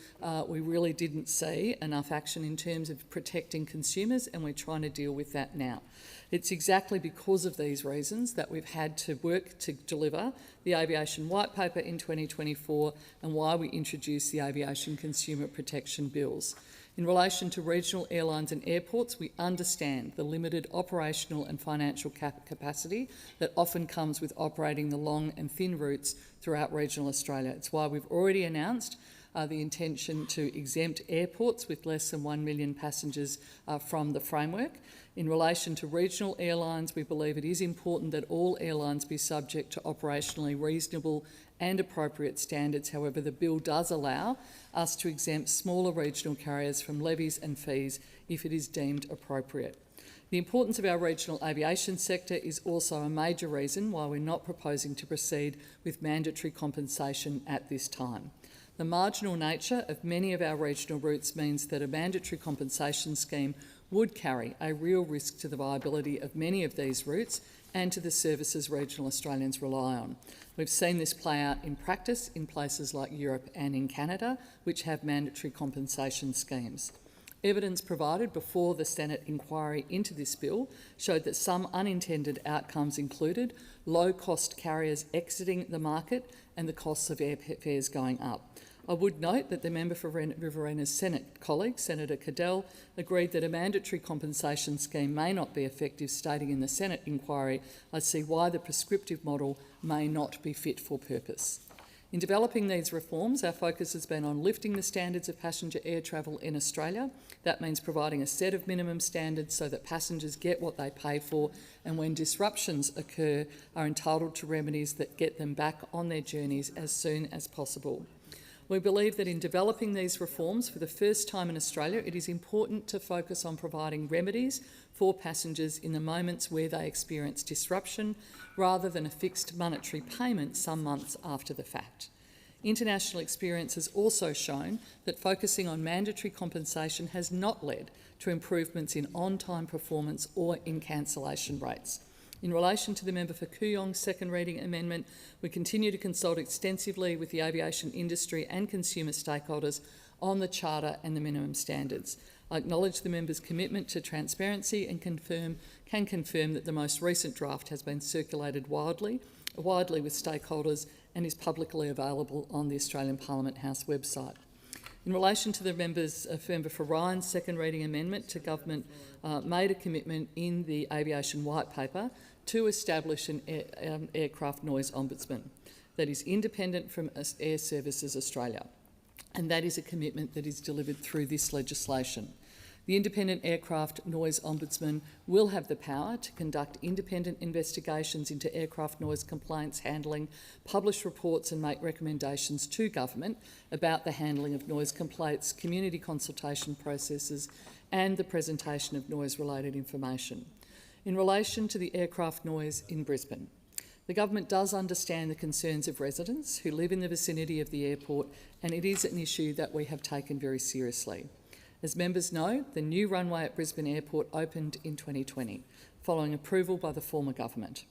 we really didn't see enough action in terms of protecting consumers, and we're trying to deal with that now. It's exactly because of these reasons that we've had to work to deliver the Aviation White Paper in 2024 and why we introduced the Aviation Consumer Protection Bills. In relation to regional airlines and airports, we understand the limited operational and financial capacity that often comes with operating the long and thin routes throughout regional Australia. It's why we've already announced the intention to exempt airports with less than 1 million passengers from the framework. In relation to regional airlines, we believe it is important that all airlines be subject to operationally reasonable and appropriate standards. However, the bill does allow us to exempt smaller regional carriers from levies and fees if it is deemed appropriate. The importance of our regional aviation sector is also a major reason why we're not proposing to proceed with mandatory compensation at this time. The marginal nature of many of our regional routes means that a mandatory compensation scheme would carry a real risk to the viability of many of these routes and to the services regional Australians rely on. We've seen this play out in practice in places like Europe and in Canada, which have mandatory compensation schemes. Evidence provided before the Senate inquiry into this bill showed that some unintended outcomes included low-cost carriers exiting the market and the costs of airfares going up. I would note that the member for Riverina's Senate colleague, Senator Cadell, agreed that a mandatory compensation scheme may not be effective, stating in the Senate inquiry, "I see why the prescriptive model may not be fit for purpose." In developing these reforms, our focus has been on lifting the standards of passenger air travel in Australia. That means providing a set of minimum standards so that passengers get what they pay for, and when disruptions occur, are entitled to remedies that get them back on their journeys as soon as possible. We believe that in developing these reforms for the first time in Australia, it is important to focus on providing remedies for passengers in the moments where they experience disruption, rather than a fixed monetary payment some months after the fact. International experience has also shown that focusing on mandatory compensation has not led to improvements in on-time performance or in cancellation rates. In relation to the member for Kooyong's second reading amendment, we continue to consult extensively with the aviation industry and consumer stakeholders on the Charter and the minimum standards. I acknowledge the member's commitment to transparency and can confirm that the most recent draft has been circulated widely with stakeholders and is publicly available on the Australian Parliament House website. In relation to the member for Ryan's second reading amendment, the government made a commitment in the aviation white paper to establish an aircraft noise ombudsman that is independent from Air Services Australia, and that is a commitment that is delivered through this legislation. The Independent Aircraft Noise Ombudsman will have the power to conduct independent investigations into aircraft noise complaints handling, publish reports and make recommendations to government about the handling of noise complaints, community consultation processes and the presentation of noise-related information. In relation to the aircraft noise in Brisbane, the government does understand the concerns of residents who live in the vicinity of the airport, and it is an issue that we have taken very seriously. As members know, the new runway at Brisbane Airport opened in 2020, following approval by the former government.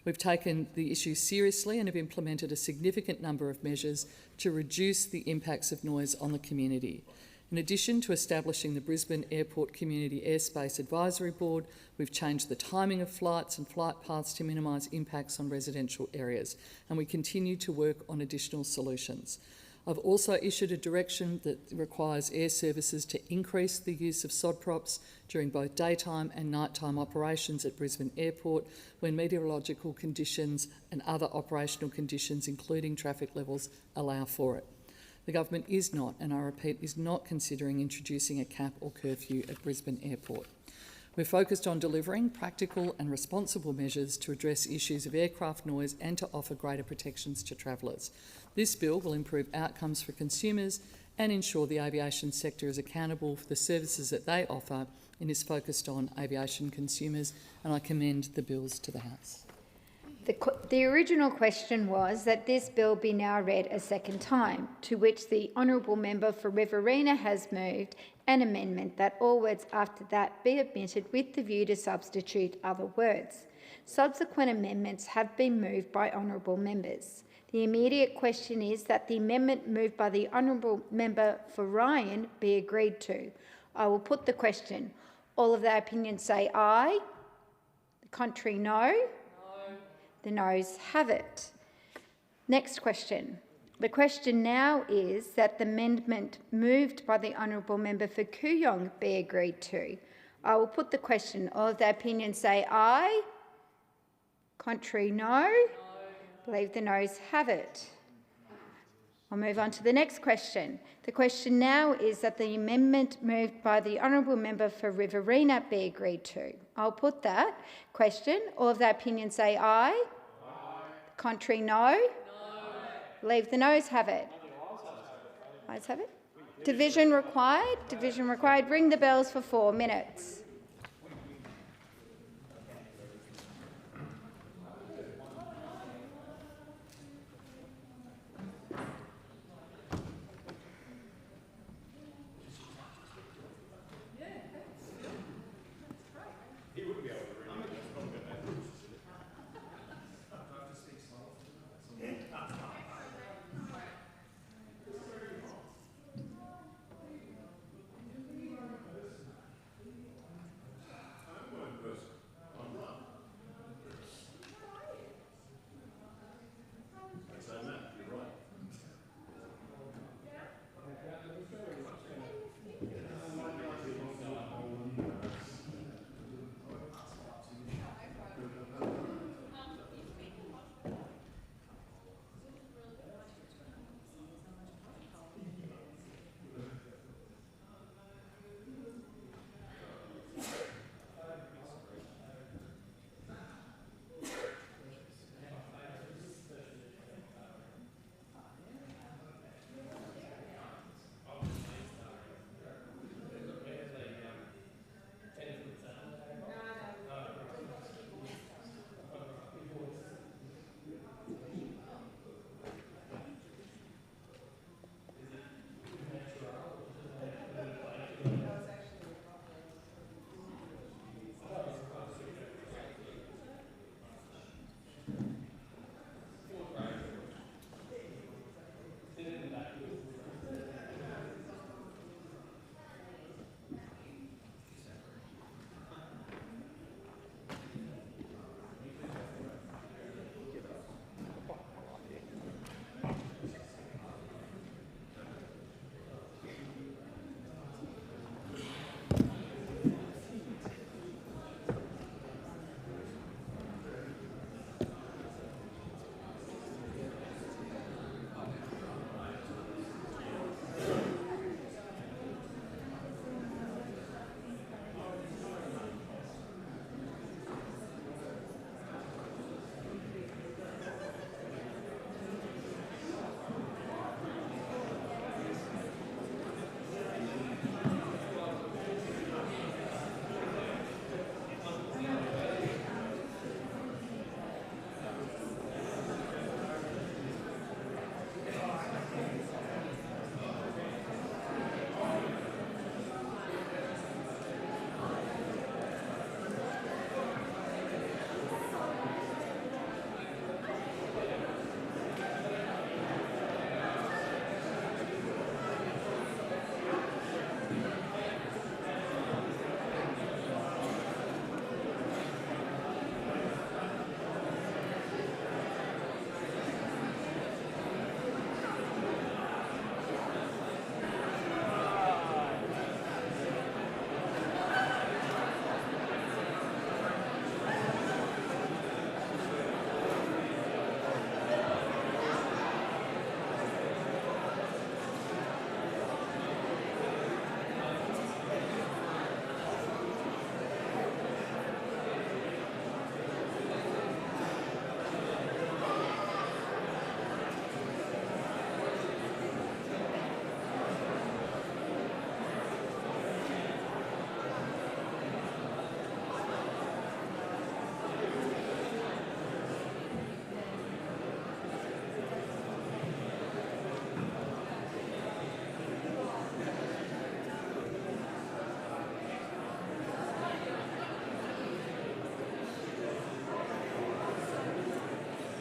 We've taken the issue seriously and have implemented a significant number of measures to reduce the impacts of noise on the community. In addition to establishing the Brisbane Airport Community Airspace Advisory Board, we've changed the timing of flights and flight paths to minimise impacts on residential areas, and we continue to work on additional solutions. I've also issued a direction that requires air services to increase the use of sod props during both daytime and nighttime operations at Brisbane Airport when meteorological conditions and other operational conditions, including traffic levels, allow for it. The government is not, and I repeat, is not considering introducing a cap or curfew at Brisbane Airport. We're focused on delivering practical and responsible measures to address issues of aircraft noise and to offer greater protections to travellers. This bill will improve outcomes for consumers and ensure the aviation sector is accountable for the services that they offer and is focused on aviation consumers, and I commend the bills to the House. The original question was that this bill be now read a second time, to which the honourable member for Riverina has moved an amendment that all words after that be omitted with the view to substitute other words. Subsequent amendments have been moved by honourable members. The immediate question is that the amendment moved by the honourable member for Ryan be agreed to. I will put the question. All of their opinions say aye. The contrary, no. The noes have it. Next question. The question now is that the amendment moved by the honourable member for Kooyong be agreed to. I will put the question. All of the opinions say aye. Contrary, no. Believe the noes have it. I'll move on to the next question. The question now is that the amendment moved by the honourable member for Riverina be agreed to. I'll put that question. All of the opinions say aye. Contrary, no. Believe the noes have it. Ayes have it. Division required. Division required. Ring the bells for 4 minutes.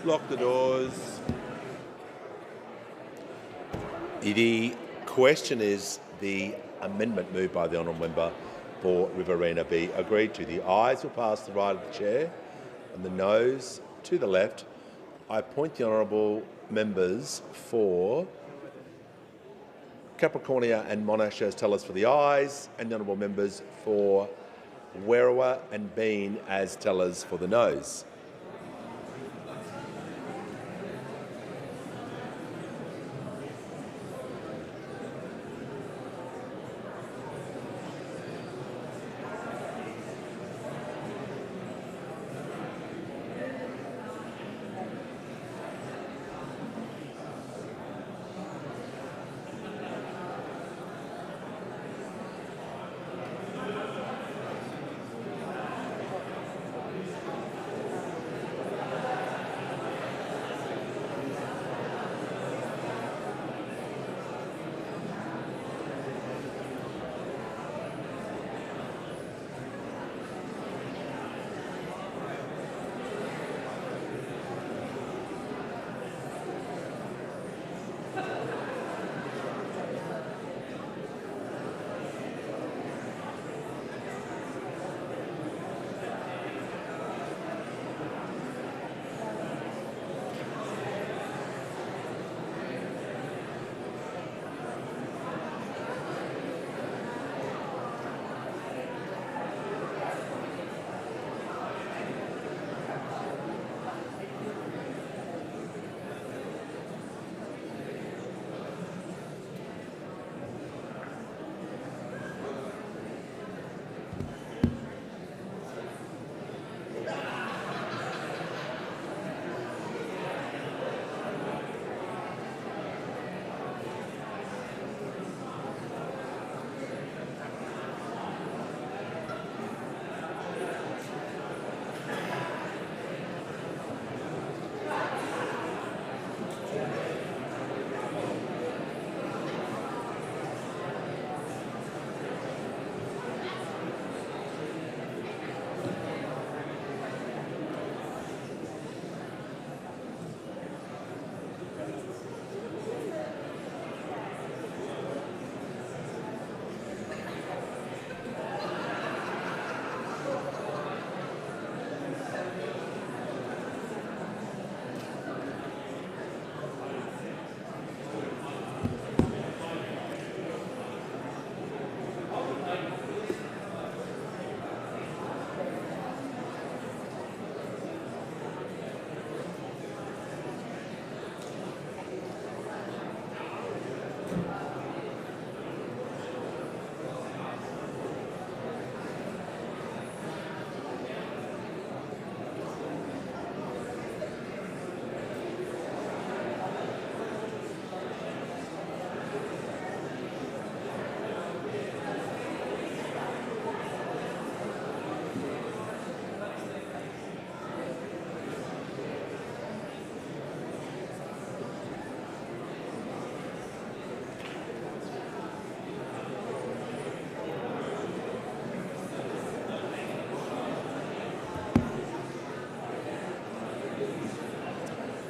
Lock the doors. The question is the amendment moved by the honourable member for Riverina be agreed to. The ayes will pass to the right of the chair and the noes to the left. I appoint the honourable members for Capricornia and Monash as tellers for the ayes, and the honourable members for Werriwa and Bean as tellers for the noes.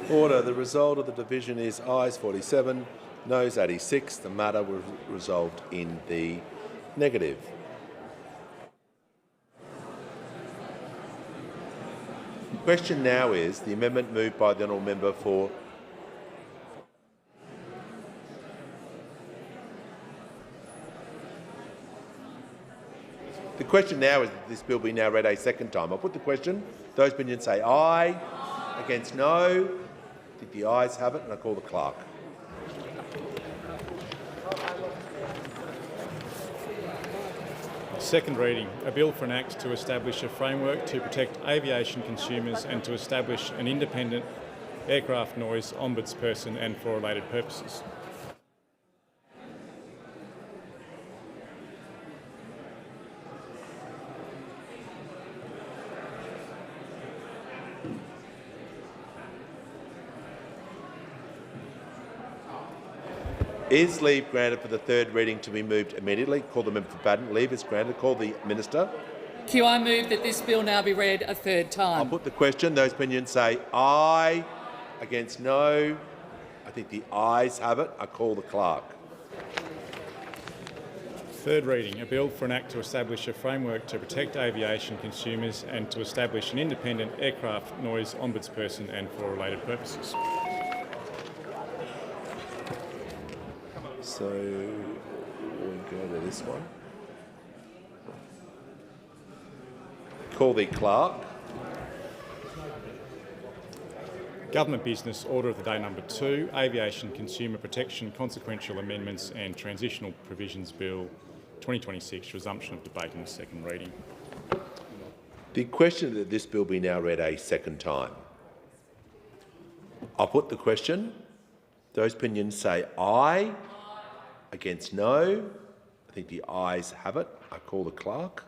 Order. The result of the division is ayes 47, noes 86. The matter was resolved in the negative. The question now is the amendment moved by the honourable member for The question now is that this bill be now read a second time. I'll put the question. Those opinions say aye. Against no. I think the ayes have it, and I call the clerk. Second reading. A bill for an act to establish a framework to protect aviation consumers and to establish an independent aircraft noise ombudsperson and for related purposes. Is leave granted for the third reading to be moved immediately? Call the member for Baden. Leave is granted. Call the minister. Thank you. I move that this bill now be read a third time. I'll put the question. Those opinions say aye. Against no. I think the ayes have it. I call the clerk. Third reading, a bill for an act to establish a framework to protect aviation consumers and to establish an independent aircraft noise ombudsperson and for related purposes. So we'll go to this one. Call the clerk. Government business, order of the day number 2, Aviation Consumer Protection Consequential Amendments and Transitional Provisions Bill 2026, resumption of debate in the second reading. The question that this bill be now read a second time. I'll put the question. Those opinions say aye. Against no. I think the ayes have it. I call the clerk.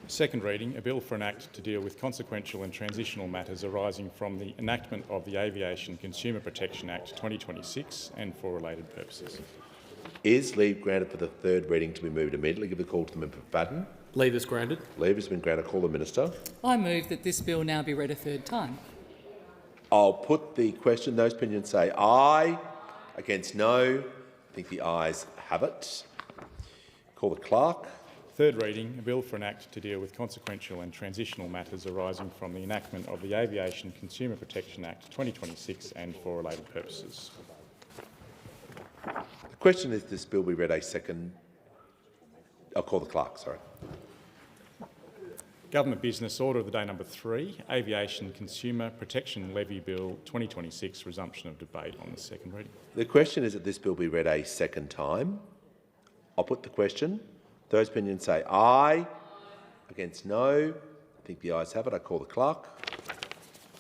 Second reading, a bill for an act to deal with consequential and transitional matters arising from the enactment of the Aviation Consumer Protection Act 2026 and for related purposes. Is leave granted for the third reading to be moved immediately? Give the call to the member for Batten. Leave is granted. Leave has been granted. Call the minister. I move that this bill now be read a third time. I'll put the question. Those opinions say aye. Against no. I think the ayes have it. Call the clerk. Third reading, a bill for an act to deal with consequential and transitional matters arising from the enactment of the Aviation Consumer Protection Act 2026 and for related purposes. The question is this bill be read a second. I'll call the clerk, sorry. Government business, order of the day number 3, Aviation Consumer Protection Levy Bill 2026, resumption of debate on the second reading. The question is that this bill be read a second time. I'll put the question. Those opinions say aye. Against no. I think the ayes have it. I call the clerk.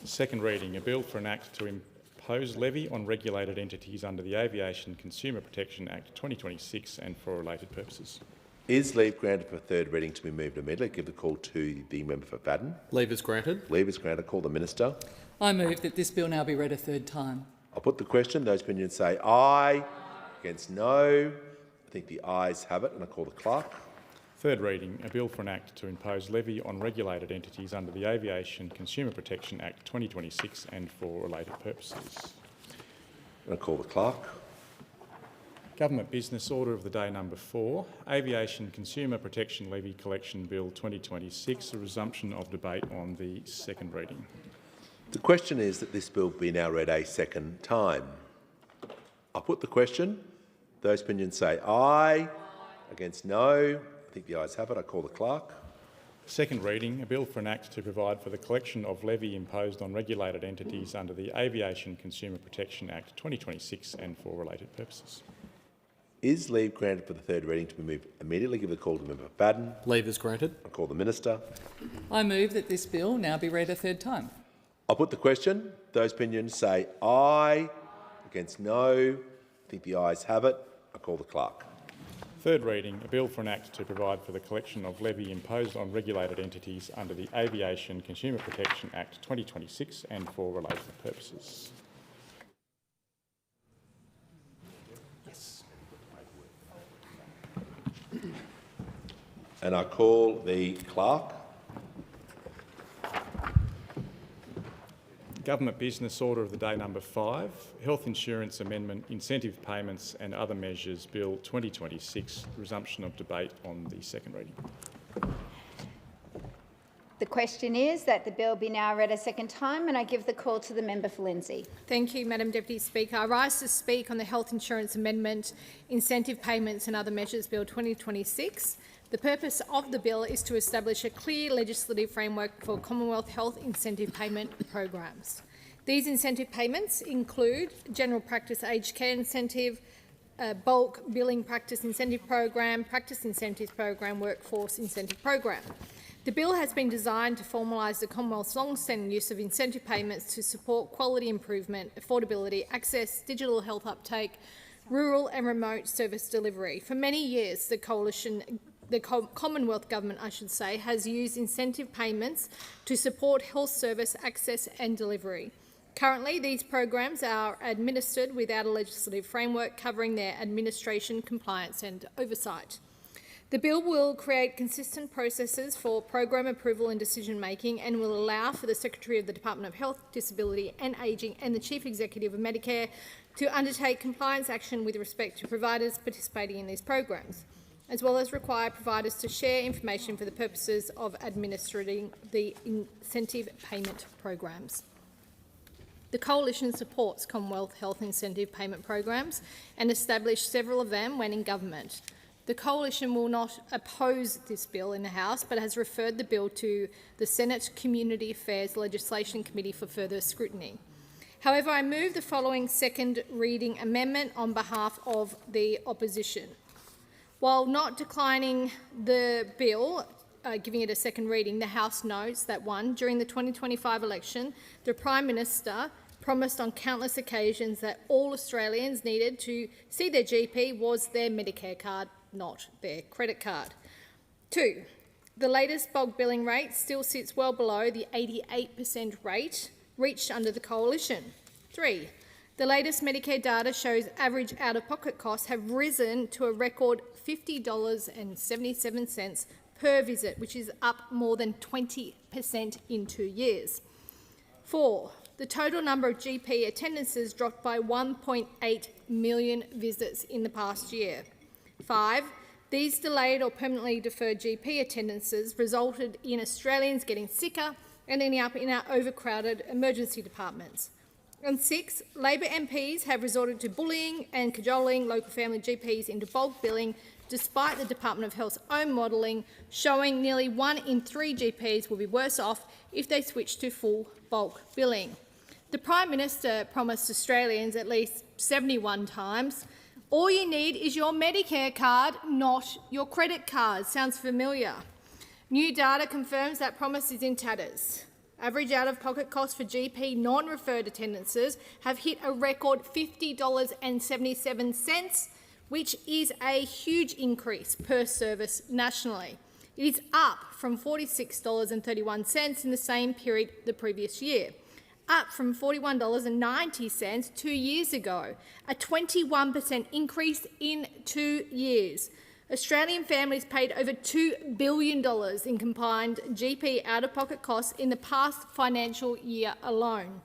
Second reading, a bill for an act to impose levy on regulated entities under the Aviation Consumer Protection Act 2026 and for related purposes. Is leave granted for third reading to be moved immediately? Give the call to the member for Batten. Leave is granted. Leave is granted. Call the minister. I move that this bill now be read a third time. I'll put the question. Those opinions say aye. Against no. I think the ayes have it, and I call the clerk. Third reading, a bill for an act to impose levy on regulated entities under the Aviation Consumer Protection Act 2026 and for related purposes. And I call the clerk. Government business, order of the day number 4, Aviation Consumer Protection Levy Collection Bill 2026, a resumption of debate on the second reading. The question is that this bill be now read a second time. I'll put the question. Those opinions say aye. Against no. I think the ayes have it. I call the clerk. Second reading, a bill for an act to provide for the collection of levy imposed on regulated entities under the Aviation Consumer Protection Act 2026 and for related purposes. Is leave granted for the third reading to be moved immediately? Give the call to member Batten. Leave is granted. I call the minister. I move that this bill now be read a third time. I'll put the question. Those opinions say aye. Against no. I think the ayes have it. I call the clerk. Third reading, a bill for an act to provide for the collection of levy imposed on regulated entities under the Aviation Consumer Protection Act 2026 and for related purposes. Yes. And I call the clerk. Government business, order of the day number 5, Health Insurance Amendment, Incentive Payments and Other Measures Bill 2026, resumption of debate on the second reading. The question is that the bill be now read a second time, and I give the call to the member for Lindsay. Thank you, Madam Deputy Speaker. I rise to speak on the Health Insurance Amendment, Incentive Payments and Other Measures Bill 2026. The purpose of the bill is to establish a clear legislative framework for Commonwealth health incentive payment programs. These incentive payments include General Practice Aged Care Incentive, Bulk Billing Practice Incentive Program, Practice Incentives Program, Workforce Incentive Program. The bill has been designed to formalise the Commonwealth's long-standing use of incentive payments to support quality improvement, affordability, access, digital health uptake, rural and remote service delivery. For many years, the Commonwealth Government, has used incentive payments to support health service access and delivery. Currently, these programs are administered without a legislative framework covering their administration, compliance and oversight. The bill will create consistent processes for program approval and decision-making and will allow for the Secretary of the Department of Health, Disability and Ageing and the Chief Executive of Medicare to undertake compliance action with respect to providers participating in these programs, as well as require providers to share information for the purposes of administering the incentive payment programs. The Coalition supports Commonwealth Health Incentive Payment Programs and established several of them when in government. The Coalition will not oppose this bill in the House, but has referred the bill to the Senate Community Affairs Legislation Committee for further scrutiny. However, I move the following second reading amendment on behalf of the opposition. While not declining the bill, giving it a second reading, the House notes that 1. During the 2025 election, the Prime Minister promised on countless occasions that all Australians needed to see their GP was their Medicare card, not their credit card. 2. The latest bulk billing rate still sits well below the 88% rate reached under the Coalition. 3. The latest Medicare data shows average out-of-pocket costs have risen to a record $50.77 per visit, which is up more than 20% in 2 years. 4. The total number of GP attendances dropped by 1.8 million visits in the past year. 5. These delayed or permanently deferred GP attendances resulted in Australians getting sicker and ending up in our overcrowded emergency departments. And 6. Labor MPs have resorted to bullying and cajoling local family GPs into bulk billing, despite the Department of Health's own modelling showing nearly 1 in 3 GPs will be worse off if they switch to full bulk billing. The Prime Minister promised Australians at least 71 times, all you need is your Medicare card, not your credit card. Sounds familiar. New data confirms that promise is in tatters. Average out-of-pocket costs for GP non-referred attendances have hit a record $50.77, which is a huge increase per service nationally. It is up from $46.31 in the same period the previous year, up from $41.90 2 years ago, a 21% increase in 2 years. Australian families paid over $2 billion in combined GP out-of-pocket costs in the past financial year alone.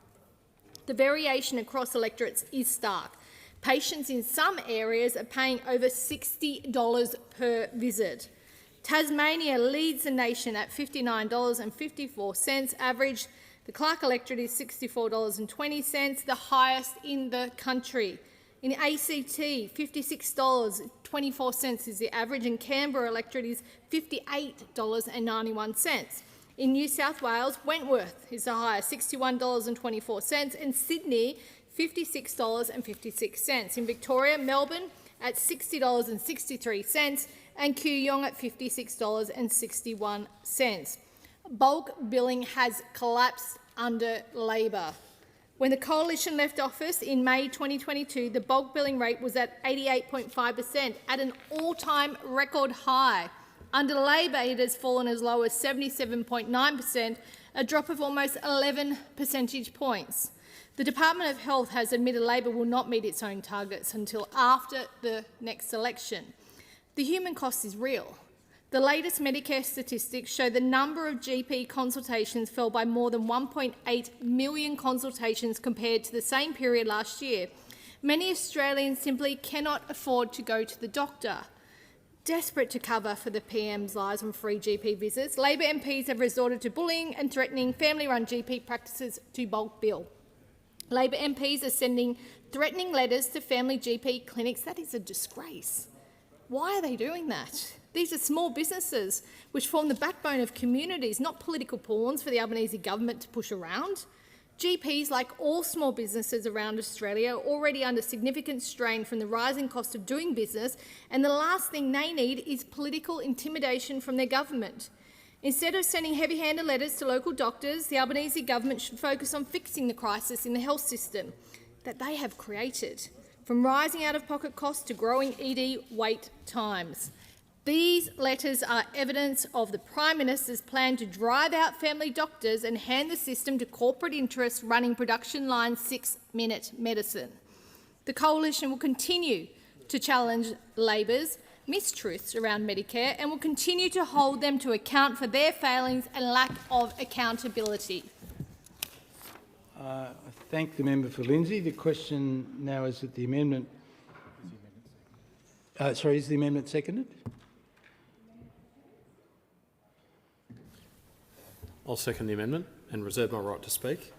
The variation across electorates is stark. Patients in some areas are paying over $60 per visit. Tasmania leads the nation at $59.54 average. The Clark electorate is $64.20, the highest in the country. In the ACT, $56.24 is the average, and Canberra electorate is $58.91. In New South Wales, Wentworth is the highest, $61.24, and Sydney, $56.56. In Victoria, Melbourne at $60.63, and Kooyong at $56.61. Bulk billing has collapsed under Labor. When the Coalition left office in May 2022, the bulk billing rate was at 88.5%, at an all-time record high. Under Labor, it has fallen as low as 77.9%, a drop of almost 11 percentage points. The Department of Health has admitted Labor will not meet its own targets until after the next election. The human cost is real. The latest Medicare statistics show the number of GP consultations fell by more than 1.8 million consultations compared to the same period last year. Many Australians simply cannot afford to go to the doctor. Desperate to cover for the PM's lies on free GP visits, Labor MPs have resorted to bullying and threatening family-run GP practices to bulk bill. Labor MPs are sending threatening letters to family GP clinics. That is a disgrace. Why are they doing that? These are small businesses which form the backbone of communities, not political pawns for the Albanese government to push around. GPs, like all small businesses around Australia, are already under significant strain from the rising cost of doing business, and the last thing they need is political intimidation from their government. Instead of sending heavy-handed letters to local doctors, the Albanese government should focus on fixing the crisis in the health system that they have created, from rising out-of-pocket costs to growing ED wait times. These letters are evidence of the Prime Minister's plan to drive out family doctors and hand the system to corporate interests running production line 6-minute medicine. The Coalition will continue to challenge Labor's mistruths around Medicare and will continue to hold them to account for their failings and lack of accountability. I thank the member for Lindsay. The question now is that the amendment... is the amendment seconded? I'll second the amendment and reserve my right to speak.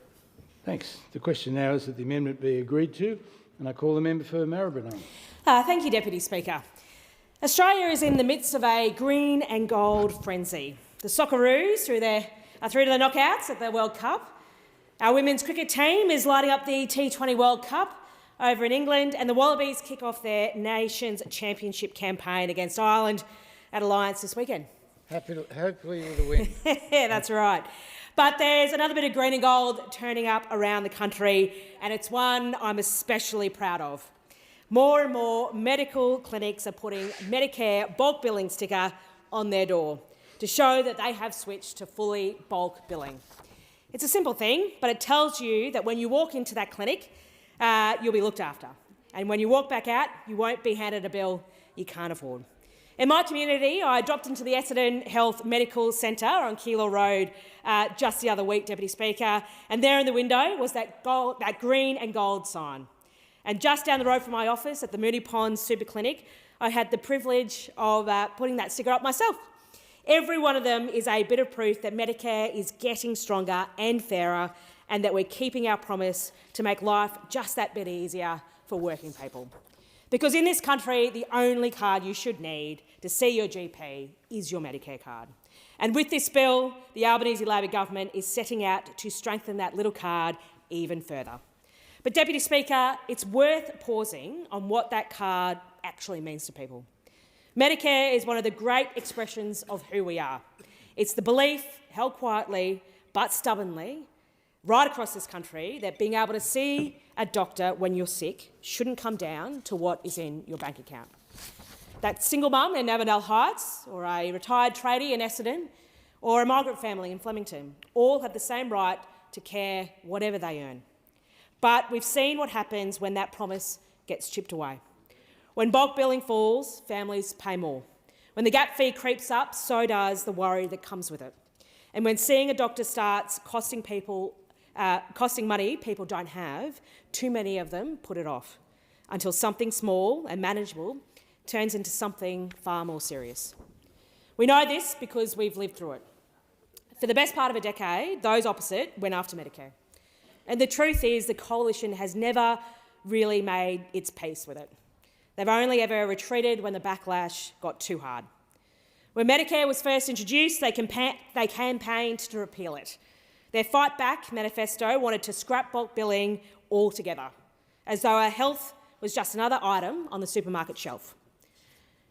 Thanks. The question now is that the amendment be agreed to, and I call the member for Maribyrnong. Thank you, Deputy Speaker. Australia is in the midst of a green and gold frenzy. The Socceroos are through to the knockouts at the World Cup. Our women's cricket team is lighting up the T20 World Cup over in England, and the Wallabies kick off their Nations Championship campaign against Ireland at Alliance this weekend. Hopefully with a win. Yeah, that's right. But there's another bit of green and gold turning up around the country, and it's one I'm especially proud of. More and more medical clinics are putting Medicare bulk billing sticker on their door to show that they have switched to fully bulk billing. It's a simple thing, but it tells you that when you walk into that clinic, you'll be looked after. And when you walk back out, you won't be handed a bill you can't afford. In my community, I dropped into the Essendon Health Medical Centre on Kilo Road just the other week, Deputy Speaker, and there in the window was that green and gold sign. And just down the road from my office at the Moonee Ponds Super Clinic, I had the privilege of putting that sticker up myself. Every one of them is a bit of proof that Medicare is getting stronger and fairer, and that we're keeping our promise to make life just that bit easier for working people. Because in this country, the only card you should need to see your GP is your Medicare card. And with this bill, the Albanese Labor government is setting out to strengthen that little card even further. But, Deputy Speaker, it's worth pausing on what that card actually means to people. Medicare is one of the great expressions of who we are. It's the belief, held quietly but stubbornly, right across this country, that being able to see a doctor when you're sick shouldn't come down to what is in your bank account. That single mum in Avondale Heights, or a retired tradie in Essendon, or a migrant family in Flemington, all have the same right to care whatever they earn. But we've seen what happens when that promise gets chipped away. When bulk billing falls, families pay more. When the gap fee creeps up, so does the worry that comes with it. And when seeing a doctor starts costing money people don't have, too many of them put it off until something small and manageable turns into something far more serious. We know this because we've lived through it. For the best part of a decade, those opposite went after Medicare. And the truth is the Coalition has never really made its peace with it. They've only ever retreated when the backlash got too hard. When Medicare was first introduced, they campaigned to repeal it. Their Fight Back manifesto wanted to scrap bulk billing altogether, as though our health was just another item on the supermarket shelf.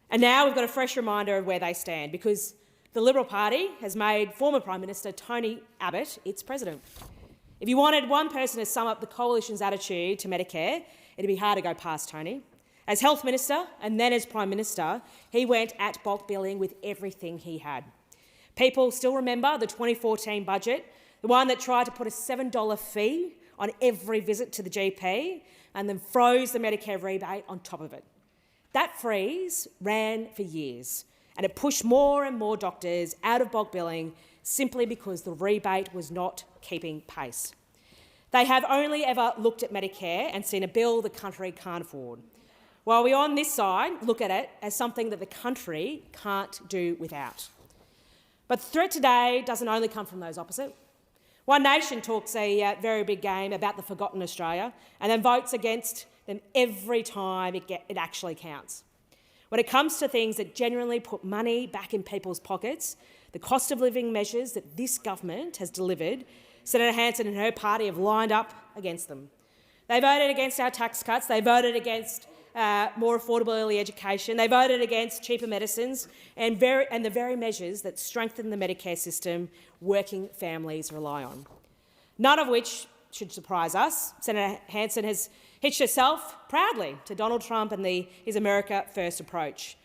And now we've got a fresh reminder of where they stand, because the Liberal Party has made former Prime Minister Tony Abbott its president. If you wanted one person to sum up the Coalition's attitude to Medicare, it'd be hard to go past Tony. As Health Minister and then as Prime Minister, he went at bulk billing with everything he had. People still remember the 2014 budget, the one that tried to put a $7 fee on every visit to the GP and then froze the Medicare rebate on top of it. That freeze ran for years, and it pushed more and more doctors out of bulk billing simply because the rebate was not keeping pace. They have only ever looked at Medicare and seen a bill the country can't afford, while we on this side look at it as something that the country can't do without. But the threat today doesn't only come from those opposite. One Nation talks a very big game about the forgotten Australia and then votes against them every time it actually counts. When it comes to things that genuinely put money back in people's pockets, the cost of living measures that this government has delivered, Senator Hanson and her party have lined up against them. They voted against our tax cuts, they voted against more affordable early education, they voted against cheaper medicines and the very measures that strengthen the Medicare system working families rely on. None of which should surprise us. Senator Hanson has hitched herself proudly to Donald Trump and his America First approach.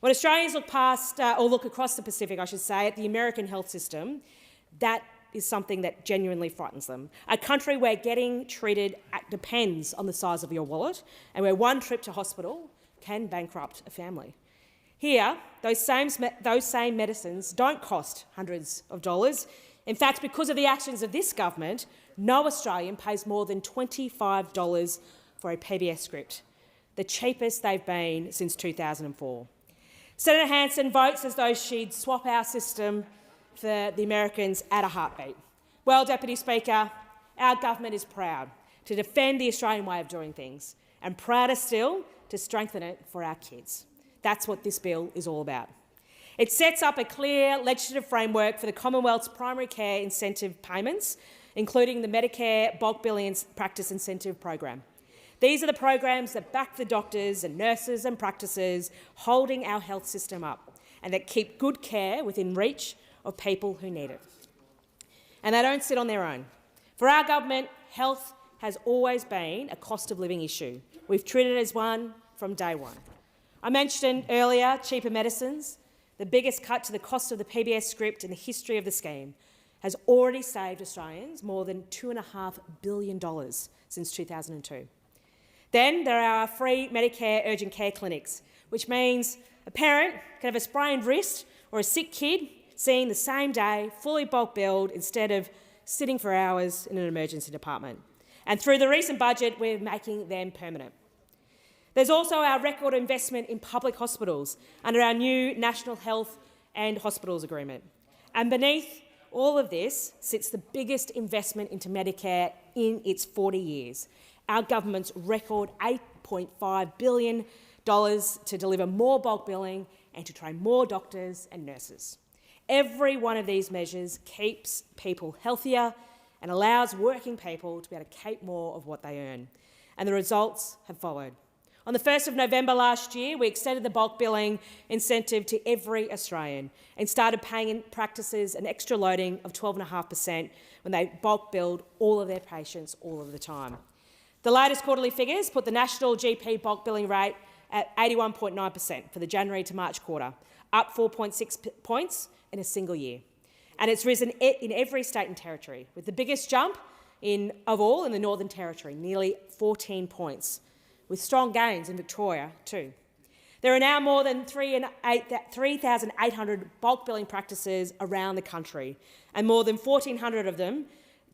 When Australians look across the Pacific, I should say, at the American health system, that is something that genuinely frightens them. A country where getting treated depends on the size of your wallet and where one trip to hospital can bankrupt a family. Here, those same medicines don't cost hundreds of dollars. In fact, because of the actions of this government, no Australian pays more than $25 for a PBS script, the cheapest they've been since 2004. Senator Hanson votes as though she'd swap our system for the Americans at a heartbeat. Well, Deputy Speaker, our government is proud to defend the Australian way of doing things and prouder still to strengthen it for our kids. That's what this bill is all about. It sets up a clear legislative framework for the Commonwealth's primary care incentive payments, including the Medicare bulk billing practice incentive program. These are the programs that back the doctors and nurses and practices holding our health system up and that keep good care within reach of people who need it. And they don't sit on their own. For our government, health has always been a cost of living issue. We've treated it as one from day one. I mentioned earlier cheaper medicines. The biggest cut to the cost of the PBS script in the history of the scheme has already saved Australians more than $2.5 billion since 2002. Then there are our free Medicare urgent care clinics, which means a parent can have a sprained wrist or a sick kid seen the same day, fully bulk billed, instead of sitting for hours in an emergency department. And through the recent budget, we're making them permanent. There's also our record investment in public hospitals under our new National Health and Hospitals Agreement. And beneath all of this sits the biggest investment into Medicare in its 40 years. Our government's record $8.5 billion to deliver more bulk billing and to train more doctors and nurses. Every one of these measures keeps people healthier and allows working people to be able to keep more of what they earn. And the results have followed. On the 1st of November last year, we extended the bulk billing incentive to every Australian and started paying practices an extra loading of 12.5% when they bulk billed all of their patients all of the time. The latest quarterly figures put the national GP bulk billing rate at 81.9% for the January to March quarter, up 4.6 points in a single year. And it's risen in every state and territory, with the biggest jump of all in the Northern Territory, nearly 14 points, with strong gains in Victoria too. There are now more than 3,800 bulk billing practices around the country, and more than 1,400 of them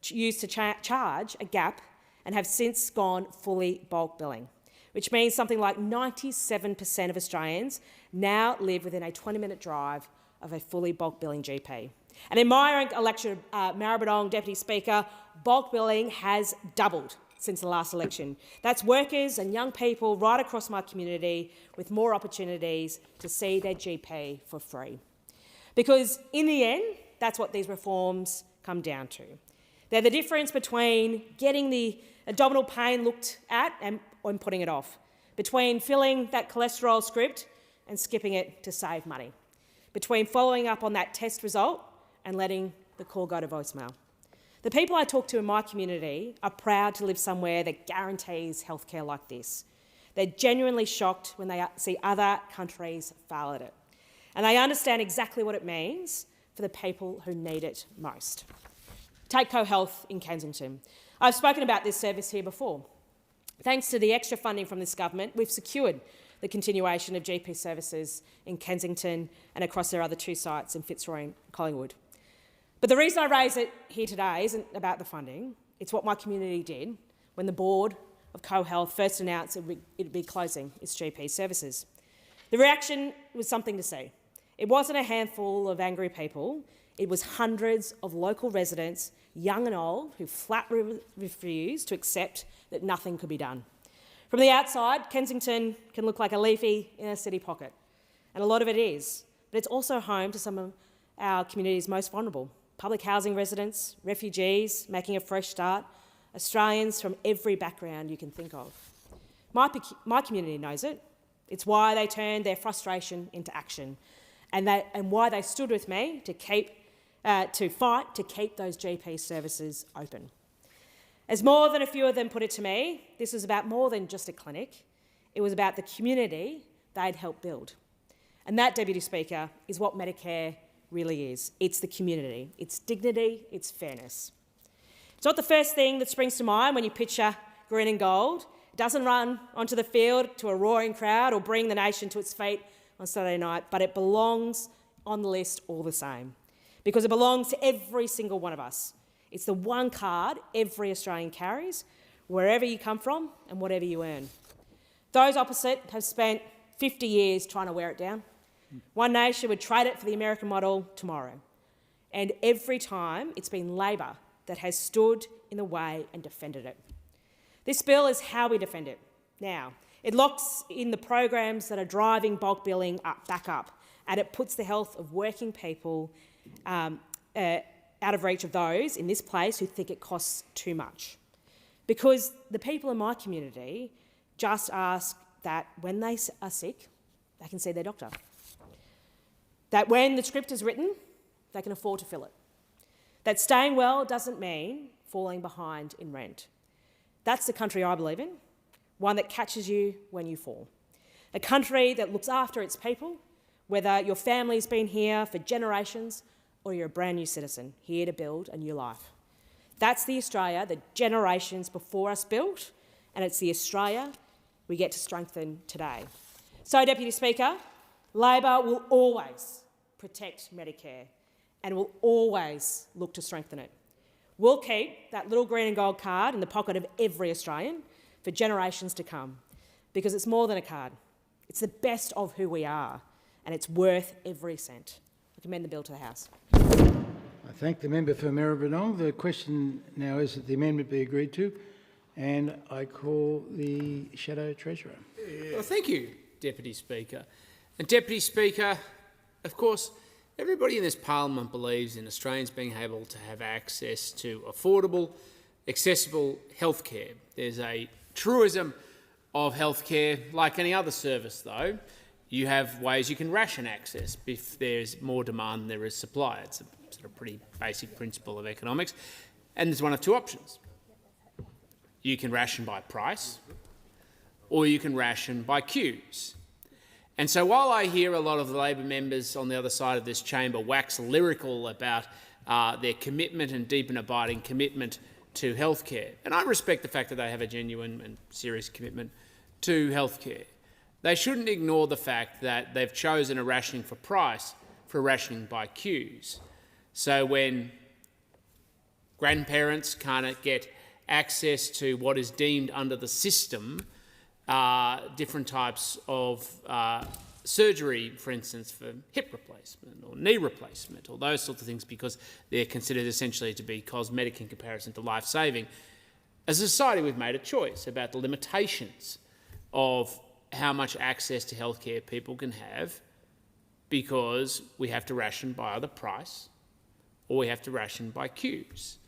used to charge a gap and have since gone fully bulk billing, which means something like 97% of Australians now live within a 20-minute drive of a fully bulk billing GP. And in my own election, Maribyrnong, Deputy Speaker, bulk billing has doubled since the last election. That's workers and young people right across my community with more opportunities to see their GP for free. Because in the end, that's what these reforms come down to. They're the difference between getting the abdominal pain looked at and putting it off, between filling that cholesterol script and skipping it to save money, between following up on that test result and letting the call go to voicemail. The people I talk to in my community are proud to live somewhere that guarantees healthcare like this. They're genuinely shocked when they see other countries fail at it. And they understand exactly what it means for the people who need it most. Take CoHealth in Kensington. I've spoken about this service here before. Thanks to the extra funding from this government, we've secured the continuation of GP services in Kensington and across their other two sites in Fitzroy and Collingwood. But the reason I raise it here today isn't about the funding. It's what my community did when the board of CoHealth first announced it would be closing its GP services. The reaction was something to see. It wasn't a handful of angry people. It was hundreds of local residents, young and old, who flat refused to accept that nothing could be done. From the outside, Kensington can look like a leafy inner city pocket, and a lot of it is, but it's also home to some of our community's most vulnerable. Public housing residents, refugees making a fresh start, Australians from every background you can think of. My community knows it. It's why they turned their frustration into action and why they stood with me to fight to keep those GP services open. As more than a few of them put it to me, this was about more than just a clinic. It was about the community they'd helped build. And that, Deputy Speaker, is what Medicare really is. It's the community, it's dignity, it's fairness. It's not the first thing that springs to mind when you picture green and gold. It doesn't run onto the field to a roaring crowd or bring the nation to its feet on Saturday night, but it belongs on the list all the same because it belongs to every single one of us. It's the one card every Australian carries, wherever you come from and whatever you earn. Those opposite have spent 50 years trying to wear it down. One Nation would trade it for the American model tomorrow. And every time it's been Labor that has stood in the way and defended it. This bill is how we defend it. Now, it locks in the programs that are driving bulk billing back up, and it puts the health of working people out of reach of those in this place who think it costs too much. Because the people in my community just ask that when they are sick, they can see their doctor. That when the script is written, they can afford to fill it. That staying well doesn't mean falling behind in rent. That's the country I believe in, one that catches you when you fall. A country that looks after its people, whether your family's been here for generations or you're a brand new citizen here to build a new life. That's the Australia that generations before us built, and it's the Australia we get to strengthen today. So, Deputy Speaker, Labor will always protect Medicare and will always look to strengthen it. We'll keep that little green and gold card in the pocket of every Australian for generations to come, because it's more than a card. It's the best of who we are, and it's worth every cent. I commend the bill to the House. I thank the member for Maribyrnong. The question now is that the amendment be agreed to, and I call the Shadow Treasurer. Well, thank you, Deputy Speaker. And Deputy Speaker, of course, everybody in this parliament believes in Australians being able to have access to affordable, accessible healthcare. There's a truism of healthcare, like any other service though. You have ways you can ration access if there's more demand than there is supply. It's a sort of pretty basic principle of economics. And there's one of two options. You can ration by price, or you can ration by queues. And so while I hear a lot of the Labor members on the other side of this chamber wax lyrical about their commitment and deep and abiding commitment to healthcare, and I respect the fact that they have a genuine and serious commitment to healthcare, they shouldn't ignore the fact that they've chosen a rationing for price for a rationing by queues. So when grandparents can't get access to what is deemed under the system different types of surgery, for instance, for hip replacement or knee replacement or those sorts of things, because they're considered essentially to be cosmetic in comparison to life-saving. As a society, we've made a choice about the limitations of how much access to healthcare people can have, because we have to ration by either price or we have to ration by queues.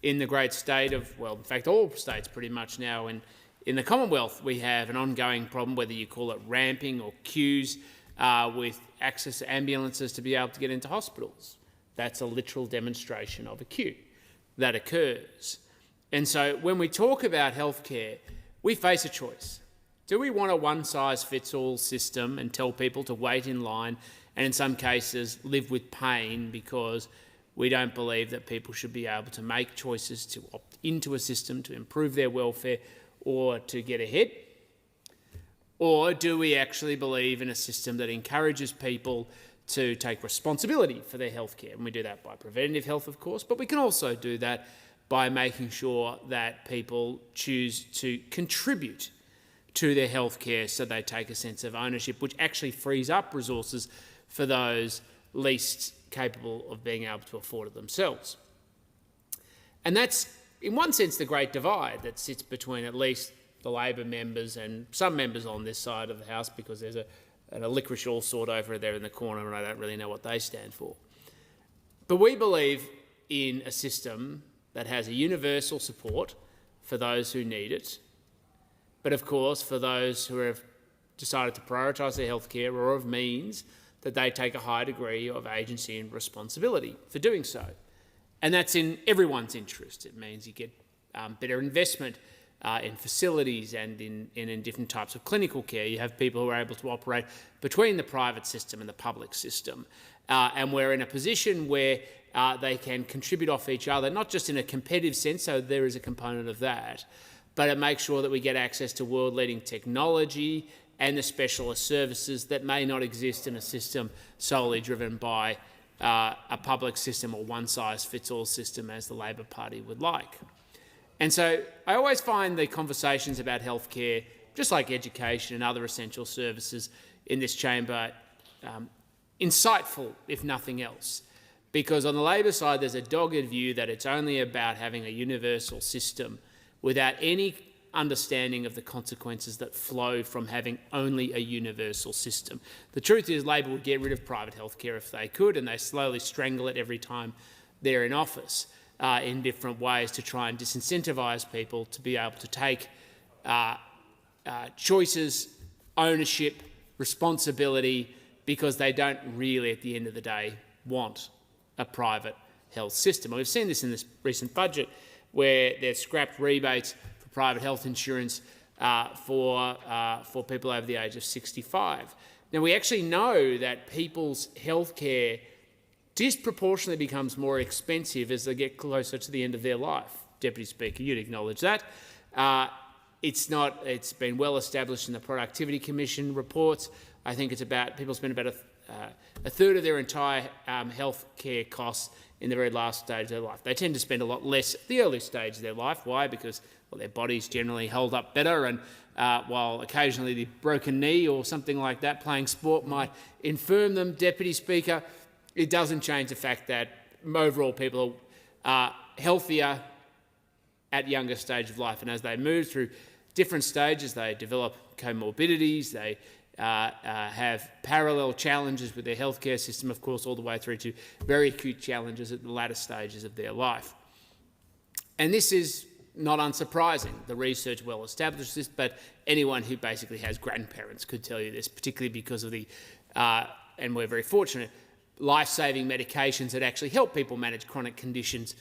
In the great state of, well, in fact, all states pretty much now, in the Commonwealth, we have an ongoing problem, whether you call it ramping or queues, with access to ambulances to be able to get into hospitals. That's a literal demonstration of a queue that occurs. And so when we talk about healthcare, we face a choice. Do we want a one-size-fits-all system and tell people to wait in line and in some cases live with pain because we don't believe that people should be able to make choices to opt into a system to improve their welfare or to get ahead? Or do we actually believe in a system that encourages people to take responsibility for their healthcare? And we do that by preventative health, of course, but we can also do that by making sure that people choose to contribute to their healthcare so they take a sense of ownership, which actually frees up resources for those least capable of being able to afford it themselves. And that's, in one sense, the great divide that sits between at least the Labor members and some members on this side of the House, because there's a licorice all sort over there in the corner and I don't really know what they stand for. But we believe in a system that has a universal support for those who need it, but of course for those who have decided to prioritise their healthcare or of means, that they take a high degree of agency and responsibility for doing so. And that's in everyone's interest. It means you get better investment in facilities and in different types of clinical care. You have people who are able to operate between the private system and the public system. And we're in a position where they can contribute off each other, not just in a competitive sense, so there is a component of that, but it makes sure that we get access to world-leading technology and the specialist services that may not exist in a system solely driven by a public system or one-size-fits-all system as the Labor Party would like. And so I always find the conversations about healthcare, just like education and other essential services in this chamber, insightful, if nothing else. Because on the Labor side, there's a dogged view that it's only about having a universal system without any understanding of the consequences that flow from having only a universal system. The truth is Labor would get rid of private healthcare if they could, and they slowly strangle it every time they're in office in different ways to try and disincentivise people to be able to take choices, ownership, responsibility, because they don't really, at the end of the day, want a private health system. We've seen this in this recent budget where they've scrapped rebates for private health insurance for people over the age of 65. Now, we actually know that people's health care disproportionately becomes more expensive as they get closer to the end of their life. Deputy Speaker, you'd acknowledge that. It's been well established in the Productivity Commission reports. I think it's about, people spend about a third of their entire health care costs in the very last stage of their life. They tend to spend a lot less at the early stage of their life. Why? Because their bodies generally hold up better, and while occasionally the broken knee or something like that playing sport might infirm them, Deputy Speaker, it doesn't change the fact that overall people are healthier at younger stage of life, and as they move through different stages, they develop comorbidities, they have parallel challenges with their healthcare system, of course, all the way through to very acute challenges at the latter stages of their life. And this is not unsurprising. The research well established this, but anyone who basically has grandparents could tell you this, particularly because of the, and we're very fortunate, life-saving medications that actually help people manage chronic conditions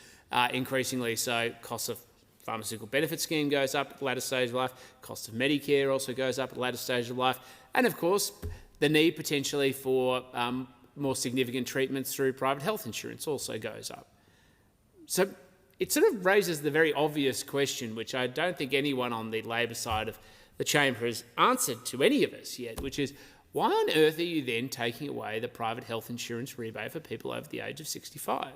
increasingly. So cost of pharmaceutical benefit scheme goes up at the latter stage of life, cost of Medicare also goes up at the latter stage of life, and of course the need potentially for more significant treatments through private health insurance also goes up. So it sort of raises the very obvious question, which I don't think anyone on the Labor side of the chamber has answered to any of us yet, which is, why on earth are you then taking away the private health insurance rebate for people over the age of 65?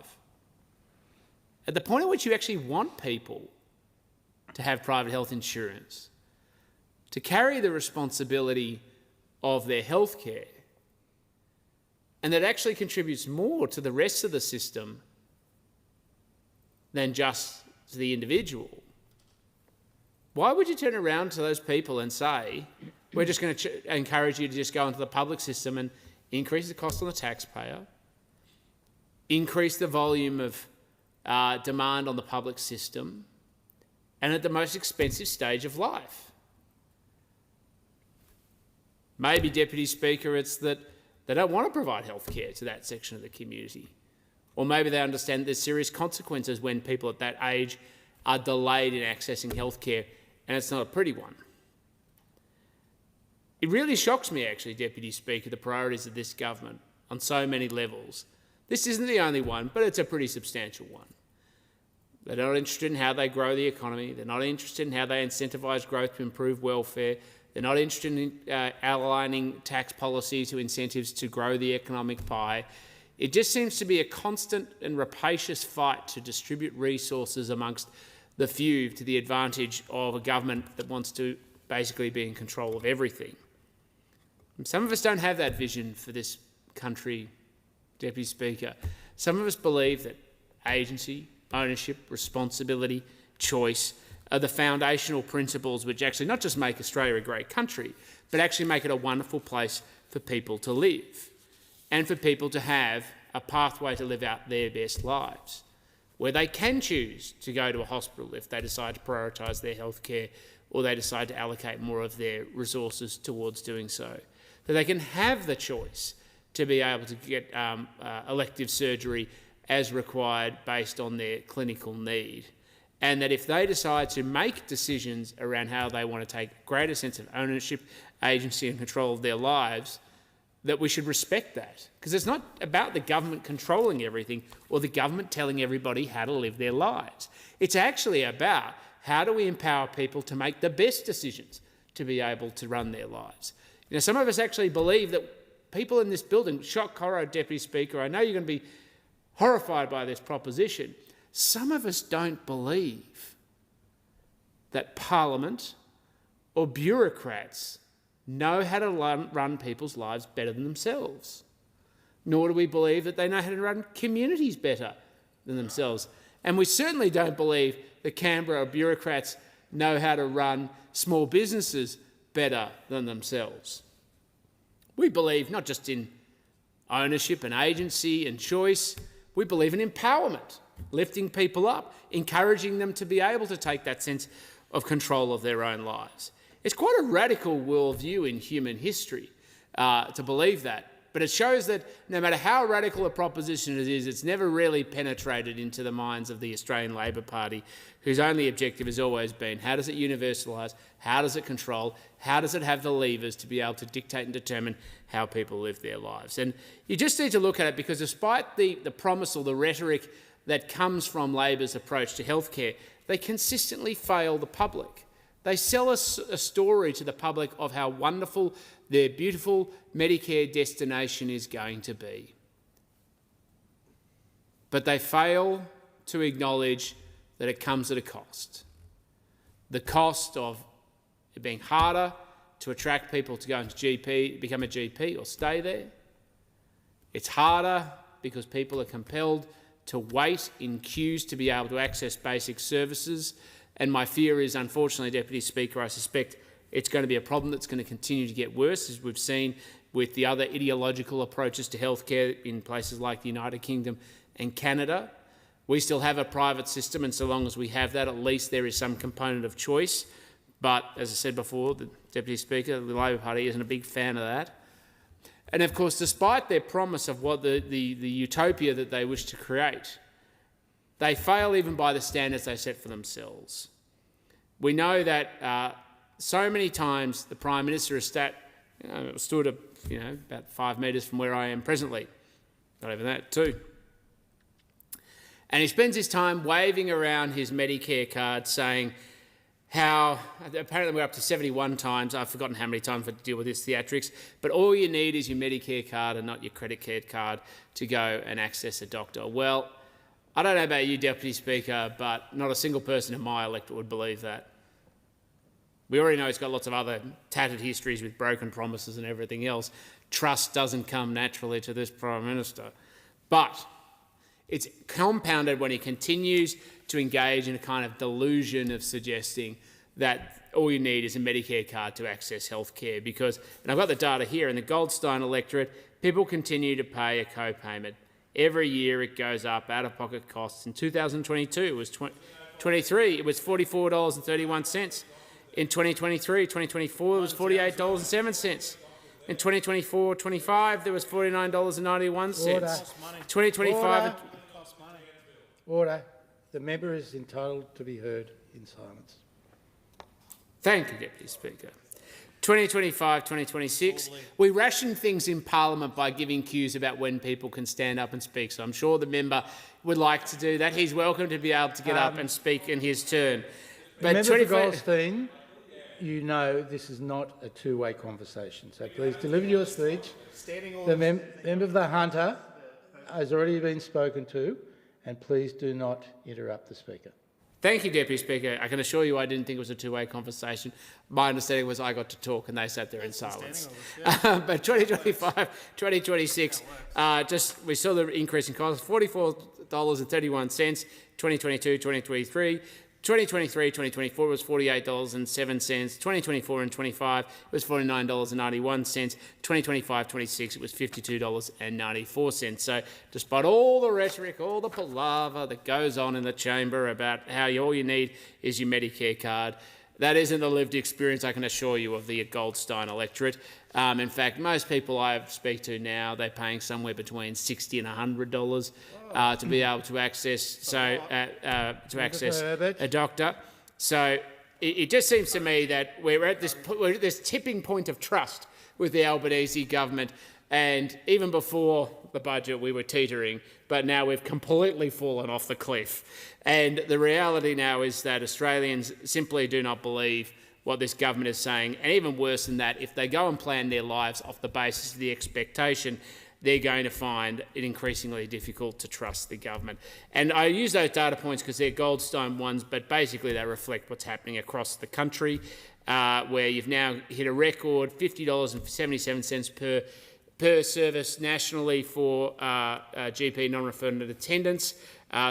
At the point at which you actually want people to have private health insurance, to carry the responsibility of their health care, and that actually contributes more to the rest of the system than just to the individual, why would you turn around to those people and say, we're just going to encourage you to just go into the public system and increase the cost on the taxpayer, increase the volume of demand on the public system, and at the most expensive stage of life? Maybe, Deputy Speaker, it's that they don't want to provide health care to that section of the community. Or maybe they understand that there's serious consequences when people at that age are delayed in accessing health care, and it's not a pretty one. It really shocks me, actually, Deputy Speaker, the priorities of this government on so many levels. This isn't the only one, but it's a pretty substantial one. They're not interested in how they grow the economy. They're not interested in how they incentivise growth to improve welfare. They're not interested in aligning tax policy to incentives to grow the economic pie. It just seems to be a constant and rapacious fight to distribute resources amongst the few to the advantage of a government that wants to basically be in control of everything. And some of us don't have that vision for this country, Deputy Speaker. Some of us believe that agency, ownership, responsibility, choice are the foundational principles which actually not just make Australia a great country, but actually make it a wonderful place for people to live and for people to have a pathway to live out their best lives, where they can choose to go to a hospital if they decide to prioritise their health care or they decide to allocate more of their resources towards doing so. That they can have the choice to be able to get elective surgery as required based on their clinical need. And that if they decide to make decisions around how they want to take a greater sense of ownership, agency and control of their lives, that we should respect that. Because it's not about the government controlling everything or the government telling everybody how to live their lives. It's actually about how do we empower people to make the best decisions to be able to run their lives. You know, some of us actually believe that people in this building, shock horror, Deputy Speaker, I know you're going to be horrified by this proposition. Some of us don't believe that Parliament or bureaucrats know how to run people's lives better than themselves. Nor do we believe that they know how to run communities better than themselves. And we certainly don't believe that Canberra bureaucrats know how to run small businesses better than themselves. We believe not just in ownership and agency and choice, we believe in empowerment, lifting people up, encouraging them to be able to take that sense of control of their own lives. It's quite a radical worldview in human history to believe that. But it shows that no matter how radical a proposition it is, it's never really penetrated into the minds of the Australian Labor Party, whose only objective has always been how does it universalise, how does it control, how does it have the levers to be able to dictate and determine how people live their lives. And you just need to look at it because despite the promise or the rhetoric that comes from Labor's approach to healthcare, they consistently fail the public. They sell us a story to the public of how wonderful their beautiful Medicare destination is going to be. But they fail to acknowledge that it comes at a cost. The cost of it being harder to attract people to go into GP, become a GP or stay there. It's harder because people are compelled to wait in queues to be able to access basic services. And my fear is, unfortunately, Deputy Speaker, I suspect it's going to be a problem that's going to continue to get worse, as we've seen with the other ideological approaches to healthcare in places like the United Kingdom and Canada. We still have a private system, and so long as we have that, at least there is some component of choice. But, as I said before, the Deputy Speaker, the Labor Party isn't a big fan of that. And, of course, despite their promise of what the utopia that they wish to create, they fail even by the standards they set for themselves. We know that so many times the Prime Minister has stood about 5 metres from where I am presently, not even that, 2. And he spends his time waving around his Medicare card saying how, apparently we're up to 71 times, I've forgotten how many times to deal with this theatrics, but all you need is your Medicare card and not your credit card to go and access a doctor. Well, I don't know about you, Deputy Speaker, but not a single person in my electorate would believe that. We already know he's got lots of other tattered histories with broken promises and everything else. Trust doesn't come naturally to this Prime Minister. But it's compounded when he continues to engage in a kind of delusion of suggesting that all you need is a Medicare card to access health care because, and I've got the data here, in the Goldstein electorate, people continue to pay a co-payment. Every year it goes up, out-of-pocket costs. In 2022, it was 23, it was $44.31. In 2023-2024, it was $48.07. In 24-25, there was $49.91. Order. 2025. Order. The member is entitled to be heard in silence. Thank you, Deputy Speaker. 2025-2026, we ration things in Parliament by giving cues about when people can stand up and speak. So I'm sure the member would like to do that. He's welcome to be able to get up and speak in his turn. But Member for Goldstein, you know this is not a two-way conversation. So please deliver your speech. The member of the Hunter has already been spoken to, and please do not interrupt the Speaker. Thank you, Deputy Speaker. I can assure you I didn't think it was a two-way conversation. My understanding was I got to talk and they sat there in silence. But 2025-2026, we saw the increase in costs, $44.31, 2022-2023. 2023-2024 was $48.07. 2024 and 25 it was $49.91. 2025-26 it was $52.94. So despite all the rhetoric, all the palaver that goes on in the chamber about how all you need is your Medicare card, that isn't the lived experience, I can assure you, of the Goldstein electorate. In fact, most people I speak to now, they're paying somewhere between $60 and $100 to be able to access a doctor. So it just seems to me that we're at this tipping point of trust with the Albanese government, and even before the budget we were teetering, but now we've completely fallen off the cliff. And the reality now is that Australians simply do not believe what this government is saying. And even worse than that, if they go and plan their lives off the basis of the expectation, they're going to find it increasingly difficult to trust the government. And I use those data points because they're Goldstone ones, but basically they reflect what's happening across the country, where you've now hit a record $50.77 per service nationally for GP non-refunded attendance.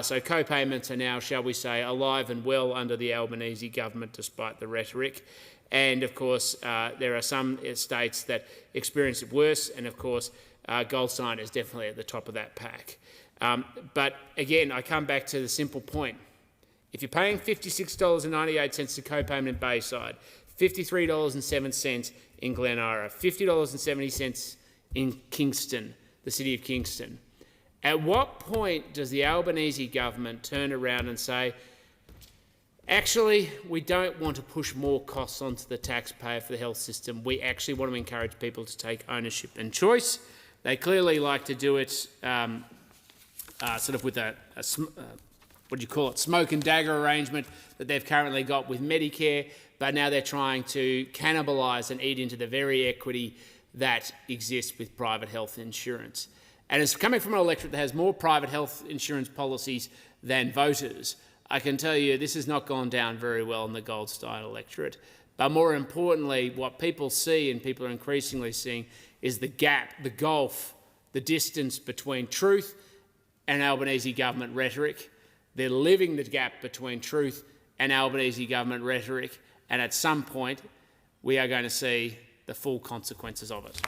So co-payments are now, shall we say, alive and well under the Albanese government, despite the rhetoric. And of course, there are some states that experience it worse, and of course, Goldstein is definitely at the top of that pack. But again, I come back to the simple point. If you're paying $56.98 to co-payment in Bayside, $53.07 in Glenara, $50.70 in Kingston, the city of Kingston, at what point does the Albanese government turn around and say, actually, we don't want to push more costs onto the taxpayer for the health system. We actually want to encourage people to take ownership and choice. They clearly like to do it sort of with what do you call it, smoke and dagger arrangement that they've currently got with Medicare, but now they're trying to cannibalise and eat into the very equity that exists with private health insurance. And it's coming from an electorate that has more private health insurance policies than voters. I can tell you this has not gone down very well in the Goldstein electorate. But more importantly, what people see, and people are increasingly seeing, is the gap, the gulf, the distance between truth and Albanese government rhetoric. They're living the gap between truth and Albanese government rhetoric, and at some point we are going to see the full consequences of it.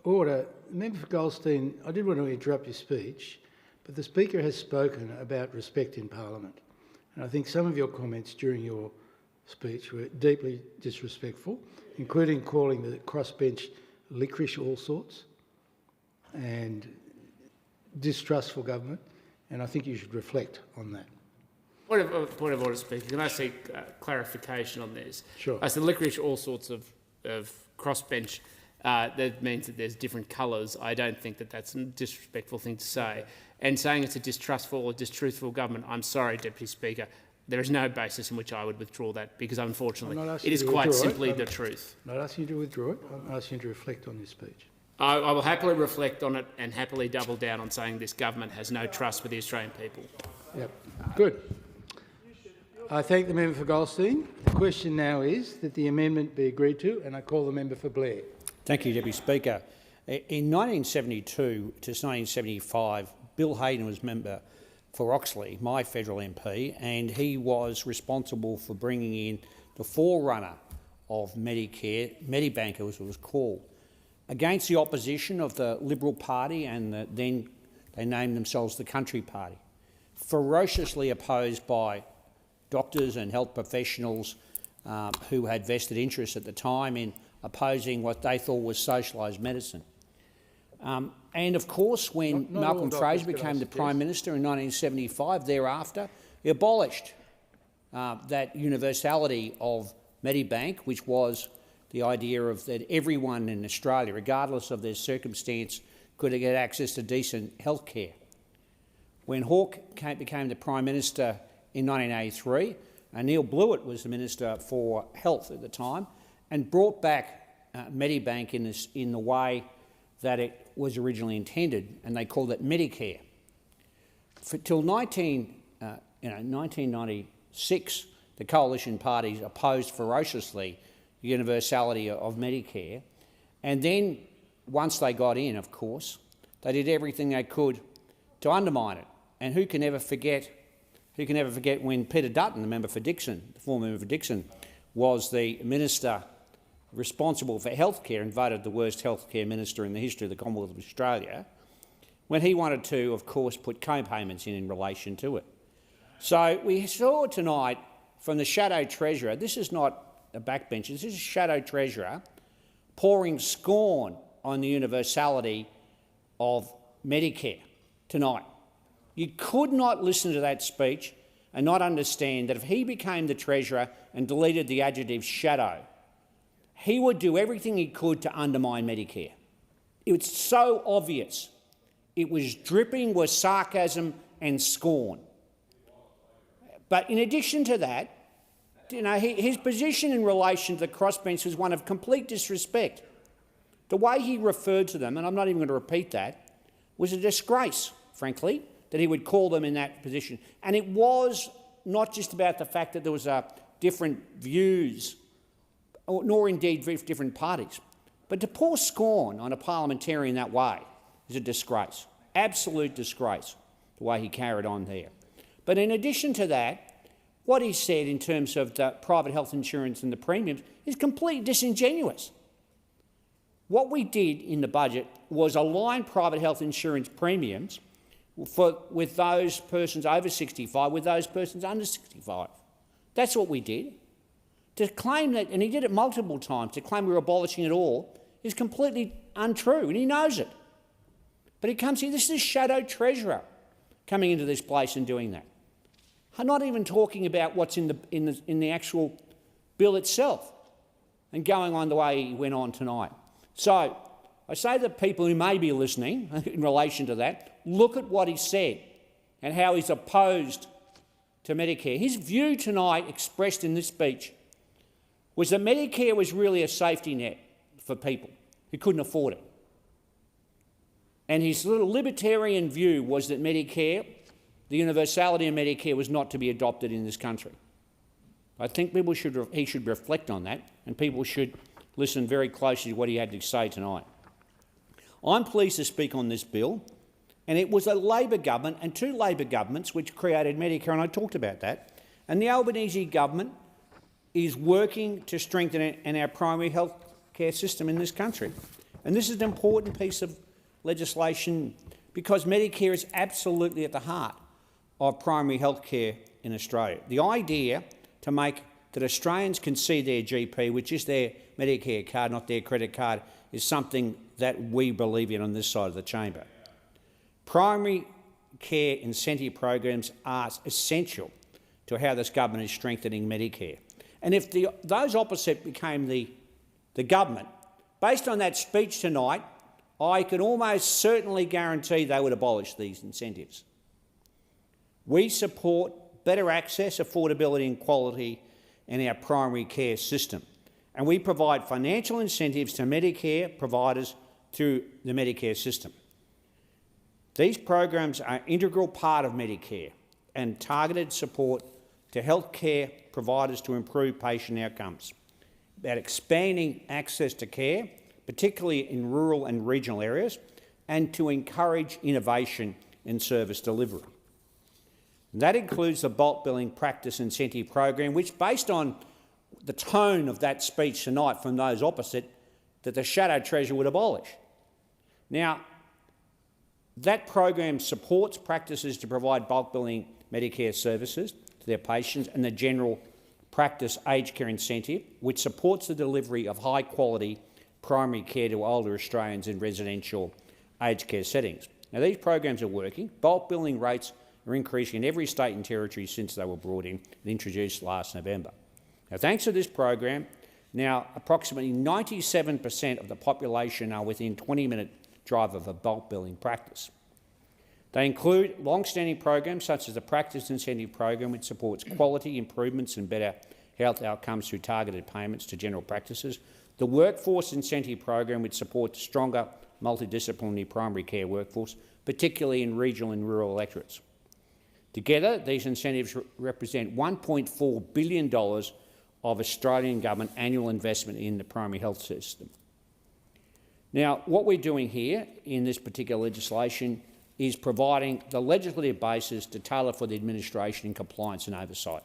Order. Member for Goldstein, I did want to interrupt your speech, but the Speaker has spoken about respect in Parliament. And I think some of your comments during your speech were deeply disrespectful, including calling the crossbench licorice all sorts and distrustful government, and I think you should reflect on that. Point of order, Speaker. Can I seek clarification on this? Sure. I said licorice all sorts of crossbench. That means that there's different colours. I don't think that that's a disrespectful thing to say. And saying it's a distrustful or distruthful government, I'm sorry, Deputy Speaker, there is no basis in which I would withdraw that because, unfortunately, it is quite simply the truth. I'm not asking you to withdraw it. I'm asking you to reflect on this speech. I will happily reflect on it and happily double down on saying this government has no trust for the Australian people. Yep. Good. I thank the member for Goldstein. The question now is that the amendment be agreed to, and I call the member for Blair. Thank you, Deputy Speaker. In 1972 to 1975, Bill Hayden was member for Oxley, my federal MP, and he was responsible for bringing in the forerunner of Medicare, Medibank as it was called, against the opposition of the Liberal Party, and then they named themselves the Country Party. Ferociously opposed by doctors and health professionals who had vested interests at the time in opposing what they thought was socialised medicine. And of course, when Malcolm Fraser became the Prime Minister in 1975, thereafter, he abolished that universality of Medibank, which was the idea of that everyone in Australia, regardless of their circumstance, could get access to decent health care. When Hawke became the Prime Minister in 1983, Neil Blewett was the Minister for Health at the time, and brought back Medibank in the way that it was originally intended, and they called it Medicare. Till 1996, the coalition parties opposed ferociously the universality of Medicare, and then once they got in, of course, they did everything they could to undermine it. And who can ever forget when Peter Dutton, the member for Dixon, the former member for Dixon, was the minister responsible for healthcare and voted the worst healthcare minister in the history of the Commonwealth of Australia, when he wanted to, of course, put co-payments in relation to it. So we saw tonight from the Shadow Treasurer, this is not a backbencher, this is a Shadow Treasurer pouring scorn on the universality of Medicare tonight. You could not listen to that speech and not understand that if he became the Treasurer and deleted the adjective shadow, he would do everything he could to undermine Medicare. It's so obvious. It was dripping with sarcasm and scorn. But in addition to that, his position in relation to the crossbench was one of complete disrespect. The way he referred to them, and I'm not even going to repeat that, was a disgrace, frankly, that he would call them in that position. And it was not just about the fact that there was different views, nor indeed different parties. But to pour scorn on a parliamentarian that way is a disgrace, absolute disgrace, the way he carried on there. But in addition to that, what he said in terms of the private health insurance and the premiums is completely disingenuous. What we did in the budget was align private health insurance premiums with those persons over 65 with those persons under 65. That's what we did. To claim that, and he did it multiple times, to claim we were abolishing it all is completely untrue, and he knows it. But he comes here, this is a shadow treasurer coming into this place and doing that. I'm not even talking about what's in the actual bill itself and going on the way he went on tonight. So I say to people who may be listening in relation to that, look at what he said and how he's opposed to Medicare. His view tonight, expressed in this speech, was that Medicare was really a safety net for people who couldn't afford it. And his little libertarian view was that Medicare, the universality of Medicare, was not to be adopted in this country. I think he should reflect on that, and people should listen very closely to what he had to say tonight. I'm pleased to speak on this bill, and it was a Labor government and two Labor governments which created Medicare, and I talked about that. And the Albanese government is working to strengthen our primary health care system in this country. And this is an important piece of legislation because Medicare is absolutely at the heart of primary health care in Australia. The idea to make that Australians can see their GP, which is their Medicare card, not their credit card, is something that we believe in on this side of the chamber. Primary care incentive programs are essential to how this government is strengthening Medicare. And if those opposite became the government, based on that speech tonight, I can almost certainly guarantee they would abolish these incentives. We support better access, affordability and quality in our primary care system, and we provide financial incentives to Medicare providers through the Medicare system. These programs are an integral part of Medicare and targeted support to healthcare providers to improve patient outcomes, about expanding access to care, particularly in rural and regional areas, and to encourage innovation in service delivery. And that includes the bulk billing practice incentive program, which, based on the tone of that speech tonight from those opposite, that the shadow treasurer would abolish. Now, that program supports practices to provide bulk billing Medicare services to their patients and the general practice aged care incentive, which supports the delivery of high-quality primary care to older Australians in residential aged care settings. Now, these programs are working. Bulk billing rates are increasing in every state and territory since they were brought in and introduced last November. Now, thanks to this program, now approximately 97% of the population are within 20-minute drive of a bulk billing practice. They include long-standing programs such as the Practice Incentive Program, which supports quality improvements and better health outcomes through targeted payments to general practices, the Workforce Incentive Program, which supports stronger multidisciplinary primary care workforce, particularly in regional and rural electorates. Together, these incentives represent $1.4 billion of Australian government annual investment in the primary health system. Now, what we're doing here in this particular legislation is providing the legislative basis to tailor for the administration in compliance and oversight.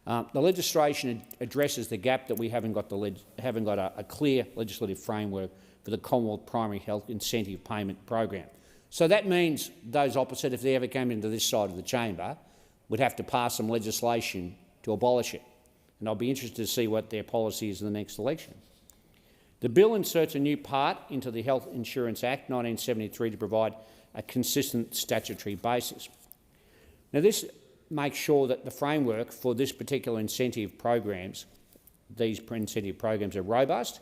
The legislation addresses the gap that we haven't got a clear legislative framework for the Commonwealth Primary Health Incentive Payment Program. So that means those opposite, if they ever came into this side of the chamber, would have to pass some legislation to abolish it. And I'll be interested to see what their policy is in the next election. The bill inserts a new part into the Health Insurance Act 1973 to provide a consistent statutory basis. Now, this makes sure that the framework for this particular incentive programs, these incentive programs, are robust,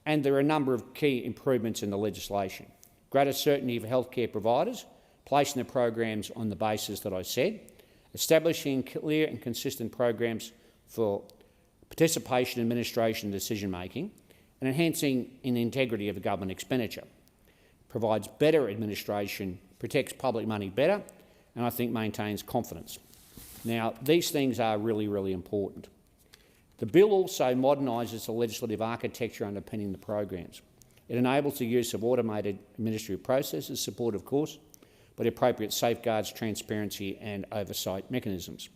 and there are a number of key improvements in the legislation. Greater certainty for healthcare providers, placing the programs on the basis that I said, establishing clear and consistent programs for participation, administration and decision-making, and enhancing the integrity of the government expenditure. Provides better administration, protects public money better, and I think maintains confidence. Now, these things are really, really important. The bill also modernises the legislative architecture underpinning the programs. It enables the use of automated administrative processes, support of course, but appropriate safeguards, transparency and oversight mechanisms.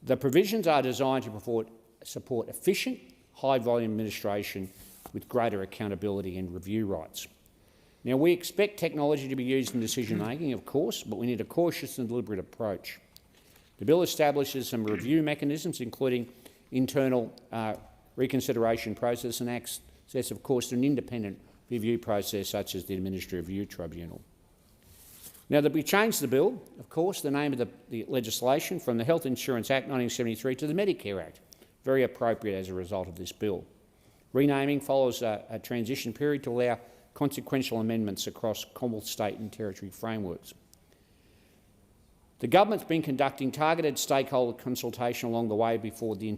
The provisions are designed to support efficient, high-volume administration with greater accountability and review rights. Now, we expect technology to be used in decision-making, of course, but we need a cautious and deliberate approach. The bill establishes some review mechanisms, including internal reconsideration process and access, of course, to an independent review process such as the Administrative Review Tribunal. Now, that we changed the bill, of course, the name of the legislation from the Health Insurance Act 1973 to the Medicare Act, very appropriate as a result of this bill. Renaming follows a transition period to allow consequential amendments across Commonwealth, state and territory frameworks. The government's been conducting targeted stakeholder consultation along the way before the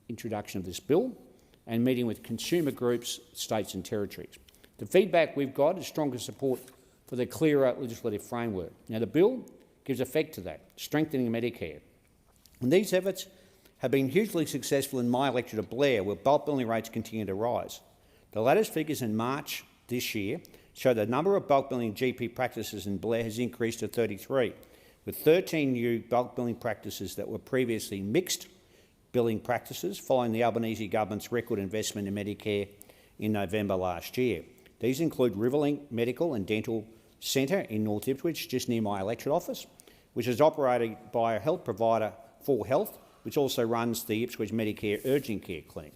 introduction of this bill and meeting with consumer groups, states and territories. The feedback we've got is stronger support for the clearer legislative framework. Now, the bill gives effect to that, strengthening Medicare. And these efforts have been hugely successful in my electorate of Blair, where bulk billing rates continue to rise. The latest figures in March this year show the number of bulk billing GP practices in Blair has increased to 33, with 13 new bulk billing practices that were previously mixed billing practices following the Albanese government's record investment in Medicare in November last year. These include Riverlink Medical and Dental Centre in North Ipswich, just near my electorate office, which is operated by a health provider, For Health, which also runs the Ipswich Medicare Urgent Care Clinic.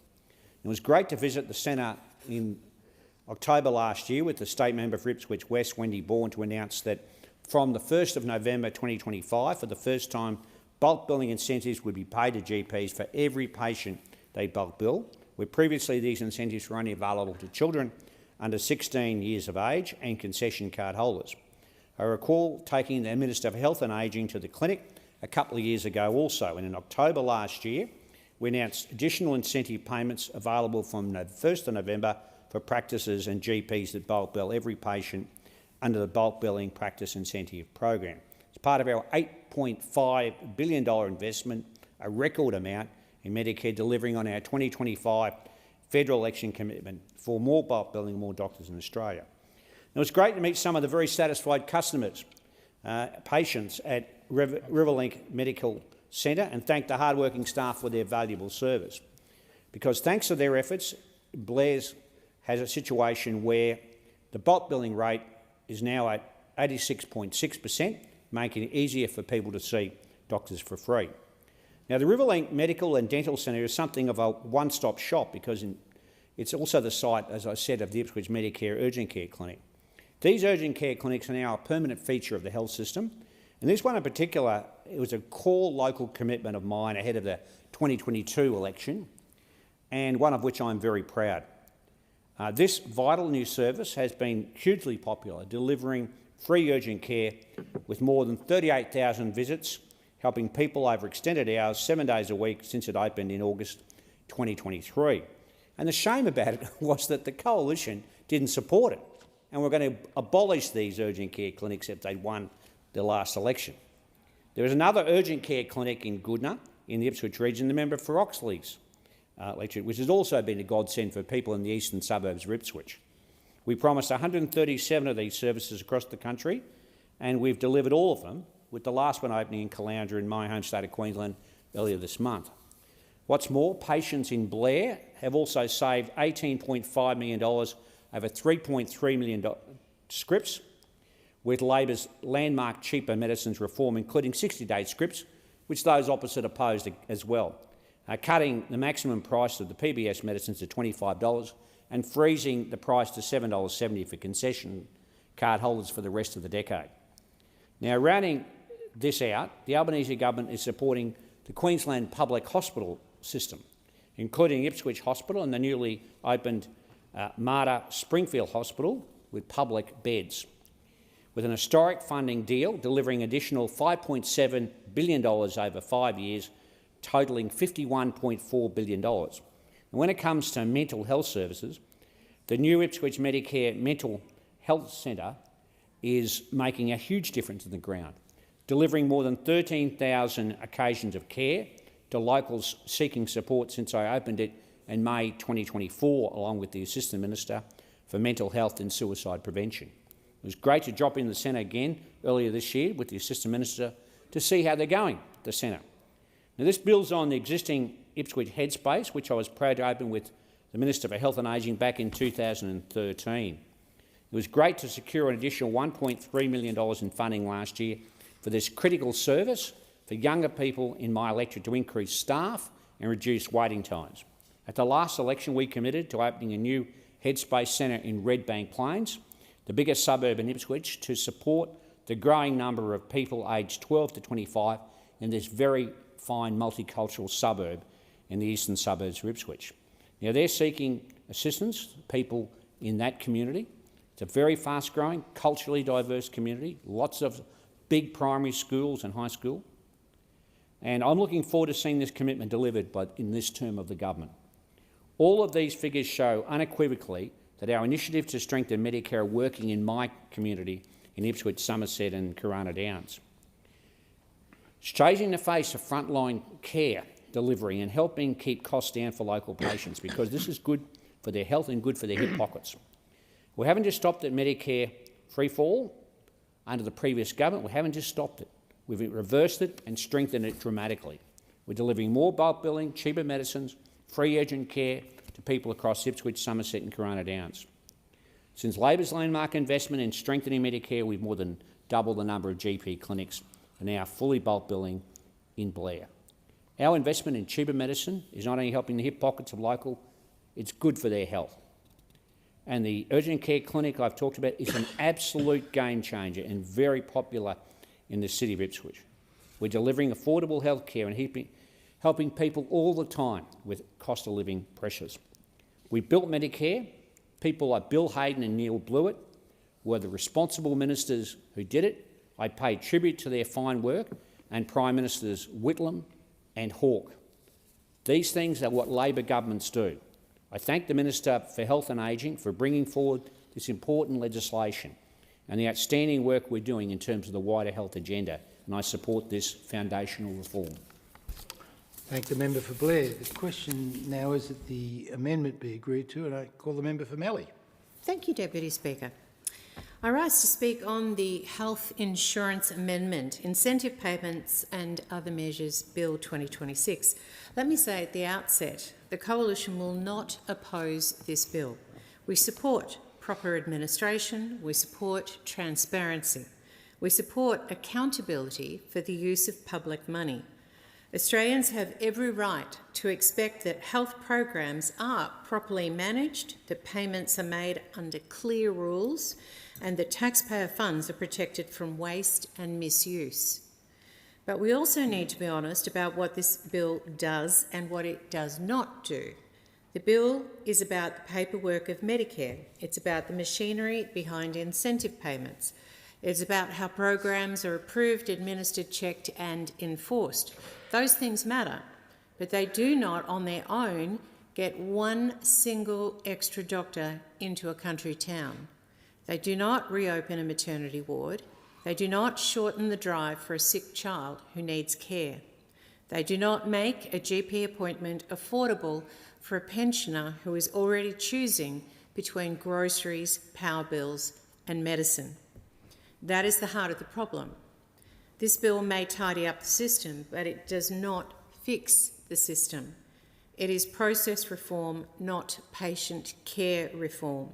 It was great to visit the centre in October last year with the State Member for Ipswich West, Wendy Bourne, to announce that from the 1st of November 2025, for the first time, bulk billing incentives would be paid to GPs for every patient they bulk bill, where previously these incentives were only available to children under 16 years of age and concession card holders. I recall taking the Minister for Health and Ageing to the clinic a couple of years ago also, and in October last year we announced additional incentive payments available from the 1st of November for practices and GPs that bulk bill every patient under the Bulk Billing Practice Incentive Program. It's part of our $8.5 billion investment, a record amount in Medicare, delivering on our 2025 federal election commitment for more bulk billing and more doctors in Australia. It was great to meet some of the very satisfied customers, patients at Riverlink Medical Centre, and thank the hard-working staff for their valuable service. Because thanks to their efforts, Blair's has a situation where the bulk billing rate is now at 86.6%, making it easier for people to see doctors for free. Now, the Riverlink Medical and Dental Centre is something of a one-stop shop because it's also the site, as I said, of the Ipswich Medicare Urgent Care Clinic. These urgent care clinics are now a permanent feature of the health system, and this one in particular, it was a core local commitment of mine ahead of the 2022 election, and one of which I'm very proud. This vital new service has been hugely popular, delivering free urgent care with more than 38,000 visits, helping people over extended hours 7 days a week since it opened in August 2023. And the shame about it was that the Coalition didn't support it, and we're going to abolish these urgent care clinics if they'd won the last election. There is another urgent care clinic in Goodna in the Ipswich region, the member for Oxley's electorate, which has also been a godsend for people in the eastern suburbs of Ipswich. We promised 137 of these services across the country, and we've delivered all of them, with the last one opening in Caloundra in my home state of Queensland earlier this month. What's more, patients in Blair have also saved $18.5 million over 3.3 million scripts, with Labor's landmark cheaper medicines reform, including 60-day scripts, which those opposite opposed as well, cutting the maximum price of the PBS medicines to $25 and freezing the price to $7.70 for concession card holders for the rest of the decade. Now, rounding this out, the Albanese government is supporting the Queensland public hospital system, including Ipswich Hospital and the newly opened Mater Springfield Hospital with public beds, with an historic funding deal delivering additional $5.7 billion over 5 years totalling $51.4 billion. And when it comes to mental health services, the new Ipswich Medicare Mental Health Centre is making a huge difference on the ground, delivering more than 13,000 occasions of care to locals seeking support since I opened it in May 2024, along with the Assistant Minister for Mental Health and Suicide Prevention. It was great to drop in the centre again earlier this year with the Assistant Minister to see how they're going, the centre. Now, this builds on the existing Ipswich Headspace, which I was proud to open with the Minister for Health and Ageing back in 2013. It was great to secure an additional $1.3 million in funding last year for this critical service for younger people in my electorate to increase staff and reduce waiting times. At the last election, we committed to opening a new Headspace Centre in Redbank Plains, the biggest suburb in Ipswich, to support the growing number of people aged 12 to 25 in this very fine multicultural suburb in the eastern suburbs of Ipswich. Now, they're seeking assistance, people in that community. It's a very fast-growing, culturally diverse community, lots of big primary schools and high school. And I'm looking forward to seeing this commitment delivered in this term of the government. All of these figures show unequivocally that our initiatives to strengthen Medicare are working in my community in Ipswich, Somerset and Corunna Downs. Changing the face of frontline care delivery and helping keep costs down for local patients, because this is good for their health and good for their hip pockets. We haven't just stopped at Medicare freefall under the previous government. We haven't just stopped it. We've reversed it and strengthened it dramatically. We're delivering more bulk billing, cheaper medicines, free urgent care to people across Ipswich, Somerset and Corunna Downs. Since Labor's landmark investment in strengthening Medicare, we've more than doubled the number of GP clinics and now fully bulk billing in Blair. Our investment in cheaper medicine is not only helping the hip pockets of local, it's good for their health. And the urgent care clinic I've talked about is an absolute game changer and very popular in the city of Ipswich. We're delivering affordable health care and helping people all the time with cost of living pressures. We built Medicare. People like Bill Hayden and Neil Blewett were the responsible ministers who did it. I paid tribute to their fine work, and Prime Ministers Whitlam and Hawke. These things are what Labor governments do. I thank the Minister for Health and Ageing for bringing forward this important legislation and the outstanding work we're doing in terms of the wider health agenda, and I support this foundational reform. Thank the member for Blair. The question now is that the amendment be agreed to, and I call the member for Mallee. Thank you, Deputy Speaker. I rise to speak on the Health Insurance Amendment, Incentive Payments and Other Measures Bill 2026. Let me say at the outset, the Coalition will not oppose this bill. We support proper administration, we support transparency, we support accountability for the use of public money. Australians have every right to expect that health programs are properly managed, that payments are made under clear rules, and that taxpayer funds are protected from waste and misuse. But we also need to be honest about what this bill does and what it does not do. The bill is about the paperwork of Medicare. It's about the machinery behind incentive payments. It's about how programs are approved, administered, checked and enforced. Those things matter, but they do not on their own get one single extra doctor into a country town. They do not reopen a maternity ward. They do not shorten the drive for a sick child who needs care. They do not make a GP appointment affordable for a pensioner who is already choosing between groceries, power bills and medicine. That is the heart of the problem. This bill may tidy up the system, but it does not fix the system. It is process reform, not patient care reform.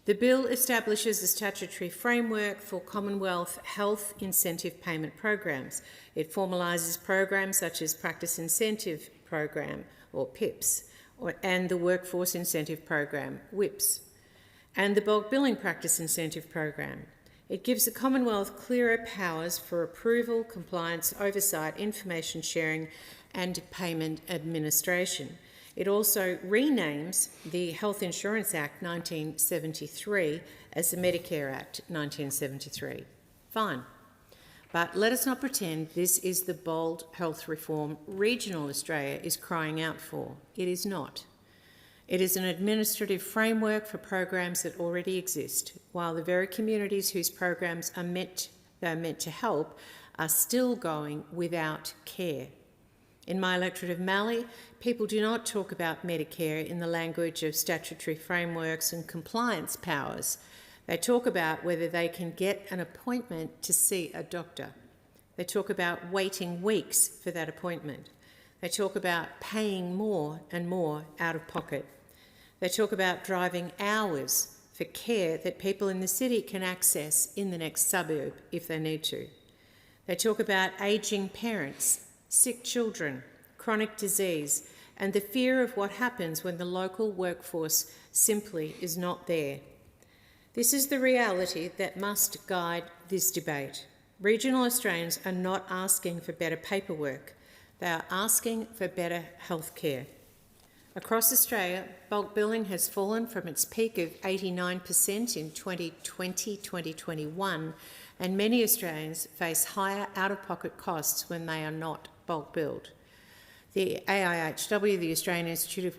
The bill establishes a statutory framework for Commonwealth health incentive payment programs. It formalises programs such as Practice Incentive Program, or PIPs, and the Workforce Incentive Program, WIPs, and the Bulk Billing Practice Incentive Program. It gives the Commonwealth clearer powers for approval, compliance, oversight, information sharing and payment administration. It also renames the Health Insurance Act 1973 as the Medicare Act 1973. Fine. But let us not pretend this is the bold health reform regional Australia is crying out for. It is not. It is an administrative framework for programs that already exist, while the very communities whose programs are meant to help are still going without care. In my electorate of Mallee, people do not talk about Medicare in the language of statutory frameworks and compliance powers. They talk about whether they can get an appointment to see a doctor. They talk about waiting weeks for that appointment. They talk about paying more and more out of pocket. They talk about driving hours for care that people in the city can access in the next suburb if they need to. They talk about ageing parents, sick children, chronic disease, and the fear of what happens when the local workforce simply is not there. This is the reality that must guide this debate. Regional Australians are not asking for better paperwork. They are asking for better health care. Across Australia, bulk billing has fallen from its peak of 89% in 2020-2021, and many Australians face higher out-of-pocket costs when they are not bulk billed. The AIHW, the Australian Institute of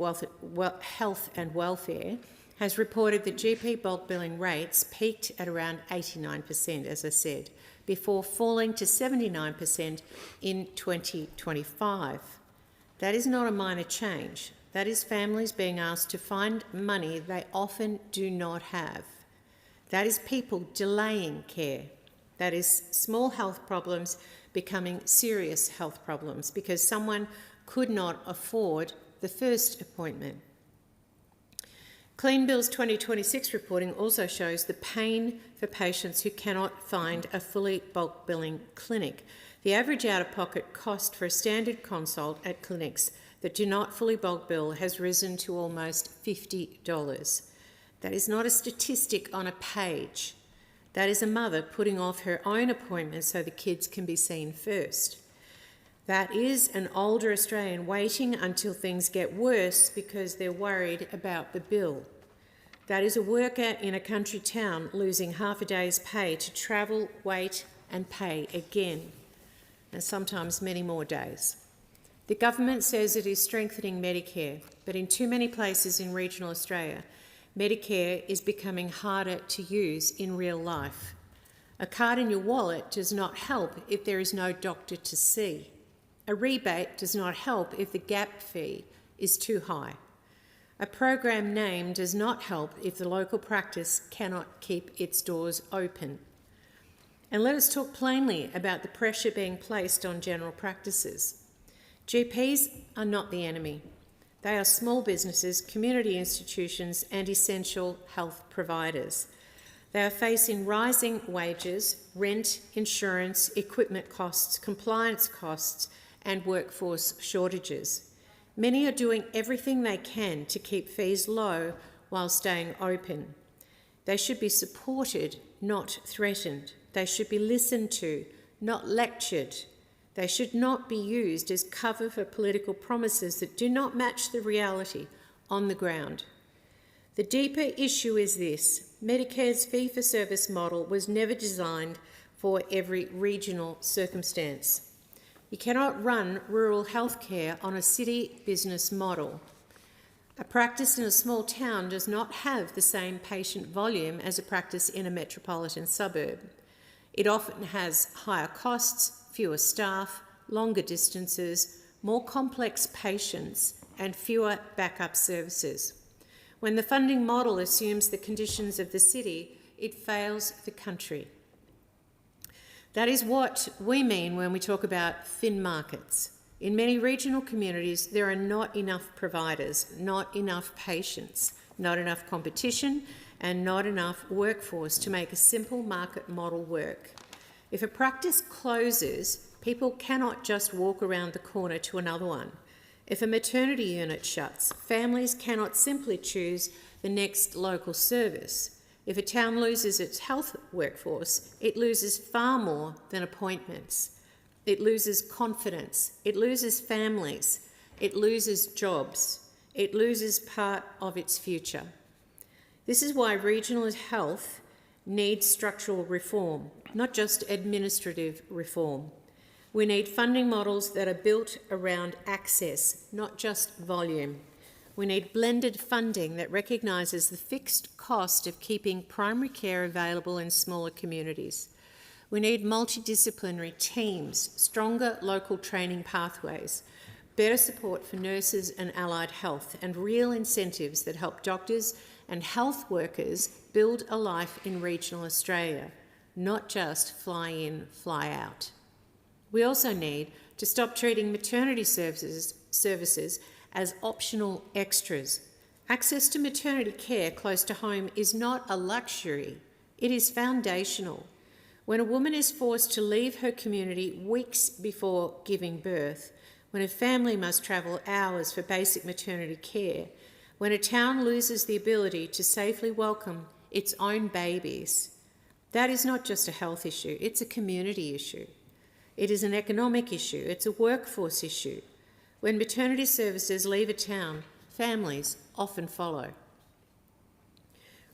Health and Welfare, has reported that GP bulk billing rates peaked at around 89%, as I said, before falling to 79% in 2025. That is not a minor change. That is families being asked to find money they often do not have. That is people delaying care. That is small health problems becoming serious health problems because someone could not afford the first appointment. Clean Bill's 2026 reporting also shows the pain for patients who cannot find a fully bulk billing clinic. The average out-of-pocket cost for a standard consult at clinics that do not fully bulk bill has risen to almost $50. That is not a statistic on a page. That is a mother putting off her own appointment so the kids can be seen first. That is an older Australian waiting until things get worse because they're worried about the bill. That is a worker in a country town losing half a day's pay to travel, wait and pay again, and sometimes many more days. The government says it is strengthening Medicare, but in too many places in regional Australia, Medicare is becoming harder to use in real life. A card in your wallet does not help if there is no doctor to see. A rebate does not help if the gap fee is too high. A program name does not help if the local practice cannot keep its doors open. And let us talk plainly about the pressure being placed on general practices. GPs are not the enemy. They are small businesses, community institutions and essential health providers. They are facing rising wages, rent, insurance, equipment costs, compliance costs and workforce shortages. Many are doing everything they can to keep fees low while staying open. They should be supported, not threatened. They should be listened to, not lectured. They should not be used as cover for political promises that do not match the reality on the ground. The deeper issue is this: Medicare's fee-for-service model was never designed for every regional circumstance. You cannot run rural healthcare on a city business model. A practice in a small town does not have the same patient volume as a practice in a metropolitan suburb. It often has higher costs, fewer staff, longer distances, more complex patients, and fewer backup services. When the funding model assumes the conditions of the city, it fails the country. That is what we mean when we talk about thin markets. In many regional communities, there are not enough providers, not enough patients, not enough competition, and not enough workforce to make a simple market model work. If a practice closes, people cannot just walk around the corner to another one. If a maternity unit shuts, families cannot simply choose the next local service. If a town loses its health workforce, it loses far more than appointments. It loses confidence. It loses families. It loses jobs. It loses part of its future. This is why regional health needs structural reform. not just administrative reform. We need funding models that are built around access, not just volume. We need blended funding that recognises the fixed cost of keeping primary care available in smaller communities. We need multidisciplinary teams, stronger local training pathways, better support for nurses and allied health, and real incentives that help doctors and health workers build a life in regional Australia, not just fly in, fly out. We also need to stop treating maternity services as optional extras. Access to maternity care close to home is not a luxury, it is foundational. When a woman is forced to leave her community weeks before giving birth, when a family must travel hours for basic maternity care, when a town loses the ability to safely welcome its own babies, that is not just a health issue, it's a community issue. It is an economic issue, it's a workforce issue. When maternity services leave a town, families often follow.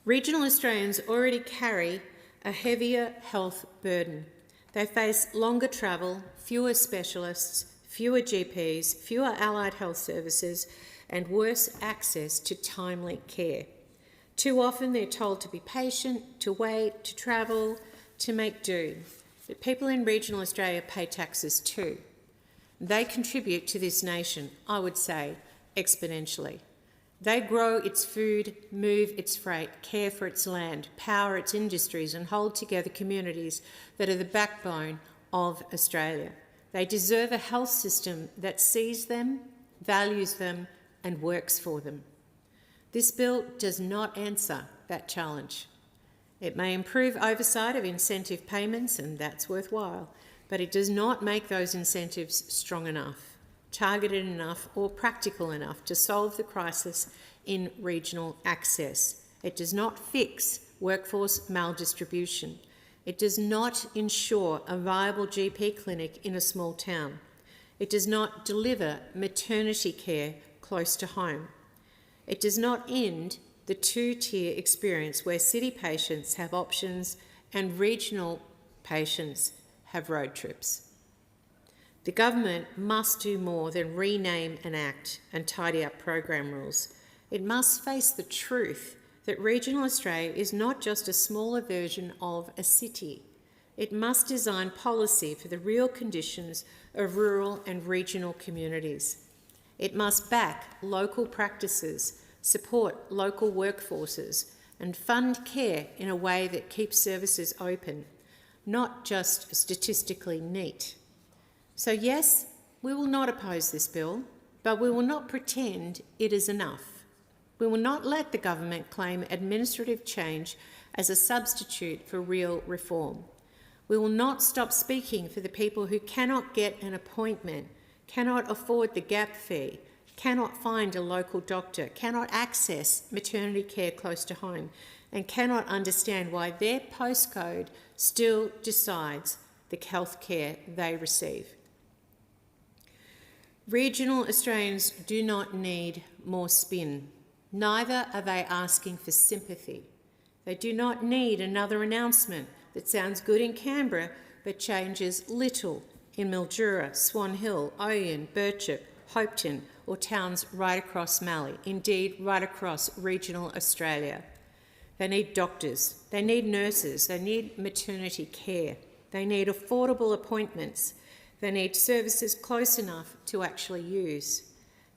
Regional Australians already carry a heavier health burden. They face longer travel, fewer specialists, fewer GPs, fewer allied health services, and worse access to timely care. Too often they're told to be patient, to wait, to travel, to make do. But people in regional Australia pay taxes too. They contribute to this nation, I would say, exponentially. They grow its food, move its freight, care for its land, power its industries, and hold together communities that are the backbone of Australia. They deserve a health system that sees them, values them, and works for them. This bill does not answer that challenge. It may improve oversight of incentive payments, and that's worthwhile, but it does not make those incentives strong enough, targeted enough, or practical enough to solve the crisis in regional access. It does not fix workforce maldistribution. It does not ensure a viable GP clinic in a small town. It does not deliver maternity care close to home. It does not end the two-tier experience where city patients have options and regional patients have road trips. The government must do more than rename an act and tidy up program rules. It must face the truth that regional Australia is not just a smaller version of a city. It must design policy for the real conditions of rural and regional communities. It must back local practices, support local workforces, and fund care in a way that keeps services open, not just statistically neat. So yes, we will not oppose this bill, but we will not pretend it is enough. We will not let the government claim administrative change as a substitute for real reform. We will not stop speaking for the people who cannot get an appointment, cannot afford the gap fee, cannot find a local doctor, cannot access maternity care close to home, and cannot understand why their postcode still decides the health care they receive. Regional Australians do not need more spin. Neither are they asking for sympathy. They do not need another announcement that sounds good in Canberra but changes little in Mildura, Swan Hill, Oyen, Birchip, Hopeton, or towns right across Mallee, indeed right across regional Australia. They need doctors, they need nurses, they need maternity care, they need affordable appointments, they need services close enough to actually use.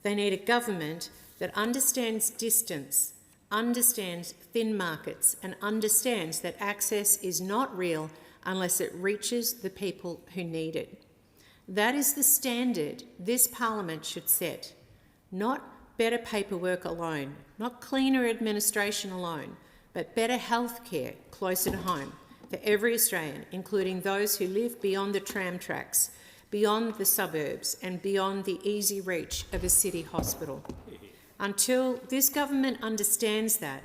They need a government that understands distance, understands thin markets, and understands that access is not real unless it reaches the people who need it. That is the standard this Parliament should set. Not better paperwork alone, not cleaner administration alone, but better health care closer to home for every Australian, including those who live beyond the tram tracks, beyond the suburbs, and beyond the easy reach of a city hospital. Until this government understands that,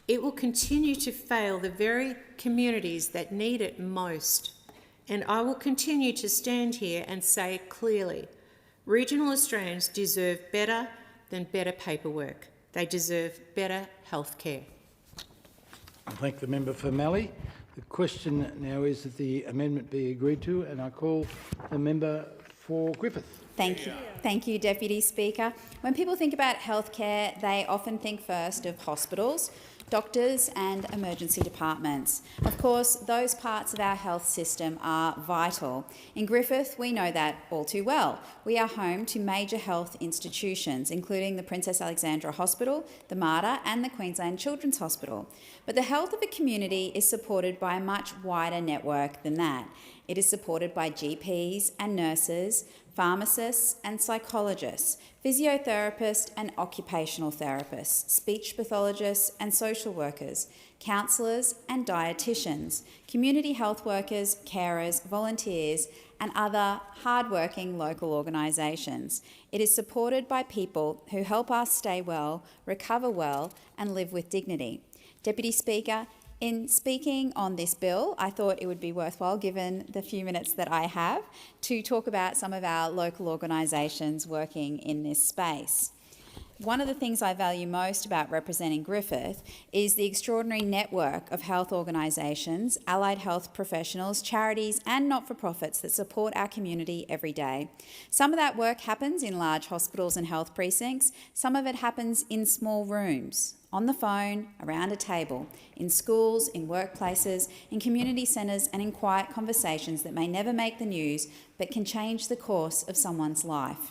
it will continue to fail the very communities that need it most. And I will continue to stand here and say clearly, regional Australians deserve better than better paperwork. They deserve better health care. I thank the member for Mallee. The question now is that the amendment be agreed to, and I call the member for Griffith. Thank you. Thank you, Deputy Speaker. When people think about healthcare, they often think first of hospitals, doctors and emergency departments. Of course, those parts of our health system are vital. In Griffith, we know that all too well. We are home to major health institutions, including the Princess Alexandra Hospital, the Mater and the Queensland Children's Hospital. But the health of a community is supported by a much wider network than that. It is supported by GPs and nurses, pharmacists and psychologists, physiotherapists and occupational therapists, speech pathologists and social workers, counsellors and dietitians, community health workers, carers, volunteers and other hard-working local organisations. It is supported by people who help us stay well, recover well and live with dignity. Deputy Speaker, in speaking on this bill, I thought it would be worthwhile, given the few minutes that I have, to talk about some of our local organisations working in this space. One of the things I value most about representing Griffith is the extraordinary network of health organisations, allied health professionals, charities and not-for-profits that support our community every day. Some of that work happens in large hospitals and health precincts. Some of it happens in small rooms, on the phone, around a table, in schools, in workplaces, in community centres and in quiet conversations that may never make the news but can change the course of someone's life.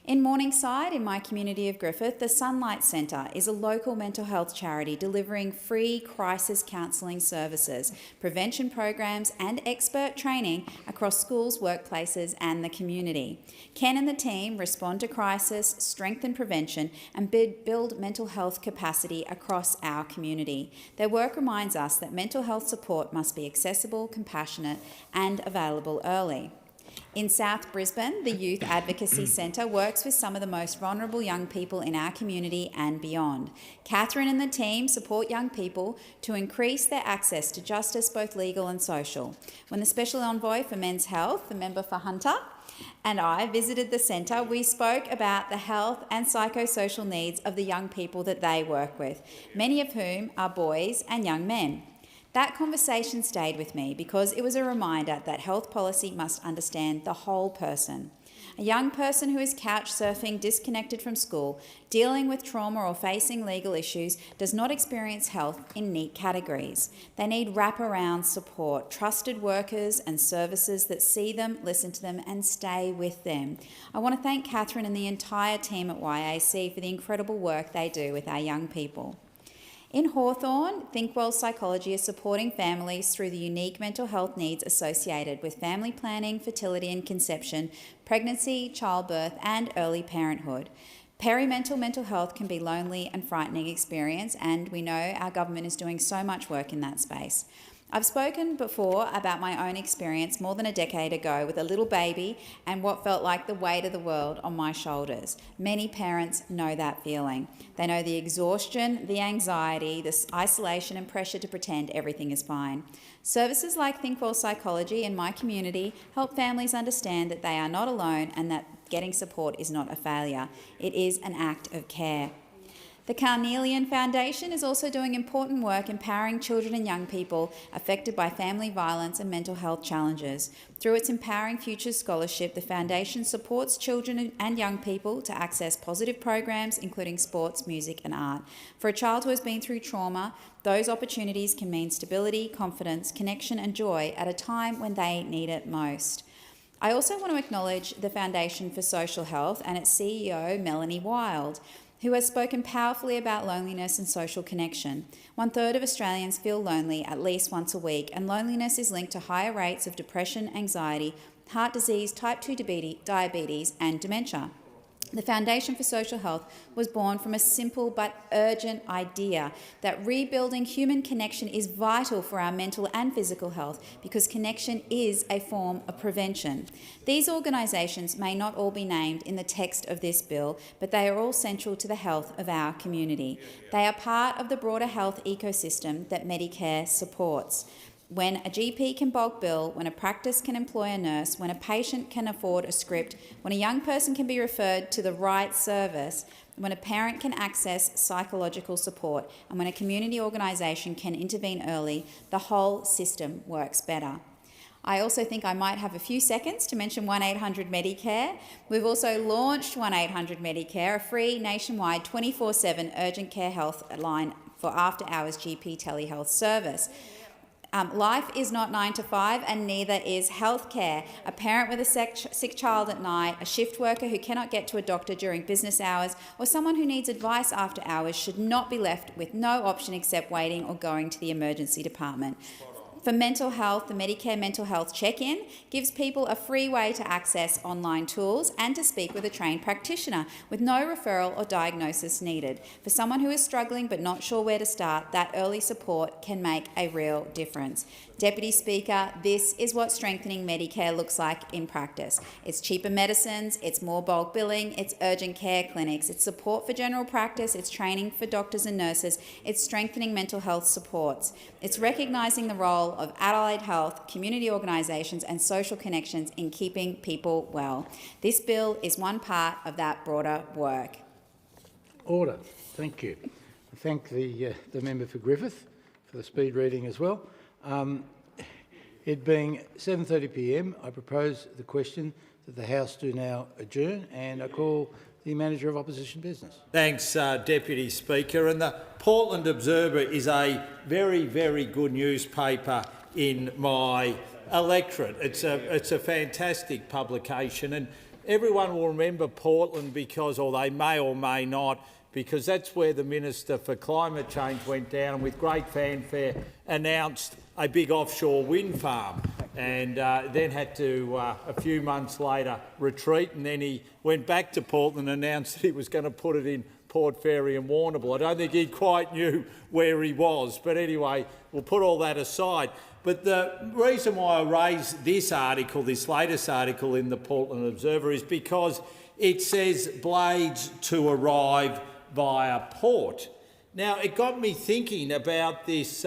In Morningside, in my community of Griffith, the Sunlight Centre is a local mental health charity delivering free crisis counselling services, prevention programs and expert training across schools, workplaces and the community. Ken and the team respond to crisis, strengthen prevention and build mental health capacity across our community. Their work reminds us that mental health support must be accessible, compassionate and available early. In South Brisbane, the Youth Advocacy Centre works with some of the most vulnerable young people in our community and beyond. Catherine and the team support young people to increase their access to justice, both legal and social. When the Special Envoy for Men's Health, the member for Hunter, and I visited the centre, we spoke about the health and psychosocial needs of the young people that they work with, many of whom are boys and young men. That conversation stayed with me because it was a reminder that health policy must understand the whole person. A young person who is couch surfing, disconnected from school, dealing with trauma or facing legal issues does not experience health in neat categories. They need wraparound support, trusted workers and services that see them, listen to them and stay with them. I want to thank Catherine and the entire team at YAC for the incredible work they do with our young people. In Hawthorn, Thinkwell Psychology is supporting families through the unique mental health needs associated with family planning, fertility and conception, pregnancy, childbirth and early parenthood. Perimental mental health can be a lonely and frightening experience, and we know our government is doing so much work in that space. I've spoken before about my own experience more than a decade ago with a little baby and what felt like the weight of the world on my shoulders. Many parents know that feeling. They know the exhaustion, the anxiety, the isolation and pressure to pretend everything is fine. Services like Thinkwell Psychology in my community help families understand that they are not alone and that getting support is not a failure. It is an act of care. The Carnelian Foundation is also doing important work empowering children and young people affected by family violence and mental health challenges. Through its Empowering Futures Scholarship, the Foundation supports children and young people to access positive programs, including sports, music and art. For a child who has been through trauma, those opportunities can mean stability, confidence, connection and joy at a time when they need it most. I also want to acknowledge the Foundation for Social Health and its CEO, Melanie Wild, who has spoken powerfully about loneliness and social connection. 1/3 of Australians feel lonely at least once a week, and loneliness is linked to higher rates of depression, anxiety, heart disease, type 2 diabetes and dementia. The Foundation for Social Health was born from a simple but urgent idea that rebuilding human connection is vital for our mental and physical health because connection is a form of prevention. These organisations may not all be named in the text of this bill, but they are all central to the health of our community. They are part of the broader health ecosystem that Medicare supports. When a GP can bulk bill, when a practice can employ a nurse, when a patient can afford a script, when a young person can be referred to the right service, when a parent can access psychological support, and when a community organisation can intervene early, the whole system works better. I also think I might have a few seconds to mention 1800 Medicare. We've also launched 1800 Medicare, a free nationwide 24/7 urgent care health line for after-hours GP telehealth service. Life is not 9 to 5 and neither is healthcare. A parent with a sick child at night, a shift worker who cannot get to a doctor during business hours, or someone who needs advice after hours should not be left with no option except waiting or going to the emergency department. For mental health, the Medicare Mental Health Check-In gives people a free way to access online tools and to speak with a trained practitioner with no referral or diagnosis needed. For someone who is struggling but not sure where to start, that early support can make a real difference. Deputy Speaker, this is what strengthening Medicare looks like in practice. It's cheaper medicines, it's more bulk billing, it's urgent care clinics, it's support for general practice, it's training for doctors and nurses, it's strengthening mental health supports. It's recognising the role of allied health, community organisations and social connections in keeping people well. This bill is one part of that broader work. Order. Thank you. I thank the member for Griffith for the speed reading as well. It being 7:30 p.m, I propose the question that the House do now adjourn, and I call the Manager of Opposition Business. Thanks, Deputy Speaker. And the Portland Observer is a very, very good newspaper in my electorate. It's a fantastic publication, and everyone will remember Portland because, or they may or may not, because that's where the Minister for Climate Change went down and with great fanfare announced a big offshore wind farm, and then had to, a few months later, retreat, and then he went back to Portland and announced that he was going to put it in Port Fairy and Warrnambool. I don't think he quite knew where he was, but anyway, we'll put all that aside. But the reason why I raised this article, this latest article in the Portland Observer, is because it says blades to arrive via port. Now, it got me thinking about this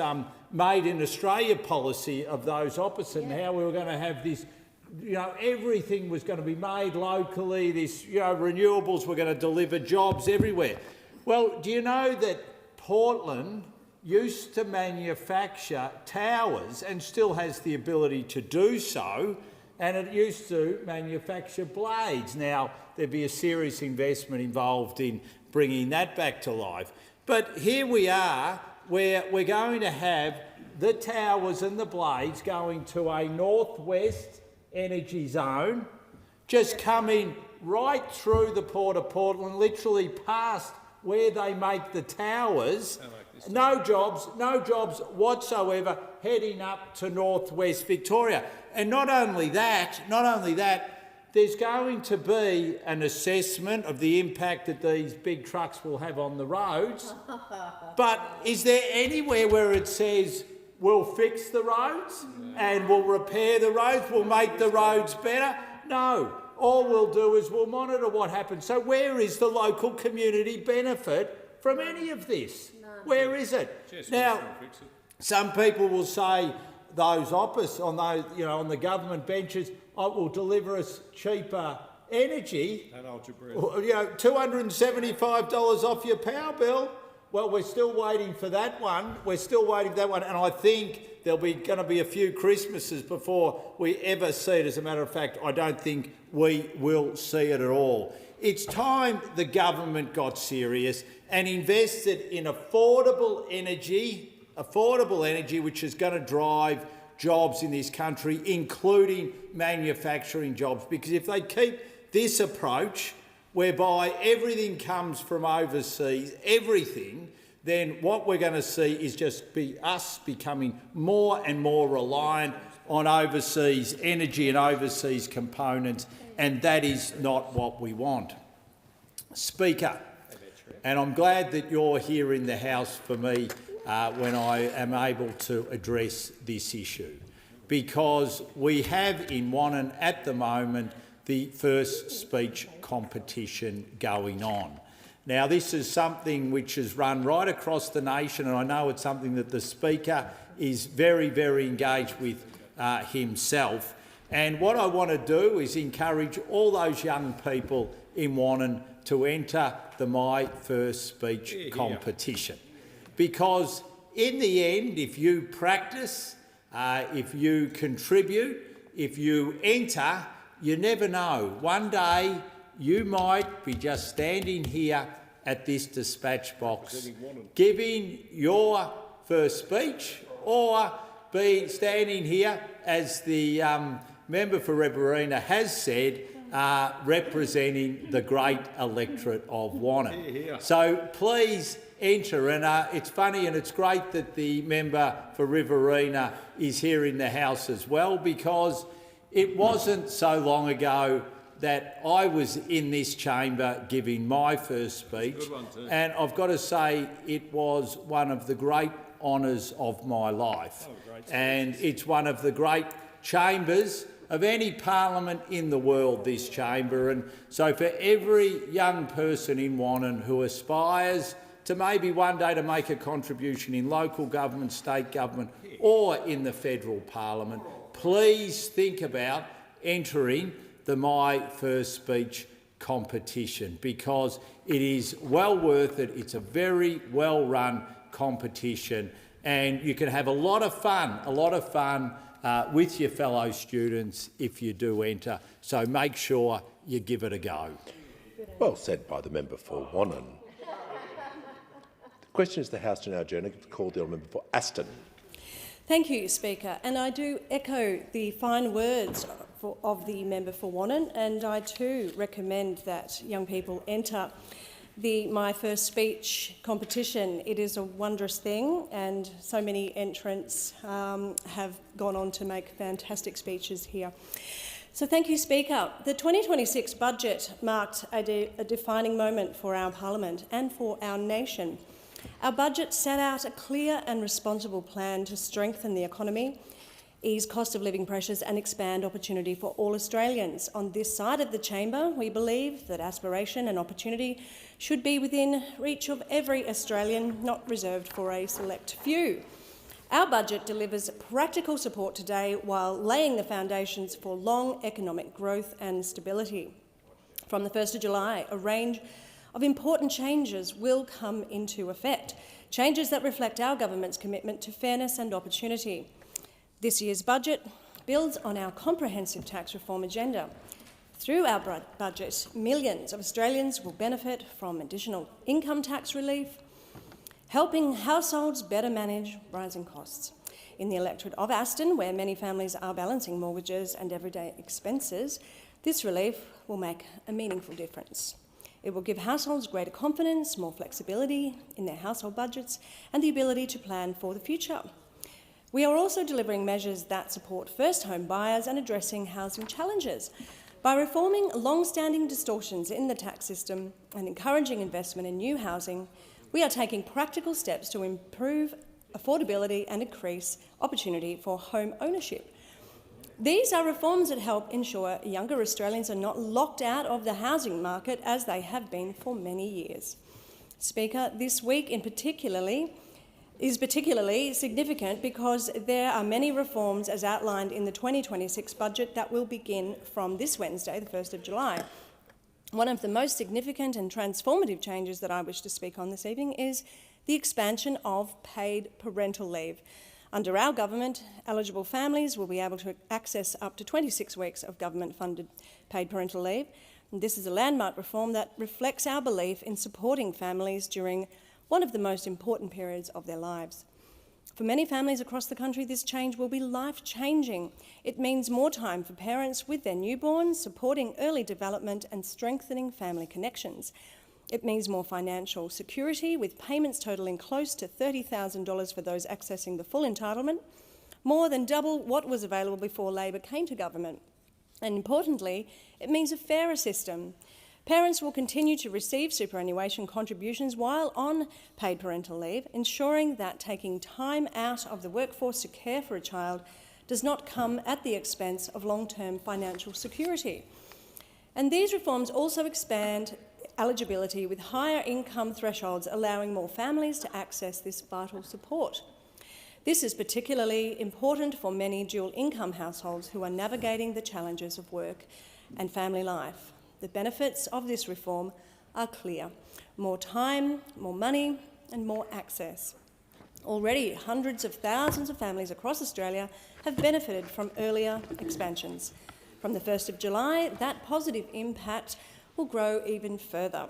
Made in Australia policy of those opposite, and how we were going to have this, everything was going to be made locally, this, renewables were going to deliver jobs everywhere. Well, do you know that Portland used to manufacture towers and still has the ability to do so, and it used to manufacture blades. Now, there'd be a serious investment involved in bringing that back to life. But here we are, where we're going to have the towers and the blades going to a northwest energy zone, just coming right through the Port of Portland, literally past where they make the towers. No jobs whatsoever, heading up to northwest Victoria. And not only that, there's going to be an assessment of the impact that these big trucks will have on the roads. But is there anywhere where it says we'll fix the roads and we'll repair the roads, we'll make the roads better? No. All we'll do is we'll monitor what happens. So where is the local community benefit from any of this? Where is it? Now, some people will say those opposite, on those, on the government benches, it will deliver us cheaper energy. $275 off your power bill. Well, we're still waiting for that one. And I think there'll be going to be a few Christmases before we ever see it. As a matter of fact, I don't think we will see it at all. It's time the government got serious and invested in affordable energy, which is going to drive jobs in this country, including manufacturing jobs. Because if they keep this approach, whereby everything comes from overseas, then what we're going to see is just be us becoming more and more reliant on overseas energy and overseas components, and that is not what we want. Speaker, and I'm glad that you're here in the House for me when I am able to address this issue, because we have in Wannon at the moment the first speech competition going on. Now, this is something which is run right across the nation, and I know it's something that the Speaker is very, very engaged with himself. And what I want to do is encourage all those young people in Wannon to enter the My First Speech competition. Because in the end, if you practice, if you contribute, if you enter, you never know. One day you might be just standing here at this dispatch box giving your first speech, or be standing here, as the member for Riverina has said, representing the great electorate of Wannon. So please enter, and it's funny and it's great that the member for Riverina is here in the House as well, because it wasn't so long ago that I was in this chamber giving my first speech, and I've got to say it was one of the great honours of my life. And it's one of the great chambers of any parliament in the world, this chamber. And so for every young person in Wannon who aspires to maybe one day to make a contribution in local government, state government or in the federal parliament, please think about entering the My First Speech competition, because it is well worth it. It's a very well-run competition, and you can have a lot of fun with your fellow students if you do enter. So make sure you give it a go. Well said by the member for Wannon. The question is the House to now adjourn and call the member for Aston. Thank you, Speaker, and I do echo the fine words of the member for Wannon, and I too recommend that young people enter the My First Speech competition. It is a wondrous thing, and so many entrants have gone on to make fantastic speeches here. So thank you, Speaker. The 2026 budget marked a defining moment for our Parliament and for our nation. Our budget set out a clear and responsible plan to strengthen the economy, ease cost of living pressures and expand opportunity for all Australians. On this side of the chamber, we believe that aspiration and opportunity should be within reach of every Australian, not reserved for a select few. Our budget delivers practical support today while laying the foundations for long economic growth and stability. From the 1st of July, a range of important changes will come into effect, changes that reflect our government's commitment to fairness and opportunity. This year's budget builds on our comprehensive tax reform agenda. Through our budget, millions of Australians will benefit from additional income tax relief, helping households better manage rising costs. In the electorate of Aston, where many families are balancing mortgages and everyday expenses, this relief will make a meaningful difference. It will give households greater confidence, more flexibility in their household budgets, and the ability to plan for the future. We are also delivering measures that support first home buyers and addressing housing challenges. By reforming long-standing distortions in the tax system and encouraging investment in new housing, we are taking practical steps to improve affordability and increase opportunity for home ownership. These are reforms that help ensure younger Australians are not locked out of the housing market as they have been for many years. Speaker, this week is particularly significant because there are many reforms as outlined in the 2026 budget that will begin from this Wednesday, the 1st of July. One of the most significant and transformative changes that I wish to speak on this evening is the expansion of paid parental leave. Under our government, eligible families will be able to access up to 26 weeks of government-funded paid parental leave. And this is a landmark reform that reflects our belief in supporting families during one of the most important periods of their lives. For many families across the country, this change will be life-changing. It means more time for parents with their newborns, supporting early development and strengthening family connections. It means more financial security, with payments totalling close to $30,000 for those accessing the full entitlement, more than double what was available before Labor came to government. And importantly, it means a fairer system. Parents will continue to receive superannuation contributions while on paid parental leave, ensuring that taking time out of the workforce to care for a child does not come at the expense of long-term financial security. And these reforms also expand eligibility with higher income thresholds, allowing more families to access this vital support. This is particularly important for many dual-income households who are navigating the challenges of work and family life. The benefits of this reform are clear: more time, more money and more access. Already, hundreds of thousands of families across Australia have benefited from earlier expansions. From the 1st of July, that positive impact will grow even further.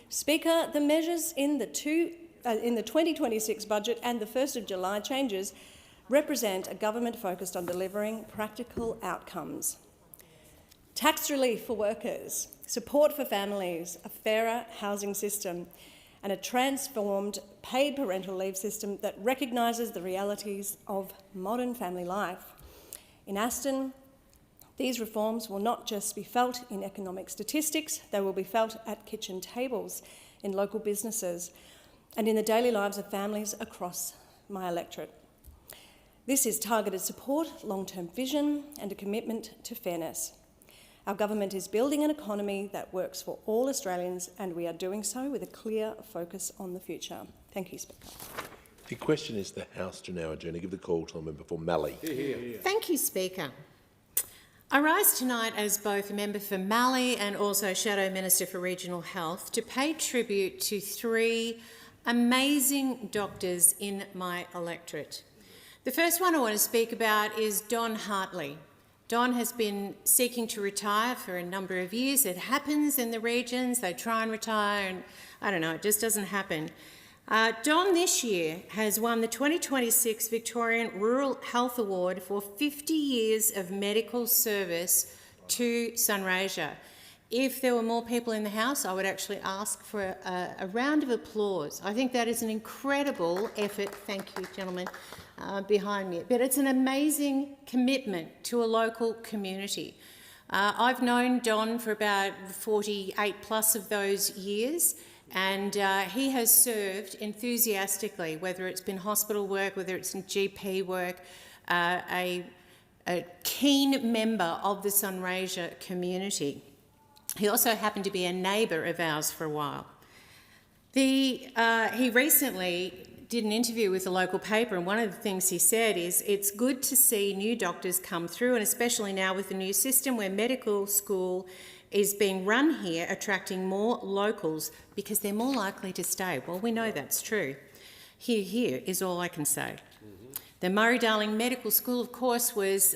Speaker, the measures in the 2026 budget and the 1st of July changes represent a government focused on delivering practical outcomes. Tax relief for workers, support for families, a fairer housing system, and a transformed paid parental leave system that recognises the realities of modern family life. In Aston, these reforms will not just be felt in economic statistics, they will be felt at kitchen tables, in local businesses, and in the daily lives of families across my electorate. This is targeted support, long-term vision, and a commitment to fairness. Our government is building an economy that works for all Australians, and we are doing so with a clear focus on the future. Thank you, Speaker. The question is the House to now adjourn. I give the call to the member for Mallee. Thank you, Speaker. I rise tonight as both a member for Mallee and also Shadow Minister for Regional Health to pay tribute to three amazing doctors in my electorate. The first one I want to speak about is Don Hartley. Don has been seeking to retire for a number of years. It happens in the regions, they try and retire and I don't know, it just doesn't happen. Don this year has won the 2026 Victorian Rural Health Award for 50 years of medical service to Sunraysia. If there were more people in the House, I would actually ask for a round of applause. I think that is an incredible effort, thank you gentlemen, behind me. But it's an amazing commitment to a local community. I've known Don for about 48 plus of those years, and he has served enthusiastically, whether it's been hospital work, whether it's in GP work, a keen member of the Sunraysia community. He also happened to be a neighbour of ours for a while. He recently did an interview with a local paper, and one of the things he said is it's good to see new doctors come through, and especially now with the new system where medical school is being run here, attracting more locals because they're more likely to stay. Well, we know that's true. Here is all I can say. The Murray-Darling Medical School, of course, was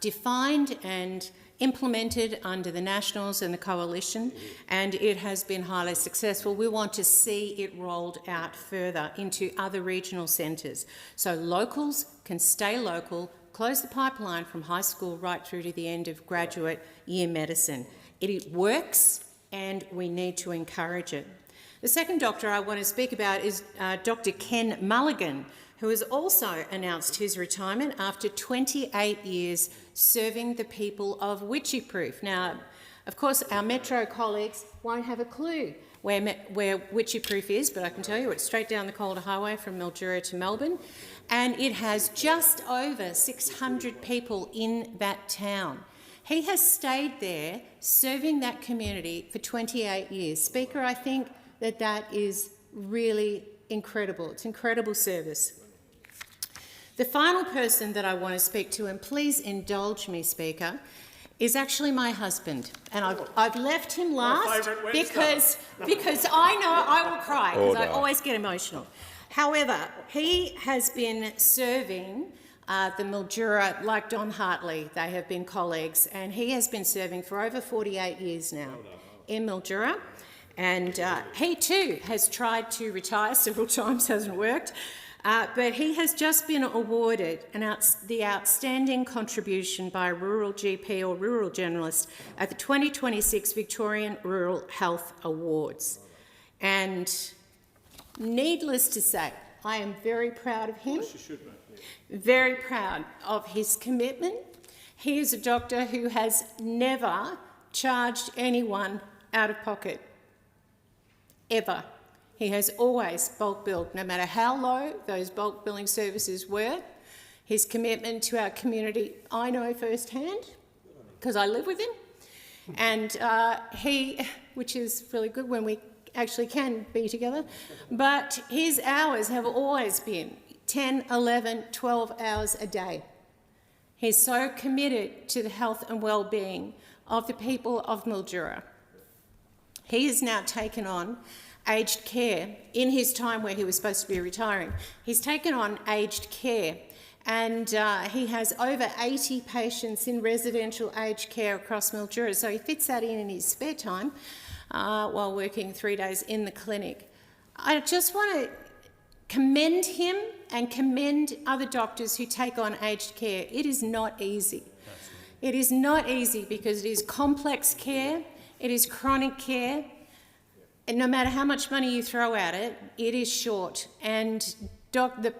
defined and implemented under the Nationals and the Coalition, and it has been highly successful. We want to see it rolled out further into other regional centres so locals can stay local, close the pipeline from high school right through to the end of graduate year medicine. It works and we need to encourage it. The second doctor I want to speak about is Dr. Ken Mulligan, who has also announced his retirement after 28 years serving the people of Witchyproof. Now, of course, our Metro colleagues won't have a clue where Witchyproof is, but I can tell you it's straight down the Calder Highway from Mildura to Melbourne, and it has just over 600 people in that town. He has stayed there serving that community for 28 years. Speaker, I think that is really incredible. It's incredible service. The final person that I want to speak to, and please indulge me, Speaker, is actually my husband. And I've left him last because I know I will cry because I always get emotional. However, he has been serving the Mildura, like Don Hartley, they have been colleagues, and he has been serving for over 48 years now in Mildura. And he too has tried to retire several times, hasn't worked. But he has just been awarded the Outstanding Contribution by a Rural GP or Rural Generalist at the 2026 Victorian Rural Health Awards. And needless to say, I am very proud of him, very proud of his commitment. He is a doctor who has never charged anyone out of pocket, ever. He has always bulk billed, no matter how low those bulk billing services were. His commitment to our community, I know firsthand, because I live with him. And he which is really good when we actually can be together. But his hours have always been 10, 11, 12 hours a day. He's so committed to the health and well-being of the people of Mildura. He has now taken on aged care in his time where he was supposed to be retiring. He's taken on aged care, and he has over 80 patients in residential aged care across Mildura, so he fits that in his spare time while working 3 days in the clinic. I just want to commend him and commend other doctors who take on aged care. It is not easy. It is not easy because it is complex care, it is chronic care, and no matter how much money you throw at it, it is short. And the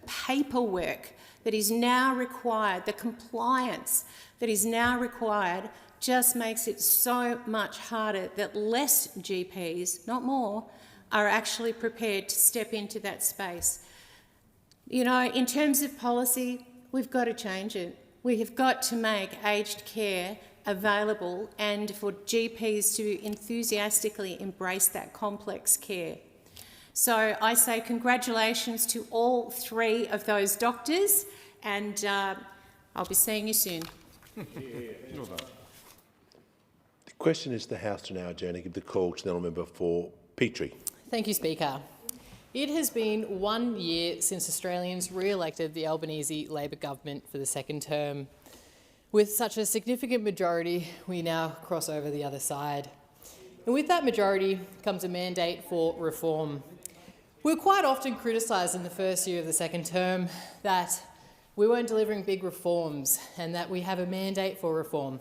paperwork that is now required, the compliance that is now required, just makes it so much harder that less GPs, not more, are actually prepared to step into that space. You know, in terms of policy, we've got to change it. We have got to make aged care available and for GPs to enthusiastically embrace that complex care. So I say congratulations to all 3 of those doctors, and I'll be seeing you soon. The question is the House to now adjourn and give the call to the honourable member for Petrie. Thank you, Speaker. It has been 1 year since Australians re-elected the Albanese Labor government for the second term. With such a significant majority, we now cross over the other side. And with that majority comes a mandate for reform. We were quite often criticised in the first year of the second term that we weren't delivering big reforms and that we have a mandate for reform.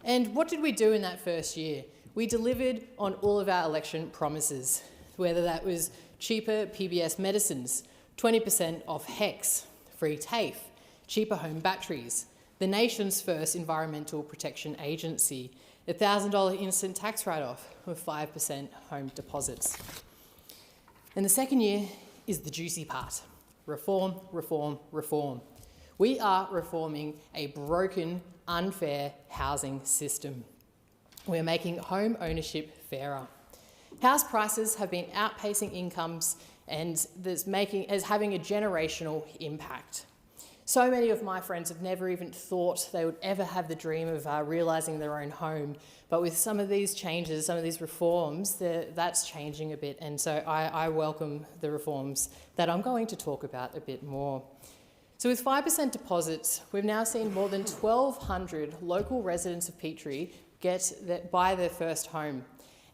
And what did we do in that first year? We delivered on all of our election promises, whether that was cheaper PBS medicines, 20% off HEX, free TAFE, cheaper home batteries, the nation's first environmental protection agency, a $1,000 instant tax write-off with 5% home deposits. And the second year is the juicy part. Reform, reform, reform. We are reforming a broken, unfair housing system. We're making home ownership fairer. House prices have been outpacing incomes and is having a generational impact. So many of my friends have never even thought they would ever have the dream of realising their own home. But with some of these changes, some of these reforms, that's changing a bit. And so I welcome the reforms that I'm going to talk about a bit more. So with 5% deposits, we've now seen more than 1,200 local residents of Petrie buy their first home.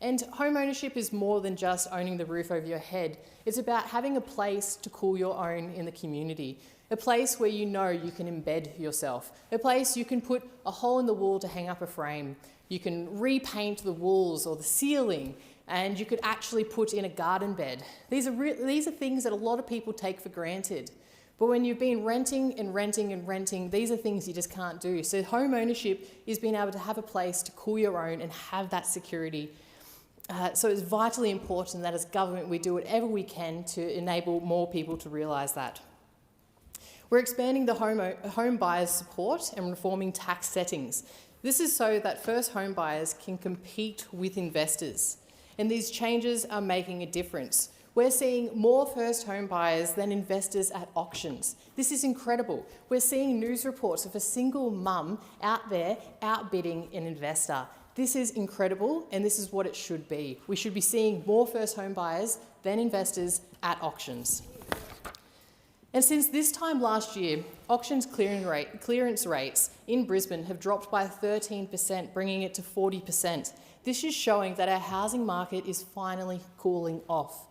And home ownership is more than just owning the roof over your head. It's about having a place to call your own in the community, a place where you know you can embed yourself, a place you can put a hole in the wall to hang up a frame, you can repaint the walls or the ceiling, and you could actually put in a garden bed. These are things that a lot of people take for granted. But when you've been renting and renting and renting, these are things you just can't do. So home ownership is being able to have a place to call your own and have that security. So it's vitally important that as government we do whatever we can to enable more people to realise that. We're expanding the home buyers' support and reforming tax settings. This is so that first home buyers can compete with investors. And these changes are making a difference. We're seeing more first home buyers than investors at auctions. This is incredible. We're seeing news reports of a single mum out there outbidding an investor. This is incredible, and this is what it should be. We should be seeing more first home buyers than investors at auctions. And since this time last year, auctions clearance rates in Brisbane have dropped by 13%, bringing it to 40%. This is showing that our housing market is finally cooling off.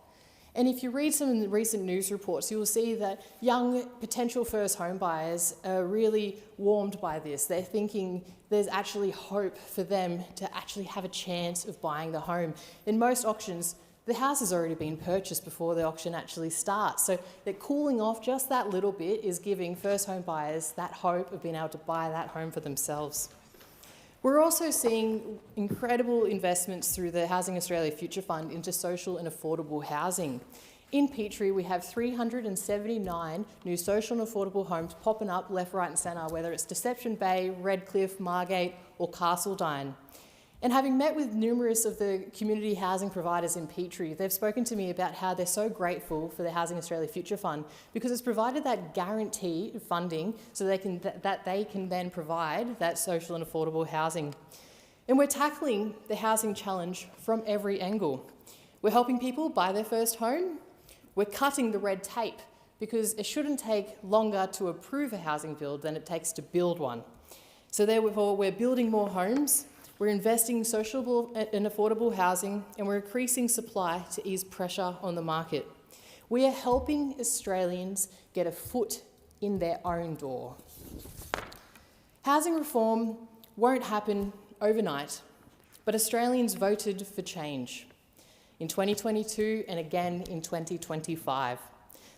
And if you read some of the recent news reports, you will see that young potential first home buyers are really warmed by this. They're thinking there's actually hope for them to actually have a chance of buying the home. In most auctions, the house has already been purchased before the auction actually starts. So that cooling off just that little bit is giving first home buyers that hope of being able to buy that home for themselves. We're also seeing incredible investments through the Housing Australia Future Fund into social and affordable housing. In Petrie, we have 379 new social and affordable homes popping up left, right and centre, whether it's Deception Bay, Redcliffe, Margate or Castledine. And having met with numerous of the community housing providers in Petrie, they've spoken to me about how they're so grateful for the Housing Australia Future Fund because it's provided that guaranteed funding so they can then provide that social and affordable housing. And we're tackling the housing challenge from every angle. We're helping people buy their first home. We're cutting the red tape because it shouldn't take longer to approve a housing build than it takes to build one. So therefore, we're building more homes. We're investing in social and affordable housing, and we're increasing supply to ease pressure on the market. We are helping Australians get a foot in their own door. Housing reform won't happen overnight, but Australians voted for change in 2022 and again in 2025.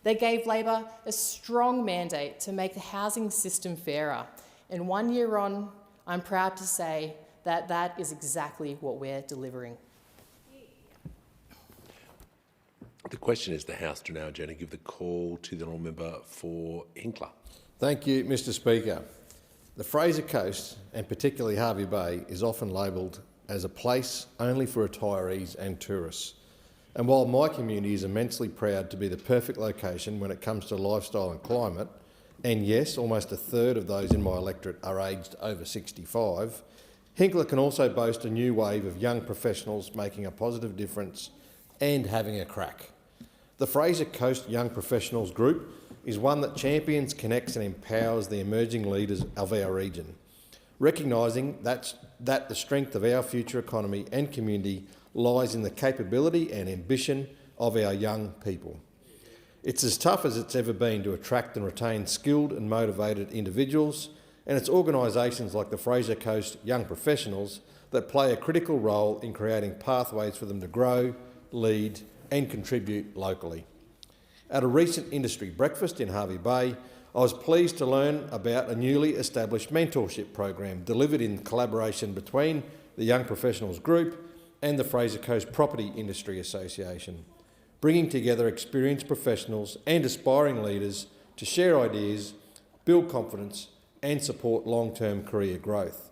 They gave Labor a strong mandate to make the housing system fairer, and 1 year on, I'm proud to say that that is exactly what we're delivering. The question is the House to now agenda. Give the call to the honourable member for Hinkler. Thank you, Mr Speaker. The Fraser Coast, and particularly Hervey Bay, is often labelled as a place only for retirees and tourists. And while my community is immensely proud to be the perfect location when it comes to lifestyle and climate, and yes, almost a third of those in my electorate are aged over 65, Hinkler can also boast a new wave of young professionals making a positive difference and having a crack. The Fraser Coast Young Professionals Group is one that champions, connects and empowers the emerging leaders of our region, recognising that the strength of our future economy and community lies in the capability and ambition of our young people. It's as tough as it's ever been to attract and retain skilled and motivated individuals, and it's organisations like the Fraser Coast Young Professionals that play a critical role in creating pathways for them to grow, lead and contribute locally. At a recent industry breakfast in Hervey Bay, I was pleased to learn about a newly established mentorship program delivered in collaboration between the Young Professionals Group and the Fraser Coast Property Industry Association, bringing together experienced professionals and aspiring leaders to share ideas, build confidence and support long-term career growth.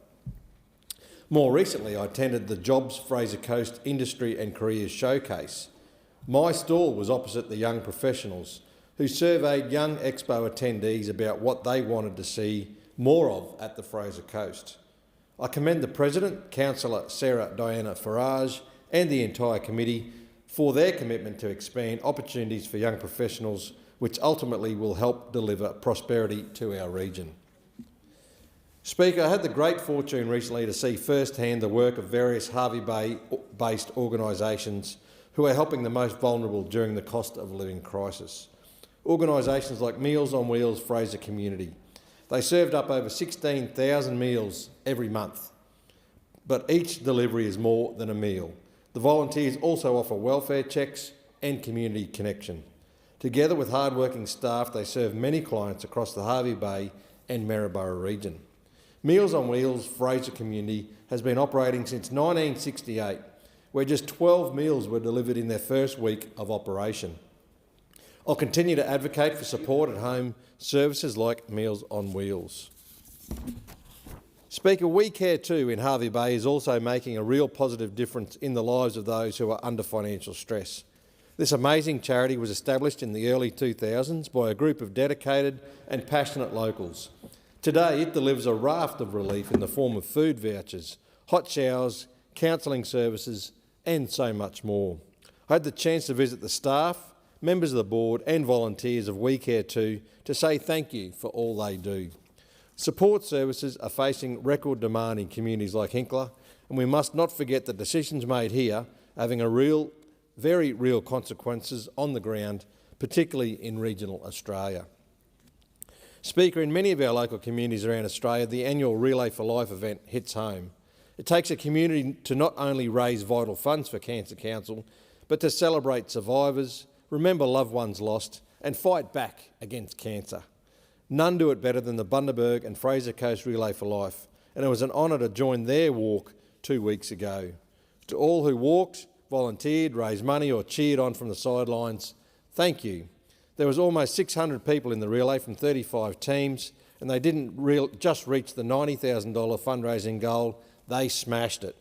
More recently, I attended the Jobs Fraser Coast Industry and Careers Showcase. My stall was opposite the Young Professionals, who surveyed young Expo attendees about what they wanted to see more of at the Fraser Coast. I commend the President, Councillor Sarah Diana Farage, and the entire committee for their commitment to expand opportunities for young professionals, which ultimately will help deliver prosperity to our region. Speaker, I had the great fortune recently to see firsthand the work of various Hervey Bay-based organisations who are helping the most vulnerable during the cost of living crisis. Organisations like Meals on Wheels Fraser Community. They served up over 16,000 meals every month, but each delivery is more than a meal. The volunteers also offer welfare checks and community connection. Together with hard-working staff, they serve many clients across the Hervey Bay and Maryborough region. Meals on Wheels Fraser Community has been operating since 1968, where just 12 meals were delivered in their first week of operation. I'll continue to advocate for support at home services like Meals on Wheels. Speaker, We Care Too in Hervey Bay is also making a real positive difference in the lives of those who are under financial stress. This amazing charity was established in the early 2000s by a group of dedicated and passionate locals. Today, it delivers a raft of relief in the form of food vouchers, hot showers, counselling services and so much more. I had the chance to visit the staff, members of the board and volunteers of We Care Too to say thank you for all they do. Support services are facing record demand in communities like Hinkler, and we must not forget that decisions made here are having very real consequences on the ground, particularly in regional Australia. Speaker, in many of our local communities around Australia, the annual Relay for Life event hits home. It takes a community to not only raise vital funds for Cancer Council, but to celebrate survivors, remember loved ones lost and fight back against cancer. None do it better than the Bundaberg and Fraser Coast Relay for Life, and it was an honour to join their walk 2 weeks ago. To all who walked, volunteered, raised money or cheered on from the sidelines, thank you. There was almost 600 people in the relay from 35 teams, and they didn't just reach the $90,000 fundraising goal, they smashed it.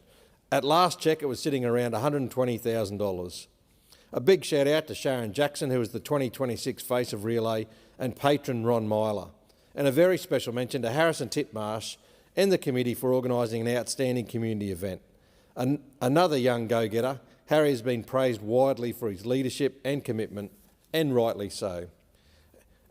At last check, it was sitting around $120,000. A big shout out to Sharon Jackson, who is the 2026 Face of Relay, and patron Ron Myler. And a very special mention to Harrison Titmarsh and the committee for organising an outstanding community event. Another young go-getter, Harry has been praised widely for his leadership and commitment, and rightly so.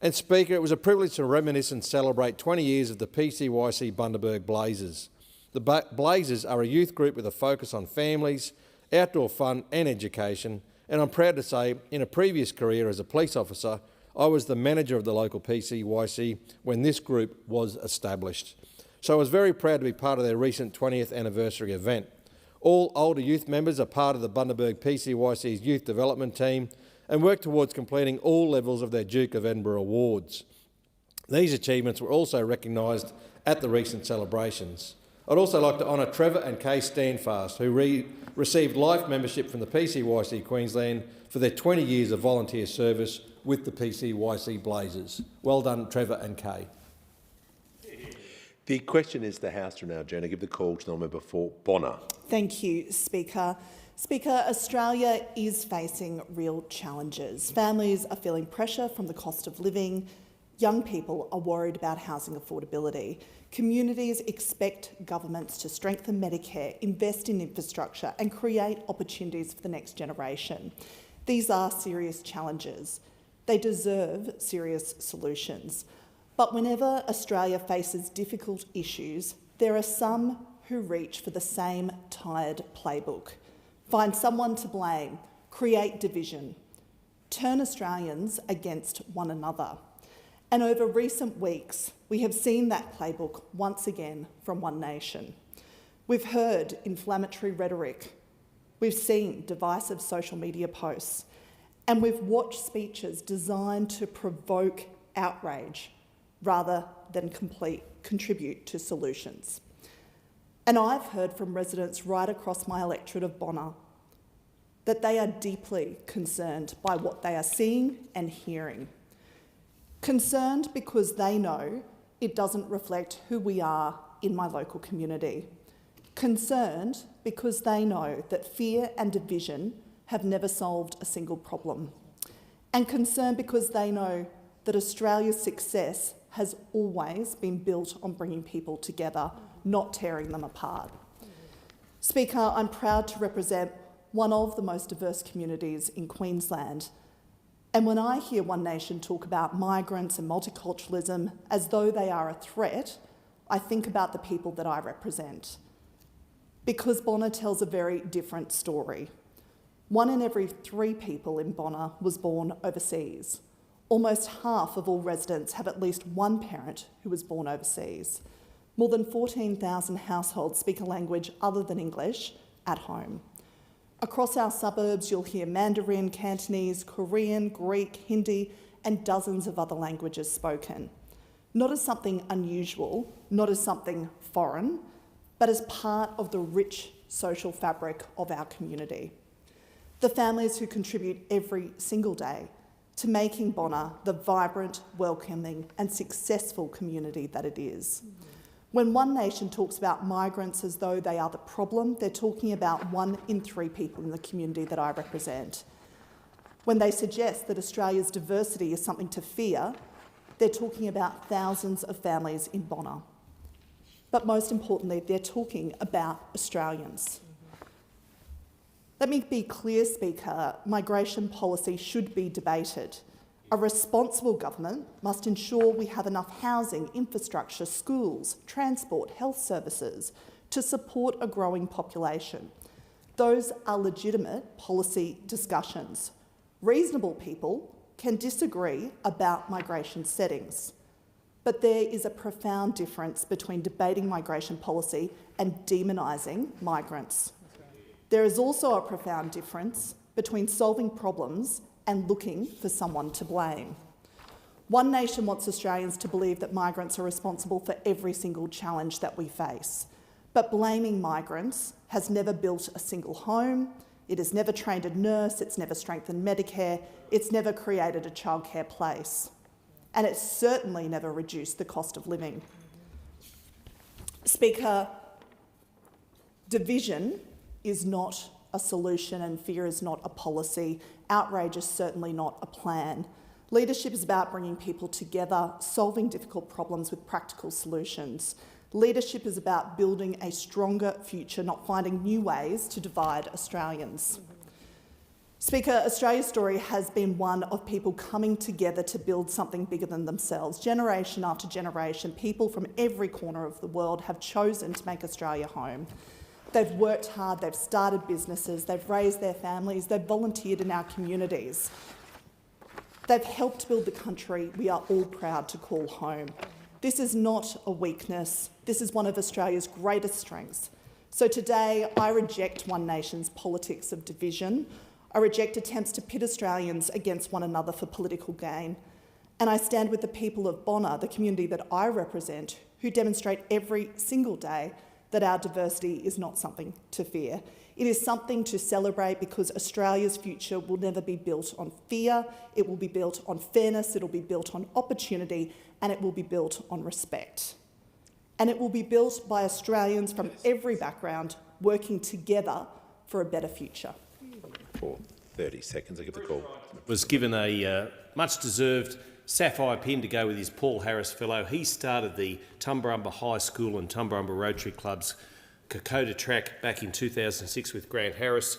And Speaker, it was a privilege to reminisce and celebrate 20 years of the PCYC Bundaberg Blazers. The Blazers are a youth group with a focus on families, outdoor fun and education, and I'm proud to say, in a previous career as a police officer, I was the manager of the local PCYC when this group was established. So I was very proud to be part of their recent 20th anniversary event. All older youth members are part of the Bundaberg PCYC's youth development team and work towards completing all levels of their Duke of Edinburgh awards. These achievements were also recognised at the recent celebrations. I'd also like to honour Trevor and Kay Standfast, who received life membership from the PCYC Queensland for their 20 years of volunteer service with the PCYC Blazers. Well done, Trevor and Kay. The question is the House to now, Jenna, give the call to the member for Bonner. Thank you, Speaker. Speaker, Australia is facing real challenges. Families are feeling pressure from the cost of living. Young people are worried about housing affordability. Communities expect governments to strengthen Medicare, invest in infrastructure and create opportunities for the next generation. These are serious challenges. They deserve serious solutions. But whenever Australia faces difficult issues, there are some who reach for the same tired playbook. Find someone to blame, create division, turn Australians against one another. And over recent weeks, we have seen that playbook once again from One Nation. We've heard inflammatory rhetoric, we've seen divisive social media posts, and we've watched speeches designed to provoke outrage rather than contribute to solutions. And I've heard from residents right across my electorate of Bonner that they are deeply concerned by what they are seeing and hearing. Concerned because they know it doesn't reflect who we are in my local community. Concerned because they know that fear and division have never solved a single problem. And concerned because they know that Australia's success has always been built on bringing people together, not tearing them apart. Speaker, I'm proud to represent one of the most diverse communities in Queensland. And when I hear One Nation talk about migrants and multiculturalism as though they are a threat, I think about the people that I represent. Because Bonner tells a very different story. 1 in every 3 people in Bonner was born overseas. Almost half of all residents have at least one parent who was born overseas. More than 14,000 households speak a language other than English at home. Across our suburbs, you'll hear Mandarin, Cantonese, Korean, Greek, Hindi, and dozens of other languages spoken. Not as something unusual, not as something foreign, but as part of the rich social fabric of our community. The families who contribute every single day to making Bonner the vibrant, welcoming, and successful community that it is. When One Nation talks about migrants as though they are the problem, they're talking about 1 in 3 people in the community that I represent. When they suggest that Australia's diversity is something to fear, they're talking about thousands of families in Bonner. But most importantly, they're talking about Australians. Let me be clear, Speaker, migration policy should be debated. A responsible government must ensure we have enough housing, infrastructure, schools, transport, health services to support a growing population. Those are legitimate policy discussions. Reasonable people can disagree about migration settings, but there is a profound difference between debating migration policy and demonising migrants. There is also a profound difference between solving problems and looking for someone to blame. One Nation wants Australians to believe that migrants are responsible for every single challenge that we face. But blaming migrants has never built a single home, it has never trained a nurse, it's never strengthened Medicare, it's never created a childcare place. And it's certainly never reduced the cost of living. Speaker, division is not a solution and fear is not a policy. Outrage is certainly not a plan. Leadership is about bringing people together, solving difficult problems with practical solutions. Leadership is about building a stronger future, not finding new ways to divide Australians. Speaker, Australia's story has been one of people coming together to build something bigger than themselves. Generation after generation, people from every corner of the world have chosen to make Australia home. They've worked hard, they've started businesses, they've raised their families, they've volunteered in our communities. They've helped build the country we are all proud to call home. This is not a weakness, this is one of Australia's greatest strengths. So today, I reject one nation's politics of division. I reject attempts to pit Australians against one another for political gain. And I stand with the people of Bonna, the community that I represent, who demonstrate every single day that our diversity is not something to fear. It is something to celebrate because Australia's future will never be built on fear, it will be built on fairness, it will be built on opportunity, and it will be built on respect. And it will be built by Australians from every background working together for a better future. For 30 seconds, I give the call. Was given a much-deserved sapphire pin to go with his Paul Harris Fellow. He started the Tumbarumba High School and Tumbarumba Rotary Club's Kokoda track back in 2006 with Grant Harris.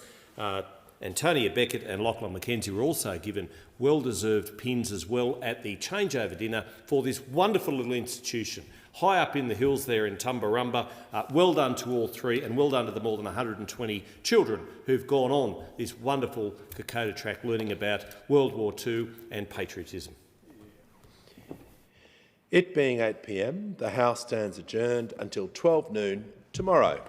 Antonia Beckett and Lachlan McKenzie were also given well-deserved pins as well at the changeover dinner for this wonderful little institution. High up in the hills there in Tumbarumba. Well done to all three, and well done to the more than 120 children who've gone on this wonderful Kokoda track learning about World War II and patriotism. It being 8 p.m, the House stands adjourned until 12 noon tomorrow.